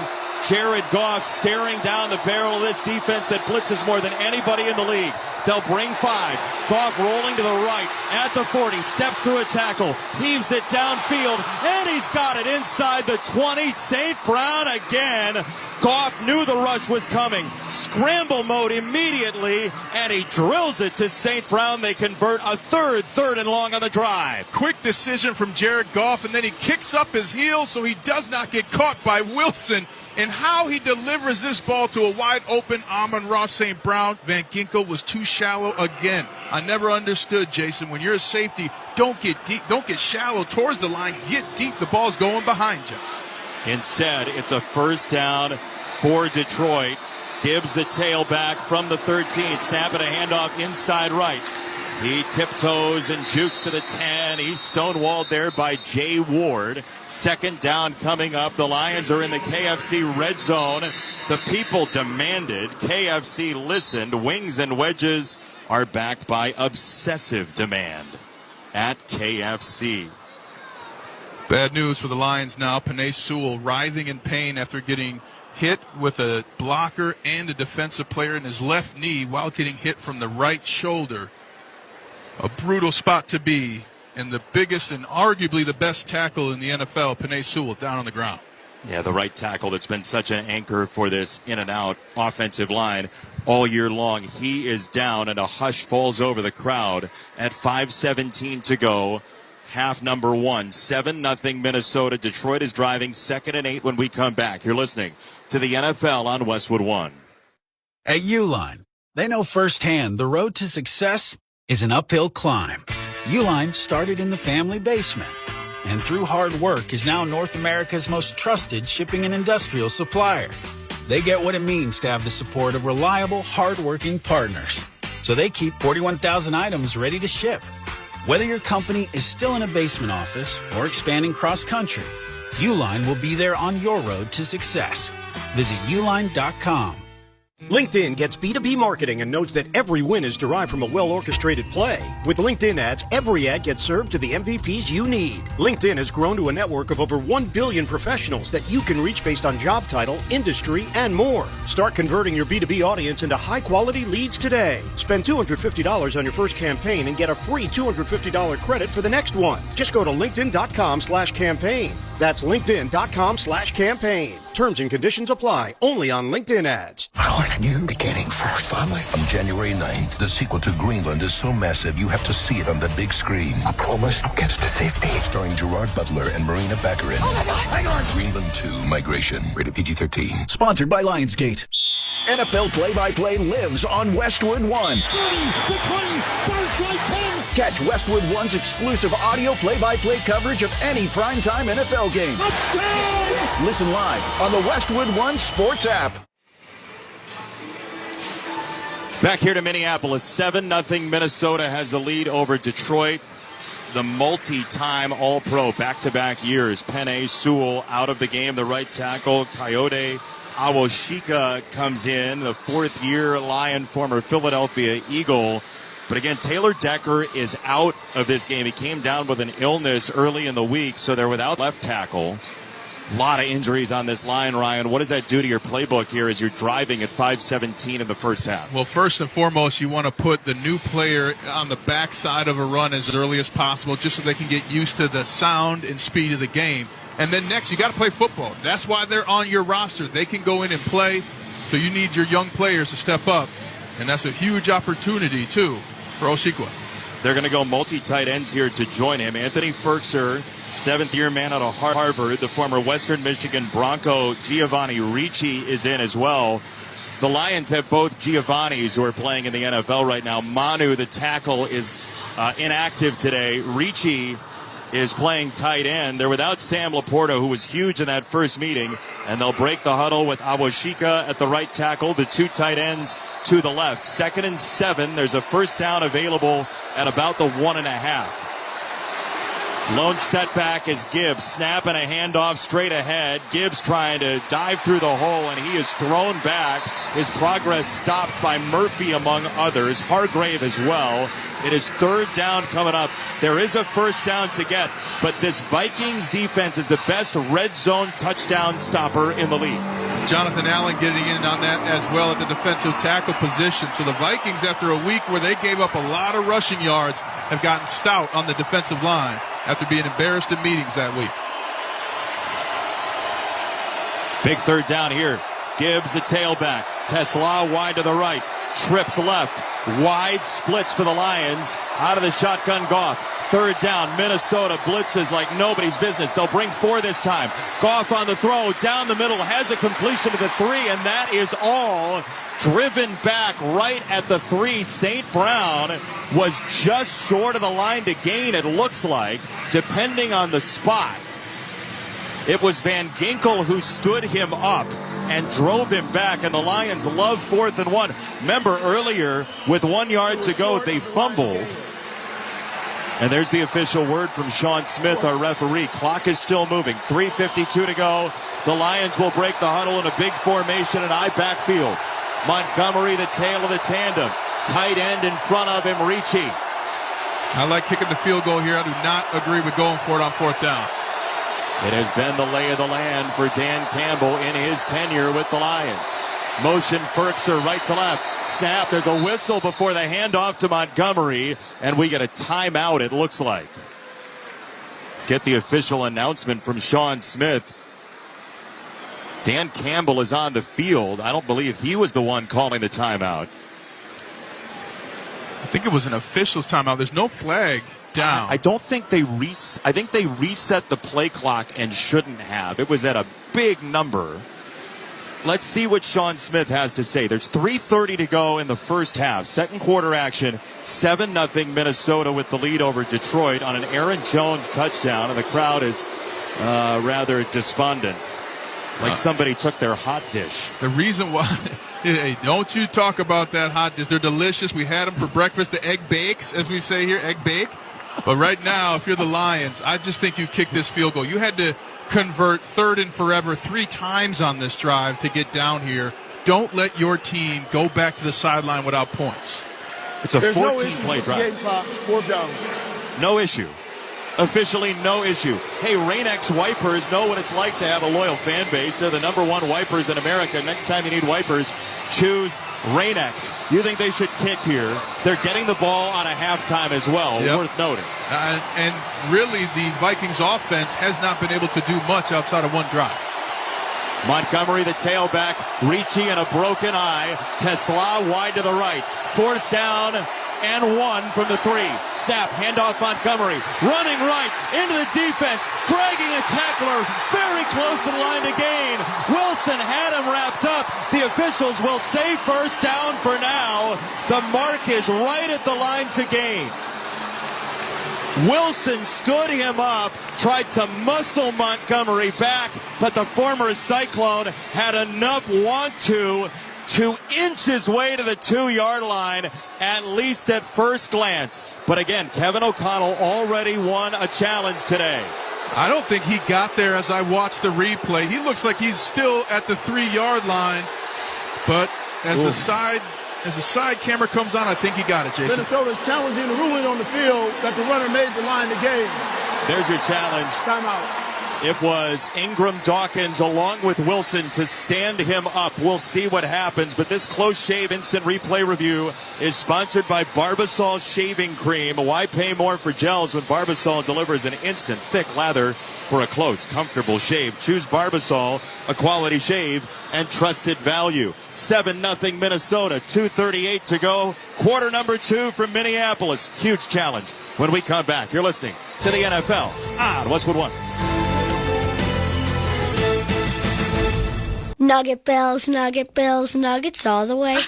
Jared Goff staring down the barrel of this defense that blitzes more than anybody in the league. They'll bring 5. Goff rolling to the right at the 40. Steps through a tackle. Heaves it downfield. And he's got it inside the 20. St. Brown again. Goff knew the rush was coming. Scramble mode immediately. And he drills it to St. Brown. They convert a third and long on the drive. Quick decision from Jared Goff. And then he kicks up his heels so he does not get caught by Wilson. And how he delivers this ball to a wide-open Amon-Ra St. Brown. Van Ginkel was too shallow again. I never understood, Jason, when you're a safety, don't get deep, don't get shallow towards the line. Get deep. The ball's going behind you. Instead, it's a first down for Detroit. Gibbs the tailback from the 13. Snap and a handoff inside right. He tiptoes and jukes to the 10. He's stonewalled there by Jay Ward. Second down coming up. The Lions are in the KFC red zone. The people demanded. KFC listened. Wings and wedges are backed by obsessive demand at KFC. Bad news for the Lions now. Penei Sewell writhing in pain after getting hit with a blocker and a defensive player in his left knee while getting hit from the right shoulder. A brutal spot to be. And the biggest and arguably the best tackle in the NFL, Penei Sewell, down on the ground. Yeah, the right tackle that's been such an anchor for this in-and-out offensive line all year long. He is down, and a hush falls over the crowd at 5:17 to go. Half number one, 7-0 Minnesota. Detroit is driving 2nd and 8 when we come back. You're listening to the NFL on Westwood One. At Uline, they know firsthand the road to success is an uphill climb. Uline started in the family basement, and through hard work is now North America's most trusted shipping and industrial supplier. They get what it means to have the support of reliable, hard-working partners. So they keep 41,000 items ready to ship. Whether your company is still in a basement office or expanding cross-country, Uline will be there on your road to success. Visit uline.com. LinkedIn gets B2B marketing and knows that every win is derived from a well-orchestrated play. With LinkedIn ads, every ad gets served to the MVPs you need. LinkedIn has grown to a network of over 1 billion professionals that you can reach based on job title, industry, and more. Start converting your B2B audience into high-quality leads today. Spend $250 on your first campaign and get a free $250 credit for the next one. Just go to linkedin.com/campaign. That's linkedin.com/campaign. Terms and conditions apply. Only on LinkedIn ads. How are you beginning for family? On January 9th, the sequel to Greenland is so massive you have to see it on the big screen. I promise no gets to safety. Starring Gerard Butler and Marina Baccarin. Oh my God, hang on! Greenland 2 Migration. Rated PG-13. Sponsored by Lionsgate. NFL play-by-play lives on Westwood One. 30, the 20, first right 10. Catch Westwood One's exclusive audio play-by-play coverage of any primetime NFL game. Touchdown! Listen live on the Westwood One Sports app. Back here to Minneapolis, 7-0 Minnesota has the lead over Detroit. The multi-time All-Pro back-to-back years. Penei Sewell out of the game, the right tackle. Coyote Awoshika comes in, the fourth-year Lion, former Philadelphia Eagle. But again, Taylor Decker is out of this game. He came down with an illness early in the week, so they're without left tackle. A lot of injuries on this line, Ryan. What does that do to your playbook here as you're driving at 5:17 in the first half? Well, first and foremost, you want to put the new player on the backside of a run as early as possible just so they can get used to the sound and speed of the game. And then next, you got to play football. That's why they're on your roster. They can go in and play, so you need your young players to step up. And that's a huge opportunity, too, for Oshikwa. They're going to go multi-tight ends here to join him. Anthony Ferkser, seventh-year man out of Harvard. The former Western Michigan Bronco Giovanni Ricci is in as well. The Lions have both Giovannis who are playing in the NFL right now. Manu, the tackle, is inactive today. Ricci is playing tight end. They're without Sam Laporta, who was huge in that first meeting, and they'll break the huddle with Awoshika at the right tackle, the two tight ends to the left. 2nd and 7. There's a first down available at about the 1.5. Lone setback is Gibbs. Snap and a handoff straight ahead. Gibbs trying to dive through the hole, and he is thrown back. His progress stopped by Murphy, among others. Hargrave as well. It is 3rd down coming up. There is a first down to get, but this Vikings defense is the best red zone touchdown stopper in the league. Jonathan Allen getting in on that as well at the defensive tackle position. So the Vikings, after a week where they gave up a lot of rushing yards, have gotten stout on the defensive line after being embarrassed in meetings that week. Big 3rd down here. Gibbs, the tailback. Tesla wide to the right. Trips left. Wide splits for the Lions. Out of the shotgun, Goff. 3rd down, Minnesota blitzes like nobody's business. They'll bring 4 this time. Goff on the throw, down the middle, has a completion to the 3, and that is all. Driven back right at the 3. St. Brown was just short of the line to gain, it looks like, depending on the spot. It was Van Ginkel who stood him up and drove him back, and the Lions love 4th and 1. Remember earlier, with 1 yard to go, they fumbled. And there's the official word from Sean Smith, our referee. Clock is still moving. 3:52 to go. The Lions will break the huddle in a big formation and I backfield. Montgomery, the tail of the tandem. Tight end in front of him, Ricci. I like kicking the field goal here. I do not agree with going for it on 4th down. It has been the lay of the land for Dan Campbell in his tenure with the Lions. Motion Ferkser right to left. Snap. There's a whistle before the handoff to Montgomery, and we get a timeout, it looks like. Let's get the official announcement from Sean Smith. Dan Campbell is on the field. I don't believe he was the one calling the timeout. I think it was an official's timeout. There's no flag down. I don't think I think they reset the play clock and shouldn't have. It was at a big number. Let's see what Sean Smith has to say. There's 3:30 to go in the first half. Second quarter action, 7-0 Minnesota with the lead over Detroit on an Aaron Jones touchdown, and the crowd is rather despondent. Like somebody took their hot dish. The reason why, hey, don't you talk about that hot dish. They're delicious. We had them for breakfast, the egg bakes, as we say here, egg bake. But right now, if you're the Lions, I just think you kick this field goal. You had to convert 3rd and forever 3 times on this drive to get down here. Don't let your team go back to the sideline without points. It's a 14-play drive. Fourth down. No issue. Officially no issue. Hey, Rain-X wipers know what it's like to have a loyal fan base. They're the #1 wipers in America. Next time you need wipers, choose Rain-X. You think they should kick here? They're getting the ball on a halftime as well. Yep. Worth noting. And really, the Vikings offense has not been able to do much outside of one drive. Montgomery, the tailback, reaching in a broken eye. Tesla wide to the right. 4th down and 1 from the 3. Snap, handoff Montgomery. Running right into the defense. Dragging a tackler very close to the line to gain. Wilson had him wrapped up. The officials will say first down for now. The mark is right at the line to gain. Wilson stood him up, tried to muscle Montgomery back, but the former Cyclone had enough want to inch his way to the 2-yard line, at least at first glance. But again, Kevin O'Connell already won a challenge today. I don't think he got there as I watched the replay. He looks like he's still at the 3-yard line, but as the side camera comes on, I think he got it, Jason. Minnesota's challenging the ruling on the field that the runner made the line to gain. There's your challenge. Timeout. It was Ingram Dawkins along with Wilson to stand him up. We'll see what happens, but this Close Shave Instant Replay Review is sponsored by Barbasol Shaving Cream. Why pay more for gels when Barbasol delivers an instant, thick lather for a close, comfortable shave? Choose Barbasol, a quality shave, and trusted value. 7-0 Minnesota, 2:38 to go. Quarter number 2 from Minneapolis. Huge challenge. When we come back, you're listening to the NFL on Westwood One. Nugget Bills, Nuggets all the way.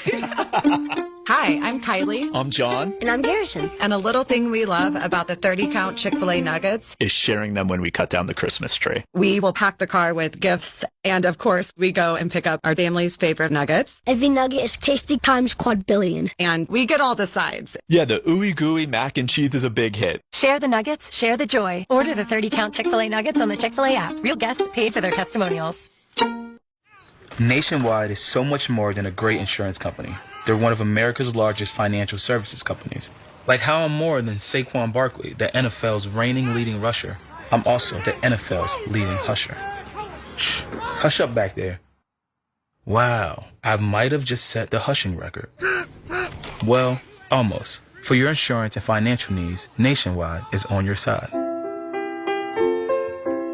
Hi, I'm Kylie. I'm John. And I'm Garrison. And a little thing we love about the 30-count Chick-fil-A nuggets is sharing them when we cut down the Christmas tree. We will pack the car with gifts. And of course, we go and pick up our family's favorite nuggets. Every nugget is tasty times quadrillion. And we get all the sides. Yeah, the ooey gooey mac and cheese is a big hit. Share the nuggets, share the joy. Order the 30-count Chick-fil-A nuggets on the Chick-fil-A app. Real guests paid for their testimonials. Nationwide is so much more than a great insurance company. They're one of America's largest financial services companies. Like how I'm more than Saquon Barkley, the NFL's reigning leading rusher. I'm also the NFL's leading husher. Shh, hush up back there. Wow, I might have just set the hushing record. Well, almost. For your insurance and financial needs, Nationwide is on your side.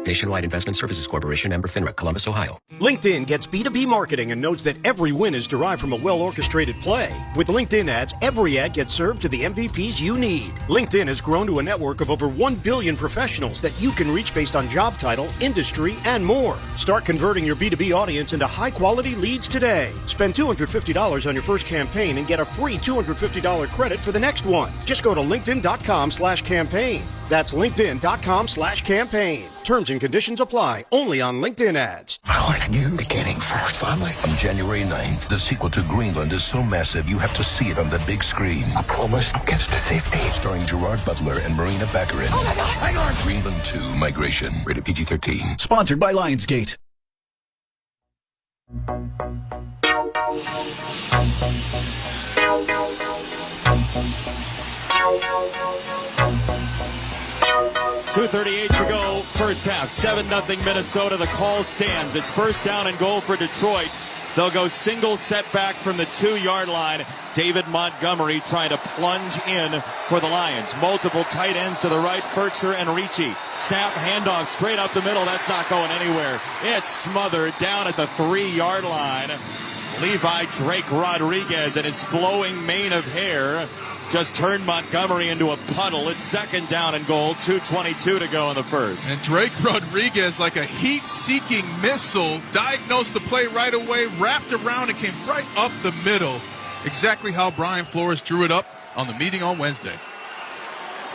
Nationwide Investment Services Corporation, member FINRA, Columbus, Ohio. LinkedIn gets B2B marketing and knows that every win is derived from a well-orchestrated play. With LinkedIn ads, every ad gets served to the MVPs you need. LinkedIn has grown to a network of over 1 billion professionals that you can reach based on job title, industry, and more. Start converting your B2B audience into high-quality leads today. Spend $250 on your first campaign and get a free $250 credit for the next one. Just go to linkedin.com/campaign. That's linkedin.com/campaign. Terms and conditions apply. Only on LinkedIn ads. I want a new beginning for our family. On January 9th, the sequel to Greenland is so massive you have to see it on the big screen. I promise I'll get us to safety. Starring Gerard Butler and Marina Baccarin. Oh my God, hang on! Greenland 2, Migration. Rated PG-13. Sponsored by Lionsgate. 2:38 to go, first half. 7-0 Minnesota. The call stands. It's first down and goal for Detroit. They'll go single setback from the 2-yard line. David Montgomery trying to plunge in for the Lions. Multiple tight ends to the right, Ferkser and Ricci. Snap, handoff, straight up the middle. That's not going anywhere. It's smothered down at the 3-yard line. Levi Drake Rodriguez and his flowing mane of hair just turned Montgomery into a puddle. It's second down and goal, 2:22 to go in the first. And Drake Rodriguez, like a heat-seeking missile, diagnosed the play right away, wrapped around, and came right up the middle. Exactly how Brian Flores drew it up on the meeting on Wednesday.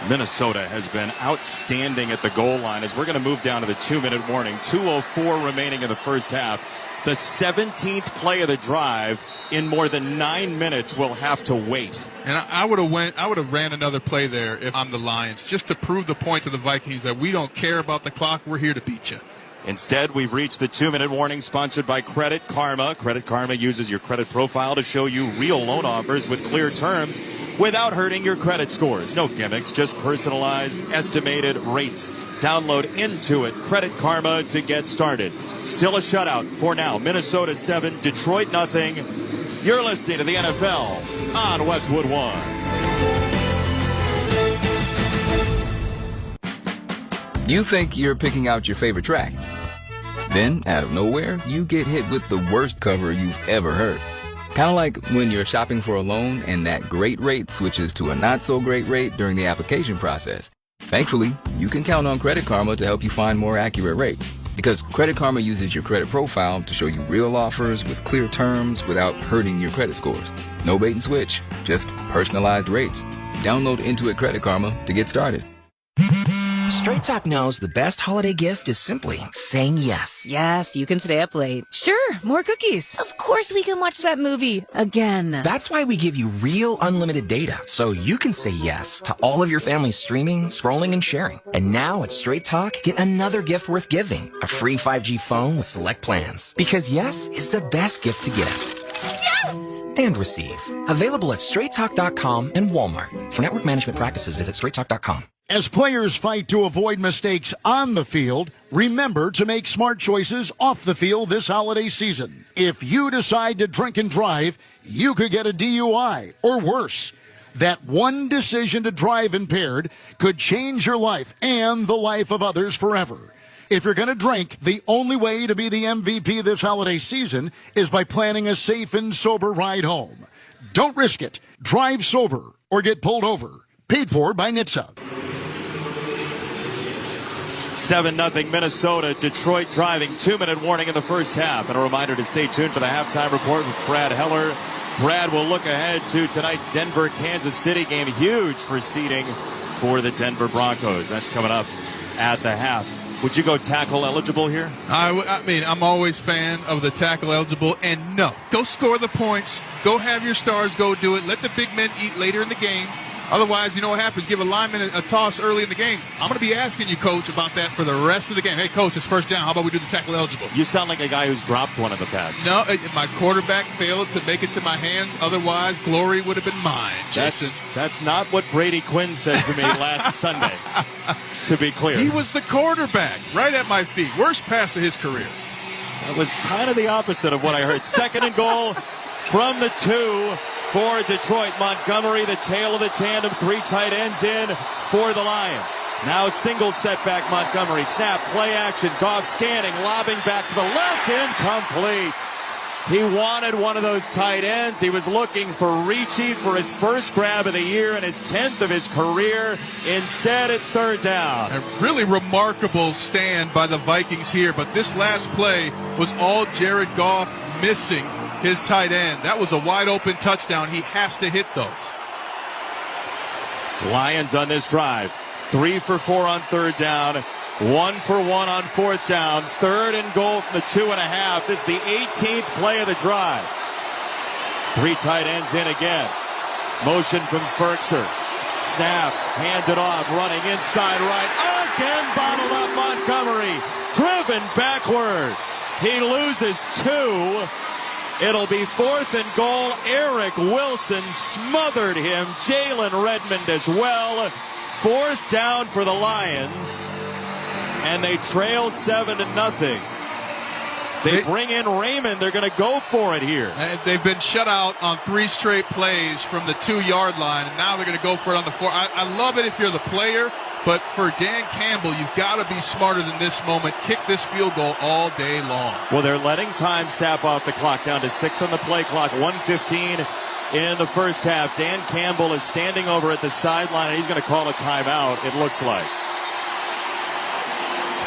Minnesota has been outstanding at the goal line as we're going to move down to the 2-minute warning. 2:04 remaining in the first half. The 17th play of the drive in more than 9 minutes will have to wait. And I would have ran another play there if I'm the Lions, just to prove the point to the Vikings that we don't care about the clock. We're here to beat you. Instead, we've reached the 2-minute warning sponsored by Credit Karma. Credit Karma uses your credit profile to show you real loan offers with clear terms without hurting your credit scores. No gimmicks, just personalized, estimated rates. Download Intuit Credit Karma to get started. Still a shutout for now. Minnesota 7, Detroit nothing. You're listening to the NFL on Westwood One. You think you're picking out your favorite track. Then, out of nowhere, you get hit with the worst cover you've ever heard. Kind of like when you're shopping for a loan and that great rate switches to a not-so-great rate during the application process. Thankfully, you can count on Credit Karma to help you find more accurate rates. Because Credit Karma uses your credit profile to show you real offers with clear terms without hurting your credit scores. No bait and switch, just personalized rates. Download Intuit Credit Karma to get started. Straight Talk knows the best holiday gift is simply saying yes. Yes, you can stay up late. Sure, more cookies. Of course we can watch that movie again. That's why we give you real unlimited data, so you can say yes to all of your family's streaming, scrolling, and sharing. And now at Straight Talk, get another gift worth giving, a free 5G phone with select plans. Because yes is the best gift to give. Yes! And receive. Available at straighttalk.com and Walmart. For network management practices, visit straighttalk.com. As players fight to avoid mistakes on the field, remember to make smart choices off the field this holiday season. If you decide to drink and drive, you could get a DUI or worse. That one decision to drive impaired could change your life and the life of others forever. If you're going to drink, the only way to be the MVP this holiday season is by planning a safe and sober ride home. Don't risk it. Drive sober or get pulled over. Paid for by NHTSA. 7-0 Minnesota. Detroit driving. 2-minute warning in the first half. And a reminder to stay tuned for the halftime report with Brad Heller. Brad will look ahead to tonight's Denver-Kansas City game. Huge for seeding for the Denver Broncos. That's coming up at the half. Would you go tackle eligible here? I mean, I'm always fan of the tackle eligible. And no, go score the points. Go have your stars go do it. Let the big men eat later in the game. Otherwise, you know what happens? Give a lineman a toss early in the game. I'm going to be asking you, Coach, about that for the rest of the game. Hey, Coach, it's first down. How about we do the tackle eligible? You sound like a guy who's dropped one in the past. No, my quarterback failed to make it to my hands. Otherwise, glory would have been mine, Jason. That's not what Brady Quinn said to me last Sunday, to be clear. He was the quarterback right at my feet. Worst pass of his career. That was kind of the opposite of what I heard. Second and goal from the 2. For Detroit, Montgomery, the tail of the tandem, 3 tight ends in for the Lions. Now single setback, Montgomery. Snap, play action, Goff scanning, lobbing back to the left, incomplete. He wanted one of those tight ends. He was looking for Ricci for his first grab of the year and his 10th of his career. Instead, it's third down. A really remarkable stand by the Vikings here, but this last play was all Jared Goff missing his tight end. That was a wide open touchdown. He has to hit those. Lions on this drive. 3 for 4 on third down. 1 for 1 on fourth down. Third and goal from the 2.5. This is the 18th play of the drive. 3 tight ends in again. Motion from Ferkser. Snap. Hands it off. Running inside right. Again bottled up Montgomery. Driven backward. He loses 2. It'll be 4th and goal. Eric Wilson smothered him. Jalen Redmond as well. 4th down for the Lions, and they trail 7-0. They bring in Raymond. They're going to go for it here. And they've been shut out on 3 straight plays from the 2-yard line, and now they're going to go for it on the 4. I love it if you're the player, but for Dan Campbell, you've got to be smarter than this moment. Kick this field goal all day long. Well, they're letting time sap off the clock, down to 6 on the play clock, 1:15 in the first half. Dan Campbell is standing over at the sideline, and he's going to call a timeout, it looks like.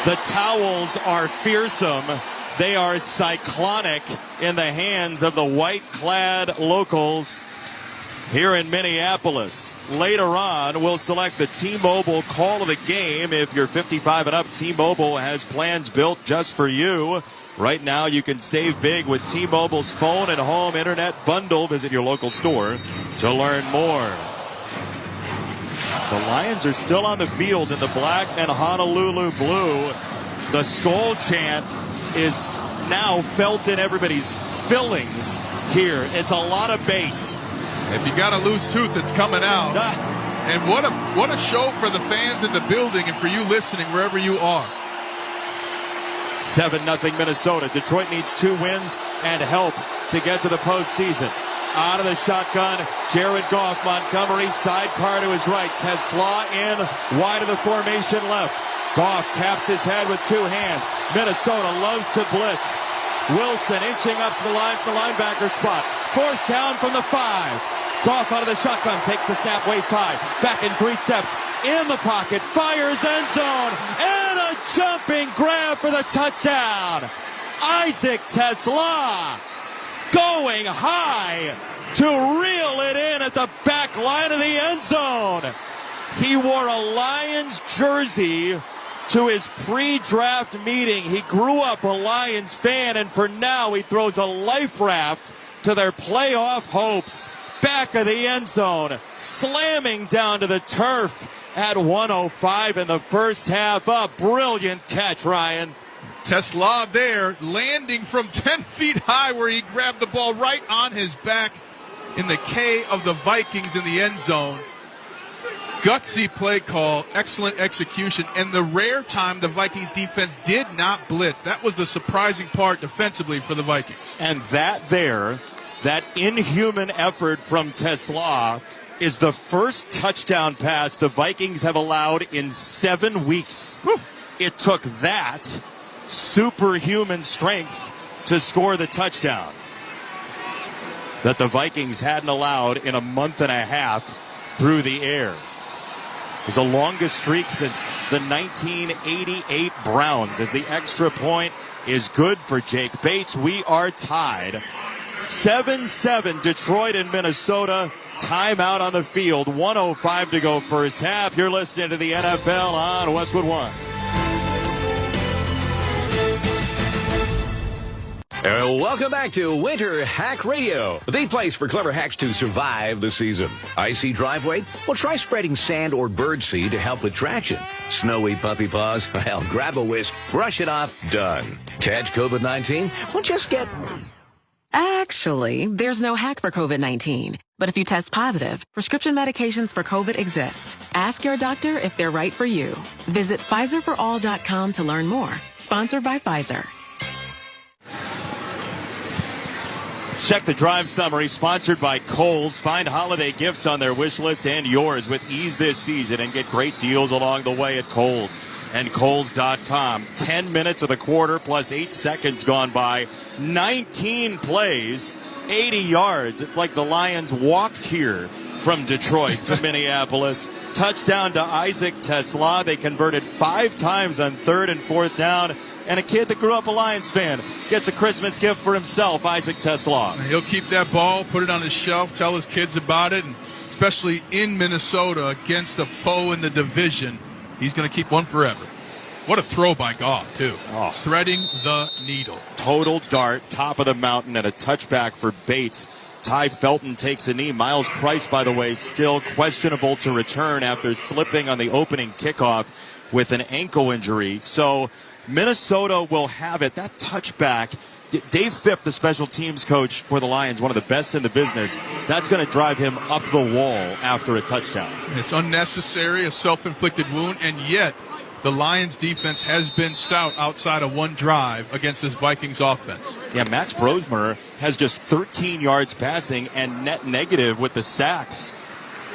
The towels are fearsome. They are cyclonic in the hands of the white-clad locals here in Minneapolis. Later on, we'll select the T-Mobile call of the game. If you're 55 and up, T-Mobile has plans built just for you. Right now, you can save big with T-Mobile's phone and home internet bundle. Visit your local store to learn more. The Lions are still on the field in the black and Honolulu blue. The Skol chant is now felt in everybody's fillings here. It's a lot of bass. If you got a loose tooth, it's coming out. And what a show for the fans in the building and for you listening wherever you are. 7-0 Minnesota. Detroit needs 2 wins and help to get to the postseason. Out of the shotgun, Jared Goff, Montgomery, sidecar to his right. Tesla in, wide of the formation left. Goff taps his head with 2 hands. Minnesota loves to blitz. Wilson inching up to the line for the linebacker spot. 4th down from the 5. Goff out of the shotgun, takes the snap waist high. Back in 3 steps, in the pocket, fires end zone, and a jumping grab for the touchdown. Isaac Tesla going high to reel it in at the back line of the end zone. He wore a Lions jersey to his pre-draft meeting. He grew up a Lions fan, and for now he throws a life raft to their playoff hopes. Back of the end zone, slamming down to the turf at 1:05 in the first half. A brilliant catch, Ryan. Tesla there, landing from 10 feet high where he grabbed the ball right on his back in the K of the Vikings in the end zone. Gutsy play call, excellent execution, and the rare time the Vikings defense did not blitz. That was the surprising part defensively for the Vikings. And that inhuman effort from Tesla is the first touchdown pass the Vikings have allowed in 7 weeks. Whew. It took that superhuman strength to score the touchdown that the Vikings hadn't allowed in a month and a half through the air. It was the longest streak since the 1988 Browns, as the extra point is good for Jake Bates. We are tied 7-7 Detroit and Minnesota. Timeout on the field. 1:05 to go first half. You're listening to the NFL on Westwood One. Welcome back to Winter Hack Radio, the place for clever hacks to survive the season. Icy driveway? Well, try spreading sand or birdseed to help with traction. Snowy puppy paws? Well, grab a whisk, brush it off, done. Catch COVID-19? Well, just get... Actually, there's no hack for COVID-19. But if you test positive, prescription medications for COVID exist. Ask your doctor if they're right for you. Visit PfizerForAll.com to learn more. Sponsored by Pfizer. Check the drive summary, sponsored by Kohl's. Find holiday gifts on their wish list and yours with ease this season and get great deals along the way at Kohl's and Kohl's.com. 10 minutes of the quarter plus 8 seconds gone by. 19 plays, 80 yards. It's like the Lions walked here from Detroit to Minneapolis. Touchdown to Isaac Tesla. They converted 5 times on 3rd and 4th down. And a kid that grew up a Lions fan gets a Christmas gift for himself, Isaac Tesla. He'll keep that ball, put it on his shelf, tell his kids about it, and especially in Minnesota against a foe in the division, he's going to keep one forever. What a throw by Goff, too. Oh. Threading the needle. Total dart, top of the mountain, and a touchback for Bates. Ty Felton takes a knee. Miles Price, by the way, still questionable to return after slipping on the opening kickoff with an ankle injury. So Minnesota will have it. That touchback Dave Phipp, the special teams coach for the Lions, one of the best in the business, that's going to drive him up the wall after a touchdown. It's unnecessary, a self-inflicted wound, and yet the Lions defense has been stout outside of one drive against this Vikings offense. Yeah, Max Brosmer has just 13 yards passing and net negative with the sacks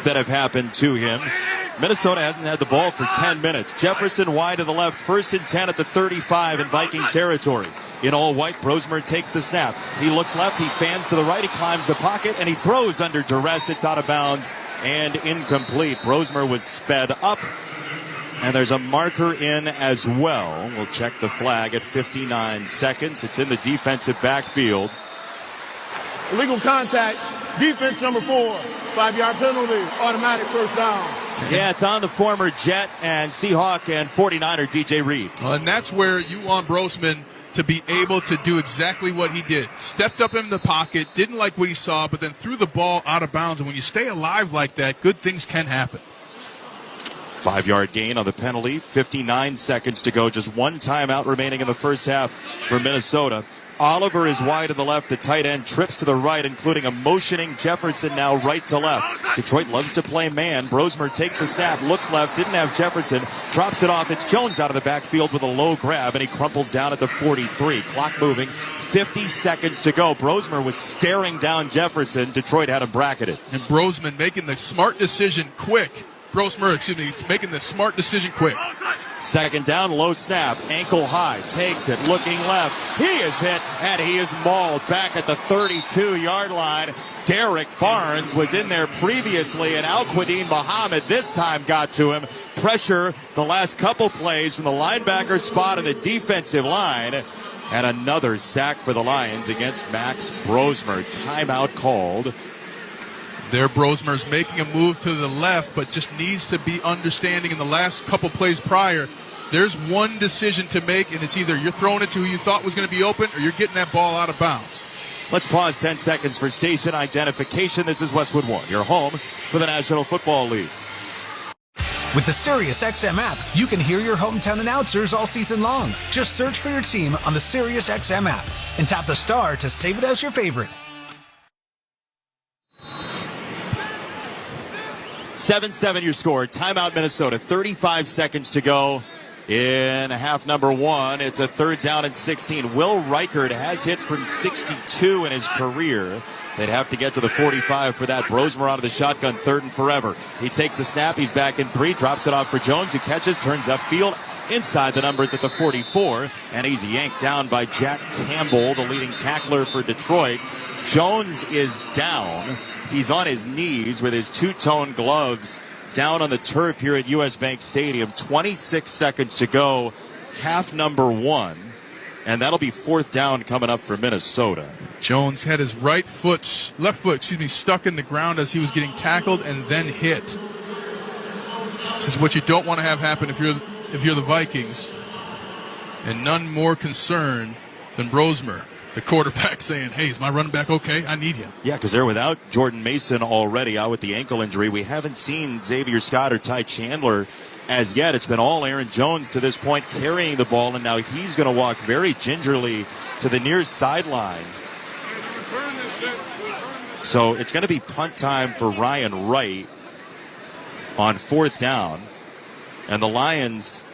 that have happened to him. Minnesota hasn't had the ball for 10 minutes. Jefferson wide to the left, 1st and 10 at the 35 in Viking territory. In all white, Brosmer takes the snap. He looks left, he fans to the right, he climbs the pocket, and he throws under duress. It's out of bounds and incomplete. Brosmer was sped up, and there's a marker in as well. We'll check the flag at 59 seconds. It's in the defensive backfield. Illegal contact, defense number 4, 5-yard penalty, automatic first down. Yeah, it's on the former Jet and Seahawk and 49er DJ Reed. And that's where you want Brosman to be able to do exactly what he did. Stepped up in the pocket, didn't like what he saw, but then threw the ball out of bounds. And when you stay alive like that, good things can happen. 5-yard gain on the penalty, 59 seconds to go. Just one timeout remaining in the first half for Minnesota. Oliver is wide to the left. The tight end trips to the right, including a motioning Jefferson now right to left. Detroit loves to play man. Brosmer takes the snap, looks left, didn't have Jefferson, drops it off. It's Jones out of the backfield with a low grab, and he crumples down at the 43. Clock moving, 50 seconds to go. Brosmer was staring down Jefferson. Detroit had him bracketed. And Brosman making the smart decision quick. He's making the smart decision quick. 2nd down, low snap, ankle high, takes it, looking left. He is hit, and he is mauled back at the 32-yard line. Derek Barnes was in there previously, and Al-Quadin Muhammad this time got to him. Pressure the last couple plays from the linebacker spot of the defensive line. And another sack for the Lions against Max Brosmer. Timeout called. There, Brosmer's making a move to the left, but just needs to be understanding in the last couple plays prior. There's one decision to make, and it's either you're throwing it to who you thought was going to be open or you're getting that ball out of bounds. Let's pause 10 seconds for station identification. This is Westwood One, your home for the National Football League. With the SiriusXM app, you can hear your hometown announcers all season long. Just search for your team on the SiriusXM app and tap the star to save it as your favorite. 7-7 your score. Timeout Minnesota. 35 seconds to go in half number 1. It's a 3rd down and 16. Will Reichard has hit from 62 in his career. They'd have to get to the 45 for that. Brosmer out of the shotgun, 3rd and forever. He takes the snap. He's back in 3. Drops it off for Jones, who catches, turns upfield. Inside the numbers at the 44. And he's yanked down by Jack Campbell, the leading tackler for Detroit. Jones is down. He's on his knees with his two-tone gloves down on the turf here at US Bank Stadium. 26 seconds to go, half number 1. And that'll be 4th down coming up for Minnesota. Jones had his left foot, stuck in the ground as he was getting tackled and then hit. This is what you don't want to have happen if you're the Vikings. And none more concerned than Brosmer, the quarterback, saying, hey, is my running back okay? I need him. Yeah, because they're without Jordan Mason already out with the ankle injury. We haven't seen Xavier Scott or Ty Chandler as yet. It's been all Aaron Jones to this point carrying the ball, and now he's going to walk very gingerly to the near sideline. So it's going to be punt time for Ryan Wright on 4th down. And the Lions,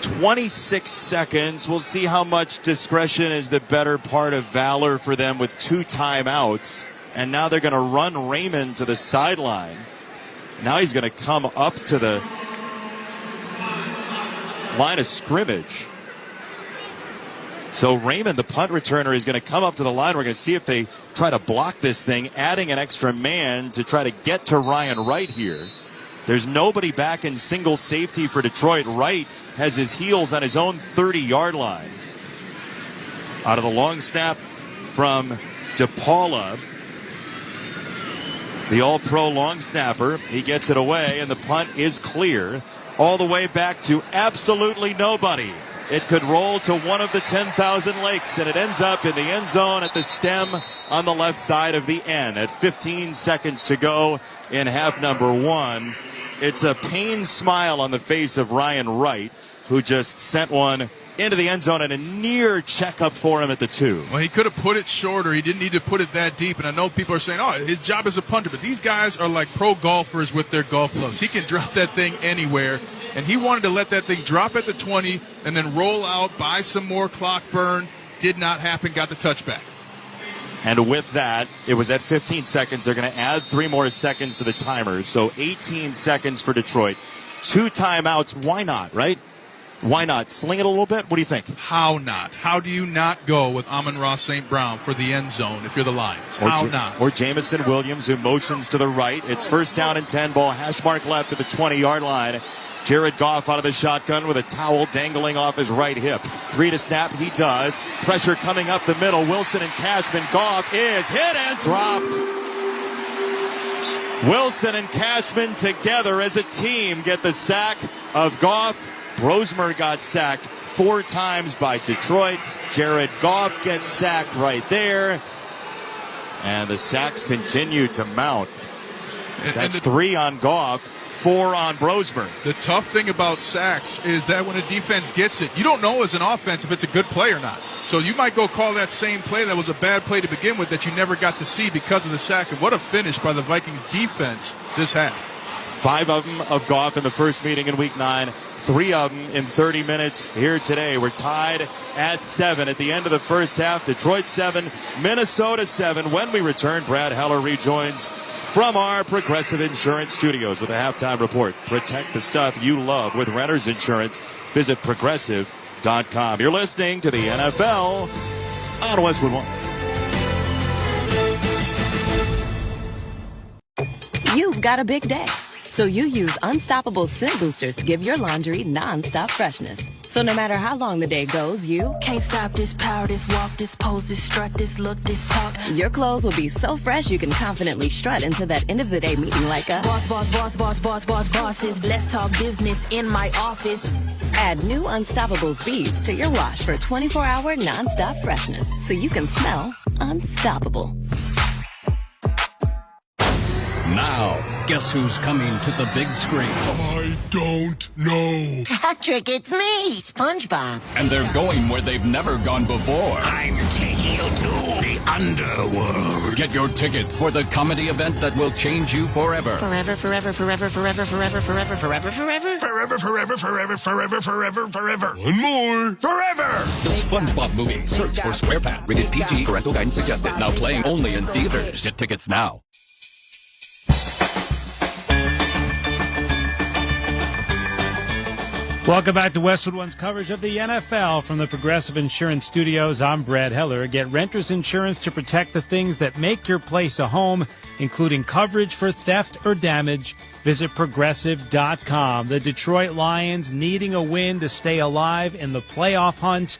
26 seconds. We'll see how much discretion is the better part of valor for them with 2 timeouts. And now they're going to run Raymond to the sideline. Now he's going to come up to the line of scrimmage. So Raymond, the punt returner, is going to come up to the line. We're going to see if they try to block this thing, adding an extra man to try to get to Ryan Wright here. There's nobody back in single safety for Detroit. Wright has his heels on his own 30-yard line. Out of the long snap from DePaula, the all-pro long snapper. He gets it away, and the punt is clear all the way back to absolutely nobody. It could roll to one of the 10,000 lakes, and it ends up in the end zone at the stem on the left side of the end. At 15 seconds to go in half number 1, it's a pained smile on the face of Ryan Wright, who just sent one into the end zone and a near checkup for him at the 2. Well, he could have put it shorter. He didn't need to put it that deep. And I know people are saying, oh, his job is a punter. But these guys are like pro golfers with their golf gloves. He can drop that thing anywhere. And he wanted to let that thing drop at the 20 and then roll out, buy some more clock burn. Did not happen. Got the touchback. And with that, it was at 15 seconds. They're going to add 3 more seconds to the timer. So 18 seconds for Detroit. 2 timeouts. Why not, right? Why not? Sling it a little bit? What do you think? How not? How do you not go with Amon-Ra St. Brown for the end zone if you're the Lions? How not? Or Jamison Williams, who motions to the right. It's 1st down and 10. Ball hash mark left at the 20-yard line. Jared Goff out of the shotgun with a towel dangling off his right hip. 3 to snap. He does. Pressure coming up the middle. Wilson and Cashman. Goff is hit and dropped. Wilson and Cashman together as a team get the sack of Goff. Brosmer got sacked 4 times by Detroit. Jared Goff gets sacked right there. And the sacks continue to mount. That's 3 on Goff, 4 on Brosmer. The tough thing about sacks is that when a defense gets it, you don't know as an offense if it's a good play or not. So you might go call that same play that was a bad play to begin with that you never got to see because of the sack. And what a finish by the Vikings defense this half. 5 of them of Goff in the first meeting in Week 9. 3 of them in 30 minutes here today. We're tied at 7 at the end of the first half. Detroit 7, Minnesota 7. When we return, Brad Heller rejoins from our Progressive Insurance Studios with a halftime report. Protect the stuff you love with Renters Insurance. Visit Progressive.com. You're listening to the NFL on Westwood One. You've got a big day, so you use Unstoppable Scent Boosters to give your laundry non-stop freshness. So no matter how long the day goes, you can't stop this power, this walk, this pose, this strut, this look, this talk. Your clothes will be so fresh you can confidently strut into that end of the day meeting like a bosses. Let's talk business in my office. Add new Unstoppables beads to your wash for 24-hour non-stop freshness so you can smell unstoppable. Now, guess who's coming to the big screen? I don't know. Patrick, it's me, SpongeBob. And they're going where they've never gone before. I'm taking you to the underworld. Get your tickets for the comedy event that will change you forever. Forever, forever, forever, forever, forever, forever, forever, forever. Forever, forever, forever, forever, forever, forever. One more. Forever. The SpongeBob movie. Search for SquarePants. Rated PG. Parental guidance suggested. Now playing only in theaters. Get tickets now. Welcome back to Westwood One's coverage of the NFL from the Progressive Insurance Studios. I'm Brad Heller. Get renters insurance to protect the things that make your place a home, including coverage for theft or damage. Visit Progressive.com. The Detroit Lions needing a win to stay alive in the playoff hunt,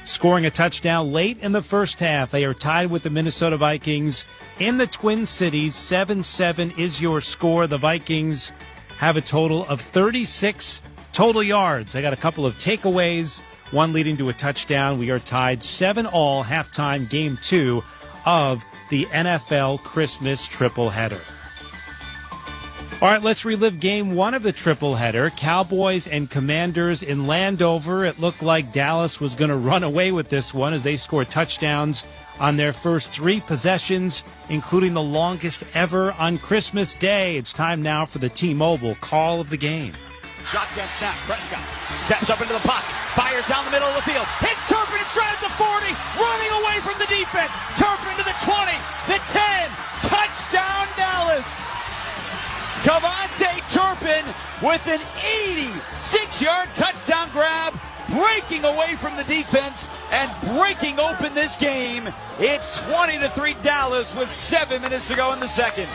scoring a touchdown late in the first half. They are tied with the Minnesota Vikings in the Twin Cities. 7-7 is your score. The Vikings have a total of 36 total yards. They got a couple of takeaways, one leading to a touchdown. We are tied 7-all, halftime, game 2 of the NFL Christmas triple header. All right, let's relive game 1 of the triple header. Cowboys and Commanders in Landover. It looked like Dallas was going to run away with this one as they scored touchdowns on their first 3 possessions, including the longest ever on Christmas Day. It's time now for the T-Mobile call of the game. Shotgun snap. Prescott steps up into the pocket, fires down the middle of the field, hits Turpin straight at the 40, running away from the defense. Turpin to the 20, the 10, touchdown Dallas. Cavante Turpin with an 86-yard touchdown grab, breaking away from the defense and breaking open this game. It's 20-3 Dallas with 7 minutes to go in the second.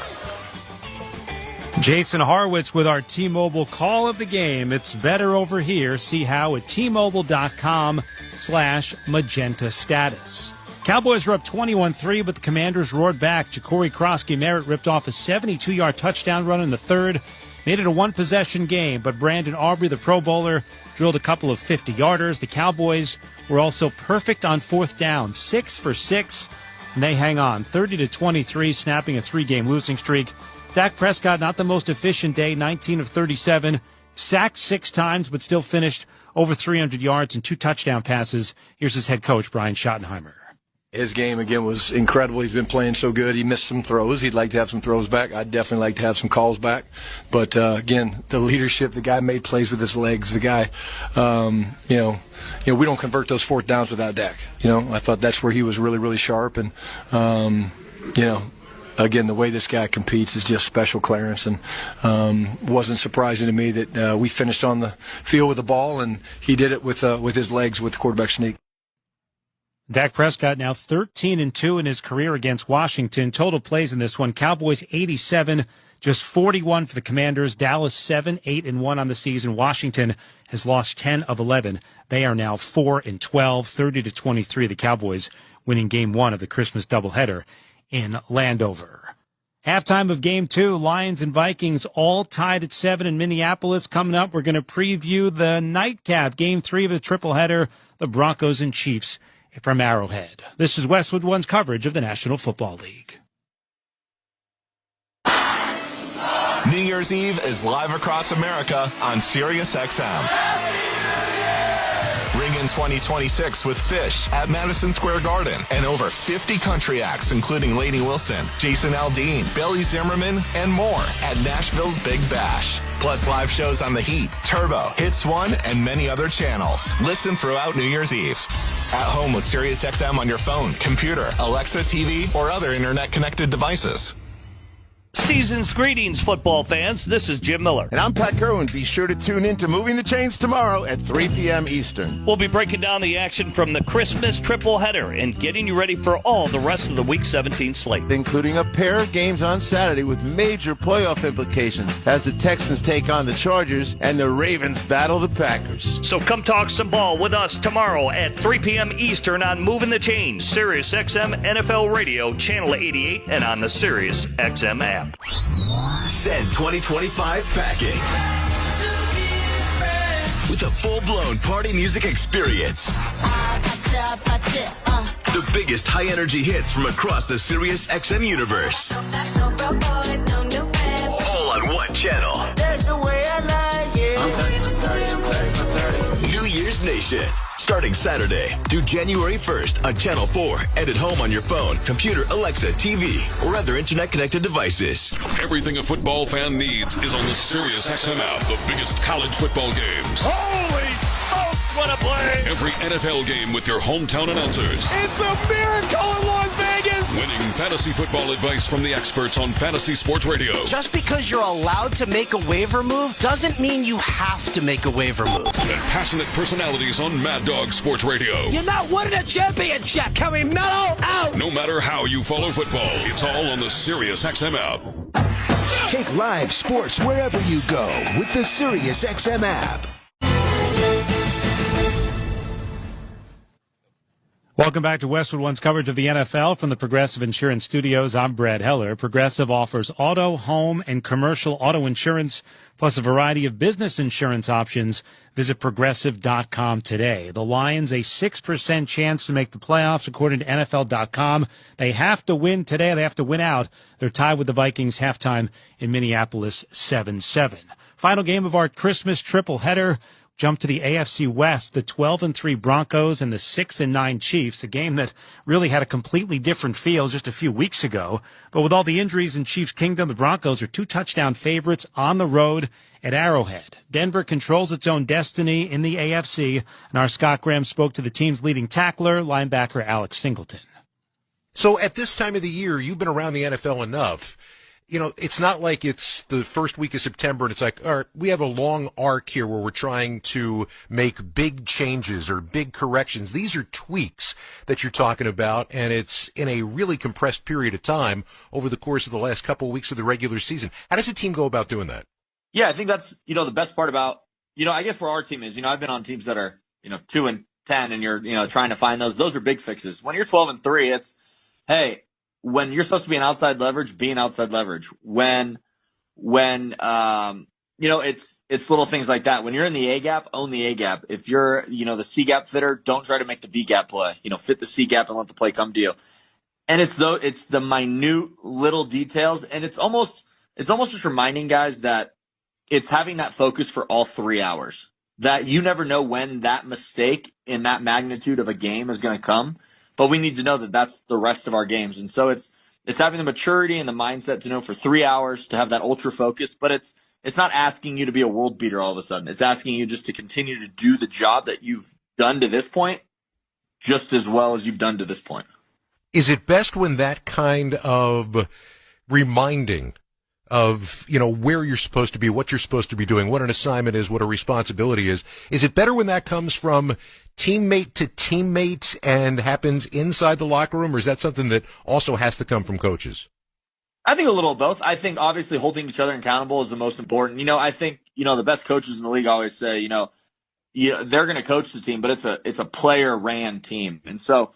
Jason Horwitz with our T-Mobile call of the game. It's better over here. See how at T-Mobile.com/magenta status. Cowboys were up 21-3, but the Commanders roared back. Ja'Cory Krosky-Merritt ripped off a 72-yard touchdown run in the third. Made it a one-possession game, but Brandon Aubrey, the Pro Bowler, drilled a couple of 50-yarders. The Cowboys were also perfect on fourth down, 6 for 6, and they hang on, 30-23, snapping a 3-game losing streak. Dak Prescott, not the most efficient day, 19 of 37, sacked 6 times, but still finished over 300 yards and 2 touchdown passes. Here's his head coach, Brian Schottenheimer. His game, again, was incredible. He's been playing so good. He missed some throws. He'd like to have some throws back. I'd definitely like to have some calls back. But, again, the leadership, the guy made plays with his legs. The guy, we don't convert those fourth downs without Dak. I thought that's where he was really, really sharp. And, again, the way this guy competes is just special, Clarence. And wasn't surprising to me that we finished on the field with the ball, and he did it with his legs with the quarterback sneak. Dak Prescott now 13-2 in his career against Washington. Total plays in this one: Cowboys 87, just 41 for the Commanders. Dallas 7-8-1 on the season. Washington has lost 10 of 11. They are now 4-12, 30-23. The Cowboys winning Game 1 of the Christmas doubleheader in Landover. Halftime of Game 2, Lions and Vikings all tied at 7 in Minneapolis. Coming up, we're going to preview the nightcap, Game 3 of the triple-header, the Broncos and Chiefs from Arrowhead. This is Westwood One's coverage of the National Football League. New Year's Eve is live across America on SiriusXM. Ring in 2026 with Fish at Madison Square Garden and over 50 country acts, including Lainey Wilson, Jason Aldean, Billy Zimmerman, and more at Nashville's Big Bash. Plus live shows on The Heat, Turbo, Hits One, and many other channels. Listen throughout New Year's Eve. At home with SiriusXM on your phone, computer, Alexa TV, or other internet-connected devices. Season's greetings, football fans. This is Jim Miller. And I'm Pat Kerwin. Be sure to tune in to Moving the Chains tomorrow at 3 p.m. Eastern. We'll be breaking down the action from the Christmas triple header and getting you ready for all the rest of the Week 17 slate. Including a pair of games on Saturday with major playoff implications as the Texans take on the Chargers and the Ravens battle the Packers. So come talk some ball with us tomorrow at 3 p.m. Eastern on Moving the Chains, SiriusXM NFL Radio, Channel 88, and on the SiriusXM app. Send 2025 packing with a full-blown party music experience. The biggest high-energy hits from across the SiriusXM universe. All on one channel. That's the way I like it. New Year's Nation. Starting Saturday through January 1st on Channel 4 and at home on your phone, computer, Alexa, TV, or other internet-connected devices. Everything a football fan needs is on the SiriusXM app. The biggest college football games. Holy smokes, what a play! Every NFL game with your hometown announcers. It's a miracle in Las Vegas! Winning fantasy football advice from the experts on Fantasy Sports Radio. Just because you're allowed to make a waiver move doesn't mean you have to make a waiver move. And passionate personalities on Mad Dog Sports Radio. You're not winning a championship. Can we mellow out? No matter how you follow football, it's all on the SiriusXM app. Take live sports wherever you go with the SiriusXM app. Welcome back to Westwood One's coverage of the NFL from the Progressive Insurance Studios. I'm Brad Heller. Progressive offers auto, home, and commercial auto insurance, plus a variety of business insurance options. Visit Progressive.com today. The Lions, a 6% chance to make the playoffs, according to NFL.com. They have to win today. They have to win out. They're tied with the Vikings halftime in Minneapolis, 7-7. Final game of our Christmas triple header. Jump to the AFC West, the 12-3 Broncos and the 6-9 Chiefs, a game that really had a completely different feel just a few weeks ago. But with all the injuries in Chiefs Kingdom, the Broncos are 2-touchdown favorites on the road at Arrowhead. Denver controls its own destiny in the AFC, and our Scott Graham spoke to the team's leading tackler, linebacker Alex Singleton. So at this time of the year, you've been around the NFL enough. You know, it's not like it's the first week of September and it's like, all right, we have a long arc here where we're trying to make big changes or big corrections. These are tweaks that you're talking about, and it's in a really compressed period of time over the course of the last couple of weeks of the regular season. How does a team go about doing that? Yeah, I think that's, the best part about, I guess where our team is, I've been on teams that are, 2-10 and you're, trying to find those. Those are big fixes. When you're 12-3, it's, hey, when you're supposed to be an outside leverage, be an outside leverage. When it's little things like that. When you're in the A gap, own the A gap. If you're, the C gap fitter, don't try to make the B gap play. Fit the C gap and let the play come to you. And it's the minute little details, and it's almost just reminding guys that it's having that focus for all 3 hours. that you never know when that mistake in that magnitude of a game is going to come. But we need to know that that's the rest of our games. And so it's having the maturity and the mindset to know for 3 hours to have that ultra focus. But it's not asking you to be a world beater all of a sudden. It's asking you just to continue to do the job that you've done to this point just as well as you've done to this point. Is it best when that kind of reminding of, where you're supposed to be, what you're supposed to be doing, what an assignment is, what a responsibility is it better when that comes from teammate to teammate and happens inside the locker room, or is that something that also has to come from coaches? I think a little of both. I think obviously holding each other accountable is the most important. I think, the best coaches in the league always say, they're going to coach the team, but it's a player ran team. And so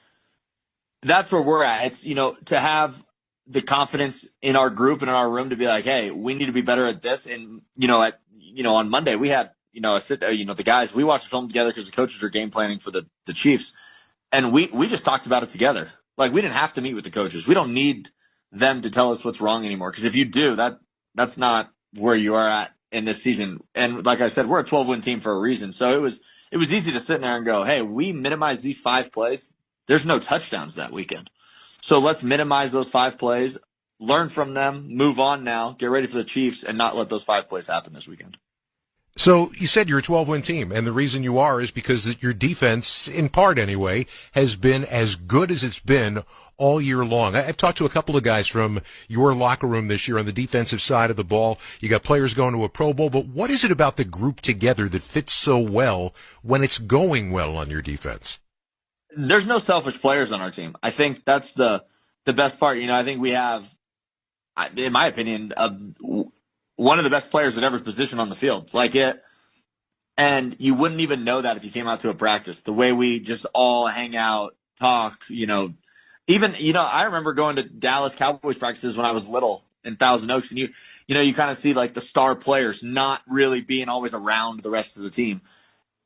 that's where we're at. It's, to have the confidence in our group and in our room to be like, hey, we need to be better at this. And, on Monday we had, the guys, we watched the film together because the coaches are game planning for the Chiefs. And we just talked about it together. Like, we didn't have to meet with the coaches. We don't need them to tell us what's wrong anymore. Because if you do, that's not where you are at in this season. And like I said, we're a 12-win team for a reason. So it was easy to sit there and go, hey, we minimize these 5 plays. There's no touchdowns that weekend. So let's minimize those 5 plays, learn from them, move on now, get ready for the Chiefs, and not let those 5 plays happen this weekend. So you said you're a 12-win team, and the reason you are is because your defense, in part anyway, has been as good as it's been all year long. I've talked to a couple of guys from your locker room this year on the defensive side of the ball. You got players going to a Pro Bowl, but what is it about the group together that fits so well when it's going well on your defense? There's no selfish players on our team. I think that's the best part. I think we have, in my opinion, one of the best players at every position on the field. And you wouldn't even know that if you came out to a practice. The way we just all hang out, talk, even, I remember going to Dallas Cowboys practices when I was little in Thousand Oaks, and you kind of see like the star players not really being always around the rest of the team.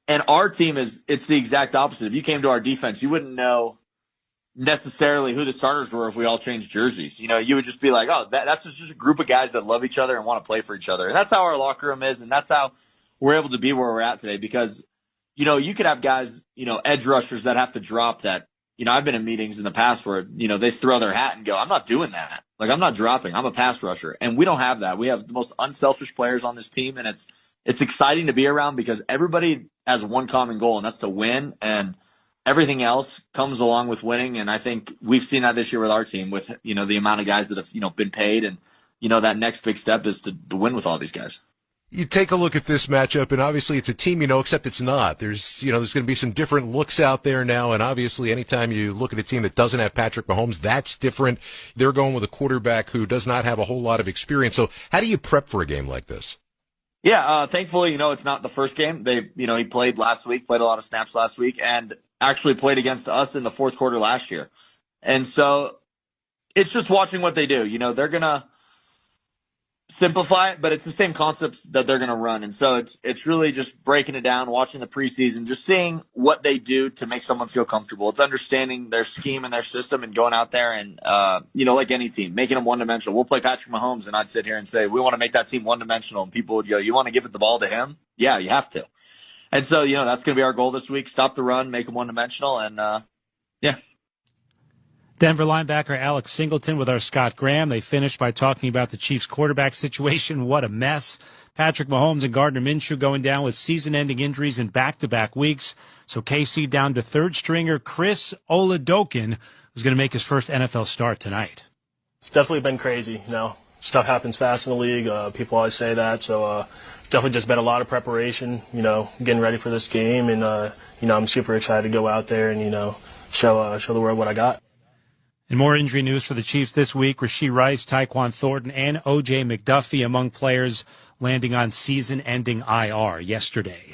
And our team it's the exact opposite. If you came to our defense, you wouldn't know necessarily who the starters were if we all changed jerseys. You would just be like, oh, that's just a group of guys that love each other and want to play for each other. And that's how our locker room is, and that's how we're able to be where we're at today. Because, you could have guys, edge rushers that have to drop that. I've been in meetings in the past where, they throw their hat and go, I'm not doing that. Like, I'm not dropping. I'm a pass rusher. And we don't have that. We have the most unselfish players on this team, and it's exciting to be around because everybody has one common goal, and that's to win. And everything else comes along with winning. And I think we've seen that this year with our team with, the amount of guys that have, been paid. And, that next big step is to win with all these guys. You take a look at this matchup, and obviously it's a team, except it's not. There's going to be some different looks out there now, and obviously anytime you look at a team that doesn't have Patrick Mahomes, that's different. They're going with a quarterback who does not have a whole lot of experience. So how do you prep for a game like this? Yeah, thankfully, it's not the first game. He played last week, played a lot of snaps last week, and actually played against us in the fourth quarter last year. And so it's just watching what they do. They're going to simplify it, but it's the same concepts that they're going to run. And so it's really just breaking it down, watching the preseason, just seeing what they do to make someone feel comfortable. It's understanding their scheme and their system and going out there and, like any team, making them one-dimensional. We'll play Patrick Mahomes, and I'd sit here and say, we want to make that team one-dimensional. And people would go, you want to give the ball to him? Yeah, you have to. And so, that's going to be our goal this week. Stop the run, make them one-dimensional, and, yeah. Denver linebacker Alex Singleton with our Scott Graham. They finished by talking about the Chiefs' quarterback situation. What a mess. Patrick Mahomes and Gardner Minshew going down with season-ending injuries in back-to-back weeks. So KC down to third-stringer Chris Oladokun, who's going to make his first NFL start tonight. It's definitely been crazy. Stuff happens fast in the league. People always say that. So definitely just been a lot of preparation, getting ready for this game. And, I'm super excited to go out there and, show the world what I got. And more injury news for the Chiefs this week. Rashee Rice, Tyquan Thornton, and O.J. McDuffie among players landing on season-ending IR yesterday.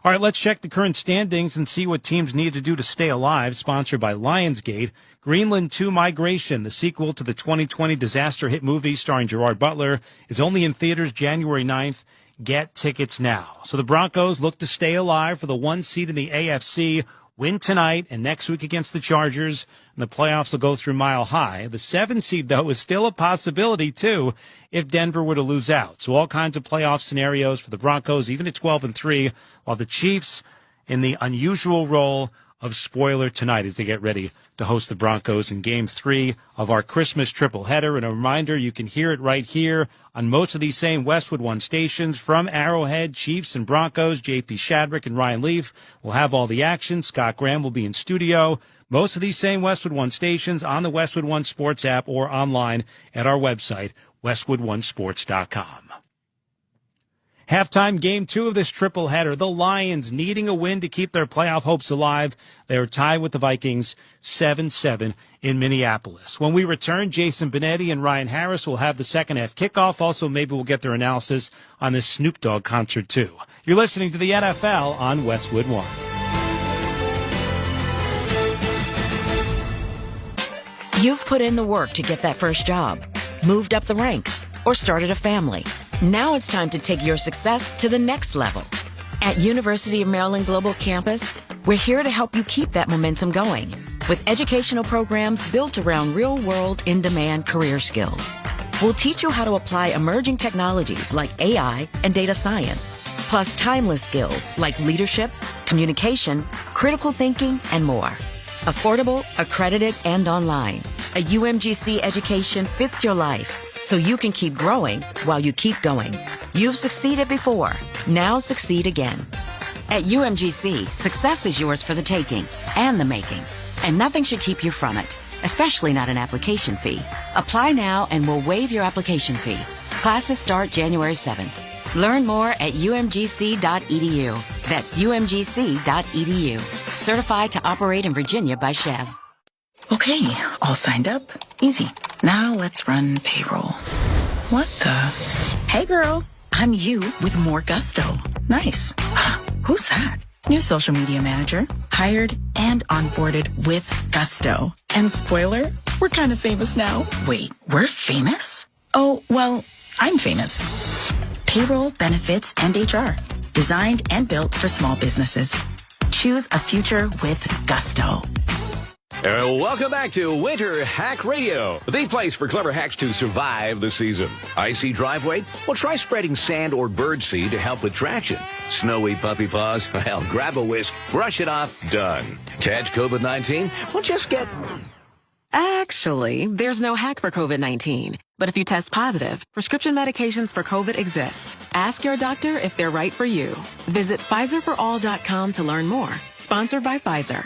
All right, let's check the current standings and see what teams need to do to stay alive. Sponsored by Lionsgate. Greenland 2 Migration, the sequel to the 2020 disaster hit movie starring Gerard Butler, is only in theaters January 9th. Get tickets now. So the Broncos look to stay alive for the 1 seed in the AFC. win tonight and next week against the Chargers, and the playoffs will go through Mile High. The 7 seed, though, is still a possibility, too, if Denver were to lose out. So all kinds of playoff scenarios for the Broncos, even at 12-3, while the Chiefs in the unusual role of spoiler tonight as they get ready to host the Broncos in Game 3 of our Christmas triple header. And a reminder, you can hear it right here on most of these same Westwood One stations from Arrowhead. Chiefs and Broncos, J.P. Shadrick and Ryan Leaf will have all the action. Scott Graham will be in studio. Most of these same Westwood One stations on the Westwood One Sports app or online at our website, westwoodonesports.com. Halftime Game 2 of this triple header. The Lions needing a win to keep their playoff hopes alive. They are tied with the Vikings 7-7 in Minneapolis. When we return, Jason Benetti and Ryan Harris will have the second half kickoff. Also, maybe we'll get their analysis on this Snoop Dogg concert, too. You're listening to the NFL on Westwood One. You've put in the work to get that first job, moved up the ranks, or started a family. Now it's time to take your success to the next level. At University of Maryland Global Campus, we're here to help you keep that momentum going with educational programs built around real-world, in-demand career skills. We'll teach you how to apply emerging technologies like AI and data science, plus timeless skills like leadership, communication, critical thinking, and more. Affordable, accredited, and online. A UMGC education fits your life, so you can keep growing while you keep going. You've succeeded before. Now succeed again. At UMGC, success is yours for the taking and the making, and nothing should keep you from it, especially not an application fee. Apply now and we'll waive your application fee. Classes start January 7th. Learn more at umgc.edu. That's umgc.edu. Certified to operate in Virginia by Chev. Okay, all signed up. Easy. Now let's run payroll. What the? Hey girl, I'm you with more gusto. Nice. Who's that? New social media manager. Hired and onboarded with gusto. And spoiler, we're kind of famous now. Wait, we're famous? Oh, well, I'm famous. Payroll, benefits, and HR. Designed and built for small businesses. Choose a future with gusto. Welcome back to Winter Hack Radio, the place for clever hacks to survive the season. Icy driveway? Well, try spreading sand or birdseed to help with traction. Snowy puppy paws? Well, grab a whisk, brush it off, done. Catch COVID-19? Well, just get... Actually, there's no hack for COVID-19. But if you test positive, prescription medications for COVID exist. Ask your doctor if they're right for you. Visit PfizerForAll.com to learn more. Sponsored by Pfizer.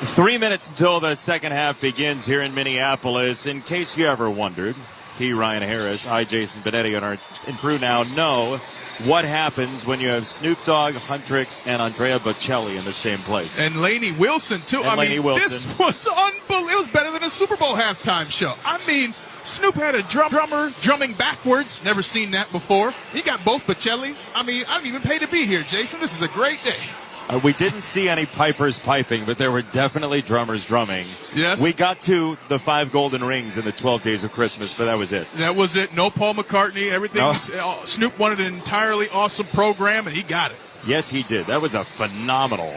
3 minutes until the second half begins here in Minneapolis. In case you ever wondered, he, Ryan Harris, I, Jason Benetti, and our crew now know what happens when you have Snoop Dogg, Huntrix, and Andrea Bocelli in the same place. And Lainey Wilson, too. This was unbelievable. It was better than a Super Bowl halftime show. I mean, Snoop had a drummer drumming backwards. Never seen that before. He got both Bocellis. I mean, I didn't even pay to be here, Jason. This is a great day. We didn't see any pipers piping, but there were definitely drummers drumming. Yes. We got to the 5 golden rings in the 12 days of Christmas, but that was it. That was it. No Paul McCartney. Everything. No. Snoop wanted an entirely awesome program, and he got it. Yes, he did. That was a phenomenal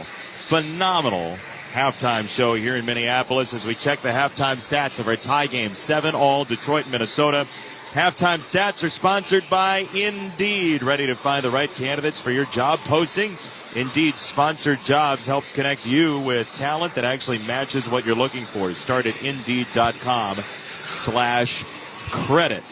halftime show here in Minneapolis as we check the halftime stats of our tie game. 7-all Detroit, Minnesota. Halftime stats are sponsored by Indeed. Ready to find the right candidates for your job posting? Indeed, Sponsored Jobs helps connect you with talent that actually matches what you're looking for. Start at Indeed.com/credit.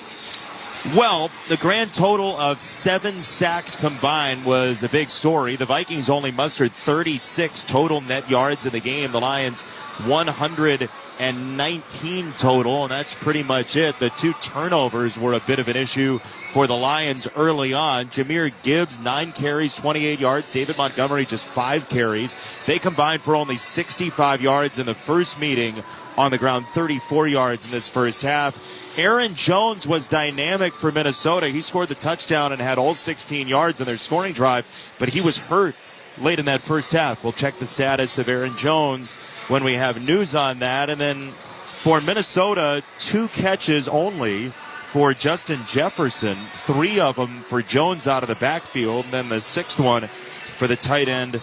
Well, the grand total of 7 sacks combined was a big story. The Vikings only mustered 36 total net yards in the game. The Lions 119 total, and that's pretty much it. The 2 turnovers were a bit of an issue for the Lions early on. Jahmyr Gibbs, 9 carries, 28 yards. David Montgomery, just 5 carries. They combined for only 65 yards in the first meeting. On the ground, 34 yards in this first half. Aaron Jones was dynamic for Minnesota. He scored the touchdown and had all 16 yards in their scoring drive, but he was hurt late in that first half. We'll check the status of Aaron Jones when we have news on that. And then for Minnesota, 2 catches only for Justin Jefferson, 3 of them for Jones out of the backfield, and then the 6th one for the tight end,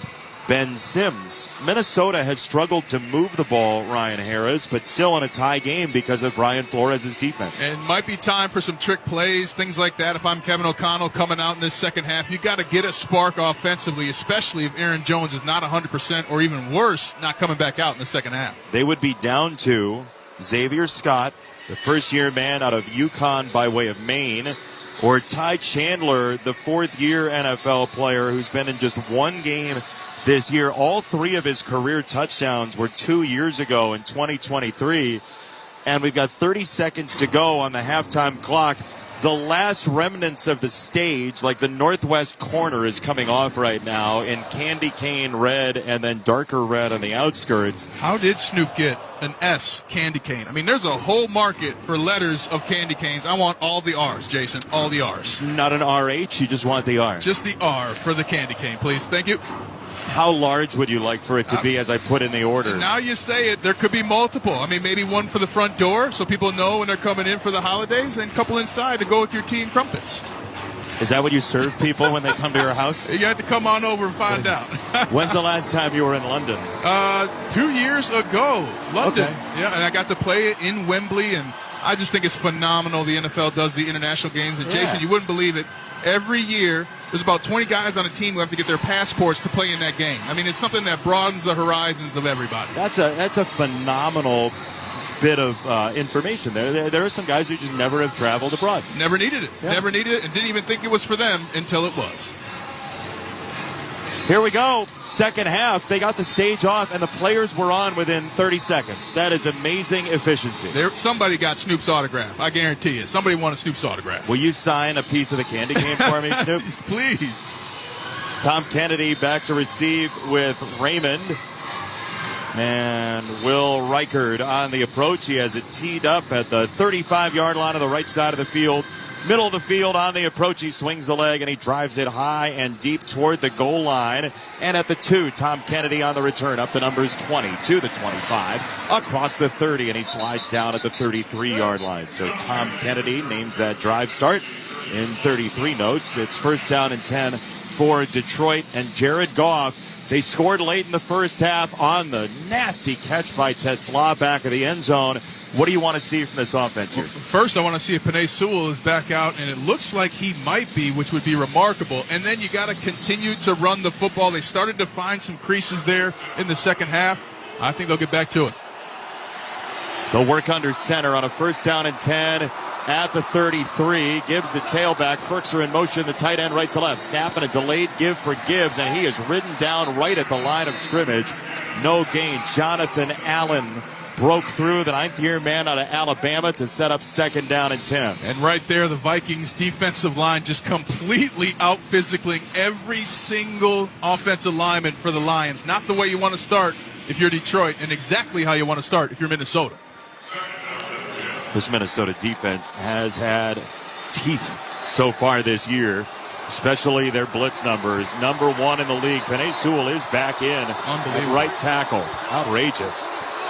Ben Sims. Minnesota has struggled to move the ball, Ryan Harris, but still in a tie game because of Brian Flores' defense. And it might be time for some trick plays, things like that. If I'm Kevin O'Connell coming out in this second half, you got to get a spark offensively, especially if Aaron Jones is not 100% or even worse, not coming back out in the second half. They would be down to Xavier Scott, the first-year man out of UConn by way of Maine, or Ty Chandler, the fourth-year NFL player who's been in just one game this year. All three of his career touchdowns were 2 years ago in 2023. And we've got 30 seconds to go on the halftime clock. The last remnants of the stage, like the northwest corner, is coming off right now in candy cane red and then darker red on the outskirts. How did Snoop get an S candy cane? I mean, there's a whole market for letters of candy canes. I want all the R's, Jason, all the R's. Not an RH, you just want the R. Just the R for the candy cane, please. Thank you. How large would you like for it to be as I put in the order? Now you say it, there could be multiple. I mean, maybe one for the front door so people know when they're coming in for the holidays, and a couple inside to go with your tea and crumpets. Is that what you serve people when they come to your house? You have to come on over and find out. When's the last time you were in London? 2 years ago. London. Okay. Yeah, and I got to play it in Wembley, and I just think it's phenomenal the NFL does the international games. And Jason, you wouldn't believe it. Every year, there's about 20 guys on a team who have to get their passports to play in that game. I mean, it's something that broadens the horizons of everybody. That's a phenomenal bit of information there. There are some guys who just never have traveled abroad. Never needed it. Yeah. Never needed it, and didn't even think it was for them until it was. Here we go. Second half. They got the stage off, and the players were on within 30 seconds. That is amazing efficiency. Somebody got Snoop's autograph. I guarantee you. Somebody wanted Snoop's autograph. Will you sign a piece of the candy cane for me, Snoop? Please. Tom Kennedy back to receive with Raymond. And Will Reichard on the approach. He has it teed up at the 35-yard line on the right side of the field. Middle of the field on the approach. He swings the leg and he drives it high and deep toward the goal line. And at the 2, Tom Kennedy on the return up the numbers 20 to the 25, across the 30, and he slides down at the 33-yard line. So Tom Kennedy names that drive start in 33 notes. It's first down and 10 for Detroit. And Jared Goff, they scored late in the first half on the nasty catch by Tesla back of the end zone. What do you want to see from this offense here? First, I want to see if Penei Sewell is back out, and it looks like he might be, which would be remarkable. And then you got to continue to run the football. They started to find some creases there in the second half. I think they'll get back to it. They'll work under center on a first down and 10 at the 33. Gibbs, the tailback. Firkser in motion, the tight end right to left. Snap and a delayed give for Gibbs, and he is ridden down right at the line of scrimmage. No gain. Jonathan Allen broke through, the 9th-year man out of Alabama, to set up second down and 10. And right there, the Vikings defensive line just completely out-physicaling every single offensive lineman for the Lions. Not the way you want to start if you're Detroit, and exactly how you want to start if you're Minnesota. This Minnesota defense has had teeth so far this year, especially their blitz numbers. Number 1 in the league. Penei Sewell is back in at right tackle. Outrageous.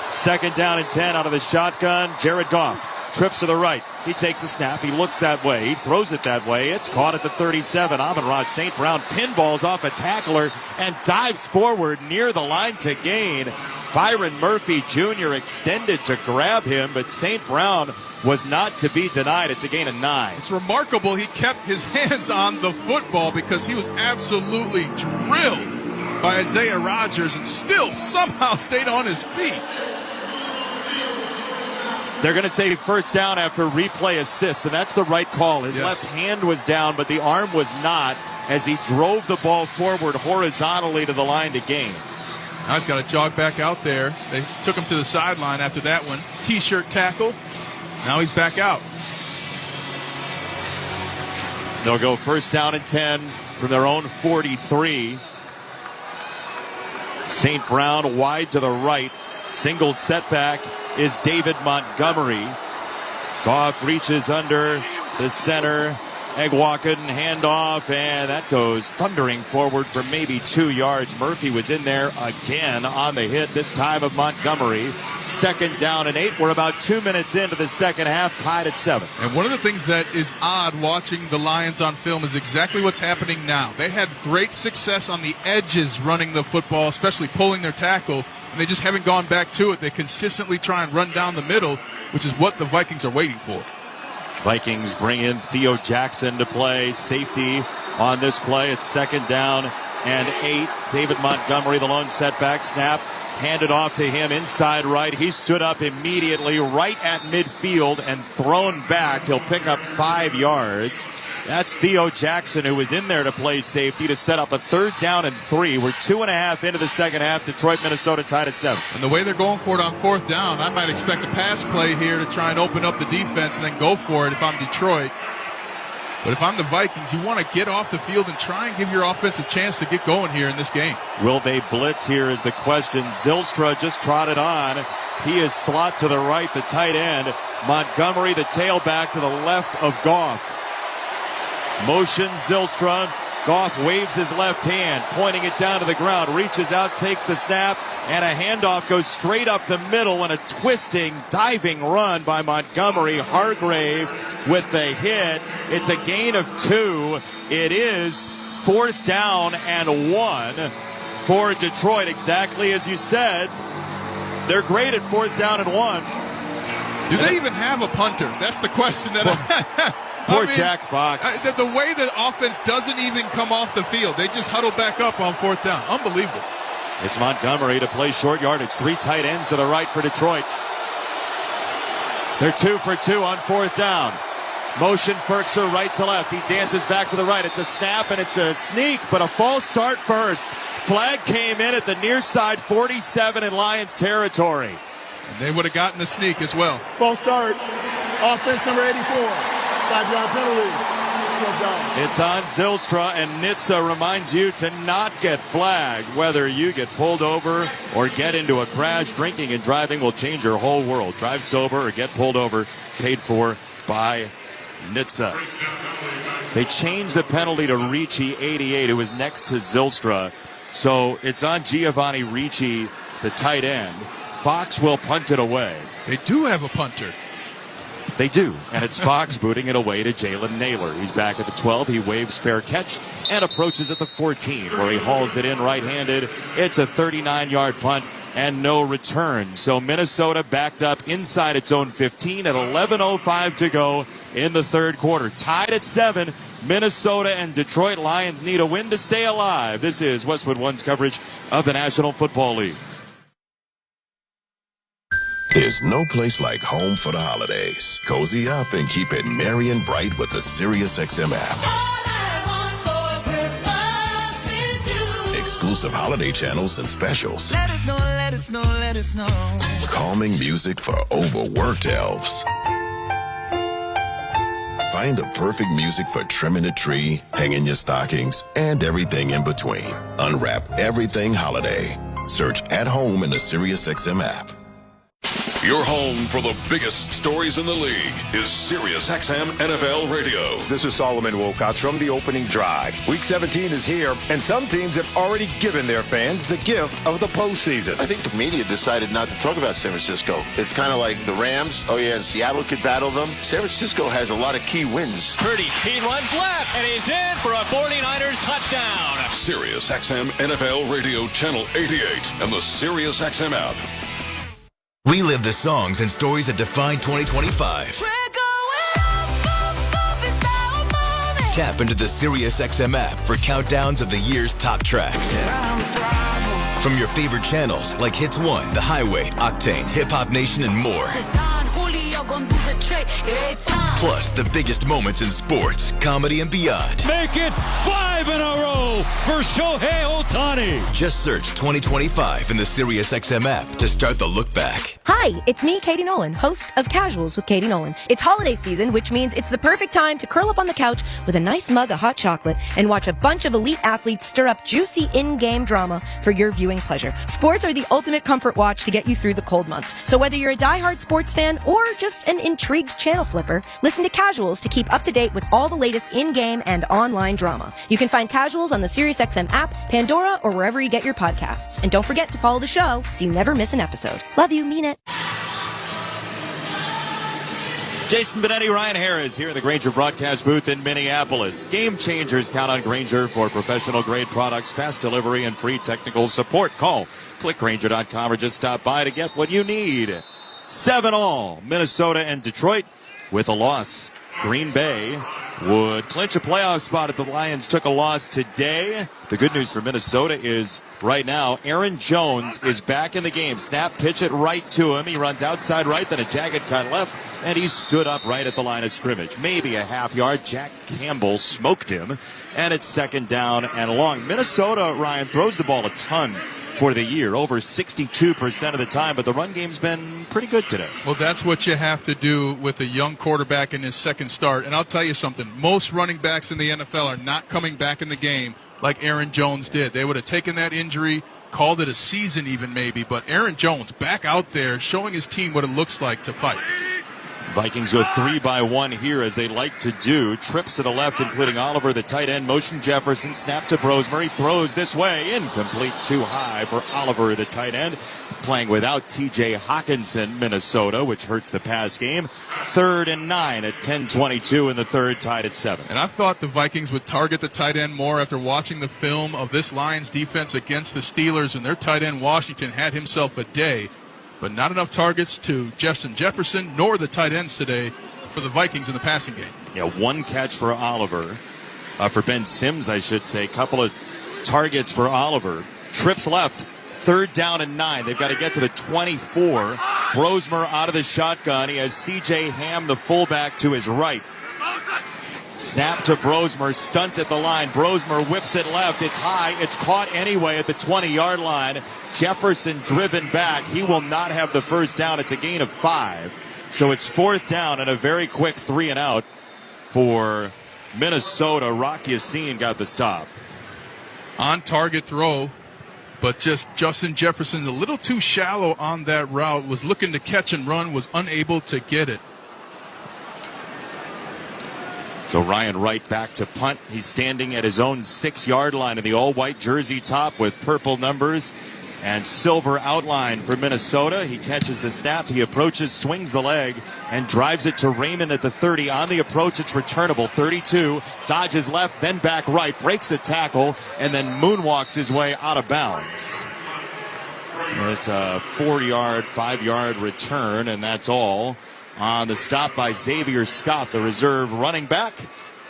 Second down and 10 out of the shotgun. Jared Goff trips to the right. He takes the snap. He looks that way. He throws it that way. It's caught at the 37. Amon-Ra St. Brown pinballs off a tackler and dives forward near the line to gain. Byron Murphy Jr. extended to grab him, but St. Brown was not to be denied. It's a gain of 9. It's remarkable he kept his hands on the football because he was absolutely drilled by Isaiah Rodgers and still somehow stayed on his feet. They're going to say first down after replay assist, and that's the right call. His left hand was down, but the arm was not, as he drove the ball forward horizontally to the line to gain. Now he's got to jog back out there. They took him to the sideline after that one. T-shirt tackle. Now he's back out. They'll go first down and 10 from their own 43. St. Brown wide to the right. Single setback is David Montgomery. Goff reaches under the center Egwalkin handoff, and that goes thundering forward for maybe 2 yards. Murphy was in there again on the hit, this time of Montgomery. 2nd down and 8. We're about 2 minutes into the second half, tied at 7. And one of the things that is odd watching the Lions on film is exactly what's happening now. They had great success on the edges running the football, especially pulling their tackle, and they just haven't gone back to it. They consistently try and run down the middle, which is what the Vikings are waiting for. Vikings bring in Theo Jackson to play safety on this play. It's 2nd down and 8. David Montgomery, the lone setback snap, handed off to him inside right. He stood up immediately right at midfield and thrown back. He'll pick up 5 yards. That's Theo Jackson, who was in there to play safety to set up a 3rd down and 3. We're 2.5 into the second half. Detroit, Minnesota tied at 7. And the way they're going for it on 4th down, I might expect a pass play here to try and open up the defense and then go for it if I'm Detroit. But if I'm the Vikings, you want to get off the field and try and give your offense a chance to get going here in this game. Will they blitz here is the question. Zylstra just trotted on. He is slot to the right, the tight end. Montgomery, the tailback, to the left of Goff. Motion Zylstra. Goff waves his left hand, pointing it down to the ground, reaches out, takes the snap, and a handoff goes straight up the middle and a twisting, diving run by Montgomery. Hargrave with the hit. It's a gain of 2. It is 4th down and 1 for Detroit, exactly as you said. They're great at 4th down and 1. Do they even have a punter? That's the question that Poor Jack Fox. The way the offense doesn't even come off the field. They just huddle back up on 4th down. Unbelievable. It's Montgomery to play short yardage. 3 tight ends to the right for Detroit. They're 2 for 2 on 4th down. Motion Ferkser right to left. He dances back to the right. It's a snap and it's a sneak, but a false start first. Flag came in at the near side 47 in Lions territory. And they would have gotten the sneak as well. False start. Offense number 84. 5-yard penalty. It's on Zylstra, and Nitsa reminds you to not get flagged. Whether you get pulled over or get into a crash, drinking and driving will change your whole world. Drive sober or get pulled over, paid for by Nitsa. They changed the penalty to Ricci, 88, who was next to Zylstra. So it's on Giovanni Ricci, the tight end. Fox will punt it away. They do have a punter. They do, and it's Fox booting it away to Jalen Naylor. He's back at the 12. He waves fair catch and approaches at the 14, where he hauls it in right-handed. It's a 39-yard punt and no return. So Minnesota backed up inside its own 15 at 11:05 to go in the third quarter. Tied at 7. Minnesota and Detroit Lions need a win to stay alive. This is Westwood One's coverage of the National Football League. There's no place like home for the holidays. Cozy up and keep it merry and bright with the SiriusXM app. Exclusive holiday channels and specials. Let us know, let us know, let us know. Calming music for overworked elves. Find the perfect music for trimming the tree, hanging your stockings, and everything in between. Unwrap everything holiday. Search At Home in the SiriusXM app. Your home for the biggest stories in the league is SiriusXM NFL Radio. This is Solomon Wilcox from the opening drive. Week 17 is here, and some teams have already given their fans the gift of the postseason. I think the media decided not to talk about San Francisco. It's kind of like the Rams. Oh, yeah, and Seattle could battle them. San Francisco has a lot of key wins. Purdy, he runs left, and he's in for a 49ers touchdown. SiriusXM NFL Radio Channel 88 and the SiriusXM app. Relive the songs and stories that defined 2025. Tap into the SiriusXM app for countdowns of the year's top tracks. From your favorite channels like Hits 1, The Highway, Octane, Hip Hop Nation, and more. Plus, the biggest moments in sports, comedy, and beyond. Make it 5 in a row for Shohei Ohtani. Just search 2025 in the SiriusXM app to start the look back. Hi, it's me, Katie Nolan, host of Casuals with Katie Nolan. It's holiday season, which means it's the perfect time to curl up on the couch with a nice mug of hot chocolate and watch a bunch of elite athletes stir up juicy in-game drama for your viewing pleasure. Sports are the ultimate comfort watch to get you through the cold months. So whether you're a diehard sports fan or just an intrigued channel flipper, listen Listen to Casuals to keep up to date with all the latest in-game and online drama. You can find Casuals on the SiriusXM app, Pandora, or wherever you get your podcasts. And don't forget to follow the show so you never miss an episode. Love you, mean it. Jason Benetti, Ryan Harris here in the Grainger broadcast booth in Minneapolis. Game changers count on Grainger for professional grade products, fast delivery, and free technical support. Call clickgrainger.com or just stop by to get what you need. 7-all, Minnesota and Detroit with a loss. Green Bay would clinch a playoff spot if the Lions took a loss today. The good news for Minnesota is right now Aaron Jones is back in the game. Snap, pitch it right to him. He runs outside right, then a jagged cut left, and he stood up right at the line of scrimmage. Maybe a half yard. Jack Campbell smoked him, and it's 2nd down and long. Minnesota, Ryan, throws the ball a ton for the year, over 62% of the time, but the run game's been pretty good today. Well, that's what you have to do with a young quarterback in his second start. And I'll tell you something, most running backs in the NFL are not coming back in the game like Aaron Jones did. They would have taken that injury, called it a season even maybe, but Aaron Jones back out there showing his team what it looks like to fight. Vikings go 3-by-1 here, as they like to do. Trips to the left, including Oliver, the tight end. Motion Jefferson, snap to Brosmer. He throws this way. Incomplete, too high for Oliver, the tight end. Playing without T.J. Hawkinson, Minnesota, which hurts the pass game. 3rd and 9 at 10:22 in the third, tied at 7. And I thought the Vikings would target the tight end more after watching the film of this Lions defense against the Steelers, and their tight end Washington had himself a day. But not enough targets to Justin Jefferson nor the tight ends today for the Vikings in the passing game. Yeah, 1 catch for Oliver. For Ben Sims, I should say. Couple of targets for Oliver. Trips left. 3rd down and 9. They've got to get to the 24. Brosmer out of the shotgun. He has C.J. Ham, the fullback, to his right. Snap to Brosmer, stunt at the line. Brosmer whips it left. It's high. It's caught anyway at the 20-yard line. Jefferson driven back. He will not have the first down. It's a gain of 5. So it's 4th down and a very quick 3 and out for Minnesota. Rock Yassin got the stop. On target throw, but just Justin Jefferson a little too shallow on that route. Was looking to catch and run, was unable to get it. So Ryan Wright back to punt. He's standing at his own 6-yard line in the all-white jersey top with purple numbers and silver outline for Minnesota. He catches the snap. He approaches, swings the leg, and drives it to Raymond at the 30. On the approach, it's returnable. 32, dodges left, then back right, breaks a tackle, and then moonwalks his way out of bounds. It's a 4-yard, 5-yard return, and that's all. On the stop by Xavier Scott, the reserve running back.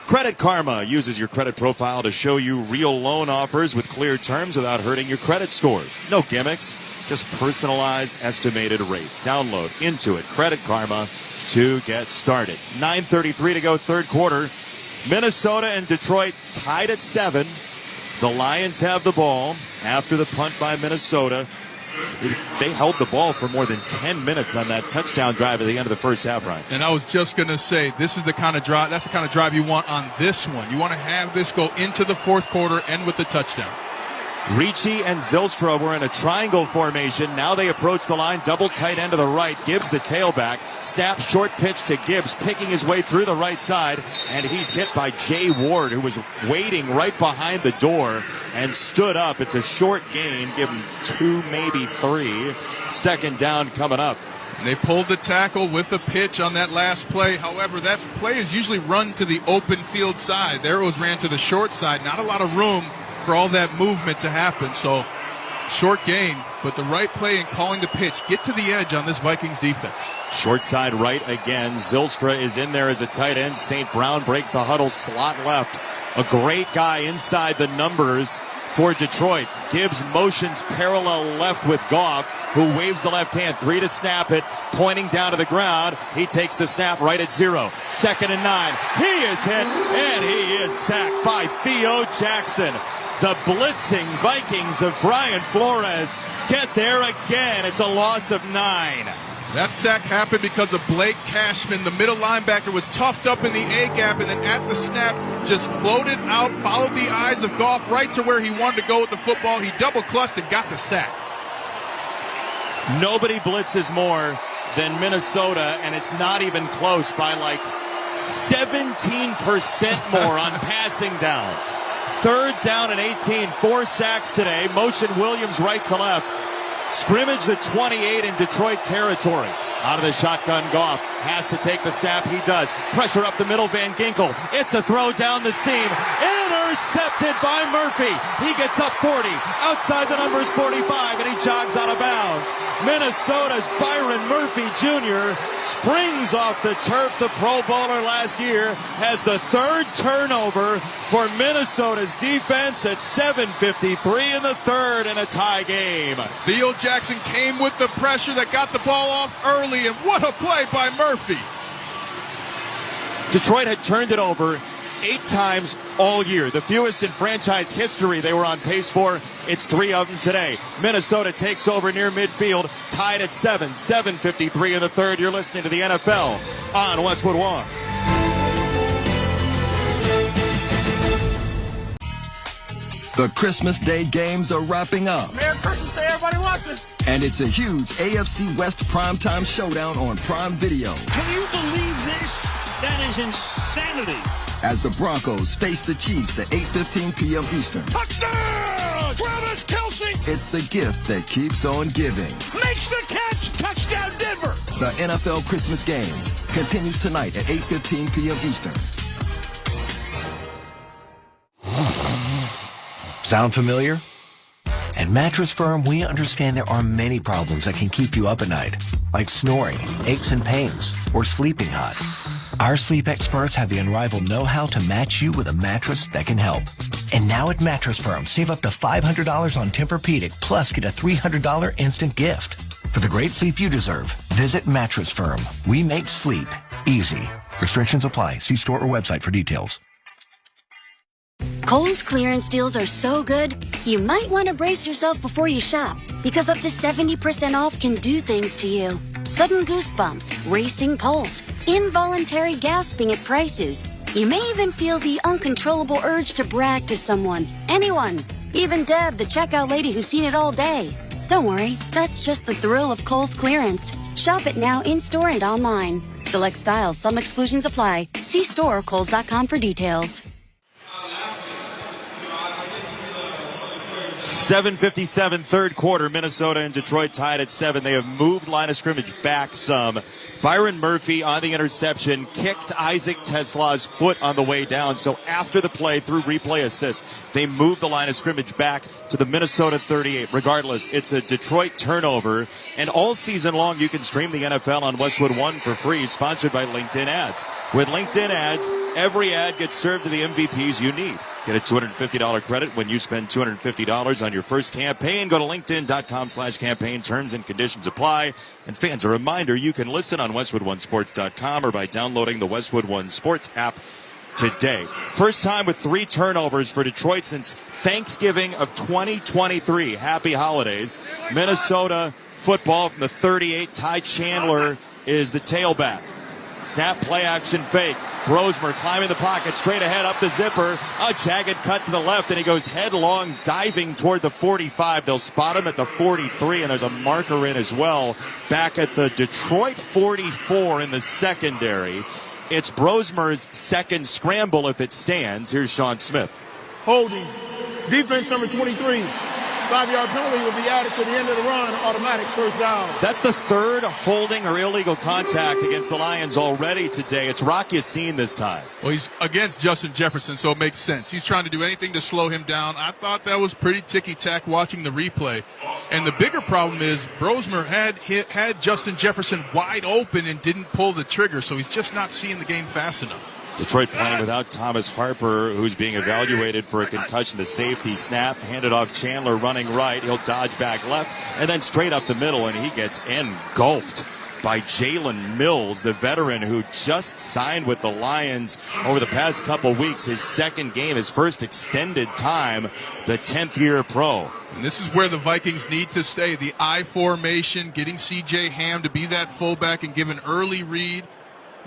Credit Karma uses your credit profile to show you real loan offers with clear terms without hurting your credit scores. No gimmicks, just personalized estimated rates. Download Intuit Credit Karma to get started. 9:33 to go, third quarter. Minnesota and Detroit tied at 7. The Lions have the ball after the punt by Minnesota. They held the ball for more than 10 minutes on that touchdown drive at the end of the first half, Ryan. And I was just going to say, this is the kind of drive, that's the kind of drive you want on this one. You want to have this go into the fourth quarter and with the touchdown. Ricci and Zylstra were in a triangle formation. Now they approach the line, double tight end to the right. Gibbs the tailback. Snap, short pitch to Gibbs, picking his way through the right side. And he's hit by Jay Ward, who was waiting right behind the door and stood up. It's a short gain. Give him 2, maybe 3. 2nd down coming up. And they pulled the tackle with a pitch on that last play. However, that play is usually run to the open field side. There it was ran to the short side. Not a lot of room for all that movement to happen. So short gain, but the right play and calling the pitch. Get to the edge on this Vikings defense. Short side right again. Zylstra is in there as a tight end. St. Brown breaks the huddle, slot left. A great guy inside the numbers for Detroit. Gibbs motions parallel left with Goff, who waves the left hand. 3 to snap it, pointing down to the ground. He takes the snap right at 0. 2nd and 9. He is hit, and he is sacked by Theo Jackson. The blitzing Vikings of Brian Flores get there again. It's a loss of 9. That sack happened because of Blake Cashman. The middle linebacker was toughed up in the A-gap, and then at the snap just floated out, followed the eyes of Goff right to where he wanted to go with the football. He double-clutched and got the sack. Nobody blitzes more than Minnesota, and it's not even close by like 17% more on passing downs. 3rd down and 18. 4 sacks today. Motion Williams right to left. Scrimmage the 28 in Detroit territory. Out of the shotgun, Goff has to take the snap. He does. Pressure up the middle, Van Ginkel. It's a throw down the seam. Intercepted by Murphy. He gets up 40. Outside the numbers 45, and he jogs out of bounds. Minnesota's Byron Murphy Jr. springs off the turf. The Pro Bowler last year has the 3rd turnover for Minnesota's defense at 7:53 in the 3rd in a tie game. Theo Jackson came with the pressure that got the ball off early, and what a play by Murphy. Detroit had turned it over 8 times all year. The fewest in franchise history they were on pace for. It's 3 of them today. Minnesota takes over near midfield, tied at 7. 7:53 in the 3rd. You're listening to the NFL on Westwood One. The Christmas Day games are wrapping up. Merry Christmas Day, everybody watching. And it's a huge AFC West primetime showdown on Prime Video. Can you believe this? That is insanity. As the Broncos face the Chiefs at 8:15 p.m. Eastern. Touchdown! Travis Kelce! It's the gift that keeps on giving. Makes the catch! Touchdown Denver! The NFL Christmas Games continues tonight at 8:15 p.m. Eastern. Sound familiar? At Mattress Firm, we understand there are many problems that can keep you up at night, like snoring, aches and pains, or sleeping hot. Our sleep experts have the unrivaled know-how to match you with a mattress that can help. And now at Mattress Firm, save up to $500 on Tempur-Pedic, plus get a $300 instant gift. For the great sleep you deserve, visit Mattress Firm. We make sleep easy. Restrictions apply. See store or website for details. Kohl's clearance deals are so good, you might want to brace yourself before you shop, because up to 70% off can do things to you. Sudden goosebumps, racing pulse, involuntary gasping at prices. You may even feel the uncontrollable urge to brag to someone, anyone, even Deb, the checkout lady who's seen it all day. Don't worry, that's just the thrill of Kohl's clearance. Shop it now in-store and online. Select styles, some exclusions apply. See store or kohls.com for details. 7:57, 3rd quarter. Minnesota and Detroit tied at 7. They have moved line of scrimmage back some. Byron Murphy on the interception kicked Isaac Tesla's foot on the way down. So after the play, through replay assist, they moved the line of scrimmage back to the Minnesota 38. Regardless, it's a Detroit turnover. And all season long, you can stream the NFL on Westwood One for free, sponsored by LinkedIn Ads. With LinkedIn Ads, every ad gets served to the MVPs you need. Get a $250 credit when you spend $250 on your first campaign. Go to linkedin.com/campaign. Terms and conditions apply. And fans, a reminder, you can listen on WestwoodOneSports.com or by downloading the Westwood One Sports app today. First time with 3 turnovers for Detroit since Thanksgiving of 2023. Happy holidays. Minnesota football from the 38. Ty Chandler is the tailback. Snap, play action, fake. Brosmer climbing the pocket, straight ahead, up the zipper. A jagged cut to the left, and he goes headlong, diving toward the 45. They'll spot him at the 43, and there's a marker in as well. Back at the Detroit 44 in the secondary. It's Brosmer's second scramble if it stands. Here's Sean Smith. Holding. Defense number 23. 5-yard penalty will be added to the end of the run. Automatic first down. That's the 3rd holding or illegal contact against the Lions already today. It's Rock Yassin this time. Well, he's against Justin Jefferson, so it makes sense. He's trying to do anything to slow him down. I thought that was pretty ticky-tack watching the replay. And the bigger problem is Brosmer had Justin Jefferson wide open and didn't pull the trigger, so he's just not seeing the game fast enough. Detroit playing without Thomas Harper, who's being evaluated for a concussion. The safety snap, handed off Chandler running right. He'll dodge back left, and then straight up the middle, and he gets engulfed by Jalen Mills, the veteran who just signed with the Lions over the past couple weeks. His second game, his first extended time, the 10th-year pro. And this is where the Vikings need to stay. The I formation, getting C.J. Ham to be that fullback and give an early read.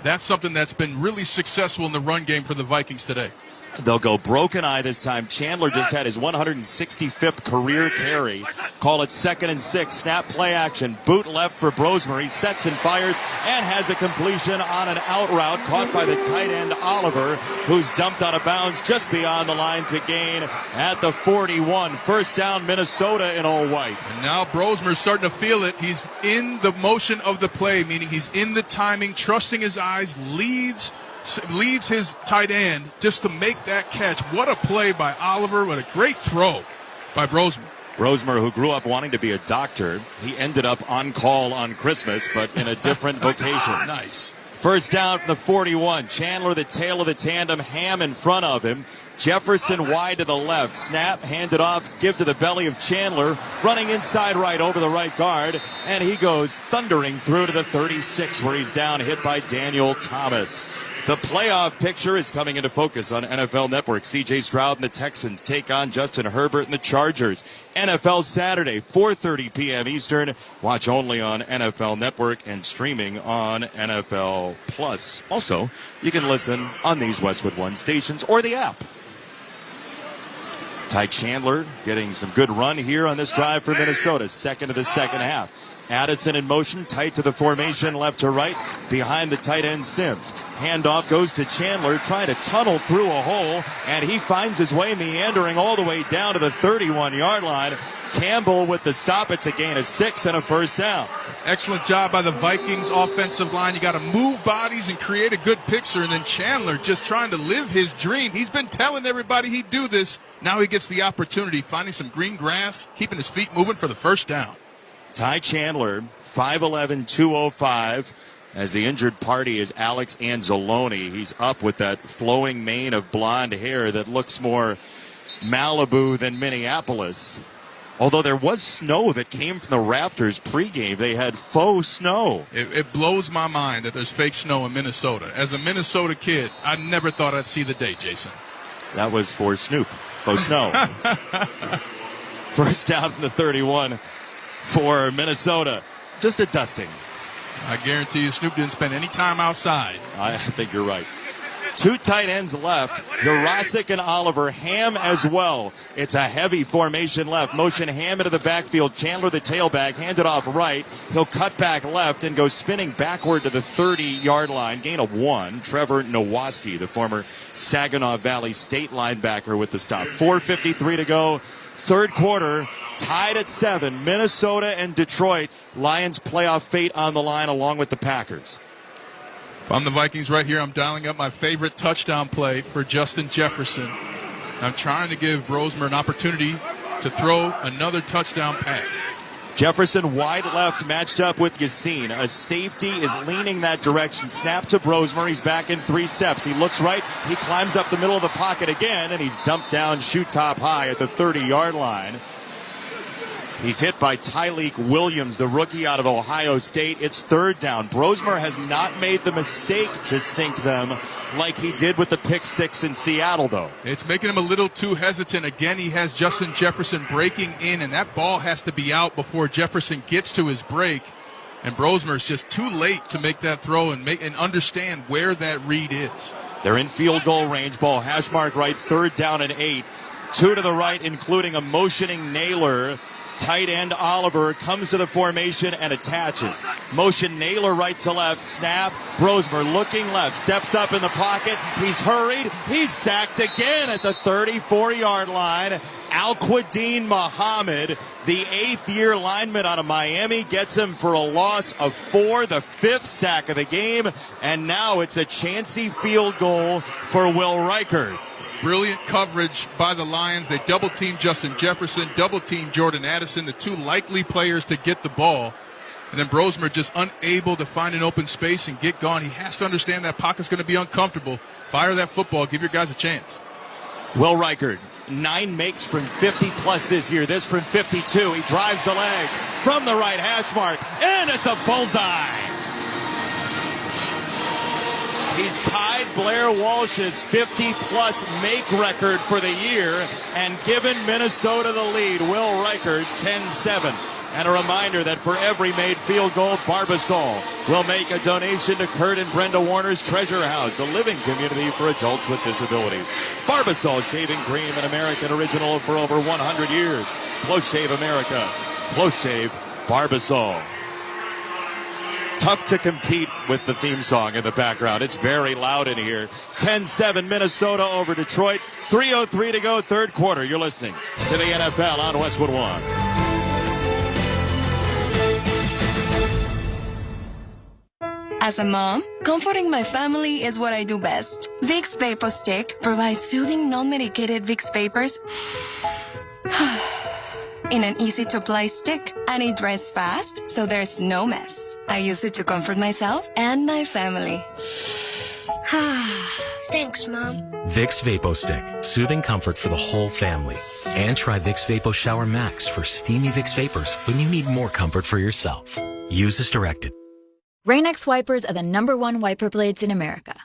That's something that's been really successful in the run game for the Vikings today. They'll go broken eye this time. Chandler just had his 165th career carry. Call it 2nd and 6. Snap play action. Boot left for Brosmer. He sets and fires and has a completion on an out route caught by the tight end Oliver, who's dumped out of bounds just beyond the line to gain at the 41. First down, Minnesota in all white. And now Brosmer's starting to feel it. He's in the motion of the play, meaning he's in the timing, trusting his eyes, leads his tight end just to make that catch. What a play by Oliver. What a great throw by Brosmer. Brosmer, who grew up wanting to be a doctor, he ended up on call on Christmas, but in a different vocation. Nice. First down from the 41. Chandler, the tail of the tandem, Ham in front of him. Jefferson wide to the left. Snap, handed off, give to the belly of Chandler, running inside right over the right guard, and he goes thundering through to the 36 where he's down, hit by Daniel Thomas. The playoff picture is coming into focus on NFL Network. C.J. Stroud and the Texans take on Justin Herbert and the Chargers. NFL Saturday, 4:30 p.m. Eastern. Watch only on NFL Network and streaming on NFL Plus. Also, you can listen on these Westwood One stations or the app. Ty Chandler getting some good run here on this drive for Minnesota. Second of the second half. Addison in motion, tight to the formation, left to right, behind the tight end Sims. Handoff goes to Chandler, trying to tunnel through a hole, and he finds his way meandering all the way down to the 31-yard line. Campbell with the stop. It's a gain of 6 and a first down. Excellent job by the Vikings offensive line. You got to move bodies and create a good picture, and then Chandler just trying to live his dream. He's been telling everybody he'd do this. Now he gets the opportunity, finding some green grass, keeping his feet moving for the first down. Ty Chandler, 5'11", 205. As the injured party is Alex Anzalone. He's up with that flowing mane of blonde hair that looks more Malibu than Minneapolis. Although there was snow that came from the rafters pregame. They had faux snow. It blows my mind that there's fake snow in Minnesota. As a Minnesota kid, I never thought I'd see the day, Jason. That was for Snoop. Faux snow. First down from the 31 for Minnesota. Just a dusting. I guarantee you Snoop didn't spend any time outside. I think you're right. Two tight ends left. Jurasic and Oliver. Ham as well. It's a heavy formation left. Motion Ham into the backfield. Chandler the tailback. Handed off right. He'll cut back left and go spinning backward to the 30-yard line. Gain of 1. Trevor Nowoski, the former Saginaw Valley State linebacker, with the stop. 4:53 to go. Third quarter. Tied at 7. Minnesota and Detroit. Lions playoff fate on the line along with the Packers. If I'm the Vikings right here, I'm dialing up my favorite touchdown play for Justin Jefferson. I'm trying to give Brosmer an opportunity to throw another touchdown pass. Jefferson wide left, matched up with Yassine. A safety is leaning that direction. Snap to Brosmer. He's back in 3 steps. He looks right. He climbs up the middle of the pocket again, and he's dumped down shoe top high at the 30-yard line. He's hit by Tyleik Williams, the rookie out of Ohio State. It's third down. Brosmer has not made the mistake to sink them like he did with the pick 6 in Seattle, though. It's making him a little too hesitant. Again, he has Justin Jefferson breaking in, and that ball has to be out before Jefferson gets to his break. And Brosmer's just too late to make that throw and understand where that read is. They're in field goal range. Ball hash mark right, third down and 8. 2 to the right, including a motioning Naylor. Tight end Oliver comes to the formation and attaches. Motion Naylor right to left. Snap. Brosmer looking left. Steps up in the pocket. He's hurried. He's sacked again at the 34-yard line. Al-Quadin Muhammad, the 8th-year lineman out of Miami, gets him for a loss of 4, the 5th sack of the game. And now it's a chancy field goal for Will Reichard. Brilliant coverage by the Lions. They double-team Justin Jefferson, double-team Jordan Addison, the 2 likely players to get the ball. And then Brosmer just unable to find an open space and get gone. He has to understand that pocket's going to be uncomfortable. Fire that football. Give your guys a chance. Will Reichard, 9 makes from 50-plus this year. This from 52. He drives the leg from the right hash mark, and it's a bullseye. He's tied Blair Walsh's 50-plus make record for the year and given Minnesota the lead. Will Reichard, 10-7. And a reminder that for every made field goal, Barbasol will make a donation to Kurt and Brenda Warner's Treasure House, a living community for adults with disabilities. Barbasol Shaving Cream, an American original for over 100 years. Close Shave America. Close Shave Barbasol. Tough to compete with the theme song in the background. It's very loud in here. 10-7 Minnesota over Detroit. 3:03 to go, third quarter. You're listening to the NFL on Westwood One. As a mom, comforting my family is what I do best. Vicks Vapor Stick provides soothing, non-medicated Vicks Vapors in an easy-to-apply stick, and it dries fast, so there's no mess. I use it to comfort myself and my family. Thanks, Mom. Vicks Vapo Stick, soothing comfort for the whole family. And try Vicks Vapo Shower Max for steamy Vicks Vapors when you need more comfort for yourself. Use as directed. Rain-X wipers are the #1 wiper blades in America.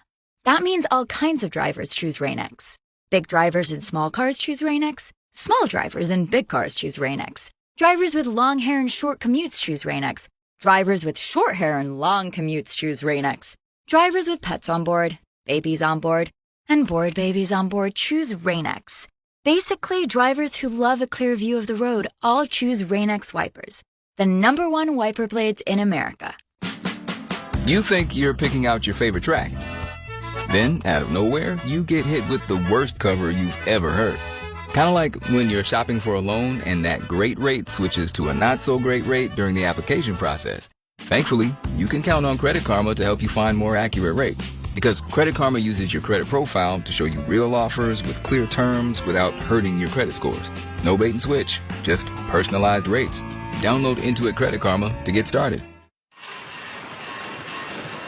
That means all kinds of drivers choose Rain-X. Big drivers in small cars choose Rain-X. Small drivers in big cars choose Rain-X. Drivers with long hair and short commutes choose Rain-X. Drivers with short hair and long commutes choose Rain-X. Drivers with pets on board, babies on board, and bored babies on board choose Rain-X. Basically, drivers who love a clear view of the road all choose Rain-X wipers, the #1 wiper blades in America. You think you're picking out your favorite track. Then, out of nowhere, you get hit with the worst cover you've ever heard. Kind of like when you're shopping for a loan and that great rate switches to a not-so-great rate during the application process. Thankfully, you can count on Credit Karma to help you find more accurate rates. Because Credit Karma uses your credit profile to show you real offers with clear terms without hurting your credit scores. No bait and switch, just personalized rates. Download Intuit Credit Karma to get started.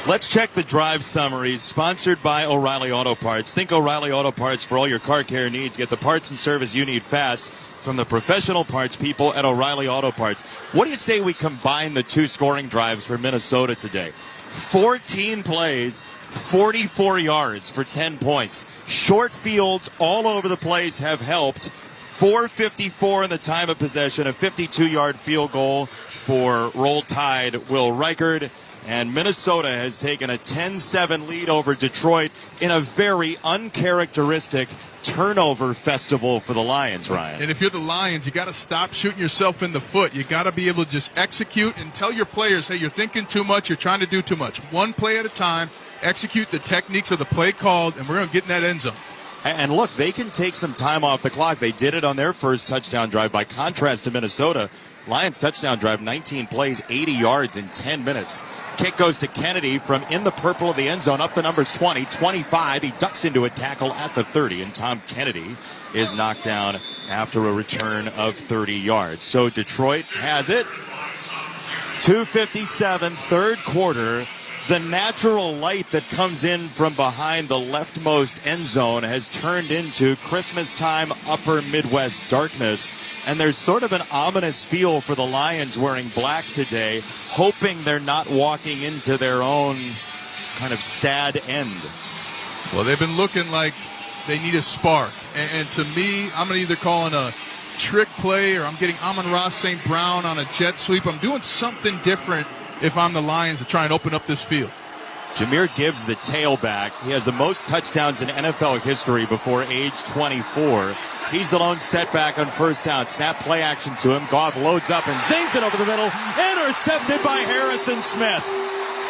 Let's check the drive summaries, sponsored by O'Reilly Auto Parts. Think O'Reilly Auto Parts for all your car care needs. Get the parts and service you need fast from the professional parts people at O'Reilly Auto Parts. What do you say we combine the two scoring drives for Minnesota today? 14 plays, 44 yards for 10 points. Short fields all over the place have helped. 4:54 in the time of possession, a 52-yard field goal for Roll Tide Will Reichard. And Minnesota has taken a 10-7 lead over Detroit in a very uncharacteristic turnover festival for the Lions, Ryan. And if you're the Lions, you got to stop shooting yourself in the foot. You got to be able to just execute and tell your players, hey, you're thinking too much, you're trying to do too much. One play at a time, execute the techniques of the play called, and we're going to get in that end zone. And look, they can take some time off the clock. They did it on their first touchdown drive. By contrast to Minnesota, Lions touchdown drive, 19 plays, 80 yards in 10 minutes. Kick goes to Kennedy from in the purple of the end zone, up the numbers 20, 25. He ducks into a tackle at the 30, and Tom Kennedy is knocked down after a return of 30 yards. So Detroit has it. 2:57, third quarter. The natural light that comes in from behind the leftmost end zone has turned into Christmas time upper Midwest darkness. And there's sort of an ominous feel for the Lions wearing black today, hoping they're not walking into their own kind of sad end. Well, they've been looking like they need a spark. And to me, I'm going to either call it a trick play or I'm getting Amon-Ra St. Brown on a jet sweep. I'm doing something different if I'm the Lions to try and open up this field. Jahmyr Gibbs, the tailback. He has the most touchdowns in NFL history before age 24. He's the lone setback on first down. Snap play action to him. Goff loads up and zings it over the middle. Intercepted by Harrison Smith.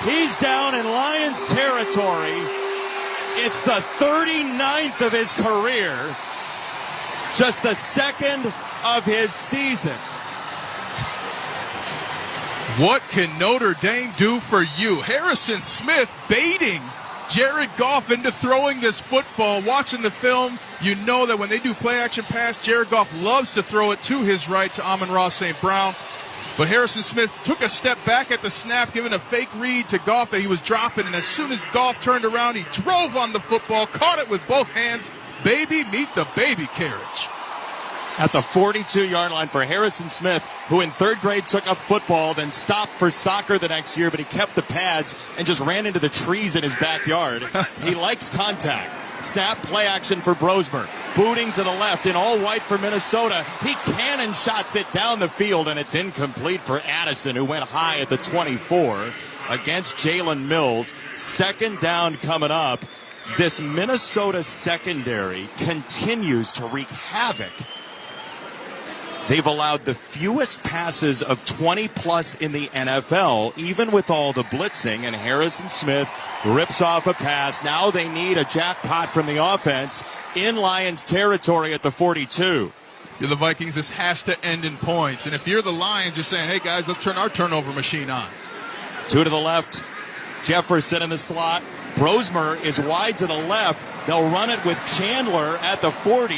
He's down in Lions territory. It's the 39th of his career. Just the second of his season. What can Notre Dame do for you? Harrison Smith baiting Jared Goff into throwing this football. Watching the film, you know that when they do play-action pass, Jared Goff loves to throw it to his right to Amon-Ra St. Brown. But Harrison Smith took a step back at the snap, giving a fake read to Goff that he was dropping. And as soon as Goff turned around, he drove on the football, caught it with both hands. Baby, meet the baby carriage. At the 42-yard line for Harrison Smith, who in third grade took up football, then stopped for soccer the next year, but he kept the pads and just ran into the trees in his backyard. He likes contact. Snap, play action for Brosmer. Booting to the left in all white for Minnesota. He cannon shots it down the field, and it's incomplete for Addison, who went high at the 24 against Jalen Mills. Second down coming up. This Minnesota secondary continues to wreak havoc. They've allowed the fewest passes of 20-plus in the NFL, even with all the blitzing, and Harrison Smith rips off a pass. Now they need a jackpot from the offense in Lions territory at the 42. You're the Vikings. This has to end in points. And if you're the Lions, you're saying, hey, guys, let's turn our turnover machine on. 2 to the left. Jefferson in the slot. Brosmer is wide to the left. They'll run it with Chandler at the 40,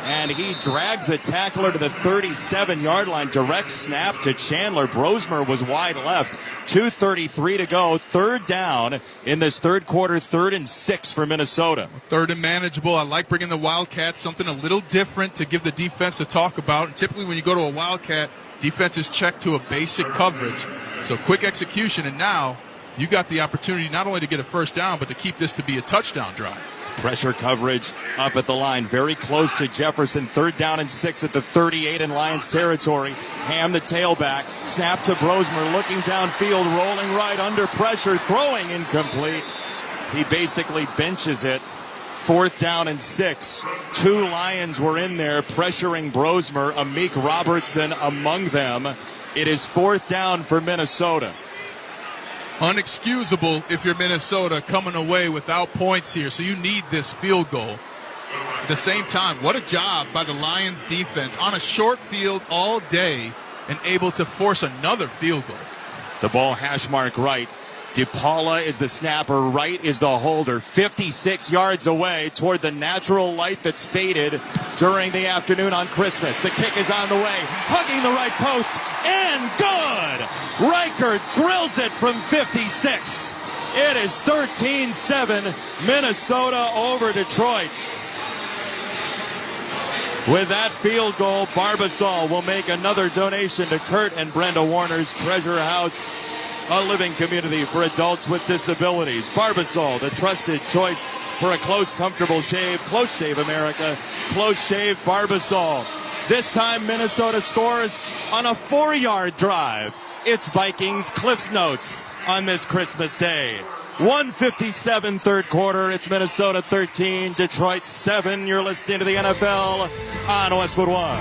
and he drags a tackler to the 37-yard line. Direct snap to Chandler. Brosmer was wide left. 2:33 to go. Third down in this third quarter. 3rd and 6 for Minnesota. Third and manageable. I like bringing the Wildcats, something a little different to give the defense to talk about. And typically when you go to a Wildcat, defense is checked to a basic coverage. So quick execution, and now you got the opportunity not only to get a first down, but to keep this to be a touchdown drive. Pressure coverage up at the line, very close to Jefferson. 3rd down and 6 at the 38 in Lions territory. Ham the tailback. Snap to Brosmer, looking downfield, rolling right under pressure, throwing incomplete. He basically benches it. 4th down and 6. 2 Lions were in there pressuring Brosmer. Amik Robertson among them. It is 4th down for Minnesota. Unexcusable if you're Minnesota coming away without points here. So you need this field goal. At the same time, what a job by the Lions defense on a short field all day and able to force another field goal. The ball hash mark right. DePaula is the snapper. Right is the holder. 56 yards away toward the natural light that's faded during the afternoon on Christmas. The kick is on the way. Hugging the right post. And good! Riker drills it from 56. It is 13-7. Minnesota over Detroit. With that field goal, Barbasol will make another donation to Kurt and Brenda Warner's Treasure House, a living community for adults with disabilities. Barbasol, the trusted choice for a close, comfortable shave. Close Shave America. Close Shave Barbasol. This time, Minnesota scores on a 4-yard drive. It's Vikings Cliff's Notes on this Christmas Day. 1:57 third quarter. It's Minnesota 13, Detroit 7. You're listening to the NFL on Westwood One.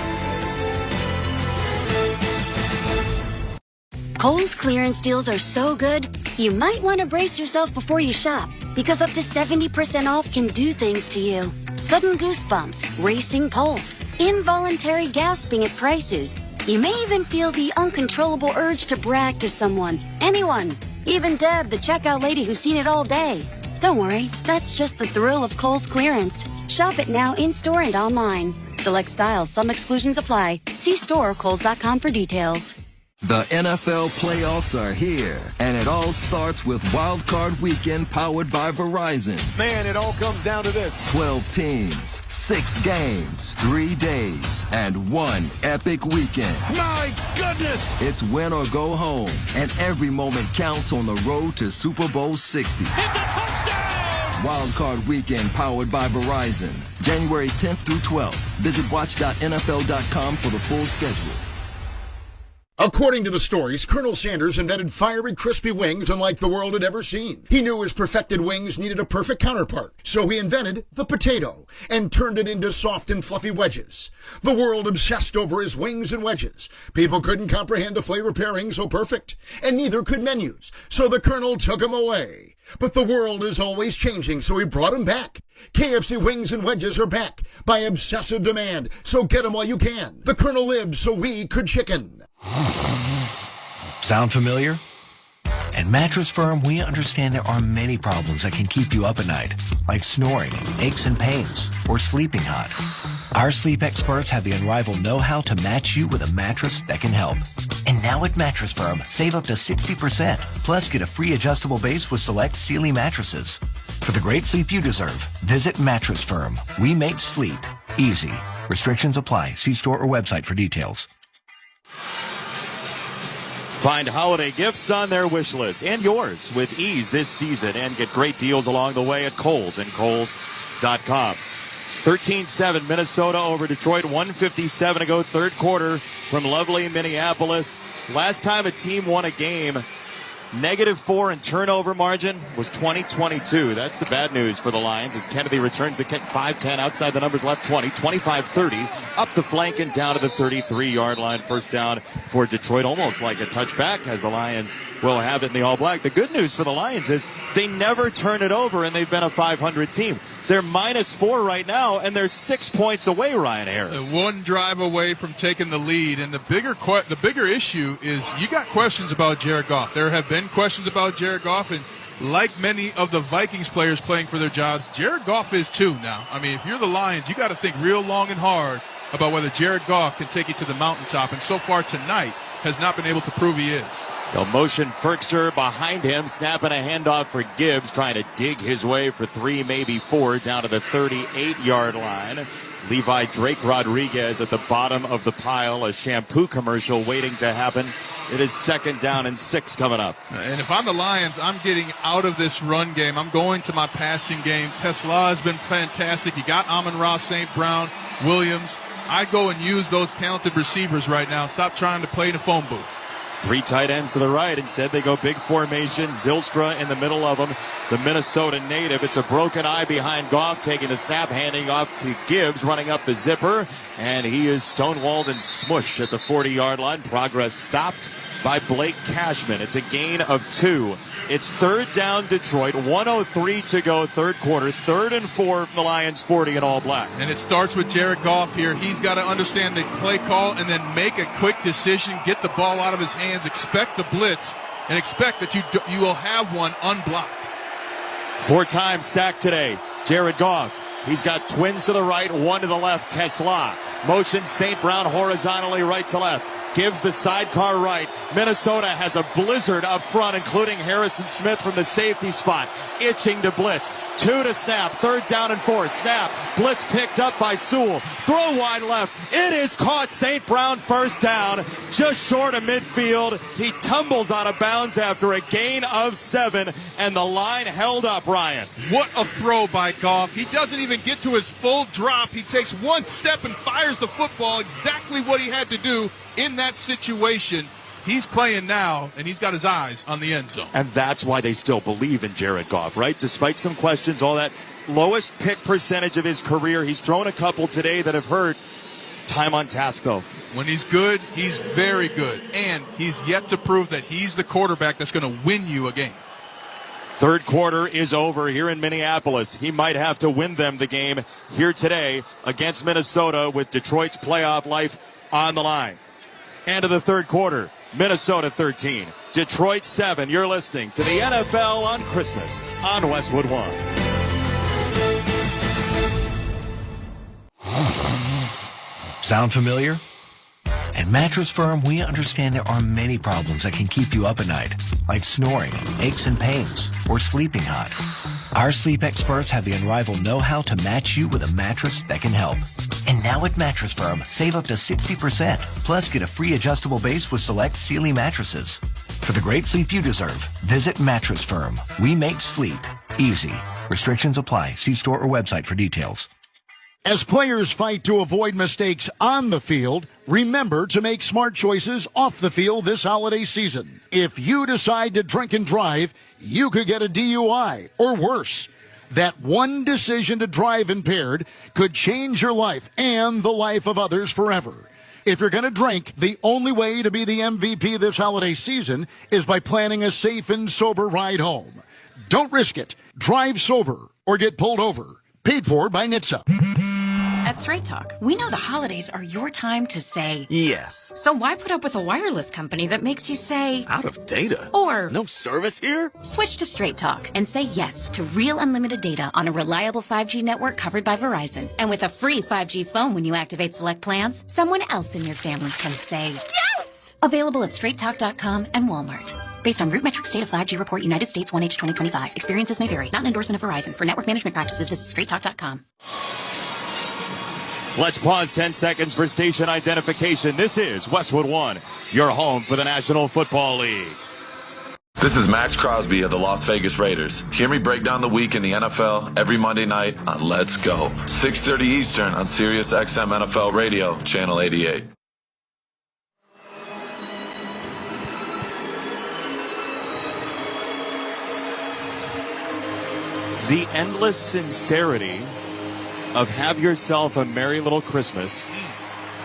Kohl's clearance deals are so good, you might want to brace yourself before you shop, because up to 70% off can do things to you. Sudden goosebumps, racing pulse, involuntary gasping at prices. You may even feel the uncontrollable urge to brag to someone, anyone, even Deb, the checkout lady who's seen it all day. Don't worry, that's just the thrill of Kohl's clearance. Shop it now in-store and online. Select styles, some exclusions apply. See store or Kohls.com for details. The NFL playoffs are here, and it all starts with Wild Card Weekend powered by Verizon. Man, it all comes down to this. 12 teams, 6 games, 3 days, and 1 epic weekend. My goodness! It's win or go home, and every moment counts on the road to Super Bowl 60. It's a touchdown! Wild Card Weekend powered by Verizon. January 10th through 12th. Visit watch.nfl.com for the full schedule. According to the stories, Colonel Sanders invented fiery, crispy wings unlike the world had ever seen. He knew his perfected wings needed a perfect counterpart, so he invented the potato and turned it into soft and fluffy wedges. The world obsessed over his wings and wedges. People couldn't comprehend a flavor pairing so perfect, and neither could menus, so the Colonel took him away. But the world is always changing, so he brought him back. KFC wings and wedges are back by obsessive demand, so get them while you can. The Colonel lived so we could chicken. Sound familiar? At Mattress Firm, we understand there are many problems that can keep you up at night, like snoring, aches and pains, or sleeping hot. Our sleep experts have the unrivaled know-how to match you with a mattress that can help. And now at Mattress Firm, save up to 60%, plus get a free adjustable base with select Sealy mattresses. For the great sleep you deserve, visit Mattress Firm. We make sleep easy. Restrictions apply. See store or website for details. Find holiday gifts on their wish list and yours with ease this season, and get great deals along the way at Kohl's and Kohl's SiriusXMApp.com. 13-7 Minnesota over Detroit. 1:57 to go, third quarter from lovely Minneapolis. Last time a team won a game -4 in turnover margin was 2022. That's the bad news for the Lions as Kennedy returns the kick 5-10 outside the numbers left 20, 25-30 up the flank and down to the 33-yard line. First down for Detroit, almost like a touchback as the Lions will have it in the all black. The good news for the Lions is they never turn it over and they've been a 500 team. They're -4 right now, and they're 6 points away, Ryan Harris. One drive away from taking the lead, and the bigger issue is you got questions about Jared Goff. There have been questions about Jared Goff, and like many of the Vikings players playing for their jobs, Jared Goff is too now. I mean, if you're the Lions, you got to think real long and hard about whether Jared Goff can take you to the mountaintop, and so far tonight has not been able to prove he is. They'll motion Ferkser behind him, snapping a handoff for Gibbs, trying to dig his way for 3, maybe 4, down to the 38-yard line. Levi Drake Rodriguez at the bottom of the pile, a shampoo commercial waiting to happen. It is 2nd down and 6 coming up. And if I'm the Lions, I'm getting out of this run game. I'm going to my passing game. Tesla has been fantastic. You got Amon-Ra, St. Brown, Williams. I go and use those talented receivers right now. Stop trying to play in a phone booth. 3 tight ends to the right. Instead, they go big formation. Zylstra in the middle of them. The Minnesota native. It's a broken eye behind Goff, taking the snap, handing off to Gibbs, running up the zipper. And he is stonewalled and smushed at the 40-yard line. Progress stopped by Blake Cashman. It's a gain of 2. It's 3rd down Detroit. 1:03 to go, third quarter. 3rd and 4 from the Lions 40 in all black. And it starts with Jared Goff here. He's got to understand the play call and then make a quick decision, get the ball out of his hands, expect the blitz, and expect that you will have one unblocked. 4 times sacked today. Jared Goff. He's got twins to the right, 1 to the left. Tesla. Motion St. Brown horizontally right to left. Gives the sidecar right. Minnesota has a blizzard up front, including Harrison Smith from the safety spot. Itching to blitz. 2 to snap. 3rd down and 4. Snap. Blitz picked up by Sewell. Throw wide left. It is caught. St. Brown first down. Just short of midfield. He tumbles out of bounds after a gain of 7. And the line held up, Ryan. What a throw by Goff. He doesn't even get to his full drop. He takes 1 step and fires the football. Exactly what he had to do in that situation. He's playing now, and he's got his eyes on the end zone. And that's why they still believe in Jared Goff, right? Despite some questions, all that. Lowest pick percentage of his career. He's thrown a couple today that have hurt. Time on task, though. When he's good, he's very good. And he's yet to prove that he's the quarterback that's going to win you a game. Third quarter is over here in Minneapolis. He might have to win them the game here today against Minnesota with Detroit's playoff life on the line. End of the third quarter. Minnesota 13, Detroit 7. You're listening to the NFL on Christmas on Westwood One. Sound familiar? At Mattress Firm, we understand there are many problems that can keep you up at night, like snoring, aches and pains, or sleeping hot. Our sleep experts have the unrivaled know-how to match you with a mattress that can help. And now at Mattress Firm, save up to 60%, plus get a free adjustable base with select Sealy mattresses. For the great sleep you deserve, visit Mattress Firm. We make sleep easy. Restrictions apply. See store or website for details. As players fight to avoid mistakes on the field, remember to make smart choices off the field this holiday season. If you decide to drink and drive, you could get a DUI or worse. That one decision to drive impaired could change your life and the life of others forever. If you're going to drink, the only way to be the MVP this holiday season is by planning a safe and sober ride home. Don't risk it. Drive sober or get pulled over. Paid for by NHTSA. At Straight Talk, we know the holidays are your time to say yes. So why put up with a wireless company that makes you say out of data? Or no service here? Switch to Straight Talk and say yes to real unlimited data on a reliable 5G network covered by Verizon. And with a free 5G phone when you activate select plans, someone else in your family can say yes! Available at straighttalk.com and Walmart. Based on RootMetrics State of 5G Report, United States 1H 2025. Experiences may vary. Not an endorsement of Verizon. For network management practices, visit straighttalk.com. Let's pause 10 seconds for station identification. This is Westwood One, your home for the National Football League. This is Max Crosby of the Las Vegas Raiders. Hear me break down the week in the NFL every Monday night on Let's Go, 6:30 Eastern on SiriusXM NFL Radio, Channel 88. The endless sincerity of Have Yourself a Merry Little Christmas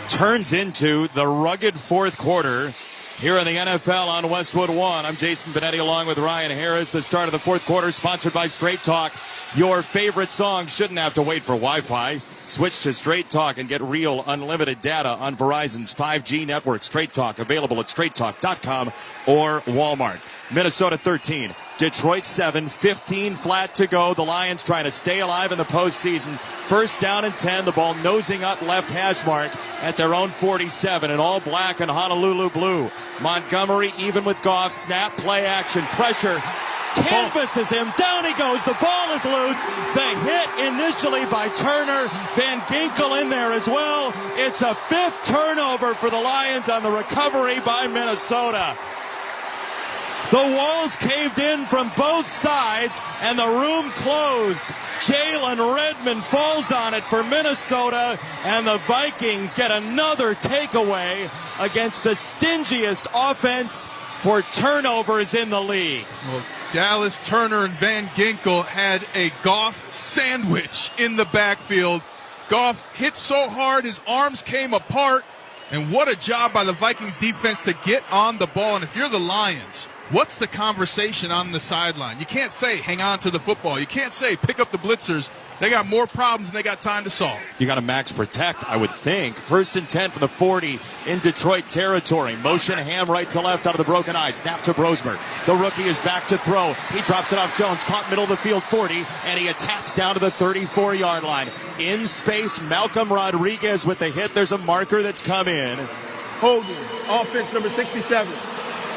turns into the rugged fourth quarter here in the NFL on Westwood One. I'm Jason Benetti along with Ryan Harris. The start of the fourth quarter sponsored by Straight Talk. Your favorite song shouldn't have to wait for Wi-Fi. Switch to Straight Talk and get real unlimited data on Verizon's 5G network. Straight Talk available at straighttalk.com or Walmart. Minnesota 13, Detroit 7, 15 flat to go. The Lions trying to stay alive in the postseason. First down and 10. The ball nosing up left hash mark at their own 47 in all black and Honolulu blue. Montgomery even with Goff. Snap, play action, pressure. Canvases him. Down he goes. The ball is loose. The hit initially by Turner. Van Ginkel in there as well. It's a fifth turnover for the Lions on the recovery by Minnesota. The walls caved in from both sides, and the room closed. Jalen Redmond falls on it for Minnesota, and the Vikings get another takeaway against the stingiest offense for turnovers in the league. Well, Dallas, Turner, and Van Ginkel had a Goff sandwich in the backfield. Goff hit so hard his arms came apart, and what a job by the Vikings defense to get on the ball. And if you're the Lions, what's the conversation on the sideline? You can't say hang on to the football. You can't say pick up the blitzers. They got more problems than they got time to solve. You got to max protect, I would think. First and 10 from the 40 in Detroit territory. Motion Ham right to left out of the broken eye. Snap to Brosmer. The rookie is back to throw. He drops it off Jones. Caught middle of the field 40. And he attacks down to the 34-yard line. In space, Malcolm Rodriguez with the hit. There's a marker that's come in. Holding. Offense number 67.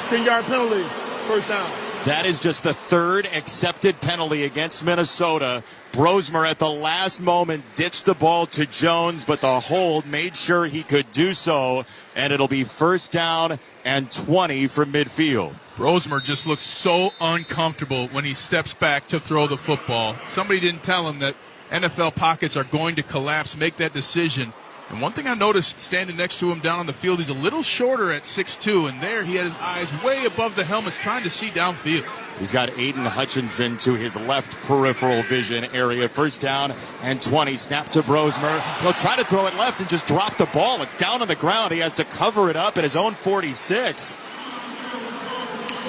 10-yard penalty. First down. That is just the third accepted penalty against Minnesota. Brosmer at the last moment ditched the ball to Jones, but the hold made sure he could do so, and it'll be first down and 20 from midfield. Brosmer just looks so uncomfortable when he steps back to throw the football. Somebody didn't tell him that NFL pockets are going to collapse, make that decision. And one thing I noticed standing next to him down on the field, he's a little shorter at 6'2", and there he had his eyes way above the helmets trying to see downfield. He's got Aiden Hutchinson to his left peripheral vision area. First down and 20. Snap to Brosmer. He'll try to throw it left and just drop the ball. It's down on the ground. He has to cover it up at his own 46.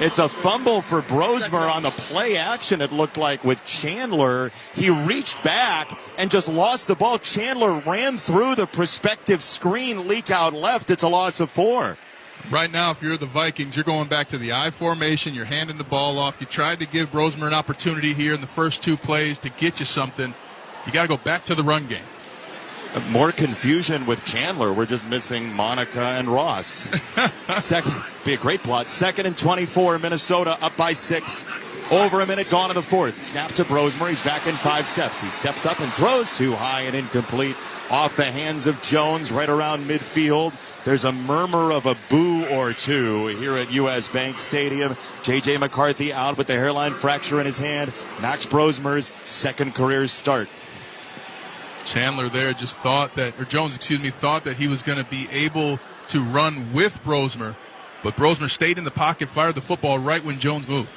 It's a fumble for Brosmer on the play action, it looked like, with Chandler. He reached back and just lost the ball. Chandler ran through the prospective screen, leak out left. It's a loss of 4. Right now, if you're the Vikings, you're going back to the I formation. You're handing the ball off. You tried to give Brosmer an opportunity here in the first two plays to get you something. You got to go back to the run game. More confusion with Chandler. We're just missing Monica and Ross. Second, be a great plot. 2nd and 24. Minnesota up by 6. Over a minute gone in the fourth. Snap to Brosmer. He's back in 5 steps. He steps up and throws too high and incomplete. Off the hands of Jones right around midfield. There's a murmur of a boo or two here at U.S. Bank Stadium. J.J. McCarthy out with the hairline fracture in his hand. Max Brosmer's second career start. Chandler there just thought that he was going to be able to run with Brosmer, but Brosmer stayed in the pocket, fired the football right when Jones moved.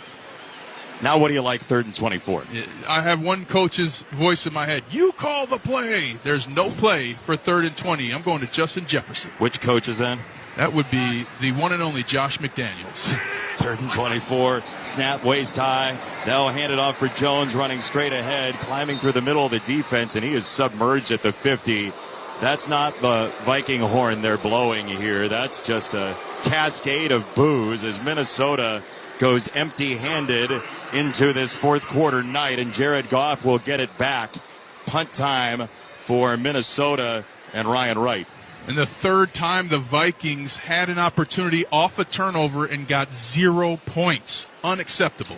Now what do you like 3rd and 24? I have one coach's voice in my head. You call the play. There's no play for 3rd and 20. I'm going to Justin Jefferson. Which coach is that? That would be the one and only Josh McDaniels. 3rd and 24. Snap waist high. They'll hand it off for Jones running straight ahead, climbing through the middle of the defense, and he is submerged at the 50. That's not the Viking horn they're blowing here. That's just a cascade of boos as Minnesota goes empty-handed into this fourth quarter night, and Jared Goff will get it back. Punt time for Minnesota and Ryan Wright. And the third time the Vikings had an opportunity off a turnover and got 0 points. Unacceptable.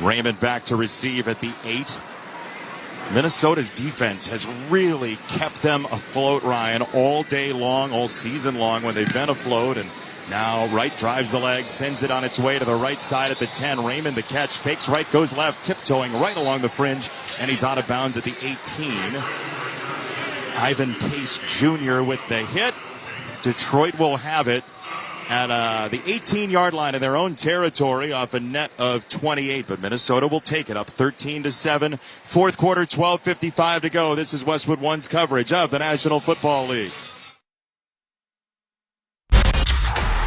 Raymond back to receive at the 8. Minnesota's defense has really kept them afloat, Ryan, all day long, all season long when they've been afloat. And Now Wright drives the leg, sends it on its way to the right side at the 10. Raymond the catch, fakes right, goes left, tiptoeing right along the fringe, and he's out of bounds at the 18. Ivan Pace Jr. with the hit. Detroit will have it at the 18-yard line in their own territory off a net of 28, but Minnesota will take it up 13-7. Fourth quarter, 12:55 to go. This is Westwood One's coverage of the National Football League.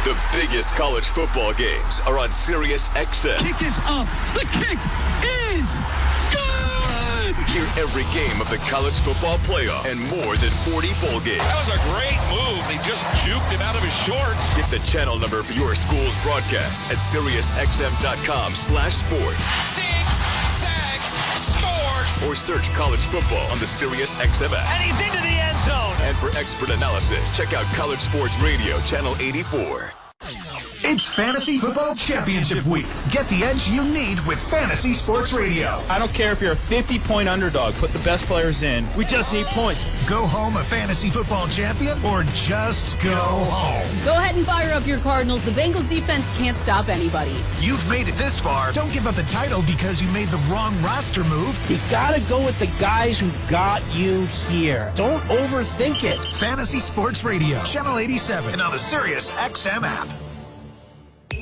The biggest college football games are on SiriusXM. Kick is up. The kick is good. Hear every game of the college football playoff and more than 40 bowl games. That was a great move. He just juked it out of his shorts. Get the channel number for your school's broadcast at SiriusXM.com/sports. 6 sacks, scores. Or search college football on the SiriusXM app. And he's into the end zone. And for expert analysis, check out College Sports Radio, Channel 84. It's Fantasy Football Championship Week. Get the edge you need with Fantasy Sports Radio. I don't care if you're a 50-point underdog. Put the best players in. We just need points. Go home a Fantasy Football champion or just go home. Go ahead and fire up your Cardinals. The Bengals defense can't stop anybody. You've made it this far. Don't give up the title because you made the wrong roster move. You gotta go with the guys who got you here. Don't overthink it. Fantasy Sports Radio, Channel 87, and on the SiriusXM app.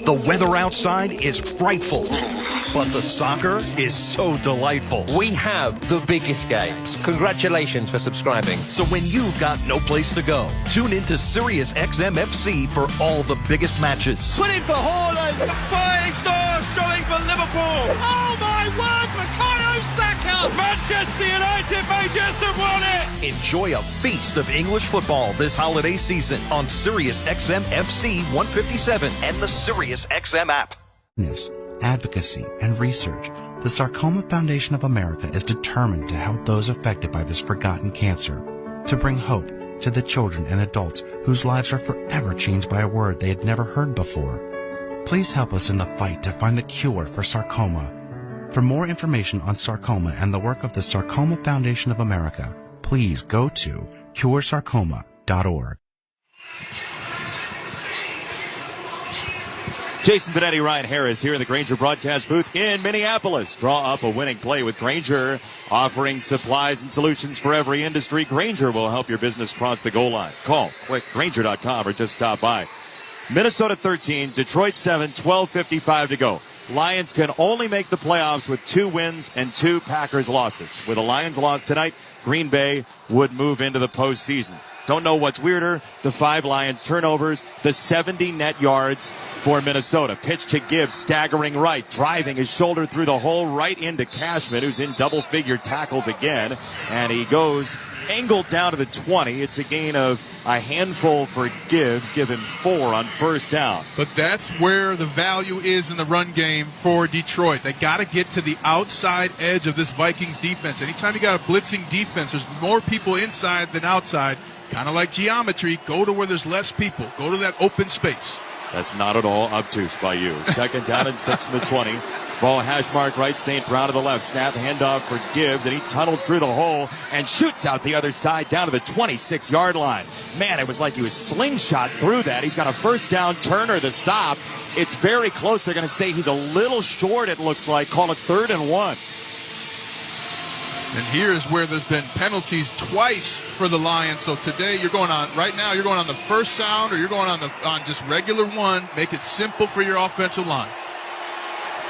The weather outside is frightful, but the soccer is so delightful. We have the biggest games. Congratulations for subscribing. So when you've got no place to go, tune into SiriusXM FC for all the biggest matches. Put in for Haaland, 5 stars showing for Liverpool. Oh my word, Bukayo Saka! Manchester United may just have won it! Enjoy a feast of English football this holiday season on SiriusXM FC 157 and the SiriusXM app. Advocacy, and research, the Sarcoma Foundation of America is determined to help those affected by this forgotten cancer, to bring hope to the children and adults whose lives are forever changed by a word they had never heard before. Please help us in the fight to find the cure for sarcoma. For more information on sarcoma and the work of the Sarcoma Foundation of America, please go to curesarcoma.org. Jason Benetti, Ryan Harris here in the Grainger broadcast booth in Minneapolis. Draw up a winning play with Grainger, offering supplies and solutions for every industry. Grainger will help your business cross the goal line. Call, click Grainger.com or just stop by. Minnesota 13, Detroit 7, 12:55 to go. Lions can only make the playoffs with 2 wins and 2 Packers losses. With a Lions loss tonight, Green Bay would move into the postseason. Don't know what's weirder, the 5 Lions turnovers, the 70 net yards for Minnesota. Pitch to Gibbs, staggering right, driving his shoulder through the hole right into Cashman, who's in double-figure tackles again. And he goes angled down to the 20. It's a gain of a handful for Gibbs, give him 4 on first down. But that's where the value is in the run game for Detroit. They got to get to the outside edge of this Vikings defense. Anytime you got a blitzing defense, there's more people inside than outside. Kind of like geometry, go to where there's less people. Go to that open space. That's not at all obtuse by you. Second down and 6 from the 20. Ball hash mark right, St. Brown to the left. Snap, handoff for Gibbs, and he tunnels through the hole and shoots out the other side down to the 26-yard line. Man, it was like he was slingshot through that. He's got a first down. Turner the stop. It's very close. They're going to say he's a little short, it looks like. Call it 3rd and 1. And here's where there's been penalties twice for the Lions. So today you're going on, right now you're going on the first sound or you're going on just regular one. Make it simple for your offensive line.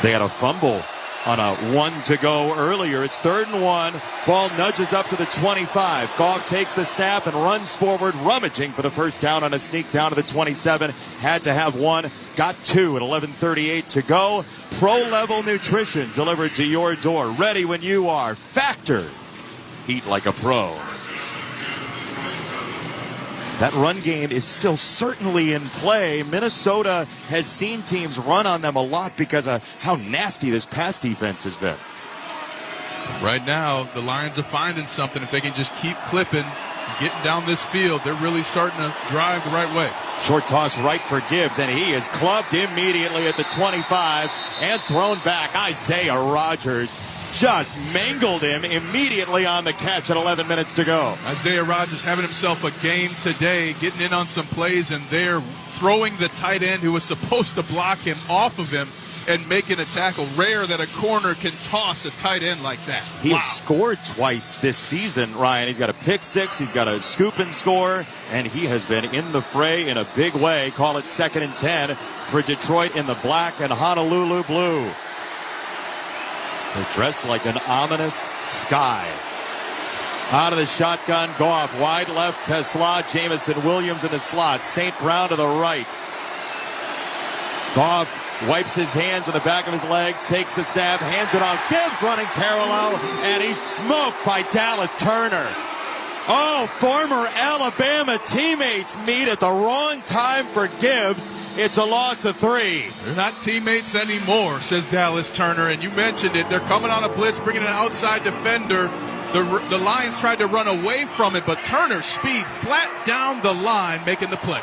They had a fumble on a 1 to go earlier. It's 3rd and 1. Ball nudges up to the 25. Goff takes the snap and runs forward, rummaging for the first down on a sneak down to the 27. Had to have 1. Got 2 at 11:38 to go. Pro-level nutrition delivered to your door. Ready when you are. Factor. Eat like a pro. That run game is still certainly in play. Minnesota has seen teams run on them a lot because of how nasty this pass defense has been. Right now, the Lions are finding something. If they can just keep clipping, getting down this field, they're really starting to drive the right way. Short toss right for Gibbs, and he is clubbed immediately at the 25 and thrown back. Isaiah Rodgers just mangled him immediately on the catch at 11 minutes to go. Isaiah Rodgers having himself a game today, getting in on some plays, and they're throwing the tight end who was supposed to block him off of him and making a tackle. Rare that a corner can toss a tight end like that. He has scored twice this season, Ryan. He's got a pick six, he's got a scoop and score, and he has been in the fray in a big way. Call it 2nd and 10 for Detroit in the black and Honolulu blue. They're dressed like an ominous sky. Out of the shotgun, Goff, wide left, Tesla, Jamison Williams in the slot, St. Brown to the right. Goff wipes his hands on the back of his legs, takes the snap, hands it off. Gibbs running parallel, and he's smoked by Dallas Turner. Oh, former Alabama teammates meet at the wrong time for Gibbs. It's a loss of 3. They're not teammates anymore, says Dallas Turner. And you mentioned it. They're coming on a blitz, bringing an outside defender. The Lions tried to run away from it, but Turner's speed flat down the line, making the play.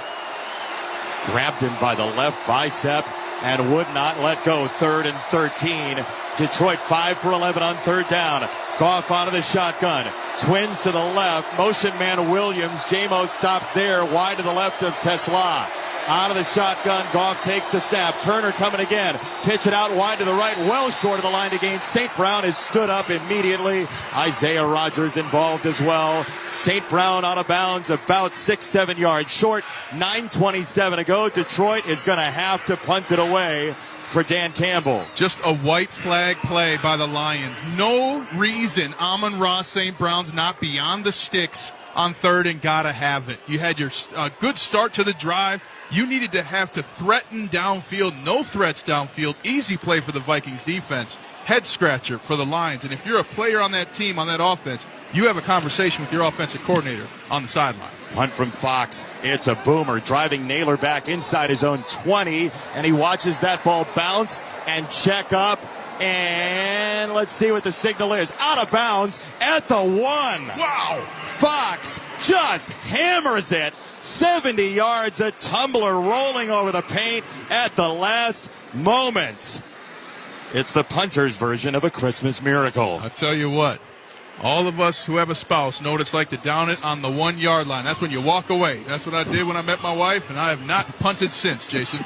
Grabbed him by the left bicep and would not let go. 3rd and 13. Detroit 5 for 11 on 3rd down. Goff out of the shotgun. Twins to the left. Motion man Williams. J-Mo stops there. Wide to the left of Tesla. Out of the shotgun. Goff takes the snap. Turner coming again. Pitch it out wide to the right. Well short of the line to gain. St. Brown is stood up immediately. Isaiah Rodgers involved as well. St. Brown out of bounds about 6-7 yards short. 9:27 to go. Detroit is going to have to punt it away for Dan Campbell. Just a white flag play by the Lions. No reason Amon-Ra St. Brown's not beyond the sticks on 3rd and gotta have it. You had your good start to the drive. You needed to have to threaten downfield. No threats downfield. Easy play for the Vikings defense. Head scratcher for the Lions. And if you're a player on that team, on that offense, you have a conversation with your offensive coordinator on the sideline. Punt from Fox. It's a boomer. Driving Naylor back inside his own 20. And he watches that ball bounce and check up. And let's see what the signal is. Out of bounds at the 1. Wow. Fox just hammers it. 70 yards, a tumbler rolling over the paint at the last moment. It's the punter's version of a Christmas miracle. I'll tell you what. All of us who have a spouse know what it's like to down it on the 1 yard line. That's when you walk away. That's what I did when I met my wife, and I have not punted since, Jason.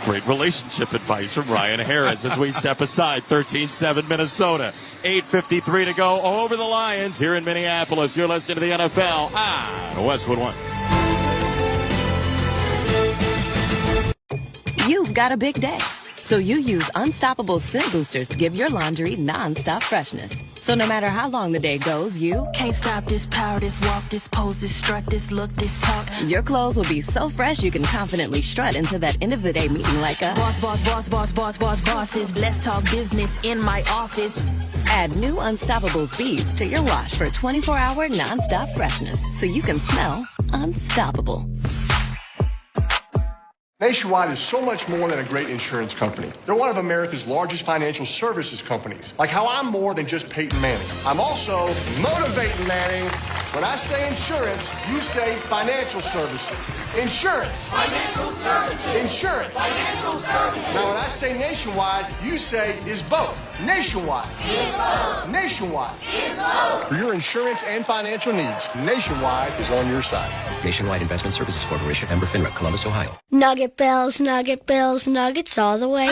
Great relationship advice from Ryan Harris as we step aside. 13-7 Minnesota. 8:53 to go over the Lions here in Minneapolis. You're listening to the NFL on Westwood One. You've got a big day, so you use Unstoppable Scent Boosters to give your laundry non-stop freshness. So no matter how long the day goes, you can't stop this power, this walk, this pose, this strut, this look, this talk. Your clothes will be so fresh you can confidently strut into that end of the day meeting like a bosses. Let's talk business in my office. Add new Unstoppables beads to your wash for 24-hour non-stop freshness so you can smell unstoppable. Nationwide is so much more than a great insurance company. They're one of America's largest financial services companies. Like how I'm more than just Peyton Manning. I'm also motivating Manning. When I say insurance, you say financial services. Insurance. Financial services. Insurance. Financial services. Now when I say Nationwide, you say is both. Nationwide. Is both. Nationwide. Is both. For your insurance and financial needs, Nationwide is on your side. Nationwide Investment Services Corporation, member FINRA, Columbus, Ohio. Nugget Bells, Nuggets all the way.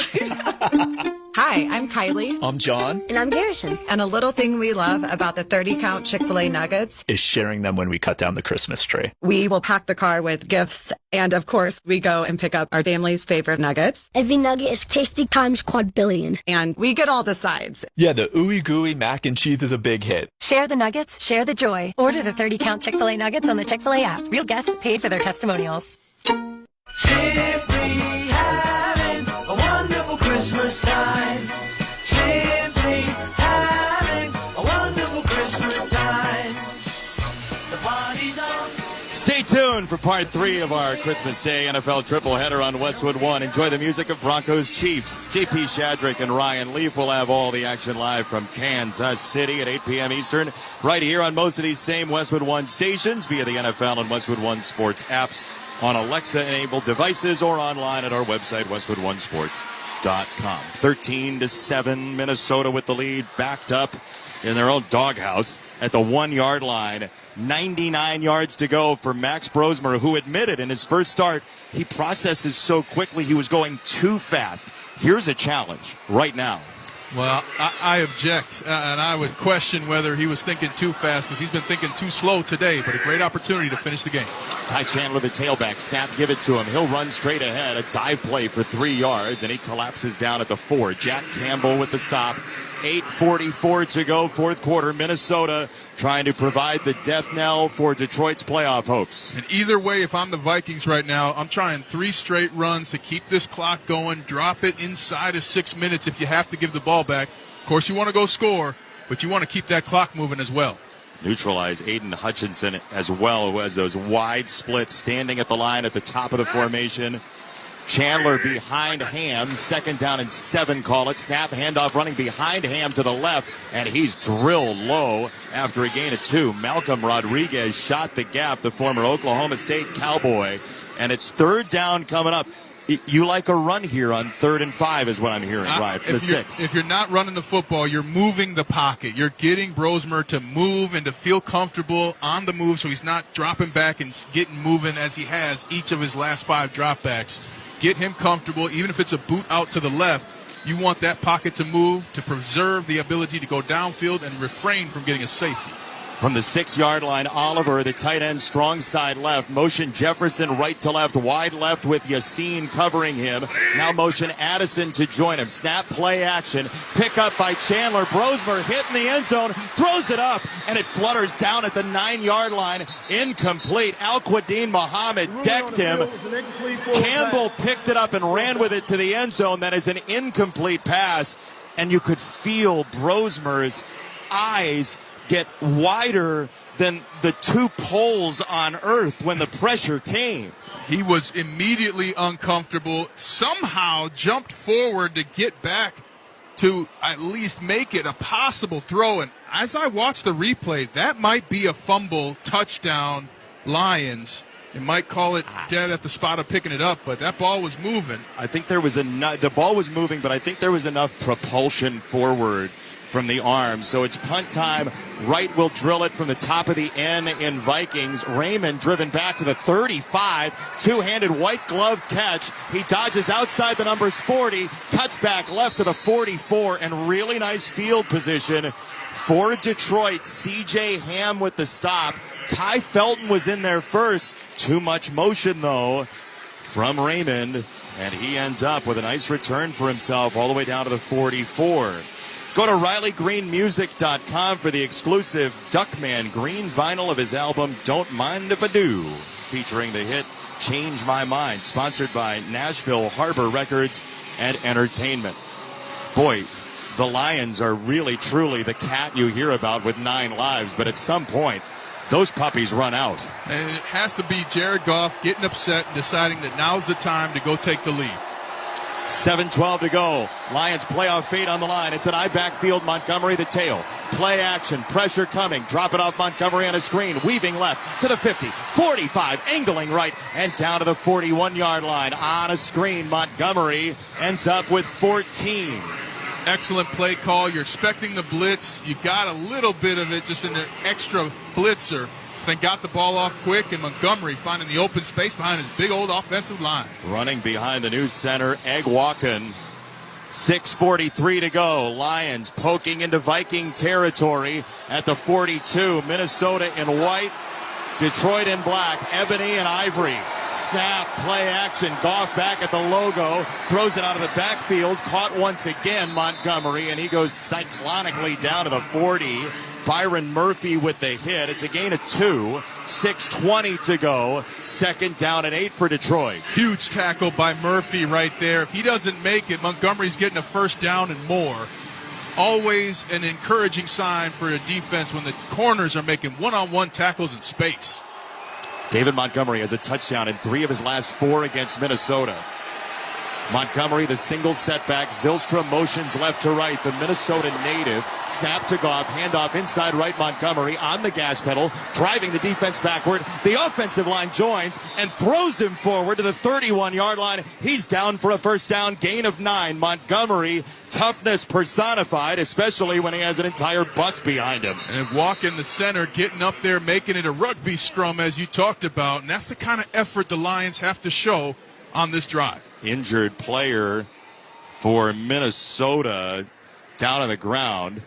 Hi, I'm Kylie. I'm John. And I'm Garrison. And a little thing we love about the 30-count Chick-fil-A nuggets is sharing them when we cut down the Christmas tree. We will pack the car with gifts. And of course, we go and pick up our family's favorite nuggets. Every nugget is tasty times quadrillion. And we get all the sides. Yeah, the ooey gooey mac and cheese is a big hit. Share the nuggets, share the joy. Order the 30-count Chick-fil-A nuggets on the Chick-fil-A app. Real guests paid for their testimonials. Simply having a wonderful Christmas time. Simply having a wonderful Christmas time. The party's on. Stay tuned for part 3 of our Christmas Day NFL tripleheader on Westwood One. Enjoy the music of Broncos Chiefs. JP Shadrick and Ryan Leaf will have all the action live from Kansas City at 8 p.m. Eastern, right here on most of these same Westwood One stations via the NFL and Westwood One sports apps, on Alexa-enabled devices, or online at our website, westwoodonesports.com. pregame.com. 13-7, Minnesota with the lead, backed up in their own doghouse at the 1-yard line. 99 yards to go for Max Brosmer, who admitted in his first start he processes so quickly he was going too fast. Here's a challenge right now. Well, I object, and I would question whether he was thinking too fast because he's been thinking too slow today, but a great opportunity to finish the game. Ty Chandler, the tailback, snap, give it to him. He'll run straight ahead, a dive play for 3 yards, and he collapses down at the 4. Jack Campbell with the stop. 8:44 to go, fourth quarter. Minnesota trying to provide the death knell for Detroit's playoff hopes. And either way, if I'm the Vikings right now, I'm trying 3 straight runs to keep this clock going, drop it inside of 6 minutes if you have to give the ball back. Of course, you want to go score, but you want to keep that clock moving as well. Neutralize Aiden Hutchinson as well, who has those wide splits, standing at the line at the top of the formation. Chandler behind Ham, 2nd down and 7, call it. Snap, handoff, running behind Ham to the left, and he's drilled low after a gain of 2. Malcolm Rodriguez shot the gap, the former Oklahoma State Cowboy, and it's 3rd down coming up. You like a run here on 3rd and 5 is what I'm hearing, right? For the 6. If you're not running the football, you're moving the pocket. You're getting Brosmer to move and to feel comfortable on the move so he's not dropping back and getting moving as he has each of his last 5 dropbacks. Get him comfortable, even if it's a boot out to the left. You want that pocket to move to preserve the ability to go downfield and refrain from getting a safety. From the 6-yard line, Oliver, the tight end, strong side left. Motion Jefferson right to left, wide left with Yassine covering him. Now motion Addison to join him. Snap, play action. Pick up by Chandler. Brosmer hit in the end zone, throws it up, and it flutters down at the 9-yard line. Incomplete. Al-Quadin Muhammad decked him. Campbell picked it up and ran with it to the end zone. That is an incomplete pass, and you could feel Brosmer's eyes get wider than the 2 poles on earth when the pressure came. He was immediately uncomfortable, somehow jumped forward to get back to at least make it a possible throw. And as I watch the replay, that might be a fumble touchdown Lions. They might call it dead at the spot of picking it up, but that ball was moving. I think there was the ball was moving, but I think there was enough propulsion forward from the arm. So it's punt time. Wright will drill it from the top of the N in Vikings. Raymond driven back to the 35. Two-handed white glove catch. He dodges outside the numbers 40, cuts back left to the 44, and really nice field position for Detroit. C.J. Ham with the stop. Ty Felton was in there first. Too much motion, though, from Raymond, and he ends up with a nice return for himself all the way down to the 44. Go to RileyGreenMusic.com for the exclusive Duckman Green vinyl of his album Don't Mind If I Do, featuring the hit Change My Mind, sponsored by Nashville Harbor Records and Entertainment. Boy, the Lions are really, truly the cat you hear about with 9 lives, but at some point, those puppies run out. And it has to be Jared Goff getting upset and deciding that now's the time to go take the lead. 7:12 to go. Lions playoff fate on the line. It's an eye backfield. Montgomery the tail. Play action. Pressure coming. Drop it off Montgomery on a screen. Weaving left to the 50. 45. Angling right. And down to the 41-yard line. On a screen. Montgomery ends up with 14. Excellent play call. You're expecting the blitz. You got a little bit of it just in an extra blitzer. Then got the ball off quick, and Montgomery finding the open space behind his big old offensive line. Running behind the new center, Egg Walken. 6:43 to go. Lions poking into Viking territory at the 42. Minnesota in white, Detroit in black, ebony and ivory. Snap, play action. Goff back at the logo, throws it out of the backfield. Caught once again, Montgomery, and he goes cyclonically down to the 40. Byron Murphy with the hit. It's a gain of 2. 6:20 to go. 2nd down and 8 for Detroit. Huge tackle by Murphy right there. If he doesn't make it, Montgomery's getting a 1st down and more. Always an encouraging sign for a defense when the corners are making one-on-one tackles in space. David Montgomery has a touchdown in 3 of his last 4 against Minnesota. Montgomery, the single setback. Zylstra motions left to right. The Minnesota native. Snap to Goff. Handoff inside right. Montgomery on the gas pedal. Driving the defense backward. The offensive line joins and throws him forward to the 31-yard line. He's down for a first down. Gain of 9. Montgomery, toughness personified, especially when he has an entire bus behind him. And walk in the center, getting up there, making it a rugby scrum, as you talked about. And that's the kind of effort the Lions have to show on this drive. Injured player for Minnesota down on the ground.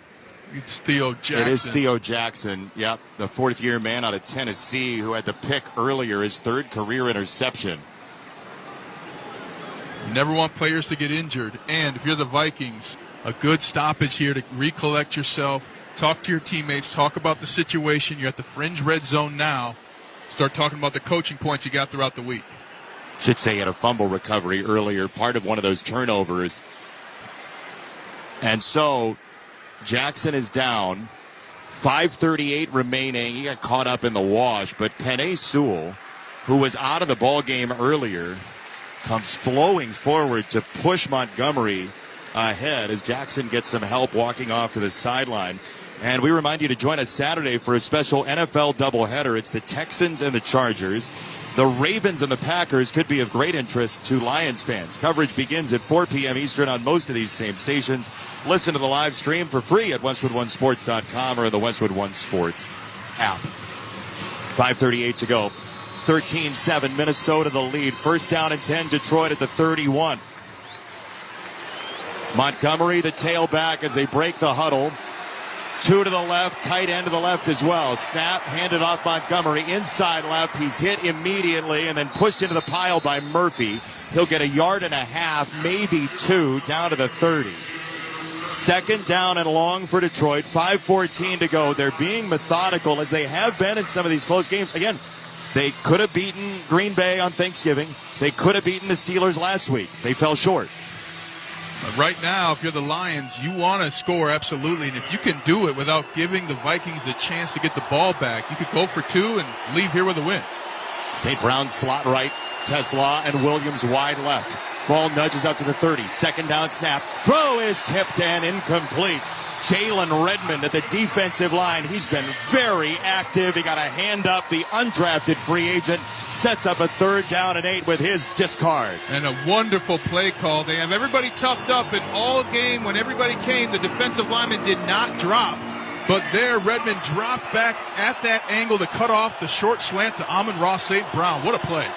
It's Theo Jackson. It is Theo Jackson. Yep, the fourth-year man out of Tennessee who had the pick earlier, his third career interception. You never want players to get injured. And if you're the Vikings, a good stoppage here to recollect yourself, talk to your teammates, talk about the situation. You're at the fringe red zone now. Start talking about the coaching points you got throughout the week. Should say he had a fumble recovery earlier, part of one of those turnovers. And so Jackson is down. 5:38 remaining. He got caught up in the wash, but Penei Sewell, who was out of the ball game earlier, comes flowing forward to push Montgomery ahead as Jackson gets some help walking off to the sideline. And we remind you to join us Saturday for a special NFL doubleheader. It's the Texans and the Chargers. The Ravens and the Packers could be of great interest to Lions fans. Coverage begins at 4 p.m. Eastern on most of these same stations. Listen to the live stream for free at WestwoodOneSports.com or the Westwood One Sports app. 5:38 to go. 13-7, Minnesota the lead. First down and 10, Detroit at the 31. Montgomery, the tailback, as they break the huddle. 2 to the left, tight end to the left as well. Snap, handed off Montgomery, inside left. He's hit immediately and then pushed into the pile by Murphy. He'll get 1.5 yards, maybe 2, down to the 30. Second down and long for Detroit. 5:14 to go. They're being methodical as they have been in some of these close games. Again, they could have beaten Green Bay on Thanksgiving. They could have beaten the Steelers last week. They fell short. Right now, if you're the Lions, you want to score, absolutely. And if you can do it without giving the Vikings the chance to get the ball back, you could go for 2 and leave here with a win. St. Brown slot right, Tesla and Williams wide left. Ball nudges up to the 30. Second down snap. Throw is tipped and incomplete. Jalen Redmond at the defensive line. He's been very active. He got a hand up. The undrafted free agent sets up a 3rd down and 8 with his discard. And a wonderful play call. They have everybody toughed up, and all game when everybody came, the defensive lineman did not drop. But there, Redmond dropped back at that angle to cut off the short slant to Amon-Ra St. Brown. What a play.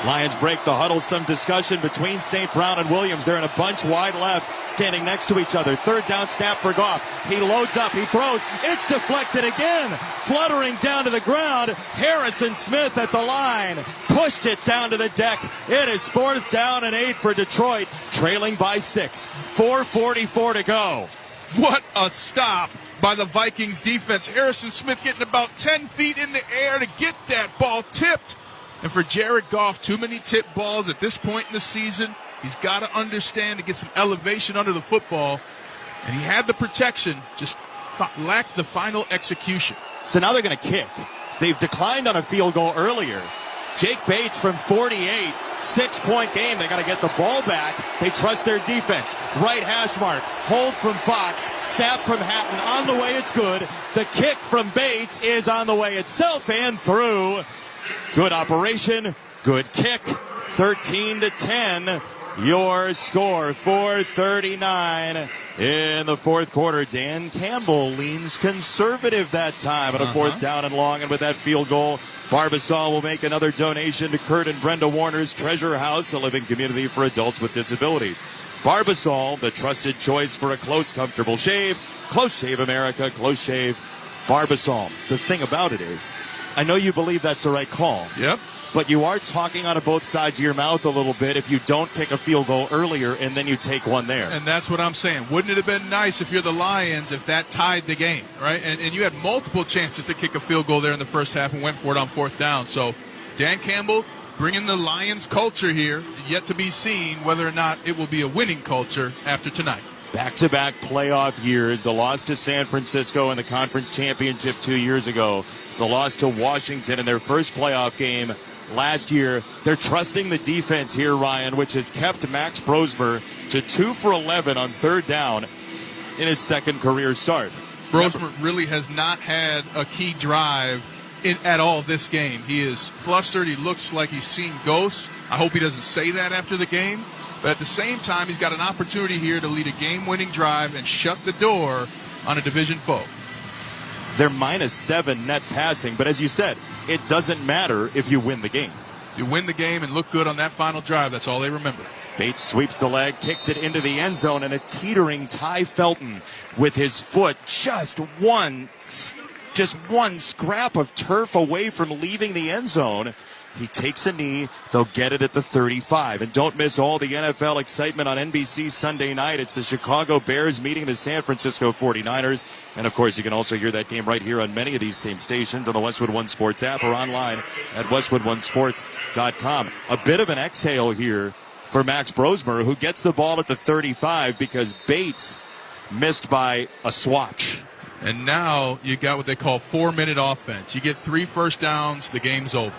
Lions break the huddle. Some discussion between St. Brown and Williams. They're in a bunch wide left, standing next to each other. 3rd down snap for Goff. He loads up. He throws. It's deflected again. Fluttering down to the ground. Harrison Smith at the line. Pushed it down to the deck. It is 4th down and 8 for Detroit, trailing by 6. 4:44 to go. What a stop by the Vikings defense. Harrison Smith getting about 10 feet in the air to get that ball tipped. And for Jared Goff, too many tip balls at this point in the season. He's got to understand to get some elevation under the football. And he had the protection, just lacked the final execution. So now they're going to kick. They've declined on a field goal earlier. Jake Bates from 48, 6-point game. They got to get the ball back. They trust their defense. Right hash mark. Hold from Fox. Snap from Hatton. On the way, it's good. The kick from Bates is on the way itself and through. Good operation, good kick, 13-10, your score, 4:39 in the fourth quarter. Dan Campbell leans conservative that time at a 4th down and long, and with that field goal, Barbasol will make another donation to Kurt and Brenda Warner's Treasure House, a living community for adults with disabilities. Barbasol, the trusted choice for a close, comfortable shave. Close Shave America, Close Shave Barbasol. The thing about it is, I know you believe that's the right call. Yep. But you are talking out of both sides of your mouth a little bit if you don't kick a field goal earlier and then you take one there. And that's what I'm saying. Wouldn't it have been nice if you're the Lions if that tied the game, right? And you had multiple chances to kick a field goal there in the first half and went for it on 4th down. So Dan Campbell bringing the Lions culture here, yet to be seen whether or not it will be a winning culture after tonight. Back-to-back playoff years, the loss to San Francisco in the conference championship 2 years ago, the loss to Washington in their first playoff game last year. They're trusting the defense here, Ryan, which has kept Max Brosmer to 2 for 11 on third down in his second career start. Brosmer really has not had a key drive at all this game. He is flustered. He looks like he's seen ghosts. I hope he doesn't say that after the game. But at the same time, he's got an opportunity here to lead a game-winning drive and shut the door on a division foe. They're -7 net passing, but as you said, it doesn't matter if you win the game. If you win the game and look good on that final drive, that's all they remember. Bates sweeps the leg, kicks it into the end zone, and a teetering Ty Felton with his foot just one scrap of turf away from leaving the end zone. He takes a knee. They'll get it at the 35. And don't miss all the NFL excitement on NBC Sunday night. It's the Chicago Bears meeting the San Francisco 49ers. And, of course, you can also hear that game right here on many of these same stations on the Westwood One Sports app or online at westwoodonesports.com. A bit of an exhale here for Max Brosmer, who gets the ball at the 35 because Bates missed by a swatch. And now you got what they call 4-minute offense. You get 3 first downs, the game's over.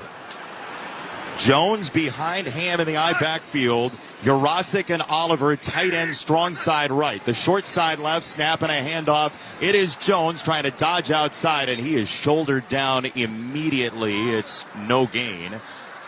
Jones behind Ham in the I backfield. Jurasik and Oliver, tight end, strong side right. The short side left, snap and a handoff. It is Jones trying to dodge outside, and he is shouldered down immediately. It's no gain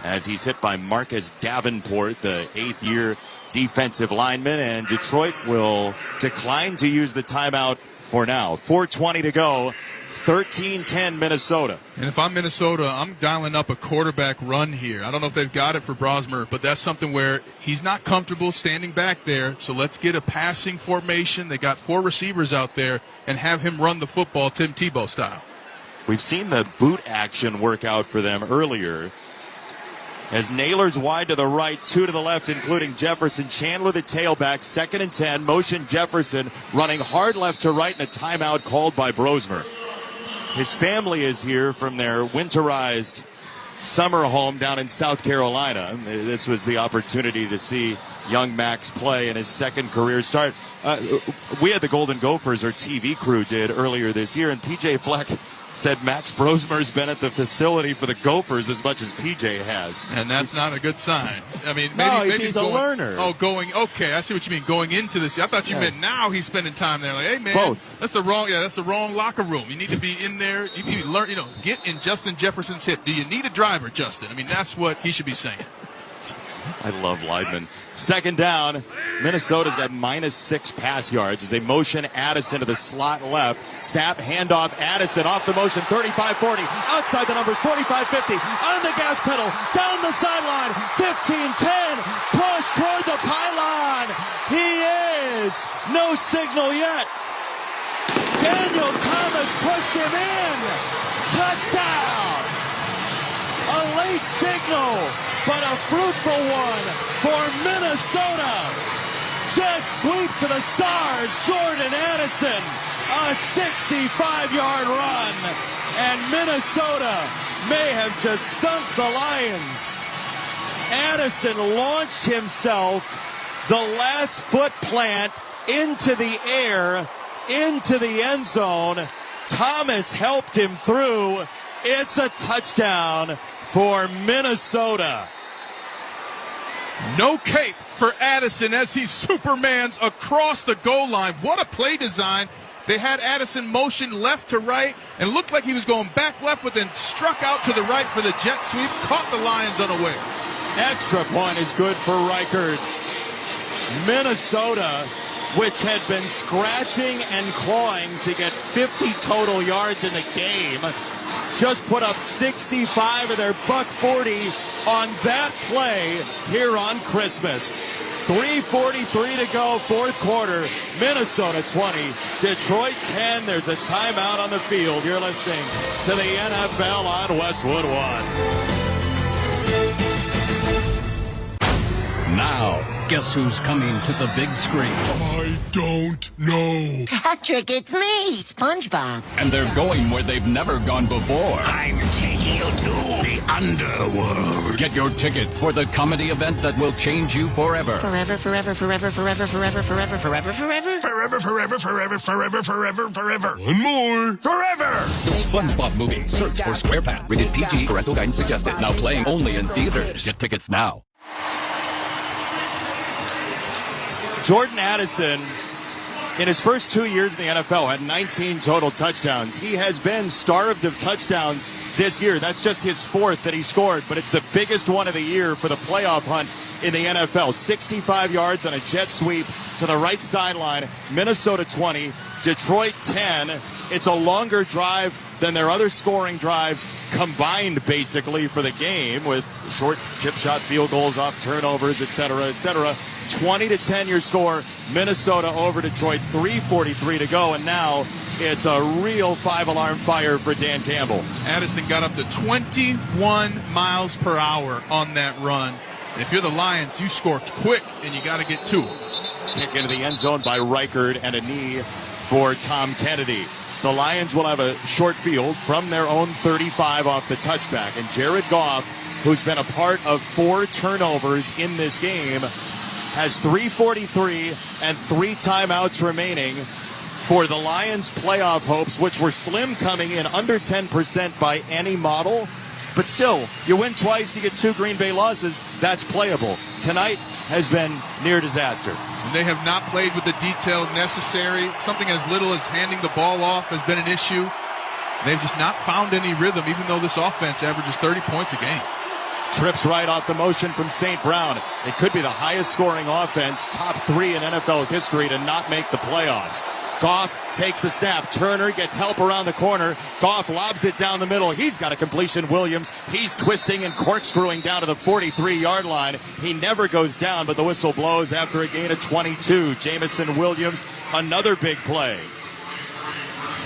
as he's hit by Marcus Davenport, the 8th-year defensive lineman, and Detroit will decline to use the timeout for now. 4:20 to go. 13-10 Minnesota. And if I'm Minnesota, I'm dialing up a quarterback run here. I don't know if they've got it for Brosmer, but that's something where he's not comfortable standing back there. So let's get a passing formation. They got 4 receivers out there and have him run the football Tim Tebow style. We've seen the boot action work out for them earlier. As Naylor's wide to the right, 2 to the left, including Jefferson. Chandler, the tailback, 2nd and 10. Motion Jefferson running hard left to right, and a timeout called by Brosmer. His family is here from their winterized summer home down in South Carolina. This was the opportunity to see young Max play in his second career start. We had the Golden Gophers, our TV crew did earlier this year, and PJ Fleck said Max Brosmer's been at the facility for the Gophers as much as PJ has. And that's not a good sign. I mean, maybe he's a learner. Okay, I see what you mean. Going into this, I thought you meant now he's spending time there. Like, hey man, both. That's the wrong locker room. You need to be in there. You need to learn. Get in Justin Jefferson's hip. Do you need a driver, Justin? I mean, that's what he should be saying. I love Leidman. 2nd down. Minnesota's got -6 pass yards as they motion Addison to the slot left. Snap, handoff, Addison off the motion, 35-40. Outside the numbers, 45-50. On the gas pedal, down the sideline, 15-10. Push toward the pylon. He is. No signal yet. Daniel Thomas pushed him in. Touchdown. A late signal, but a fruitful one for Minnesota. Jet sweep to the stars. Jordan Addison, a 65-yard run. And Minnesota may have just sunk the Lions. Addison launched himself the last foot plant into the air, into the end zone. Thomas helped him through. It's a touchdown for Minnesota. No cape for Addison as he supermans across the goal line. What a play design. They had Addison motion left to right and looked like he was going back left, but then struck out to the right for the jet sweep, caught the Lions unaware. Extra point is good for Reichard. Minnesota, which had been scratching and clawing to get 50 total yards in the game, just put up 65 of their $140 on that play here on Christmas. 3:43 to go, 4th quarter. Minnesota 20, Detroit 10. There's a timeout on the field. You're listening to the NFL on Westwood One. Now, guess who's coming to the big screen? I don't know. Patrick, it's me, SpongeBob. And they're going where they've never gone before. I'm taking you to the underworld. Get your tickets for the comedy event that will change you forever. Forever, forever, forever, forever, forever, forever, forever, forever. Forever, forever, forever, forever, forever, forever. One more. Forever. The SpongeBob movie. Search for SquarePants. Rated PG. Parental guidance suggested. Now playing only in theaters. Get tickets now. Jordan Addison, in his first 2 years in the NFL, had 19 total touchdowns. He has been starved of touchdowns this year. That's just his fourth that he scored, but it's the biggest one of the year for the playoff hunt in the NFL. 65 yards on a jet sweep to the right sideline. Minnesota 20, Detroit 10. It's a longer drive than their other scoring drives combined, basically, for the game, with short chip shot field goals off turnovers, et cetera, et cetera. 20-10 your score. Minnesota over Detroit. 3:43 to go, and now it's a real five-alarm fire for Dan Campbell. Addison got up to 21 miles per hour on that run. And if you're the Lions, you score quick, and you got to get to them. Kick into the end zone by Reichard and a knee for Tom Kennedy. The Lions will have a short field from their own 35 off the touchback. And Jared Goff, who's been a part of 4 turnovers in this game, has 3:43 and 3 timeouts remaining for the Lions' playoff hopes, which were slim coming in under 10% by any model. But still, you win twice, you get 2 Green Bay losses. That's playable. Tonight has been near disaster. And they have not played with the detail necessary. Something as little as handing the ball off has been an issue. They've just not found any rhythm, even though this offense averages 30 points a game. Trips right off the motion from St. Brown. It could be the highest scoring offense, top 3 in NFL history, to not make the playoffs. Goff takes the snap. Turner gets help around the corner. Goff lobs it down the middle. He's got a completion. Williams, he's twisting and corkscrewing down to the 43-yard line. He never goes down, but the whistle blows after a gain of 22. Jamison Williams, another big play.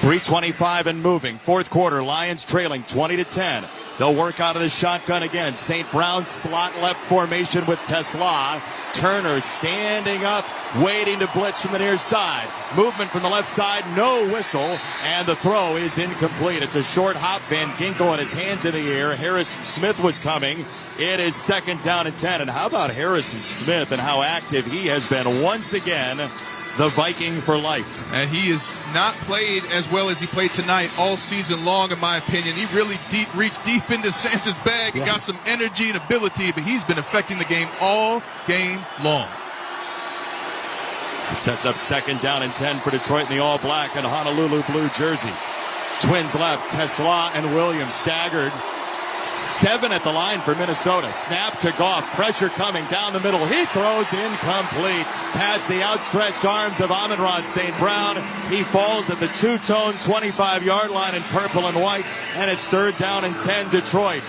3:25 and moving. Fourth quarter, Lions trailing 20-10. They'll work out of the shotgun again. St. Brown slot left formation with Tesla. Turner standing up, waiting to blitz from the near side. Movement from the left side, no whistle, and the throw is incomplete. It's a short hop. Van Ginkel and his hands in the air. Harrison Smith was coming. It is 2nd down and 10. And how about Harrison Smith and how active he has been once again? The Viking for life. And he has not played as well as he played tonight all season long, in my opinion. He really reached deep into Santa's bag and got some energy and ability, but he's been affecting the game all game long. It sets up 2nd down and 10 for Detroit in the all-black and Honolulu blue jerseys. Twins left, Tesla and Williams staggered. 7 at the line for Minnesota. Snap to Goff. Pressure coming down the middle. He throws incomplete. Past the outstretched arms of Amon-Ra St. Brown. He falls at the two-tone 25-yard line in purple and white. And it's 3rd down and 10 Detroit.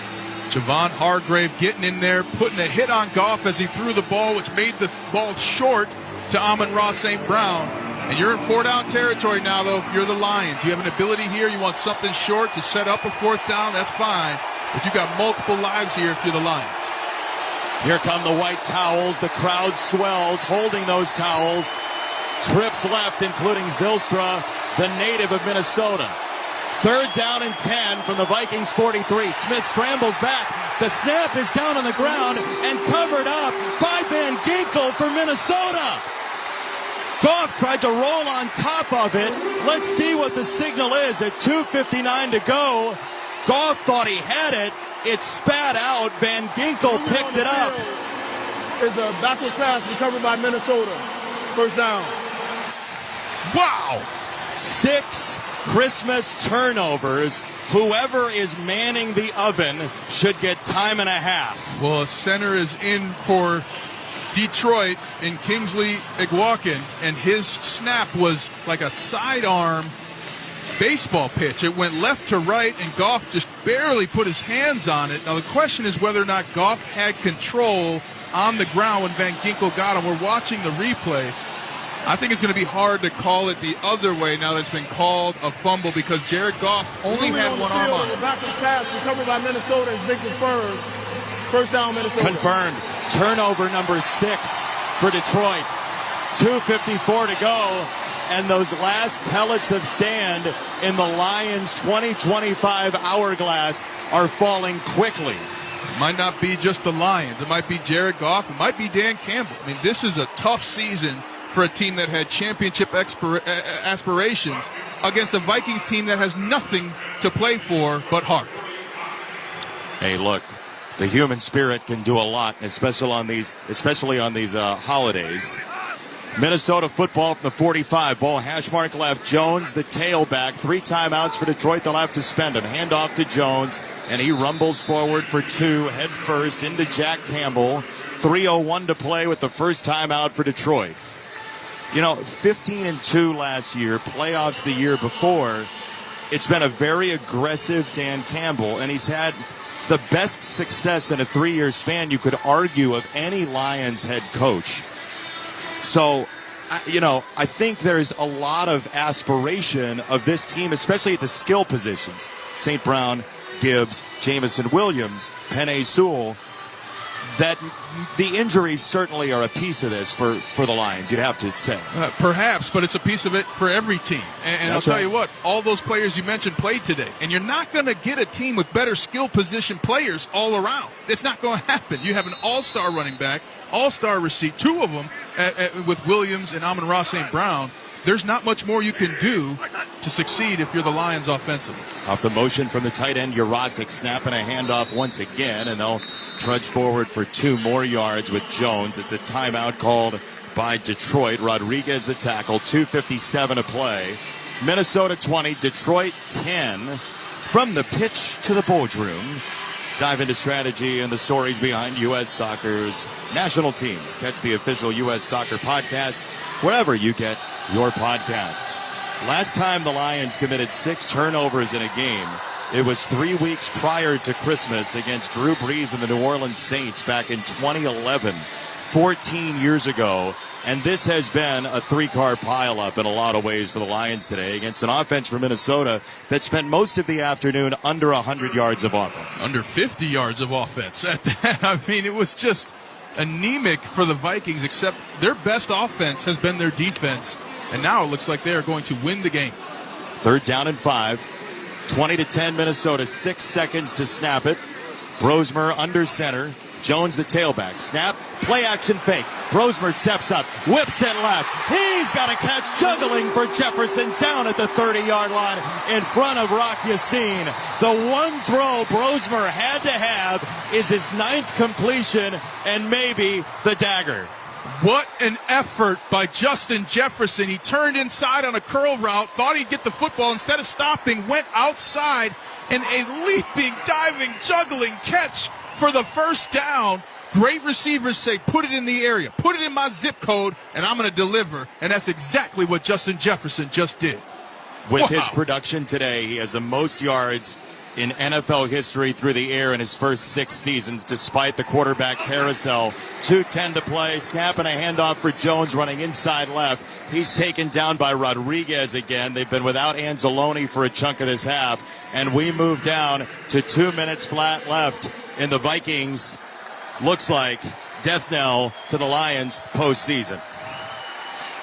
Javon Hargrave getting in there, putting a hit on Goff as he threw the ball, which made the ball short to Amon-Ra St. Brown. And you're in 4th-down territory now, though, if you're the Lions. You have an ability here. You want something short to set up a 4th down. That's fine. But you've got multiple lives here if you're the Lions. Here come the white towels. The crowd swells, holding those towels. Trips left, including Zylstra, the native of Minnesota. 3rd down and 10 from the Vikings 43. Smith scrambles back. The snap is down on the ground and covered up by Van Ginkel for Minnesota. Goff tried to roll on top of it. Let's see what the signal is at 2:59 to go. Goff thought he had it. It spat out. Van Ginkel picked it up. It's a backwards pass recovered by Minnesota. 1st down. Wow. 6 Christmas turnovers. Whoever is manning the oven should get time and a half. Well, a center is in for Detroit in Kingsley Igwalkin, and his snap was like a sidearm baseball pitch. It went left to right, and Goff just barely put his hands on it. Now, the question is whether or not Goff had control on the ground when Van Ginkel got him. We're watching the replay. I think it's going to be hard to call it the other way now that it's been called a fumble, because Jared Goff only had one arm on it. The backwards pass recovered by Minnesota has been confirmed. 1st down, Minnesota. Confirmed. Turnover number 6 for Detroit. 2:54 to go. and those last pellets of sand in the Lions' 2025 hourglass are falling quickly. It might not be just the Lions. It might be Jared Goff. It might be Dan Campbell. I mean, this is a tough season for a team that had championship aspirations against a Vikings team that has nothing to play for but heart. Hey, look, the human spirit can do a lot, especially on these holidays. Minnesota football from the 45. Ball hash mark left. Jones, the tailback. 3 timeouts for Detroit. They'll have to spend them. Hand off to Jones, and he rumbles forward for 2, head first into Jack Campbell. 3:01 to play with the first timeout for Detroit. 15-2 last year, playoffs the year before. It's been a very aggressive Dan Campbell, and he's had the best success in a 3-year span, you could argue, of any Lions head coach. So, I think there's a lot of aspiration of this team, especially at the skill positions. St. Brown, Gibbs, Jamison Williams, Penei Sewell, that the injuries certainly are a piece of this for the Lions, you'd have to say. Perhaps, but it's a piece of it for every team. And I'll tell you what, all those players you mentioned played today. And you're not going to get a team with better skill position players all around. It's not going to happen. You have an all-star running back, all-star receiver, 2 of them with Williams and Amon-Ra St. Brown. There's not much more you can do to succeed if you're the Lions offensively. Off the motion from the tight end, Jurasic snapping a handoff once again, and they'll trudge forward for 2 more yards with Jones. It's a timeout called by Detroit. Rodriguez the tackle, 2:57 to play. Minnesota 20, Detroit 10. From the pitch to the boardroom. Dive into strategy and the stories behind U.S. Soccer's national teams. Catch the official U.S. Soccer podcast wherever you get your podcasts. Last time the Lions committed 6 turnovers in a game, it was 3 weeks prior to Christmas against Drew Brees and the New Orleans Saints back in 2011, 14 years ago. And this has been a 3-car pileup in a lot of ways for the Lions today against an offense from Minnesota that spent most of the afternoon under 100 yards of offense. Under 50 yards of offense. I mean, it was just anemic for the Vikings, except their best offense has been their defense. And now it looks like they are going to win the game. 3rd down and 5. 20-10 Minnesota. 6 seconds to snap it. Brosmer under center. Jones the tailback. Snap. Play action fake. Brosmer steps up. Whips it left. He's got a catch. Juggling for Jefferson down at the 30-yard line in front of Rock Yassin. The one throw Brosmer had to have is his 9th completion and maybe the dagger. What an effort by Justin Jefferson. He turned inside on a curl route, thought he'd get the football. Instead of stopping, went outside, and a leaping, diving, juggling catch for the first down. Great receivers say, put it in the area, put it in my zip code, and I'm going to deliver. And that's exactly what Justin Jefferson just did. With his production today, he has the most yards in NFL history through the air in his first 6 seasons, despite the quarterback carousel. 2:10 to play. Snap and a handoff for Jones running inside left. He's taken down by Rodriguez again. They've been without Anzalone for a chunk of this half. And we move down to 2 minutes flat left in the Vikings. Looks like death knell to the Lions postseason.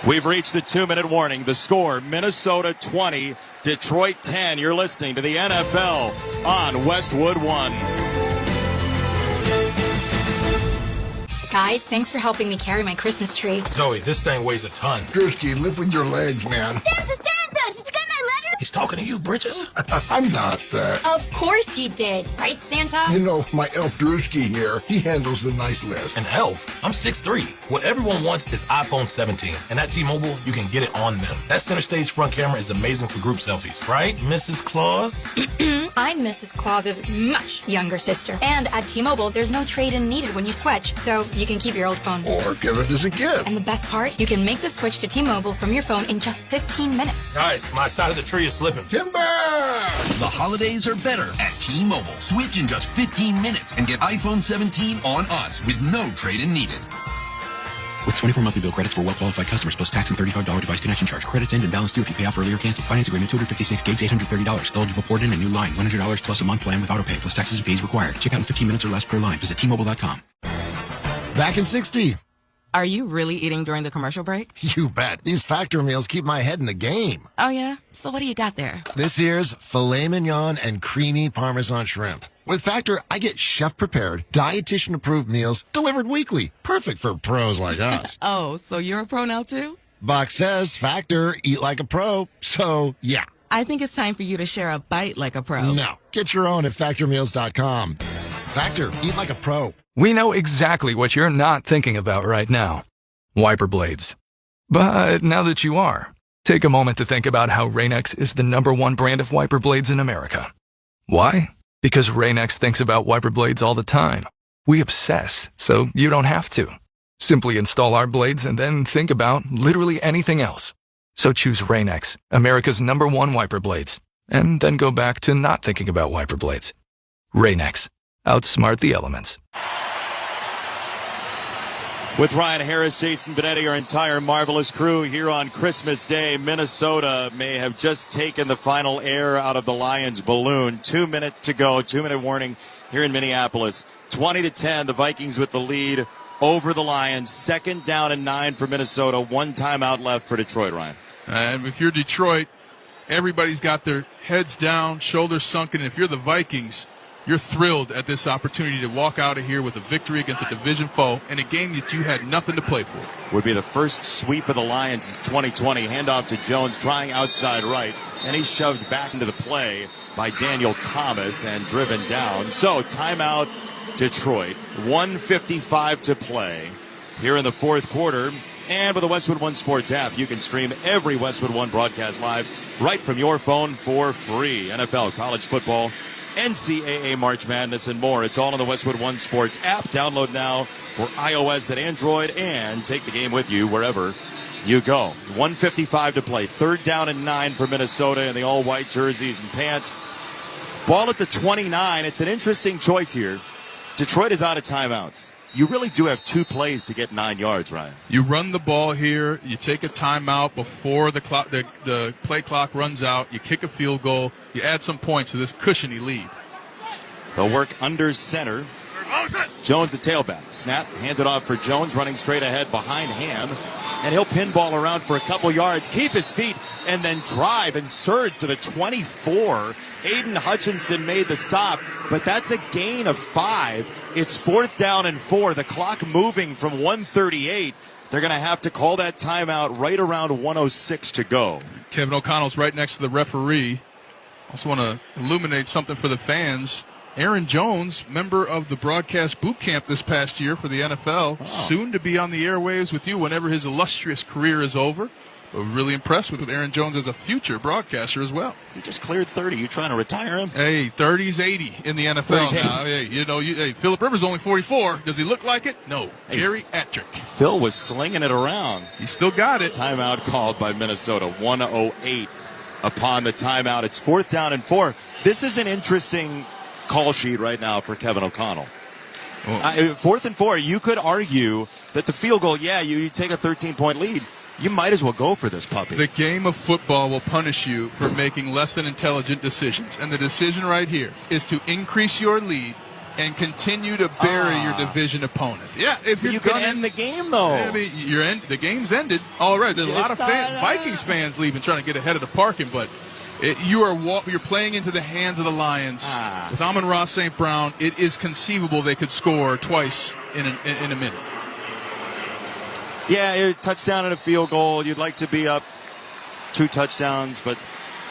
We've reached the 2-minute warning. The score, Minnesota 20, Detroit 10. You're listening to the NFL on Westwood One. Guys, thanks for helping me carry my Christmas tree. Zoe, this thing weighs a ton. Drewski, lift with your legs, man. Santa! Did you get my letter? He's talking to you, Bridges. I'm not that. Of course he did. Right, Santa? You know, my elf Drewski here, he handles the nice list. An elf? I'm 6'3". What everyone wants is iPhone 17. And at T-Mobile, you can get it on them. That center stage front camera is amazing for group selfies. Right, Mrs. Claus? I'm Mrs. Claus's much younger sister. And at T-Mobile, there's no trade-in needed when you switch. So you can keep your old phone. Or give it as a gift. And the best part, you can make the switch to T-Mobile from your phone in just 15 minutes. Guys, my side of the tree is slipping. Timber! The holidays are better at T-Mobile. Switch in just 15 minutes and get iPhone 17 on us with no trade-in needed. With 24 monthly bill credits for well-qualified customers plus tax and $35 device connection charge. Credits end and balance due if you pay off early or cancel. Finance agreement, 256 gigs, $830. Eligible port in a new line. $100 plus a month plan with auto pay plus taxes and fees required. Check out in 15 minutes or less per line. Visit T-Mobile.com. Back in 60. Are you really eating during the commercial break? You bet. These Factor meals keep my head in the game. Oh, yeah? So what do you got there? This here's filet mignon and creamy Parmesan shrimp. With Factor, I get chef-prepared, dietitian-approved meals delivered weekly. Perfect for pros like us. Oh, so you're a pro now, too? Box says Factor, eat like a pro. So, yeah. I think it's time for you to share a bite like a pro. No. Get your own at factormeals.com. Factor, eat like a pro. We know exactly what you're not thinking about right now. Wiper blades. But now that you are, take a moment to think about how Rain-X is the #1 brand of wiper blades in America. Why? Because Rain-X thinks about wiper blades all the time. We obsess, so you don't have to. Simply install our blades and then think about literally anything else. So choose Rain-X, America's #1 wiper blades, and then go back to not thinking about wiper blades. Rain-X. Outsmart the elements. With Ryan Harris, Jason Benetti, our entire marvelous crew here on Christmas Day, Minnesota may have just taken the final air out of the Lions' balloon. 2 minutes to go, 2-minute warning here in Minneapolis. 20-10, the Vikings with the lead over the Lions. 2nd down and 9 for Minnesota. 1 timeout left for Detroit, Ryan. And if you're Detroit, everybody's got their heads down, shoulders sunken. If you're the Vikings, you're thrilled at this opportunity to walk out of here with a victory against a division foe in a game that you had nothing to play for. Would be the first sweep of the Lions in 2020. Handoff to Jones, trying outside right, and he's shoved back into the play by Daniel Thomas and driven down. So timeout Detroit. 1:55 to play here in the 4th quarter. And with the Westwood One Sports app, you can stream every Westwood One broadcast live right from your phone for free. NFL, college football, NCAA March Madness, and more. It's all on the Westwood One Sports app. Download now for iOS and Android, and take the game with you wherever you go. 1:55 to play. 3rd down and 9 for Minnesota in the all-white jerseys and pants. Ball at the 29. It's an interesting choice here. Detroit is out of timeouts. You really do have 2 plays to get 9 yards, Ryan. You run the ball here. You take a timeout before the clock, the play clock runs out. You kick a field goal. You add some points to this cushiony lead. They'll work under center. Jones, the tailback. Snap, handed off for Jones, running straight ahead behind Ham. And he'll pinball around for a couple yards, keep his feet, and then drive and surge to the 24. Aiden Hutchinson made the stop, but that's a gain of 5. It's 4th down and 4. The clock moving from 1:38. They're going to have to call that timeout right around 1:06 to go. Kevin O'Connell's right next to the referee. Also want to illuminate something for the fans. Aaron Jones, member of the broadcast boot camp this past year for the NFL, soon to be on the airwaves with you whenever his illustrious career is over. We're really impressed with Aaron Jones as a future broadcaster as well. He just cleared 30. You trying to retire him? Hey, 30's 80 in the NFL now. Hey, Phillip Rivers only 44. Does he look like it? No. Hey, geriatric. Phil was slinging it around. He still got it. Timeout called by Minnesota. 1:08 upon the timeout. It's 4th down and 4. This is an interesting call sheet right now for Kevin O'Connell. 4th and 4, you could argue that the field goal, you take a 13-point lead. You might as well go for this puppy. The game of football will punish you for making less than intelligent decisions. And the decision right here is to increase your lead and continue to bury your division opponent. Yeah, if you can end the game, though. I mean, the game's ended. All right, there's a lot of Vikings fans leaving, trying to get ahead of the parking, but you're playing into the hands of the Lions. With Amon-Ra St. Brown, it is conceivable they could score twice in a minute. Yeah, a touchdown and a field goal. You'd like to be up 2 touchdowns, but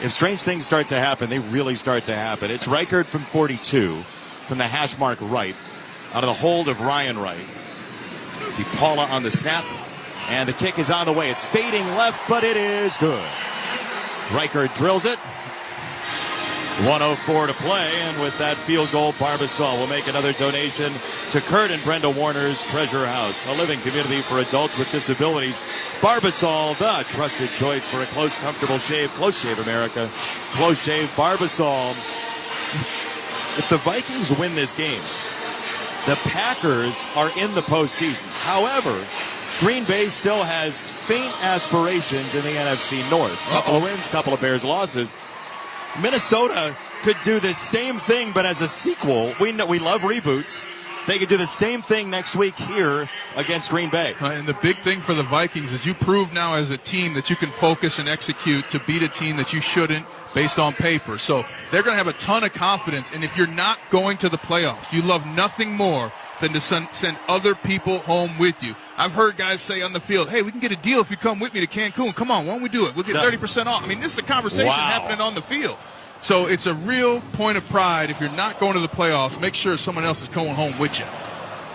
if strange things start to happen, they really start to happen. It's Reichard from 42, from the hash mark right, out of the hold of Ryan Wright. DePaula on the snap, and the kick is on the way. It's fading left, but it is good. Reichard drills it. 1:04 to play, and with that field goal, Barbasol will make another donation to Kurt and Brenda Warner's Treasure House, a living community for adults with disabilities. Barbasol, the trusted choice for a close, comfortable shave. Close Shave America. Close Shave Barbasol. If the Vikings win this game, the Packers are in the postseason. However, Green Bay still has faint aspirations in the NFC North. Couple of wins, couple of Bears losses. Minnesota could do the same thing, but as a sequel. We love reboots. they could do the same thing next week here against Green Bay. And the big thing for the Vikings is you prove now as a team that you can focus and execute to beat a team that you shouldn't based on paper. So they're going to have a ton of confidence. And if you're not going to the playoffs, you love nothing more than to send other people home with you. I've heard guys say on the field, hey, we can get a deal if you come with me to Cancun. Come on, why don't we do it? We'll get 30% off. I mean, this is the conversation happening on the field. So it's a real point of pride. If you're not going to the playoffs, make sure someone else is going home with you.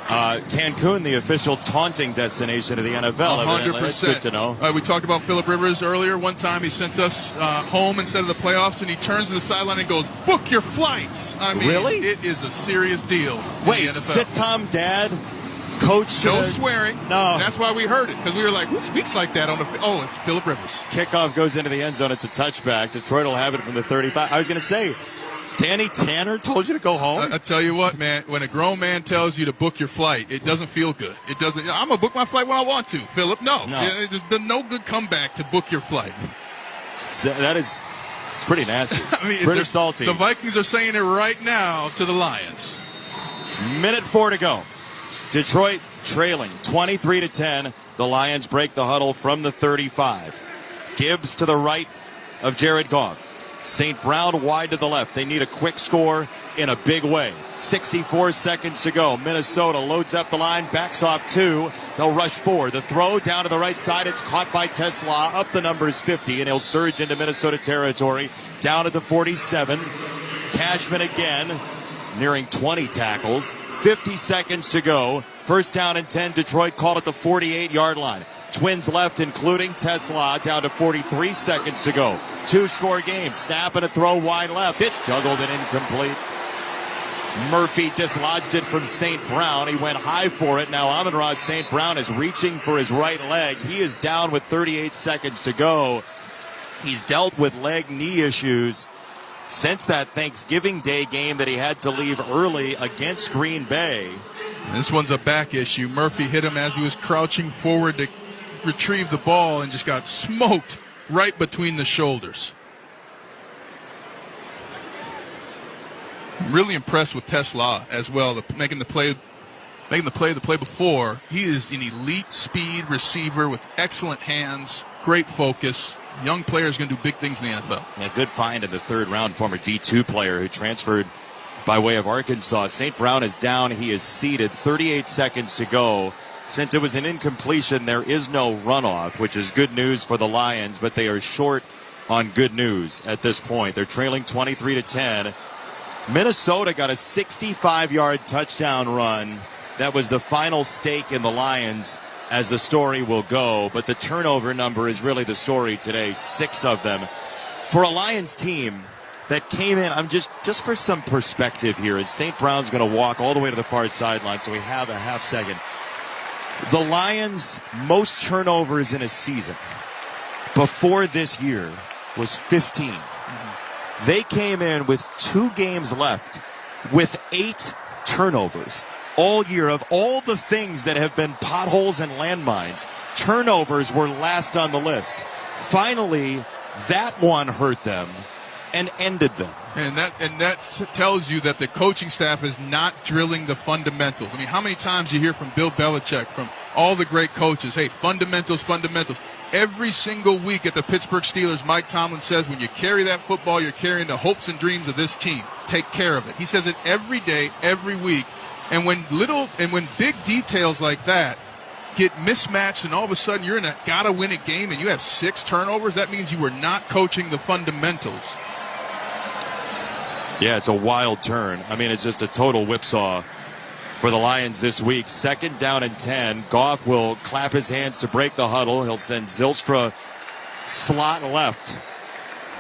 Cancun, the official taunting destination of the NFL. 100%. That's good to know. We talked about Phillip Rivers earlier. One time he sent us home instead of the playoffs, and he turns to the sideline and goes, book your flights. I mean, really? It is a serious deal. Wait, sitcom dad, coach? No swearing. No. That's why we heard it, because we were like, who speaks like that on the Oh, it's Phillip Rivers. Kickoff goes into the end zone. It's a touchback. Detroit will have it from the 35. I was going to say, Danny Tanner told you to go home? I tell you what, man, when a grown man tells you to book your flight, it doesn't feel good. It doesn't. I'm going to book my flight when I want to, Phillip. No. There's no good comeback to book your flight. It's pretty nasty. I mean, pretty salty. The Vikings are saying it right now to the Lions. Minute 4 to go. Detroit trailing 23-10. The Lions break the huddle from the 35. Gibbs to the right of Jared Goff. St. Brown wide to the left. They need a quick score in a big way. 64 seconds to go. Minnesota loads up the line, backs off 2. They'll rush 4. The throw down to the right side. It's caught by Tesla. Up the number is 50, and he'll surge into Minnesota territory. Down at the 47. Cashman again, nearing 20 tackles. 50 seconds to go. First down and 10. Detroit called at the 48-yard line. Twins left, including Tesla, down to 43 seconds to go. 2-score game. Snap and a throw wide left. It's juggled and incomplete. Murphy dislodged it from St. Brown. He went high for it. Now Amon-Ra St. Brown is reaching for his right leg. He is down with 38 seconds to go. He's dealt with leg-knee issues since that Thanksgiving Day game that he had to leave early against Green Bay. This one's a back issue. Murphy hit him as he was crouching forward to retrieve the ball and just got smoked right between the shoulders. I'm really impressed with Tesla as well, making the play before. He is an elite speed receiver with excellent hands, great focus. Young player is going to do big things in the NFL. A good find in the 3rd round, former D2 player who transferred by way of Arkansas. St. Brown is down. He is seated. 38 seconds to go. Since it was an incompletion, there is no runoff, which is good news for the Lions, but they are short on good news at this point. They're trailing 23-10. Minnesota got a 65-yard touchdown run. That was the final stake in the Lions, as the story will go. But the turnover number is really the story today, 6 of them. For a Lions team that came in, I'm just for some perspective here, as St. Brown's going to walk all the way to the far sideline, so we have a half second. The Lions' most turnovers in a season before this year was 15. They came in with 2 games left with 8 turnovers. All year, of all the things that have been potholes and landmines, turnovers were last on the list. Finally, that one hurt them and ended them. And that tells you that the coaching staff is not drilling the fundamentals. I mean, how many times you hear from Bill Belichick, from all the great coaches, hey, fundamentals. Every single week at the Pittsburgh Steelers, Mike Tomlin says, when you carry that football, you're carrying the hopes and dreams of this team. Take care of it. He says it every day, every week. And when big details like that get mismatched and all of a sudden you're in a gotta-win-it game and you have 6 turnovers, that means you were not coaching the fundamentals. Yeah, it's a wild turn. I mean, it's just a total whipsaw for the Lions this week. 2nd down and 10. Goff will clap his hands to break the huddle. He'll send Zylstra slot left.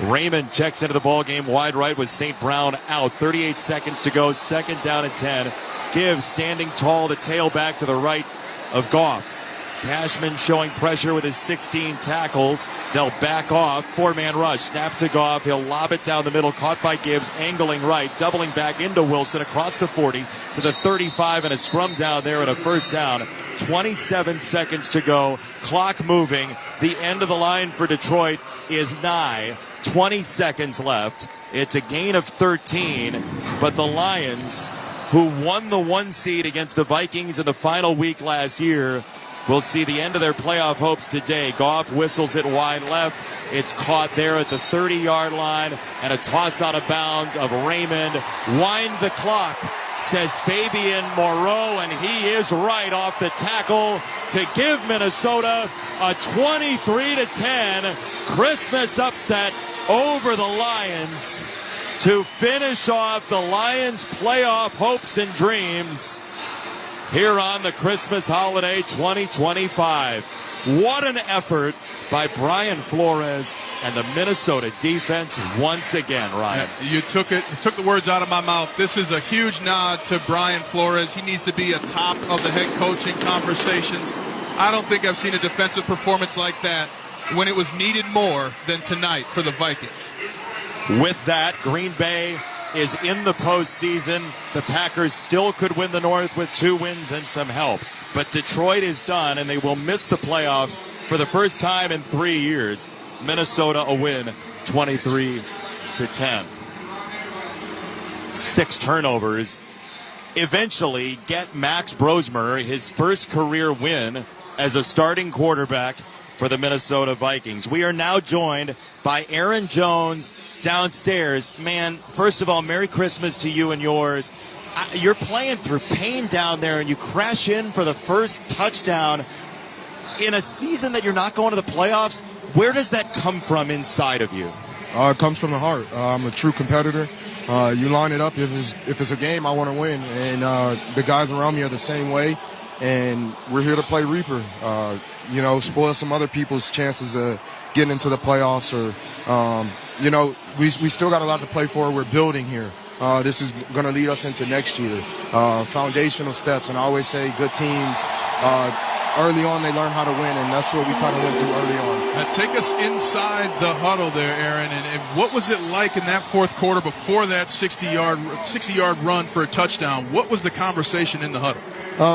Raymond checks into the ball game wide right with St. Brown out. 38 seconds to go. 2nd down and 10. Gibbs standing tall, the tailback to the right of Goff. Cashman showing pressure with his 16 tackles. They'll back off. 4-man rush. Snap to Goff. He'll lob it down the middle. Caught by Gibbs. Angling right. Doubling back into Wilson across the 40 to the 35 and a scrum down there and a first down. 27 seconds to go. Clock moving. The end of the line for Detroit is nigh. 20 seconds left. It's a gain of 13, but the Lions who won the 1 seed against the Vikings in the final week last year, will see the end of their playoff hopes today. Goff whistles it wide left. It's caught there at the 30-yard line, and a toss out of bounds of Raymond. Wind the clock, says Fabian Moreau, and he is right off the tackle to give Minnesota a 23-10 Christmas upset over the Lions to finish off the Lions' playoff hopes and dreams here on the Christmas holiday 2025. What an effort by Brian Flores and the Minnesota defense once again, Ryan. You took the words out of my mouth. This is a huge nod to Brian Flores. He needs to be atop of the head coaching conversations. I don't think I've seen a defensive performance like that when it was needed more than tonight for the Vikings. With that, Green Bay is in the postseason. The Packers still could win the North with 2 wins and some help. But Detroit is done, and they will miss the playoffs for the first time in 3 years. Minnesota a win, 23-10. 6 turnovers. Eventually get Max Brosmer his first career win as a starting quarterback for the Minnesota Vikings. We are now joined by Aaron Jones downstairs. Man, first of all, Merry Christmas to you and yours. You're playing through pain down there, and you crash in for the first touchdown in a season that you're not going to the playoffs. Where does that come from inside of you? It comes from the heart. I'm a true competitor. You line it up. If it's a game, I want to win. And the guys around me are the same way. And we're here to play Reaper. Spoil some other people's chances of getting into the playoffs. Or, we still got a lot to play for. We're building here. This is going to lead us into next year. Foundational steps. And I always say good teams, early on they learn how to win, and that's what we kind of went through early on. Take us inside the huddle there, Aaron, and what was it like in that fourth quarter before that 60-yard run for a touchdown? What was the conversation in the huddle?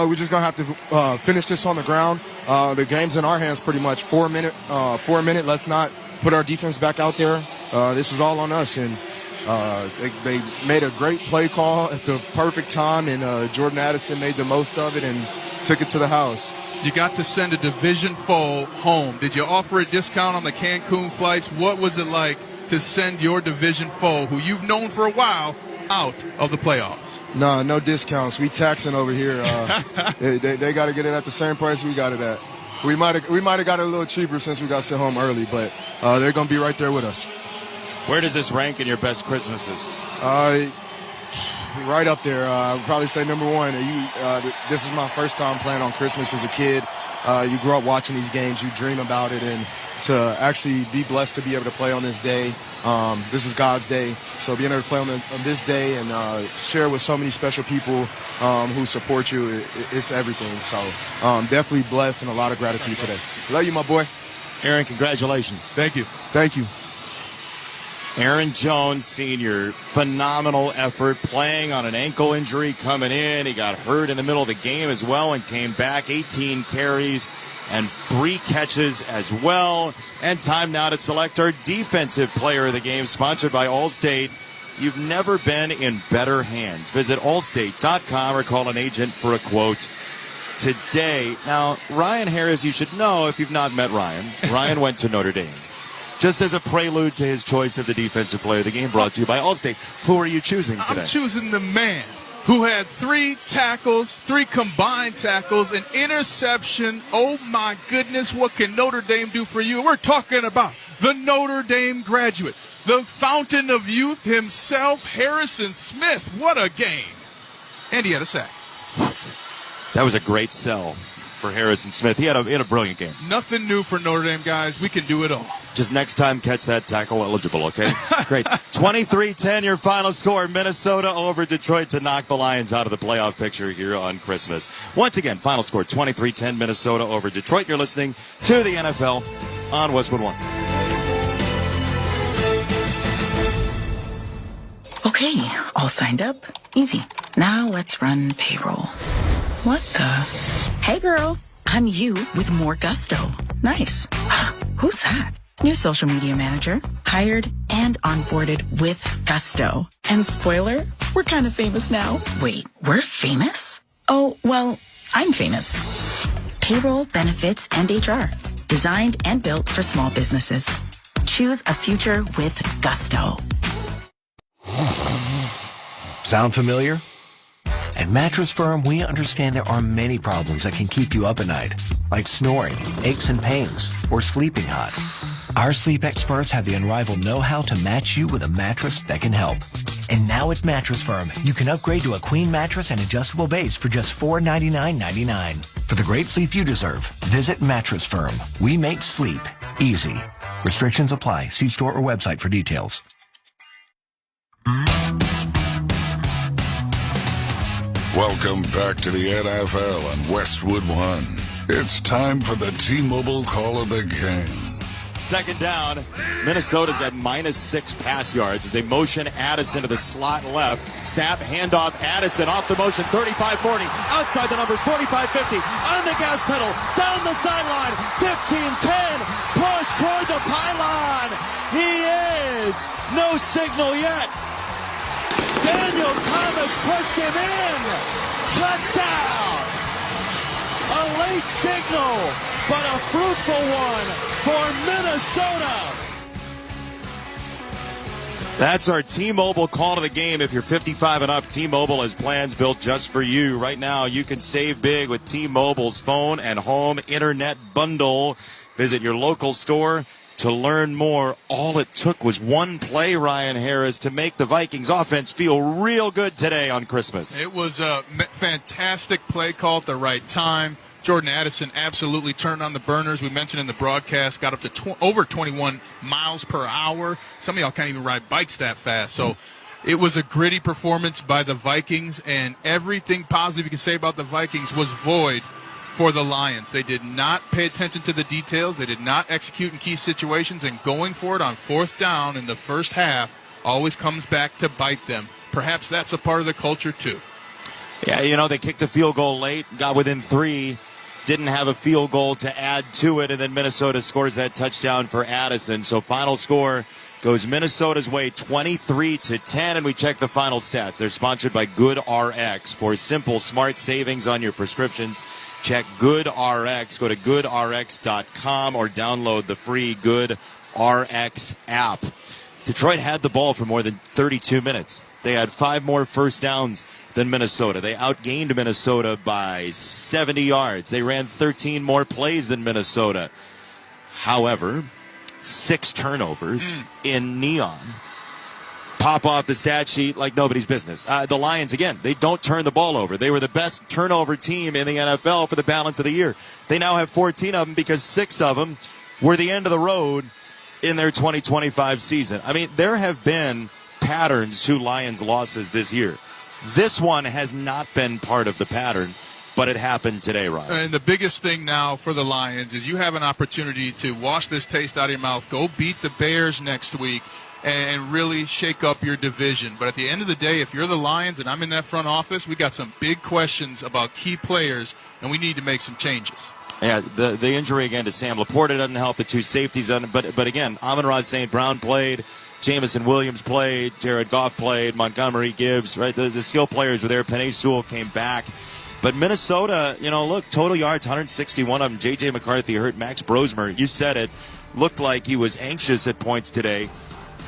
We're just going to have to finish this on the ground. The game's in our hands pretty much. 4 minute. Let's not put our defense back out there. This is all on us, and they made a great play call at the perfect time, and Jordan Addison made the most of it and took it to the house. You got to send a division foe home. Did you offer a discount on the Cancun flights? What was it like to send your division foe, who you've known for a while, out of the playoffs? No discounts. We taxing over here. They got to get it at the same price we got it at. We might have got it a little cheaper since we got sent home early, but they're going to be right there with us. Where does this rank in your best Christmases? Right up there. I would probably say number 1. This is my first time playing on Christmas as a kid. You grew up watching these games. You dream about it. And to actually be blessed to be able to play on this day, this is God's day. So being able to play on this day and share with so many special people who support you, it's everything. So definitely blessed and a lot of gratitude today. Love you, my boy. Aaron, congratulations. Thank you. Thank you. Aaron Jones, senior, phenomenal effort, playing on an ankle injury coming in. He got hurt in the middle of the game as well and came back. 18 carries and 3 catches as well. And time now to select our defensive player of the game, sponsored by Allstate. You've never been in better hands. Visit allstate.com or call an agent for a quote today. Now, Ryan Harris, you should know if you've not met Ryan. Ryan went to Notre Dame. Just as a prelude to his choice of the defensive player of the game, brought to you by Allstate. Who are you choosing today? I'm choosing the man who had 3 tackles, 3 combined tackles, an interception. Oh, my goodness, what can Notre Dame do for you? We're talking about the Notre Dame graduate, the fountain of youth himself, Harrison Smith. What a game. And he had a sack. That was a great sell for Harrison Smith. He had a brilliant game. Nothing new for Notre Dame, guys. We can do it all. Just next time, catch that tackle eligible, okay? Great. 23-10, your final score. Minnesota over Detroit to knock the Lions out of the playoff picture here on Christmas. Once again, final score, 23-10, Minnesota over Detroit. You're listening to the NFL on Westwood One. Okay, all signed up. Easy. Now let's run payroll. What the? Hey, girl. I'm you with more gusto. Nice. Who's that? New social media manager, hired and onboarded with gusto. And spoiler, we're kind of famous now. Wait, we're famous? Oh, well, I'm famous. Payroll, benefits, and HR. Designed and built for small businesses. Choose a future with gusto. Sound familiar? At Mattress Firm, we understand there are many problems that can keep you up at night, like snoring, aches and pains, or sleeping hot. Our sleep experts have the unrivaled know-how to match you with a mattress that can help. And now at Mattress Firm, you can upgrade to a queen mattress and adjustable base for just $499.99. For the great sleep you deserve, visit Mattress Firm. We make sleep easy. Restrictions apply. See store or website for details. Welcome back to the NFL on Westwood One. It's time for the T-Mobile Call of the Game. Second down, Minnesota's got -6 pass yards as they motion Addison to the slot left. Snap, handoff, Addison off the motion, 35-40, outside the numbers, 45-50, on the gas pedal, down the sideline, 15-10, push toward the pylon. He is. No signal yet. Daniel Thomas pushed him in. Touchdown. A late signal, but a fruitful one for Minnesota. That's our T-Mobile call to the game. If you're 55 and up, T-Mobile has plans built just for you. Right now, you can save big with T-Mobile's phone and home internet bundle. Visit your local store to learn more. All it took was one play, Ryan Harris, to make the Vikings offense feel real good today on Christmas. It was a fantastic play call at the right time. Jordan Addison absolutely turned on the burners. We mentioned in the broadcast, got up to over 21 miles per hour. Some of y'all can't even ride bikes that fast. So it was a gritty performance by the Vikings, and everything positive you can say about the Vikings was void for the Lions. They did not pay attention to the details. They did not execute in key situations, and going for it on fourth down in the first half always comes back to bite them. Perhaps that's a part of the culture too. Yeah, they kicked the field goal late, got within 3, didn't have a field goal to add to it, and then Minnesota scores that touchdown for Addison. So final score goes Minnesota's way, 23-10, and we check the final stats. They're sponsored by GoodRx. For simple, smart savings on your prescriptions, check GoodRx. Go to goodrx.com or download the free GoodRx app. Detroit had the ball for more than 32 minutes. They had 5 more first downs than Minnesota. They outgained Minnesota by 70 yards. They ran 13 more plays than Minnesota. However, 6 turnovers in neon pop off the stat sheet like nobody's business. The Lions, again, they don't turn the ball over. They were the best turnover team in the NFL for the balance of the year. They now have 14 of them because 6 of them were the end of the road in their 2025 season. I mean, there have been patterns to Lions losses this year. This one has not been part of the pattern, but it happened today, Ryan. And the biggest thing now for the Lions is you have an opportunity to wash this taste out of your mouth, go beat the Bears next week, and really shake up your division. But at the end of the day, if you're the Lions and I'm in that front office, we got some big questions about key players, and we need to make some changes. Yeah, the injury again to Sam Laporta doesn't help. The 2 safeties, but again, Amon-Ra St. Brown played, Jameson Williams played, Jared Goff played, Montgomery Gibbs, right? The skill players were there. Penei Sewell came back. But Minnesota, look, total yards, 161 of them. J.J. McCarthy hurt. Max Brosmer, you said it, looked like he was anxious at points today,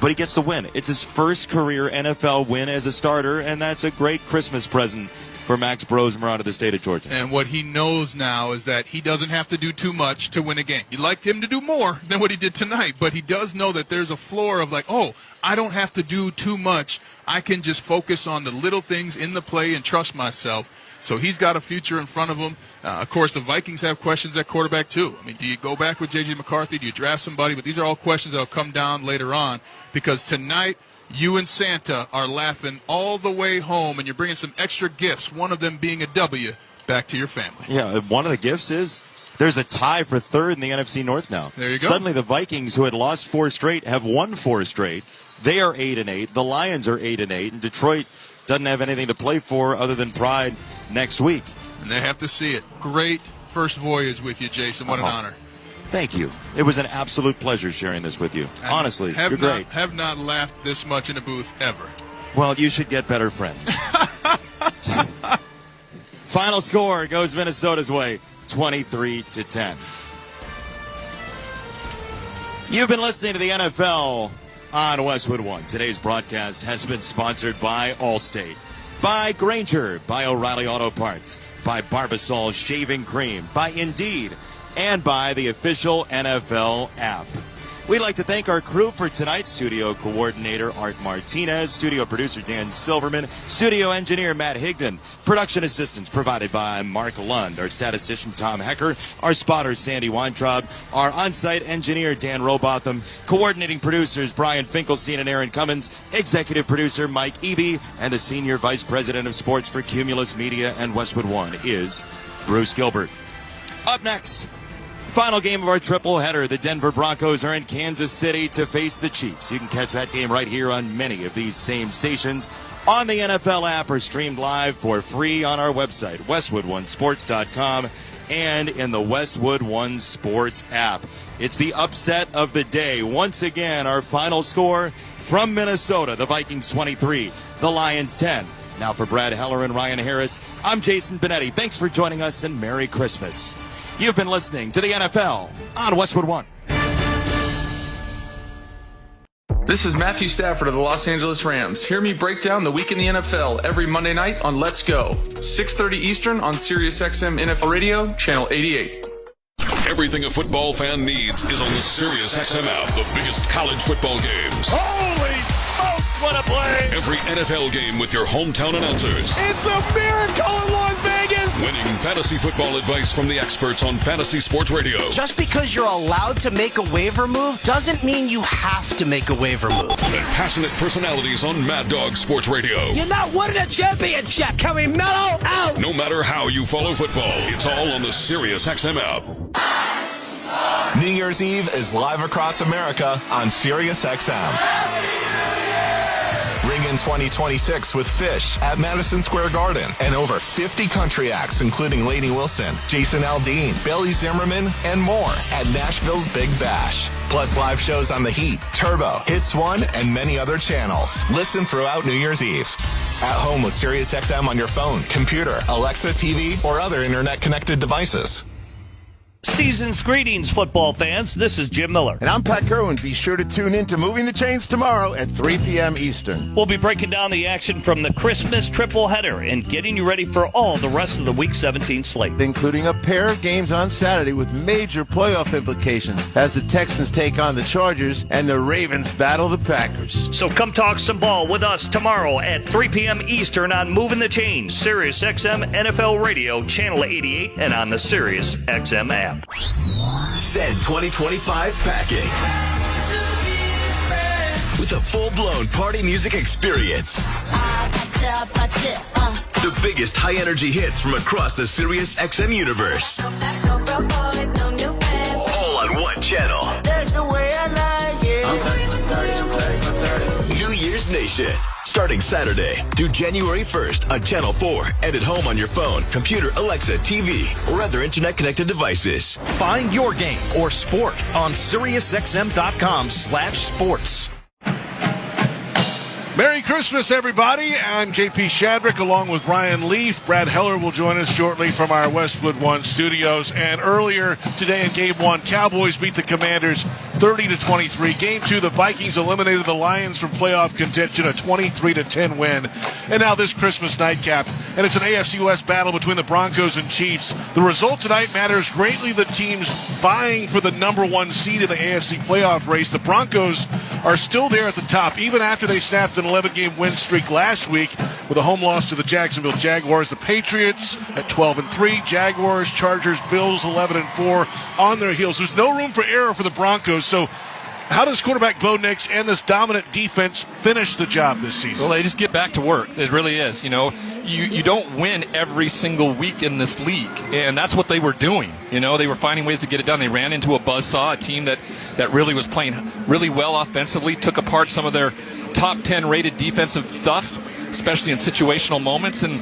but he gets the win. It's his first career NFL win as a starter, and that's a great Christmas present for Max Brosmer out of the state of Georgia. And what he knows now is that he doesn't have to do too much to win a game. You'd like him to do more than what he did tonight, but he does know that there's a floor of like, I don't have to do too much. I can just focus on the little things in the play and trust myself. So he's got a future in front of him. Of course, the Vikings have questions at quarterback too. I mean, do you go back with J.J. McCarthy? Do you draft somebody? But these are all questions that will come down later on, because tonight you and Santa are laughing all the way home, and you're bringing some extra gifts, one of them being a W, back to your family. Yeah, one of the gifts is there's a tie for third in the NFC North now. There you go. Suddenly the Vikings, who had lost 4 straight, have won 4 straight. They are 8-8. The Lions are 8-8, and Detroit doesn't have anything to play for other than pride next week. And they have to see it. Great first voyage with you, Jason. What an honor. Thank you. It was an absolute pleasure sharing this with you. Honestly, you're great. Have not laughed this much in a booth ever. Well, you should get better friends. Final score goes Minnesota's way, 23-10. You've been listening to the NFL on Westwood One. Today's broadcast has been sponsored by Allstate, by Granger, by O'Reilly Auto Parts, by Barbasol Shaving Cream, by Indeed, and by the official NFL app. We'd like to thank our crew for tonight. Studio coordinator Art Martinez, studio producer Dan Silverman, studio engineer Matt Higdon, production assistance provided by Mark Lund, our statistician Tom Hecker, our spotter Sandy Weintraub, our on-site engineer Dan Robotham, coordinating producers Brian Finkelstein and Aaron Cummins, executive producer Mike Eby, and the senior vice president of sports for Cumulus Media and Westwood One is Bruce Gilbert. Up next, final game of our triple header. The Denver Broncos are in Kansas City to face the Chiefs. You can catch that game right here on many of these same stations on the NFL app or streamed live for free on our website, westwoodonesports.com, and in the Westwood One Sports app. It's the upset of the day. Once again, our final score from Minnesota, the Vikings 23, the Lions 10. Now for Brad Heller and Ryan Harris, I'm Jason Benetti. Thanks for joining us, and Merry Christmas. You've been listening to the NFL on Westwood One. This is Matthew Stafford of the Los Angeles Rams. Hear me break down the week in the NFL every Monday night on Let's Go, 6:30 Eastern on SiriusXM NFL Radio, Channel 88. Everything a football fan needs is on the SiriusXM app. The biggest college football games. Holy smokes, what a play! Every NFL game with your hometown announcers. It's a miracle in Las Vegas! Winning fantasy football advice from the experts on Fantasy Sports Radio. Just because you're allowed to make a waiver move doesn't mean you have to make a waiver move. And passionate personalities on Mad Dog Sports Radio. You're not winning a championship! Can we mellow out? No matter how you follow football, it's all on the SiriusXM app. New Year's Eve is live across America on SiriusXM. Ring in 2026 with Fish at Madison Square Garden and over 50 country acts, including Lainey Wilson, Jason Aldean, Bailey Zimmerman, and more at Nashville's Big Bash. Plus live shows on The Heat, Turbo, Hits One, and many other channels. Listen throughout New Year's Eve. At home with SiriusXM on your phone, computer, Alexa, TV, or other internet-connected devices. Season's greetings, football fans. This is Jim Miller. And I'm Pat Kerwin. Be sure to tune in to Moving the Chains tomorrow at 3 p.m. Eastern. We'll be breaking down the action from the Christmas triple header and getting you ready for all the rest of the Week 17 slate. Including a pair of games on Saturday with major playoff implications as the Texans take on the Chargers and the Ravens battle the Packers. So come talk some ball with us tomorrow at 3 p.m. Eastern on Moving the Chains, SiriusXM NFL Radio, Channel 88, and on the SiriusXM app. Send 2025 packing with a full-blown party music experience. The biggest high-energy hits from across the SiriusXM universe. All on one channel. That's the way I like it. New Year's Nation. Starting Saturday through January 1st on Channel 4 and at home on your phone, computer, Alexa, TV, or other internet-connected devices. Find your game or sport on SiriusXM.com/sports. Merry Christmas, everybody. I'm J.P. Shadrick along with Ryan Leaf. Brad Heller will join us shortly from our Westwood One studios. And earlier today in Game 1, Cowboys beat the Commanders 30-23. Game 2, the Vikings eliminated the Lions from playoff contention, a 23-10 win. And now this Christmas nightcap. And it's an AFC West battle between the Broncos and Chiefs. The result tonight matters greatly. The teams vying for the number one seed in the AFC playoff race. The Broncos are still there at the top, even after they snapped an 11-game win streak last week with a home loss to the Jacksonville Jaguars. The Patriots at 12-3, Jaguars, Chargers, Bills 11-4 on their heels. There's no room for error for the Broncos. So how does quarterback Bo Nix and this dominant defense finish the job this season? Well, they just get back to work. It really is. You know, you don't win every single week in this league, and that's what they were doing. You know, they were finding ways to get it done. They ran into a buzzsaw, a team that really was playing really well offensively, took apart some of their top 10 rated defensive stuff, especially in situational moments, and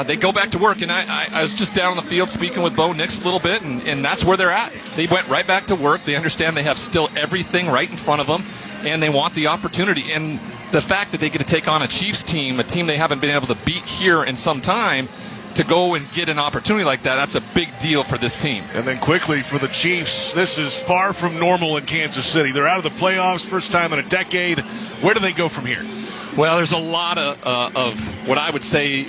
they go back to work. And I was just down on the field speaking with Bo Nix a little bit, and that's where they're at. They went right back to work. They understand they have still everything right in front of them, and they want the opportunity. And the fact that they get to take on a Chiefs team, a team they haven't been able to beat here in some time, to go and get an opportunity like that, that's a big deal for this team. And then quickly for the Chiefs, this is far from normal in Kansas City. They're out of the playoffs, first time in a decade. Where do they go from here? Well, there's a lot of what I would say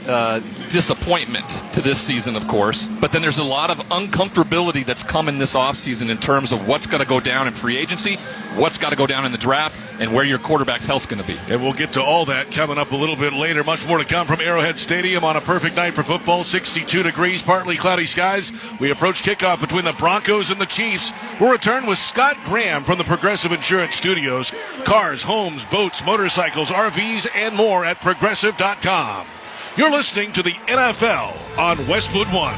disappointment to this season, of course. But then there's a lot of uncomfortability that's coming this offseason in terms of what's going to go down in free agency, what's got to go down in the draft, and where your quarterback's health's going to be. And we'll get to all that coming up a little bit later. Much more to come from Arrowhead Stadium on a perfect night for football. 62 degrees, partly cloudy skies. We approach kickoff between the Broncos and the Chiefs. We'll return with Scott Graham from the Progressive Insurance Studios. Cars, homes, boats, motorcycles, RVs, and more at Progressive.com. You're listening to the NFL on Westwood One.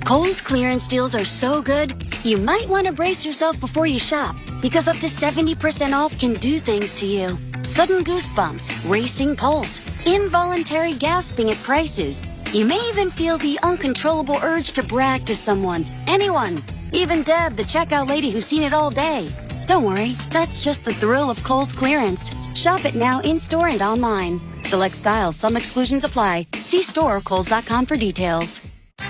Kohl's clearance deals are so good, you might want to brace yourself before you shop, because up to 70% off can do things to you. Sudden goosebumps, racing pulse, involuntary gasping at prices. You may even feel the uncontrollable urge to brag to someone, anyone, even Deb, the checkout lady who's seen it all day. Don't worry, that's just the thrill of Kohl's clearance. Shop it now in-store and online. Select styles, some exclusions apply. See store or Kohls.com for details.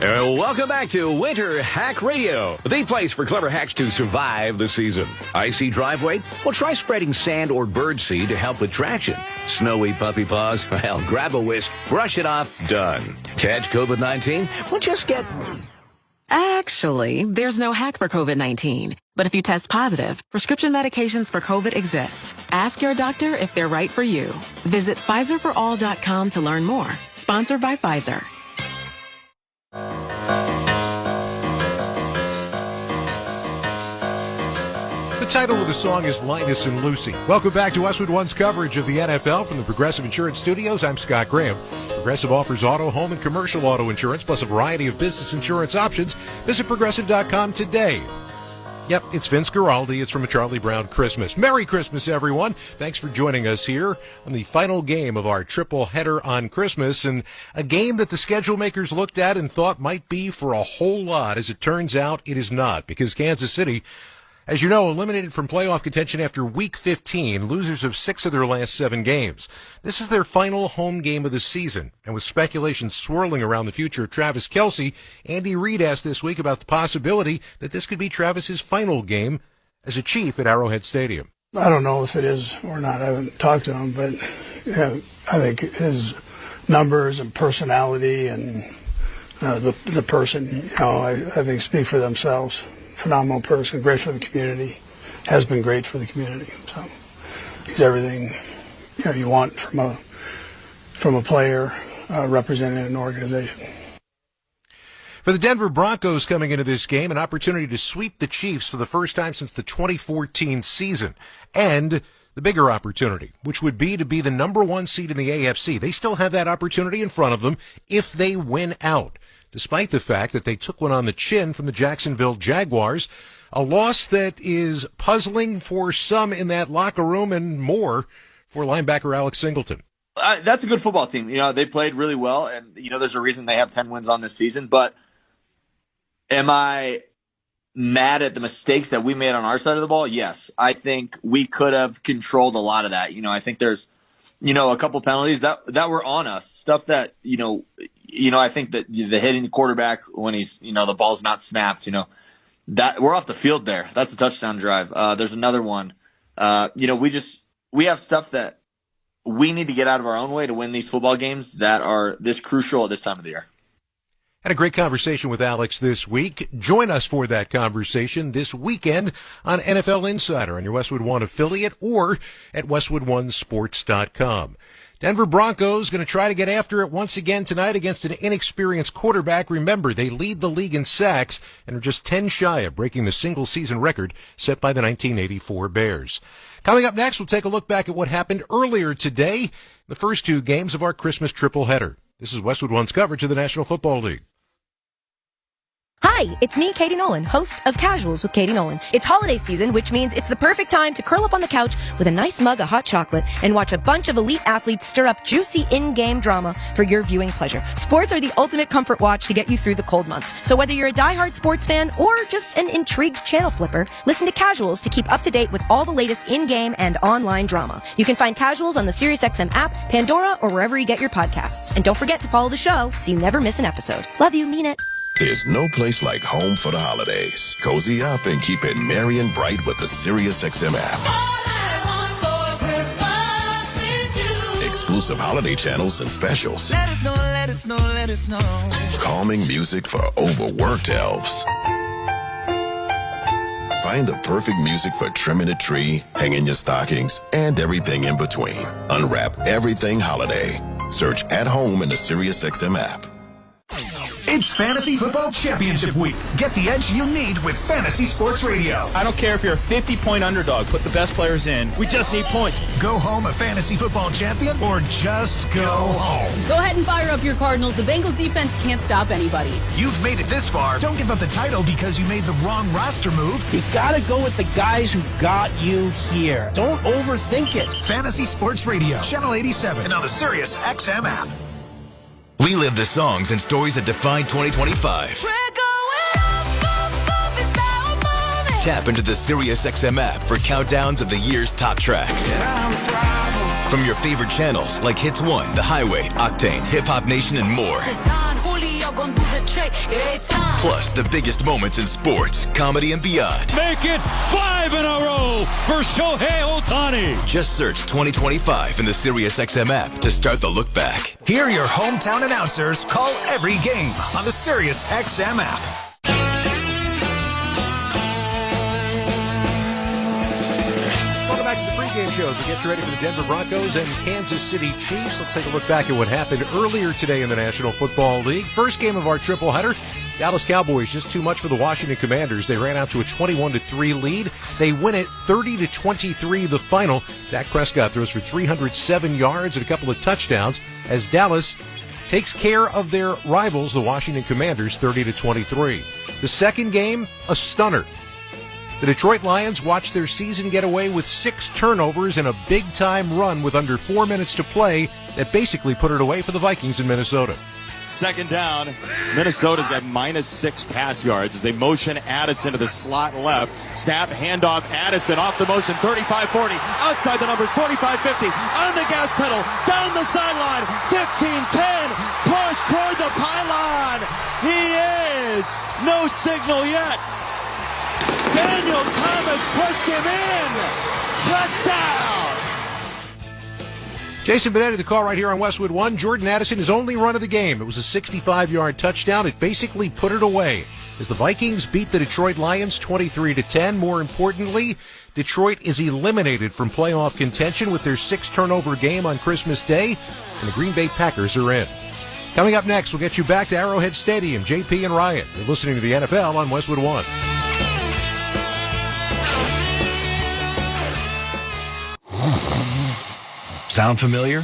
Welcome back to Winter Hack Radio, the place for clever hacks to survive the season. Icy driveway? Well, try spreading sand or birdseed to help with traction. Snowy puppy paws? Well, grab a whisk, brush it off, done. Catch COVID-19? Well, just get... Actually, there's no hack for COVID-19. But if you test positive, prescription medications for COVID exist. Ask your doctor if they're right for you. Visit PfizerForAll.com to learn more. Sponsored by Pfizer. The title of the song is Linus and Lucy. Welcome back to Westwood One's coverage of the NFL from the Progressive Insurance Studios. I'm Scott Graham. Progressive offers auto, home, and commercial auto insurance, plus a variety of business insurance options. Visit Progressive.com today. Yep, it's Vince Guaraldi. It's from A Charlie Brown Christmas. Merry Christmas, everyone. Thanks for joining us here on the final game of our triple header on Christmas, and a game that the schedule makers looked at and thought might be for a whole lot. As it turns out, it is not, because Kansas City, as you know, eliminated from playoff contention after Week 15, losers of 6 of their last 7 games. This is their final home game of the season, and with speculation swirling around the future of Travis Kelce, Andy Reid asked this week about the possibility that this could be Travis's final game as a Chief at Arrowhead Stadium. I don't know if it is or not. I haven't talked to him, but yeah, I think his numbers and personality and the person, I think speak for themselves. Phenomenal person, great for the community, has been great for the community. So he's everything you want from a player representing an organization. For the Denver Broncos coming into this game, an opportunity to sweep the Chiefs for the first time since the 2014 season, and the bigger opportunity, which would be to be the number 1 seed in the AFC. They still have that opportunity in front of them if they win out, despite the fact that they took one on the chin from the Jacksonville Jaguars, a loss that is puzzling for some in that locker room and more for linebacker Alex Singleton. That's a good football team. They played really well, and, there's a reason they have 10 wins on this season. But am I mad at the mistakes that we made on our side of the ball? Yes. I think we could have controlled a lot of that. I think there's, a couple penalties that were on us, stuff that, I think that the hitting the quarterback when he's, the ball's not snapped, that we're off the field there. That's a touchdown drive. There's another one. We have stuff that we need to get out of our own way to win these football games that are this crucial at this time of the year. Had a great conversation with Alex this week. Join us for that conversation this weekend on NFL Insider on your Westwood One affiliate or at WestwoodOneSports.com. Denver Broncos going to try to get after it once again tonight against an inexperienced quarterback. Remember, they lead the league in sacks and are just 10 shy of breaking the single-season record set by the 1984 Bears. Coming up next, we'll take a look back at what happened earlier today, the first 2 games of our Christmas triple header. This is Westwood One's coverage of the National Football League. Hi, Hi, it's me, Katie Nolan, host of Casuals with Katie Nolan. It's holiday season, which means it's the perfect time to curl up on the couch with a nice mug of hot chocolate and watch a bunch of elite athletes stir up juicy in-game drama for your viewing pleasure. Sports are the ultimate comfort watch to get you through the cold months. So whether you're a diehard sports fan or just an intrigued channel flipper, listen to Casuals to keep up to date with all the latest in-game and online drama. You can find Casuals on the SiriusXM app, Pandora, or wherever you get your podcasts. And don't forget to follow the show so you never miss an episode. Love you, mean it. There's no place like home for the holidays. Cozy up and keep it merry and bright with the SiriusXM app. Exclusive holiday channels and specials. Let us know, let us know, let us know. Calming music for overworked elves. Find the perfect music for trimming a tree, hanging your stockings, and everything in between. Unwrap everything holiday. Search At Home in the SiriusXM app. It's Fantasy Football Championship Week. Get the edge you need with Fantasy Sports Radio. I don't care if you're a 50-point underdog. Put the best players in. We just need points. Go home a Fantasy Football champion or just go home. Go ahead and fire up your Cardinals. The Bengals defense can't stop anybody. You've made it this far. Don't give up the title because you made the wrong roster move. You gotta go with the guys who got you here. Don't overthink it. Fantasy Sports Radio, Channel 87, and on the SiriusXM app. Relive the songs and stories that defined 2025. Tap into the SiriusXM app for countdowns of the year's top tracks. From your favorite channels like Hits 1, The Highway, Octane, Hip Hop Nation, and more. Plus, the biggest moments in sports, comedy, and beyond. Make it 5 in a row for Shohei Ohtani. Just search 2025 in the SiriusXM app to start the look back. Hear your hometown announcers call every game on the SiriusXM app. Welcome back to the pregame shows. We get you ready for the Denver Broncos and Kansas City Chiefs. Let's take a look back at what happened earlier today in the National Football League. First game of our triple header. Dallas Cowboys just too much for the Washington Commanders. They ran out to a 21-3 lead. They win it 30-23 the final. Dak Prescott throws for 307 yards and a couple of touchdowns as Dallas takes care of their rivals, the Washington Commanders, 30-23. The second game, a stunner. The Detroit Lions watched their season get away with 6 turnovers and a big-time run with under 4 minutes to play that basically put it away for the Vikings in Minnesota. Second down, Minnesota's got -6 pass yards as they motion Addison to the slot left. Snap, handoff, Addison off the motion, 35-40, outside the numbers, 45-50, on the gas pedal, down the sideline, 15-10, push toward the pylon. He is, no signal yet. Daniel Thomas pushed him in. Touchdown. Jason Benetti, the call right here on Westwood One. Jordan Addison, his only run of the game. It was a 65-yard touchdown. It basically put it away as the Vikings beat the Detroit Lions 23-10. More importantly, Detroit is eliminated from playoff contention with their 6-turnover game on Christmas Day, and the Green Bay Packers are in. Coming up next, we'll get you back to Arrowhead Stadium. JP and Ryan. You're listening to the NFL on Westwood One. Sound familiar?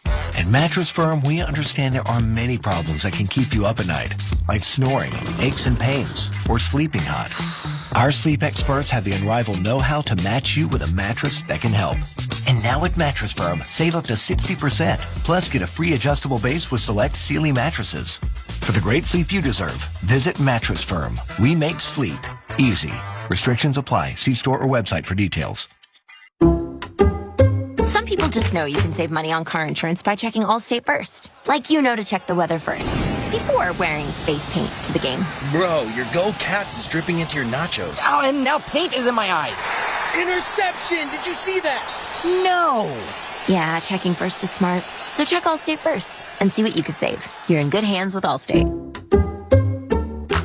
At Mattress Firm, we understand there are many problems that can keep you up at night, like snoring, aches and pains, or sleeping hot. Our sleep experts have the unrivaled know-how to match you with a mattress that can help. And now at Mattress Firm, save up to 60%, plus get a free adjustable base with select Sealy mattresses. For the great sleep you deserve, visit Mattress Firm. We make sleep easy. Restrictions apply. See store or website for details. Some people just know you can save money on car insurance by checking Allstate first. Like you know to check the weather first, before wearing face paint to the game. Bro, your Go Cats is dripping into your nachos. Oh, and now paint is in my eyes. Interception! Did you see that? No. Yeah, checking first is smart. So check Allstate first and see what you could save. You're in good hands with Allstate.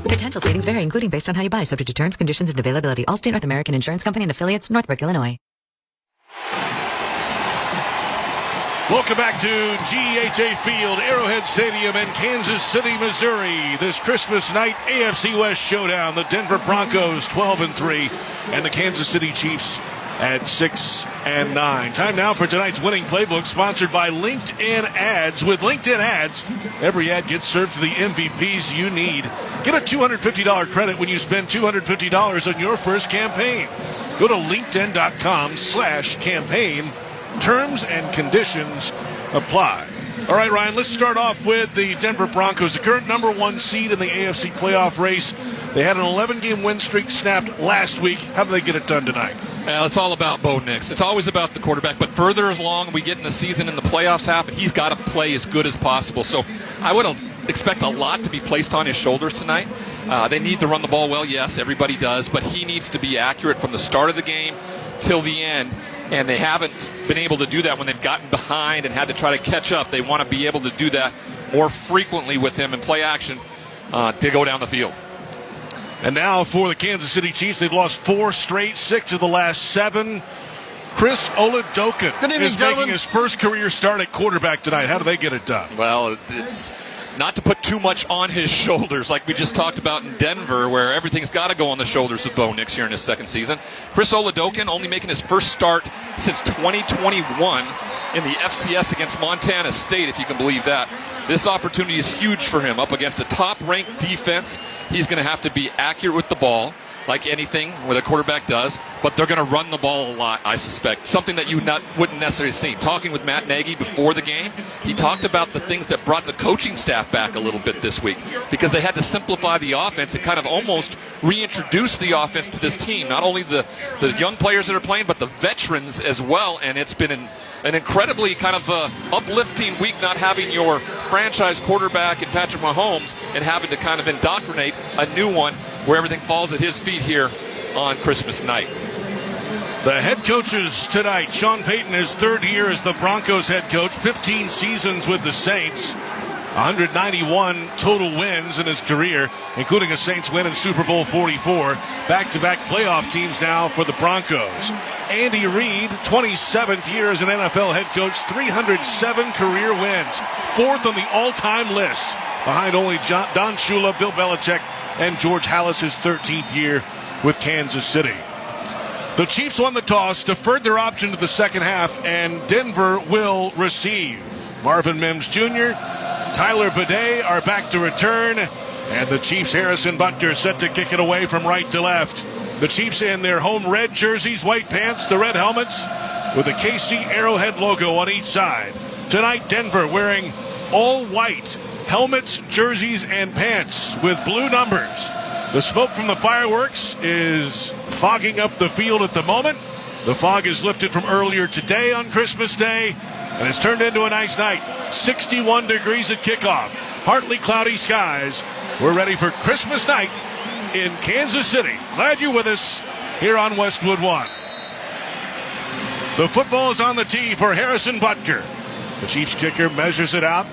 Potential savings vary, including based on how you buy, subject to terms, conditions, and availability. Allstate North American Insurance Company and affiliates, Northbrook, Illinois. Welcome back to GEHA Field, Arrowhead Stadium in Kansas City, Missouri. This Christmas night AFC West showdown. The Denver Broncos 12-3 and the Kansas City Chiefs at 6-3. 9. Time now for tonight's winning playbook, sponsored by LinkedIn Ads. With LinkedIn Ads, every ad gets served to the MVPs you need. Get a $250 credit when you spend $250 on your first campaign. Go to linkedin.com/campaign. Terms and conditions apply. All right, Ryan, let's start off with the Denver Broncos, the current number 1 seed in the AFC playoff race. They had an 11-game win streak snapped last week. How do they get it done tonight? It's all about Bo Nix. It's always about the quarterback. But further along we get in the season and the playoffs happen, he's got to play as good as possible. So I would expect a lot to be placed on his shoulders tonight. They need to run the ball well, yes, everybody does. But he needs to be accurate from the start of the game till the end. And they haven't been able to do that when they've gotten behind and had to try to catch up. They want to be able to do that more frequently with him in play action to go down the field. And now for the Kansas City Chiefs, they've lost 4 straight, 6 of the last 7. Chris Oladokun is making his first career start at quarterback tonight. How do they get it done? Well, it's not to put too much on his shoulders like we just talked about in Denver, where everything's got to go on the shoulders of Bo Nix here in his second season. Chris Oladokun only making his first start since 2021 in the FCS against Montana State, if you can believe that. This opportunity is huge for him. Up against a top-ranked defense, he's going to have to be accurate with the ball, like anything where the quarterback does, but they're going to run the ball a lot, I suspect. Something that you wouldn't necessarily see. Talking with Matt Nagy before the game, he talked about the things that brought the coaching staff back a little bit this week because they had to simplify the offense and kind of almost reintroduce the offense to this team. Not only the young players that are playing, but the veterans as well, and it's been an incredibly kind of uplifting week not having your franchise quarterback in Patrick Mahomes and having to kind of indoctrinate a new one where everything falls at his feet here on Christmas night. The head coaches tonight, Sean Payton, his 3rd year as the Broncos head coach, 15 seasons with the Saints, 191 total wins in his career, including a Saints win in Super Bowl 44. Back-to-back playoff teams now for the Broncos. Andy Reid, 27th year as an NFL head coach, 307 career wins, 4th on the all-time list, behind only Don Shula, Bill Belichick, and George Halas' 13th year with Kansas City. The Chiefs won the toss, deferred their option to the second half, and Denver will receive. Marvin Mims Jr., Tyler Bidet are back to return, and the Chiefs' Harrison Butker set to kick it away from right to left. The Chiefs in their home red jerseys, white pants, the red helmets, with the KC Arrowhead logo on each side. Tonight, Denver wearing all white helmets, jerseys, and pants with blue numbers. The smoke from the fireworks is fogging up the field at the moment. The fog is lifted from earlier today on Christmas Day, and it's turned into a nice night. 61 degrees at kickoff. Partly cloudy skies. We're ready for Christmas night in Kansas City. Glad you're with us here on Westwood One. The football is on the tee for Harrison Butker. The Chiefs kicker measures it out.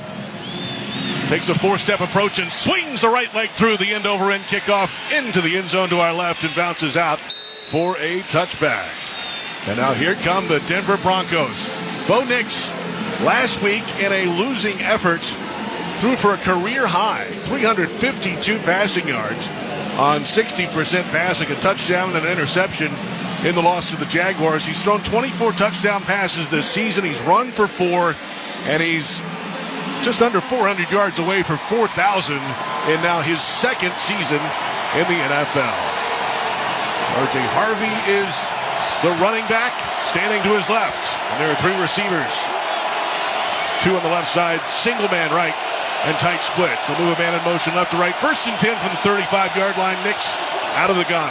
Takes a 4-step approach and swings the right leg through the end-over-end kickoff into the end zone to our left and bounces out for a touchback. And now here come the Denver Broncos. Bo Nix, last week in a losing effort, threw for a career high 352 passing yards on 60% passing, a touchdown and an interception in the loss to the Jaguars. He's thrown 24 touchdown passes this season. He's run for 4, and he's just under 400 yards away for 4,000 in now his second season in the NFL. R.J. Harvey is the running back, standing to his left. And there are 3 receivers. 2 on the left side, single man right, and tight splits. They'll move a man in motion left to right. 1st and 10 from the 35-yard line. Nix out of the gun.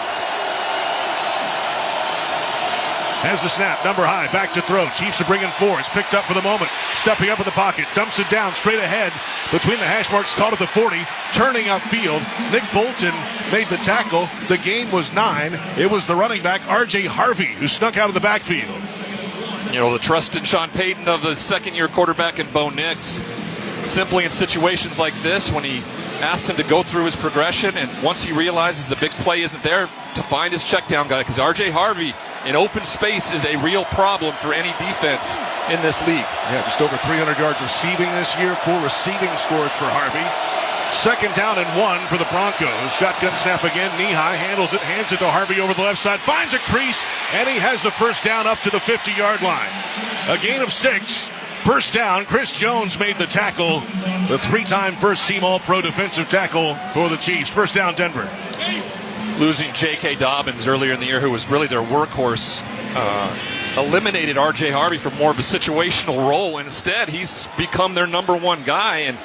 Has the snap, number high, back to throw. Chiefs are bringing 4. It's picked up for the moment. Stepping up in the pocket, dumps it down straight ahead between the hash marks, caught at the 40, turning upfield. Nick Bolton made the tackle. The gain was 9. It was the running back, R.J. Harvey, who snuck out of the backfield. You know, the trusted Sean Payton of the second-year quarterback in Bo Nix, simply in situations like this, when he asks him to go through his progression, and once he realizes the big play isn't there, to find his check down guy, because R.J. Harvey in open space is a real problem for any defense in this league. Yeah, just over 300 yards receiving this year, 4 receiving scores for Harvey. 2nd down and 1 for the Broncos. Shotgun snap again. Knee-high handles it, hands it to Harvey over the left side, finds a crease, and he has the first down up to the 50-yard line. A gain of 6. First down. Chris Jones made the tackle. The 3-time first-team All-Pro defensive tackle for the Chiefs. First down, Denver. Losing J.K. Dobbins earlier in the year, who was really their workhorse, eliminated R.J. Harvey for more of a situational role. Instead, he's become their number one guy, and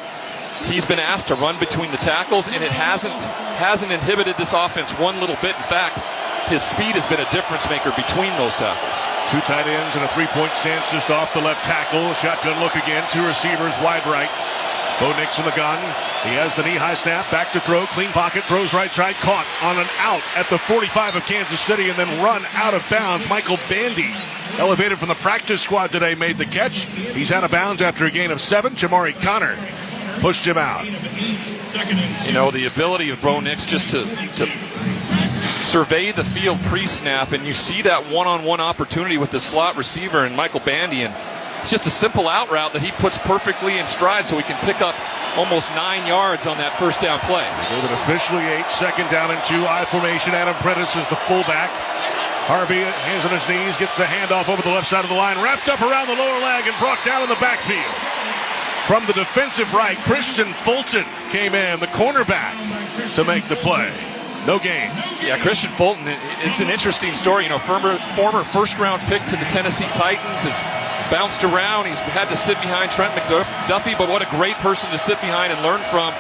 he's been asked to run between the tackles, and it hasn't inhibited this offense one little bit. In fact, his speed has been a difference maker between those tackles. 2 tight ends and a 3-point stance just off the left tackle. Shotgun look again. 2 receivers wide right. Bo Nix in the gun. He has the knee-high snap. Back to throw. Clean pocket. Throws right side. Caught on an out at the 45 of Kansas City and then run out of bounds. Michael Bandy, elevated from the practice squad today, made the catch. He's out of bounds after a gain of 7. Jamari Connor pushed him out. You know, the ability of Bo Nix just to survey the field pre-snap, and you see that one-on-one opportunity with the slot receiver and Michael Bandy, and it's just a simple out route that he puts perfectly in stride so he can pick up almost 9 yards on that first down play. With officially 8, 2nd down and 2, I formation. Adam Prentice is the fullback. Harvey, hands on his knees, gets the handoff over the left side of the line, wrapped up around the lower leg and brought down in the backfield. From the defensive right, Christian Fulton came in, the cornerback, to make the play. No gain. Yeah, Christian Fulton, it's an interesting story. You know, former first-round pick to the Tennessee Titans, has bounced around. He's had to sit behind Trent McDuffie, but what a great person to sit behind and learn from.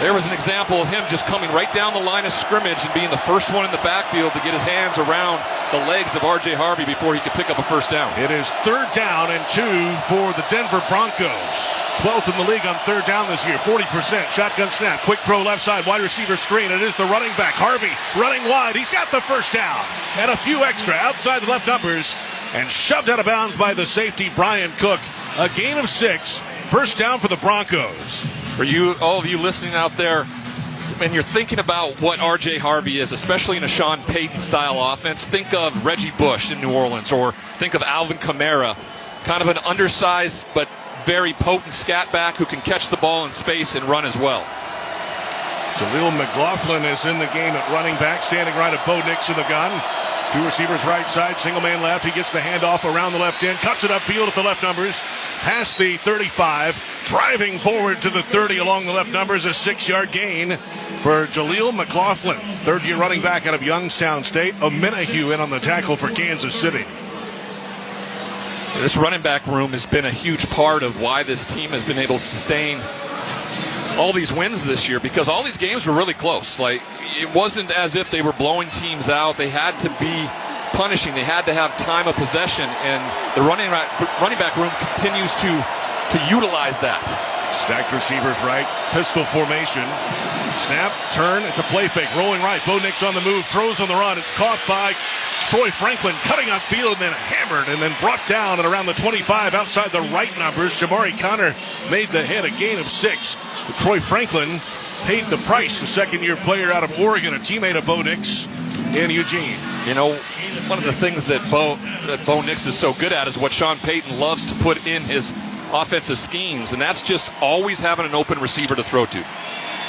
There was an example of him just coming right down the line of scrimmage and being the first one in the backfield to get his hands around the legs of R.J. Harvey before he could pick up a first down. It is 3rd down and 2 for the Denver Broncos. 12th in the league on 3rd down this year, 40%. Shotgun snap, quick throw left side, wide receiver screen. It is the running back, Harvey, running wide. He's got the first down and a few extra outside the left numbers and shoved out of bounds by the safety, Brian Cook. A gain of 6, first down for the Broncos. For you, all of you listening out there, and you're thinking about what R.J. Harvey is, especially in a Sean Payton-style offense, think of Reggie Bush in New Orleans, or think of Alvin Kamara, kind of an undersized but very potent scat back who can catch the ball in space and run as well. Jaleel McLaughlin is in the game at running back, standing right at Bo Nix in the gun. 2 receivers right side, single man left. He gets the handoff around the left end, cuts it upfield at the left numbers, past the 35, driving forward to the 30 along the left numbers, a 6-yard gain for Jaleel McLaughlin. 3rd-year running back out of Youngstown State. Omenahue in on the tackle for Kansas City. This running back room has been a huge part of why this team has been able to sustain all these wins this year, because all these games were really close. Like, it wasn't as if they were blowing teams out. They had to be punishing. They had to have time of possession, and the running back room continues to utilize that. Stacked receivers right, pistol formation. Snap, turn, it's a play fake, rolling right. Bo Nix on the move, throws on the run. It's caught by Troy Franklin, cutting upfield and then hammered and then brought down at around the 25 outside the right numbers. Jamari Connor made the hit, a gain of 6. But Troy Franklin paid the price, the 2nd-year player out of Oregon, a teammate of Bo Nix in Eugene. You know, one of the things that Bo Nix is so good at is what Sean Payton loves to put in his offensive schemes, and that's just always having an open receiver to throw to.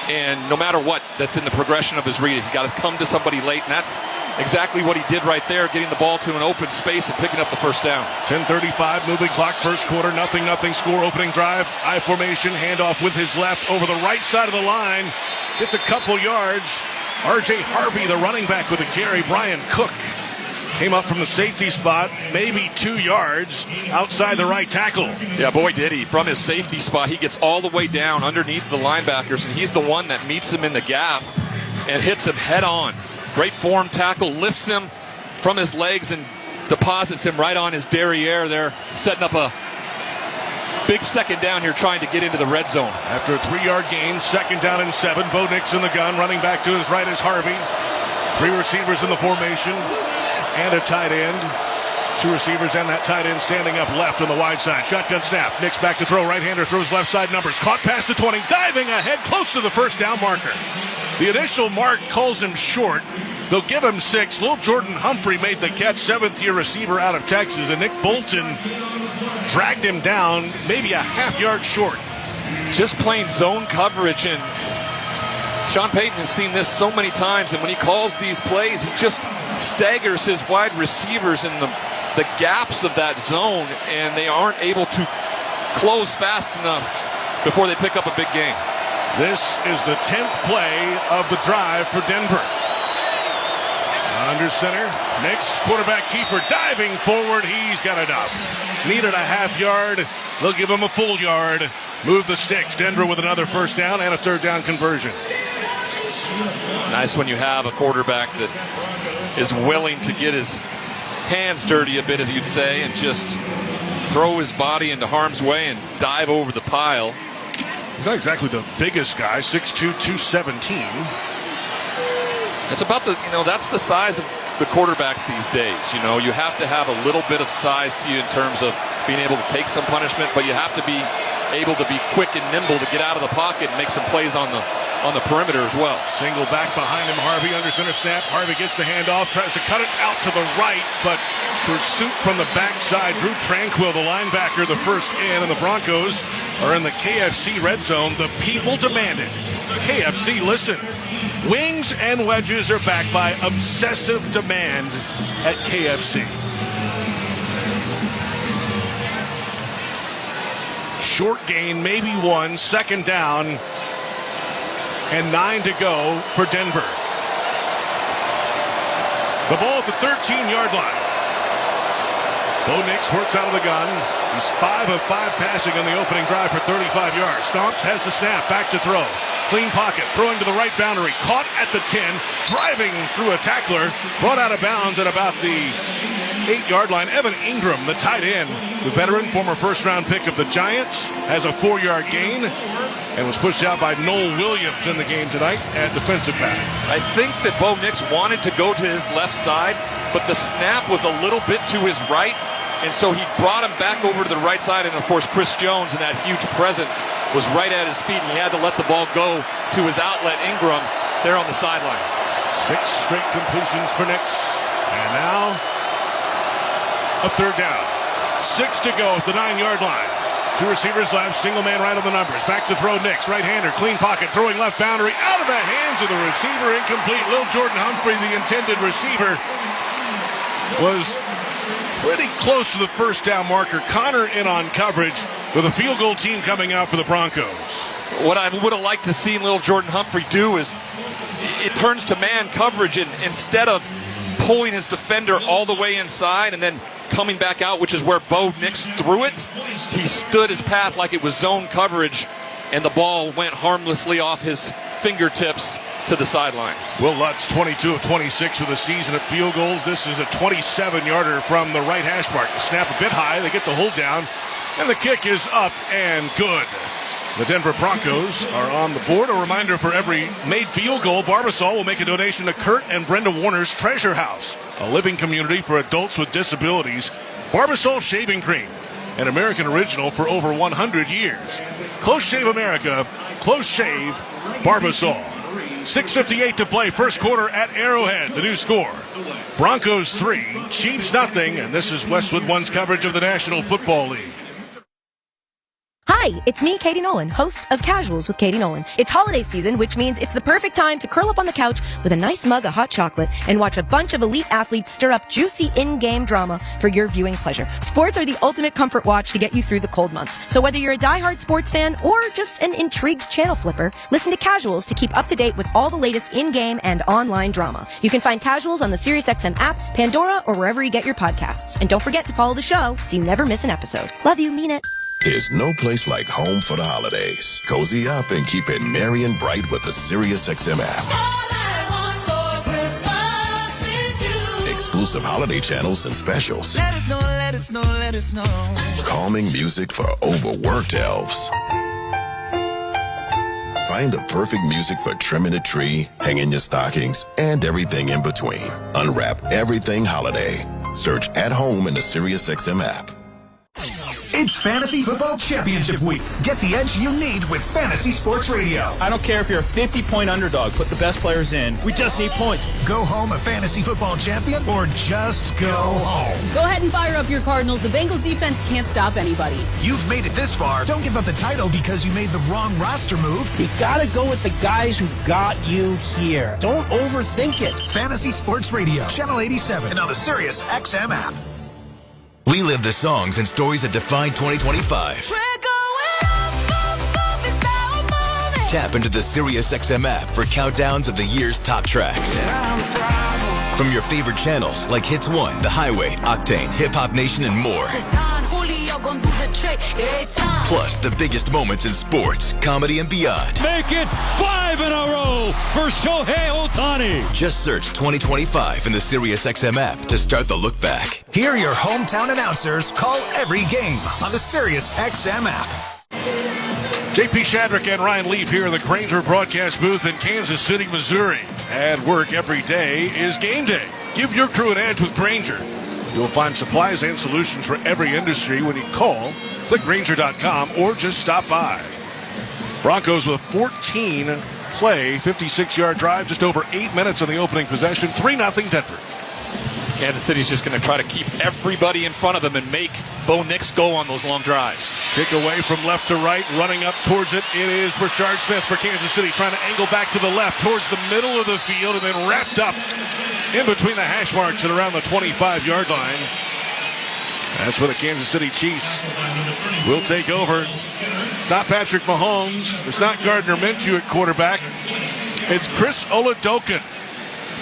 And no matter what, that's in the progression of his read. He got to come to somebody late, and that's exactly what he did right there, getting the ball to an open space and picking up the first down. 10:35, moving clock, first quarter, 0-0 score, opening drive. I formation, handoff with his left over the right side of the line. Gets a couple yards. R.J. Harvey, the running back with a carry. Brian Cook came up from the safety spot, maybe 2 yards outside the right tackle. Yeah, boy, did he. From his safety spot, he gets all the way down underneath the linebackers, and he's the one that meets him in the gap and hits him head on. Great form tackle, lifts him from his legs and deposits him right on his derriere there, setting up a big 2nd down here, trying to get into the red zone. After a 3-yard gain, 2nd down and 7. Bo Nix in the gun, running back to his right is Harvey. 3 receivers in the formation and a tight end. 2 receivers and that tight end standing up left on the wide side. Shotgun snap. Nix back to throw. Right-hander throws left side numbers. Caught past the 20. Diving ahead close to the first down marker. The initial mark calls him short. They'll give him 6. Lil Jordan Humphrey made the catch, 7th-year receiver out of Texas. And Nick Bolton dragged him down maybe a half yard short. Just playing zone coverage and Sean Payton has seen this so many times, and when he calls these plays, he just staggers his wide receivers in the gaps of that zone, and they aren't able to close fast enough before they pick up a big game. This is the 10th play of the drive for Denver. Under center, Nix, quarterback keeper, diving forward. He's got enough. Needed a half yard. They'll give him a full yard. Move the sticks. Denver with another first down and a third down conversion. Nice when you have a quarterback that is willing to get his hands dirty a bit, if you'd say, and just throw his body into harm's way and dive over the pile. He's not exactly the biggest guy, 6'2", 217. It's about that's the size of the quarterbacks these days. You have to have a little bit of size to you in terms of being able to take some punishment, but you have to be able to be quick and nimble to get out of the pocket and make some plays on the perimeter as well. Single back behind him, Harvey under center snap. Harvey gets the handoff, tries to cut it out to the right, but pursuit from the backside. Drew Tranquil, the linebacker, the first in, and the Broncos are in the KFC red zone. The people demanded. KFC, listen. Wings and wedges are back by obsessive demand at KFC. Short gain, maybe one, second down, and 9 to go for Denver. The ball at the 13-yard line. Bo Nix works out of the gun. He's 5 of 5 passing on the opening drive for 35 yards. Stomps has the snap, back to throw. Clean pocket, throwing to the right boundary. Caught at the 10, driving through a tackler. Brought out of bounds at about the 8-yard line. Evan Ingram, the tight end, the veteran, former first-round pick of the Giants, has a 4-yard gain and was pushed out by Noel Williams in the game tonight at defensive back. I think that Bo Nix wanted to go to his left side, but the snap was a little bit to his right, and so he brought him back over to the right side, and of course Chris Jones in that huge presence was right at his feet, and he had to let the ball go to his outlet, Ingram, there on the sideline. 6 straight completions for Nix, and now a third down. 6 to go at the 9-yard line. 2 receivers left, single man right on the numbers. Back to throw Nix, right-hander, clean pocket, throwing left boundary, out of the hands of the receiver, incomplete. Lil Jordan Humphrey, the intended receiver, was pretty close to the first down marker. Connor in on coverage with a field goal team coming out for the Broncos. What I would have liked to see Lil Jordan Humphrey do is it turns to man coverage, and instead of pulling his defender all the way inside and then coming back out, which is where Bo Nix threw it, he stood his path like it was zone coverage, and the ball went harmlessly off his fingertips to the sideline. Will Lutz, 22 of 26 for the season at field goals. This is a 27-yarder from the right hash mark. The snap a bit high, they get the hold down, and the kick is up and good. The Denver Broncos are on the board. A reminder, for every made field goal, Barbasol will make a donation to Kurt and Brenda Warner's Treasure House, a living community for adults with disabilities. Barbasol Shaving Cream, an American original for over 100 years. Close Shave America, Close Shave Barbasol. 6:58 to play, first quarter at Arrowhead. The new score, Broncos 3, Chiefs nothing, and this is Westwood One's coverage of the National Football League. Hi, it's me, Katie Nolan, host of Casuals with Katie Nolan. It's holiday season, which means it's the perfect time to curl up on the couch with a nice mug of hot chocolate and watch a bunch of elite athletes stir up juicy in-game drama for your viewing pleasure. Sports are the ultimate comfort watch to get you through the cold months. So whether you're a diehard sports fan or just an intrigued channel flipper, listen to Casuals to keep up to date with all the latest in-game and online drama. You can find Casuals on the SiriusXM app, Pandora, or wherever you get your podcasts. And don't forget to follow the show so you never miss an episode. Love you, mean it. There's no place like home for the holidays. Cozy up and keep it merry and bright with the SiriusXM app. Exclusive holiday channels and specials. Let us know, let us know, let us know. Calming music for overworked elves. Find the perfect music for trimming a tree, hanging your stockings, and everything in between. Unwrap everything holiday. Search At Home in the SiriusXM app. It's Fantasy Football Championship Week. Get the edge you need with Fantasy Sports Radio. I don't care if you're a 50-point underdog. Put the best players in. We just need points. Go home a fantasy football champion or just go home. Go ahead and fire up your Cardinals. The Bengals defense can't stop anybody. You've made it this far. Don't give up the title because you made the wrong roster move. You gotta go with the guys who got you here. Don't overthink it. Fantasy Sports Radio, Channel 87, and on the SiriusXM app. Relive the songs and stories that defined 2025. Tap into the SiriusXM app for countdowns of the year's top tracks. From your favorite channels like Hits 1, The Highway, Octane, Hip Hop Nation, and more. Plus, the biggest moments in sports, comedy, and beyond. Make it 5 in a row for Shohei Ohtani. Just search 2025 in the SiriusXM app to start the look back. Hear your hometown announcers call every game on the SiriusXM app. JP Shadrick and Ryan Leaf here in the Grainger broadcast booth in Kansas City, Missouri. At work every day is game day. Give your crew an edge with Grainger. You'll find supplies and solutions for every industry when you call, click Grainger.com, or just stop by. Broncos with 14 play, 56-yard drive, just over 8 minutes on the opening possession, 3-0 Denver. Kansas City's just going to try to keep everybody in front of them and make Bo Nix go on those long drives. Kick away from left to right, running up towards it. It is Brashard Smith for Kansas City, trying to angle back to the left towards the middle of the field and then wrapped up in between the hash marks and around the 25-yard line. That's where the Kansas City Chiefs will take over. It's not Patrick Mahomes. It's not Gardner Minshew at quarterback. It's Chris Oladokun.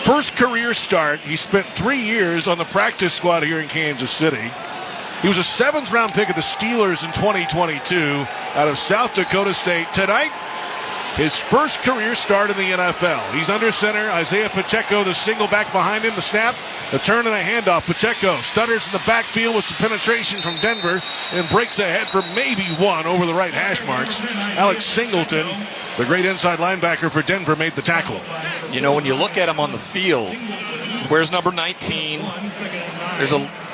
First career start. He spent 3 years on the practice squad here in Kansas City. He was a 7th-round pick of the Steelers in 2022 out of South Dakota State. Tonight, his first career start in the NFL. He's under center. Isaiah Pacheco, the single back behind him. The snap, a turn and a handoff. Pacheco stutters in the backfield with some penetration from Denver and breaks ahead for maybe one over the right hash marks. Alex Singleton, the great inside linebacker for Denver, made the tackle. You know, when you look at him on the field, where's number 19?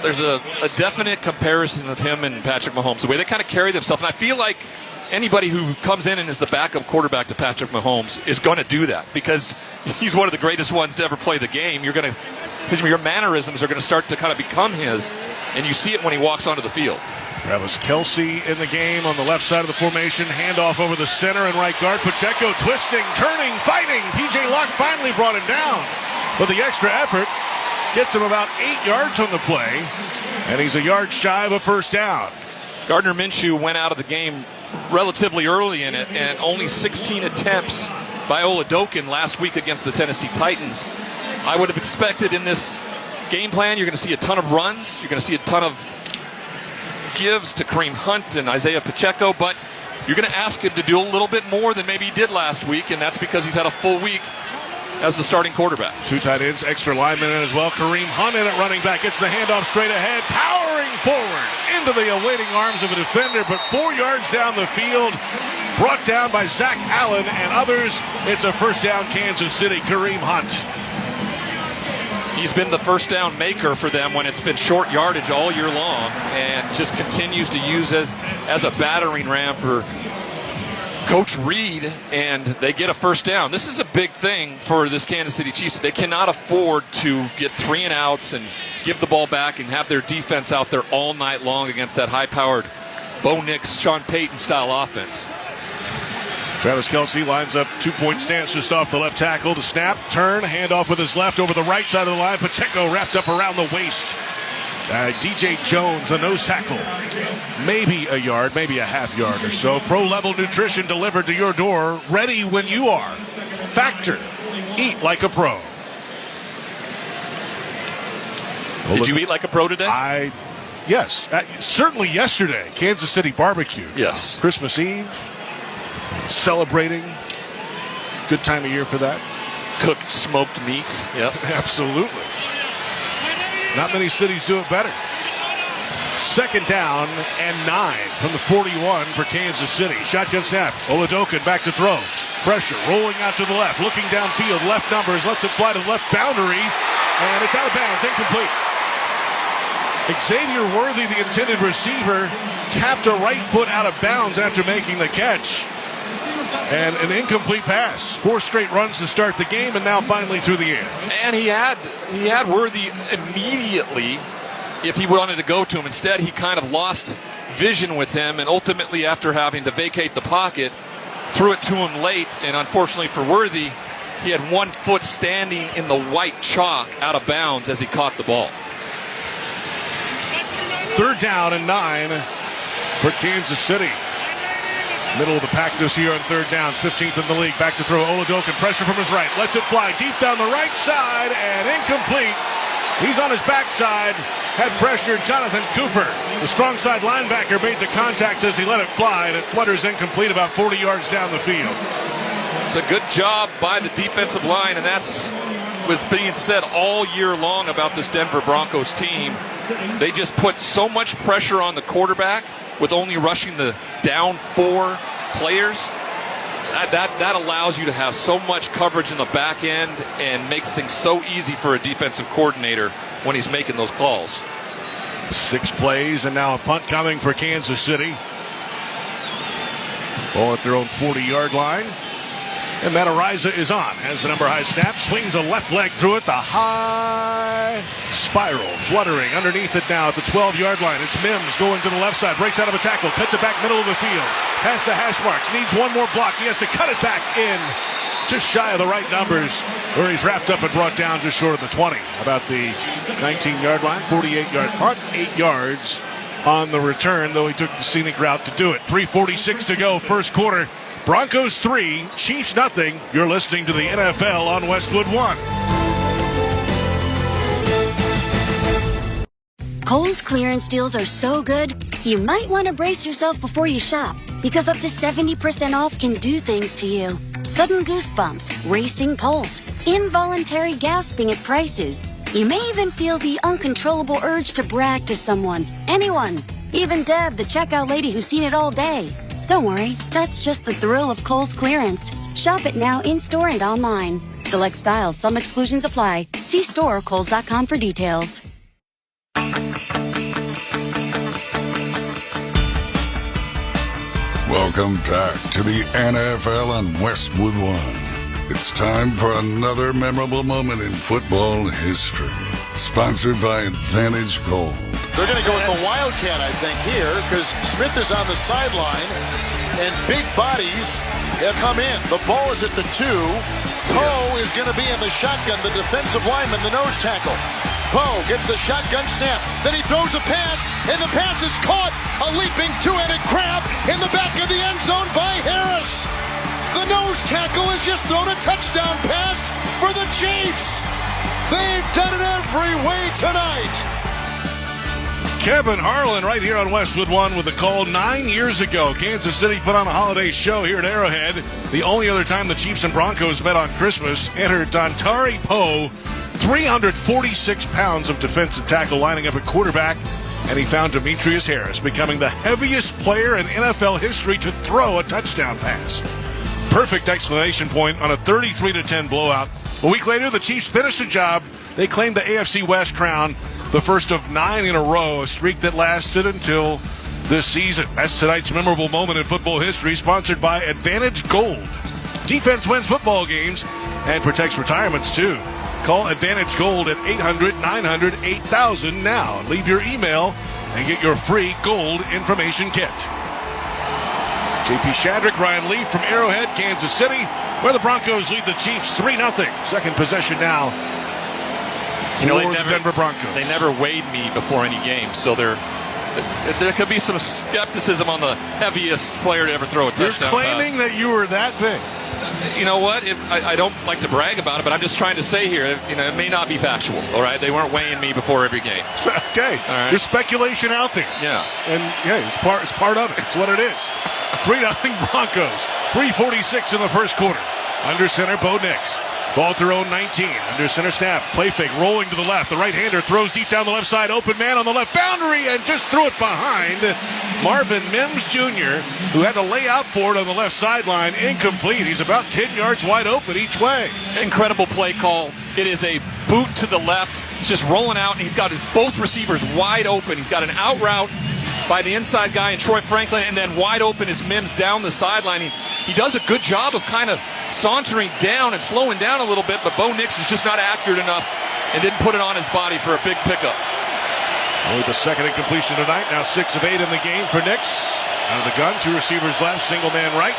There's a definite comparison of him and Patrick Mahomes, the way they kind of carry themselves. And I feel like anybody who comes in and is the backup quarterback to Patrick Mahomes is going to do that because he's one of the greatest ones to ever play the game. Your mannerisms are going to start to kind of become his, and you see it when he walks onto the field. Travis Kelce in the game on the left side of the formation. Handoff over the center and right guard. Pacheco twisting, turning, fighting. P.J. Locke finally brought him down. But the extra effort gets him about 8 yards on the play, and he's a yard shy of a first down. Gardner Minshew went out of the game relatively early in it, and only 16 attempts by Oladokun last week against the Tennessee Titans. I would have expected in this game plan you're going to see a ton of runs. You're going to see a ton of gives to Kareem Hunt and Isaiah Pacheco, but you're going to ask him to do a little bit more than maybe he did last week, and that's because he's had a full week as the starting quarterback. 2 tight ends, extra linemen in as well. Kareem Hunt in at running back, gets the handoff straight ahead, powering forward into the awaiting arms of a defender, but 4 yards down the field, brought down by Zach Allen and others. It's a first down, Kansas City. Kareem Hunt. He's been the first down maker for them when it's been short yardage all year long, and just continues to use as a battering ram for Coach Reed, and they get a first down. This is a big thing for this Kansas City Chiefs. They cannot afford to get 3 and outs and give the ball back and have their defense out there all night long against that high-powered Bo Nix, Sean Payton style offense. Travis Kelce lines up 2-point stance just off the left tackle. The snap, turn, handoff with his left over the right side of the line. Pacheco wrapped up around the waist. DJ Jones, a nose tackle. Maybe a yard, maybe a half yard or so. Pro-level nutrition delivered to your door, ready when you are. Factor. Eat like a pro. Did you eat like a pro today? Yes. Certainly yesterday. Kansas City barbecue. Yes. Christmas Eve. Celebrating. Good time of year for that. Cooked smoked meats. Yep. Absolutely. Not many cities do it better. Second down and 9 from the 41 for Kansas City. Shotgun snap. Oladokun back to throw. Pressure rolling out to the left. Looking downfield. Left numbers. Lets it fly to the left boundary. And it's out of bounds. Incomplete. Xavier Worthy, the intended receiver, tapped a right foot out of bounds after making the catch. And an incomplete pass. 4 straight runs to start the game, and now finally through the air. And he had Worthy immediately if he wanted to go to him. Instead, he kind of lost vision with him, and ultimately, after having to vacate the pocket, threw it to him late. And unfortunately for Worthy, he had 1 foot standing in the white chalk out of bounds as he caught the ball. 3rd down and 9 for Kansas City. Middle of the pack this year on 3rd downs, 15th in the league. Back to throw. Oladokin, pressure from his right. Lets it fly deep down the right side and incomplete. He's on his backside. Had pressure Jonathan Cooper. The strong side linebacker made the contact as he let it fly, and it flutters incomplete about 40 yards down the field. It's a good job by the defensive line, and that's was being said all year long about this Denver Broncos team. They just put so much pressure on the quarterback with only rushing the down 4 players. That allows you to have so much coverage in the back end and makes things so easy for a defensive coordinator when he's making those calls. 6 plays, and now a punt coming for Kansas City. Ball at their own 40-yard line. And Matt Ariza is on. Has the number high snap. Swings a left leg through it. The high spiral. Fluttering underneath it now at the 12-yard line. It's Mims going to the left side. Breaks out of a tackle. Cuts it back middle of the field. Past the hash marks. Needs one more block. He has to cut it back in. Just shy of the right numbers, where he's wrapped up and brought down just short of the 20. About the 19-yard line. 48-yard punt. 8 yards on the return, though he took the scenic route to do it. 3:46 to go, first quarter. Broncos 3, Chiefs nothing. You're listening to the NFL on Westwood One. Kohl's clearance deals are so good, you might want to brace yourself before you shop, because up to 70% off can do things to you. Sudden goosebumps, racing pulse, involuntary gasping at prices. You may even feel the uncontrollable urge to brag to someone, anyone, even Deb, the checkout lady who's seen it all day. Don't worry, that's just the thrill of Kohl's clearance. Shop it now in-store and online. Select styles, some exclusions apply. See store or Kohls.com for details. Welcome back to the NFL on Westwood One. It's time for another memorable moment in football history. Sponsored by Advantage Gold. They're going to go with the Wildcat, I think, here, because Smith is on the sideline, and big bodies have come in. The ball is at the 2. Poe is going to be in the shotgun, the defensive lineman, the nose tackle. Poe gets the shotgun snap. Then he throws a pass, and the pass is caught. A leaping 2-headed crab in the back of the end zone by Harris. The nose tackle has just thrown a touchdown pass for the Chiefs. They've done it every way tonight. Kevin Harlan right here on Westwood One with a call 9 years ago. Kansas City put on a holiday show here at Arrowhead. The only other time the Chiefs and Broncos met on Christmas. Enter Dontari Poe, 346 pounds of defensive tackle lining up at quarterback. And he found Demetrius Harris becoming the heaviest player in NFL history to throw a touchdown pass. Perfect exclamation point on a 33-10 blowout. A week later, the Chiefs finished the job. They claimed the AFC West crown, the first of 9 in a row, a streak that lasted until this season. That's tonight's memorable moment in football history, sponsored by Advantage Gold. Defense wins football games and protects retirements, too. Call Advantage Gold at 800-900-8000 now. Leave your email and get your free gold information kit. J.P. Shadrick, Ryan Leaf from Arrowhead, Kansas City, where the Broncos lead the Chiefs 3-0. Second possession now. Denver Broncos. They never weighed me before any game, so there could be some skepticism on the heaviest player to ever throw a touchdown You're claiming pass. that you were that big. You know what? I don't like to brag about it, but I'm just trying to say here, it may not be factual, all right? They weren't weighing me before every game. Okay. All right. There's speculation out there. Yeah. And, it's part of it. It's what it is. 3-0 Broncos. 3:46 in the first quarter. Under center, Bo Nix. Ball at their own 19. Under center snap. Play fake. Rolling to the left. The right-hander throws deep down the left side. Open man on the left boundary and just threw it behind Marvin Mims Jr., who had to lay out for it on the left sideline. Incomplete. He's about 10 yards wide open each way. Incredible play call. It is a boot to the left. He's just rolling out, and he's got both receivers wide open. He's got an out route by the inside guy in Troy Franklin, and then wide open is Mims down the sideline. He does a good job of kind of sauntering down and slowing down a little bit, but Bo Nix is just not accurate enough and didn't put it on his body for a big pickup. Only the second incompletion tonight. Now 6 of 8 in the game for Nix. Out of the gun, 2 receivers left, single man right.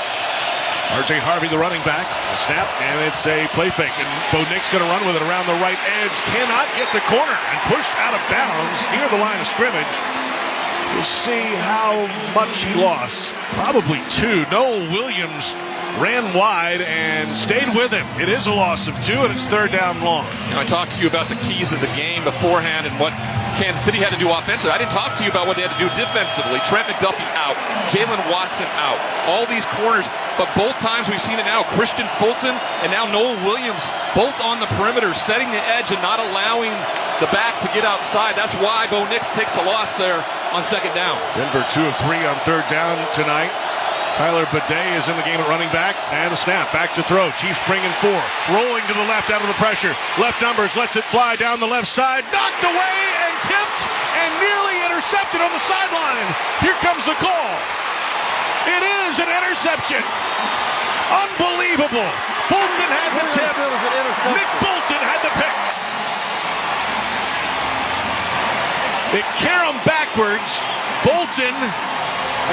R.J. Harvey, the running back. A snap, and it's a play fake. And Bo Nix going to run with it around the right edge. Cannot get the corner and pushed out of bounds near the line of scrimmage. We'll see how much he lost. Probably 2. Noel Williams ran wide and stayed with him. It is a loss of 2, and it's 3rd down long. I talked to you about the keys of the game beforehand and what Kansas City had to do offensively. I didn't talk to you about what they had to do defensively. Trent McDuffie out. Jalen Watson out. All these corners. But both times we've seen it now. Christian Fulton and now Noel Williams both on the perimeter, setting the edge and not allowing the back to get outside. That's why Bo Nix takes the loss there on 2nd down. Denver 2 of 3 on 3rd down tonight. Tyler Bidet is in the game at running back. And the snap. Back to throw. Chiefs bringing 4. Rolling to the left out of the pressure. Left numbers lets it fly down the left side. Knocked away and tipped and nearly intercepted on the sideline. Here comes the call. It is an interception. Unbelievable. Fulton had the tip. Nick Bolton had the pick. It carried him backwards. Bolton,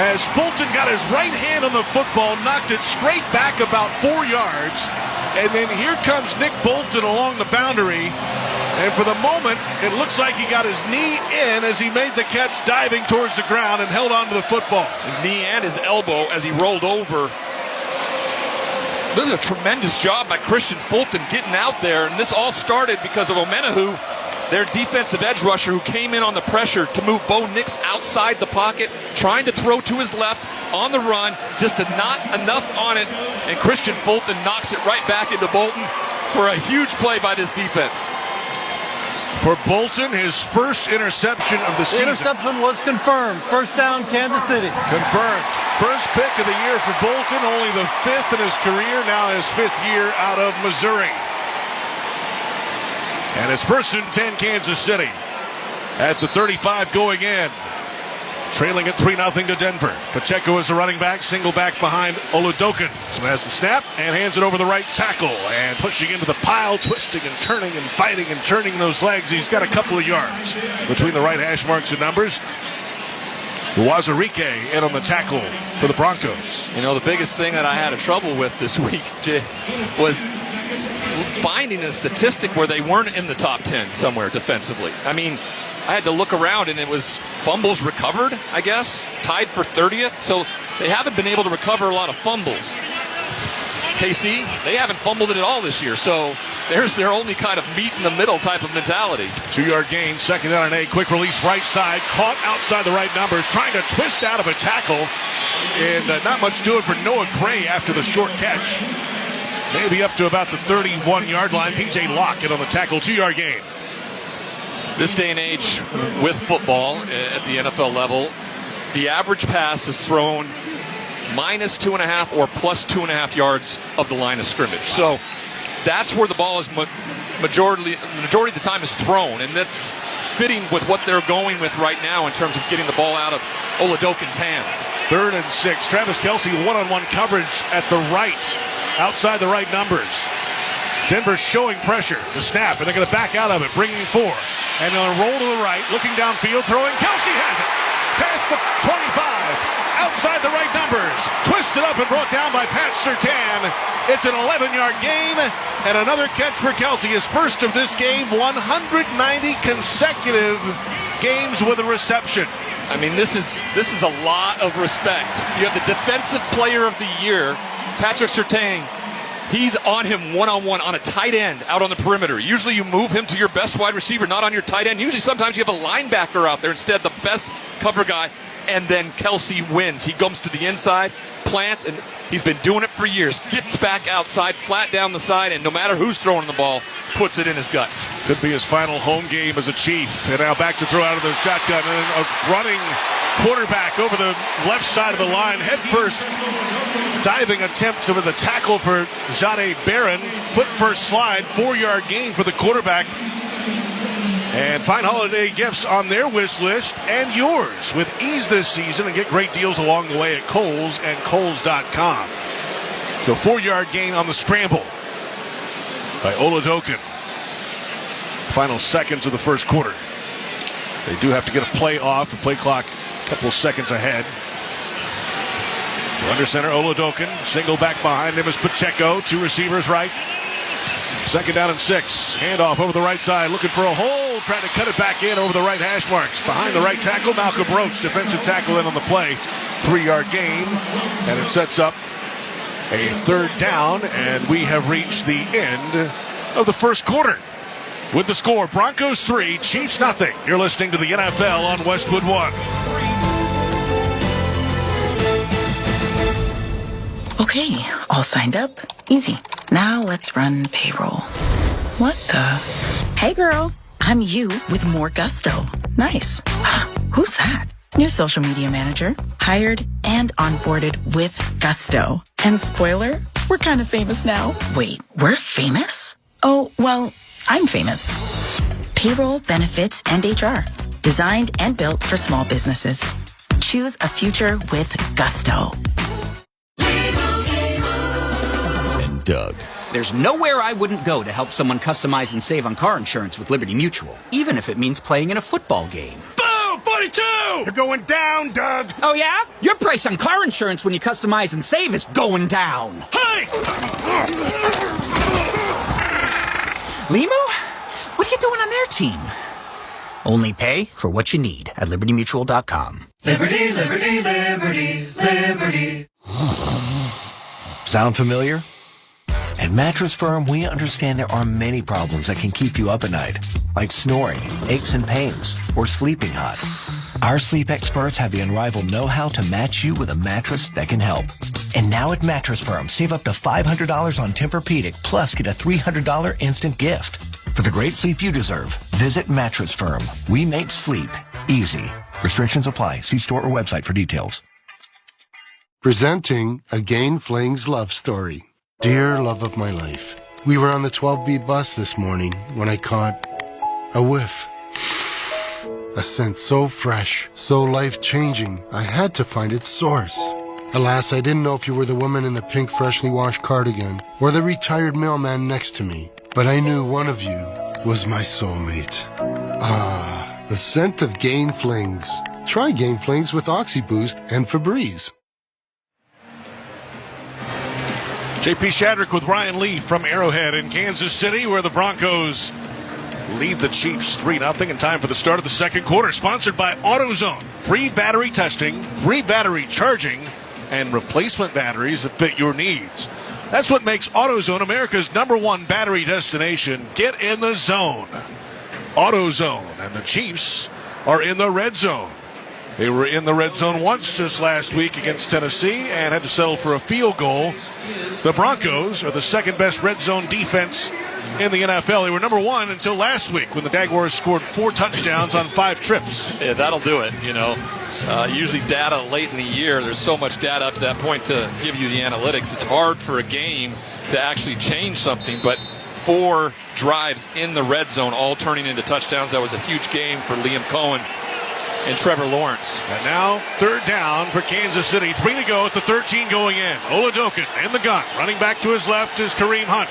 as Fulton got his right hand on the football, knocked it straight back about 4 yards. And then here comes Nick Bolton along the boundary. And for the moment, it looks like he got his knee in as he made the catch, diving towards the ground and held onto the football. His knee and his elbow as he rolled over. This is a tremendous job by Christian Fulton getting out there. And this all started because of Omenahu, their defensive edge rusher, who came in on the pressure to move Bo Nix outside the pocket, trying to throw to his left on the run, just to not enough on it. And Christian Fulton knocks it right back into Bolton for a huge play by this defense. For Bolton, his first interception of the season. The interception was confirmed. 1st down, Kansas City. Confirmed. First pick of the year for Bolton, only the 5th in his career, now his 5th year out of Missouri. And it's 1st and 10 Kansas City at the 35 going in. Trailing at 3-0 to Denver. Pacheco is the running back, single back behind Oludokin, who has the snap and hands it over the right tackle. And pushing into the pile, twisting and turning and fighting and turning those legs. He's got a couple of yards between the right hash marks and numbers. Wazarike in on the tackle for the Broncos. You know, the biggest thing that I had trouble with this week, Jay, was finding a statistic where they weren't in the top 10 somewhere defensively. I mean, I had to look around, and it was fumbles recovered, I guess, tied for 30th. So they haven't been able to recover a lot of fumbles. KC, they haven't fumbled it at all this year. So there's their only kind of meet in the middle type of mentality. 2-yard gain, 2nd down and 8. Quick release right side, caught outside the right numbers, trying to twist out of a tackle. And not much doing for Noah Gray after the short catch. Maybe up to about the 31-yard line. P.J. Locke on the tackle, 2-yard gain. This day and age with football at the NFL level, the average pass is thrown -2.5 or +2.5 yards of the line of scrimmage. So that's where the ball is majority of the time is thrown, and that's fitting with what they're going with right now in terms of getting the ball out of Oludokin's hands. 3rd and 6. Travis Kelce one-on-one coverage at the right, outside the right numbers. Denver showing pressure. The snap, and they're going to back out of it, bringing 4. And they'll roll to the right, looking downfield, throwing. Kelce has it. Past the 25. Outside the right numbers. Twisted up and brought down by Pat Surtain. It's an 11-yard gain. And another catch for Kelce. His first of this game. 190 consecutive games with a reception. I mean, this is a lot of respect. You have the Defensive Player of the Year, Patrick Surtain. He's on him one-on-one on a tight end out on the perimeter. Usually you move him to your best wide receiver, not on your tight end. Usually sometimes you have a linebacker out there instead, the best cover guy, and then Kelce wins. He comes to the inside, plants, and he's been doing it for years. Gets back outside, flat down the side, and no matter who's throwing the ball, puts it in his gut. Could be his final home game as a Chief. And now back to throw out of the shotgun. And a running quarterback over the left side of the line, head first. Diving attempt over the tackle for Jade Barron. Foot first slide, 4-yard gain for the quarterback. And find holiday gifts on their wish list and yours with ease this season, and get great deals along the way at Kohl's and Kohl's.com. So 4-yard gain on the scramble by Oladokin. Final seconds of the first quarter. They do have to get a play off. The play clock a couple of seconds ahead. Under center, Oladokin. Single back behind him is Pacheco. 2 receivers right. 2nd down and 6. Handoff over the right side. Looking for a hole. Trying to cut it back in over the right hash marks. Behind the right tackle, Malcolm Roach. Defensive tackle in on the play. 3-yard gain. And it sets up a 3rd down. And we have reached the end of the first quarter. With the score, Broncos 3, Chiefs nothing. You're listening to the NFL on Westwood One. Okay, all signed up. Easy. Now let's run payroll. What the? Hey girl, I'm you with more gusto. Nice. Who's that? New social media manager. Hired and onboarded with gusto. And spoiler, we're kind of famous now. Wait, we're famous? Oh, well, I'm famous. Payroll, benefits, and HR. Designed and built for small businesses. Choose a future with gusto. And Doug. There's nowhere I wouldn't go to help someone customize and save on car insurance with Liberty Mutual, even if it means playing in a football game. Boom! 42! You're going down, Doug! Oh, yeah? Your price on car insurance when you customize and save is going down. Hey! Limu? What are you doing on their team? Only pay for what you need at LibertyMutual.com. Liberty, liberty, liberty, liberty. Sound familiar? At Mattress Firm, we understand there are many problems that can keep you up at night, like snoring, aches and pains, or sleeping hot. Our sleep experts have the unrivaled know-how to match you with a mattress that can help. And now at Mattress Firm, save up to $500 on Tempur-Pedic, plus get a $300 instant gift. For the great sleep you deserve, visit Mattress Firm. We make sleep easy. Restrictions apply. See store or website for details. Presenting a Gain Flings love story. Dear love of my life, we were on the 12B bus this morning when I caught a whiff. A scent so fresh, so life-changing, I had to find its source. Alas, I didn't know if you were the woman in the pink freshly washed cardigan or the retired mailman next to me, but I knew one of you was my soulmate. Ah, the scent of Gain Flings. Try Gain Flings with OxyBoost and Febreze. JP Shadrick with Ryan Leaf from Arrowhead in Kansas City, where the Broncos lead the Chiefs 3-0 in time for the start of the second quarter. Sponsored by AutoZone. Free battery testing, free battery charging, and replacement batteries that fit your needs. That's what makes AutoZone America's #1 battery destination. Get in the zone. AutoZone, and the Chiefs are in the red zone. They were in the red zone once just last week against Tennessee and had to settle for a field goal. The Broncos are the second best red zone defense in the NFL. They were #1 until last week when the Jaguars scored 4 touchdowns on 5 trips. Yeah, that'll do it, you know. Usually data late in the year, there's so much data up to that point to give you the analytics. It's hard for a game to actually change something, but 4 drives in the red zone, all turning into touchdowns. That was a huge game for Liam Cohen and Trevor Lawrence. And now, 3rd down for Kansas City. 3 to go at the 13 going in. Oladokin in the gun. Running back to his left is Kareem Hunt.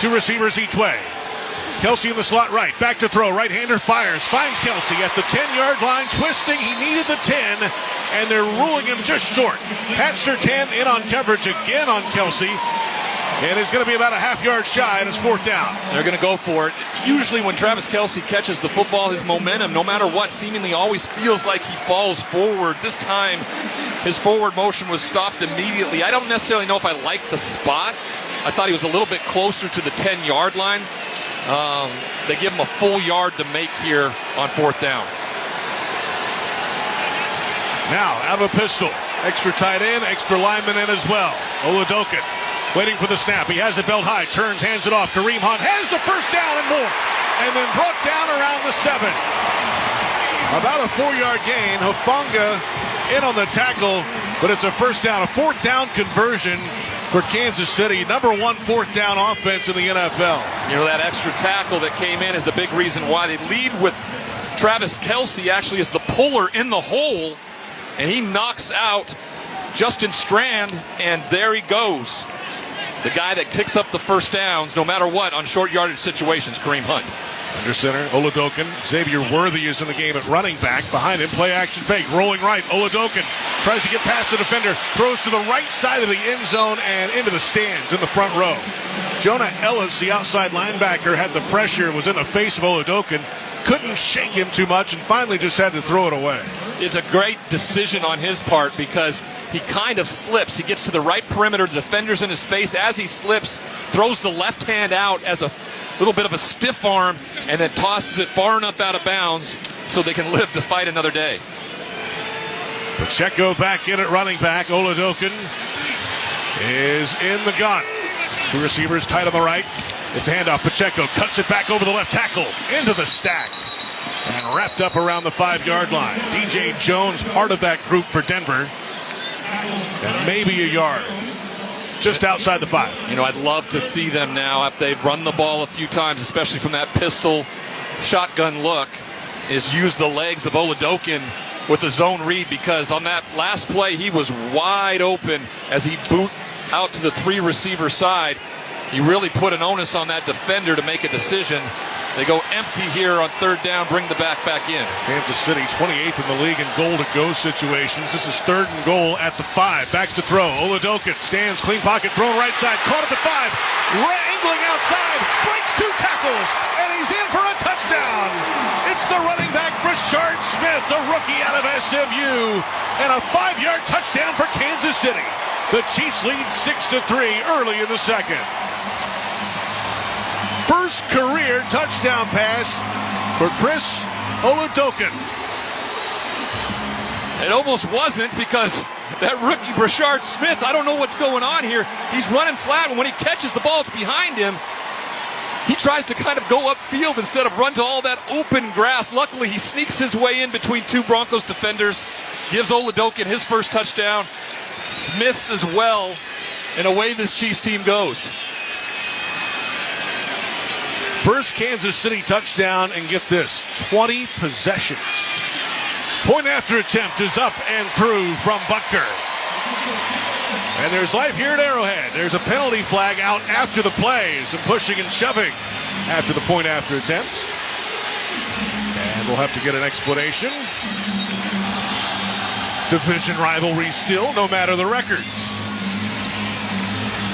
2 receivers each way. Kelsey in the slot right. Back to throw. Right-hander fires. Finds Kelsey at the 10-yard line. Twisting. He needed the 10. And they're ruling him just short. Pat Surtain in on coverage again on Kelsey. And it's going to be about a half-yard shy, and it's 4th down. They're going to go for it. Usually when Travis Kelsey catches the football, his momentum, no matter what, seemingly always feels like he falls forward. This time, his forward motion was stopped immediately. I don't necessarily know if I like the spot. I thought he was a little bit closer to the 10-yard line. They give him a full yard to make here on 4th down. Now, out of a pistol. Extra tight end, extra lineman in as well. Oladokin waiting for the snap. He has it belt high, turns, hands it off. Kareem Hunt has the first down and more. And then brought down around the 7. About a 4-yard gain. Hufanga in on the tackle, but it's a first down. A 4th down conversion for Kansas City. Number 1 4th down offense in the NFL. You know, that extra tackle that came in is the big reason why they lead with Travis Kelce actually is the puller in the hole, and he knocks out Justin Strand, and there he goes. The guy that kicks up the first downs no matter what on short yardage situations, Kareem Hunt. Under center, Oladokin. Xavier Worthy is in the game at running back. Behind him, play action fake. Rolling right, Oladokin tries to get past the defender. Throws to the right side of the end zone and into the stands in the front row. Jonah Ellis, the outside linebacker, had the pressure, was in the face of Oladokin. Couldn't shake him too much and finally just had to throw it away. It's a great decision on his part because he kind of slips. He gets to the right perimeter, the defender's in his face. As he slips, throws the left hand out as a little bit of a stiff arm and then tosses it far enough out of bounds so they can live to fight another day. Pacheco back in at running back. Oladokin is in the gun. 2 receivers tight on the right. It's a handoff. Pacheco cuts it back over the left tackle into the stack and wrapped up around the 5-yard line. DJ Jones part of that group for Denver, and maybe a yard just outside the 5. You know, I'd love to see them now after they've run the ball a few times, especially from that pistol shotgun look, is use the legs of Oladokin with a zone read, because on that last play he was wide open as he boot out to the 3 receiver side. He really put an onus on that defender to make a decision. They go empty here on 3rd down, bring the back in. Kansas City 28th in the league in goal-to-go situations. This is 3rd and goal at the 5. Back to throw. Oladokin stands, clean pocket, thrown right side, caught at the 5. Angling outside, breaks 2 tackles, and he's in for a touchdown. It's the running back, Brashard Smith, the rookie out of SMU, and a 5-yard touchdown for Kansas City. The Chiefs lead 6-3 early in the 2nd. First career touchdown pass for Chris Oladokin. It almost wasn't, because that rookie Brashard Smith, I don't know what's going on here. He's running flat, and when he catches the ball, it's behind him. He tries to kind of go upfield instead of run to all that open grass. Luckily, he sneaks his way in between 2 Broncos defenders, gives Oladokin his first touchdown, Smith's as well, and away this Chiefs team goes. First Kansas City touchdown, and get this, 20 possessions. Point after attempt is up and through from Butker. And there's life here at Arrowhead. There's a penalty flag out after the play. Some pushing and shoving after the point after attempt. And we'll have to get an explanation. Division rivalry still, no matter the records.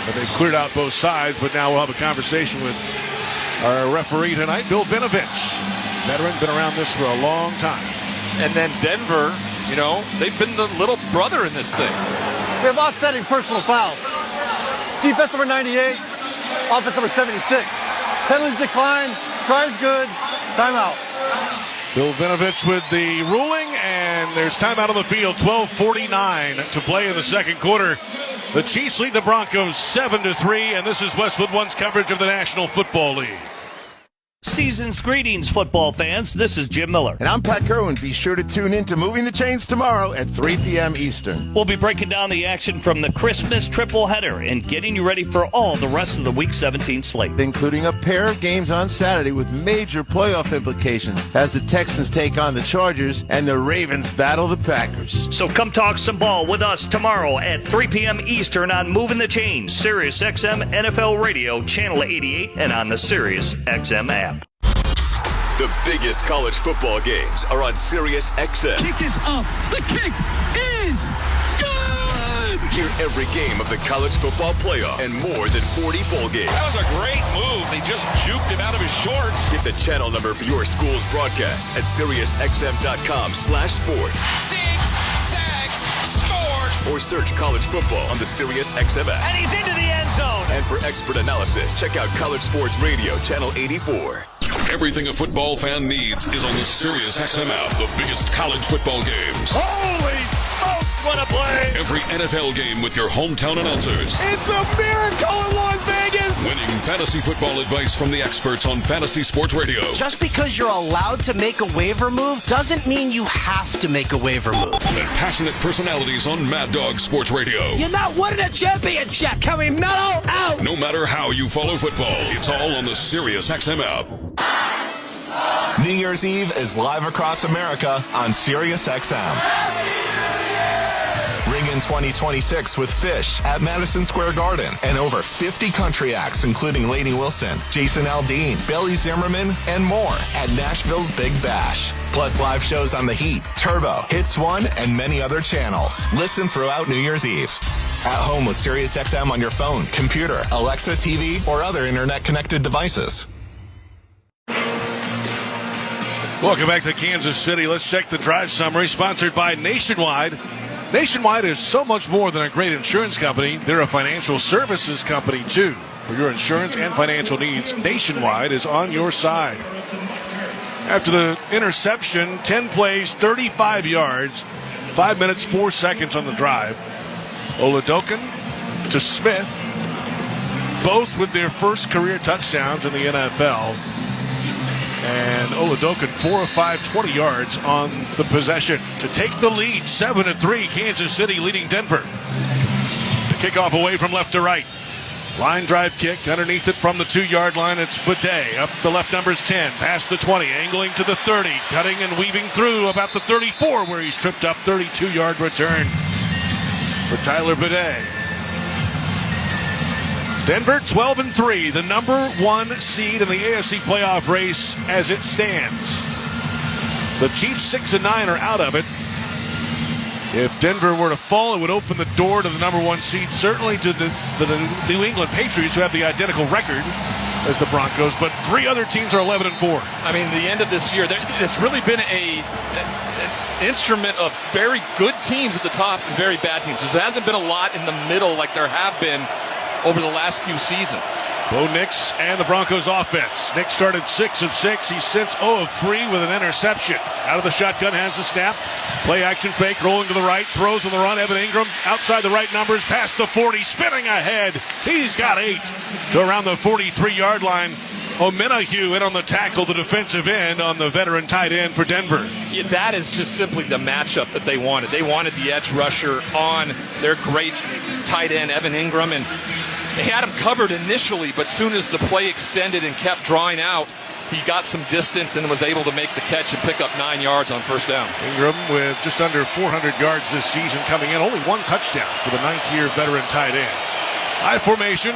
But they've cleared out both sides, but now we'll have a conversation with our referee tonight, Bill Vinovich. Veteran, been around this for a long time. And then Denver, you know, they've been the little brother in this thing. We have offsetting personal fouls. Defense number 98, offense number 76. Penalties decline, tries good, timeout. Bill Vinovich with the ruling, and there's timeout on the field. 12:49 to play in the 2nd quarter. The Chiefs lead the Broncos 7-3, and this is Westwood One's coverage of the National Football League. Season's greetings, football fans. This is Jim Miller. And I'm Pat Kerwin. Be sure to tune in to Moving the Chains tomorrow at 3 p.m. Eastern. We'll be breaking down the action from the Christmas triple header and getting you ready for all the rest of the Week 17 slate. Including a pair of games on Saturday with major playoff implications as the Texans take on the Chargers and the Ravens battle the Packers. So come talk some ball with us tomorrow at 3 p.m. Eastern on Moving the Chains, SiriusXM NFL Radio, Channel 88, and on the SiriusXM app. The biggest college football games are on SiriusXM. Kick is up. The kick is good. Hear every game of the college football playoff and more than 40 bowl games. That was a great move. They just juked him out of his shorts. Get the channel number for your school's broadcast at SiriusXM.com/sports. 6 sacks, scores. Or search college football on the SiriusXM app. And he's into the end zone. And for expert analysis, check out College Sports Radio, Channel 84. Everything a football fan needs is on the SiriusXM app. The biggest college football games. Holy smokes, what a play! Every NFL game with your hometown announcers. It's a miracle in Las Vegas! Winning fantasy football advice from the experts on Fantasy Sports Radio. Just because you're allowed to make a waiver move doesn't mean you have to make a waiver move. And passionate personalities on Mad Dog Sports Radio. You're not winning a championship! Can we mellow out? No matter how you follow football, it's all on the SiriusXM app. New Year's Eve is live across America on SiriusXM. Ring in 2026 with Fish at Madison Square Garden and over 50 country acts, including Lainey Wilson, Jason Aldean, Billy Zimmerman, and more at Nashville's Big Bash. Plus live shows on The Heat, Turbo, Hits One, and many other channels. Listen throughout New Year's Eve. At home with SiriusXM on your phone, computer, Alexa TV, or other internet-connected devices. Welcome back to Kansas City. Let's check the drive summary, sponsored by Nationwide. Nationwide is so much more than a great insurance company. They're a financial services company, too. For your insurance and financial needs, Nationwide is on your side. After the interception, 10 plays, 35 yards, 5 minutes, 4 seconds on the drive. Oladokin to Smith, both with their first career touchdowns in the NFL. And Oladokin, 4 of 5, 20 yards on the possession to take the lead. 7-3, Kansas City leading Denver. The kickoff away from left to right. Line drive kick underneath it from the 2-yard line. It's Bidet up the left numbers 10, past the 20, angling to the 30, cutting and weaving through about the 34, where he's tripped up. 32-yard return for Tyler Bidet. Denver 12-3, the number 1 seed in the AFC playoff race as it stands. The Chiefs 6-9 are out of it. If Denver were to fall, it would open the door to the number 1 seed, certainly to the New England Patriots, who have the identical record as the Broncos, but 3 other teams are 11-4. I mean, the end of this year, it's really been an instrument of very good teams at the top and very bad teams. There hasn't been a lot in the middle like there have been over the last few seasons. Bo Nix and the Broncos offense. Nix started 6 of 6. He's since 0 of 3 with an interception. Out of the shotgun, has the snap. Play action fake, rolling to the right, throws on the run. Evan Ingram outside the right numbers, past the 40, spinning ahead. He's got 8 to around the 43-yard line. Omenahue in on the tackle, the defensive end on the veteran tight end for Denver. Yeah, that is just simply the matchup that they wanted. They wanted the edge rusher on their great tight end, Evan Ingram, and they had him covered initially, but soon as the play extended and kept drawing out, he got some distance and was able to make the catch and pick up 9 yards on first down. Ingram with just under 400 yards this season coming in, only 1 touchdown for the 9th-year veteran tight end. High formation.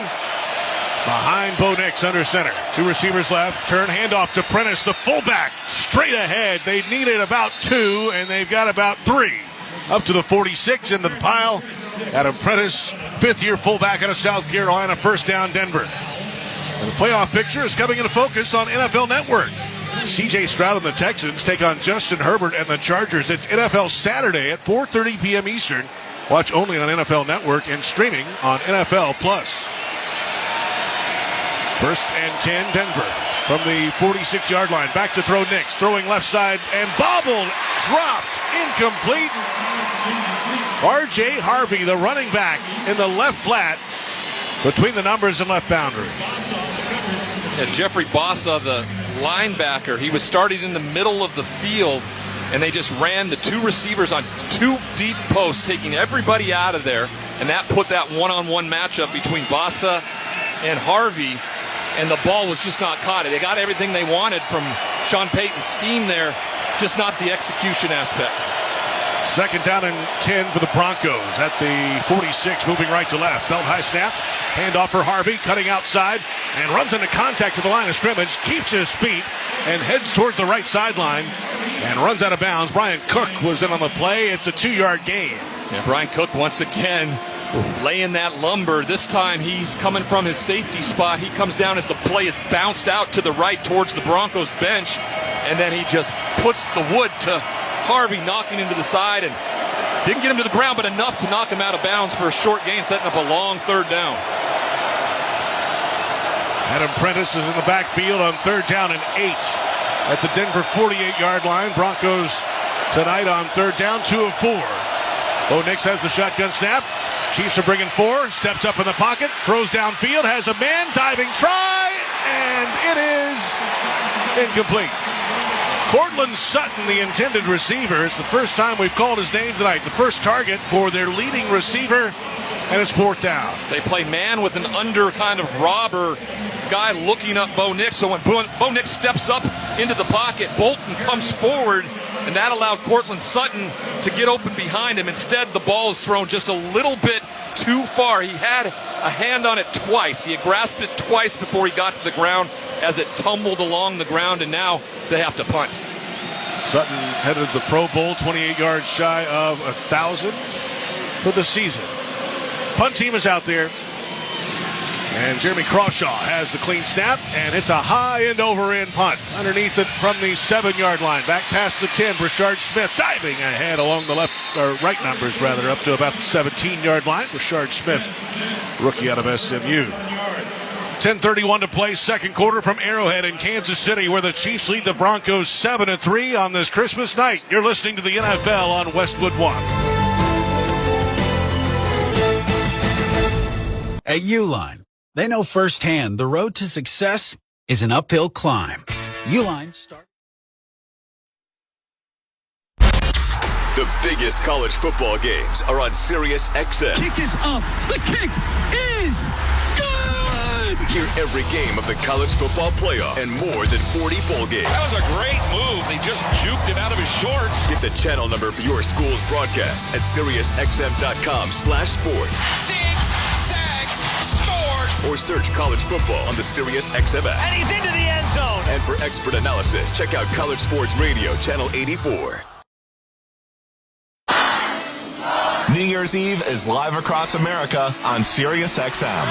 Behind Bo Nix under center. 2 receivers left. Turn handoff to Prentice, the fullback. Straight ahead. They needed about 2, and they've got about 3. Up to the 46 into the pile. Adam Prentice, 5th-year fullback out of South Carolina. First down, Denver. And the playoff picture is coming into focus on NFL Network. C.J. Stroud and the Texans take on Justin Herbert and the Chargers. It's NFL Saturday at 4:30 p.m. Eastern. Watch only on NFL Network and streaming on NFL Plus. 1st and 10, Denver. From the 46-yard line, back to throw Nix. Throwing left side and bobbled, dropped, incomplete. R.J. Harvey, the running back, in the left flat between the numbers and left boundary. And Jeffrey Bossa, the linebacker, he was starting in the middle of the field, and they just ran the 2 receivers on 2 deep posts, taking everybody out of there, and that put that one-on-one matchup between Bossa and Harvey, and the ball was just not caught. They got everything they wanted from Sean Payton's scheme there, just not the execution aspect. 2nd down and 10 for the Broncos at the 46, moving right to left. Belt high snap, handoff for Harvey, cutting outside, and runs into contact with the line of scrimmage, keeps his feet, and heads towards the right sideline, and runs out of bounds. Brian Cook was in on the play. It's a 2-yard gain. And Brian Cook once again laying that lumber. This time he's coming from his safety spot. He comes down as the play is bounced out to the right towards the Broncos bench, and then he just puts the wood to Harvey, knocking him to the side, and didn't get him to the ground, but enough to knock him out of bounds for a short gain, setting up a long 3rd down. Adam Prentice is in the backfield on 3rd down and 8 at the Denver 48-yard line. Broncos tonight on 3rd down, 2 of 4. Bo Nix has the shotgun snap. Chiefs are bringing 4. Steps up in the pocket. Throws downfield. Has a man. Diving try. And it is incomplete. Cortland Sutton, the intended receiver. It's the first time we've called his name tonight. The first target for their leading receiver. And it's 4th down. They play man with an under kind of robber guy looking up Bo Nix. So when Bo Nix steps up into the pocket, Bolton comes forward, and that allowed Cortland Sutton to get open behind him. Instead, the ball is thrown just a little bit too far. He had a hand on it twice. He had grasped it twice before he got to the ground as it tumbled along the ground, and now they have to punt. Sutton headed to the Pro Bowl, 28 yards shy of 1,000 for the season. Punt team is out there. And Jeremy Crawshaw has the clean snap and hits a high end over end punt underneath it from the 7-yard line. Back past the 10, Brashard Smith diving ahead along the left or right numbers rather up to about the 17-yard line. Brashard Smith, rookie out of SMU. 10:31 to play, second quarter from Arrowhead in Kansas City, where the Chiefs lead the Broncos 7-3 on this Christmas night. You're listening to the NFL on Westwood One. At Uline, they know firsthand the road to success is an uphill climb. Uline starts. The biggest college football games are on SiriusXM. Kick is up. The kick is good. Hear every game of the college football playoff and more than 40 bowl games. That was a great move. He just juked it out of his shorts. Get the channel number for your school's broadcast at SiriusXM.com/sports. 6 sacks, scores. Or search college football on the SiriusXM app. And he's into the end zone. And for expert analysis, check out College Sports Radio, Channel 84. New Year's Eve is live across America on SiriusXM.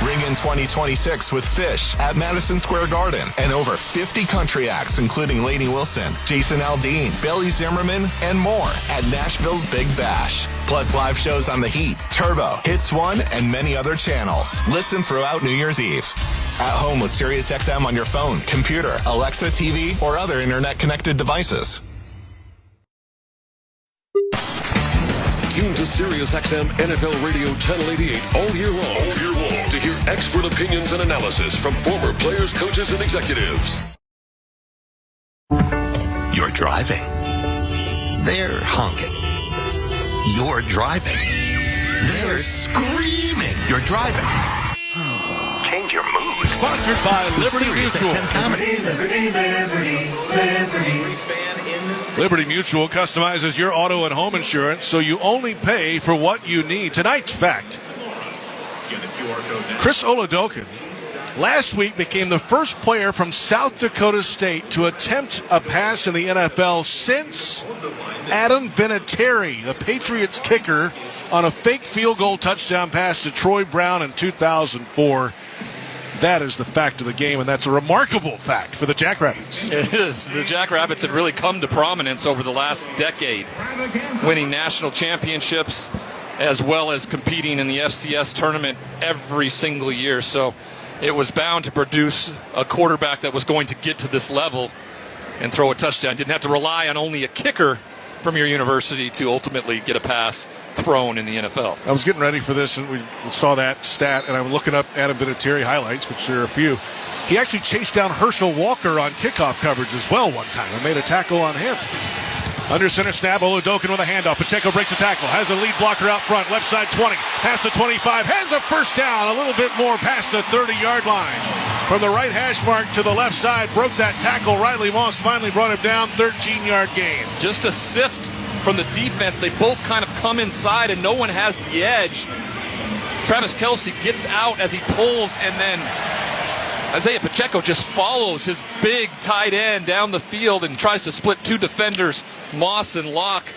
Ring in 2026 with Fish at Madison Square Garden and over 50 country acts, including Lainey Wilson, Jason Aldean, Bailey Zimmerman, and more at Nashville's Big Bash. Plus live shows on The Heat, Turbo, Hits One, and many other channels. Listen throughout New Year's Eve. At home with SiriusXM on your phone, computer, Alexa TV, or other internet-connected devices. Tune to SiriusXM NFL Radio Channel 88 all year long to hear expert opinions and analysis from former players, coaches, and executives. You're driving. They're honking. You're driving. They're screaming. You're driving. Change your mood. Sponsored by Liberty Mutual. Liberty Mutual customizes your auto and home insurance so you only pay for what you need. Tonight's fact: Chris Oladokun last week became the first player from South Dakota State to attempt a pass in the NFL since Adam Vinatieri, the Patriots kicker, on a fake field goal touchdown pass to Troy Brown in 2004. That is the fact of the game, and that's a remarkable fact for the Jackrabbits. It is. The Jackrabbits have really come to prominence over the last decade, winning national championships as well as competing in the FCS tournament every single year. So it was bound to produce a quarterback that was going to get to this level and throw a touchdown. Didn't have to rely on only a kicker from your university to ultimately get a pass thrown in the NFL. I was getting ready for this, and we saw that stat, and I'm looking up Adam Vinatieri highlights, which there are a few. He actually chased down Herschel Walker on kickoff coverage as well one time and made a tackle on him. Under center snap, Oladokun with a handoff. Pacheco breaks the tackle, has a lead blocker out front, left side 20, past the 25, has a first down, a little bit more past the 30-yard line. From the right hash mark to the left side, broke that tackle. Riley Moss finally brought him down, 13-yard gain. Just a sift from the defense. They both kind of come inside, and no one has the edge. Travis Kelce gets out as he pulls, and then Isaiah Pacheco just follows his big tight end down the field and tries to split two defenders, Moss and Locke.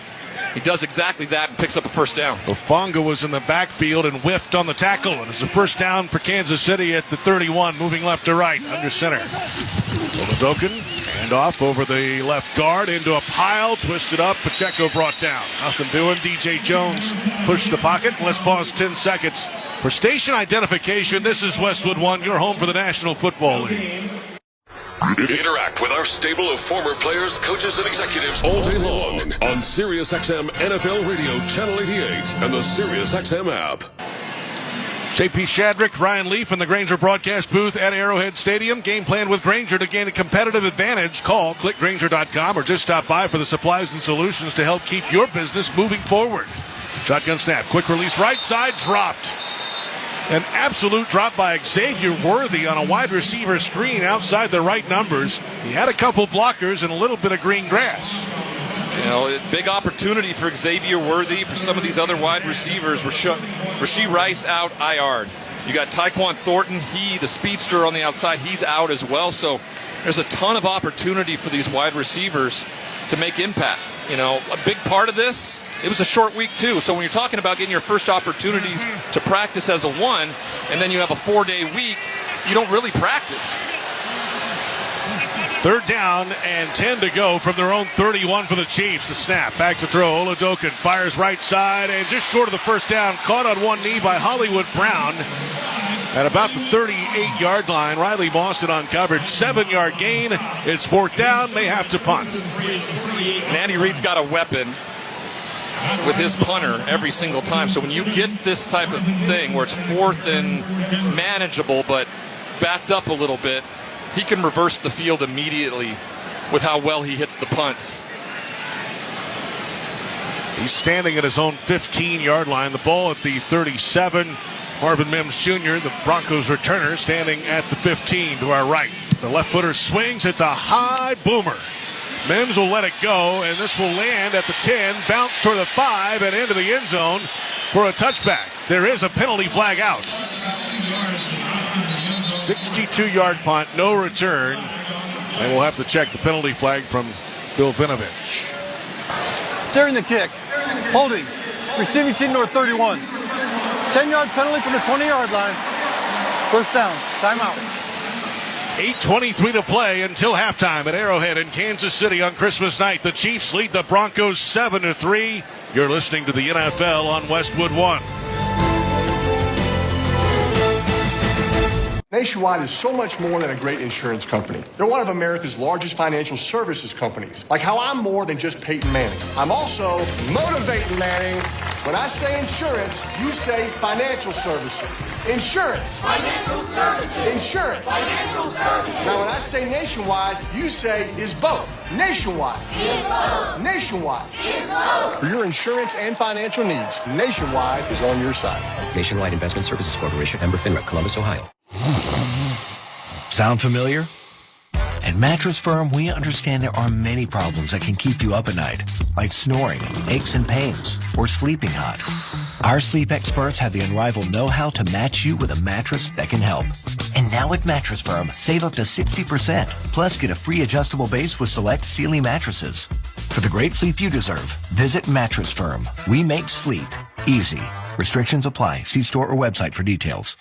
He does exactly that and picks up a first down. Ofonga was in the backfield and whiffed on the tackle, and it's a first down for Kansas City at the 31, moving left to right, under center. Oladokun, handoff over the left guard into a pile, twisted up, Pacheco brought down. Nothing doing. DJ Jones pushed the pocket. Let's pause 10 seconds for station identification. This is Westwood One, your home for the National Football League. Interact with our stable of former players, coaches, and executives all day long on SiriusXM NFL Radio Channel 88 and the SiriusXM app. JP Shadrick, Ryan Leaf in the Grainger broadcast booth at Arrowhead Stadium. Game plan with Grainger to gain a competitive advantage. Call, click Grainger.com, or just stop by for the supplies and solutions to help keep your business moving forward. Shotgun snap, quick release right side, dropped. An absolute drop by Xavier Worthy on a wide receiver screen outside the right numbers. He had a couple blockers and a little bit of green grass. You know, big opportunity for Xavier Worthy, for some of these other wide receivers. Rashee Rice out IR'd. You got Tyquan Thornton, the speedster on the outside, he's out as well. So there's a ton of opportunity for these wide receivers to make impact. You know, a big part of this, it was a short week too. So when you're talking about getting your first opportunities to practice as a one, and then you have a 4-day week, you don't really practice. 3rd down and 10 to go from their own 31 for the Chiefs. The snap, back to throw. Oladokin fires right side and just short of the first down. Caught on one knee by Hollywood Brown. At about the 38-yard line, Riley Mawson uncovered. 7-yard gain. It's 4th down. They have to punt. And Andy Reid's got a weapon with his punter every single time. So when you get this type of thing where it's 4th and manageable but backed up a little bit, he can reverse the field immediately with how well he hits the punts. He's standing at his own 15-yard line. The ball at the 37. Marvin Mims Jr., the Broncos returner, standing at the 15 to our right. The left footer swings. It's a high boomer. Mims will let it go, and this will land at the 10, bounce toward the 5, and into the end zone for a touchback. There is a penalty flag out. 62-yard punt, no return. And we'll have to check the penalty flag from Bill Vinovich. During the kick, holding, receiving team number 31. 10-yard penalty from the 20-yard line. 1st down, timeout. 8:23 to play until halftime at Arrowhead in Kansas City on Christmas night. The Chiefs lead the Broncos 7-3. You're listening to the NFL on Westwood One. Nationwide is so much more than a great insurance company. They're one of America's largest financial services companies. Like how I'm more than just Peyton Manning. I'm also motivating Manning. When I say insurance, you say financial services. Insurance. Financial services. Insurance. Financial services. Now when I say nationwide, you say is both. Nationwide. Is both. Nationwide. Is both. For your insurance and financial needs, Nationwide is on your side. Nationwide Investment Services Corporation, member FINRA, Columbus, Ohio. Sound familiar? At Mattress Firm, we understand there are many problems that can keep you up at night, like snoring, aches and pains, or sleeping hot. Our sleep experts have the unrivaled know-how to match you with a mattress that can help. And now at Mattress Firm, save up to 60%, plus get a free adjustable base with select Sealy mattresses. For the great sleep you deserve, visit Mattress Firm. We make sleep easy. Restrictions apply. See store or website for details.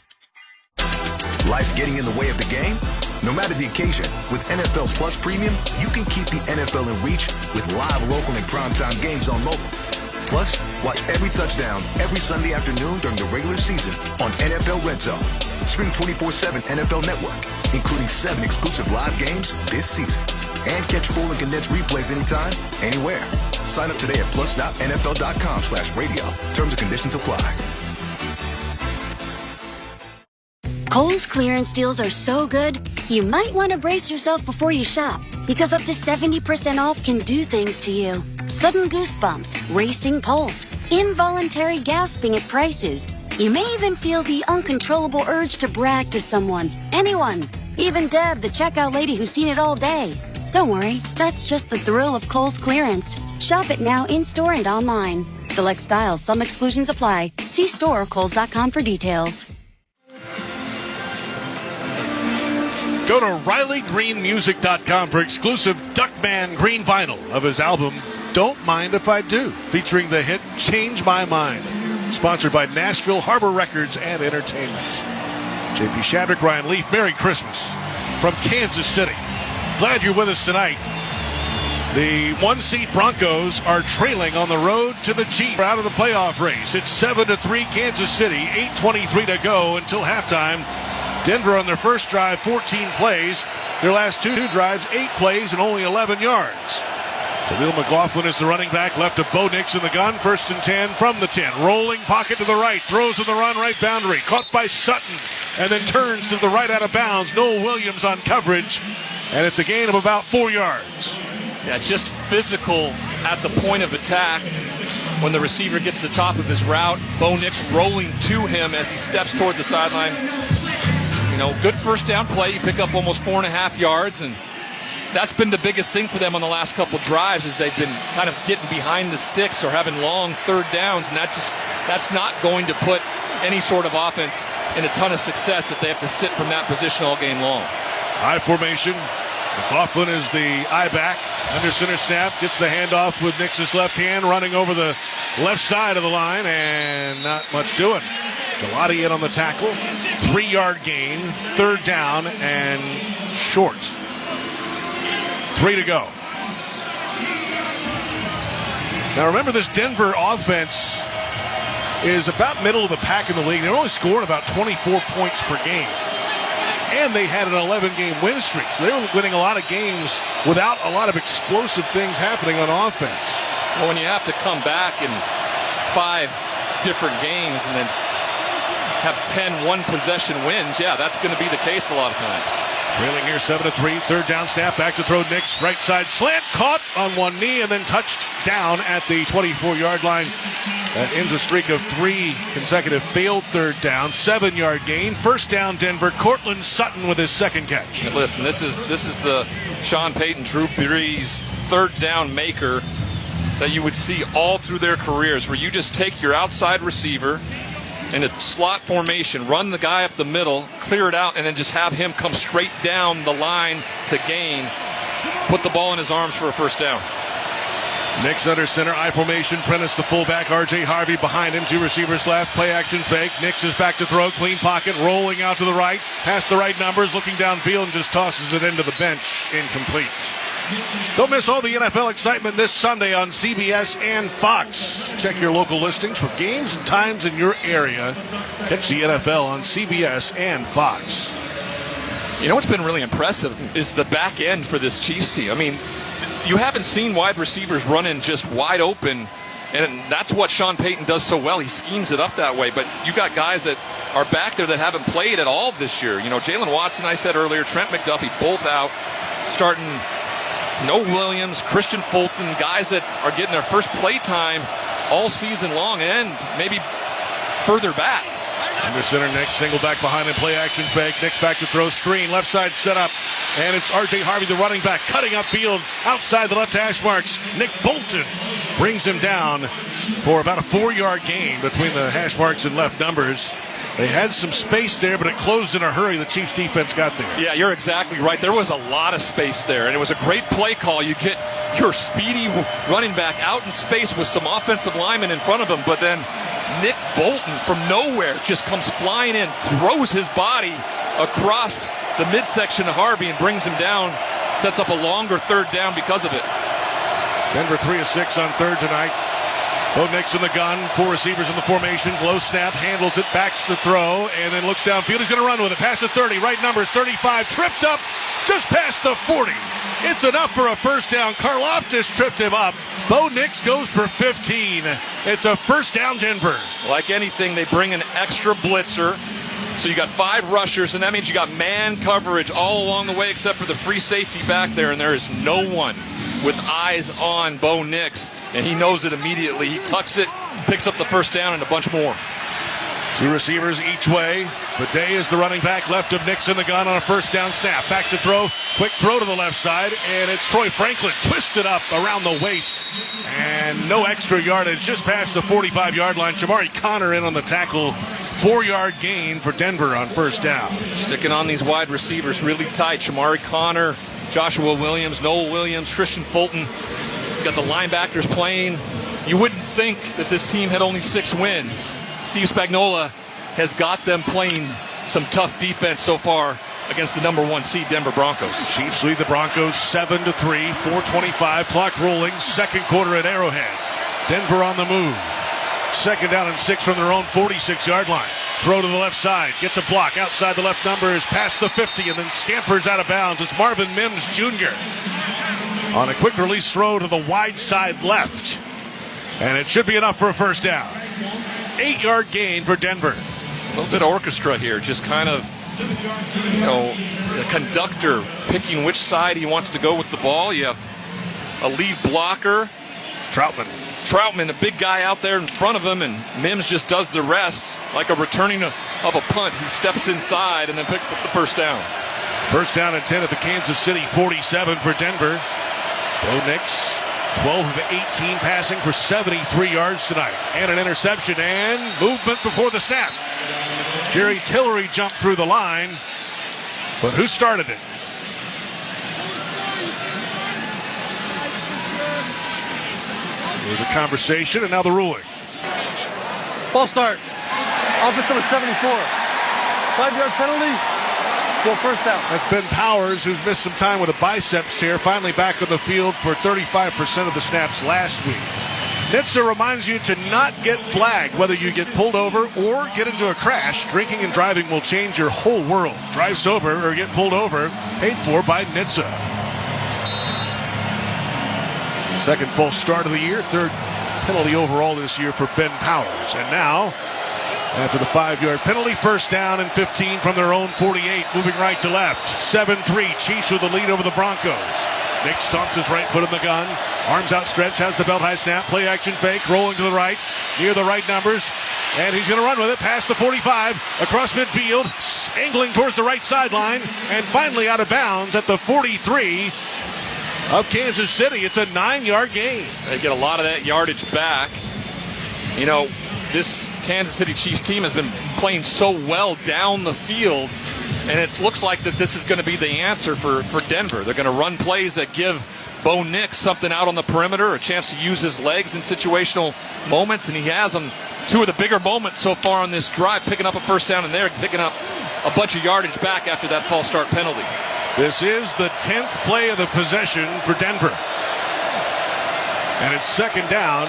Life getting in the way of the game? No matter the occasion, with NFL Plus Premium, you can keep the NFL in reach with live local and primetime games on mobile. Plus, watch every touchdown every Sunday afternoon during the regular season on NFL Red Zone. Stream 24/7 NFL Network, including 7 exclusive live games this season. And catch full and condensed replays anytime, anywhere. Sign up today at plus.nfl.com/radio. Terms and conditions apply. Kohl's clearance deals are so good, you might want to brace yourself before you shop, because up to 70% off can do things to you. Sudden goosebumps, racing pulse, involuntary gasping at prices. You may even feel the uncontrollable urge to brag to someone, anyone, even Deb, the checkout lady who's seen it all day. Don't worry, that's just the thrill of Kohl's clearance. Shop it now in-store and online. Select styles, some exclusions apply. See store or kohls.com for details. Go to RileyGreenMusic.com for exclusive Duckman green vinyl of his album, Don't Mind If I Do, featuring the hit Change My Mind. Sponsored by Nashville Harbor Records and Entertainment. JP Shadrick, Ryan Leaf, Merry Christmas from Kansas City. Glad you're with us tonight. The 1-seed Broncos are trailing on the road to the Chiefs out of the playoff race. It's 7-3 Kansas City, 8:23 to go until halftime. Denver on their first drive, 14 plays, Their last two drives, 8 plays and only 11 yards. Jaleel McLaughlin is the running back, left of Bo Nix in the gun. 1st and 10 from the 10. Rolling pocket to the right. Throws in the run, right boundary. Caught by Sutton. And then turns to the right out of bounds. Noel Williams on coverage. And it's a gain of about 4 yards. Yeah, just physical at the point of attack. When the receiver gets to the top of his route, Bo Nix rolling to him as he steps toward the sideline. Good first down play. You pick up almost 4.5 yards, and that's been the biggest thing for them on the last couple drives is they've been kind of getting behind the sticks or having long third downs, and that's not going to put any sort of offense in a ton of success if they have to sit from that position all game long. I formation. McLaughlin is the I-back. Under center snap, gets the handoff with Nix's left hand, running over the left side of the line, and not much doing. Gelati in on the tackle. 3-yard gain, 3rd down, and short. 3 to go. Now remember, this Denver offense is about middle of the pack in the league. They're only scoring about 24 points per game. And they had an 11-game win streak. So they were winning a lot of games without a lot of explosive things happening on offense. Well, when you have to come back in 5 different games and then have 10 one-possession wins, yeah, that's going to be the case a lot of times. Trailing here 7-3, 3rd down snap, back to throw. Nix, right side slant, caught on one knee, and then touched down at the 24-yard line. That ends a streak of 3 consecutive failed 3rd down, 7-yard gain. 1st down Denver. Cortland Sutton with his 2nd catch. And listen, this is the Sean Payton, Drew Brees 3rd down maker that you would see all through their careers, where you just take your outside receiver in a slot formation, run the guy up the middle, clear it out, and then just have him come straight down the line to gain. Put the ball in his arms for a 1st down. Nix under center, I formation. Prentice the fullback. R.J. Harvey behind him. 2 receivers left. Play action fake. Nix is back to throw. Clean pocket. Rolling out to the right. Past the right numbers. Looking downfield and just tosses it into the bench. Incomplete. Don't miss all the NFL excitement this Sunday on CBS and Fox. Check your local listings for games and times in your area. Catch the NFL on CBS and Fox. You know what's been really impressive is the back end for this Chiefs team. I mean, you haven't seen wide receivers running just wide open, and that's what Sean Payton does so well. He schemes it up that way, but you got guys that are back there that haven't played at all this year. Jalen Watson, I said earlier, Trent McDuffie, both out, starting Noel Williams, Christian Fulton, guys that are getting their first play time all season long and maybe further back. Under center, Nix, single back behind him, play action fake. Nix back to throw, screen, left side set up. And it's R.J. Harvey, the running back, cutting upfield outside the left hash marks. Nick Bolton brings him down for about a 4-yard gain between the hash marks and left numbers. They had some space there, but it closed in a hurry. The Chiefs defense got there. Yeah, you're exactly right. There was a lot of space there, and it was a great play call. You get your speedy running back out in space with some offensive linemen in front of him, but then Nick Bolton from nowhere just comes flying in, throws his body across the midsection of Harvey and brings him down, sets up a longer 3rd down because of it. Denver 3 of 6 on 3rd tonight. Bo Nix in the gun, 4 receivers in the formation. Low snap, handles it, backs the throw, and then looks downfield. He's going to run with it. Past the 30, right numbers, 35, tripped up just past the 40. It's enough for a 1st down. Karlaftis tripped him up. Bo Nix goes for 15. It's a 1st down, Denver. Like anything, they bring an extra blitzer. So you got 5 rushers, and that means you got man coverage all along the way except for the free safety back there, and there is no one with eyes on Bo Nix, and he knows it immediately. He tucks it, picks up the 1st down, and a bunch more. 2 receivers each way. Bidet is the running back, left of Nix in the gun on a 1st down snap. Back to throw, quick throw to the left side, and it's Troy Franklin twisted up around the waist. And no extra yardage, just past the 45-yard line. Jamari Connor in on the tackle. 4-yard gain for Denver on 1st down. Sticking on these wide receivers really tight. Jamari Connor, Joshua Williams, Noel Williams, Christian Fulton. Got the linebackers playing. You wouldn't think that this team had only 6 wins. Steve Spagnuolo has got them playing some tough defense so far against the number 1 seed Denver Broncos. Chiefs lead the Broncos 7-3, 4:25, clock rolling, 2nd quarter at Arrowhead. Denver on the move. 2nd down and 6 from their own 46-yard line. Throw to the left side. Gets a block. Outside the left numbers. Past the 50 and then scampers out of bounds. It's Marvin Mims Jr. on a quick release throw to the wide side left. And it should be enough for a first down. 8-yard gain for Denver. A little bit of orchestra here. Just kind of, the conductor picking which side he wants to go with the ball. You have a lead blocker. Troutman, a big guy out there in front of him, and Mims just does the rest like a returning of a punt. He steps inside and then picks up the first down. First down and 10 at the Kansas City 47 for Denver. Bo Nix, 12 of 18 passing for 73 yards tonight. And an interception and movement before the snap. Jerry Tillery jumped through the line, but who started it? There's a conversation, and now the ruling. False start. Offense number 74. 5-yard penalty. Go first down. That's Ben Powers, who's missed some time with a biceps tear, finally back on the field for 35% of the snaps last week. Nitsa reminds you to not get flagged, whether you get pulled over or get into a crash. Drinking and driving will change your whole world. Drive sober or get pulled over. Paid for by Nitsa. Second false start of the year, third penalty overall this year for Ben Powers. And now, after the 5-yard penalty, first down and 15 from their own 48, moving right to left. 7-3, Chiefs with the lead over the Broncos. Nick stomps his right foot in the gun. Arms outstretched, has the belt high snap, play action fake, rolling to the right, near the right numbers. And he's going to run with it past the 45, across midfield, angling towards the right sideline, and finally out of bounds at the 43 of Kansas City. It's a 9-yard gain. They get a lot of that yardage back. This Kansas City Chiefs team has been playing so well down the field, and it looks like that this is going to be the answer for Denver. They're going to run plays that give Bo Nix something out on the perimeter, a chance to use his legs in situational moments, and he has on two of the bigger moments so far on this drive, picking up a first down, and they're picking up a bunch of yardage back after that false start penalty. This is the 10th play of the possession for Denver. And it's second down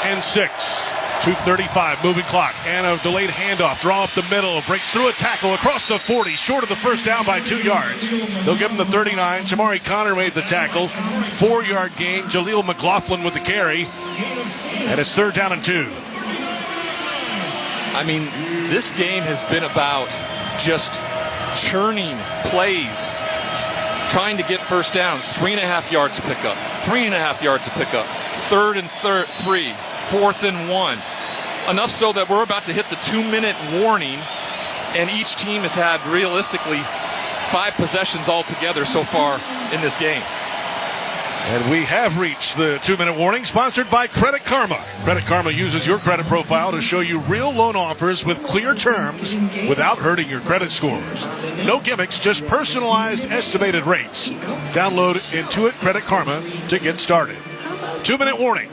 and 6. 2:35, moving clock, and a delayed handoff. Draw up the middle, breaks through a tackle across the 40, short of the first down by 2 yards. They'll give him the 39. Jamari Connor made the tackle. 4-yard gain. Jaleel McLaughlin with the carry. And it's third down and 2. I mean, this game has been about just churning plays, trying to get first downs. 3.5 yards to pick up, 3.5 yards to pick up, third and 3, fourth and 1. Enough so that we're about to hit the 2-minute warning, and each team has had realistically 5 possessions altogether so far in this game. And we have reached the 2-minute warning, sponsored by Credit Karma. Credit Karma uses your credit profile to show you real loan offers with clear terms without hurting your credit scores. No gimmicks, just personalized estimated rates. Download Intuit Credit Karma to get started. 2-minute warning.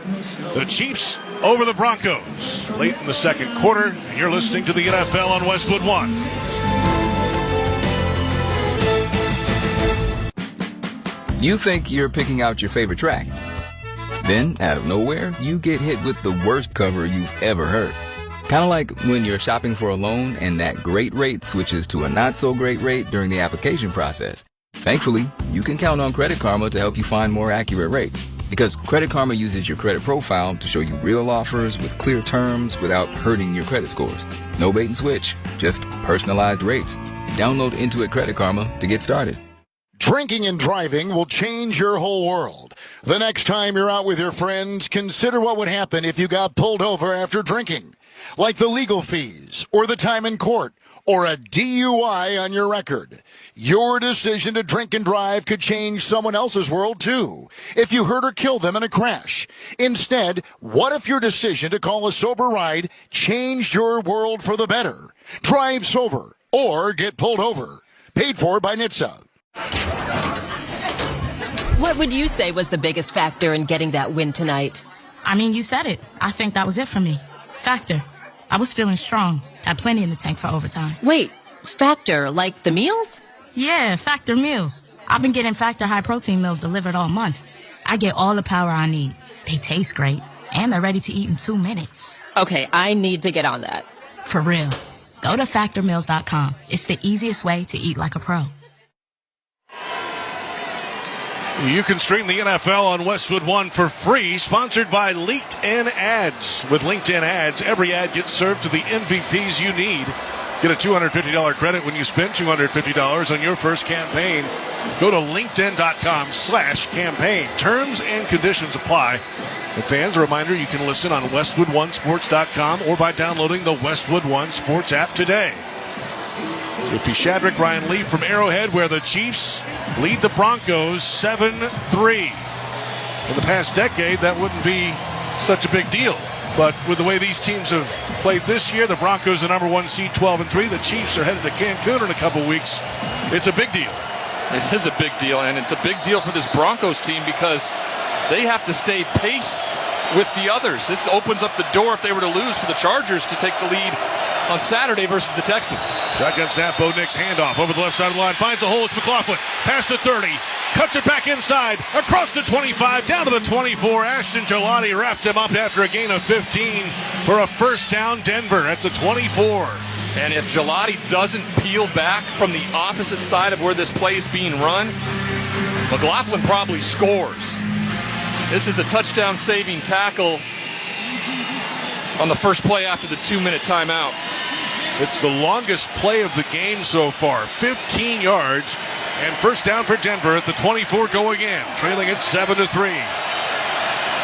The Chiefs over the Broncos late in the second quarter, and you're listening to the NFL on Westwood One. You think you're picking out your favorite track. Then, out of nowhere, you get hit with the worst cover you've ever heard. Kind of like when you're shopping for a loan and that great rate switches to a not-so-great rate during the application process. Thankfully, you can count on Credit Karma to help you find more accurate rates. Because Credit Karma uses your credit profile to show you real offers with clear terms without hurting your credit scores. No bait and switch, just personalized rates. Download Intuit Credit Karma to get started. Drinking and driving will change your whole world. The next time you're out with your friends, consider what would happen if you got pulled over after drinking. Like the legal fees, or the time in court, or a DUI on your record. Your decision to drink and drive could change someone else's world, too, if you hurt or kill them in a crash. Instead, what if your decision to call a sober ride changed your world for the better? Drive sober, or get pulled over. Paid for by NHTSA. What would you say was the biggest factor in getting that win tonight? I mean, you said it. I think that was it for me. Factor. I was feeling strong. Had plenty in the tank for overtime. Wait, Factor, like the meals? Yeah, Factor meals. I've been getting Factor high protein meals delivered all month. I get all the power I need. They taste great, and they're ready to eat in 2 minutes. Okay, I need to get on that. For real. Go to factormeals.com. It's the easiest way to eat like a pro. You can stream the NFL on Westwood One for free, sponsored by LinkedIn Ads. With LinkedIn Ads, every ad gets served to the MVPs you need. Get a $250 credit when you spend $250 on your first campaign. Go to linkedin.com/campaign. Terms and conditions apply. And fans, a reminder, you can listen on WestwoodOneSports.com or by downloading the Westwood One Sports app today. JP Shadrick, Ryan Leaf from Arrowhead, where the Chiefs lead the Broncos 7-3. In the past decade, that wouldn't be such a big deal. But with the way these teams have played this year, the Broncos the number 1 seed, 12-3. The Chiefs are headed to Cancun in a couple weeks. It's a big deal. It is a big deal, and it's a big deal for this Broncos team because they have to stay pace with the others. This opens up the door, if they were to lose, for the Chargers to take the lead on Saturday versus the Texans. Shotgun snap, Bo Nix handoff over the left side of the line. Finds a hole, it's McLaughlin. Past the 30. Cuts it back inside. Across the 25. Down to the 24. Ashton Gelati wrapped him up after a gain of 15 for a first down. Denver at the 24. And if Gelati doesn't peel back from the opposite side of where this play is being run, McLaughlin probably scores. This is a touchdown-saving tackle on the first play after the 2-minute timeout. It's the longest play of the game so far, 15 yards, and first down for Denver at the 24. Go again, trailing it 7-3.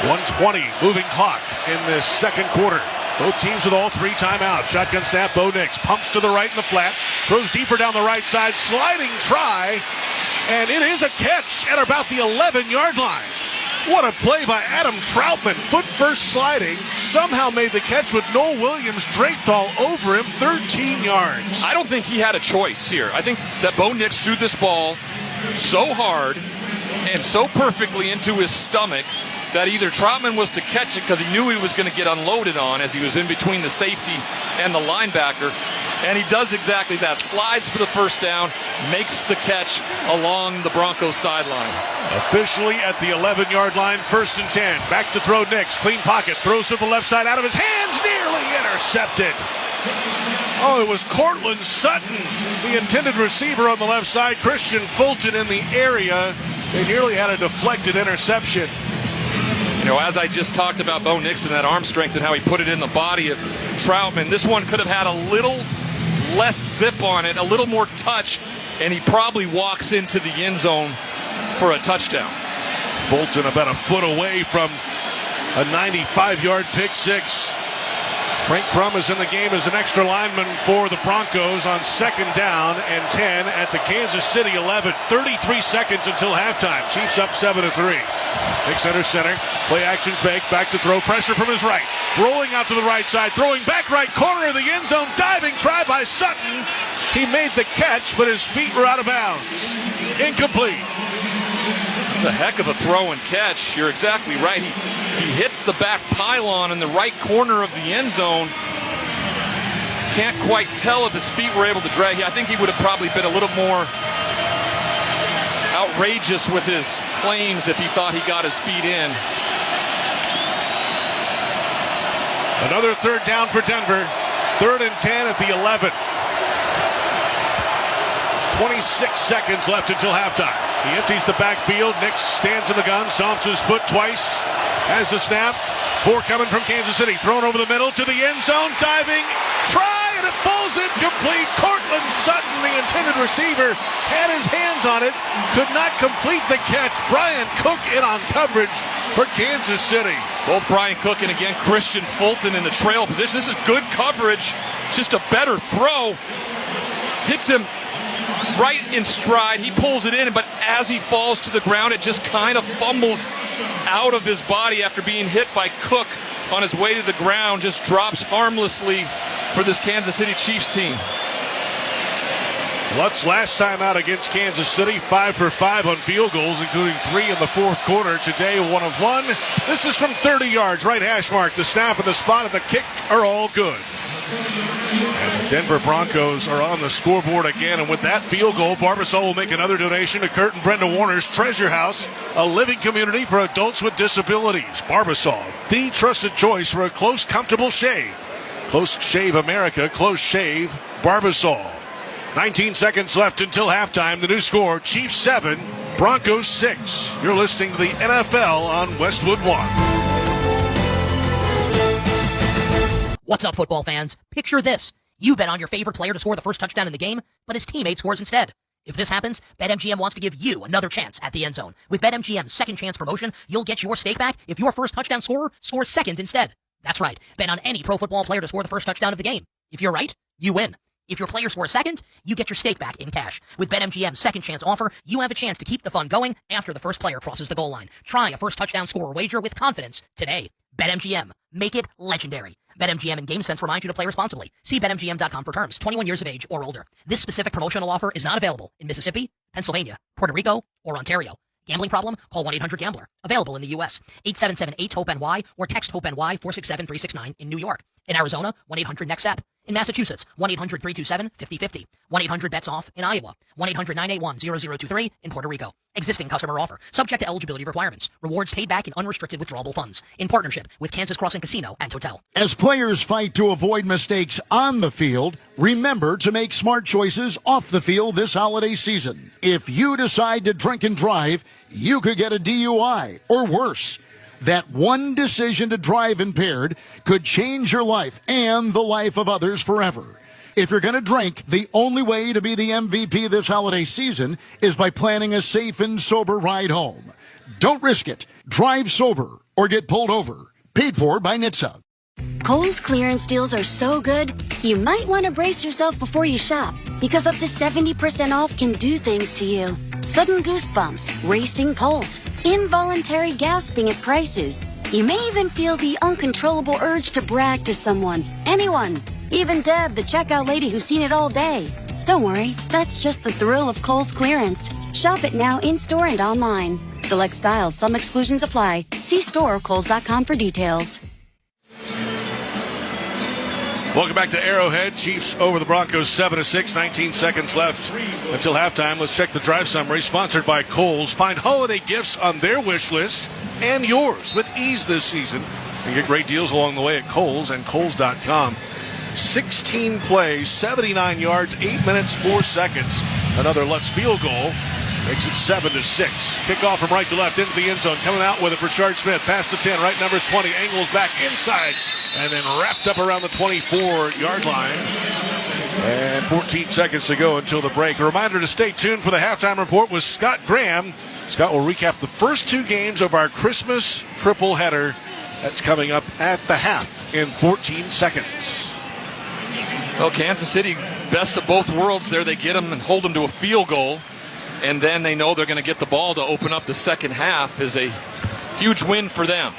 1:20 moving clock in this second quarter. Both teams with all 3 timeouts. Shotgun snap, Bo Nix pumps to the right in the flat, throws deeper down the right side, sliding try, and it is a catch at about the 11-yard line. What a play by Adam Troutman. Foot first sliding. Somehow made the catch with Noel Williams draped all over him. 13 yards. I don't think he had a choice here. I think that Bo Nix threw this ball so hard and so perfectly into his stomach that either Troutman was to catch it because he knew he was going to get unloaded on as he was in between the safety and the linebacker. And he does exactly that. Slides for the first down, makes the catch along the Broncos sideline. Officially at the 11-yard line, 1st and 10. Back to throw Nix. Clean pocket. Throws to the left side out of his hands. Nearly intercepted. Oh, it was Cortland Sutton, the intended receiver on the left side. Christian Fulton in the area. They nearly had a deflected interception. You know, as I just talked about Bo Nix and that arm strength and how he put it in the body of Troutman, this one could have had a little less zip on it, a little more touch, and he probably walks into the end zone for a touchdown. Fulton about a foot away from a 95-yard pick six. Frank Crum is in the game as an extra lineman for the Broncos on 2nd down and 10 at the Kansas City 11. 33 seconds until halftime. Chiefs up 7-3. Nix under center. Play action fake. Back to throw. Pressure from his right. Rolling out to the right side. Throwing back right corner of the end zone. Diving try by Sutton. He made the catch, but his feet were out of bounds. Incomplete. It's a heck of a throw and catch. You're exactly right. He hits the back pylon in the right corner of the end zone. Can't quite tell if his feet were able to drag. I think he would have probably been a little more outrageous with his claims if he thought he got his feet in. Another 3rd down for Denver. 3rd and 10 at the 11. 26 seconds left until halftime. He empties the backfield. Nix stands in the gun, stomps his foot twice. Has the snap. 4 coming from Kansas City. Thrown over the middle to the end zone. Diving. Try, and it falls incomplete. Cortland Sutton, the intended receiver, had his hands on it. Could not complete the catch. Brian Cook in on coverage for Kansas City. Both Brian Cook and, again, Christian Fulton in the trail position. This is good coverage. Just a better throw. Hits him right in stride. He pulls it in, but as he falls to the ground, it just kind of fumbles out of his body after being hit by Cook on his way to the ground. Just drops harmlessly for this Kansas City Chiefs team. Lutz last time out against Kansas City, 5 for 5 on field goals, including 3 in the 4th quarter. Today, 1 of 1. This is from 30 yards, right hash mark. The snap and the spot and the kick are all good. And the Denver Broncos are on the scoreboard again, and with that field goal, Barbasol will make another donation to Kurt and Brenda Warner's Treasure House, a living community for adults with disabilities. Barbasol, the trusted choice for a close, comfortable shave. Close Shave America, Close Shave Barbasol. 19 seconds left until halftime. The new score, Chiefs 7, Broncos 6. You're listening to the NFL on Westwood One. What's up, football fans? Picture this. You bet on your favorite player to score the first touchdown in the game, but his teammate scores instead. If this happens, BetMGM wants to give you another chance at the end zone. With BetMGM's second chance promotion, you'll get your stake back if your first touchdown scorer scores second instead. That's right. Bet on any pro football player to score the first touchdown of the game. If you're right, you win. If your player scores second, you get your stake back in cash. With BetMGM's second chance offer, you have a chance to keep the fun going after the first player crosses the goal line. Try a first touchdown scorer wager with confidence today. BetMGM. Make it legendary. BetMGM and GameSense remind you to play responsibly. See BetMGM.com for terms. 21 years of age or older. This specific promotional offer is not available in Mississippi, Pennsylvania, Puerto Rico, or Ontario. Gambling problem? Call 1-800-GAMBLER. Available in the U.S. 877-8-HOPE-NY or text HOPE-NY 467-369 in New York. In Arizona, 1-800-NEXT-STEP. In Massachusetts, 1-800-327-5050. 1-800-BETS-OFF in Iowa. 1-800-981-0023 in Puerto Rico. Existing customer offer. Subject to eligibility requirements. Rewards paid back in unrestricted withdrawable funds. In partnership with Kansas Crossing Casino and Hotel. As players fight to avoid mistakes on the field, remember to make smart choices off the field this holiday season. If you decide to drink and drive, you could get a DUI or worse. That one decision to drive impaired could change your life and the life of others forever. If you're going to drink, the only way to be the MVP this holiday season is by planning a safe and sober ride home. Don't risk it. Drive sober or get pulled over. Paid for by NHTSA. Kohl's clearance deals are so good, you might want to brace yourself before you shop, because up to 70% off can do things to you. Sudden goosebumps, racing pulse, involuntary gasping at prices. You may even feel the uncontrollable urge to brag to someone, anyone, even Deb, the checkout lady who's seen it all day. Don't worry, that's just the thrill of Kohl's clearance. Shop it now in-store and online. Select styles, some exclusions apply. See store or Kohls.com for details. Welcome back to Arrowhead. Chiefs over the Broncos 7-6. 19 seconds left until halftime. Let's check the drive summary. Sponsored by Kohl's. Find holiday gifts on their wish list and yours with ease this season. And get great deals along the way at Kohl's and Kohls.com. 16 plays, 79 yards, 8 minutes, 4 seconds. Another Lutz field goal. Makes it 7-6. Kickoff from right to left into the end zone. Coming out with it, Brashard Smith. Past the 10. Right numbers 20. Angles back inside. And then wrapped up around the 24-yard line. And 14 seconds to go until the break. A reminder to stay tuned for the halftime report with Scott Graham. Scott will recap the first two games of our Christmas triple header. That's coming up at the half in 14 seconds. Well, Kansas City, best of both worlds there. They get them and hold them to a field goal. And then they know they're going to get the ball to open up the second half. Is a huge win for them.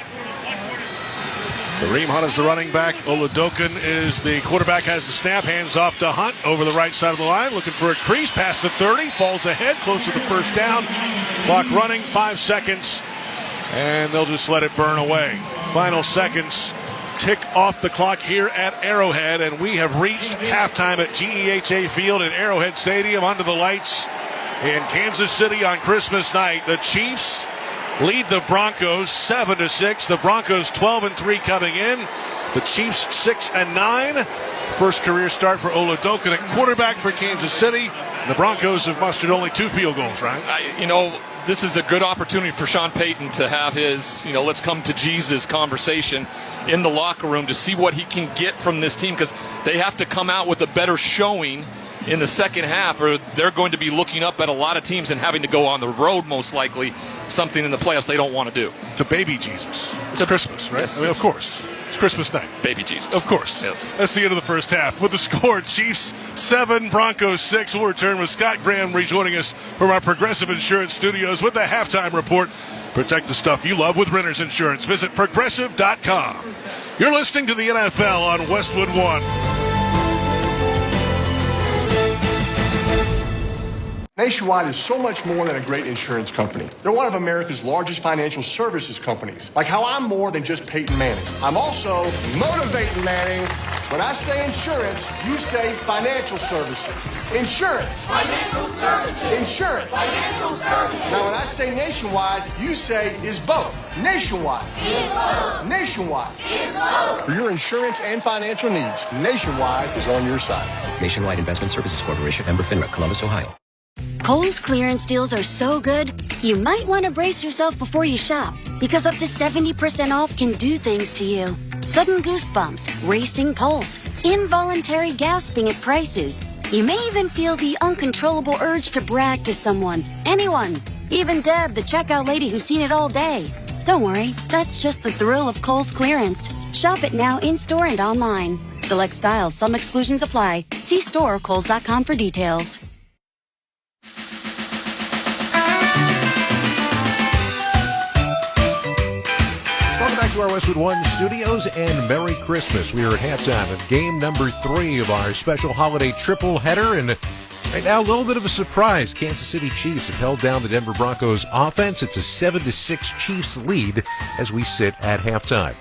Kareem Hunt is the running back. Oladokin is the quarterback, has the snap, hands off to Hunt over the right side of the line, looking for a crease past the 30, falls ahead, close to the first down. Clock running, 5 seconds, and they'll just let it burn away. Final seconds tick off the clock here at Arrowhead, and we have reached halftime at GEHA Field at Arrowhead Stadium. Under the lights in Kansas City on Christmas night, the Chiefs lead the Broncos 7-6. The Broncos 12-3 coming in. The Chiefs 6-9. First career start for Oladokin at quarterback for Kansas City. The Broncos have mustered only 2 field goals, right? This is a good opportunity for Sean Payton to have his, let's come to Jesus conversation in the locker room to see what he can get from this team, because they have to come out with a better showing in the second half, or they're going to be looking up at a lot of teams and having to go on the road, most likely, something in the playoffs they don't want to do. It's a baby Jesus. It's Christmas, right? Yes, of course. It's Christmas night. Baby Jesus. Of course. Yes. That's the end of the first half. With the score, Chiefs 7, Broncos 6. We'll return with Scott Graham rejoining us from our Progressive Insurance studios with the halftime report. Protect the stuff you love with Renter's Insurance. Visit Progressive.com. You're listening to the NFL on Westwood One. Nationwide is so much more than a great insurance company. They're one of America's largest financial services companies. Like how I'm more than just Peyton Manning. I'm also motivating Manning When I say insurance, you say financial services. Insurance. Financial services. Insurance. Financial services. Now, when I say nationwide, you say is both. Nationwide. Is both. Nationwide. Is both. For your insurance and financial needs, Nationwide is on your side. Nationwide Investment Services Corporation, member FINRA, Columbus, Ohio. Kohl's clearance deals are so good, you might want to brace yourself before you shop, because up to 70% off can do things to you. Sudden goosebumps, racing pulse, involuntary gasping at prices. You may even feel the uncontrollable urge to brag to someone, anyone, even Deb, the checkout lady who's seen it all day. Don't worry, that's just the thrill of Kohl's clearance. Shop it now in-store and online. Select styles, some exclusions apply. See store or kohls.com for details. Back to our Westwood One studios, and Merry Christmas. We are at halftime of game number 3 of our special holiday triple header, and right now a little bit of a surprise. Kansas City Chiefs have held down the Denver Broncos offense. It's a 7-6 Chiefs lead as we sit at halftime.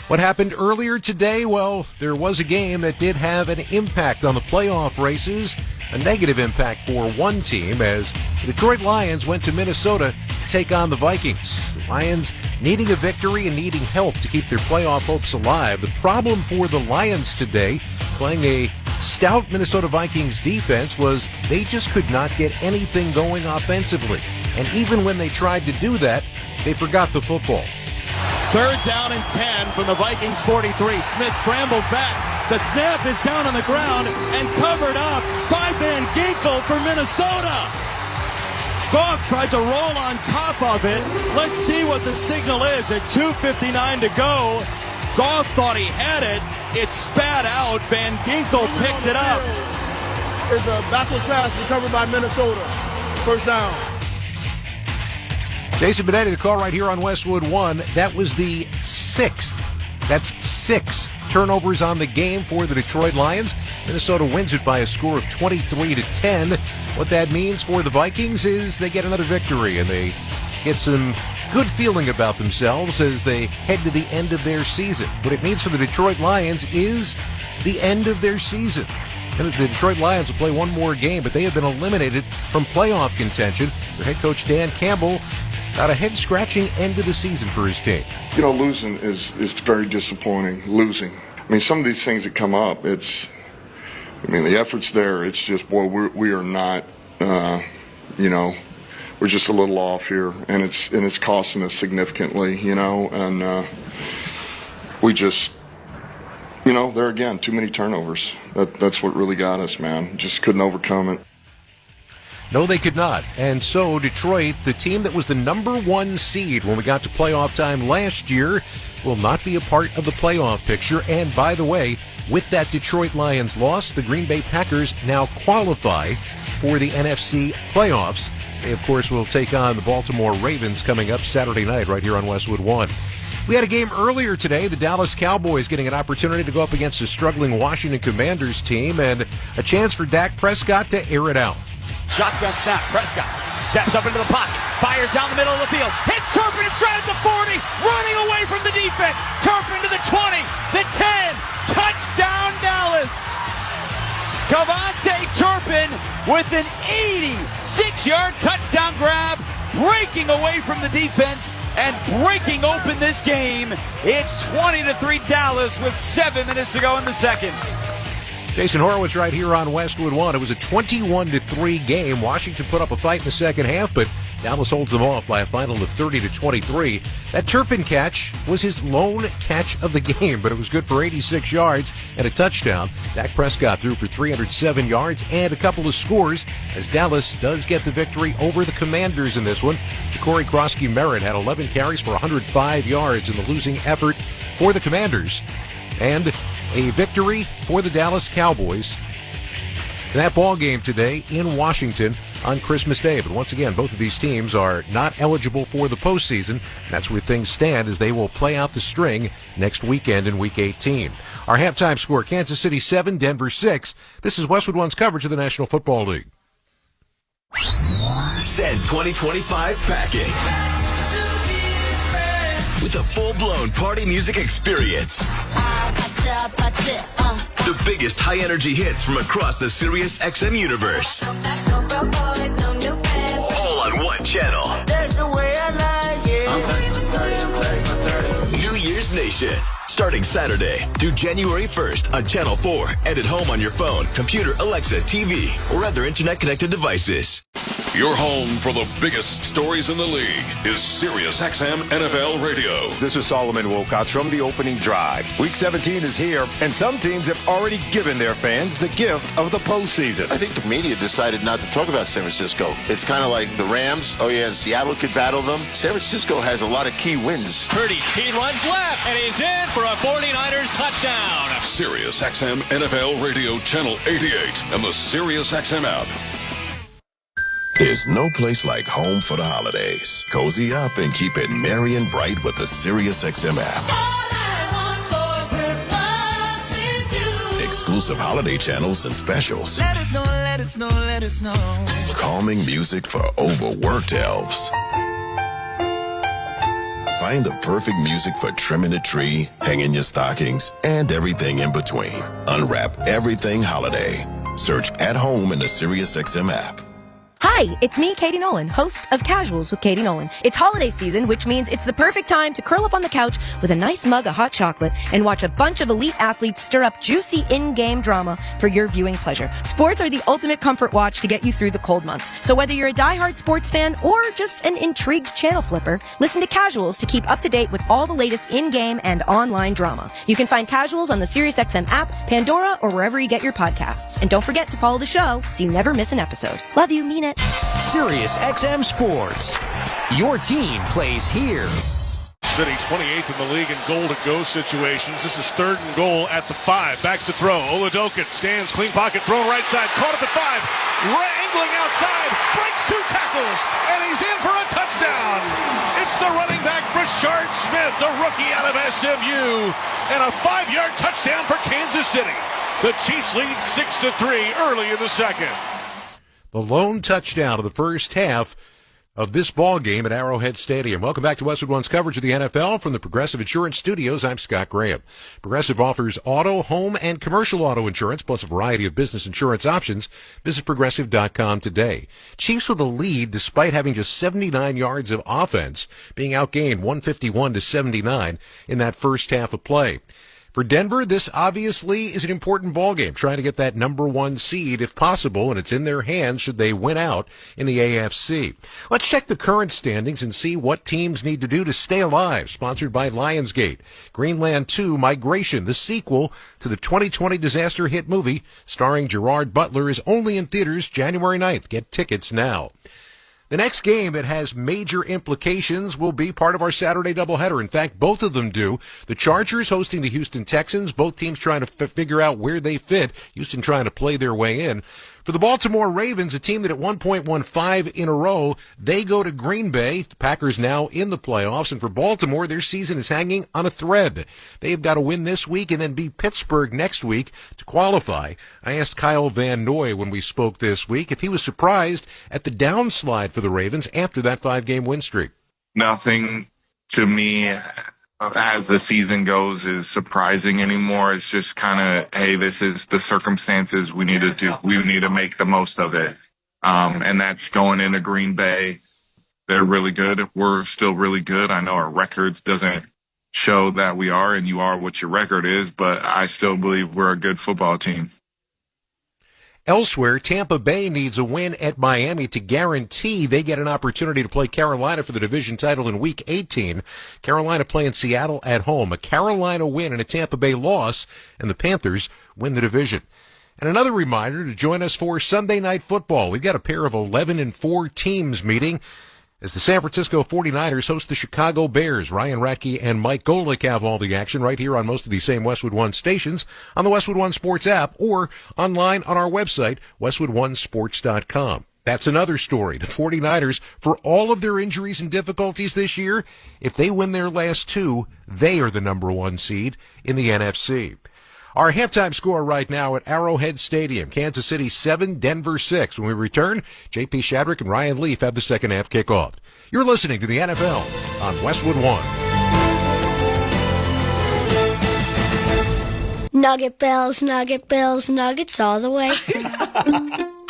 What happened earlier today? Well, there was a game that did have an impact on the playoff races, a negative impact for one team, as the Detroit Lions went to Minnesota to take on the Vikings. The Lions needing a victory and needing help to keep their playoff hopes alive. The problem for the Lions today, playing a stout Minnesota Vikings defense, was they just could not get anything going offensively. And even when they tried to do that, they forgot the football. 3rd down and 10 from the Vikings 43. Smith scrambles back. The snap is down on the ground and covered up by Van Ginkel for Minnesota. Goff tried to roll on top of it. Let's see what the signal is at 2:59 to go. Goff thought he had it. It spat out. Van Ginkel picked it up. It's a backwards pass recovered by Minnesota. 1st down. Jason Benetti, the call right here on Westwood One. That was the 6th. That's 6 turnovers on the game for the Detroit Lions. Minnesota wins it by a score of 23-10. What that means for the Vikings is they get another victory, and they get some good feeling about themselves as they head to the end of their season. What it means for the Detroit Lions is the end of their season. And the Detroit Lions will play one more game, but they have been eliminated from playoff contention. Their head coach Dan Campbell got a head-scratching end of the season for his team. You know, losing is very disappointing, losing. I mean, some of these things that come up, the effort's there. It's just, boy, we are not, we're just a little off here, and it's costing us significantly, and we just, there again, too many turnovers. That's what really got us, man. Just couldn't overcome it. No, they could not. And so Detroit, the team that was the number 1 seed when we got to playoff time last year, will not be a part of the playoff picture. And by the way, with that Detroit Lions loss, the Green Bay Packers now qualify for the NFC playoffs. They, of course, will take on the Baltimore Ravens coming up Saturday night right here on Westwood One. We had a game earlier today, the Dallas Cowboys getting an opportunity to go up against a struggling Washington Commanders team, and a chance for Dak Prescott to air it out. Shotgun snap. Prescott steps up into the pocket, fires down the middle of the field, hits Turpin inside at the 40, running away from the defense. Turpin to the 20, the 10, touchdown Dallas. Cavante Turpin with an 86-yard touchdown grab, breaking away from the defense and breaking open this game. It's 20-3 Dallas with 7 minutes to go in the second. Jason Horowitz right here on Westwood One. It was a 21-3 game. Washington put up a fight in the second half, but Dallas holds them off by a final of 30-23. That Turpin catch was his lone catch of the game, but it was good for 86 yards and a touchdown. Dak Prescott threw for 307 yards and a couple of scores as Dallas does get the victory over the Commanders in this one. Corey Krosky-Merritt had 11 carries for 105 yards in the losing effort for the Commanders. And a victory for the Dallas Cowboys in that ball game today in Washington on Christmas Day. But once again, both of these teams are not eligible for the postseason. That's where things stand as they will play out the string next weekend in Week 18. Our halftime score, Kansas City 7, Denver 6. This is Westwood One's coverage of the National Football League. Send 2025 packing with a full-blown party music experience. The biggest high-energy hits from across the SiriusXM universe. All on one channel. That's the way I like it. New Year's Nation. Starting Saturday through January 1st on Channel 4 and at home on your phone, computer, Alexa, TV, or other internet-connected devices. Your home for the biggest stories in the league is SiriusXM NFL Radio. This is Solomon Wilcox from the opening drive. Week 17 is here, and some teams have already given their fans the gift of the postseason. I think the media decided not to talk about San Francisco. It's kind of like the Rams. Oh, yeah, Seattle could battle them. San Francisco has a lot of key wins. Purdy, he runs left, and he's in for a 49ers touchdown. SiriusXM NFL Radio Channel 88 and the SiriusXM app. There's no place like home for the holidays. Cozy up and keep it merry and bright with the SiriusXM app. Exclusive holiday channels and specials. Let us know, let us know, let us know. Calming music for overworked elves. Find the perfect music for trimming the tree, hanging your stockings, and everything in between. Unwrap everything holiday. Search At Home in the SiriusXM app. Hi, it's me, Katie Nolan, host of Casuals with Katie Nolan. It's holiday season, which means it's the perfect time to curl up on the couch with a nice mug of hot chocolate and watch a bunch of elite athletes stir up juicy in-game drama for your viewing pleasure. Sports are the ultimate comfort watch to get you through the cold months. So whether you're a diehard sports fan or just an intrigued channel flipper, listen to Casuals to keep up to date with all the latest in-game and online drama. You can find Casuals on the SiriusXM app, Pandora, or wherever you get your podcasts. And don't forget to follow the show so you never miss an episode. Love you, mean it. SiriusXM Sports. Your team plays here. City 28th in the league in goal-to-go situations. This is 3rd and goal at the 5. Back to throw. Oladokin stands, clean pocket, thrown right side, caught at the 5. Angling outside, breaks 2 tackles, and he's in for a touchdown. It's the running back, Brashard Smith, the rookie out of SMU, and a 5-yard touchdown for Kansas City. The Chiefs lead 6-3 early in the second. The lone touchdown of the first half of this ball game at Arrowhead Stadium. Welcome back to Westwood One's coverage of the NFL from the Progressive Insurance Studios. I'm Scott Graham. Progressive offers auto, home, and commercial auto insurance, plus a variety of business insurance options. Visit Progressive.com today. Chiefs with a lead despite having just 79 yards of offense, being outgained 151-79 in that first half of play. For Denver, this obviously is an important ballgame, trying to get that number 1 seed if possible, and it's in their hands should they win out in the AFC. Let's check the current standings and see what teams need to do to stay alive. Sponsored by Lionsgate. Greenland 2 Migration, the sequel to the 2020 disaster hit movie starring Gerard Butler, is only in theaters January 9th. Get tickets now. The next game that has major implications will be part of our Saturday doubleheader. In fact, both of them do. The Chargers hosting the Houston Texans, both teams trying to figure out where they fit. Houston trying to play their way in. For the Baltimore Ravens, a team that at one point won 5 in a row, they go to Green Bay. The Packers now in the playoffs. And for Baltimore, their season is hanging on a thread. They've got to win this week and then beat Pittsburgh next week to qualify. I asked Kyle Van Noy when we spoke this week if he was surprised at the downslide for the Ravens after that 5-game win streak. Nothing to me as the season goes is surprising anymore. It's just kind of, hey, this is the circumstances we need to do. We need to make the most of it. And that's going into Green Bay. They're really good. We're still really good. I know our records doesn't show that we are, and you are what your record is, but I still believe we're a good football team. Elsewhere, Tampa Bay needs a win at Miami to guarantee they get an opportunity to play Carolina for the division title in Week 18. Carolina playing Seattle at home. A Carolina win and a Tampa Bay loss, and the Panthers win the division. And another reminder to join us for Sunday Night Football. We've got a pair of 11-4 teams meeting as the San Francisco 49ers host the Chicago Bears. Ryan Ratke and Mike Golick have all the action right here on most of these same Westwood One stations, on the Westwood One Sports app, or online on our website, westwoodonesports.com. That's another story. The 49ers, for all of their injuries and difficulties this year, if they win their last 2, they are the number 1 seed in the NFC. Our halftime score right now at Arrowhead Stadium. Kansas City 7, Denver 6. When we return, J.P. Shadrick and Ryan Leaf have the second half kickoff. You're listening to the NFL on Westwood One. Nugget Bells, nuggets all the way.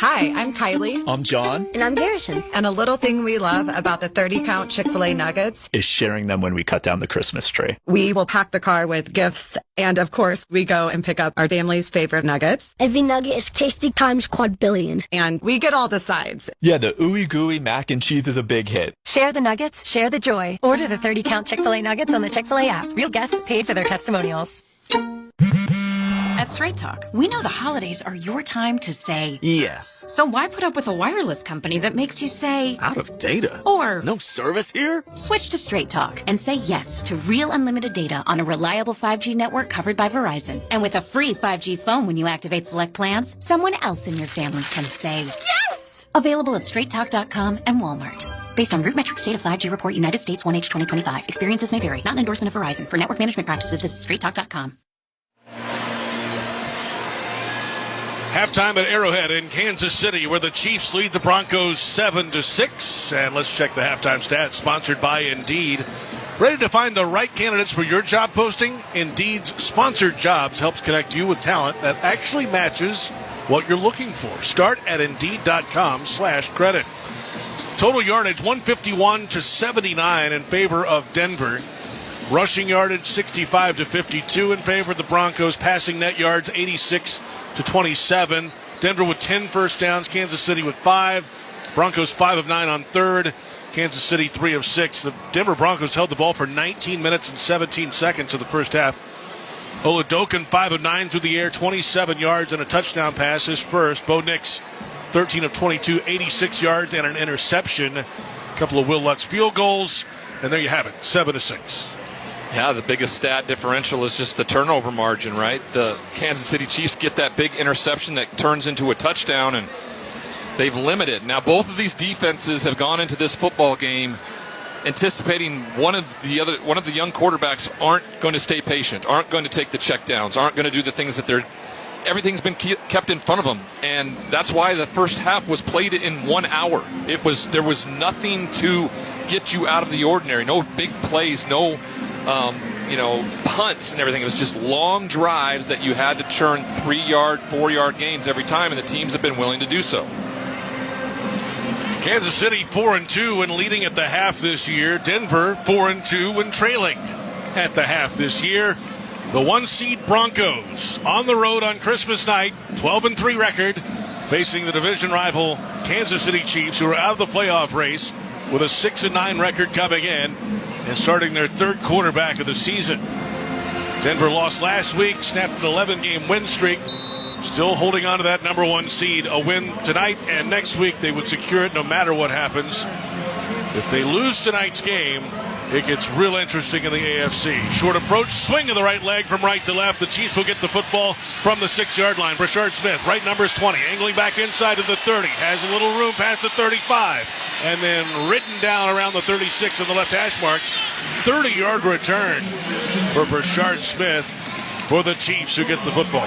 Hi, I'm Kylie. I'm John. And I'm Garrison. And a little thing we love about the 30-count Chick-fil-A nuggets is sharing them when we cut down the Christmas tree. We will pack the car with gifts. And of course, we go and pick up our family's favorite nuggets. Every nugget is tasty times quadrillion. And we get all the sides. Yeah, the ooey gooey mac and cheese is a big hit. Share the nuggets, share the joy. Order the 30-count Chick-fil-A nuggets on the Chick-fil-A app. Real guests paid for their testimonials. At Straight Talk, we know the holidays are your time to say yes. So why put up with a wireless company that makes you say out of data? Or no service here? Switch to Straight Talk and say yes to real unlimited data on a reliable 5G network covered by Verizon. And with a free 5G phone when you activate select plans, someone else in your family can say yes! Available at straighttalk.com and Walmart. Based on Root Metrics State of 5G Report United States 1H 2025. Experiences may vary. Not an endorsement of Verizon. For network management practices, visit straighttalk.com. Halftime at Arrowhead in Kansas City, where the Chiefs lead the Broncos 7-6. And let's check the halftime stats, sponsored by Indeed. Ready to find the right candidates for your job posting? Indeed's Sponsored Jobs helps connect you with talent that actually matches what you're looking for. Start at Indeed.com/credit. Total yardage 151-79 in favor of Denver. Rushing yardage 65-52 in favor of the Broncos. Passing net yards 86-27. Denver with 10 first downs. Kansas City with 5. Broncos 5 of 9 on third. Kansas City 3 of 6. The Denver Broncos held the ball for 19 minutes and 17 seconds in the first half. Oladokin 5 of 9 through the air, 27 yards and a touchdown pass, his first. Bo Nix 13 of 22, 86 yards and an interception. A couple of Will Lutz field goals, and there you have it, 7-6. Yeah, the biggest stat differential is just the turnover margin, right? The Kansas City Chiefs get that big interception that turns into a touchdown, and they've limited. Now, both of these defenses have gone into this football game anticipating one of the young quarterbacks aren't going to stay patient, aren't going to take the checkdowns, aren't going to do the things that everything's been kept in front of them, and that's why the first half was played in 1 hour. There was nothing to get you out of the ordinary, no big plays, no punts and everything. It was just long drives that you had to churn 3-yard, 4-yard gains every time, and the teams have been willing to do so. Kansas City 4-2 and leading at the half this year. Denver 4-2 and trailing at the half this year. The 1-seed Broncos on the road on Christmas night, 12-3 record, facing the division rival Kansas City Chiefs, who are out of the playoff race with a 6-9 record coming in and starting their third quarterback of the season. Denver lost last week, snapped an 11-game win streak. Still holding on to that number 1 seed. A win tonight and next week, they would secure it no matter what happens. If they lose tonight's game, it gets real interesting in the AFC. Short approach, swing of the right leg from right to left. The Chiefs will get the football from the 6-yard line. Brashard Smith, right number is 20, angling back inside to the 30. Has a little room past the 35. And then written down around the 36 on the left hash marks. 30-yard return for Brashard Smith for the Chiefs, who get the football.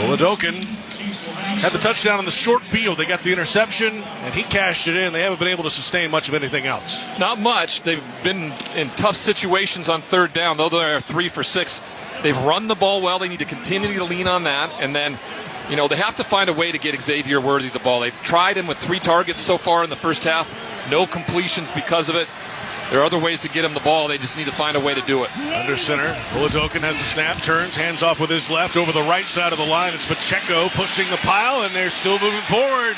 Oladokin had the touchdown on the short field. They got the interception, and he cashed it in. They haven't been able to sustain much of anything else. Not much. They've been in tough situations on third down, though they're 3 for 6. They've run the ball well. They need to continue to lean on that. And then, they have to find a way to get Xavier Worthy the ball. They've tried him with 3 targets so far in the first half. No completions because of it. There are other ways to get him the ball. They just need to find a way to do it. Under center, Oladokin has the snap, turns, hands off with his left over the right side of the line. It's Pacheco pushing the pile, and they're still moving forward.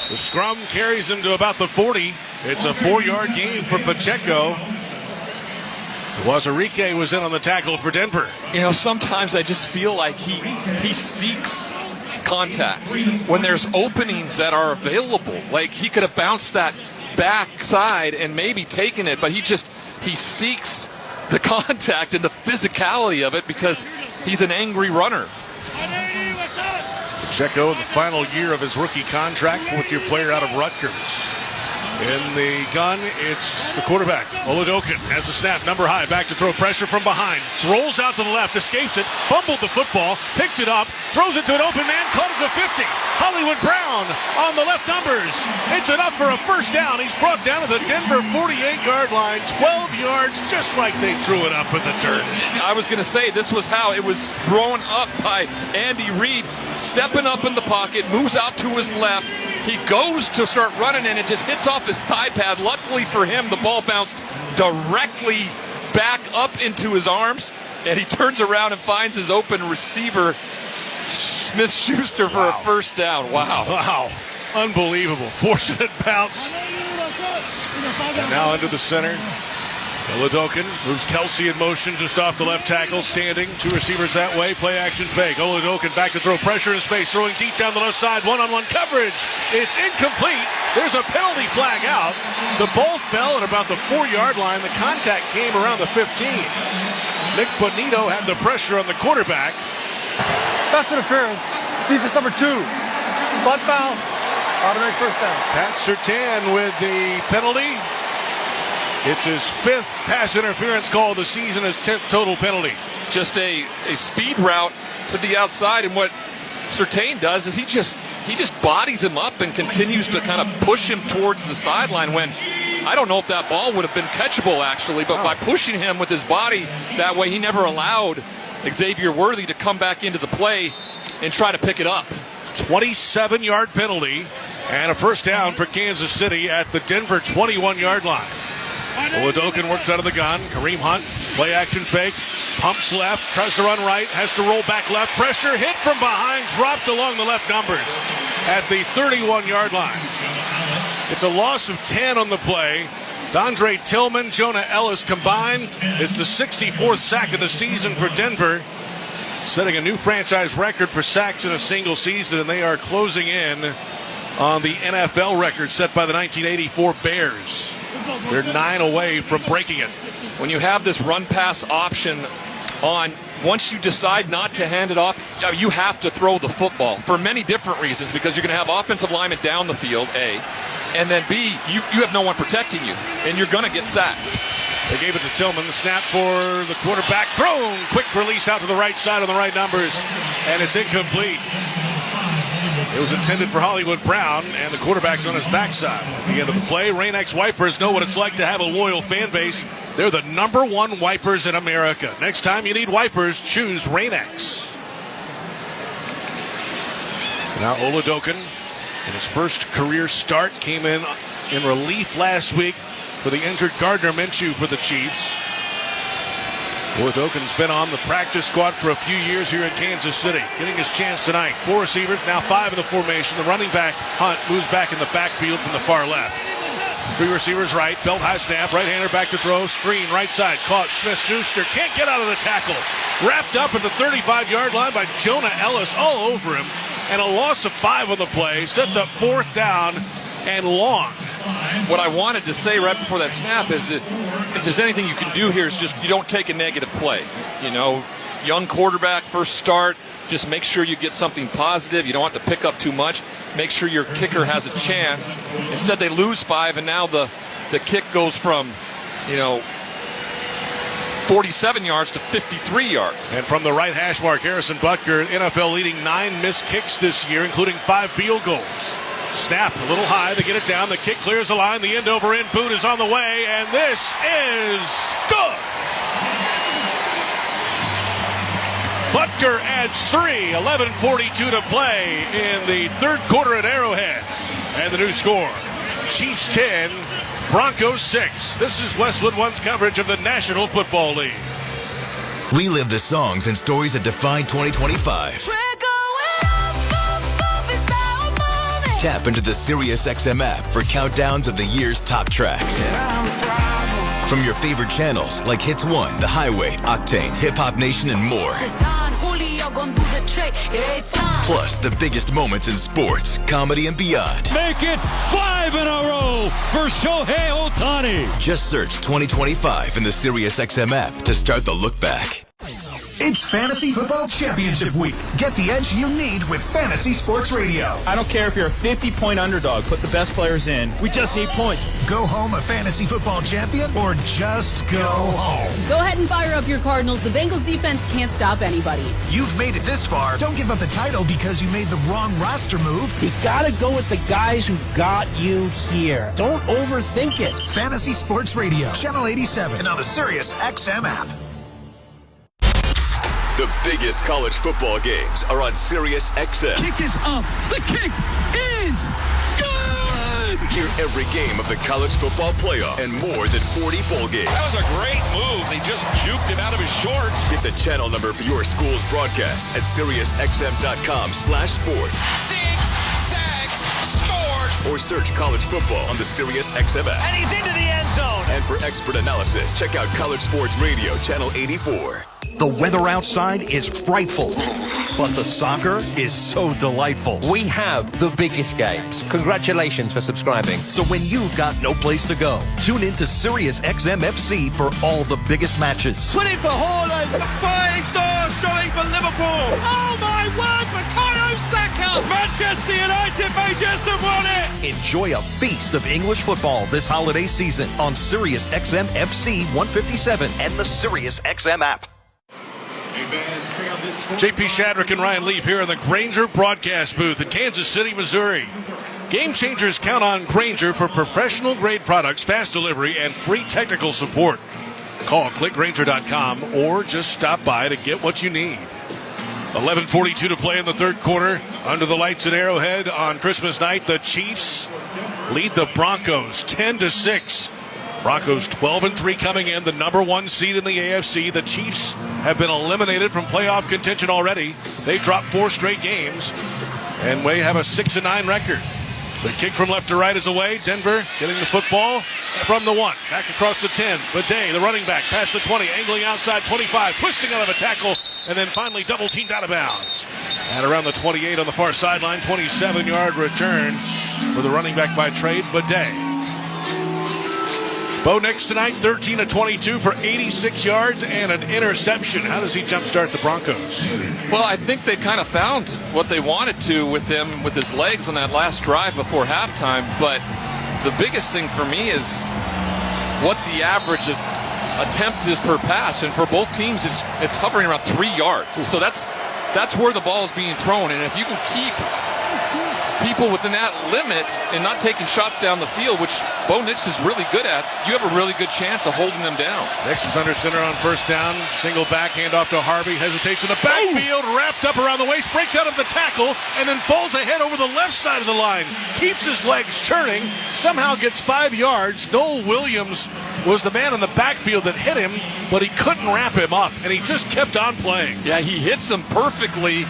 The scrum carries him to about the 40. It's a 4-yard gain for Pacheco. Wazarike was in on the tackle for Denver. Sometimes I just feel like he seeks contact when there's openings that are available. Like, he could have bounced that backside and maybe taken it, but he seeks the contact and the physicality of it because he's an angry runner. Pacheco in the final year of his rookie contract, 4th-year player out of Rutgers. In the gun, it's the quarterback. Oladokin has the snap, number high, back to throw, pressure from behind. Rolls out to the left, escapes it, fumbled the football, picked it up, throws it to an open man, caught it to 50. Hollywood Brown on the left numbers. It's enough for a first down. He's brought down to the Denver 48-yard line, 12 yards, just like they threw it up in the dirt. I was going to say, this was how it was thrown up by Andy Reid, stepping up in the pocket, moves out to his left. He goes to start running, and it just hits off his thigh pad. Luckily for him, the ball bounced directly back up into his arms, and he turns around and finds his open receiver, Smith-Schuster, for a first down. Wow. Unbelievable. Fortunate bounce. And now into the center. Oladokin moves Kelsey in motion just off the left tackle, standing. Two receivers that way. Play action fake. Oladokin back to throw, pressure in space, throwing deep down the left side. One-on-one coverage. It's incomplete. There's a penalty flag out. The ball fell at about the 4-yard line. The contact came around the 15. Nick Bonito had the pressure on the quarterback. Pass interference. Defense number 2. Spot foul. Automatic first down. Pat Surtain with the penalty. It's his 5th pass interference call of the season, his 10th total penalty. Just a speed route to the outside, and what Surtain does is he just bodies him up and continues to kind of push him towards the sideline when I don't know if that ball would have been catchable, actually, but by pushing him with his body that way, he never allowed Xavier Worthy to come back into the play and try to pick it up. 27-yard penalty and a first down for Kansas City at the Denver 21-yard line. Oladokin works out of the gun. Kareem Hunt, play action fake, pumps left, tries to run right, has to roll back left. Pressure, hit from behind, dropped along the left numbers at the 31-yard line. It's a loss of 10 on the play. Dondre Tillman, Jonah Ellis combined is the 64th sack of the season for Denver, setting a new franchise record for sacks in a single season, and they are closing in on the NFL record set by the 1984 Bears. They're 9 away from breaking it. When you have this run-pass option on, once you decide not to hand it off, you have to throw the football for many different reasons, because you're going to have offensive linemen down the field, A, and then B, you have no one protecting you, and you're going to get sacked. They gave it to Tillman. The snap for the quarterback. Thrown. Quick release out to the right side on the right numbers, and it's incomplete. It was intended for Hollywood Brown, and the quarterback's on his backside. At the end of the play, Rain-X Wipers know what it's like to have a loyal fan base. They're the #1 wipers in America. Next time you need wipers, choose Rain-X. So now Oladokin, in his first career start, came in relief last week for the injured Gardner Minshew for the Chiefs. Oladokin's been on the practice squad for a few years here in Kansas City. Getting his chance tonight. 4 receivers, now 5 in the formation. The running back, Hunt, moves back in the backfield from the far left. 3 receivers right, belt high snap, right-hander back to throw, screen right side, caught Smith-Schuster, can't get out of the tackle. Wrapped up at the 35-yard line by Jonah Ellis, all over him, and a loss of 5 on the play, sets up 4th down and long. What I wanted to say right before that snap is that if there's anything you can do here is just you don't take a negative play. You know, young quarterback, first start, just make sure you get something positive. You don't have to pick up too much. Make sure your kicker has a chance. Instead, they lose 5, and now the kick goes from, 47 yards to 53 yards. And from the right hash mark, Harrison Butker, NFL leading 9 missed kicks this year, including 5 field goals. Snap a little high, they get it down, the kick clears the line, the end over end boot is on the way, and this is good. Butker adds 3, 11:42 to play in the third quarter at Arrowhead. And the new score, Chiefs 10, Broncos 6. This is Westwood One's coverage of the National Football League. Relive the songs and stories that define 2025. Tap into the SiriusXM app for countdowns of the year's top tracks. From your favorite channels like Hits 1, The Highway, Octane, Hip Hop Nation, and more. Plus, the biggest moments in sports, comedy, and beyond. Make it 5 in a row for Shohei Ohtani. Just search 2025 in the SiriusXM app to start the look back. It's Fantasy Football Championship Week. Get the edge you need with Fantasy Sports Radio. I don't care if you're a 50-point underdog. Put the best players in. We just need points. Go home a Fantasy Football champion or just go home. Go ahead and fire up your Cardinals. The Bengals defense can't stop anybody. You've made it this far. Don't give up the title because you made the wrong roster move. You gotta go with the guys who got you here. Don't overthink it. Fantasy Sports Radio, Channel 87, and on the SiriusXM app. The biggest college football games are on SiriusXM. Kick is up. The kick is good. Hear every game of the college football playoff and more than 40 bowl games. That was a great move. They just juked him out of his shorts. Get the channel number for your school's broadcast at SiriusXM.com/sports. 6 sacks, scores. Or search college football on the SiriusXM app. And he's into the end zone. And for expert analysis, check out College Sports Radio, Channel 84. The weather outside is frightful, but the soccer is so delightful. We have the biggest games. Congratulations for subscribing. So when you've got no place to go, tune in to SiriusXM FC for all the biggest matches. Put it for Haaland. The fighting stars showing for Liverpool. Oh my word, Bukayo Saka. Manchester United may just have won it. Enjoy a feast of English football this holiday season on SiriusXM FC 157 and the SiriusXM app. JP Shadrick and Ryan Leaf here in the Grainger broadcast booth in Kansas City, Missouri. Game changers count on Grainger for professional-grade products, fast delivery, and free technical support. Call clickgrainger.com or just stop by to get what you need. 11:42 to play in the third quarter. Under the lights at Arrowhead on Christmas night, the Chiefs lead the Broncos 10-6. Broncos 12-3 coming in, the number one seed in the AFC. The Chiefs have been eliminated from playoff contention already. They dropped 4 straight games and may have a 6-9 record. The kick from left to right is away. Denver getting the football from the 1. Back across the 10. Bidet, the running back, past the 20, angling outside 25, twisting out of a tackle, and then finally double teamed out of bounds. And around the 28 on the far sideline, 27-yard return for the running back by trade, Bidet. Bo Nix tonight, 13-22 for 86 yards and an interception. How does he jumpstart the Broncos? Well, I think they kind of found what they wanted to with him, with his legs on that last drive before halftime. But the biggest thing for me is what the average attempt is per pass. And for both teams, it's hovering around 3 yards. So that's where the ball is being thrown. And if you can keep people within that limit and not taking shots down the field, which Bo Nix is really good at, you have a really good chance of holding them down. Nix is under center on first down. Single back, hand off to Harvey. Hesitates in the backfield, wrapped up around the waist, breaks out of the tackle, and then falls ahead over the left side of the line. Keeps his legs churning, somehow gets 5 yards. Noel Williams was the man in the backfield that hit him, but he couldn't wrap him up, and he just kept on playing. Yeah, he hits him perfectly,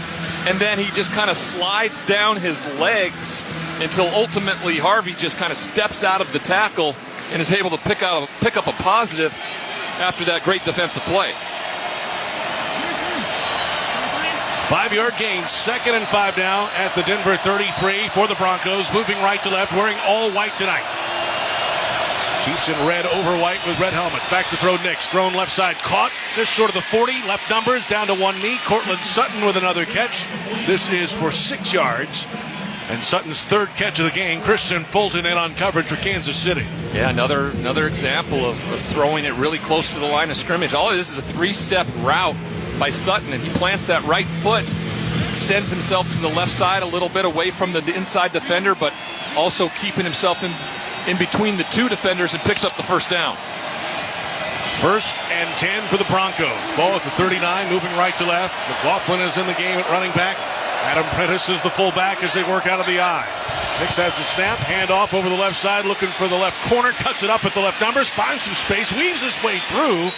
and then he just kind of slides down his legs until ultimately Harvey just kind of steps out of the tackle and is able to pick up a positive after that great defensive play. 5-yard gain, 2nd and 5 now at the Denver 33 for the Broncos, moving right to left, wearing all white tonight. Chiefs in red over white with red helmets. Back to throw Nix. Thrown left side. Caught just short of the 40. Left numbers down to one knee. Cortland Sutton with another catch. This is for 6 yards. And Sutton's 3rd catch of the game. Christian Fulton in on coverage for Kansas City. Yeah, another example of throwing it really close to the line of scrimmage. All it is a 3-step route by Sutton, and he plants that right foot, extends himself to the left side a little bit away from the inside defender, but also keeping himself in between the 2 defenders and picks up the first down. 1st and 10 for the Broncos. Ball at the 39, moving right to left. McLaughlin is in the game at running back. Adam Prentice is the fullback as they work out of the eye. Nix has the snap, hand off over the left side, looking for the left corner, cuts it up at the left numbers, finds some space, weaves his way through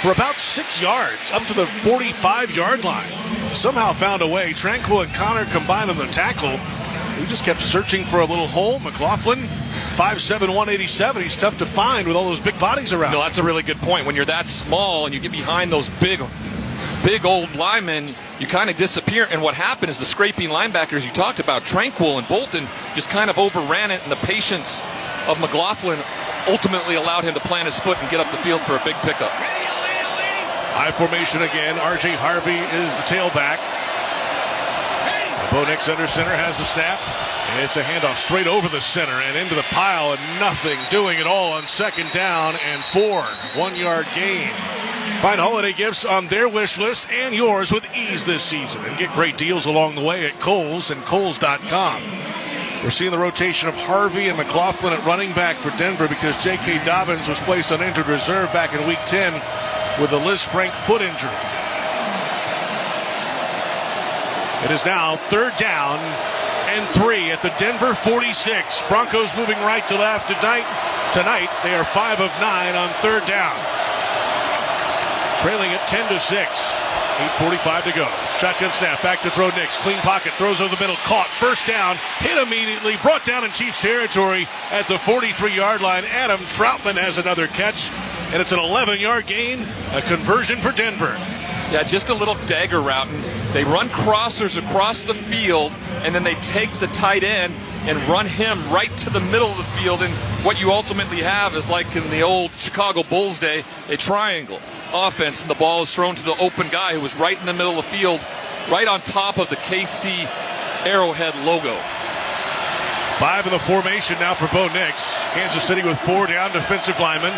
for about 6 yards, up to the 45-yard line. Somehow found a way. Tranquil and Connor combined on the tackle. He just kept searching for a little hole. McLaughlin, 5'7", 187. He's tough to find with all those big bodies around. No, that's a really good point. When you're that small and you get behind those big old linemen, you kind of disappear. And what happened is the scraping linebackers you talked about, Tranquil and Bolton, just kind of overran it, and the patience of McLaughlin ultimately allowed him to plant his foot and get up the field for a big pickup. High formation again. R.J. Harvey is the tailback. Bo Nix under center has the snap. And it's a handoff straight over the center and into the pile, and nothing doing it all on second down and 4. 1 yard gain. Find holiday gifts on their wish list and yours with ease this season, and get great deals along the way at Kohl's and Kohl's.com. We're seeing the rotation of Harvey and McLaughlin at running back for Denver because J.K. Dobbins was placed on injured reserve back in Week 10 with a Liz Frank foot injury. It is now 3rd down and 3 at the Denver 46. Broncos moving right to left tonight. They are 5 of 9 on 3rd down. Trailing at 10-6. 8:45 to go. Shotgun snap. Back to throw Nix. Clean pocket. Throws over the middle. Caught. First down. Hit immediately. Brought down in Chiefs territory at the 43-yard line. Adam Troutman has another catch. And it's an 11-yard gain. A conversion for Denver. Yeah, just a little dagger route. They run crossers across the field, and then they take the tight end and run him right to the middle of the field. And what you ultimately have is, like in the old Chicago Bulls day, a triangle offense, and the ball is thrown to the open guy who was right in the middle of the field, right on top of the KC Arrowhead logo. 5 in the formation now for Bo Nix. Kansas City with 4 down defensive linemen.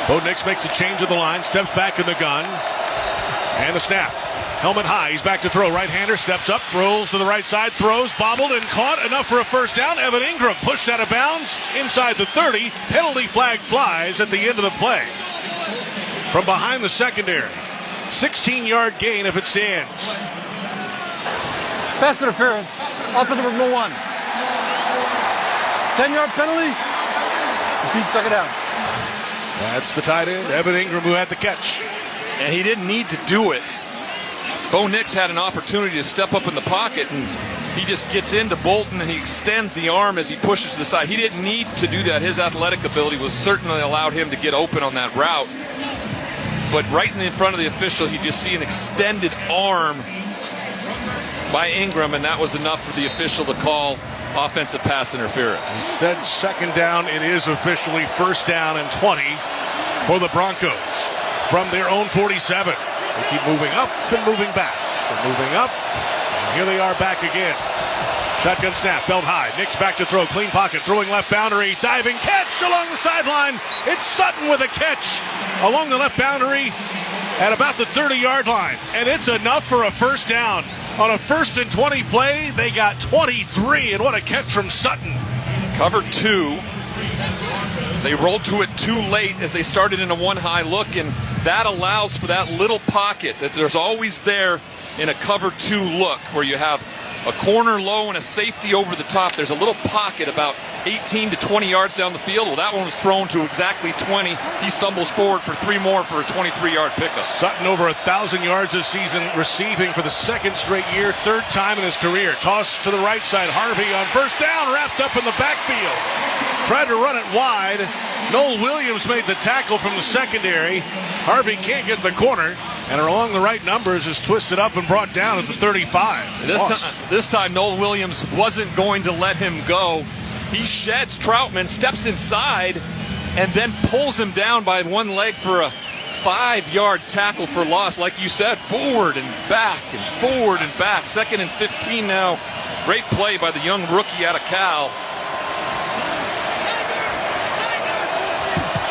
Bo Nix makes a change of the line, steps back in the gun. And the snap. Helmet high. He's back to throw. Right-hander steps up, rolls to the right side, throws, bobbled, and caught. Enough for a first down. Evan Ingram pushed out of bounds inside the 30. Penalty flag flies at the end of the play. From behind the secondary. 16-yard gain if it stands. Pass interference. Offensive number 1. 10-yard penalty. Repeat, second down. That's the tight end, Evan Ingram, who had the catch. And he didn't need to do it. Bo Nix had an opportunity to step up in the pocket, and he just gets into Bolton, and he extends the arm as he pushes to the side. He didn't need to do that. His athletic ability was certainly allowed him to get open on that route. But right in front of the official, you just see an extended arm by Ingram, and that was enough for the official to call offensive pass interference. Said second down. It is officially first down and 20 for the Broncos. From their own 47. They keep moving up and moving back. They're moving up, and here they are back again. Shotgun snap, belt high. Nix back to throw, clean pocket, throwing left boundary, diving catch along the sideline. It's Sutton with a catch along the left boundary at about the 30-yard line. And it's enough for a first down. On a 1st and 20 play, they got 23, and what a catch from Sutton. Cover 2. They rolled to it too late as they started in a one-high look, and that allows for that little pocket that there's always there in a cover 2 look where you have a corner low and a safety over the top. There's a little pocket about 18 to 20 yards down the field. Well, that one was thrown to exactly 20. He stumbles forward for 3 more for a 23-yard pickup. Sutton over 1,000 yards this season, receiving for the 2nd straight year, 3rd time in his career. Toss to the right side. Harvey on first down, wrapped up in the backfield. Tried to run it wide. Noel Williams made the tackle from the secondary. Harvey can't get the corner, and along the right numbers is twisted up and brought down at the 35. This time Noel Williams wasn't going to let him go. He sheds Troutman, steps inside, and then pulls him down by one leg for a 5-yard tackle for loss. Like you said, forward and back and forward and back. 2nd and 15 now. Great play by the young rookie out of Cal.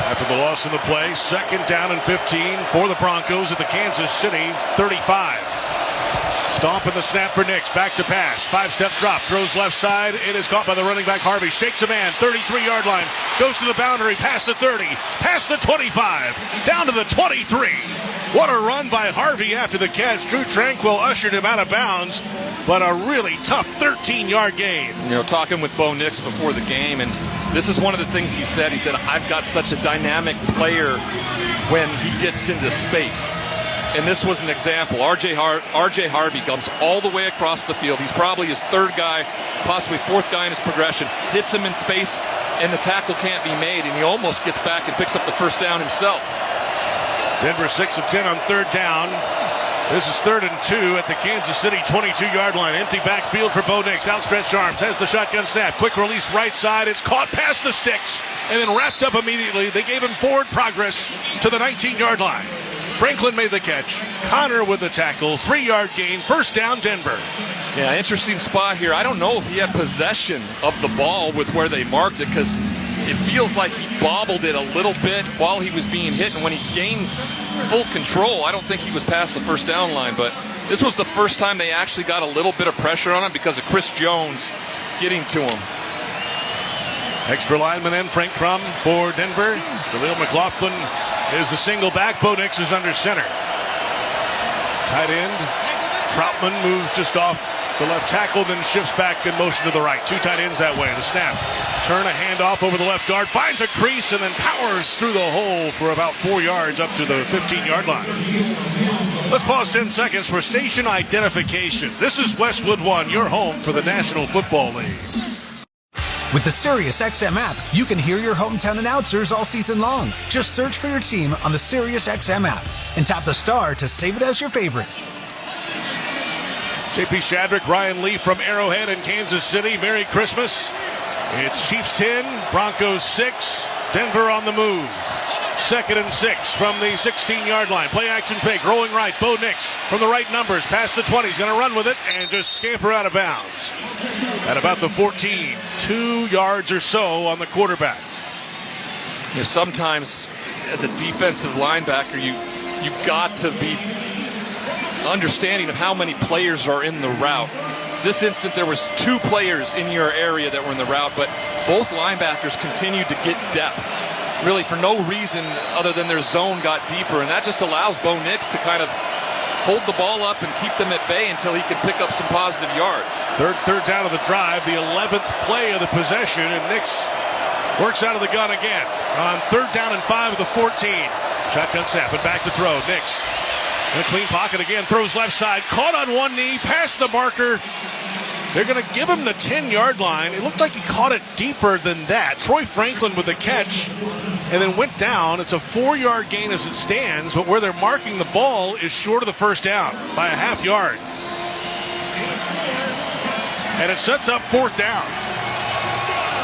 After the loss in the play, 2nd down and 15 for the Broncos at the Kansas City 35. Stomp in the snap for Nix. Back to pass. 5-step drop. Throws left side. It is caught by the running back Harvey. Shakes a man. 33-yard line. Goes to the boundary. Past the 30. Past the 25. Down to the 23. What a run by Harvey after the catch. Drew Tranquil ushered him out of bounds. But a really tough 13-yard gain. You know, talking with Bo Nix before the game, and this is one of the things he said. He said, I've got such a dynamic player when he gets into space. And this was an example. R.J. Harvey comes all the way across the field. He's probably his 3rd guy, possibly 4th guy in his progression. Hits him in space, and the tackle can't be made. And he almost gets back and picks up the first down himself. Denver 6 of 10 on 3rd down. This is 3rd and 2 at the Kansas City 22-yard line. Empty backfield for Bo Nix. Outstretched arms. Has the shotgun snap. Quick release right side. It's caught past the sticks and then wrapped up immediately. They gave him forward progress to the 19-yard line. Franklin made the catch. Connor with the tackle. 3-yard gain. First down, Denver. Yeah, interesting spot here. I don't know if he had possession of the ball with where they marked it, because it feels like he bobbled it a little bit while he was being hit, and when he gained full control, I don't think he was past the first down line, but this was the first time they actually got a little bit of pressure on him because of Chris Jones getting to him. Extra lineman in, Frank Crum for Denver. Jaleel McLaughlin is the single back. Bo Nix is under center. Tight end. Troutman moves just off the left tackle, then shifts back in motion to the right. 2 tight ends that way. The snap. Turn a handoff over the left guard. Finds a crease and then powers through the hole for about 4 yards up to the 15-yard line. Let's pause 10 seconds for station identification. This is Westwood One, your home for the National Football League. With the SiriusXM app, you can hear your hometown announcers all season long. Just search for your team on the SiriusXM app and tap the star to save it as your favorite. JP Shadrick, Ryan Lee from Arrowhead in Kansas City. Merry Christmas. It's Chiefs 10, Broncos 6, Denver on the move. 2nd and 6 from the 16-yard line. Play action fake, rolling right. Bo Nix from the right numbers, past the 20. He's going to run with it and just scamper out of bounds. At about the 14, 2 yards or so on the quarterback. You know, sometimes as a defensive linebacker, you got to be understanding of how many players are in the route. This instant, there was 2 players in your area that were in the route, but both linebackers continued to get depth, really for no reason other than their zone got deeper, and that just allows Bo Nix to kind of hold the ball up and keep them at bay until he can pick up some positive yards. Third down of the drive, the 11th play of the possession, and Nix works out of the gun again on 3rd down and 5 of the 14. Shotgun snap and back to throw. Nix in a clean pocket again, throws left side, caught on one knee, past the marker. They're going to give him the 10-yard line. It looked like he caught it deeper than that. Troy Franklin with the catch and then went down. It's a 4-yard gain as it stands, but where they're marking the ball is short of the first down by a half yard. And it sets up 4th down.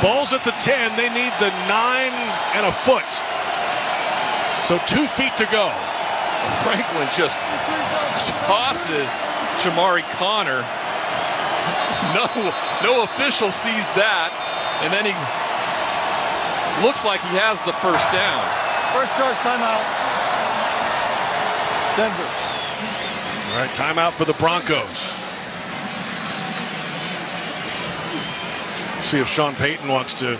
Ball's at the 10. They need the 9 and a foot. So 2 feet to go. Franklin just tosses Jamari Connor. No official sees that, and then he looks like he has the first down. First charge, timeout. Denver. All right, timeout for the Broncos. See if Sean Payton wants to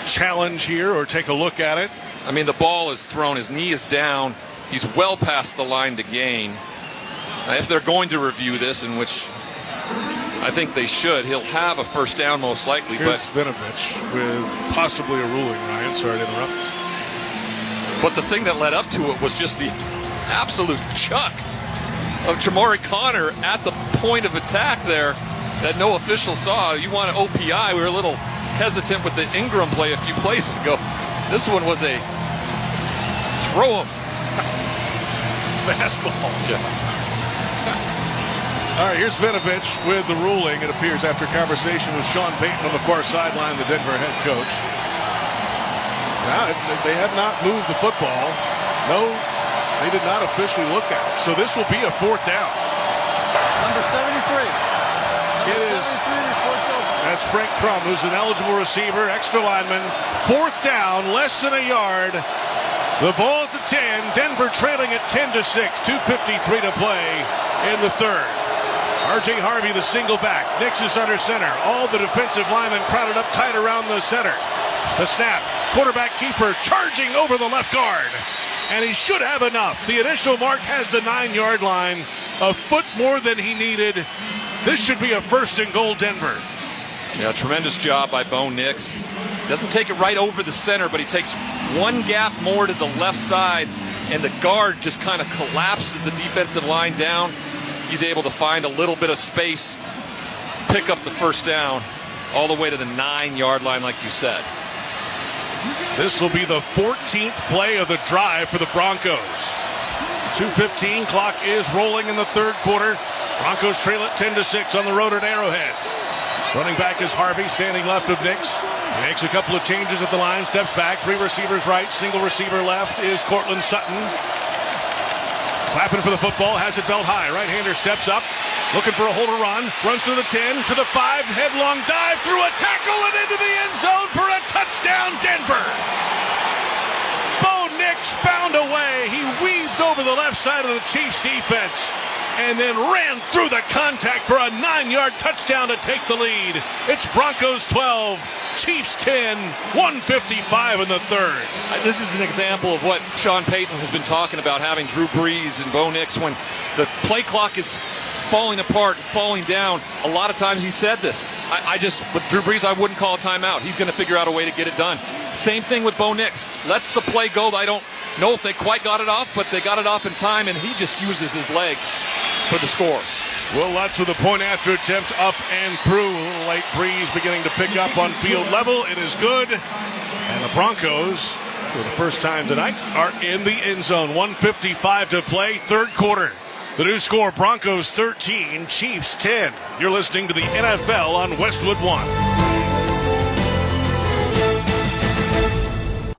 challenge here or take a look at it. I mean, the ball is thrown. His knee is down. He's well past the line to gain. Now, if they're going to review this, in which I think they should, he'll have a first down most likely. Here's but Vinovich with possibly a ruling, Ryan. Sorry to interrupt. But the thing that led up to it was just the absolute chuck of Jamari Connor at the point of attack there that no official saw. You want an OPI. We were a little hesitant with the Ingram play a few plays ago. This one was a throw him. Fastball. Yeah. All right, here's Vinovich with the ruling. It appears after conversation with Sean Payton on the far sideline, the Denver head coach. Now, they have not moved the football. No, they did not officially look at it. So this will be a 4th down. Number 73. It is. That's Frank Crum, who's an eligible receiver, extra lineman. 4th down, less than a yard. The ball at the 10. Denver trailing at 10-6. 2:53 to play in the 3rd. R.J. Harvey, the single back. Nix is under center. All the defensive linemen crowded up tight around the center. The snap. Quarterback keeper charging over the left guard. And he should have enough. The initial mark has the 9-yard line. A foot more than he needed. This should be a 1st and goal, Denver. Yeah, tremendous job by Bo Nix. Doesn't take it right over the center, but he takes one gap more to the left side, and the guard just kind of collapses the defensive line down. He's able to find a little bit of space, pick up the first down, all the way to the 9-yard line, like you said. This will be the 14th play of the drive for the Broncos. 2:15, clock is rolling in the 3rd quarter. Broncos trail at 10-6 on the road at Arrowhead. Running back is Harvey, standing left of Nix. He makes a couple of changes at the line, steps back, 3 receivers right, single receiver left is Cortland Sutton. Clapping for the football, has it belt high. Right-hander steps up, looking for a hole to run. Runs to the 10, to the 5, headlong dive through a tackle and into the end zone for a touchdown, Denver. Bo Nix found a way. He weaved over the left side of the Chiefs defense and then ran through the contact for a 9-yard touchdown to take the lead. It's Broncos 12, Chiefs 10, 1:55 in the third. This is an example of what Sean Payton has been talking about, having Drew Brees and Bo Nix. When the play clock is falling apart, falling down, a lot of times he said this. With Drew Brees, I wouldn't call a timeout. He's going to figure out a way to get it done. Same thing with Bo Nix. Lets the play go. I don't know if they quite got it off, but they got it off in time, and he just uses his legs for the score. Will Lutz with a point after attempt up and through. A little late breeze beginning to pick up on field level. It is good. And the Broncos, for the first time tonight, are in the end zone. 1:55 to play, third quarter. The new score, Broncos 13, Chiefs 10. You're listening to the NFL on Westwood One.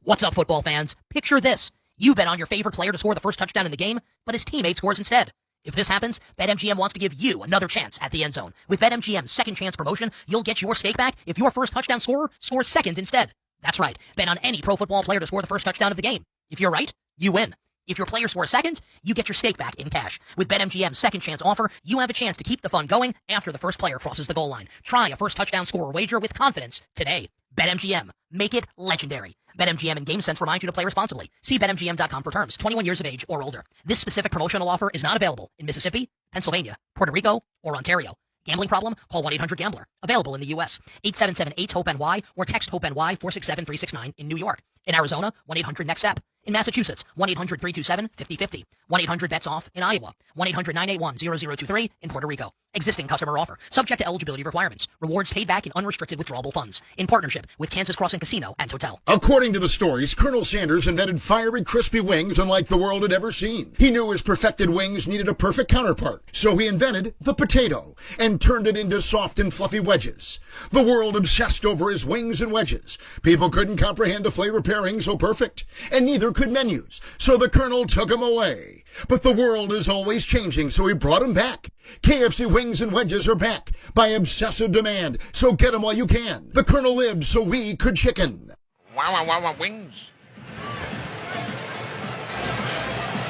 What's up, football fans? Picture this. You bet on your favorite player to score the first touchdown in the game, but his teammate scores instead. If this happens, BetMGM wants to give you another chance at the end zone. With BetMGM's second chance promotion, you'll get your stake back if your first touchdown scorer scores second instead. That's right. Bet on any pro football player to score the first touchdown of the game. If you're right, you win. If your player scores second, you get your stake back in cash. With BetMGM's second chance offer, you have a chance to keep the fun going after the first player crosses the goal line. Try a first touchdown scorer wager with confidence today. BetMGM. Make it legendary. BetMGM and GameSense remind you to play responsibly. See BetMGM.com for terms. 21 years of age or older. This specific promotional offer is not available in Mississippi, Pennsylvania, Puerto Rico, or Ontario. Gambling problem? Call 1-800-GAMBLER. Available in the U.S. 877-8-HOPE-NY or text HOPE-NY 467-369 in New York. In Arizona, 1-800-NEXT-STEP. In Massachusetts, 1-800-327-5050. 1-800-BETS-OFF in Iowa. 1-800-981-0023 in Puerto Rico. Existing customer offer. Subject to eligibility requirements. Rewards paid back in unrestricted withdrawable funds. In partnership with Kansas Crossing Casino and Hotel. According to the stories, Colonel Sanders invented fiery, crispy wings unlike the world had ever seen. He knew his perfected wings needed a perfect counterpart, so he invented the potato and turned it into soft and fluffy wedges. The world obsessed over his wings and wedges. People couldn't comprehend a flavor pairing so perfect, and neither could menus, so the Colonel took them away. But the world is always changing, so he brought them back. KFC wings and wedges are back by obsessive demand, so get them while you can. The Colonel lived so we could chicken. Wow, wings.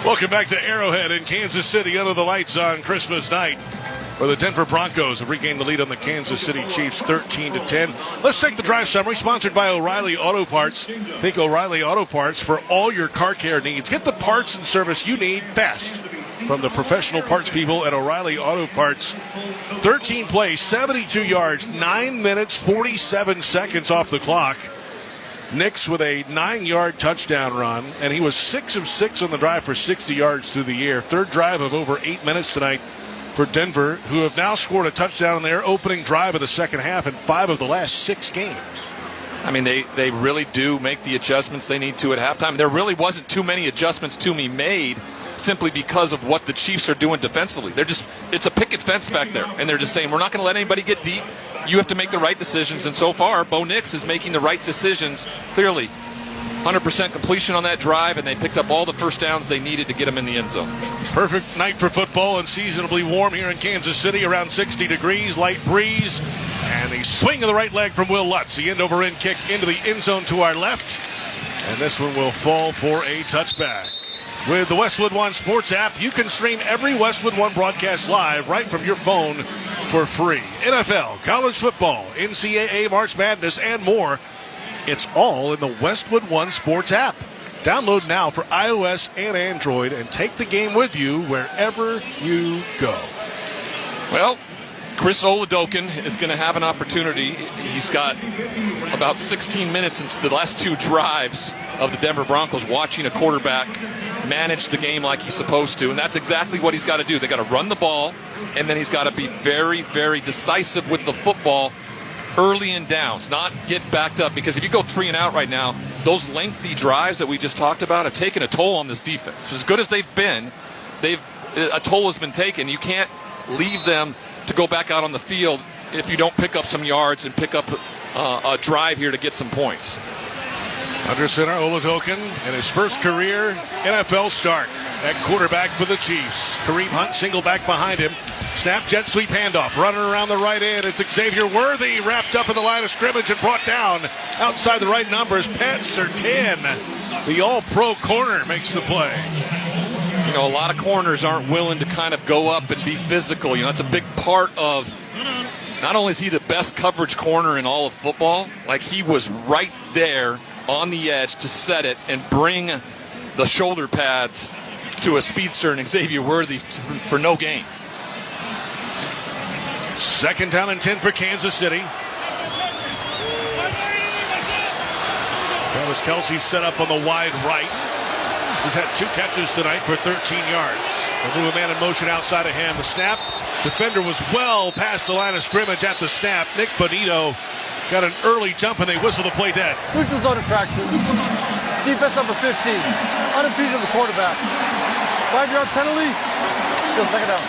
Welcome back to Arrowhead in Kansas City under the lights on Christmas night, where the Denver Broncos have regained the lead on the Kansas City Chiefs 13-10. Let's take the drive summary, sponsored by O'Reilly Auto Parts. Think O'Reilly Auto Parts for all your car care needs. Get the parts and service you need fast from the professional parts people at O'Reilly Auto Parts. 13 plays, 72 yards, 9 minutes, 47 seconds off the clock. Nix with a 9-yard touchdown run, and he was 6 of 6 on the drive for 60 yards through the year. Third drive of over 8 minutes tonight for Denver, who have now scored a touchdown in their opening drive of the second half in 5 of the last 6 games. I mean, they really do make the adjustments they need to at halftime. There really wasn't too many adjustments to be made simply because of what the Chiefs are doing defensively. It's a picket fence back there, and they're just saying, we're not going to let anybody get deep. You have to make the right decisions, and so far, Bo Nix is making the right decisions, clearly. 100% completion on that drive, and they picked up all the first downs they needed to get them in the end zone. Perfect night for football, and seasonably warm here in Kansas City, around 60 degrees, light breeze, and the swing of the right leg from Will Lutz. The end-over-end kick into the end zone to our left, and this one will fall for a touchback. With the Westwood One Sports app, you can stream every Westwood One broadcast live right from your phone for free. NFL, college football, NCAA, March Madness, and more. It's all in the Westwood One Sports app. Download now for iOS and Android and take the game with you wherever you go. Well, Chris Oladokun is going to have an opportunity. He's got about 16 minutes into the last 2 drives of the Denver Broncos watching a quarterback manage the game like he's supposed to, and that's exactly what he's got to do. They got to run the ball, and then he's got to be very, very decisive with the football early in downs, not get backed up, because if you go 3 and out right now, those lengthy drives that we just talked about have taken a toll on this defense. As good as they've been, a toll has been taken. You can't leave them to go back out on the field if you don't pick up some yards and pick up a drive here to get some points. Under center, Oladokun, and his first career NFL start. at quarterback for the Chiefs. Kareem Hunt single back behind him. Snap, jet sweep handoff. Running around the right end. It's Xavier Worthy wrapped up in the line of scrimmage and brought down outside the right numbers. Pat Surtain, the all-pro corner, makes the play. You know, a lot of corners aren't willing to kind of go up and be physical. You know, it's a big part of, not only is he the best coverage corner in all of football, like he was right there on the edge to set it and bring the shoulder pads to a speedster and Xavier Worthy for no gain. 2nd down and 10 for Kansas City. Travis Kelce set up on the wide right. He's had 2 catches tonight for 13 yards. They'll move a man in motion outside of him. The snap. Defender was well past the line of scrimmage at the snap. Nick Bonito got an early jump and they whistle the play dead. Neutral zone infraction. Defense number 15. Unimpeded to the quarterback. 5-yard penalty. Still 2nd down.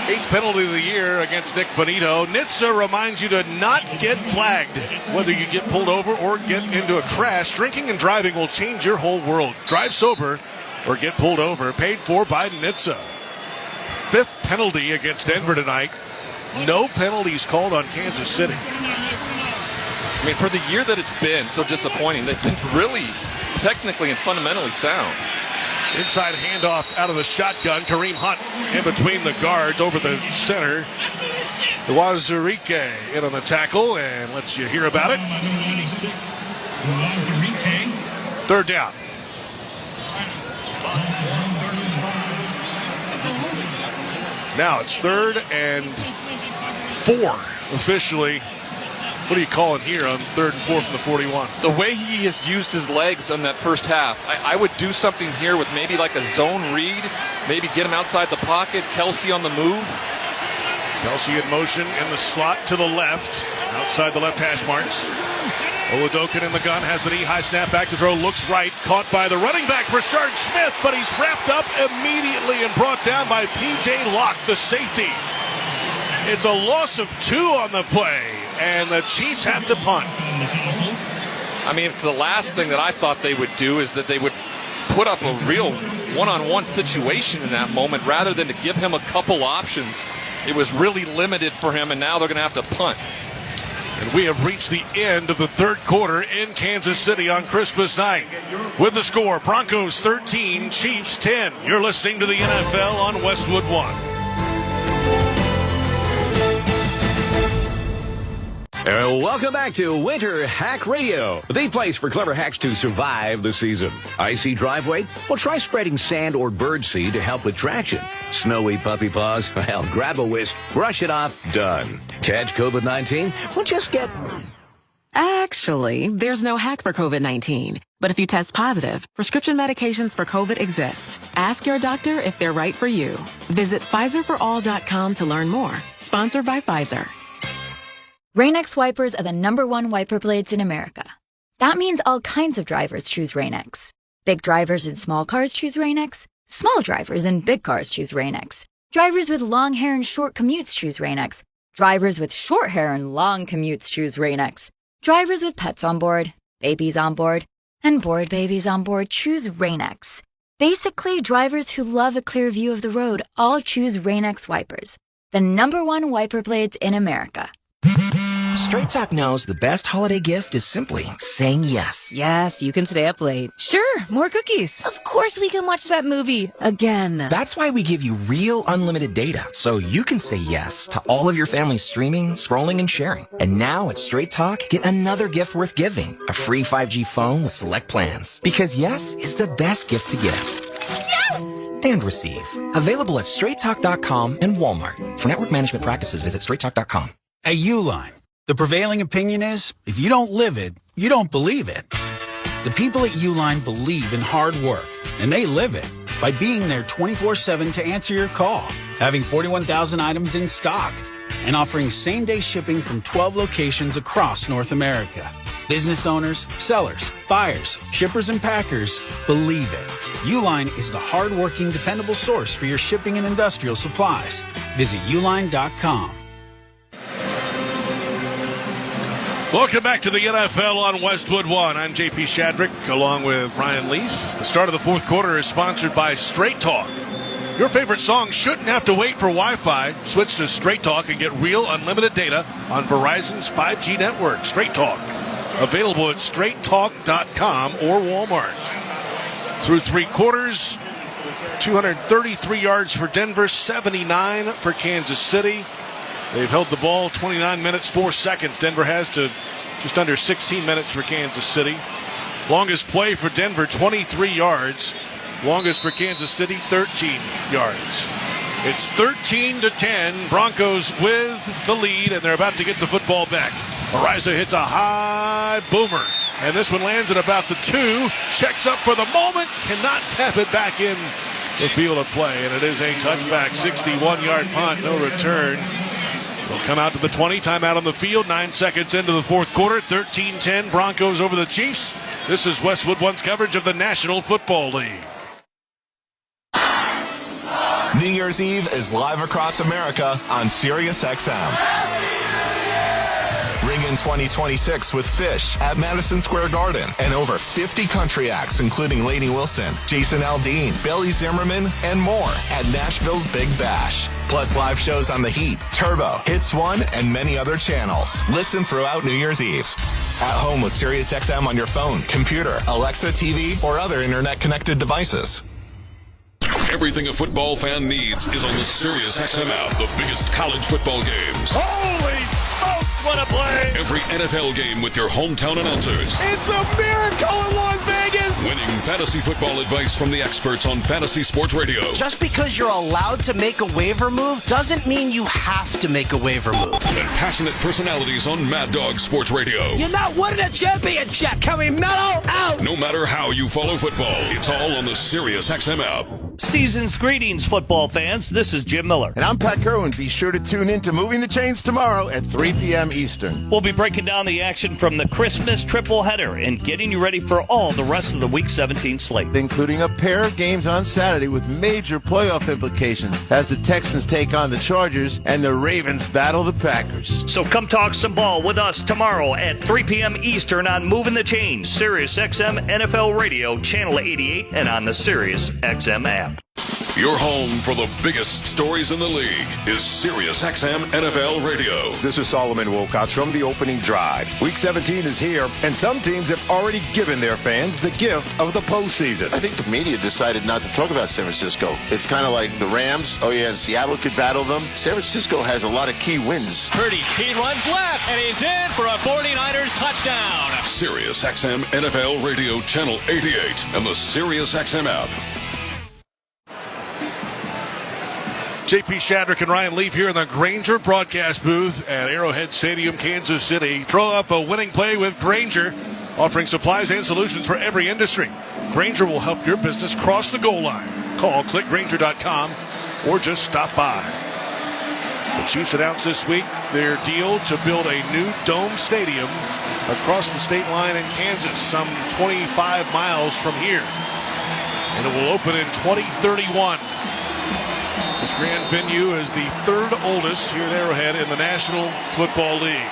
8th penalty of the year against Nick Bonito. NHTSA reminds you to not get flagged. Whether you get pulled over or get into a crash, drinking and driving will change your whole world. Drive sober or get pulled over. Paid for by NHTSA. 5th penalty against Denver tonight. No penalties called on Kansas City. I mean, for the year that it's been so disappointing, they've been really technically and fundamentally sound. Inside handoff out of the shotgun. Kareem Hunt in between the guards over the center. Wazirike in on the tackle and lets you hear about it. 3rd down. Now it's 3rd and 4 officially. What are you calling here on 3rd and 4 from the 41? The way he has used his legs in that first half, I would do something here with maybe like a zone read, maybe get him outside the pocket, Kelce on the move. Kelce in motion in the slot to the left, outside the left hash marks. Oladokin in the gun, has the knee high snap back to throw, looks right, caught by the running back, Rashard Smith, but he's wrapped up immediately and brought down by P.J. Locke, the safety. It's a loss of 2 on the play. And the Chiefs have to punt. I mean, it's the last thing that I thought they would do is that they would put up a real one-on-one situation in that moment rather than to give him a couple options. It was really limited for him, and now they're going to have to punt. And we have reached the end of the 3rd quarter in Kansas City on Christmas night. With the score, Broncos 13, Chiefs 10. You're listening to the NFL on Westwood One. Welcome back to Winter Hack Radio, the place for clever hacks to survive the season. Icy driveway? Well, try spreading sand or birdseed to help with traction. Snowy puppy paws? Well, grab a whisk, brush it off, done. Catch COVID-19? Well, just get... Actually, there's no hack for COVID-19. But if you test positive, prescription medications for COVID exist. Ask your doctor if they're right for you. Visit PfizerForAll.com to learn more. Sponsored by Pfizer. Rain-X wipers are the #1 wiper blades in America. That means all kinds of drivers choose Rain-X. Big drivers in small cars choose Rain-X. Small drivers in big cars choose Rain-X. Drivers with long hair and short commutes choose Rain-X. Drivers with short hair and long commutes choose Rain-X. Drivers with pets on board, babies on board, and bored babies on board choose Rain-X. Basically, drivers who love a clear view of the road all choose Rain-X wipers, the #1 wiper blades in America. Straight Talk knows the best holiday gift is simply saying yes. Yes, you can stay up late. Sure, more cookies. Of course we can watch that movie again. That's why we give you real unlimited data, so you can say yes to all of your family's streaming, scrolling, and sharing. And now at Straight Talk, get another gift worth giving, a free 5G phone with select plans. Because yes is the best gift to give. Yes! And receive. Available at straighttalk.com and Walmart. For network management practices, visit straighttalk.com. At Uline, the prevailing opinion is, if you don't live it, you don't believe it. The people at Uline believe in hard work, and they live it by being there 24/7 to answer your call, having 41,000 items in stock, and offering same-day shipping from 12 locations across North America. Business owners, sellers, buyers, shippers, and packers believe it. Uline is the hard-working, dependable source for your shipping and industrial supplies. Visit uline.com. Welcome back to the NFL on Westwood One. I'm JP Shadrick along with Ryan Leaf. The start of the fourth quarter is sponsored by Straight Talk. Your favorite song shouldn't have to wait for Wi-Fi. Switch to Straight Talk and get real unlimited data on Verizon's 5G network. Straight Talk. Available at straighttalk.com or Walmart. Through three quarters, 233 yards for Denver, 79 for Kansas City. They've held the ball 29 minutes, 4 seconds. Denver has to just under 16 minutes for Kansas City. Longest play for Denver, 23 yards. Longest for Kansas City, 13 yards. It's 13-10. Broncos with the lead, and they're about to get the football back. Ariza hits a high boomer, and this one lands at about the 2. Checks up for the moment, cannot tap it back in the field of play, and it is a touchback, 61-yard punt, no return. They'll come out to the 20, timeout on the field, 9 seconds into the fourth quarter, 13-10, Broncos over the Chiefs. This is Westwood One's coverage of the National Football League. New Year's Eve is live across America on SiriusXM. Ring in 2026 with Fish at Madison Square Garden and over 50 country acts, including Lainey Wilson, Jason Aldean, Billy Zimmerman, and more at Nashville's Big Bash. Plus live shows on The Heat, Turbo, Hits One, and many other channels. Listen throughout New Year's Eve. At home with SiriusXM on your phone, computer, Alexa, TV, or other internet-connected devices. Everything a football fan needs is on the SiriusXM app. The biggest college football games. Holy smokes, what a play! Every NFL game with your hometown announcers. It's a miracle in Las Vegas! Winning fantasy football advice from the experts on Fantasy Sports Radio. Just because you're allowed to make a waiver move doesn't mean you have to make a waiver move. And passionate personalities on Mad Dog Sports Radio. You're not winning a championship. Can we mellow out? No matter how you follow football, it's all on the SiriusXM app. Season's greetings, football fans. This is Jim Miller. And I'm Pat Kerwin. Be sure to tune in to Moving the Chains tomorrow at 3 p.m. Eastern. We'll be breaking down the action from the Christmas triple header and getting you ready for all the rest of the Week 17 slate. Including a pair of games on Saturday with major playoff implications as the Texans take on the Chargers and the Ravens battle the Packers. So come talk some ball with us tomorrow at 3 p.m. Eastern on Moving the Chains, SiriusXM NFL Radio, Channel 88, and on the SiriusXM app. Your home for the biggest stories in the league is SiriusXM NFL Radio. This is Solomon Wilcox from the opening drive. Week 17 is here, and some teams have already given their fans the gift of the postseason. I think the media decided not to talk about San Francisco. It's kind of like the Rams. Oh, yeah, and Seattle could battle them. San Francisco has a lot of key wins. Purdy, he runs left, and he's in for a 49ers touchdown. SiriusXM NFL Radio, Channel 88, and the SiriusXM app. JP Shadrick and Ryan Leaf here in the Grainger broadcast booth at Arrowhead Stadium, Kansas City. Throw up a winning play with Grainger, offering supplies and solutions for every industry. Grainger will help your business cross the goal line. Call clickgrainger.com or just stop by. The Chiefs announced this week their deal to build a new dome stadium across the state line in Kansas, some 25 miles from here. And it will open in 2031. This grand venue is the third oldest here at Arrowhead in the National Football League.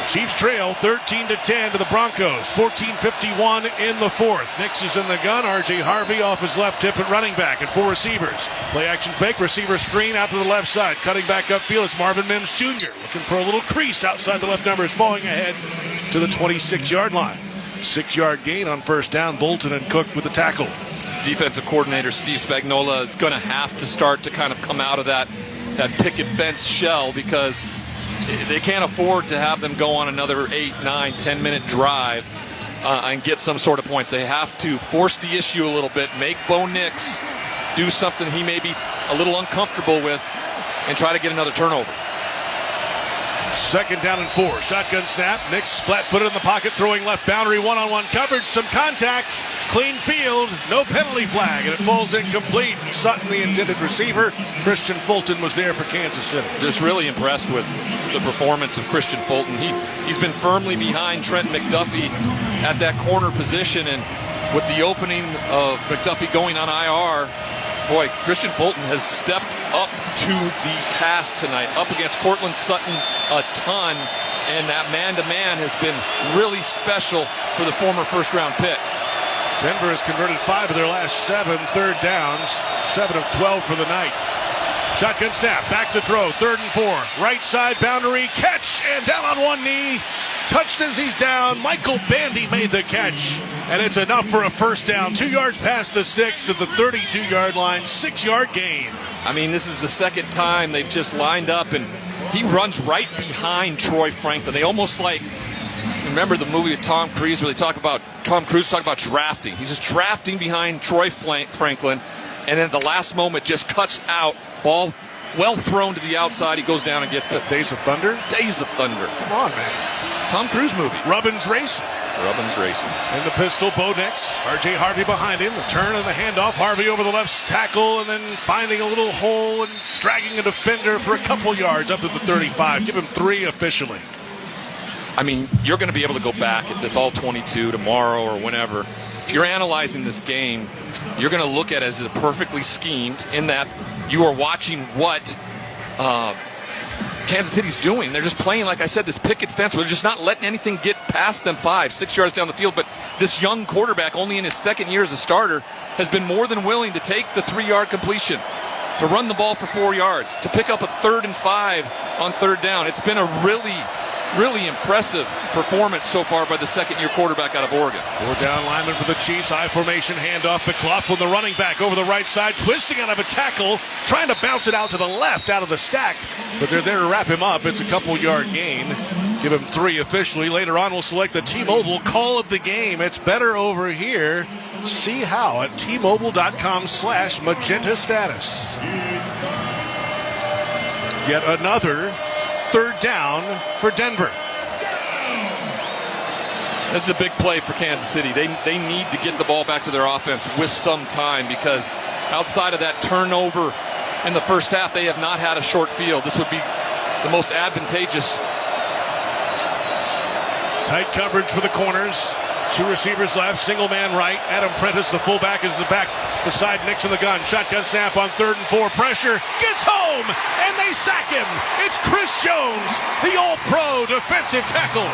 Chiefs trail 13-10 to the Broncos. 14:51 in the fourth. Nix is in the gun. R.J. Harvey off his left hip at running back and 4 receivers. Play action fake. Receiver screen out to the left side. Cutting back upfield. It's Marvin Mims Jr. looking for a little crease outside the left numbers. Falling ahead to the 26-yard line. 6-yard gain on first down. Bolton and Cook with the tackle. Defensive coordinator Steve Spagnuolo is going to have to start to kind of come out of that picket fence shell, because they can't afford to have them go on another 8, 9, 10-minute drive and get some sort of points. They have to force the issue a little bit, make Bo Nix do something he may be a little uncomfortable with, and try to get another turnover. 2nd down and 4. Shotgun snap. Nix flat-footed in the pocket, throwing left boundary, one-on-one coverage, some contact, clean field, no penalty flag, and it falls incomplete. Sutton, the intended receiver. Christian Fulton was there for Kansas City. Just really impressed with the performance of Christian Fulton. He's been firmly behind Trent McDuffie at that corner position, and with the opening of McDuffie going on IR, boy, Christian Fulton has stepped up to the task tonight, up against Cortland Sutton a ton. and that man-to-man has been really special for the former first-round pick. Denver has converted 5 of their last 7 third downs, 7 of 12 for the night. Shotgun snap, back to throw, 3rd and 4. Right side boundary, catch, and down on one knee. Touched as he's down. Michael Bandy made the catch, and it's enough for a first down. 2 yards past the sticks to the 32-yard line, 6-yard gain. I mean, this is the second time they've just lined up, and he runs right behind Troy Franklin. They almost like, remember the movie with Tom Cruise where Tom Cruise talked about drafting. He's just drafting behind Troy Franklin, and then at the last moment just cuts out. Ball well thrown to the outside. He goes down and gets it. Days of Thunder? Days of Thunder. Come on, man. Tom Cruise movie. Rubbins racing. In the pistol, Bo Nix. R.J. Harvey behind him. The turn and the handoff. Harvey over the left tackle and then finding a little hole and dragging a defender for a couple yards up to the 35. Give him 3 officially. I mean, you're going to be able to go back at this all 22 tomorrow or whenever. If you're analyzing this game, you're going to look at it as perfectly schemed in that you are watching what Kansas City's doing. They're just playing, like I said, this picket fence where they're just not letting anything get past them 5-6 yards down the field. But this young quarterback, only in his second year as a starter, has been more than willing to take the 3-yard completion, to run the ball for 4 yards, to pick up a 3rd and 5 on 3rd down. It's been a really impressive performance so far by the second-year quarterback out of Oregon. 4-down lineman for the Chiefs. High formation handoff. McLaughlin, the running back, over the right side, twisting out of a tackle, trying to bounce it out to the left, out of the stack. But they're there to wrap him up. It's a couple-yard gain. Give him 3 officially. Later on, we'll select the T-Mobile call of the game. It's better over here. See how at T-Mobile.com/magenta status. Yet another 3rd down for Denver. This is a big play for Kansas City. They need to get the ball back to their offense with some time, because outside of that turnover in the first half, they have not had a short field. This would be the most advantageous. Tight coverage for the corners. 2 receivers left, single man right. Adam Prentice, the fullback, is the back beside Nix in the gun. Shotgun snap on 3rd and 4. Pressure, gets home, and they sack him. It's Chris Jones, the All-Pro defensive tackle,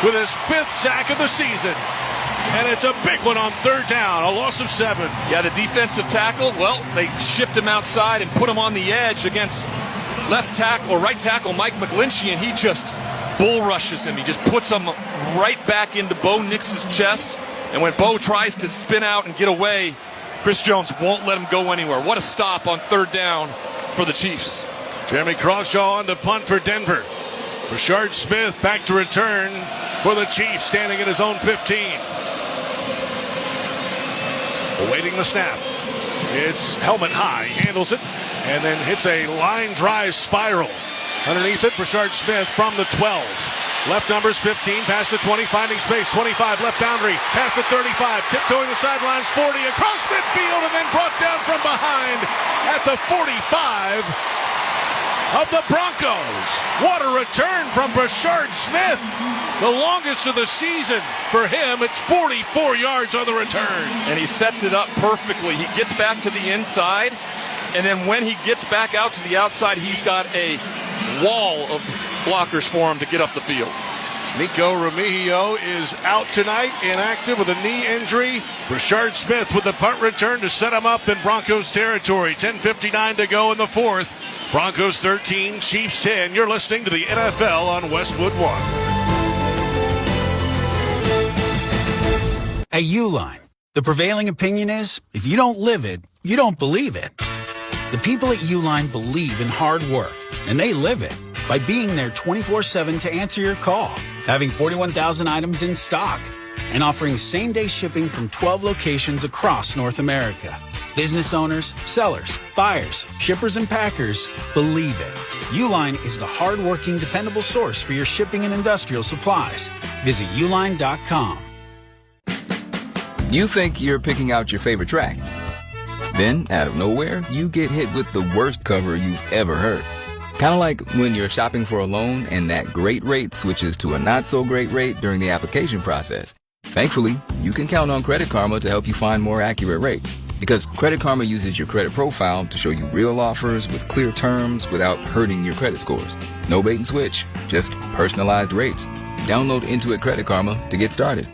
with his 5th sack of the season. And it's a big one on 3rd down, a loss of 7. Yeah, the defensive tackle, well, they shift him outside and put him on the edge against right tackle Mike McGlinchey, and he just bull rushes him. He just puts him right back into Bo Nix's chest. And when Bo tries to spin out and get away, Chris Jones won't let him go anywhere. What a stop on 3rd down for the Chiefs. Jeremy Crawshaw on to punt for Denver. Rashard Smith back to return for the Chiefs, standing at his own 15. Awaiting the snap. It's helmet high. He handles it and then hits a line drive spiral. Underneath it, Rashard Smith from the 12. Left numbers 15, past the 20, finding space, 25, left boundary, past the 35, tiptoeing the sidelines, 40, across midfield, and then brought down from behind at the 45 of the Broncos. What a return from Rashard Smith. The longest of the season for him. It's 44 yards on the return. And he sets it up perfectly. He gets back to the inside, and then when he gets back out to the outside, he's got a wall of blockers for him to get up the field. Nico Remigio is out tonight, inactive with a knee injury. Rashard Smith with the punt return to set him up in Broncos territory. 10:59 to go in the 4th. Broncos 13, Chiefs 10. You're listening to the NFL on Westwood One. At Uline, the prevailing opinion is, if you don't live it, you don't believe it. The people at Uline believe in hard work, and they live it by being there 24/7 to answer your call, having 41,000 items in stock, and offering same-day shipping from 12 locations across North America. Business owners, sellers, buyers, shippers, and packers believe it. Uline is the hard-working, dependable source for your shipping and industrial supplies. Visit uline.com. You think you're picking out your favorite track. Then, out of nowhere, you get hit with the worst cover you've ever heard. Kind of like when you're shopping for a loan and that great rate switches to a not-so-great rate during the application process. Thankfully, you can count on Credit Karma to help you find more accurate rates. Because Credit Karma uses your credit profile to show you real offers with clear terms without hurting your credit scores. No bait and switch, just personalized rates. Download Intuit Credit Karma to get started.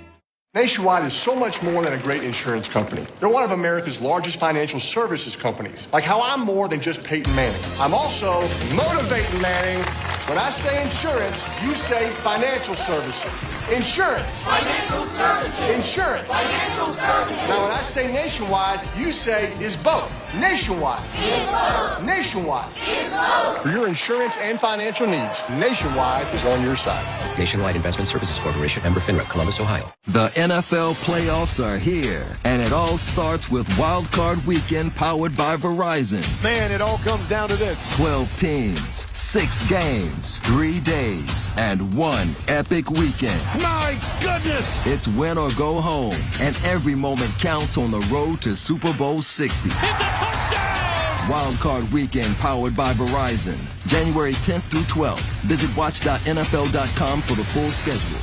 Nationwide is so much more than a great insurance company. They're one of America's largest financial services companies. Like how I'm more than just Peyton Manning. I'm also motivating Manning. When I say insurance, you say financial services. Insurance. Financial services. Insurance. Financial services. Now when I say Nationwide, you say is both. Nationwide. Is both. Nationwide. Is both. For your insurance and financial needs, Nationwide is on your side. Nationwide Investment Services Corporation, member FINRA, Columbus, Ohio. The NFL playoffs are here, and it all starts with Wild Card Weekend powered by Verizon. Man, it all comes down to this. 12 teams, 6 games, 3 days, and 1 epic weekend. My goodness! It's win or go home, and every moment counts on the road to Super Bowl 60. It's a touchdown! Wild Card Weekend powered by Verizon. January 10th through 12th. Visit watch.nfl.com for the full schedule.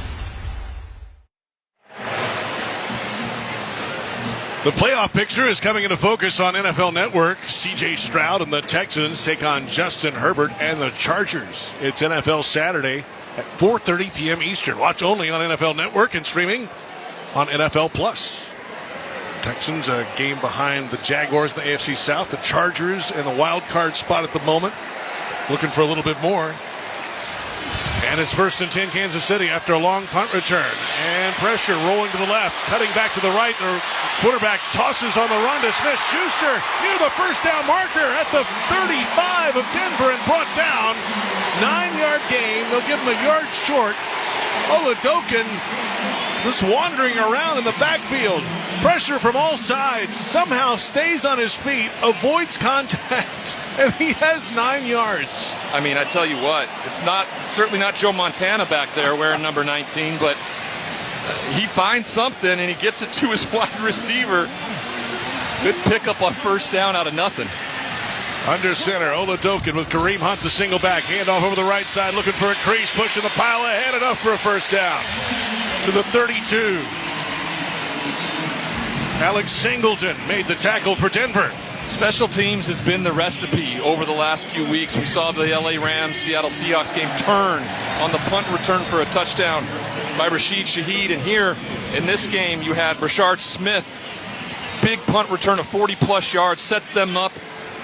The playoff picture is coming into focus on NFL Network. C.J. Stroud and the Texans take on Justin Herbert and the Chargers. It's NFL Saturday at 4:30 p.m. Eastern. Watch only on NFL Network and streaming on NFL Plus. Texans a game behind the Jaguars in the AFC South. The Chargers in the wild card spot at the moment. Looking for a little bit more. And it's 1st and 10 Kansas City after a long punt return. And pressure rolling to the left, cutting back to the right. The quarterback tosses on the run to Smith-Schuster near the first down marker at the 35 of Denver and brought down. 9-yard gain. They'll give him a yard short. Oladokin just wandering around in the backfield. Pressure from all sides. Somehow stays on his feet, avoids contact, and he has 9 yards. I mean, I tell you what, it's certainly not Joe Montana back there wearing number 19, but he finds something and he gets it to his wide receiver. Good pickup on first down out of nothing. Under center, Oladokin with Kareem Hunt the single back. Handoff over the right side, looking for a crease, pushing the pile ahead, enough for a first down. To the 32. Alex Singleton made the tackle for Denver. Special teams has been the recipe over the last few weeks. We saw the LA Rams, Seattle Seahawks game turn on the punt return for a touchdown by Rashid Shaheed. And here in this game, you had Rashard Smith. Big punt return of 40-plus yards, sets them up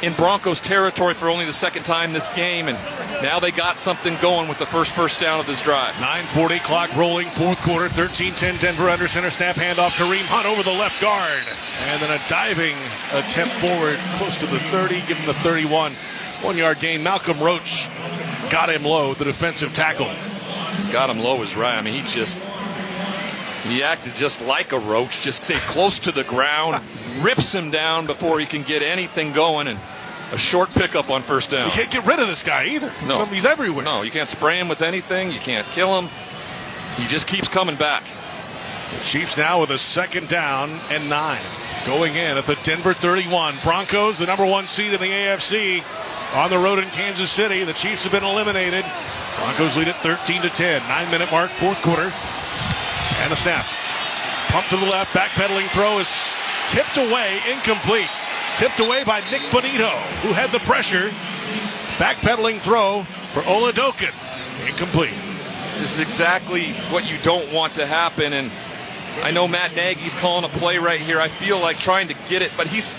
in Broncos territory for only the second time this game, and now they got something going with the first down of this drive. 9:40 clock rolling, fourth quarter, 13-10 Denver under center snap, handoff Kareem Hunt over the left guard, and then a diving attempt forward close to the 30, give him the 31. 1-yard gain. Malcolm Roach got him low, the defensive tackle. Got him low is right. I mean, he acted just like a roach, just stay close to the ground, rips him down before he can get anything going, and a short pickup on first down. You can't get rid of this guy either. No. He's everywhere. No, you can't spray him with anything. You can't kill him. He just keeps coming back. The Chiefs now with a 2nd down and 9. Going in at the Denver 31. Broncos, the number 1 seed in the AFC, on the road in Kansas City. The Chiefs have been eliminated. Broncos lead at 13-10. 9-minute mark, fourth quarter. And a snap. Pump to the left, backpedaling throw is tipped away, incomplete. Tipped away by Nick Bonito, who had the pressure. Backpedaling throw for Oladokin, incomplete. This is exactly what you don't want to happen, and I know Matt Nagy's calling a play right here. I feel like trying to get it, but he's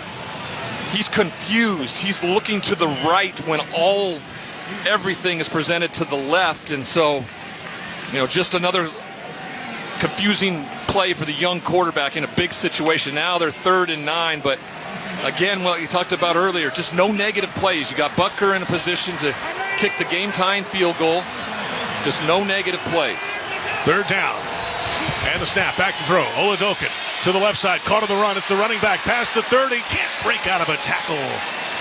confused. He's looking to the right when everything is presented to the left, and so, just another confusing play for the young quarterback in a big situation. Now they're 3rd and 9, but again, what you talked about earlier, just no negative plays. You got Butker in a position to kick the game-tying field goal. Just no negative plays. 3rd down. And the snap, back to throw. Oladokin to the left side, caught on the run. It's the running back past the 30. Can't break out of a tackle.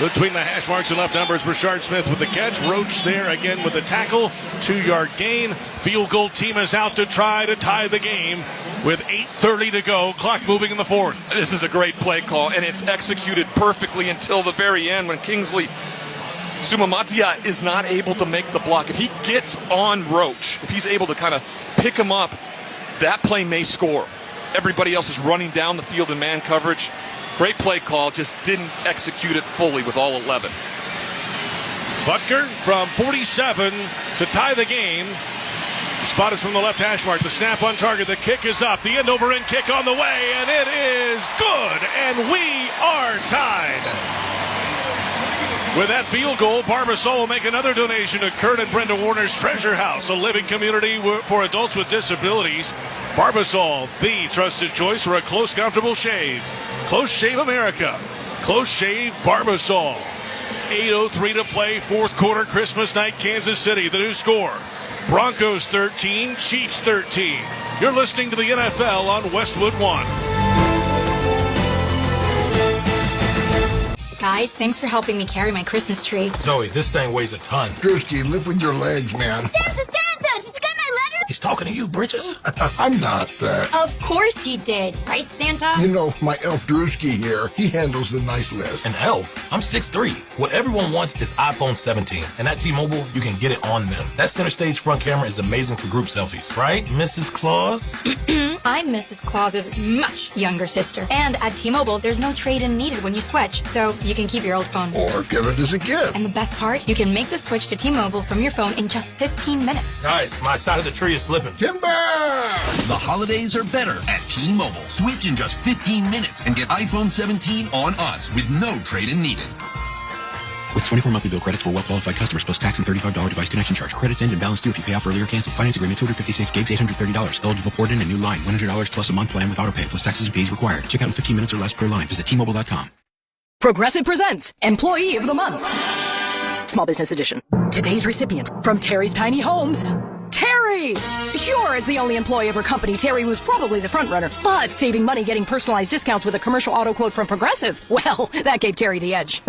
Between the hash marks and left numbers, Rashard Smith with the catch. Roach there again with the tackle. 2-yard gain. Field goal team is out to try to tie the game with 8:30 to go. Clock moving in the fourth. This is a great play call, and it's executed perfectly until the very end when Kingsley Sumamatia is not able to make the block. If he gets on Roach, if he's able to kind of pick him up, that play may score. Everybody else is running down the field in man coverage. Great play call, just didn't execute it fully with all 11. Butker from 47 to tie the game. The spot is from the left hash mark. The snap on target. The kick is up. The end-over-end kick on the way, and it is good. And we are tied. With that field goal, Barbasol will make another donation to Kurt and Brenda Warner's Treasure House, a living community for adults with disabilities. Barbasol, the trusted choice for a close, comfortable shave. Close Shave America. Close Shave Barbasol. 8:03 to play, fourth quarter, Christmas night, Kansas City. The new score, Broncos 13, Chiefs 13. You're listening to the NFL on Westwood One. Guys, thanks for helping me carry my Christmas tree. Zoe, this thing weighs a ton. Drewski, live with your legs, man. Santa! Did you get my letter? He's talking to you, Bridges. I'm not that. Of course he did. Right, Santa? You know, my elf Drewski here, he handles the nice list. An elf? I'm 6'3". What everyone wants is iPhone 17. And at T-Mobile, you can get it on them. That center stage front camera is amazing for group selfies. Right, Mrs. Claus? I'm Mrs. Claus's much younger sister. And at T-Mobile, there's no trade-in needed when you switch. So you can keep your old phone. Or give it as a gift. And the best part, you can make the switch to T-Mobile from your phone in just 15 minutes. Guys, my side of the tree is slipping. Timber! The holidays are better at T-Mobile. Switch in just 15 minutes and get iPhone 17 on us with no trade-in needed. With 24 monthly bill credits for well-qualified customers plus tax and $35 device connection charge. Credits end and balance due if you pay off earlier or cancel. Finance agreement, 256 gigs, $830. Eligible port in a new line. $100 plus a month plan with autopay plus taxes and fees required. Check out in 15 minutes or less per line. Visit T-Mobile.com. Progressive presents Employee of the Month. Small Business Edition. Today's recipient from Terry's Tiny Homes, Terry! Sure, as the only employee of her company, Terry was probably the front runner, but saving money getting personalized discounts with a commercial auto quote from Progressive, well, that gave Terry the edge.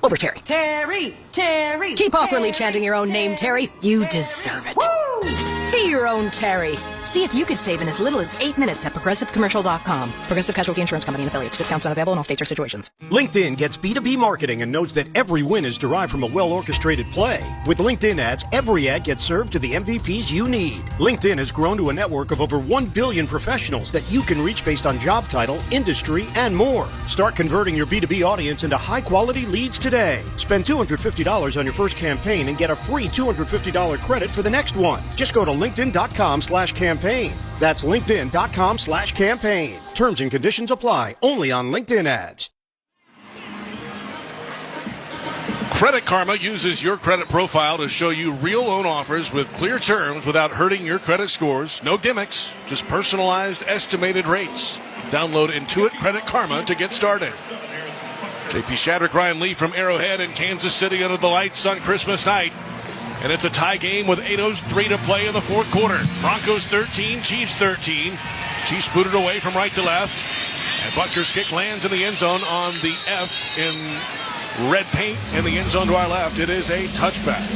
Over Terry. Terry! Keep awkwardly chanting your own name, Terry. You deserve it. Woo! Be your own Terry. See if you could save in as little as 8 minutes at ProgressiveCommercial.com. Progressive Casualty Insurance Company and Affiliates. Discounts not available in all states or situations. LinkedIn gets B2B marketing and knows that every win is derived from a well-orchestrated play. With LinkedIn ads, every ad gets served to the MVPs you need. LinkedIn has grown to a network of over 1 billion professionals that you can reach based on job title, industry, and more. Start converting your B2B audience into high-quality leads today. Spend $250 on your first campaign and get a free $250 credit for the next one. Just go to LinkedIn.com/campaign. That's LinkedIn.com/campaign. Terms and conditions apply. Only on LinkedIn ads. Credit Karma uses your credit profile to show you real loan offers with clear terms without hurting your credit scores. No gimmicks, just personalized estimated rates. Download Intuit Credit Karma to get started. JP Shadrick, Ryan Lee from Arrowhead in Kansas City under the lights on Christmas night. And it's a tie game with 8:03 to play in the fourth quarter. Broncos 13, Chiefs 13. Chiefs booted away from right to left. And Butker's kick lands in the end zone on the F in red paint in the end zone to our left. It is a touchback.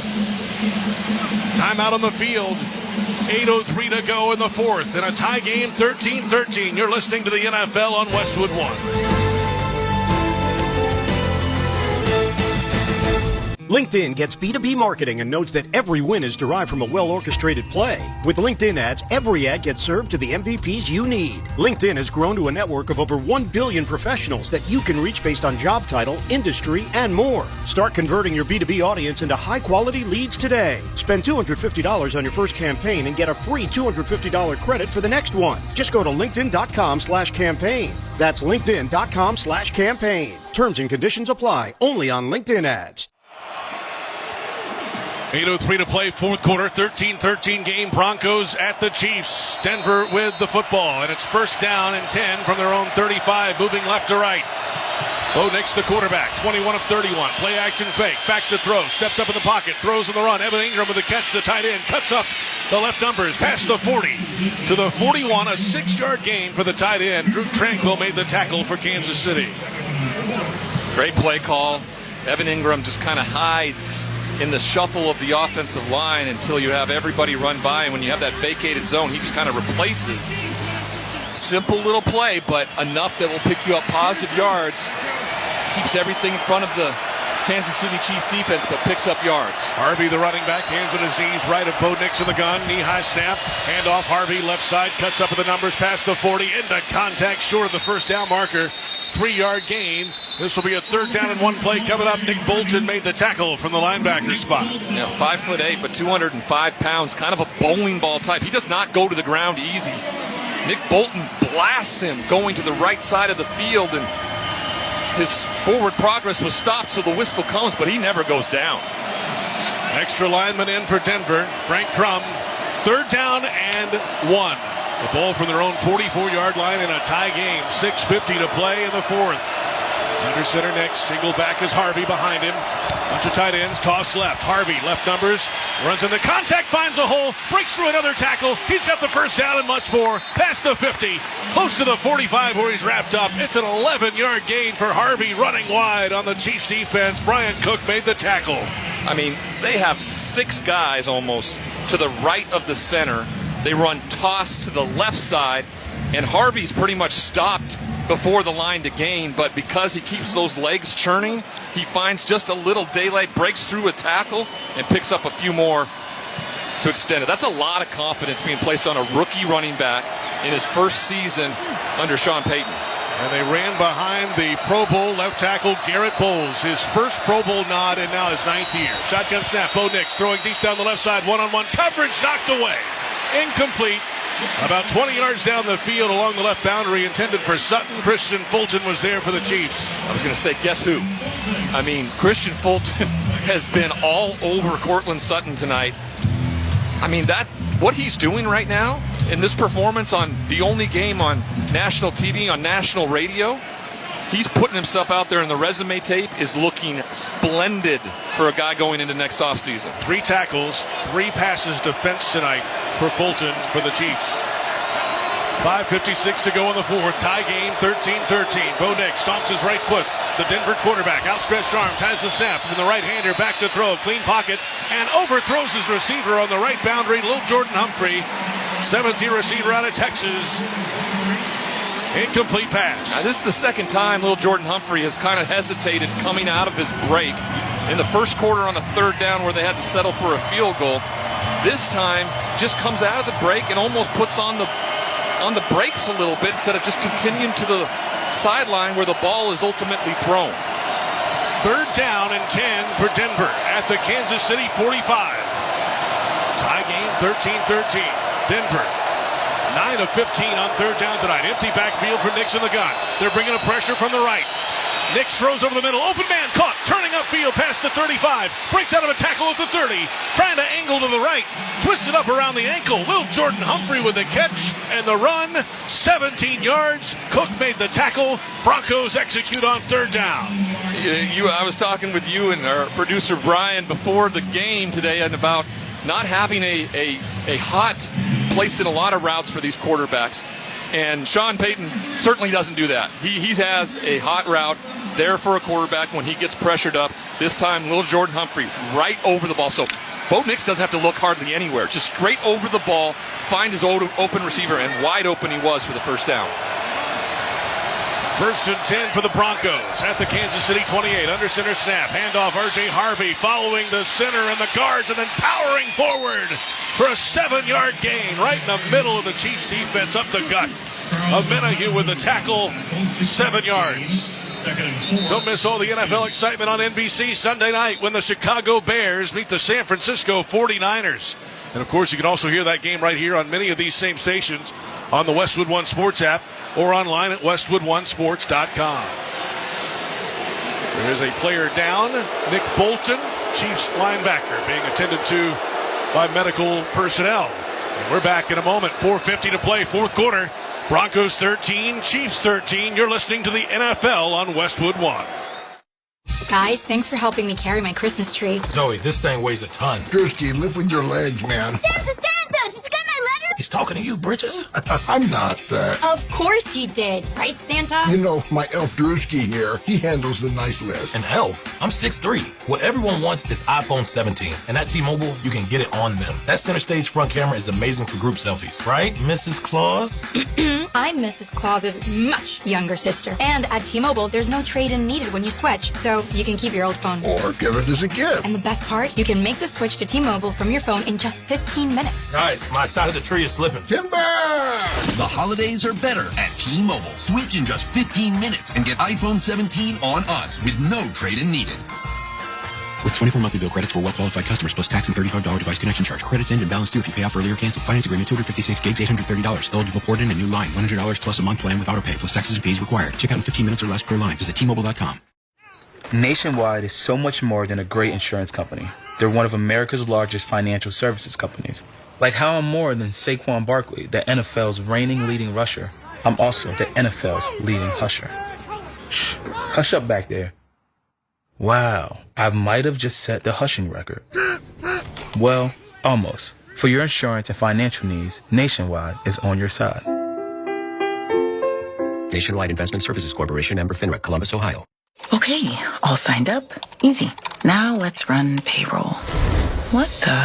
Timeout on the field. 8:03 to go in the fourth. In a tie game, 13-13. You're listening to the NFL on Westwood One. LinkedIn gets B2B marketing and knows that every win is derived from a well-orchestrated play. With LinkedIn ads, every ad gets served to the MVPs you need. LinkedIn has grown to a network of over 1 billion professionals that you can reach based on job title, industry, and more. Start converting your B2B audience into high-quality leads today. Spend $250 on your first campaign and get a free $250 credit for the next one. Just go to LinkedIn.com/campaign. That's LinkedIn.com/campaign. Terms and conditions apply. Only on LinkedIn ads. 8:03 to play, fourth quarter, 13-13 game. Broncos at the Chiefs. Denver with the football, and it's first down and 10 from their own 35, moving left to right. Bo Nix, the quarterback, 21 of 31. Play action fake, back to throw, steps up in the pocket, throws in the run. Evan Ingram with the catch, the tight end, cuts up the left numbers, past the 40 to the 41, a 6-yard gain for the tight end. Drew Tranquill made the tackle for Kansas City. Great play call. Evan Ingram just kind of hides in the shuffle of the offensive line until you have everybody run by, and when you have that vacated zone, he just kind of replaces. Simple little play, but enough that will pick you up positive yards. Keeps everything in front of the Kansas City Chiefs defense, but picks up yards. Harvey, the running back, hands on his knees, right of Bo Nix in the gun. Knee-high snap. Hand off Harvey, left side, cuts up with the numbers, past the 40, into contact, short of the first down marker. 3-yard gain. This will be a third down and one play coming up. Nick Bolton made the tackle from the linebacker spot. Yeah, 5'8", but 205 pounds, kind of a bowling ball type. He does not go to the ground easy. Nick Bolton blasts him going to the right side of the field, and his forward progress was stopped, so the whistle comes, but he never goes down. Extra lineman in for Denver. Frank Crum. Third down and one. The ball from their own 44-yard line in a tie game. 6:50 to play in the fourth. Under center next. Single back is Harvey behind him. Bunch of tight ends. Toss left. Harvey, left numbers. Runs into contact. Finds a hole. Breaks through another tackle. He's got the first down and much more. Past the 50. Close to the 45 where he's wrapped up. It's an 11-yard gain for Harvey running wide on the Chiefs defense. Brian Cook made the tackle. I mean, they have 6 guys almost to the right of the center. They run toss to the left side, and Harvey's pretty much stopped before the line to gain, but because he keeps those legs churning, he finds just a little daylight, breaks through a tackle, and picks up a few more to extend it. That's a lot of confidence being placed on a rookie running back in his first season under Sean Payton. And they ran behind the Pro Bowl left tackle Garrett Bowles, his first Pro Bowl nod and now his 9th year. Shotgun snap, Bo Nix throwing deep down the left side, one-on-one coverage, knocked away. Incomplete. About 20 yards down the field along the left boundary, intended for Sutton. Christian Fulton was there for the Chiefs. I was going to say, guess who? I mean, Christian Fulton has been all over Cortland Sutton tonight. I mean, what he's doing right now in this performance on the only game on national TV, on national radio, he's putting himself out there, and the resume tape is looking splendid for a guy going into next offseason. 3 tackles, 3 passes defense tonight for Fulton for the Chiefs. 5:56 to go in the fourth. Tie game, 13-13. Bo Nix stomps his right foot. The Denver quarterback, outstretched arms, has the snap from the right-hander, back to throw. Clean pocket, and overthrows his receiver on the right boundary. Lil Jordan Humphrey, 7th-year receiver out of Texas. Incomplete pass. Now, this is the second time Lil Jordan Humphrey has kind of hesitated coming out of his break. In the first quarter on a third down where they had to settle for a field goal. This time, just comes out of the break and almost puts on the brakes a little bit instead of just continuing to the sideline where the ball is ultimately thrown. Third down and 10 for Denver at the Kansas City 45. Tie game, 13-13. Denver, 9 of 15 on third down tonight. Empty backfield for Nix in the gun. They're bringing a pressure from the right. Nix throws over the middle. Open man caught. Turning upfield past the 35. Breaks out of a tackle at the 30. Trying to angle to the right. Twisted up around the ankle. Lil Jordan Humphrey with the catch and the run. 17 yards. Cook made the tackle. Broncos execute on third down. I was talking with you and our producer Brian before the game today and about not having a hot placed in a lot of routes for these quarterbacks. And Sean Payton certainly doesn't do that. He has a hot route there for a quarterback when he gets pressured up. This time, Lil Jordan Humphrey right over the ball. So Bo Nix doesn't have to look hardly anywhere. Just straight over the ball, find his open receiver, and wide open he was for the first down. First and 10 for the Broncos at the Kansas City 28. Under center snap. Handoff R.J. Harvey following the center and the guards and then powering forward for a 7-yard gain right in the middle of the Chiefs defense up the gut. Amenahue with the tackle, 7 yards. Don't miss all the NFL excitement on NBC Sunday night when the Chicago Bears meet the San Francisco 49ers. And, of course, you can also hear that game right here on many of these same stations on the Westwood One Sports app or online at westwoodonesports.com. There is a player down, Nick Bolton, Chiefs linebacker, being attended to by medical personnel. And we're back in a moment. 4:50 to play, fourth quarter. Broncos 13, Chiefs 13. You're listening to the NFL on Westwood One. Guys, thanks for helping me carry my Christmas tree. Zoe, this thing weighs a ton. Drewski, lift with your legs, man. Santa! Did you get my letter? He's talking to you, Bridges. I'm not. Of course he did, right, Santa? You know, my elf Drewski here, he handles the nice list. An elf? I'm 6'3". What everyone wants is iPhone 17. And at T-Mobile, you can get it on them. That center stage front camera is amazing for group selfies. Right, Mrs. Claus? I'm Mrs. Claus's much younger sister. And at T-Mobile, there's no trade-in needed when you switch, so you can keep your old phone. Or give it as a gift. And the best part? You can make the switch to T-Mobile from your phone in just 15 minutes. Guys, my side of the tree is slipping. Timber! The holidays are better at T-Mobile. Switch in just 15 minutes and get iPhone 17 on us with no trade-in needed. With 24 monthly bill credits for well-qualified customers plus tax and $35 device connection charge. Credits end and balance due if you pay off early or cancel. Finance agreement, 256 gigs, $830. Eligible port in a new line. $100 plus a month plan with autopay plus taxes and fees required. Check out in 15 minutes or less per line. Visit T-Mobile.com. Nationwide is so much more than a great insurance company. They're one of America's largest financial services companies. Like how I'm more than Saquon Barkley, the NFL's reigning leading rusher. I'm also the NFL's leading husher. Shh, hush up back there. Wow, I might have just set the hushing record. Well, almost. For your insurance and financial needs, Nationwide is on your side. Nationwide Investment Services Corporation, member FINRA, Columbus, Ohio. Okay, all signed up. Easy. Now let's run payroll. What the?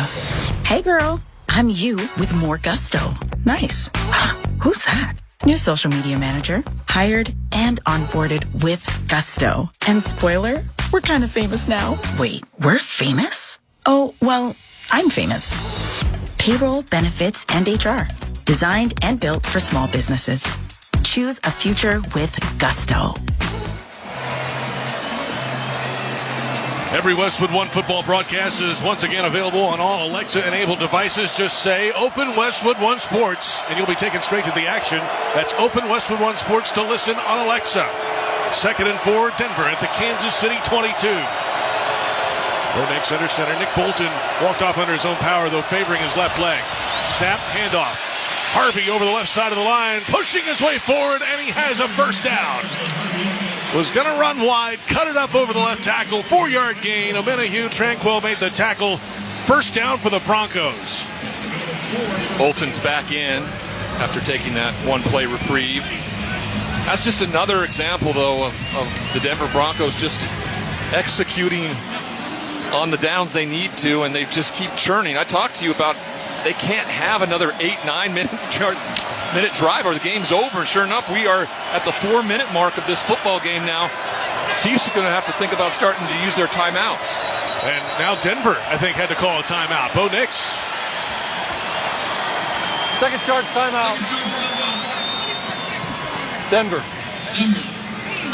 Hey girl, I'm you with more gusto. Nice. Who's that? New social media manager. Hired and onboarded with gusto. And spoiler, we're kind of famous now. Wait, we're famous? Oh, well, I'm famous. Payroll, benefits, and HR. Designed and built for small businesses. Choose a future with gusto. Every Westwood One football broadcast is once again available on all Alexa-enabled devices. Just say, Open Westwood One Sports, and you'll be taken straight to the action. That's Open Westwood One Sports to listen on Alexa. 2nd and 4, Denver at the Kansas City 22. Bo Nix under center. Nick Bolton walked off under his own power, though favoring his left leg. Snap, handoff. Harvey over the left side of the line, pushing his way forward, and he has a first down. Was going to run wide, cut it up over the left tackle, 4-yard gain. Omenahue Tranquil made the tackle. First down for the Broncos. Bolton's back in after taking that one-play reprieve. That's just another example, though, of the Denver Broncos just executing on the downs they need to, and they just keep churning. I talked to you about they can't have another 8-9 minute drive or the game's over. And sure enough, we are at the 4-minute mark of this football game now. Chiefs are going to have to think about starting to use their timeouts. And now Denver, I think, had to call a timeout. Bo Nix. Second charge timeout. Denver.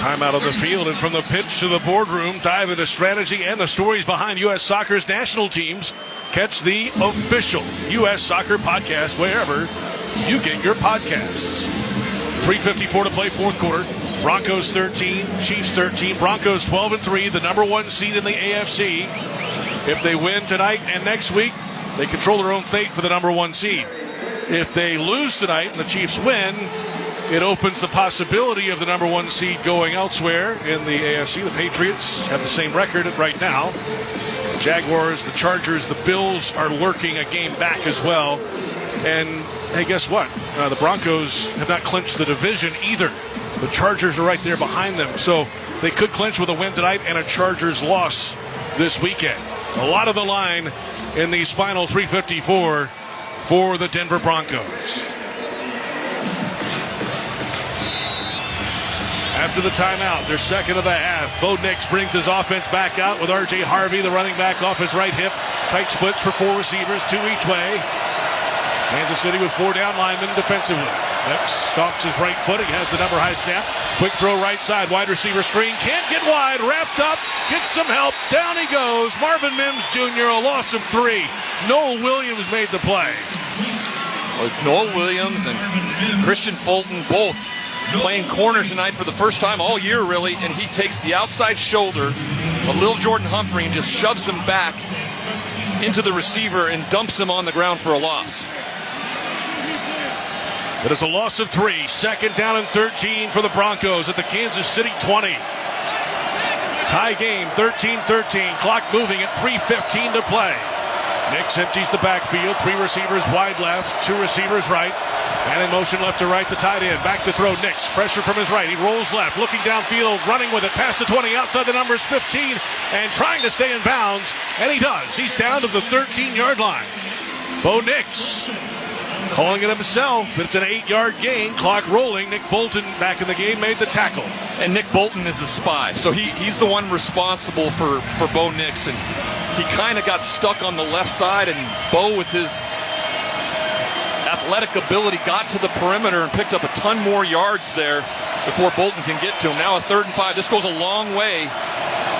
Timeout on the field, and from the pitch to the boardroom, dive into strategy and the stories behind U.S. Soccer's national teams. Catch the official U.S. Soccer podcast wherever you get your podcasts. 3:54 to play, fourth quarter. Broncos 13, Chiefs 13. Broncos 12-3, the number one seed in the AFC. If they win tonight and next week, they control their own fate for the number one seed. If they lose tonight and the Chiefs win, it opens the possibility of the number one seed going elsewhere in the AFC. The Patriots have the same record right now. The Jaguars, the Chargers, the Bills are lurking a game back as well. And, hey, guess what? The Broncos have not clinched the division either. The Chargers are right there behind them. So they could clinch with a win tonight and a Chargers loss this weekend. A lot of the line in these final 3:54 for the Denver Broncos. After the timeout, their second of the half. Bo Nix brings his offense back out with R.J. Harvey, the running back, off his right hip. Tight splits for four receivers, two each way. Kansas City with four down linemen defensively. Nix stomps his right foot. He has the number high snap. Quick throw right side. Wide receiver screen. Can't get wide. Wrapped up. Gets some help. Down he goes. Marvin Mims Jr., a loss of 3. Noel Williams made the play. Well, Noel Williams and Christian Fulton both playing corner tonight for the first time all year, really, and he takes the outside shoulder of Lil Jordan Humphrey and just shoves him back into the receiver and dumps him on the ground for a loss. It is a loss of 3. Second down and 13 for the Broncos at the Kansas City 20. Tie game, 13-13. Clock moving at 3:15 to play. Nix empties the backfield. 3 receivers wide left, 2 receivers right. And in motion left to right, the tight end. Back to throw, Nix. Pressure from his right. He rolls left, looking downfield, running with it past the 20, outside the numbers 15, and trying to stay in bounds. And he does. He's down to the 13-yard line. Bo Nix calling it himself. It's an 8-yard gain. Clock rolling. Nick Bolton back in the game, made the tackle. And Nick Bolton is the spy. So he's the one responsible for Bo Nix. And he kind of got stuck on the left side, and Bo, with his athletic ability, got to the perimeter and picked up a ton more yards there before Bolton can get to him. Now a 3rd and 5. This goes a long way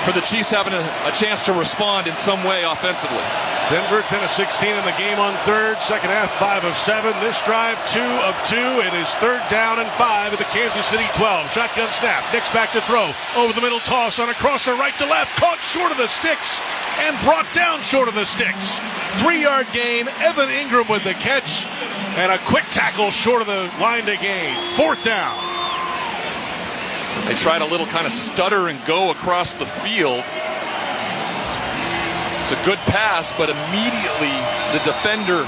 for the Chiefs having a chance to respond in some way offensively. Denver 10 of 16 in the game on third. Second half 5 of 7. This drive 2 of 2. It is 3rd down and 5 at the Kansas City 12. Shotgun snap. Nix back to throw. Over the middle toss on a crosser right to left. Caught short of the sticks and brought down short of the sticks. 3-yard gain. Evan Ingram with the catch. And a quick tackle short of the line to gain. 4th down. They tried a little kind of stutter and go across the field. It's a good pass, but immediately the defender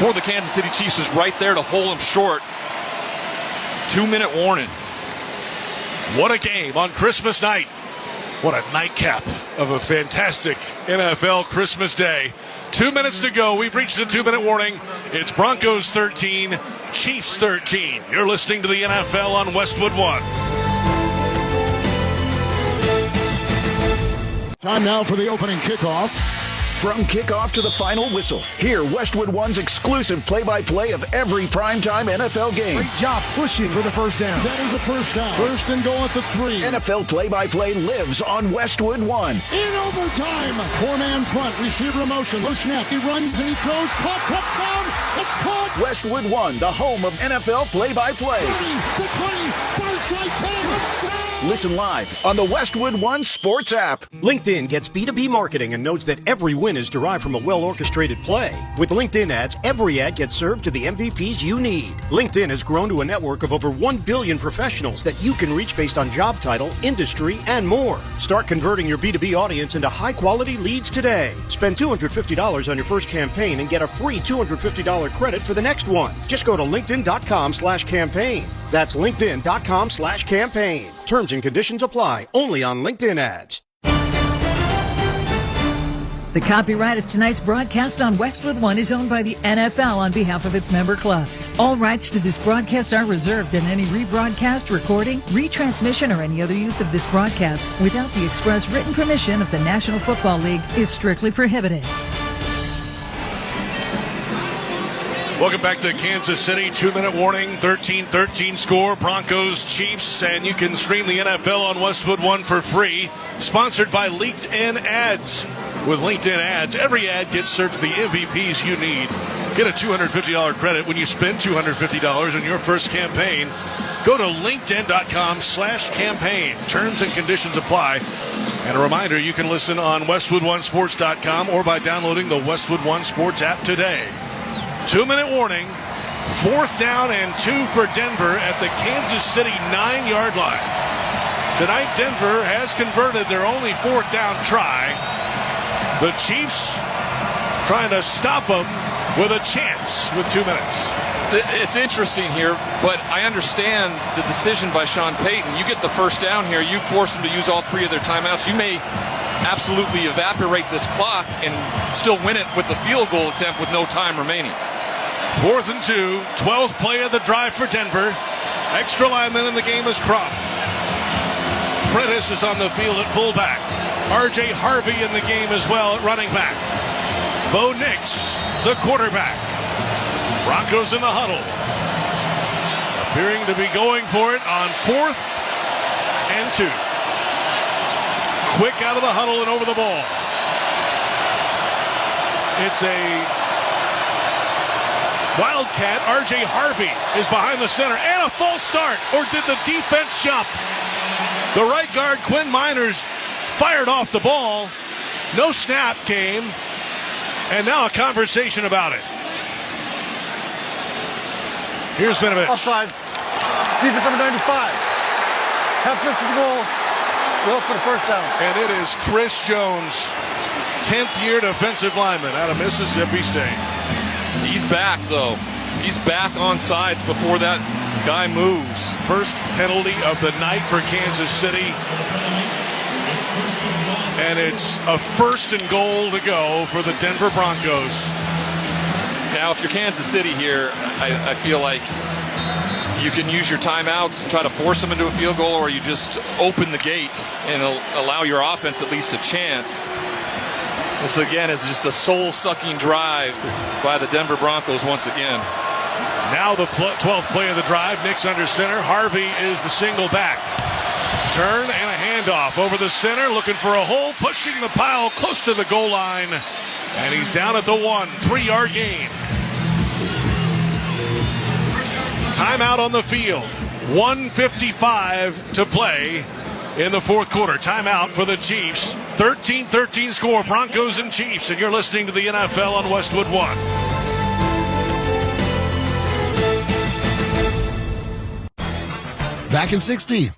for the Kansas City Chiefs is right there to hold him short. 2-minute warning. What a game on Christmas night. What a nightcap of a fantastic NFL Christmas day. 2 minutes to go. We've reached the 2-minute warning. It's Broncos 13, Chiefs 13. You're listening to the NFL on Westwood One. Time now for the opening kickoff. From kickoff to the final whistle, hear Westwood One's exclusive play-by-play of every primetime NFL game. Great job pushing for the first down. That is a first down. First and goal at the 3. NFL play-by-play lives on Westwood One. In overtime, 4-man front, receiver in motion, low snap, he runs and he throws, caught, touchdown, it's caught. Westwood One, the home of NFL play-by-play. 30, the 20, far side 10, touchdown. Listen live on the Westwood One Sports app. LinkedIn gets B2B marketing and knows that every win is derived from a well-orchestrated play. With LinkedIn ads, every ad gets served to the MVPs you need. LinkedIn has grown to a network of over 1 billion professionals that you can reach based on job title, industry, and more. Start converting your B2B audience into high-quality leads today. Spend $250 on your first campaign and get a free $250 credit for the next one. Just go to linkedin.com/campaign. That's linkedin.com/campaign. Terms and conditions apply. Only on LinkedIn ads. The copyright of tonight's broadcast on Westwood One is owned by the NFL on behalf of its member clubs. All rights to this broadcast are reserved, and any rebroadcast, recording, retransmission, or any other use of this broadcast without the express written permission of the National Football League is strictly prohibited. Welcome back to Kansas City. 2-minute warning, 13-13 score, Broncos, Chiefs, and you can stream the NFL on Westwood One for free. Sponsored by LinkedIn Ads. With LinkedIn Ads, every ad gets served to the MVPs you need. Get a $250 credit when you spend $250 on your first campaign. Go to linkedin.com/campaign. Terms and conditions apply. And a reminder, you can listen on westwoodonesports.com or by downloading the Westwood One Sports app today. 2-minute warning, 4th down and 2 for Denver at the Kansas City 9-yard line. Tonight, Denver has converted their only 4th down try. The Chiefs trying to stop them with a chance with 2 minutes. It's interesting here, but I understand the decision by Sean Payton. You get the first down here, you force them to use all 3 of their timeouts. You may absolutely evaporate this clock and still win it with the field goal attempt with no time remaining. 4th and 2, 12th play of the drive for Denver. Extra lineman in the game is Crop. Prentice is on the field at fullback. R.J. Harvey in the game as well at running back. Bo Nix, the quarterback. Broncos in the huddle. Appearing to be going for it on 4th and 2. Quick out of the huddle and over the ball. It's a Wildcat. R.J. Harvey is behind the center. And a false start. Or did the defense jump? The right guard, Quinn Miners, fired off the ball. No snap came. And now a conversation about it. Here's Vinovich. Offside. Defense number 95. Half distance to goal. Will for the first down. And it is Chris Jones. 10th-year defensive lineman out of Mississippi State. He's back, though. He's back on sides before that guy moves. First penalty of the night for Kansas City. And it's a 1st and goal to go for the Denver Broncos. Now, if you're Kansas City here, I feel like you can use your timeouts and try to force them into a field goal, or you just open the gate and allow your offense at least a chance. This, again, is just a soul-sucking drive by the Denver Broncos once again. Now the 12th play of the drive. Nick's under center. Harvey is the single back. Turn and a handoff over the center, looking for a hole, pushing the pile close to the goal line. And he's down at the 1, 3-yard gain. Timeout on the field. 1:55 to play in the fourth quarter. Timeout for the Chiefs. 13-13 score, Broncos and Chiefs. And you're listening to the NFL on Westwood One. Back in 60.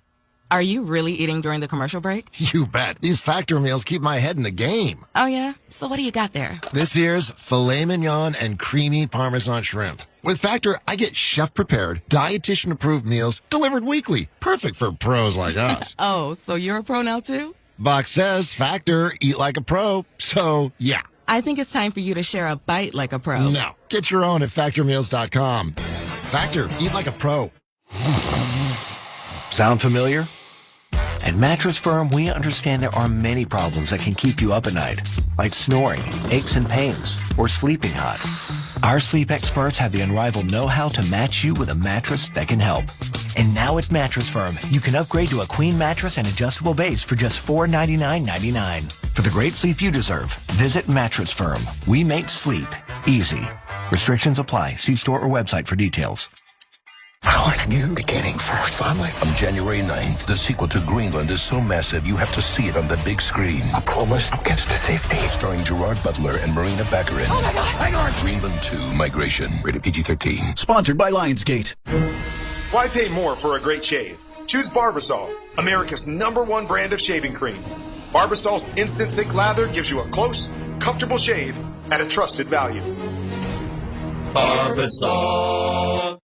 Are you really eating during the commercial break? You bet. These Factor meals keep my head in the game. Oh, yeah? So what do you got there? This year's filet mignon and creamy Parmesan shrimp. With Factor, I get chef-prepared, dietitian-approved meals delivered weekly. Perfect for pros like us. Oh, so you're a pro now, too? Box says Factor, eat like a pro. So, yeah. I think it's time for you to share a bite like a pro. No. Get your own at factormeals.com. Factor, eat like a pro. Sound familiar? At Mattress Firm, we understand there are many problems that can keep you up at night, like snoring, aches and pains, or sleeping hot. Our sleep experts have the unrivaled know-how to match you with a mattress that can help. And now at Mattress Firm, you can upgrade to a queen mattress and adjustable base for just $499.99. For the great sleep you deserve, visit Mattress Firm. We make sleep easy. Restrictions apply. See store or website for details. I want a new beginning for our family. On January 9th, the sequel to Greenland is so massive you have to see it on the big screen. I promise I'll get us to safety. Starring Gerard Butler and Marina Baccarin. Oh my God, hang on! Greenland 2, Migration, rated PG-13. Sponsored by Lionsgate. Why pay more for a great shave? Choose Barbasol, America's #1 brand of shaving cream. Barbasol's instant thick lather gives you a close, comfortable shave at a trusted value. Barbasol.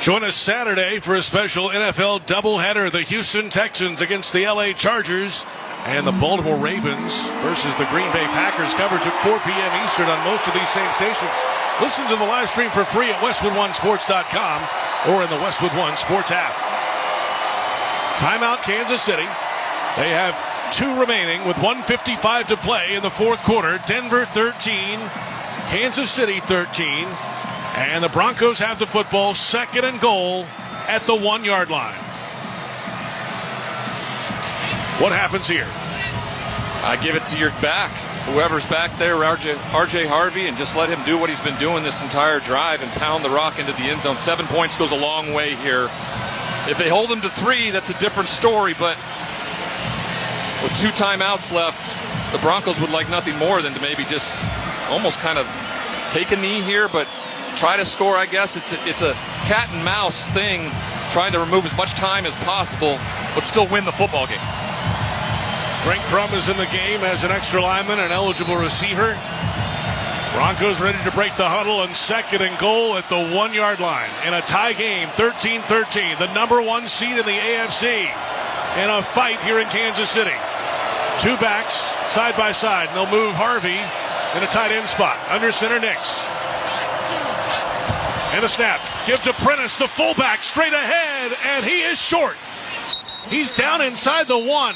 Join us Saturday for a special NFL doubleheader. The Houston Texans against the LA Chargers and the Baltimore Ravens versus the Green Bay Packers. Coverage at 4 p.m. Eastern on most of these same stations. Listen to the live stream for free at WestwoodOneSports.com or in the Westwood One Sports app. Timeout Kansas City. They have 2 remaining with 1:55 to play in the fourth quarter. Denver 13, Kansas City 13. And the Broncos have the football, 2nd and goal at the 1-yard line. What happens here? I give it to your back. Whoever's back there, RJ Harvey, and just let him do what he's been doing this entire drive and pound the rock into the end zone. 7 points goes a long way here. If they hold him to 3, that's a different story, but with 2 timeouts left, the Broncos would like nothing more than to maybe just almost kind of take a knee here, but try to score, I guess. It's a cat and mouse thing, trying to remove as much time as possible, but still win the football game. Frank Crum is in the game as an extra lineman, an eligible receiver. Broncos ready to break the huddle, and 2nd and goal at the 1-yard line. In a tie game, 13-13, the #1 seed in the AFC. In a fight here in Kansas City. 2 backs, side by side, and they'll move Harvey in a tight end spot. Under center, Nix. And the snap. Give to Prentice, the fullback, straight ahead, and he is short. He's down inside the 1.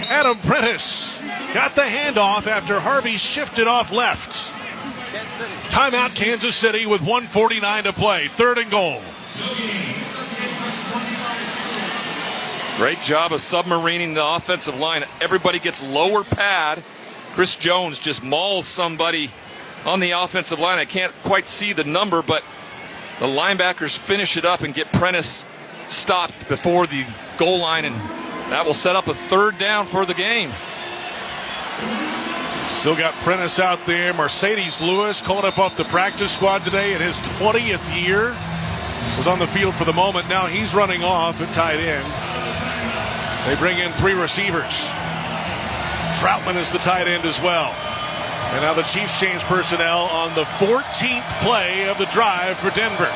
Adam Prentice got the handoff after Harvey shifted off left. Timeout Kansas City with 1:49 to play. 3rd and goal. Great job of submarining the offensive line. Everybody gets lower pad. Chris Jones just mauls somebody on the offensive line. I can't quite see the number, but the linebackers finish it up and get Prentice stopped before the goal line, and that will set up a 3rd down for the game. Still got Prentice out there. Mercedes Lewis called up off the practice squad today in his 20th year. Was on the field for the moment. Now he's running off at tight end. They bring in 3 receivers. Troutman is the tight end as well. And now the Chiefs change personnel on the 14th play of the drive for Denver.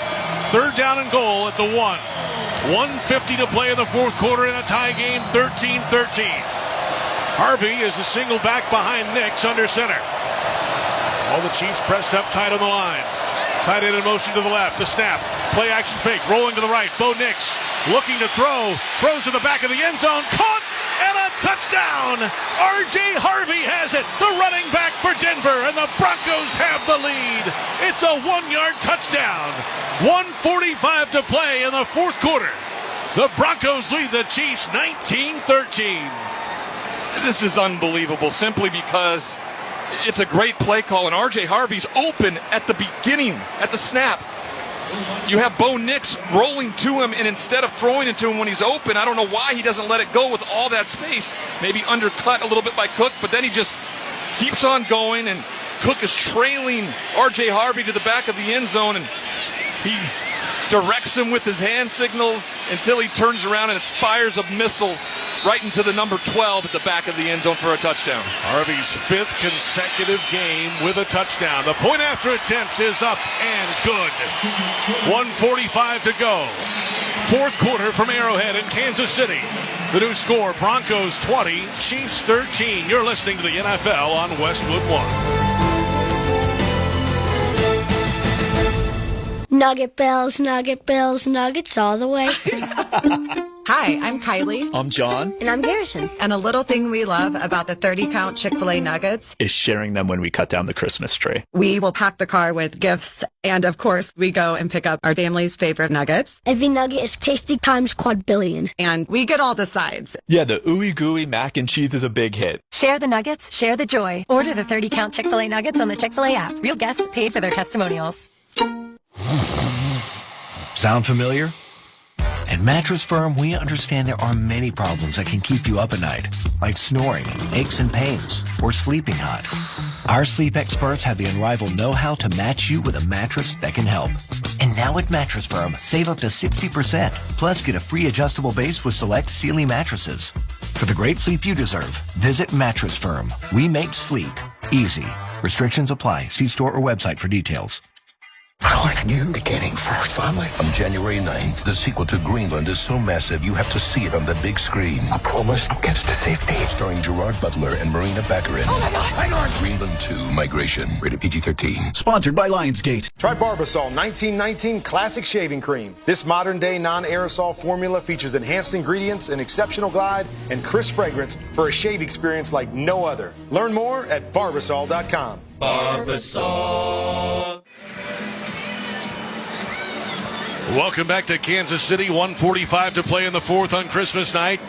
3rd down and goal at the 1. 1:50 to play in the 4th quarter in a tie game, 13-13. Harvey is the single back behind Nix under center. All the Chiefs pressed up tight on the line. Tight end in motion to the left. The snap. Play action fake. Rolling to the right. Bo Nix looking to throw. Throws to the back of the end zone. Caught and a touchdown. R.J. Harvey has it. The running back for Denver. And the Broncos have the lead. It's a 1-yard touchdown. 1:45 to play in the 4th quarter. The Broncos lead the Chiefs 19-13. This is unbelievable simply because it's a great play call, and R.J. Harvey's open at the beginning, at the snap. You have Bo Nix rolling to him, and instead of throwing it to him when he's open, I don't know why he doesn't let it go with all that space. Maybe undercut a little bit by Cook, but then he just keeps on going, and Cook is trailing R.J. Harvey to the back of the end zone, and he directs him with his hand signals until he turns around and fires a missile right into the number 12 at the back of the end zone for a touchdown. Harvey's 5th consecutive game with a touchdown. The point after attempt is up and good. 1:45 to go. 4th quarter from Arrowhead in Kansas City. The new score, Broncos 20, Chiefs 13. You're listening to the NFL on Westwood One. Nugget Bells, Nuggets all the way. Hi, I'm Kylie. I'm John. And I'm Garrison. And a little thing we love about the 30-count Chick-fil-A nuggets is sharing them when we cut down the Christmas tree. We will pack the car with gifts. And of course, we go and pick up our family's favorite nuggets. Every nugget is tasty times quadrillion. And we get all the sides. Yeah, the ooey gooey mac and cheese is a big hit. Share the nuggets, share the joy. Order the 30-count Chick-fil-A nuggets on the Chick-fil-A app. Real guests paid for their testimonials. Sound familiar? At Mattress Firm, we understand there are many problems that can keep you up at night, like snoring, aches and pains, or sleeping hot. Our sleep experts have the unrivaled know-how to match you with a mattress that can help. And now at Mattress Firm, save up to 60%, plus get a free adjustable base with select Sealy mattresses. For the great sleep you deserve, visit Mattress Firm. We make sleep easy. Restrictions apply. See store or website for details. I want a new beginning for our family. On January 9th, the sequel to Greenland is so massive you have to see it on the big screen. I promise I'll get us to safety. Starring Gerard Butler and Marina Baccarin. Oh my God, hang on! Greenland 2 Migration, rated PG-13. Sponsored by Lionsgate. Try Barbasol 1919 Classic Shaving Cream. This modern-day non-aerosol formula features enhanced ingredients, an exceptional glide, and crisp fragrance for a shave experience like no other. Learn more at Barbasol.com. Barbasol. Welcome back to Kansas City. 1:45 to play in the 4th on Christmas night.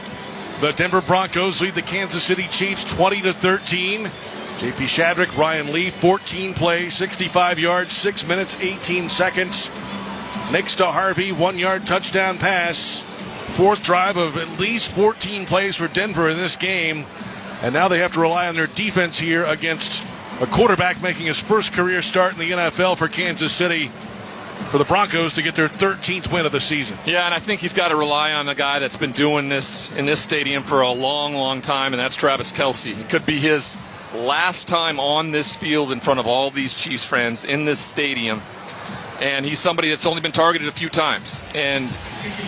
The Denver Broncos lead the Kansas City Chiefs 20-13. J.P. Shadrick, Ryan Lee, 14 plays, 65 yards, 6 minutes, 18 seconds. Next to Harvey, 1-yard touchdown pass. 4th drive of at least 14 plays for Denver in this game. And now they have to rely on their defense here against a quarterback making his first career start in the NFL for Kansas City, for the Broncos to get their 13th win of the season. Yeah, and I think he's got to rely on a guy that's been doing this in this stadium for a long, long time, and that's Travis Kelce. It could be his last time on this field in front of all these Chiefs fans in this stadium, and he's somebody that's only been targeted a few times, and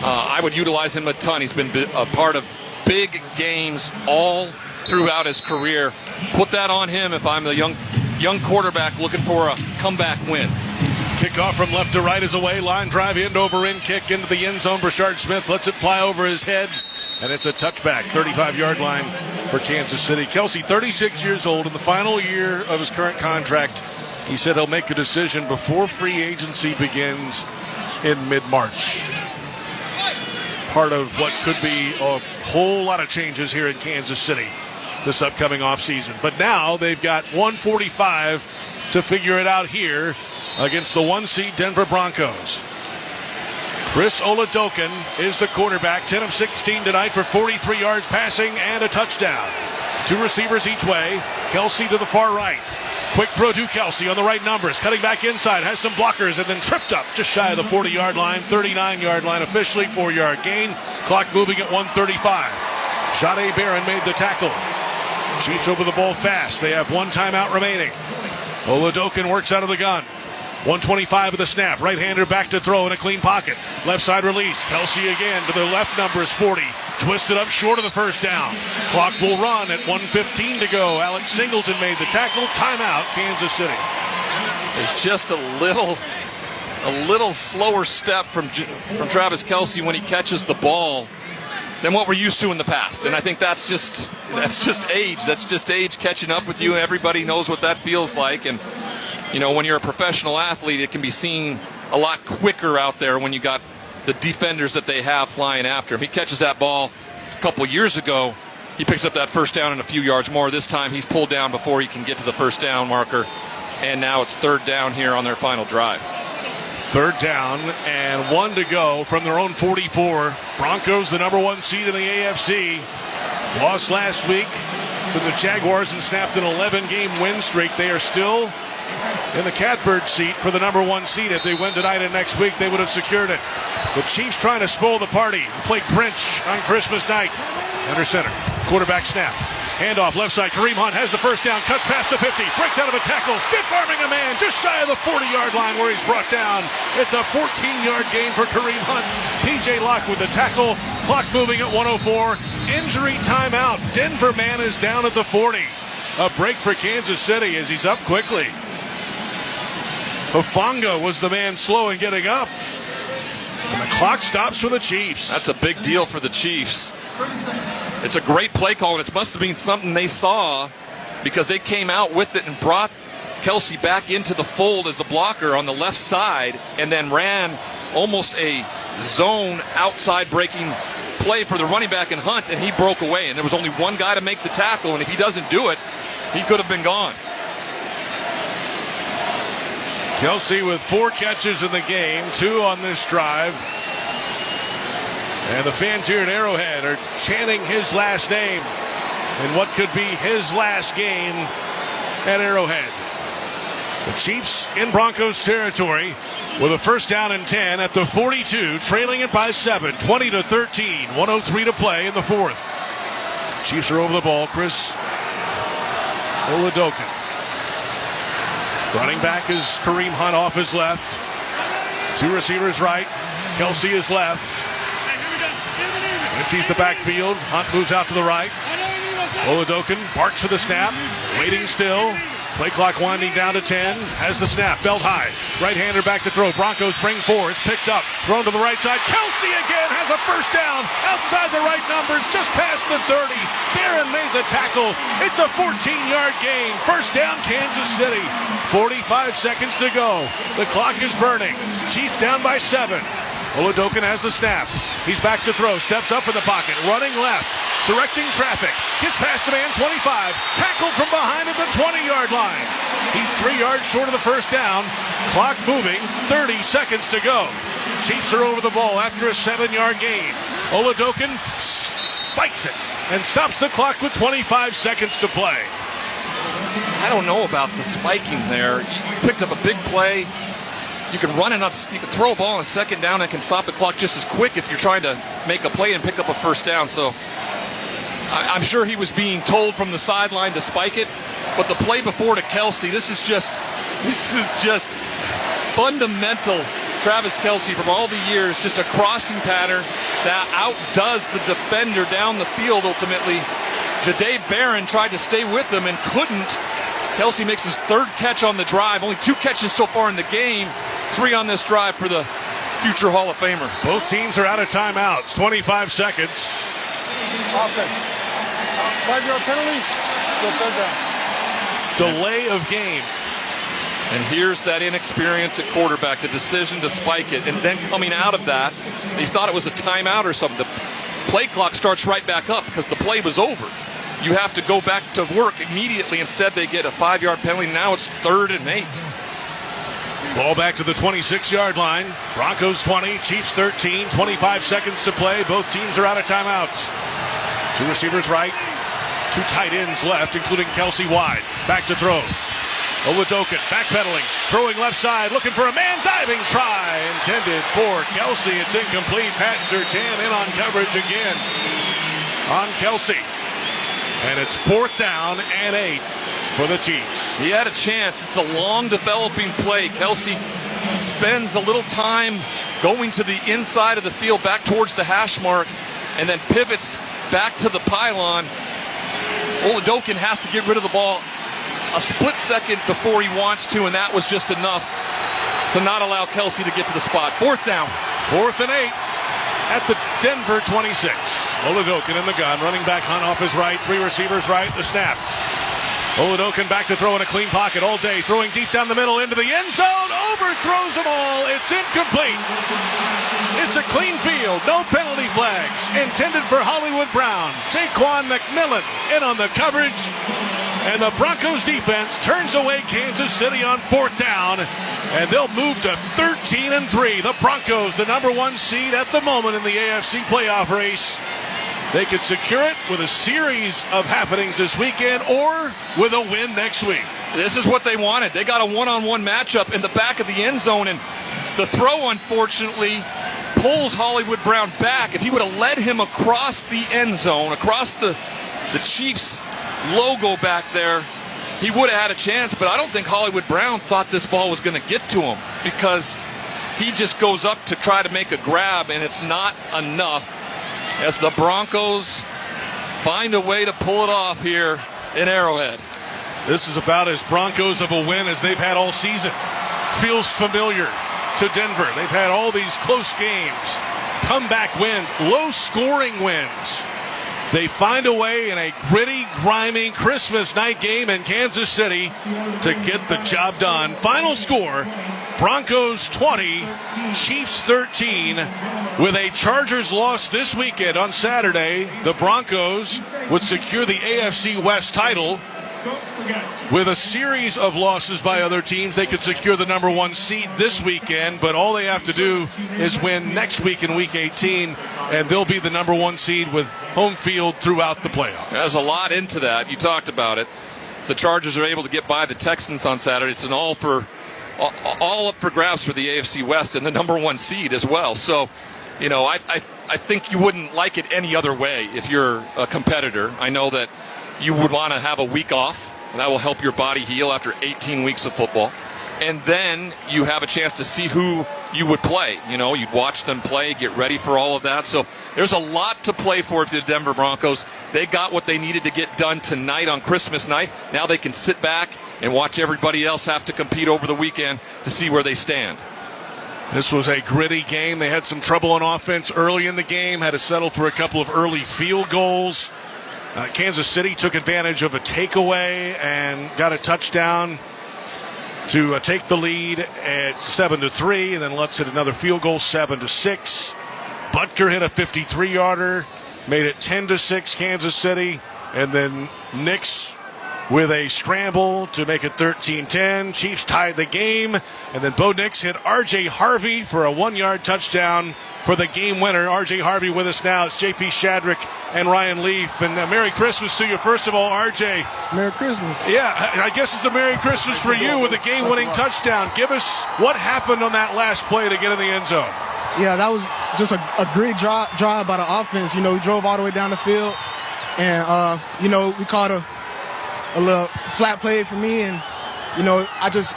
I would utilize him a ton. He's been a part of big games all throughout his career. Put that on him if I'm the young quarterback looking for a comeback win. Kickoff from left to right is away. Line drive, end over end kick into the end zone. Brashard Smith lets it fly over his head, and it's a touchback. 35-yard line for Kansas City. Kelce, 36 years old, in the final year of his current contract. He said he'll make a decision before free agency begins in mid-March. Part of what could be a whole lot of changes here in Kansas City this upcoming offseason. But now they've got 1:45 to figure it out here against the 1-seed Denver Broncos. Chris Oladokun is the quarterback, 10 of 16 tonight for 43 yards passing and a touchdown. 2 receivers each way. Kelce to the far right. Quick throw to Kelce on the right numbers. Cutting back inside, has some blockers, and then tripped up just shy of the 40-yard line. 39-yard line officially, 4-yard gain. Clock moving at 1:35. Jahdae Barron made the tackle. Chiefs over the ball fast. They have one timeout remaining. Oladokin works out of the gun. 125 of the snap. Right-hander back to throw in a clean pocket. Left side release. Kelsey again to the left number is 40. Twisted up short of the first down. Clock will run at 1:15 to go. Alex Singleton made the tackle. Timeout, Kansas City. It's just a little slower step from Travis Kelsey when he catches the ball than what we're used to in the past. And I think that's just age. That's just age catching up with you. Everybody knows what that feels like. And, you know, when you're a professional athlete, it can be seen a lot quicker out there when you got the defenders that they have flying after him. He catches that ball a couple years ago. He picks up that first down and a few yards more. This time he's pulled down before he can get to the first down marker. And now it's third down here on their final drive. Third down and 1 to go from their own 44. Broncos, the number 1 seed in the AFC. Lost last week to the Jaguars and snapped an 11-game win streak. They are still in the catbird seat for the number 1 seed. If they win tonight and next week, they would have secured it. The Chiefs trying to spoil the party. Play Grinch on Christmas night. Under center. Quarterback snap. Handoff left side. Kareem Hunt has the first down. Cuts past the 50. Breaks out of a tackle. Stiff arming a man just shy of the 40-yard line where he's brought down. It's a 14-yard gain for Kareem Hunt. P.J. Locke with the tackle. Clock moving at 1:04. Injury timeout. Denver man is down at the 40. A break for Kansas City as he's up quickly. Hufanga was the man slow in getting up. And the clock stops for the Chiefs. That's a big deal for the Chiefs. It's a great play call, and it must have been something they saw because they came out with it and brought Kelsey back into the fold as a blocker on the left side and then ran almost a zone outside breaking play for the running back and Hunt, and he broke away. And there was only one guy to make the tackle, and if he doesn't do it, he could have been gone. Kelsey with 4 catches in the game, 2 on this drive. And the fans here at Arrowhead are chanting his last name in what could be his last game at Arrowhead. The Chiefs in Broncos territory with a first down and 10 at the 42, trailing it by 7, 20-13, 1:03 to play in the fourth. Chiefs are over the ball. Chris Oladokin. Running back is Kareem Hunt off his left. 2 receivers right. Kelsey is left. Empties the backfield. Hunt moves out to the right. Oladokin barks for the snap. Waiting still. Play clock winding down to 10. Has the snap. Belt high. Right-hander back to throw. Broncos bring 4. It's picked up. Thrown to the right side. Kelsey again has a first down. Outside the right numbers. Just past the 30. Barron made the tackle. It's a 14-yard gain. First down Kansas City. 45 seconds to go. The clock is burning. Chiefs down by 7. Oladokin has the snap. He's back to throw. Steps up in the pocket. Running left. Directing traffic. Gets past the man 25. Tackled from behind at the 20-yard line. He's 3 yards short of the first down. Clock moving. 30 seconds to go. Chiefs are over the ball after a 7-yard gain. Oladokin spikes it and stops the clock with 25 seconds to play. I don't know about the spiking there. You picked up a big play. You can run and you can throw a ball on a second down and can stop the clock just as quick if you're trying to make a play and pick up a first down. So I'm sure he was being told from the sideline to spike it. But the play before to Kelsey, this is just fundamental Travis Kelsey from all the years. Just a crossing pattern that outdoes the defender down the field ultimately. Jahdae Barron tried to stay with him and couldn't. Kelsey makes his 3rd catch on the drive. Only 2 catches so far in the game. 3 on this drive for the future Hall of Famer. Both teams are out of timeouts. 25 seconds. Offense. 5-yard penalty. Third down. Delay of game. And here's that inexperience at quarterback, the decision to spike it. And then coming out of that, they thought it was a timeout or something. The play clock starts right back up because the play was over. You have to go back to work immediately. Instead, they get a 5-yard penalty. Now it's 3rd and 8. Ball back to the 26-yard line. Broncos 20, Chiefs 13, 25 seconds to play. Both teams are out of timeouts. 2 receivers right, 2 tight ends left, including Kelsey wide. Back to throw. Oladokin backpedaling, throwing left side, looking for a man, diving try. Intended for Kelsey. It's incomplete. Pat Surtain in on coverage again. on Kelsey. And it's 4th down and 8 for the Chiefs. He had a chance. It's a long developing play. Kelsey spends a little time going to the inside of the field, back towards the hash mark, and then pivots back to the pylon. Oladokin has to get rid of the ball a split second before he wants to, and that was just enough to not allow Kelsey to get to the spot. 4th down. 4th and 8 at the Denver 26. Oladokin in the gun, running back Hunt off his right, 3 receivers right, the snap. Oladokin back to throw in a clean pocket all day, throwing deep down the middle into the end zone, overthrows them all. It's incomplete. It's a clean field, no penalty flags, intended for Hollywood Brown. Jaquan McMillan in on the coverage, and the Broncos defense turns away Kansas City on 4th down, and they'll move to 13-3. The Broncos, the number 1 seed at the moment in the AFC playoff race. They could secure it with a series of happenings this weekend or with a win next week. This is what they wanted. They got a one-on-one matchup in the back of the end zone, and the throw, unfortunately, pulls Hollywood Brown back. If he would have led him across the end zone, across the Chiefs logo back there, he would have had a chance, but I don't think Hollywood Brown thought this ball was going to get to him, because he just goes up to try to make a grab, and it's not enough as the Broncos find a way to pull it off here in Arrowhead. This is about as Broncos of a win as they've had all season. Feels familiar to Denver. They've had all these close games, comeback wins, low-scoring wins. They find a way in a gritty, grimy Christmas night game in Kansas City to get the job done. Final score, Broncos 20, Chiefs 13. With a Chargers loss this weekend on Saturday, the Broncos would secure the AFC West title. With a series of losses by other teams, they could secure the number 1 seed this weekend, but all they have to do is win next week in Week 18, and they'll be the number 1 seed with home field throughout the playoffs. There's a lot into that. You talked about it. If the Chargers are able to get by the Texans on Saturday, it's an all up for grabs for the AFC West and the number 1 seed as well. So, you know, I think you wouldn't like it any other way if you're a competitor. I know that you would want to have a week off. That will help your body heal after 18 weeks of football. And then you have a chance to see who you would play. You know, you'd watch them play, get ready for all of that. So there's a lot to play for the Denver Broncos. They got what they needed to get done tonight on Christmas night. Now they can sit back and watch everybody else have to compete over the weekend to see where they stand. This was a gritty game. They had some trouble on offense early in the game, had to settle for a couple of early field goals. Kansas City took advantage of a takeaway and got a touchdown to take the lead at 7-3, and then Lutz hit another field goal, 7-6. Butker hit a 53-yarder, made it 10-6 Kansas City, and then Nix with a scramble to make it 13-10. Chiefs tied the game, and then Bo Nix hit R.J. Harvey for a 1-yard touchdown for the game winner. R.J. Harvey with us now. It's J.P. Shadrick and Ryan Leaf. And Merry Christmas to you. First of all, R.J. Merry Christmas. Yeah, I guess it's a Merry Christmas for you with a game-winning touchdown. Give us what happened on that last play to get in the end zone. Yeah, that was just a great drive by the offense. You know, we drove all the way down the field, and, you know, we caught a little flat play for me, and, you know, I just,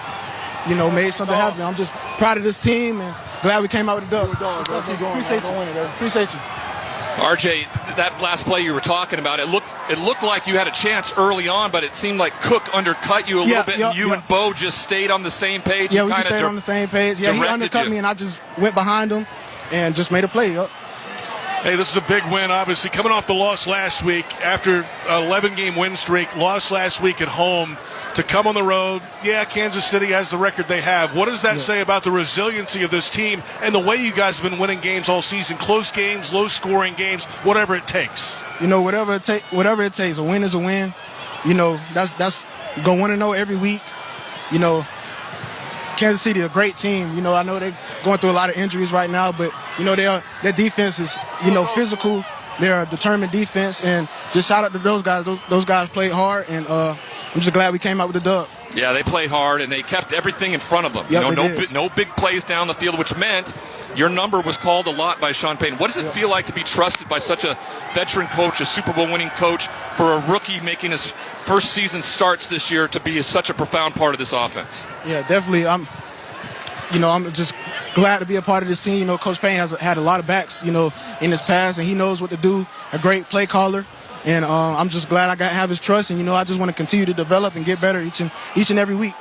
you know, made something happen. I'm just proud of this team and glad we came out with the dub. Keep going. Appreciate you. RJ, that last play you were talking about, it looked like you had a chance early on, but it seemed like Cook undercut you a little bit, and you and Bo just stayed on the same page. Yeah, we just stayed on the same page. Yeah, he undercut me, and I just went behind him and just made a play. Yep. Hey, this is a big win, obviously, coming off the loss last week after an 11-game win streak, lost last week at home, to come on the road. Yeah, Kansas City has the record they have. What does that say about the resiliency of this team and the way you guys have been winning games all season? Close games, low-scoring games, whatever it takes. You know, whatever it takes. A win is a win. You know, that's you're going to want to know every week. You know, Kansas City, a great team. You know, I know they're going through a lot of injuries right now, but, you know, their defense is, you know, physical. They're a determined defense, and just shout out to those guys. Those guys played hard, and I'm just glad we came out with the dub. Yeah, they played hard, and they kept everything in front of them. Yep, you know, no big plays down the field, which meant Your number was called a lot by Sean Payton. What does it feel like to be trusted by such a veteran coach, a Super Bowl winning coach, for a rookie making his first season starts this year to be such a profound part of this offense? Yeah, definitely. I'm just glad to be a part of this team. You know, Coach Payton has had a lot of backs, in his past, and he knows what to do. A great play caller, and I'm just glad I have his trust. And I just want to continue to develop and get better each and every week.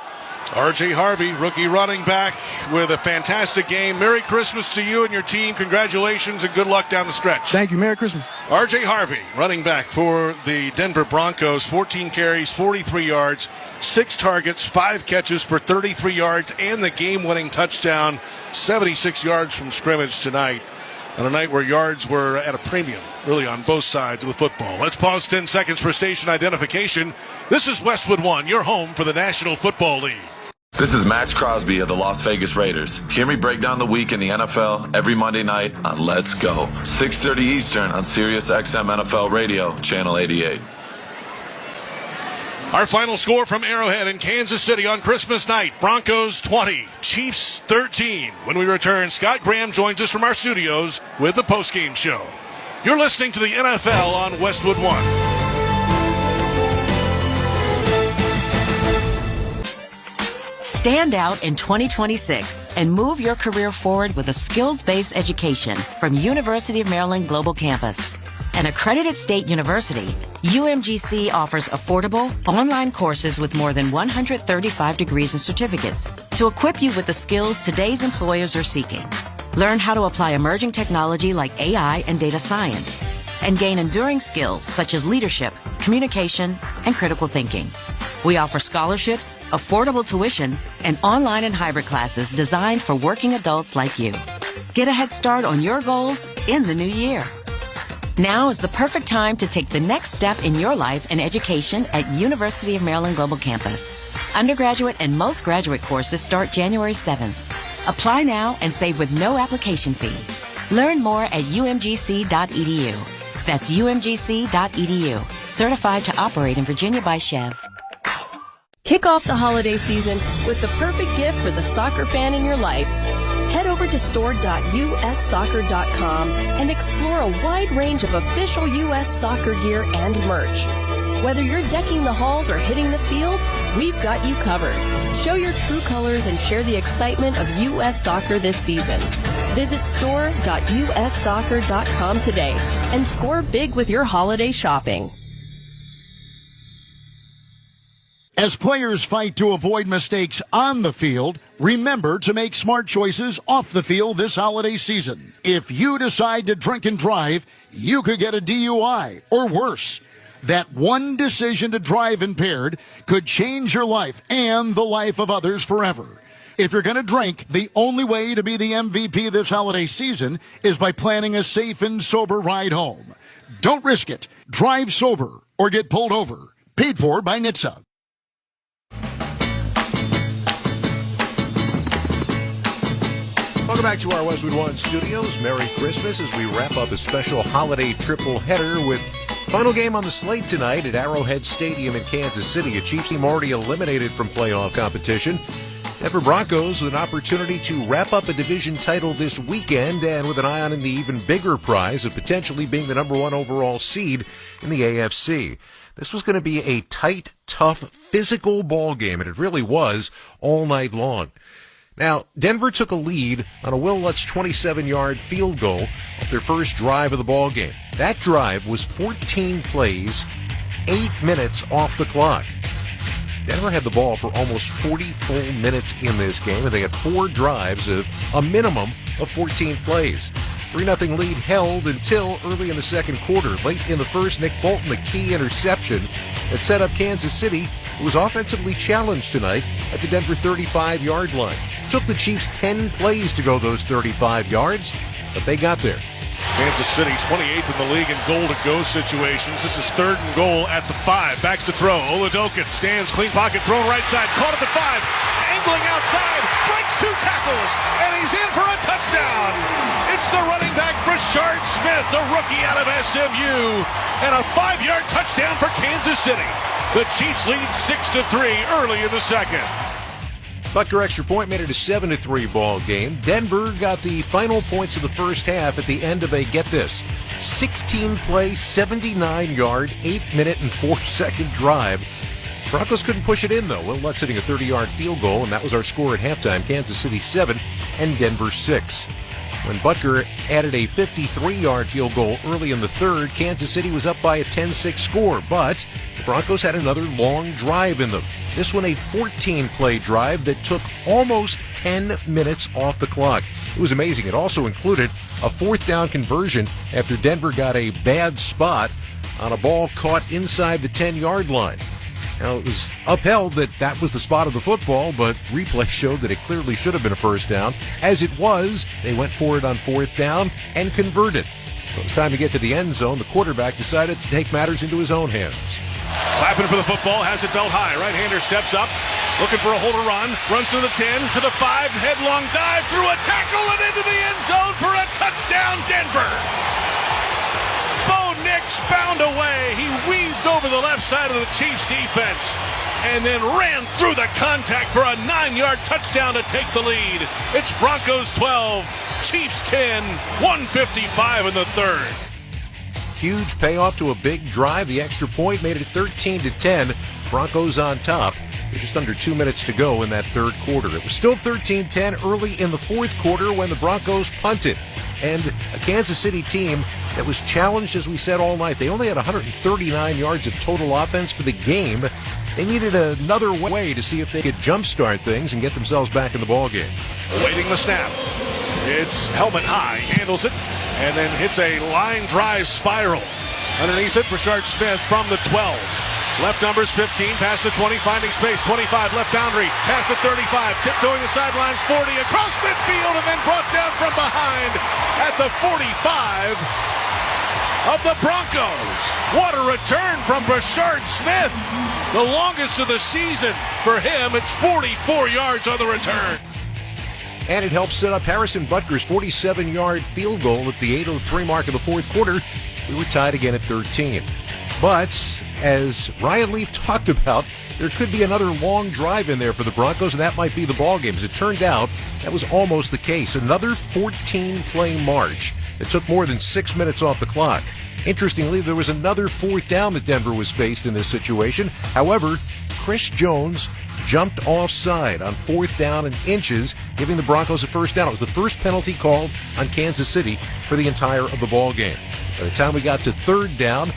R.J. Harvey, rookie running back, with a fantastic game. Merry Christmas to you and your team. Congratulations and good luck down the stretch. Thank you. Merry Christmas. R.J. Harvey, running back for the Denver Broncos, 14 carries, 43 yards, 6 targets, 5 catches for 33 yards, and the game-winning touchdown, 76 yards from scrimmage tonight, on a night where yards were at a premium, really, on both sides of the football. Let's pause 10 seconds for station identification. This is Westwood One, your home for the National Football League. This is Max Crosby of the Las Vegas Raiders. Hear me break down the week in the NFL every Monday night on Let's Go, 6:30 Eastern on SiriusXM NFL Radio, Channel 88. Our final score from Arrowhead in Kansas City on Christmas night, Broncos 20, Chiefs 13. When we return, Scott Graham joins us from our studios with the postgame show. You're listening to the NFL on Westwood One. Stand out in 2026 and move your career forward with a skills-based education from University of Maryland Global Campus. An accredited state university, UMGC offers affordable, online courses with more than 135 degrees and certificates to equip you with the skills today's employers are seeking. Learn how to apply emerging technology like AI and data science, and gain enduring skills such as leadership, communication, and critical thinking. We offer scholarships, affordable tuition, and online and hybrid classes designed for working adults like you. Get a head start on your goals in the new year. Now is the perfect time to take the next step in your life and education at University of Maryland Global Campus. Undergraduate and most graduate courses start January 7th. Apply now and save with no application fee. Learn more at umgc.edu. That's umgc.edu. Certified to operate in Virginia by Chev. Kick off the holiday season with the perfect gift for the soccer fan in your life. Head over to store.ussoccer.com and explore a wide range of official U.S. soccer gear and merch. Whether you're decking the halls or hitting the fields, we've got you covered. Show your true colors and share the excitement of U.S. soccer this season. Visit store.ussoccer.com today and score big with your holiday shopping. As players fight to avoid mistakes on the field, remember to make smart choices off the field this holiday season. If you decide to drink and drive, you could get a DUI or worse. That one decision to drive impaired could change your life and the life of others forever. If you're going to drink, the only way to be the MVP this holiday season is by planning a safe and sober ride home. Don't risk it. Drive sober or get pulled over. Paid for by NHTSA. Welcome back to our Westwood One studios. Merry Christmas as we wrap up a special holiday triple header with final game on the slate tonight at Arrowhead Stadium in Kansas City. A Chiefs team already eliminated from playoff competition. Denver Broncos with an opportunity to wrap up a division title this weekend and with an eye on the even bigger prize of potentially being the number 1 overall seed in the AFC. This was going to be a tight, tough, physical ball game, and it really was all night long. Now, Denver took a lead on a Will Lutz 27-yard field goal of their first drive of the ball game. That drive was 14 plays, 8 minutes off the clock. Denver had the ball for almost 40 full minutes in this game, and they had 4 drives of a minimum of 14 plays. 3-0 lead held until early in the second quarter. Late in the first, Nick Bolton, the key interception that set up Kansas City, who was offensively challenged tonight at the Denver 35-yard line. Took the Chiefs 10 plays to go those 35 yards, but they got there. Kansas City 28th in the league in goal-to-go situations. This is 3rd and goal at the 5. Back to throw. Oladokin stands, clean pocket, thrown right side, caught at the 5, angling outside, breaks 2 tackles, and he's in for a touchdown. It's the running back, Brashard Smith, the rookie out of SMU, and a 5-yard touchdown for Kansas City. The Chiefs lead 6-3 early in the second. Butker extra point made it a 7-3 ball game. Denver got the final points of the first half at the end of a, get this, 16-play, 79-yard, 8-minute, and 4-second drive. Broncos couldn't push it in, though. Will Lutz hitting a 30-yard field goal, and that was our score at halftime. Kansas City 7 and Denver 6. When Butker added a 53-yard field goal early in the third, Kansas City was up by a 10-6 score, but the Broncos had another long drive in them. This one a 14-play drive that took almost 10 minutes off the clock. It was amazing. It also included a fourth down conversion after Denver got a bad spot on a ball caught inside the 10-yard line. Now, it was upheld that that was the spot of the football, but replay showed that it clearly should have been a first down. As it was, they went for it on fourth down and converted. When it was time to get to the end zone, the quarterback decided to take matters into his own hands. Clapping for the football, has it belt high. Right-hander steps up, looking for a hole to run, runs to the 10, to the 5, headlong dive, through a tackle and into the end zone for a touchdown, Denver! Bo Nix bound away. He weaved over the left side of the Chiefs defense and then ran through the contact for a 9-yard touchdown to take the lead. It's Broncos 12, Chiefs 10, 1:55 in the third. Huge payoff to a big drive. The extra point made it 13-10. Broncos on top. There's just under 2 minutes to go in that third quarter. It was still 13-10 early in the fourth quarter when the Broncos punted. And a Kansas City team that was challenged, as we said all night. They only had 139 yards of total offense for the game. They needed another way to see if they could jumpstart things and get themselves back in the ballgame. Waiting the snap. It's helmet high, handles it, and then hits a line drive spiral. Underneath it, Brashard Smith from the 12. Left numbers 15, past the 20, finding space, 25, left boundary, past the 35, tiptoeing the sidelines, 40, across midfield, and then brought down from behind at the 45 of the Broncos. What a return from Brashard Smith. The longest of the season for him. It's 44 yards on the return. And it helped set up Harrison Butker's 47-yard field goal at the 8:03 mark of the fourth quarter. We were tied again at 13. But as Ryan Leaf talked about, there could be another long drive in there for the Broncos, and that might be the ballgame. As it turned out, that was almost the case. Another 14-play march that took more than 6 minutes off the clock. Interestingly, there was another fourth down that Denver was faced in this situation. However, Chris Jones jumped offside on fourth down and inches, giving the Broncos a first down. It was the first penalty called on Kansas City for the entire of the ballgame. By the time we got to third down,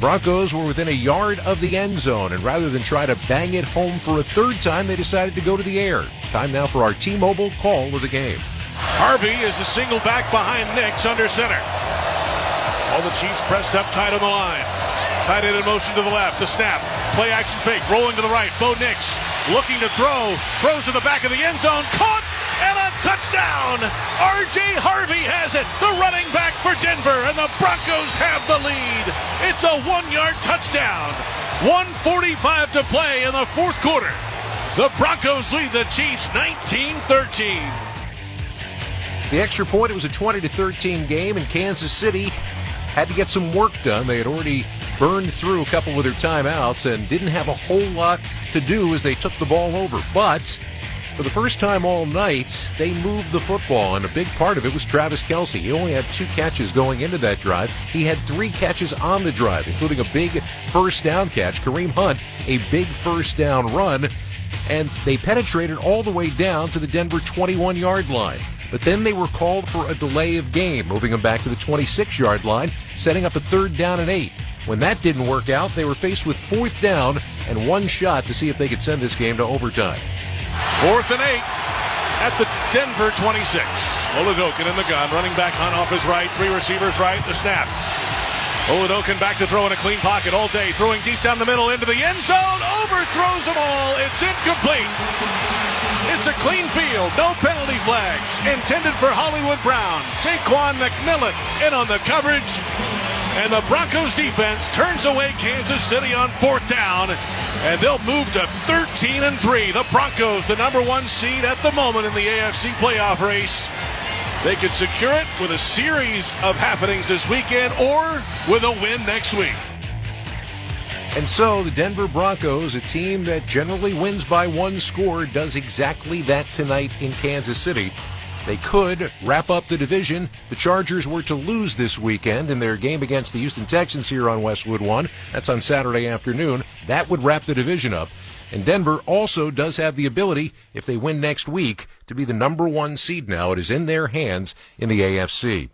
Broncos were within a yard of the end zone, and rather than try to bang it home for a third time, they decided to go to the air. Time now for our T-Mobile call of the game. Harvey is the single back behind Nix under center. All the Chiefs pressed up tight on the line. Tight end in motion to the left. The snap. Play action fake. Rolling to the right. Bo Nix looking to throw. Throws to the back of the end zone. Caught and a touchdown. R.J. Harvey has it. The running back for Denver. And the Broncos have the lead. It's a 1-yard touchdown. 1:45 to play in the fourth quarter. The Broncos lead the Chiefs 19-13. The extra point, it was a 20-13 game, and Kansas City had to get some work done. They had already burned through a couple of their timeouts and didn't have a whole lot to do as they took the ball over. But for the first time all night, they moved the football, and a big part of it was Travis Kelce. He only had 2 catches going into that drive. He had 3 catches on the drive, including a big first down catch. Kareem Hunt, a big first down run, and they penetrated all the way down to the Denver 21-yard line. But then they were called for a delay of game, moving them back to the 26-yard line, setting up a 3rd down and 8. When that didn't work out, they were faced with 4th down and 1 shot to see if they could send this game to overtime. 4th and 8 at the Denver 26. Oladokun in the gun, running back Hunt off his right, 3 receivers right, the snap. Oladokun back to throw in a clean pocket all day, throwing deep down the middle into the end zone, overthrows them all, it's incomplete. It's a clean field, no penalty flags, intended for Hollywood Brown. Jaquan McMillan in on the coverage, and the Broncos defense turns away Kansas City on 4th down, and they'll move to 13-3. The Broncos, the number 1 seed at the moment in the AFC playoff race. They could secure it with a series of happenings this weekend or with a win next week. And so the Denver Broncos, a team that generally wins by one score, does exactly that tonight in Kansas City. They could wrap up the division. The Chargers were to lose this weekend in their game against the Houston Texans here on Westwood One. That's on Saturday afternoon. That would wrap the division up. And Denver also does have the ability, if they win next week, to be the number one seed now. It is in their hands in the AFC.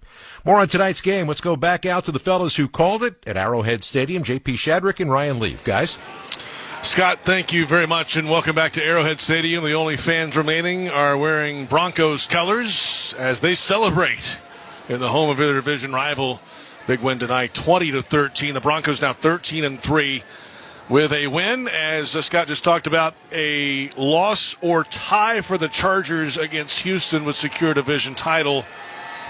More on tonight's game. Let's go back out to the fellas who called it at Arrowhead Stadium, J.P. Shadrick and Ryan Leaf. Guys? Scott, thank you very much, and welcome back to Arrowhead Stadium. The only fans remaining are wearing Broncos colors as they celebrate in the home of their division rival. Big win tonight, 20-13. The Broncos now 13-3 with a win. As Scott just talked about, a loss or tie for the Chargers against Houston would secure a division title.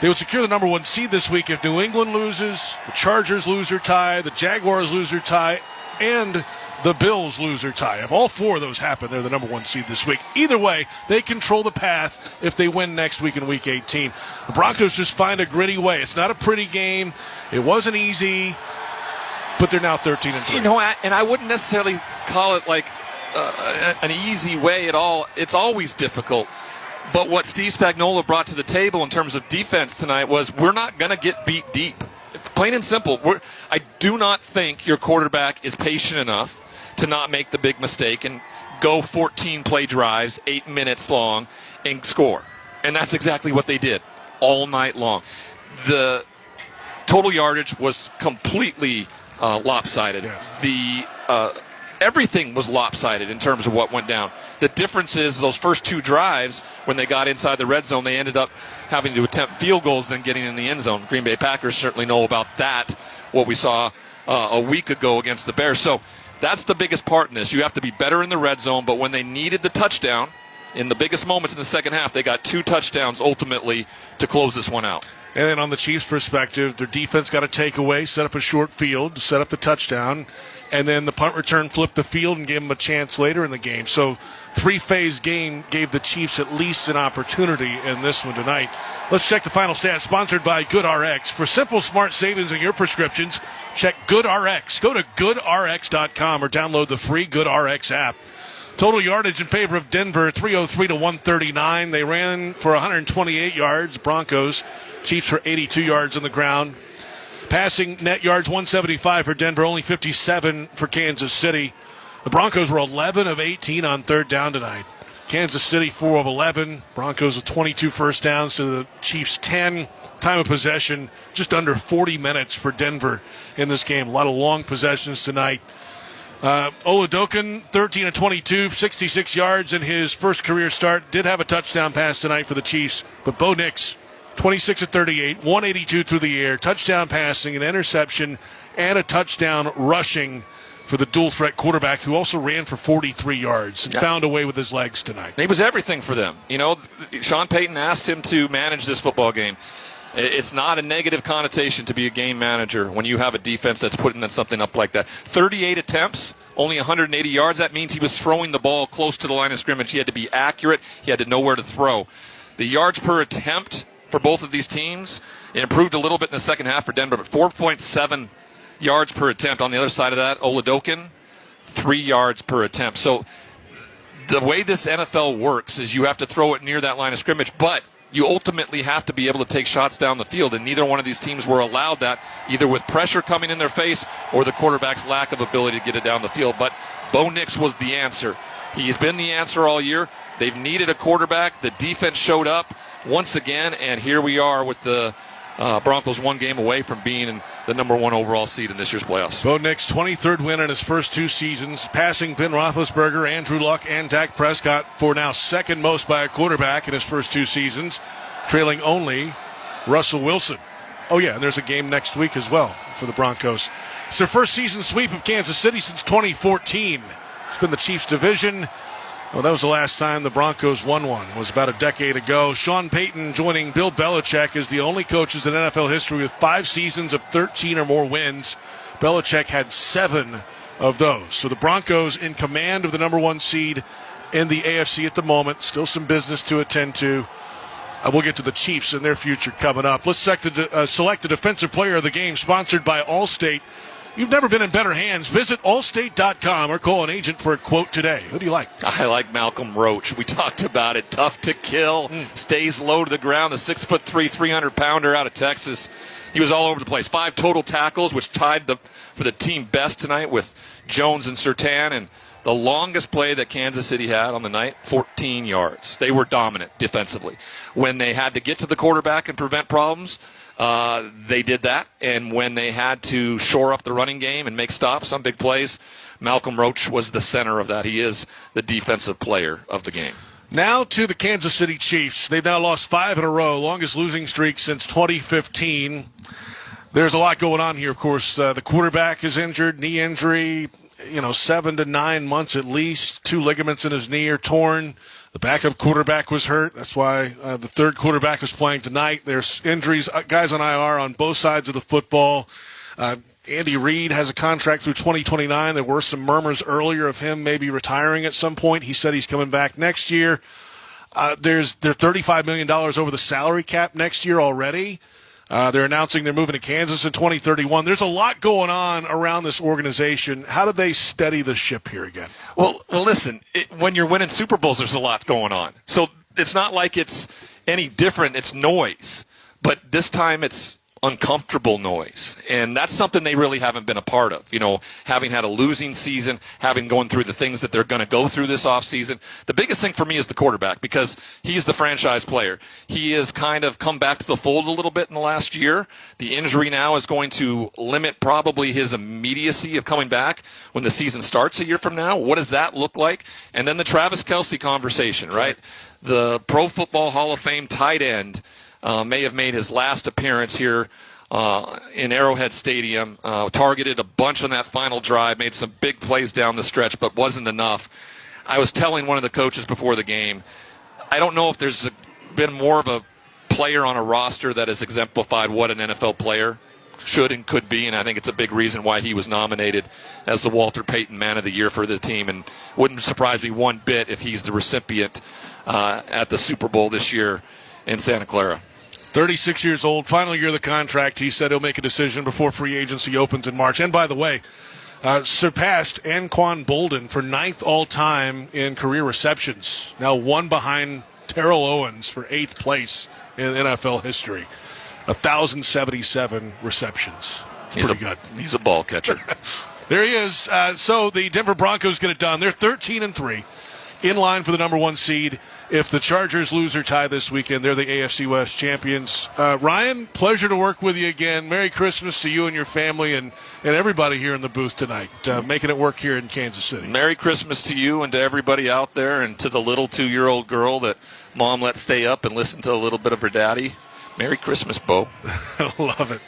They would secure the number one seed this week if New England loses, the Chargers lose or tie, the Jaguars lose or tie, and the Bills lose or tie. If all four of those happen, they're the number one seed this week. Either way, they control the path if they win next week in Week 18. The Broncos just find a gritty way. It's not a pretty game. It wasn't easy, but they're now 13-3. You know, and I wouldn't necessarily call it like an easy way at all. It's always difficult. But what Steve Spagnuolo brought to the table in terms of defense tonight was we're not going to get beat deep. Plain and simple. I do not think your quarterback is patient enough to not make the big mistake and go 14-play drives, 8 minutes long, and score. And that's exactly what they did all night long. The total yardage was completely lopsided. Yeah. Everything was lopsided in terms of what went down. The difference is those first two drives, when they got inside the red zone, they ended up having to attempt field goals than getting in the end zone. Green Bay Packers certainly know about that, what we saw a week ago against the Bears. So that's the biggest part in this. You have to be better in the red zone, but when they needed the touchdown, in the biggest moments in the second half, they got 2 touchdowns ultimately to close this one out. And then on the Chiefs' perspective, their defense got a takeaway, set up a short field, set up the touchdown, and then the punt return flipped the field and gave them a chance later in the game. So 3-phase game gave the Chiefs at least an opportunity in this one tonight. Let's check the final stats, sponsored by GoodRx. For simple, smart savings in your prescriptions, check GoodRx. Go to GoodRx.com or download the free GoodRx app. Total yardage in favor of Denver, 303 to 139. They ran for 128 yards, Broncos. Chiefs for 82 yards on the ground. Passing net yards, 175 for Denver, only 57 for Kansas City. The Broncos were 11 of 18 on third down tonight. Kansas City 4 of 11. Broncos with 22 first downs to the Chiefs 10. Time of possession just under 40 minutes for Denver in this game. A lot of long possessions tonight. Oladokin, 13 of 22, 66 yards in his first career start. Did have a touchdown pass tonight for the Chiefs. But Bo Nix, 26 of 38, 182 through the air, touchdown passing, an interception, and a touchdown rushing for the dual-threat quarterback, who also ran for 43 yards and found a way with his legs tonight. He was everything for them. You know, Sean Payton asked him to manage this football game. It's not a negative connotation to be a game manager when you have a defense that's putting something up like that. 38 attempts, only 180 yards. That means he was throwing the ball close to the line of scrimmage. He had to be accurate. He had to know where to throw. The yards per attempt for both of these teams, it improved a little bit in the second half for Denver, but 4.7 yards per attempt. On the other side of that, Oladokin, 3 yards per attempt. So the way this NFL works is you have to throw it near that line of scrimmage, but you ultimately have to be able to take shots down the field, and neither one of these teams were allowed that, either with pressure coming in their face or the quarterback's lack of ability to get it down the field. But Bo Nix was the answer. He's been the answer all year. They've needed a quarterback. The defense showed up once again, and here we are with the Broncos one game away from being in the number one overall seed in this year's playoffs. Bo Nix, 23rd win in his first 2 seasons, passing Ben Roethlisberger, Andrew Luck, and Dak Prescott for now second most by a quarterback in his first 2 seasons, trailing only Russell Wilson. Oh, yeah, and there's a game next week as well for the Broncos. It's their first season sweep of Kansas City since 2014. It's been the Chiefs' division. Well, that was the last time the Broncos won one. It was about a decade ago. Sean Payton joining Bill Belichick as the only coaches in NFL history with 5 seasons of 13 or more wins. Belichick had 7 of those. So the Broncos in command of the number 1 seed in the AFC at the moment. Still some business to attend to. We'll get to the Chiefs and their future coming up. Let's select the defensive player of the game, sponsored by Allstate. You've never been in better hands. Visit Allstate.com or call an agent for a quote today. Who do you like? I like Malcolm Roach. We talked about it. Tough to kill. Stays low to the ground. The 6'3", 300-pounder out of Texas. He was all over the place. 5 total tackles, which tied for the team best tonight with Jones and Surtain. And the longest play that Kansas City had on the night, 14 yards. They were dominant defensively. When they had to get to the quarterback and prevent problems, they did that, and when they had to shore up the running game and make stops on big plays, Malcolm Roach was the center of that. He is the defensive player of the game. Now to the Kansas City Chiefs. They've now lost 5 in a row, longest losing streak since 2015. There's a lot going on here, of course. The quarterback is injured, knee injury, 7 to 9 months at least. 2 ligaments in his knee are torn. The backup quarterback was hurt. That's why the third quarterback is playing tonight. There's injuries, guys on IR on both sides of the football. Andy Reid has a contract through 2029. There were some murmurs earlier of him maybe retiring at some point. He said he's coming back next year. They're $35 million over the salary cap next year already. They're announcing they're moving to Kansas in 2031. There's a lot going on around this organization. How do they steady the ship here again? Well, listen, when you're winning Super Bowls, there's a lot going on. So it's not like it's any different. It's noise. But this time it's uncomfortable noise. And that's something they really haven't been a part of. Having had a losing season, having gone through the things that they're going to go through this offseason. The biggest thing for me is the quarterback because he's the franchise player. He has kind of come back to the fold a little bit in the last year. The injury now is going to limit probably his immediacy of coming back when the season starts a year from now. What does that look like? And then the Travis Kelce conversation, right? The Pro Football Hall of Fame tight end may have made his last appearance here in Arrowhead Stadium, targeted a bunch on that final drive, made some big plays down the stretch, but wasn't enough. I was telling one of the coaches before the game, I don't know if there's been more of a player on a roster that has exemplified what an NFL player should and could be, and I think it's a big reason why he was nominated as the Walter Payton Man of the Year for the team, and wouldn't surprise me one bit if he's the recipient at the Super Bowl this year in Santa Clara. 36 years old, final year of the contract. He said he'll make a decision before free agency opens in March. And by the way, surpassed Anquan Bolden for 9th all-time in career receptions. Now one behind Terrell Owens for 8th place in NFL history. 1,077 receptions. Pretty good. He's a ball catcher. There he is. So the Denver Broncos get it done. They're 13-3, in line for the number 1 seed. If the Chargers lose or tie this weekend, they're the AFC West champions. Ryan, pleasure to work with you again. Merry Christmas to you and your family and everybody here in the booth tonight, making it work here in Kansas City. Merry Christmas to you and to everybody out there and to the little 2-year-old girl that Mom let stay up and listen to a little bit of her daddy. Merry Christmas, Bo. Love it.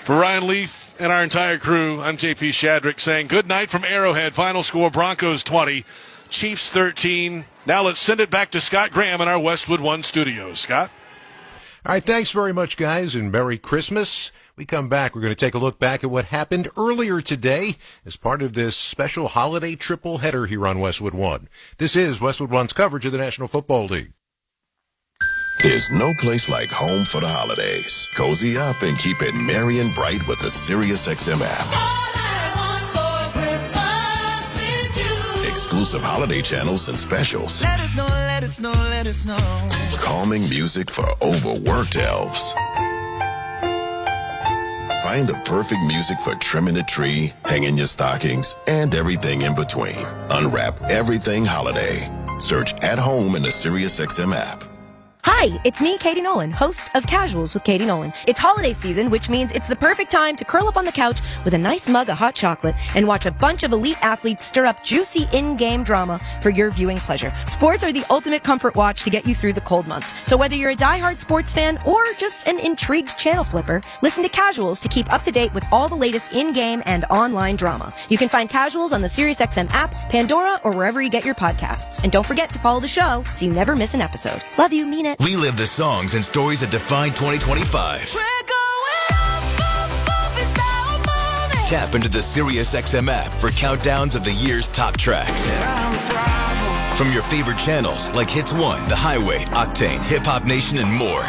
For Ryan Leaf and our entire crew, I'm JP Shadrick saying good night from Arrowhead. Final score, Broncos 20, Chiefs 13. Now let's send it back to Scott Graham in our Westwood One studios. Scott? All right, thanks very much, guys, and Merry Christmas. We come back, we're going to take a look back at what happened earlier today as part of this special holiday triple header here on Westwood One. This is Westwood One's coverage of the National Football League. There's no place like home for the holidays. Cozy up and keep it merry and bright with the SiriusXM app. Exclusive holiday channels and specials. Let us know, let us know, let us know. Calming music for overworked elves. Find the perfect music for trimming the tree, hanging your stockings, and everything in between. Unwrap everything holiday. Search At Home in the SiriusXM app. Hi, it's me, Katie Nolan, host of Casuals with Katie Nolan. It's holiday season, which means it's the perfect time to curl up on the couch with a nice mug of hot chocolate and watch a bunch of elite athletes stir up juicy in-game drama for your viewing pleasure. Sports are the ultimate comfort watch to get you through the cold months. So whether you're a diehard sports fan or just an intrigued channel flipper, listen to Casuals to keep up to date with all the latest in-game and online drama. You can find Casuals on the SiriusXM app, Pandora, or wherever you get your podcasts. And don't forget to follow the show so you never miss an episode. Love you, mean it. Relive the songs and stories that defined 2025. Tap into the SiriusXM app for countdowns of the year's top tracks. From your favorite channels like Hits 1, The Highway, Octane, Hip Hop Nation, and more.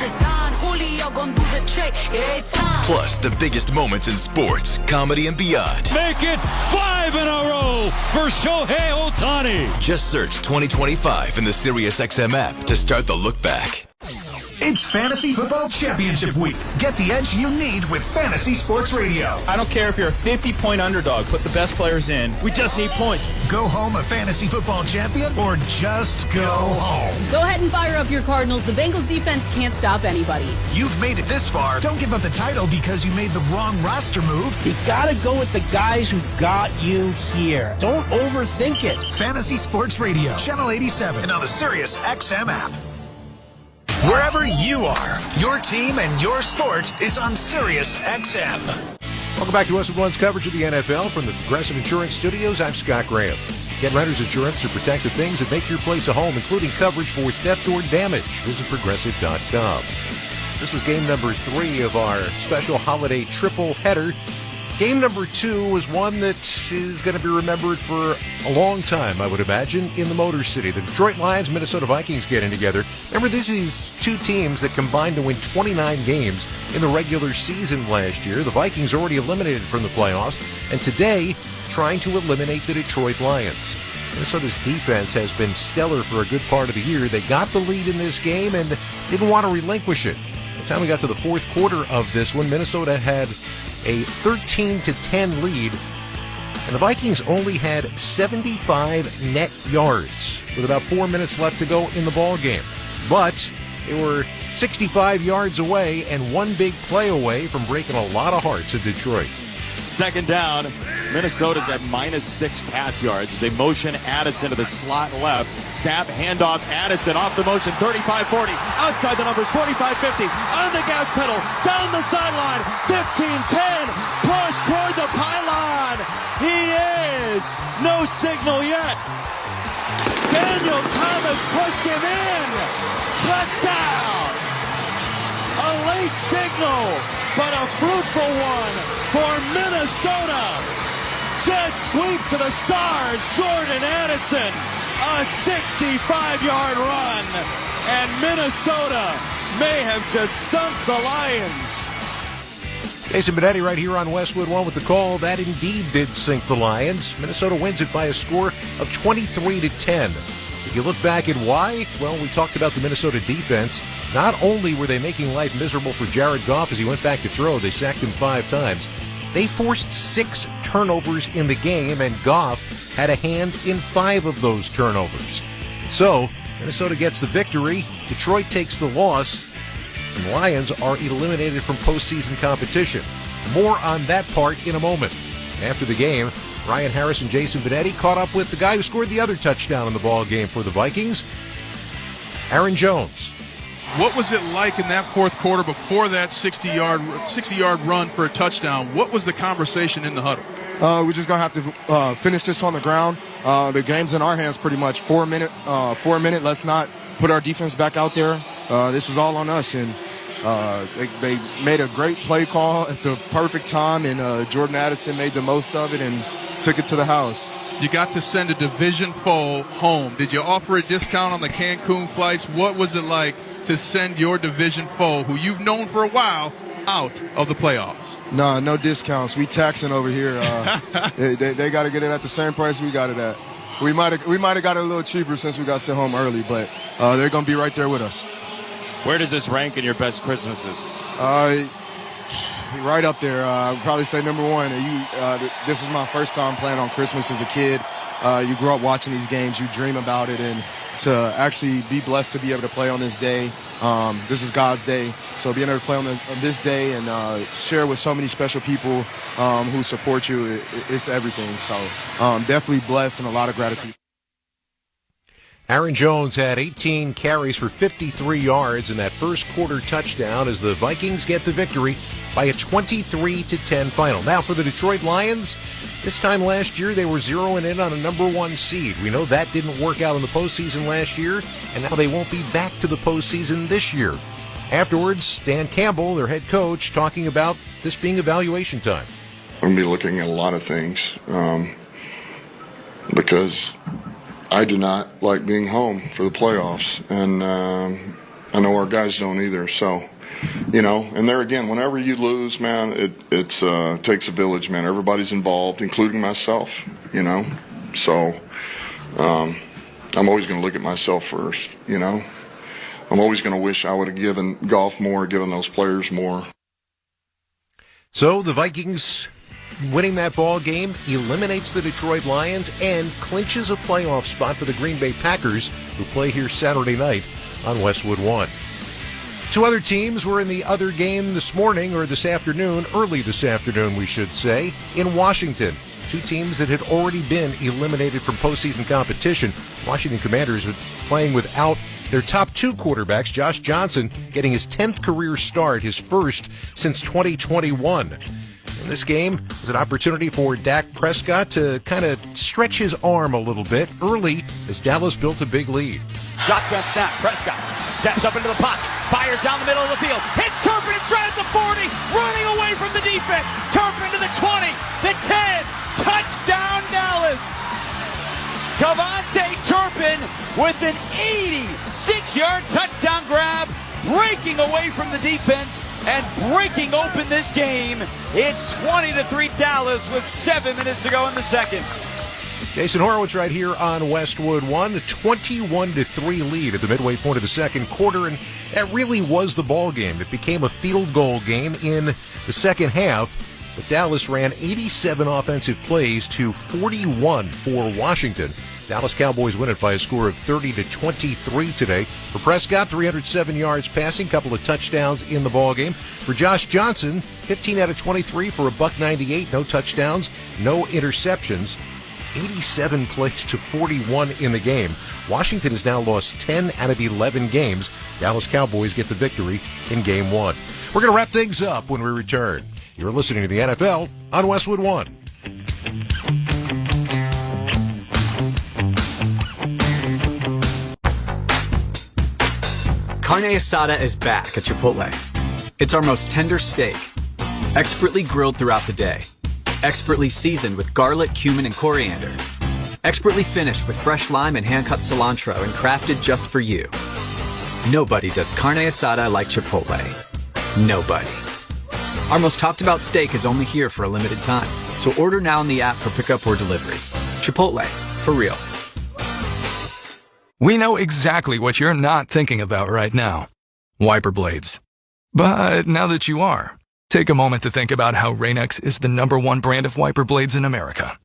right every time. Plus, the biggest moments in sports, comedy, and beyond. Make it 5 in a row for Shohei Ohtani. Just search 2025 in the SiriusXM app to start the look back. It's Fantasy Football Championship Week. Get the edge you need with Fantasy Sports Radio. I don't care if you're a 50-point underdog. Put the best players in. We just need points. Go home a fantasy football champion or just go home. Go ahead and fire up your Cardinals. The Bengals defense can't stop anybody. You've made it this far. Don't give up the title because you made the wrong roster move. You gotta go with the guys who got you here. Don't overthink it. Fantasy Sports Radio, Channel 87, and on the SiriusXM app. Wherever you are, your team and your sport is on SiriusXM. Welcome back to Westwood One's coverage of the NFL from the Progressive Insurance Studios. I'm Scott Graham. Get renter's insurance to protect the things that make your place a home, including coverage for theft or damage. Visit Progressive.com. This was game number 3 of our special holiday triple header. Game number 2 was one that is going to be remembered for a long time, I would imagine, in the Motor City. The Detroit Lions, Minnesota Vikings getting together. Remember, this is 2 teams that combined to win 29 games in the regular season last year. The Vikings already eliminated from the playoffs, and today trying to eliminate the Detroit Lions. Minnesota's defense has been stellar for a good part of the year. They got the lead in this game and didn't want to relinquish it. By the time we got to the fourth quarter of this one, Minnesota had a 13-10 lead, and the Vikings only had 75 net yards with about 4 minutes left to go in the ball game. But they were 65 yards away and one big play away from breaking a lot of hearts in Detroit. Second down, Minnesota's got -6 pass yards as they motion Addison to the slot left. Snap, handoff, Addison off the motion, 35-40, outside the numbers, 45-50, on the gas pedal, down the sideline, 15-10, push toward the pylon. He is, no signal yet. Daniel Thomas pushed him in. Touchdown. A late signal, but a fruitful one for Minnesota. Jet sweep to the stars, Jordan Addison, a 65-yard run, and Minnesota may have just sunk the Lions. Jason Benetti right here on Westwood One with the call. That indeed did sink the Lions. Minnesota wins it by a score of 23-10. If you look back at why, well, we talked about the Minnesota defense. Not only were they making life miserable for Jared Goff as he went back to throw, they sacked him 5 times. They forced 6 turnovers in the game, and Goff had a hand in 5 of those turnovers. So, Minnesota gets the victory, Detroit takes the loss, and the Lions are eliminated from postseason competition. More on that part in a moment. After the game, Ryan Harris and Jason Benetti caught up with the guy who scored the other touchdown in the ball game for the Vikings, Aaron Jones. What was it like in that fourth quarter before that 60-yard run for a touchdown? What was the conversation in the huddle? We're just going to have to finish this on the ground. The game's in our hands pretty much. 4 minute. Let's not put our defense back out there. This is all on us. And they made a great play call at the perfect time, and Jordan Addison made the most of it and took it to the house. You got to send a division foe home. Did you offer a discount on the Cancun flights? What was it like to send your division foe, who you've known for a while, out of the playoffs? No discounts. We taxing over here. They got to get it at the same price we got it at. We might have got it a little cheaper since we got sent home early, but they're going to be right there with us. Where does this rank in your best Christmases? Right up there. I would probably say number 1. This is my first time playing on Christmas as a kid. You grew up watching these games. You dream about it, and to actually be blessed to be able to play on this day. This is God's day. So being able to play on this day and share with so many special people who support you, it's everything. So definitely blessed and a lot of gratitude. Aaron Jones had 18 carries for 53 yards in that first quarter touchdown as the Vikings get the victory by a 23-10 final. Now for the Detroit Lions, this time last year they were zeroing in on a number 1 seed. We know that didn't work out in the postseason last year, and now they won't be back to the postseason this year. Afterwards, Dan Campbell, their head coach, talking about this being evaluation time. I'm going to be looking at a lot of things because I do not like being home for the playoffs, and I know our guys don't either. So And there again, whenever you lose, man, it takes a village, man. Everybody's involved, including myself, So I'm always going to look at myself first, I'm always going to wish I would have given golf more, given those players more. So the Vikings winning that ball game eliminates the Detroit Lions and clinches a playoff spot for the Green Bay Packers, who play here Saturday night on Westwood One. Two other teams were in the other game this morning, or this afternoon, early this afternoon, we should say, in Washington. Two teams that had already been eliminated from postseason competition. Washington Commanders were playing without their top two quarterbacks, Josh Johnson getting his 10th career start, his first since 2021. In this game, it was an opportunity for Dak Prescott to kind of stretch his arm a little bit early as Dallas built a big lead. Shotgun snap. Prescott steps up into the pocket, fires down the middle of the field, hits Turpin straight at the 40, running away from the defense. Turpin to the 20, the 10, touchdown Dallas. Cavante Turpin with an 86-yard touchdown grab, breaking away from the defense and breaking open this game. It's 20-3 Dallas with 7 minutes to go in the second. Jason Horowitz right here on Westwood One, a 21-3 lead at the midway point of the second quarter, and that really was the ball game. It became a field goal game in the second half, but Dallas ran 87 offensive plays to 41 for Washington. Dallas Cowboys win it by a score of 30-23 today. For Prescott, 307 yards passing, couple of touchdowns in the ballgame. For Josh Johnson, 15 out of 23 for $198, no touchdowns, no interceptions. 87 plays to 41 in the game. Washington has now lost 10 out of 11 games. Dallas Cowboys get the victory in Game 1. We're going to wrap things up when we return. You're listening to the NFL on Westwood One. Carne asada is back at Chipotle. It's our most tender steak, expertly grilled throughout the day, expertly seasoned with garlic, cumin, and coriander, expertly finished with fresh lime and hand-cut cilantro and crafted just for you. Nobody does carne asada like Chipotle. Nobody. Our most talked-about steak is only here for a limited time, so order now in the app for pickup or delivery. Chipotle, for real. We know exactly what you're not thinking about right now. Wiper blades. But now that you are, take a moment to think about how Rain-X is the #1 brand of wiper blades in America.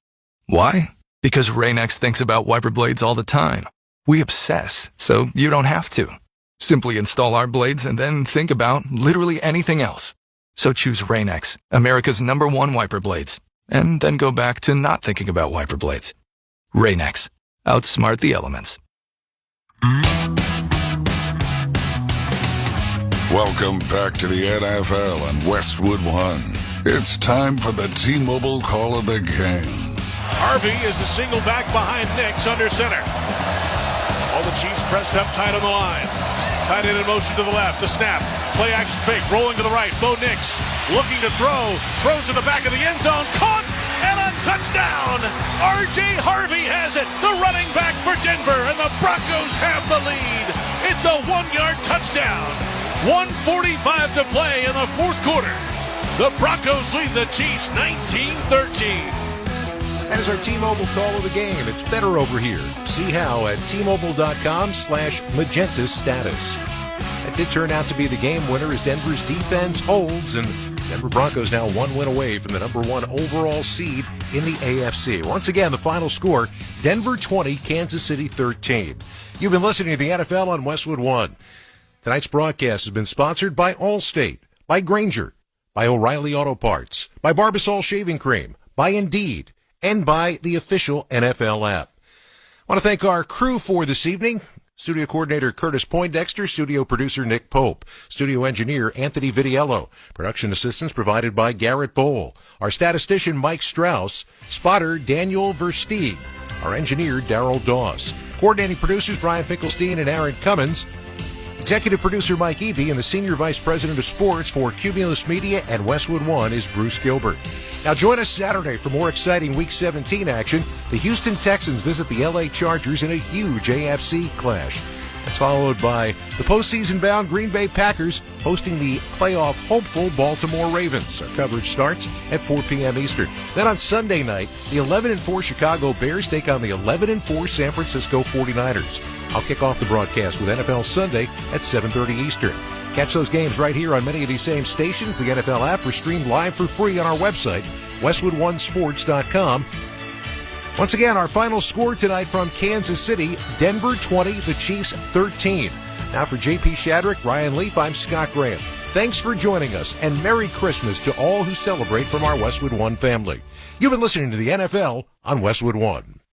Why? Because Rain-X thinks about wiper blades all the time. We obsess, so you don't have to. Simply install our blades and then think about literally anything else. So choose Rain-X, America's #1 wiper blades, and then go back to not thinking about wiper blades. Rain-X. Outsmart the elements. Welcome back to the NFL on Westwood One. It's time for the T-Mobile Call of the Game. Harvey is the single back behind Nix under center. All the Chiefs pressed up tight on the line. Tight end in motion to the left. The snap. Play action fake. Rolling to the right. Bo Nix looking to throw. Throws to the back of the end zone. Caught and a touchdown. R.J. Harvey has it. The running back for Denver. And the Broncos have the lead. It's a 1-yard touchdown. 1:45 to play in the fourth quarter. The Broncos lead the Chiefs 19-13. That is our T-Mobile call of the game. It's better over here. See how at T-Mobile.com/magenta status. That did turn out to be the game winner as Denver's defense holds, and Denver Broncos now 1 win away from the #1 overall seed in the AFC. Once again, the final score, Denver 20, Kansas City 13. You've been listening to the NFL on Westwood One. Tonight's broadcast has been sponsored by Allstate, by Grainger, by O'Reilly Auto Parts, by Barbasol Shaving Cream, by Indeed, and by the official NFL app. I want to thank our crew for this evening. Studio coordinator Curtis Poindexter, studio producer Nick Pope, studio engineer Anthony Vitiello, production assistance provided by Garrett Bowl, our statistician Mike Strauss, spotter Daniel Versteeg, our engineer Darrell Doss, coordinating producers Brian Finkelstein and Aaron Cummins, executive producer Mike Eby, and the senior vice president of sports for Cumulus Media and Westwood One is Bruce Gilbert. Now join us Saturday for more exciting Week 17 action. The Houston Texans visit the LA Chargers in a huge AFC clash. That's followed by the postseason-bound Green Bay Packers hosting the playoff-hopeful Baltimore Ravens. Our coverage starts at 4 p.m. Eastern. Then on Sunday night, the 11-4 Chicago Bears take on the 11-4 San Francisco 49ers. I'll kick off the broadcast with NFL Sunday at 7:30 Eastern. Catch those games right here on many of these same stations. The NFL app are streamed live for free on our website, WestwoodOneSports.com. Once again, our final score tonight from Kansas City, Denver 20, the Chiefs 13. Now for J.P. Shadrick, Ryan Leaf, I'm Scott Graham. Thanks for joining us, and Merry Christmas to all who celebrate from our Westwood One family. You've been listening to the NFL on Westwood One.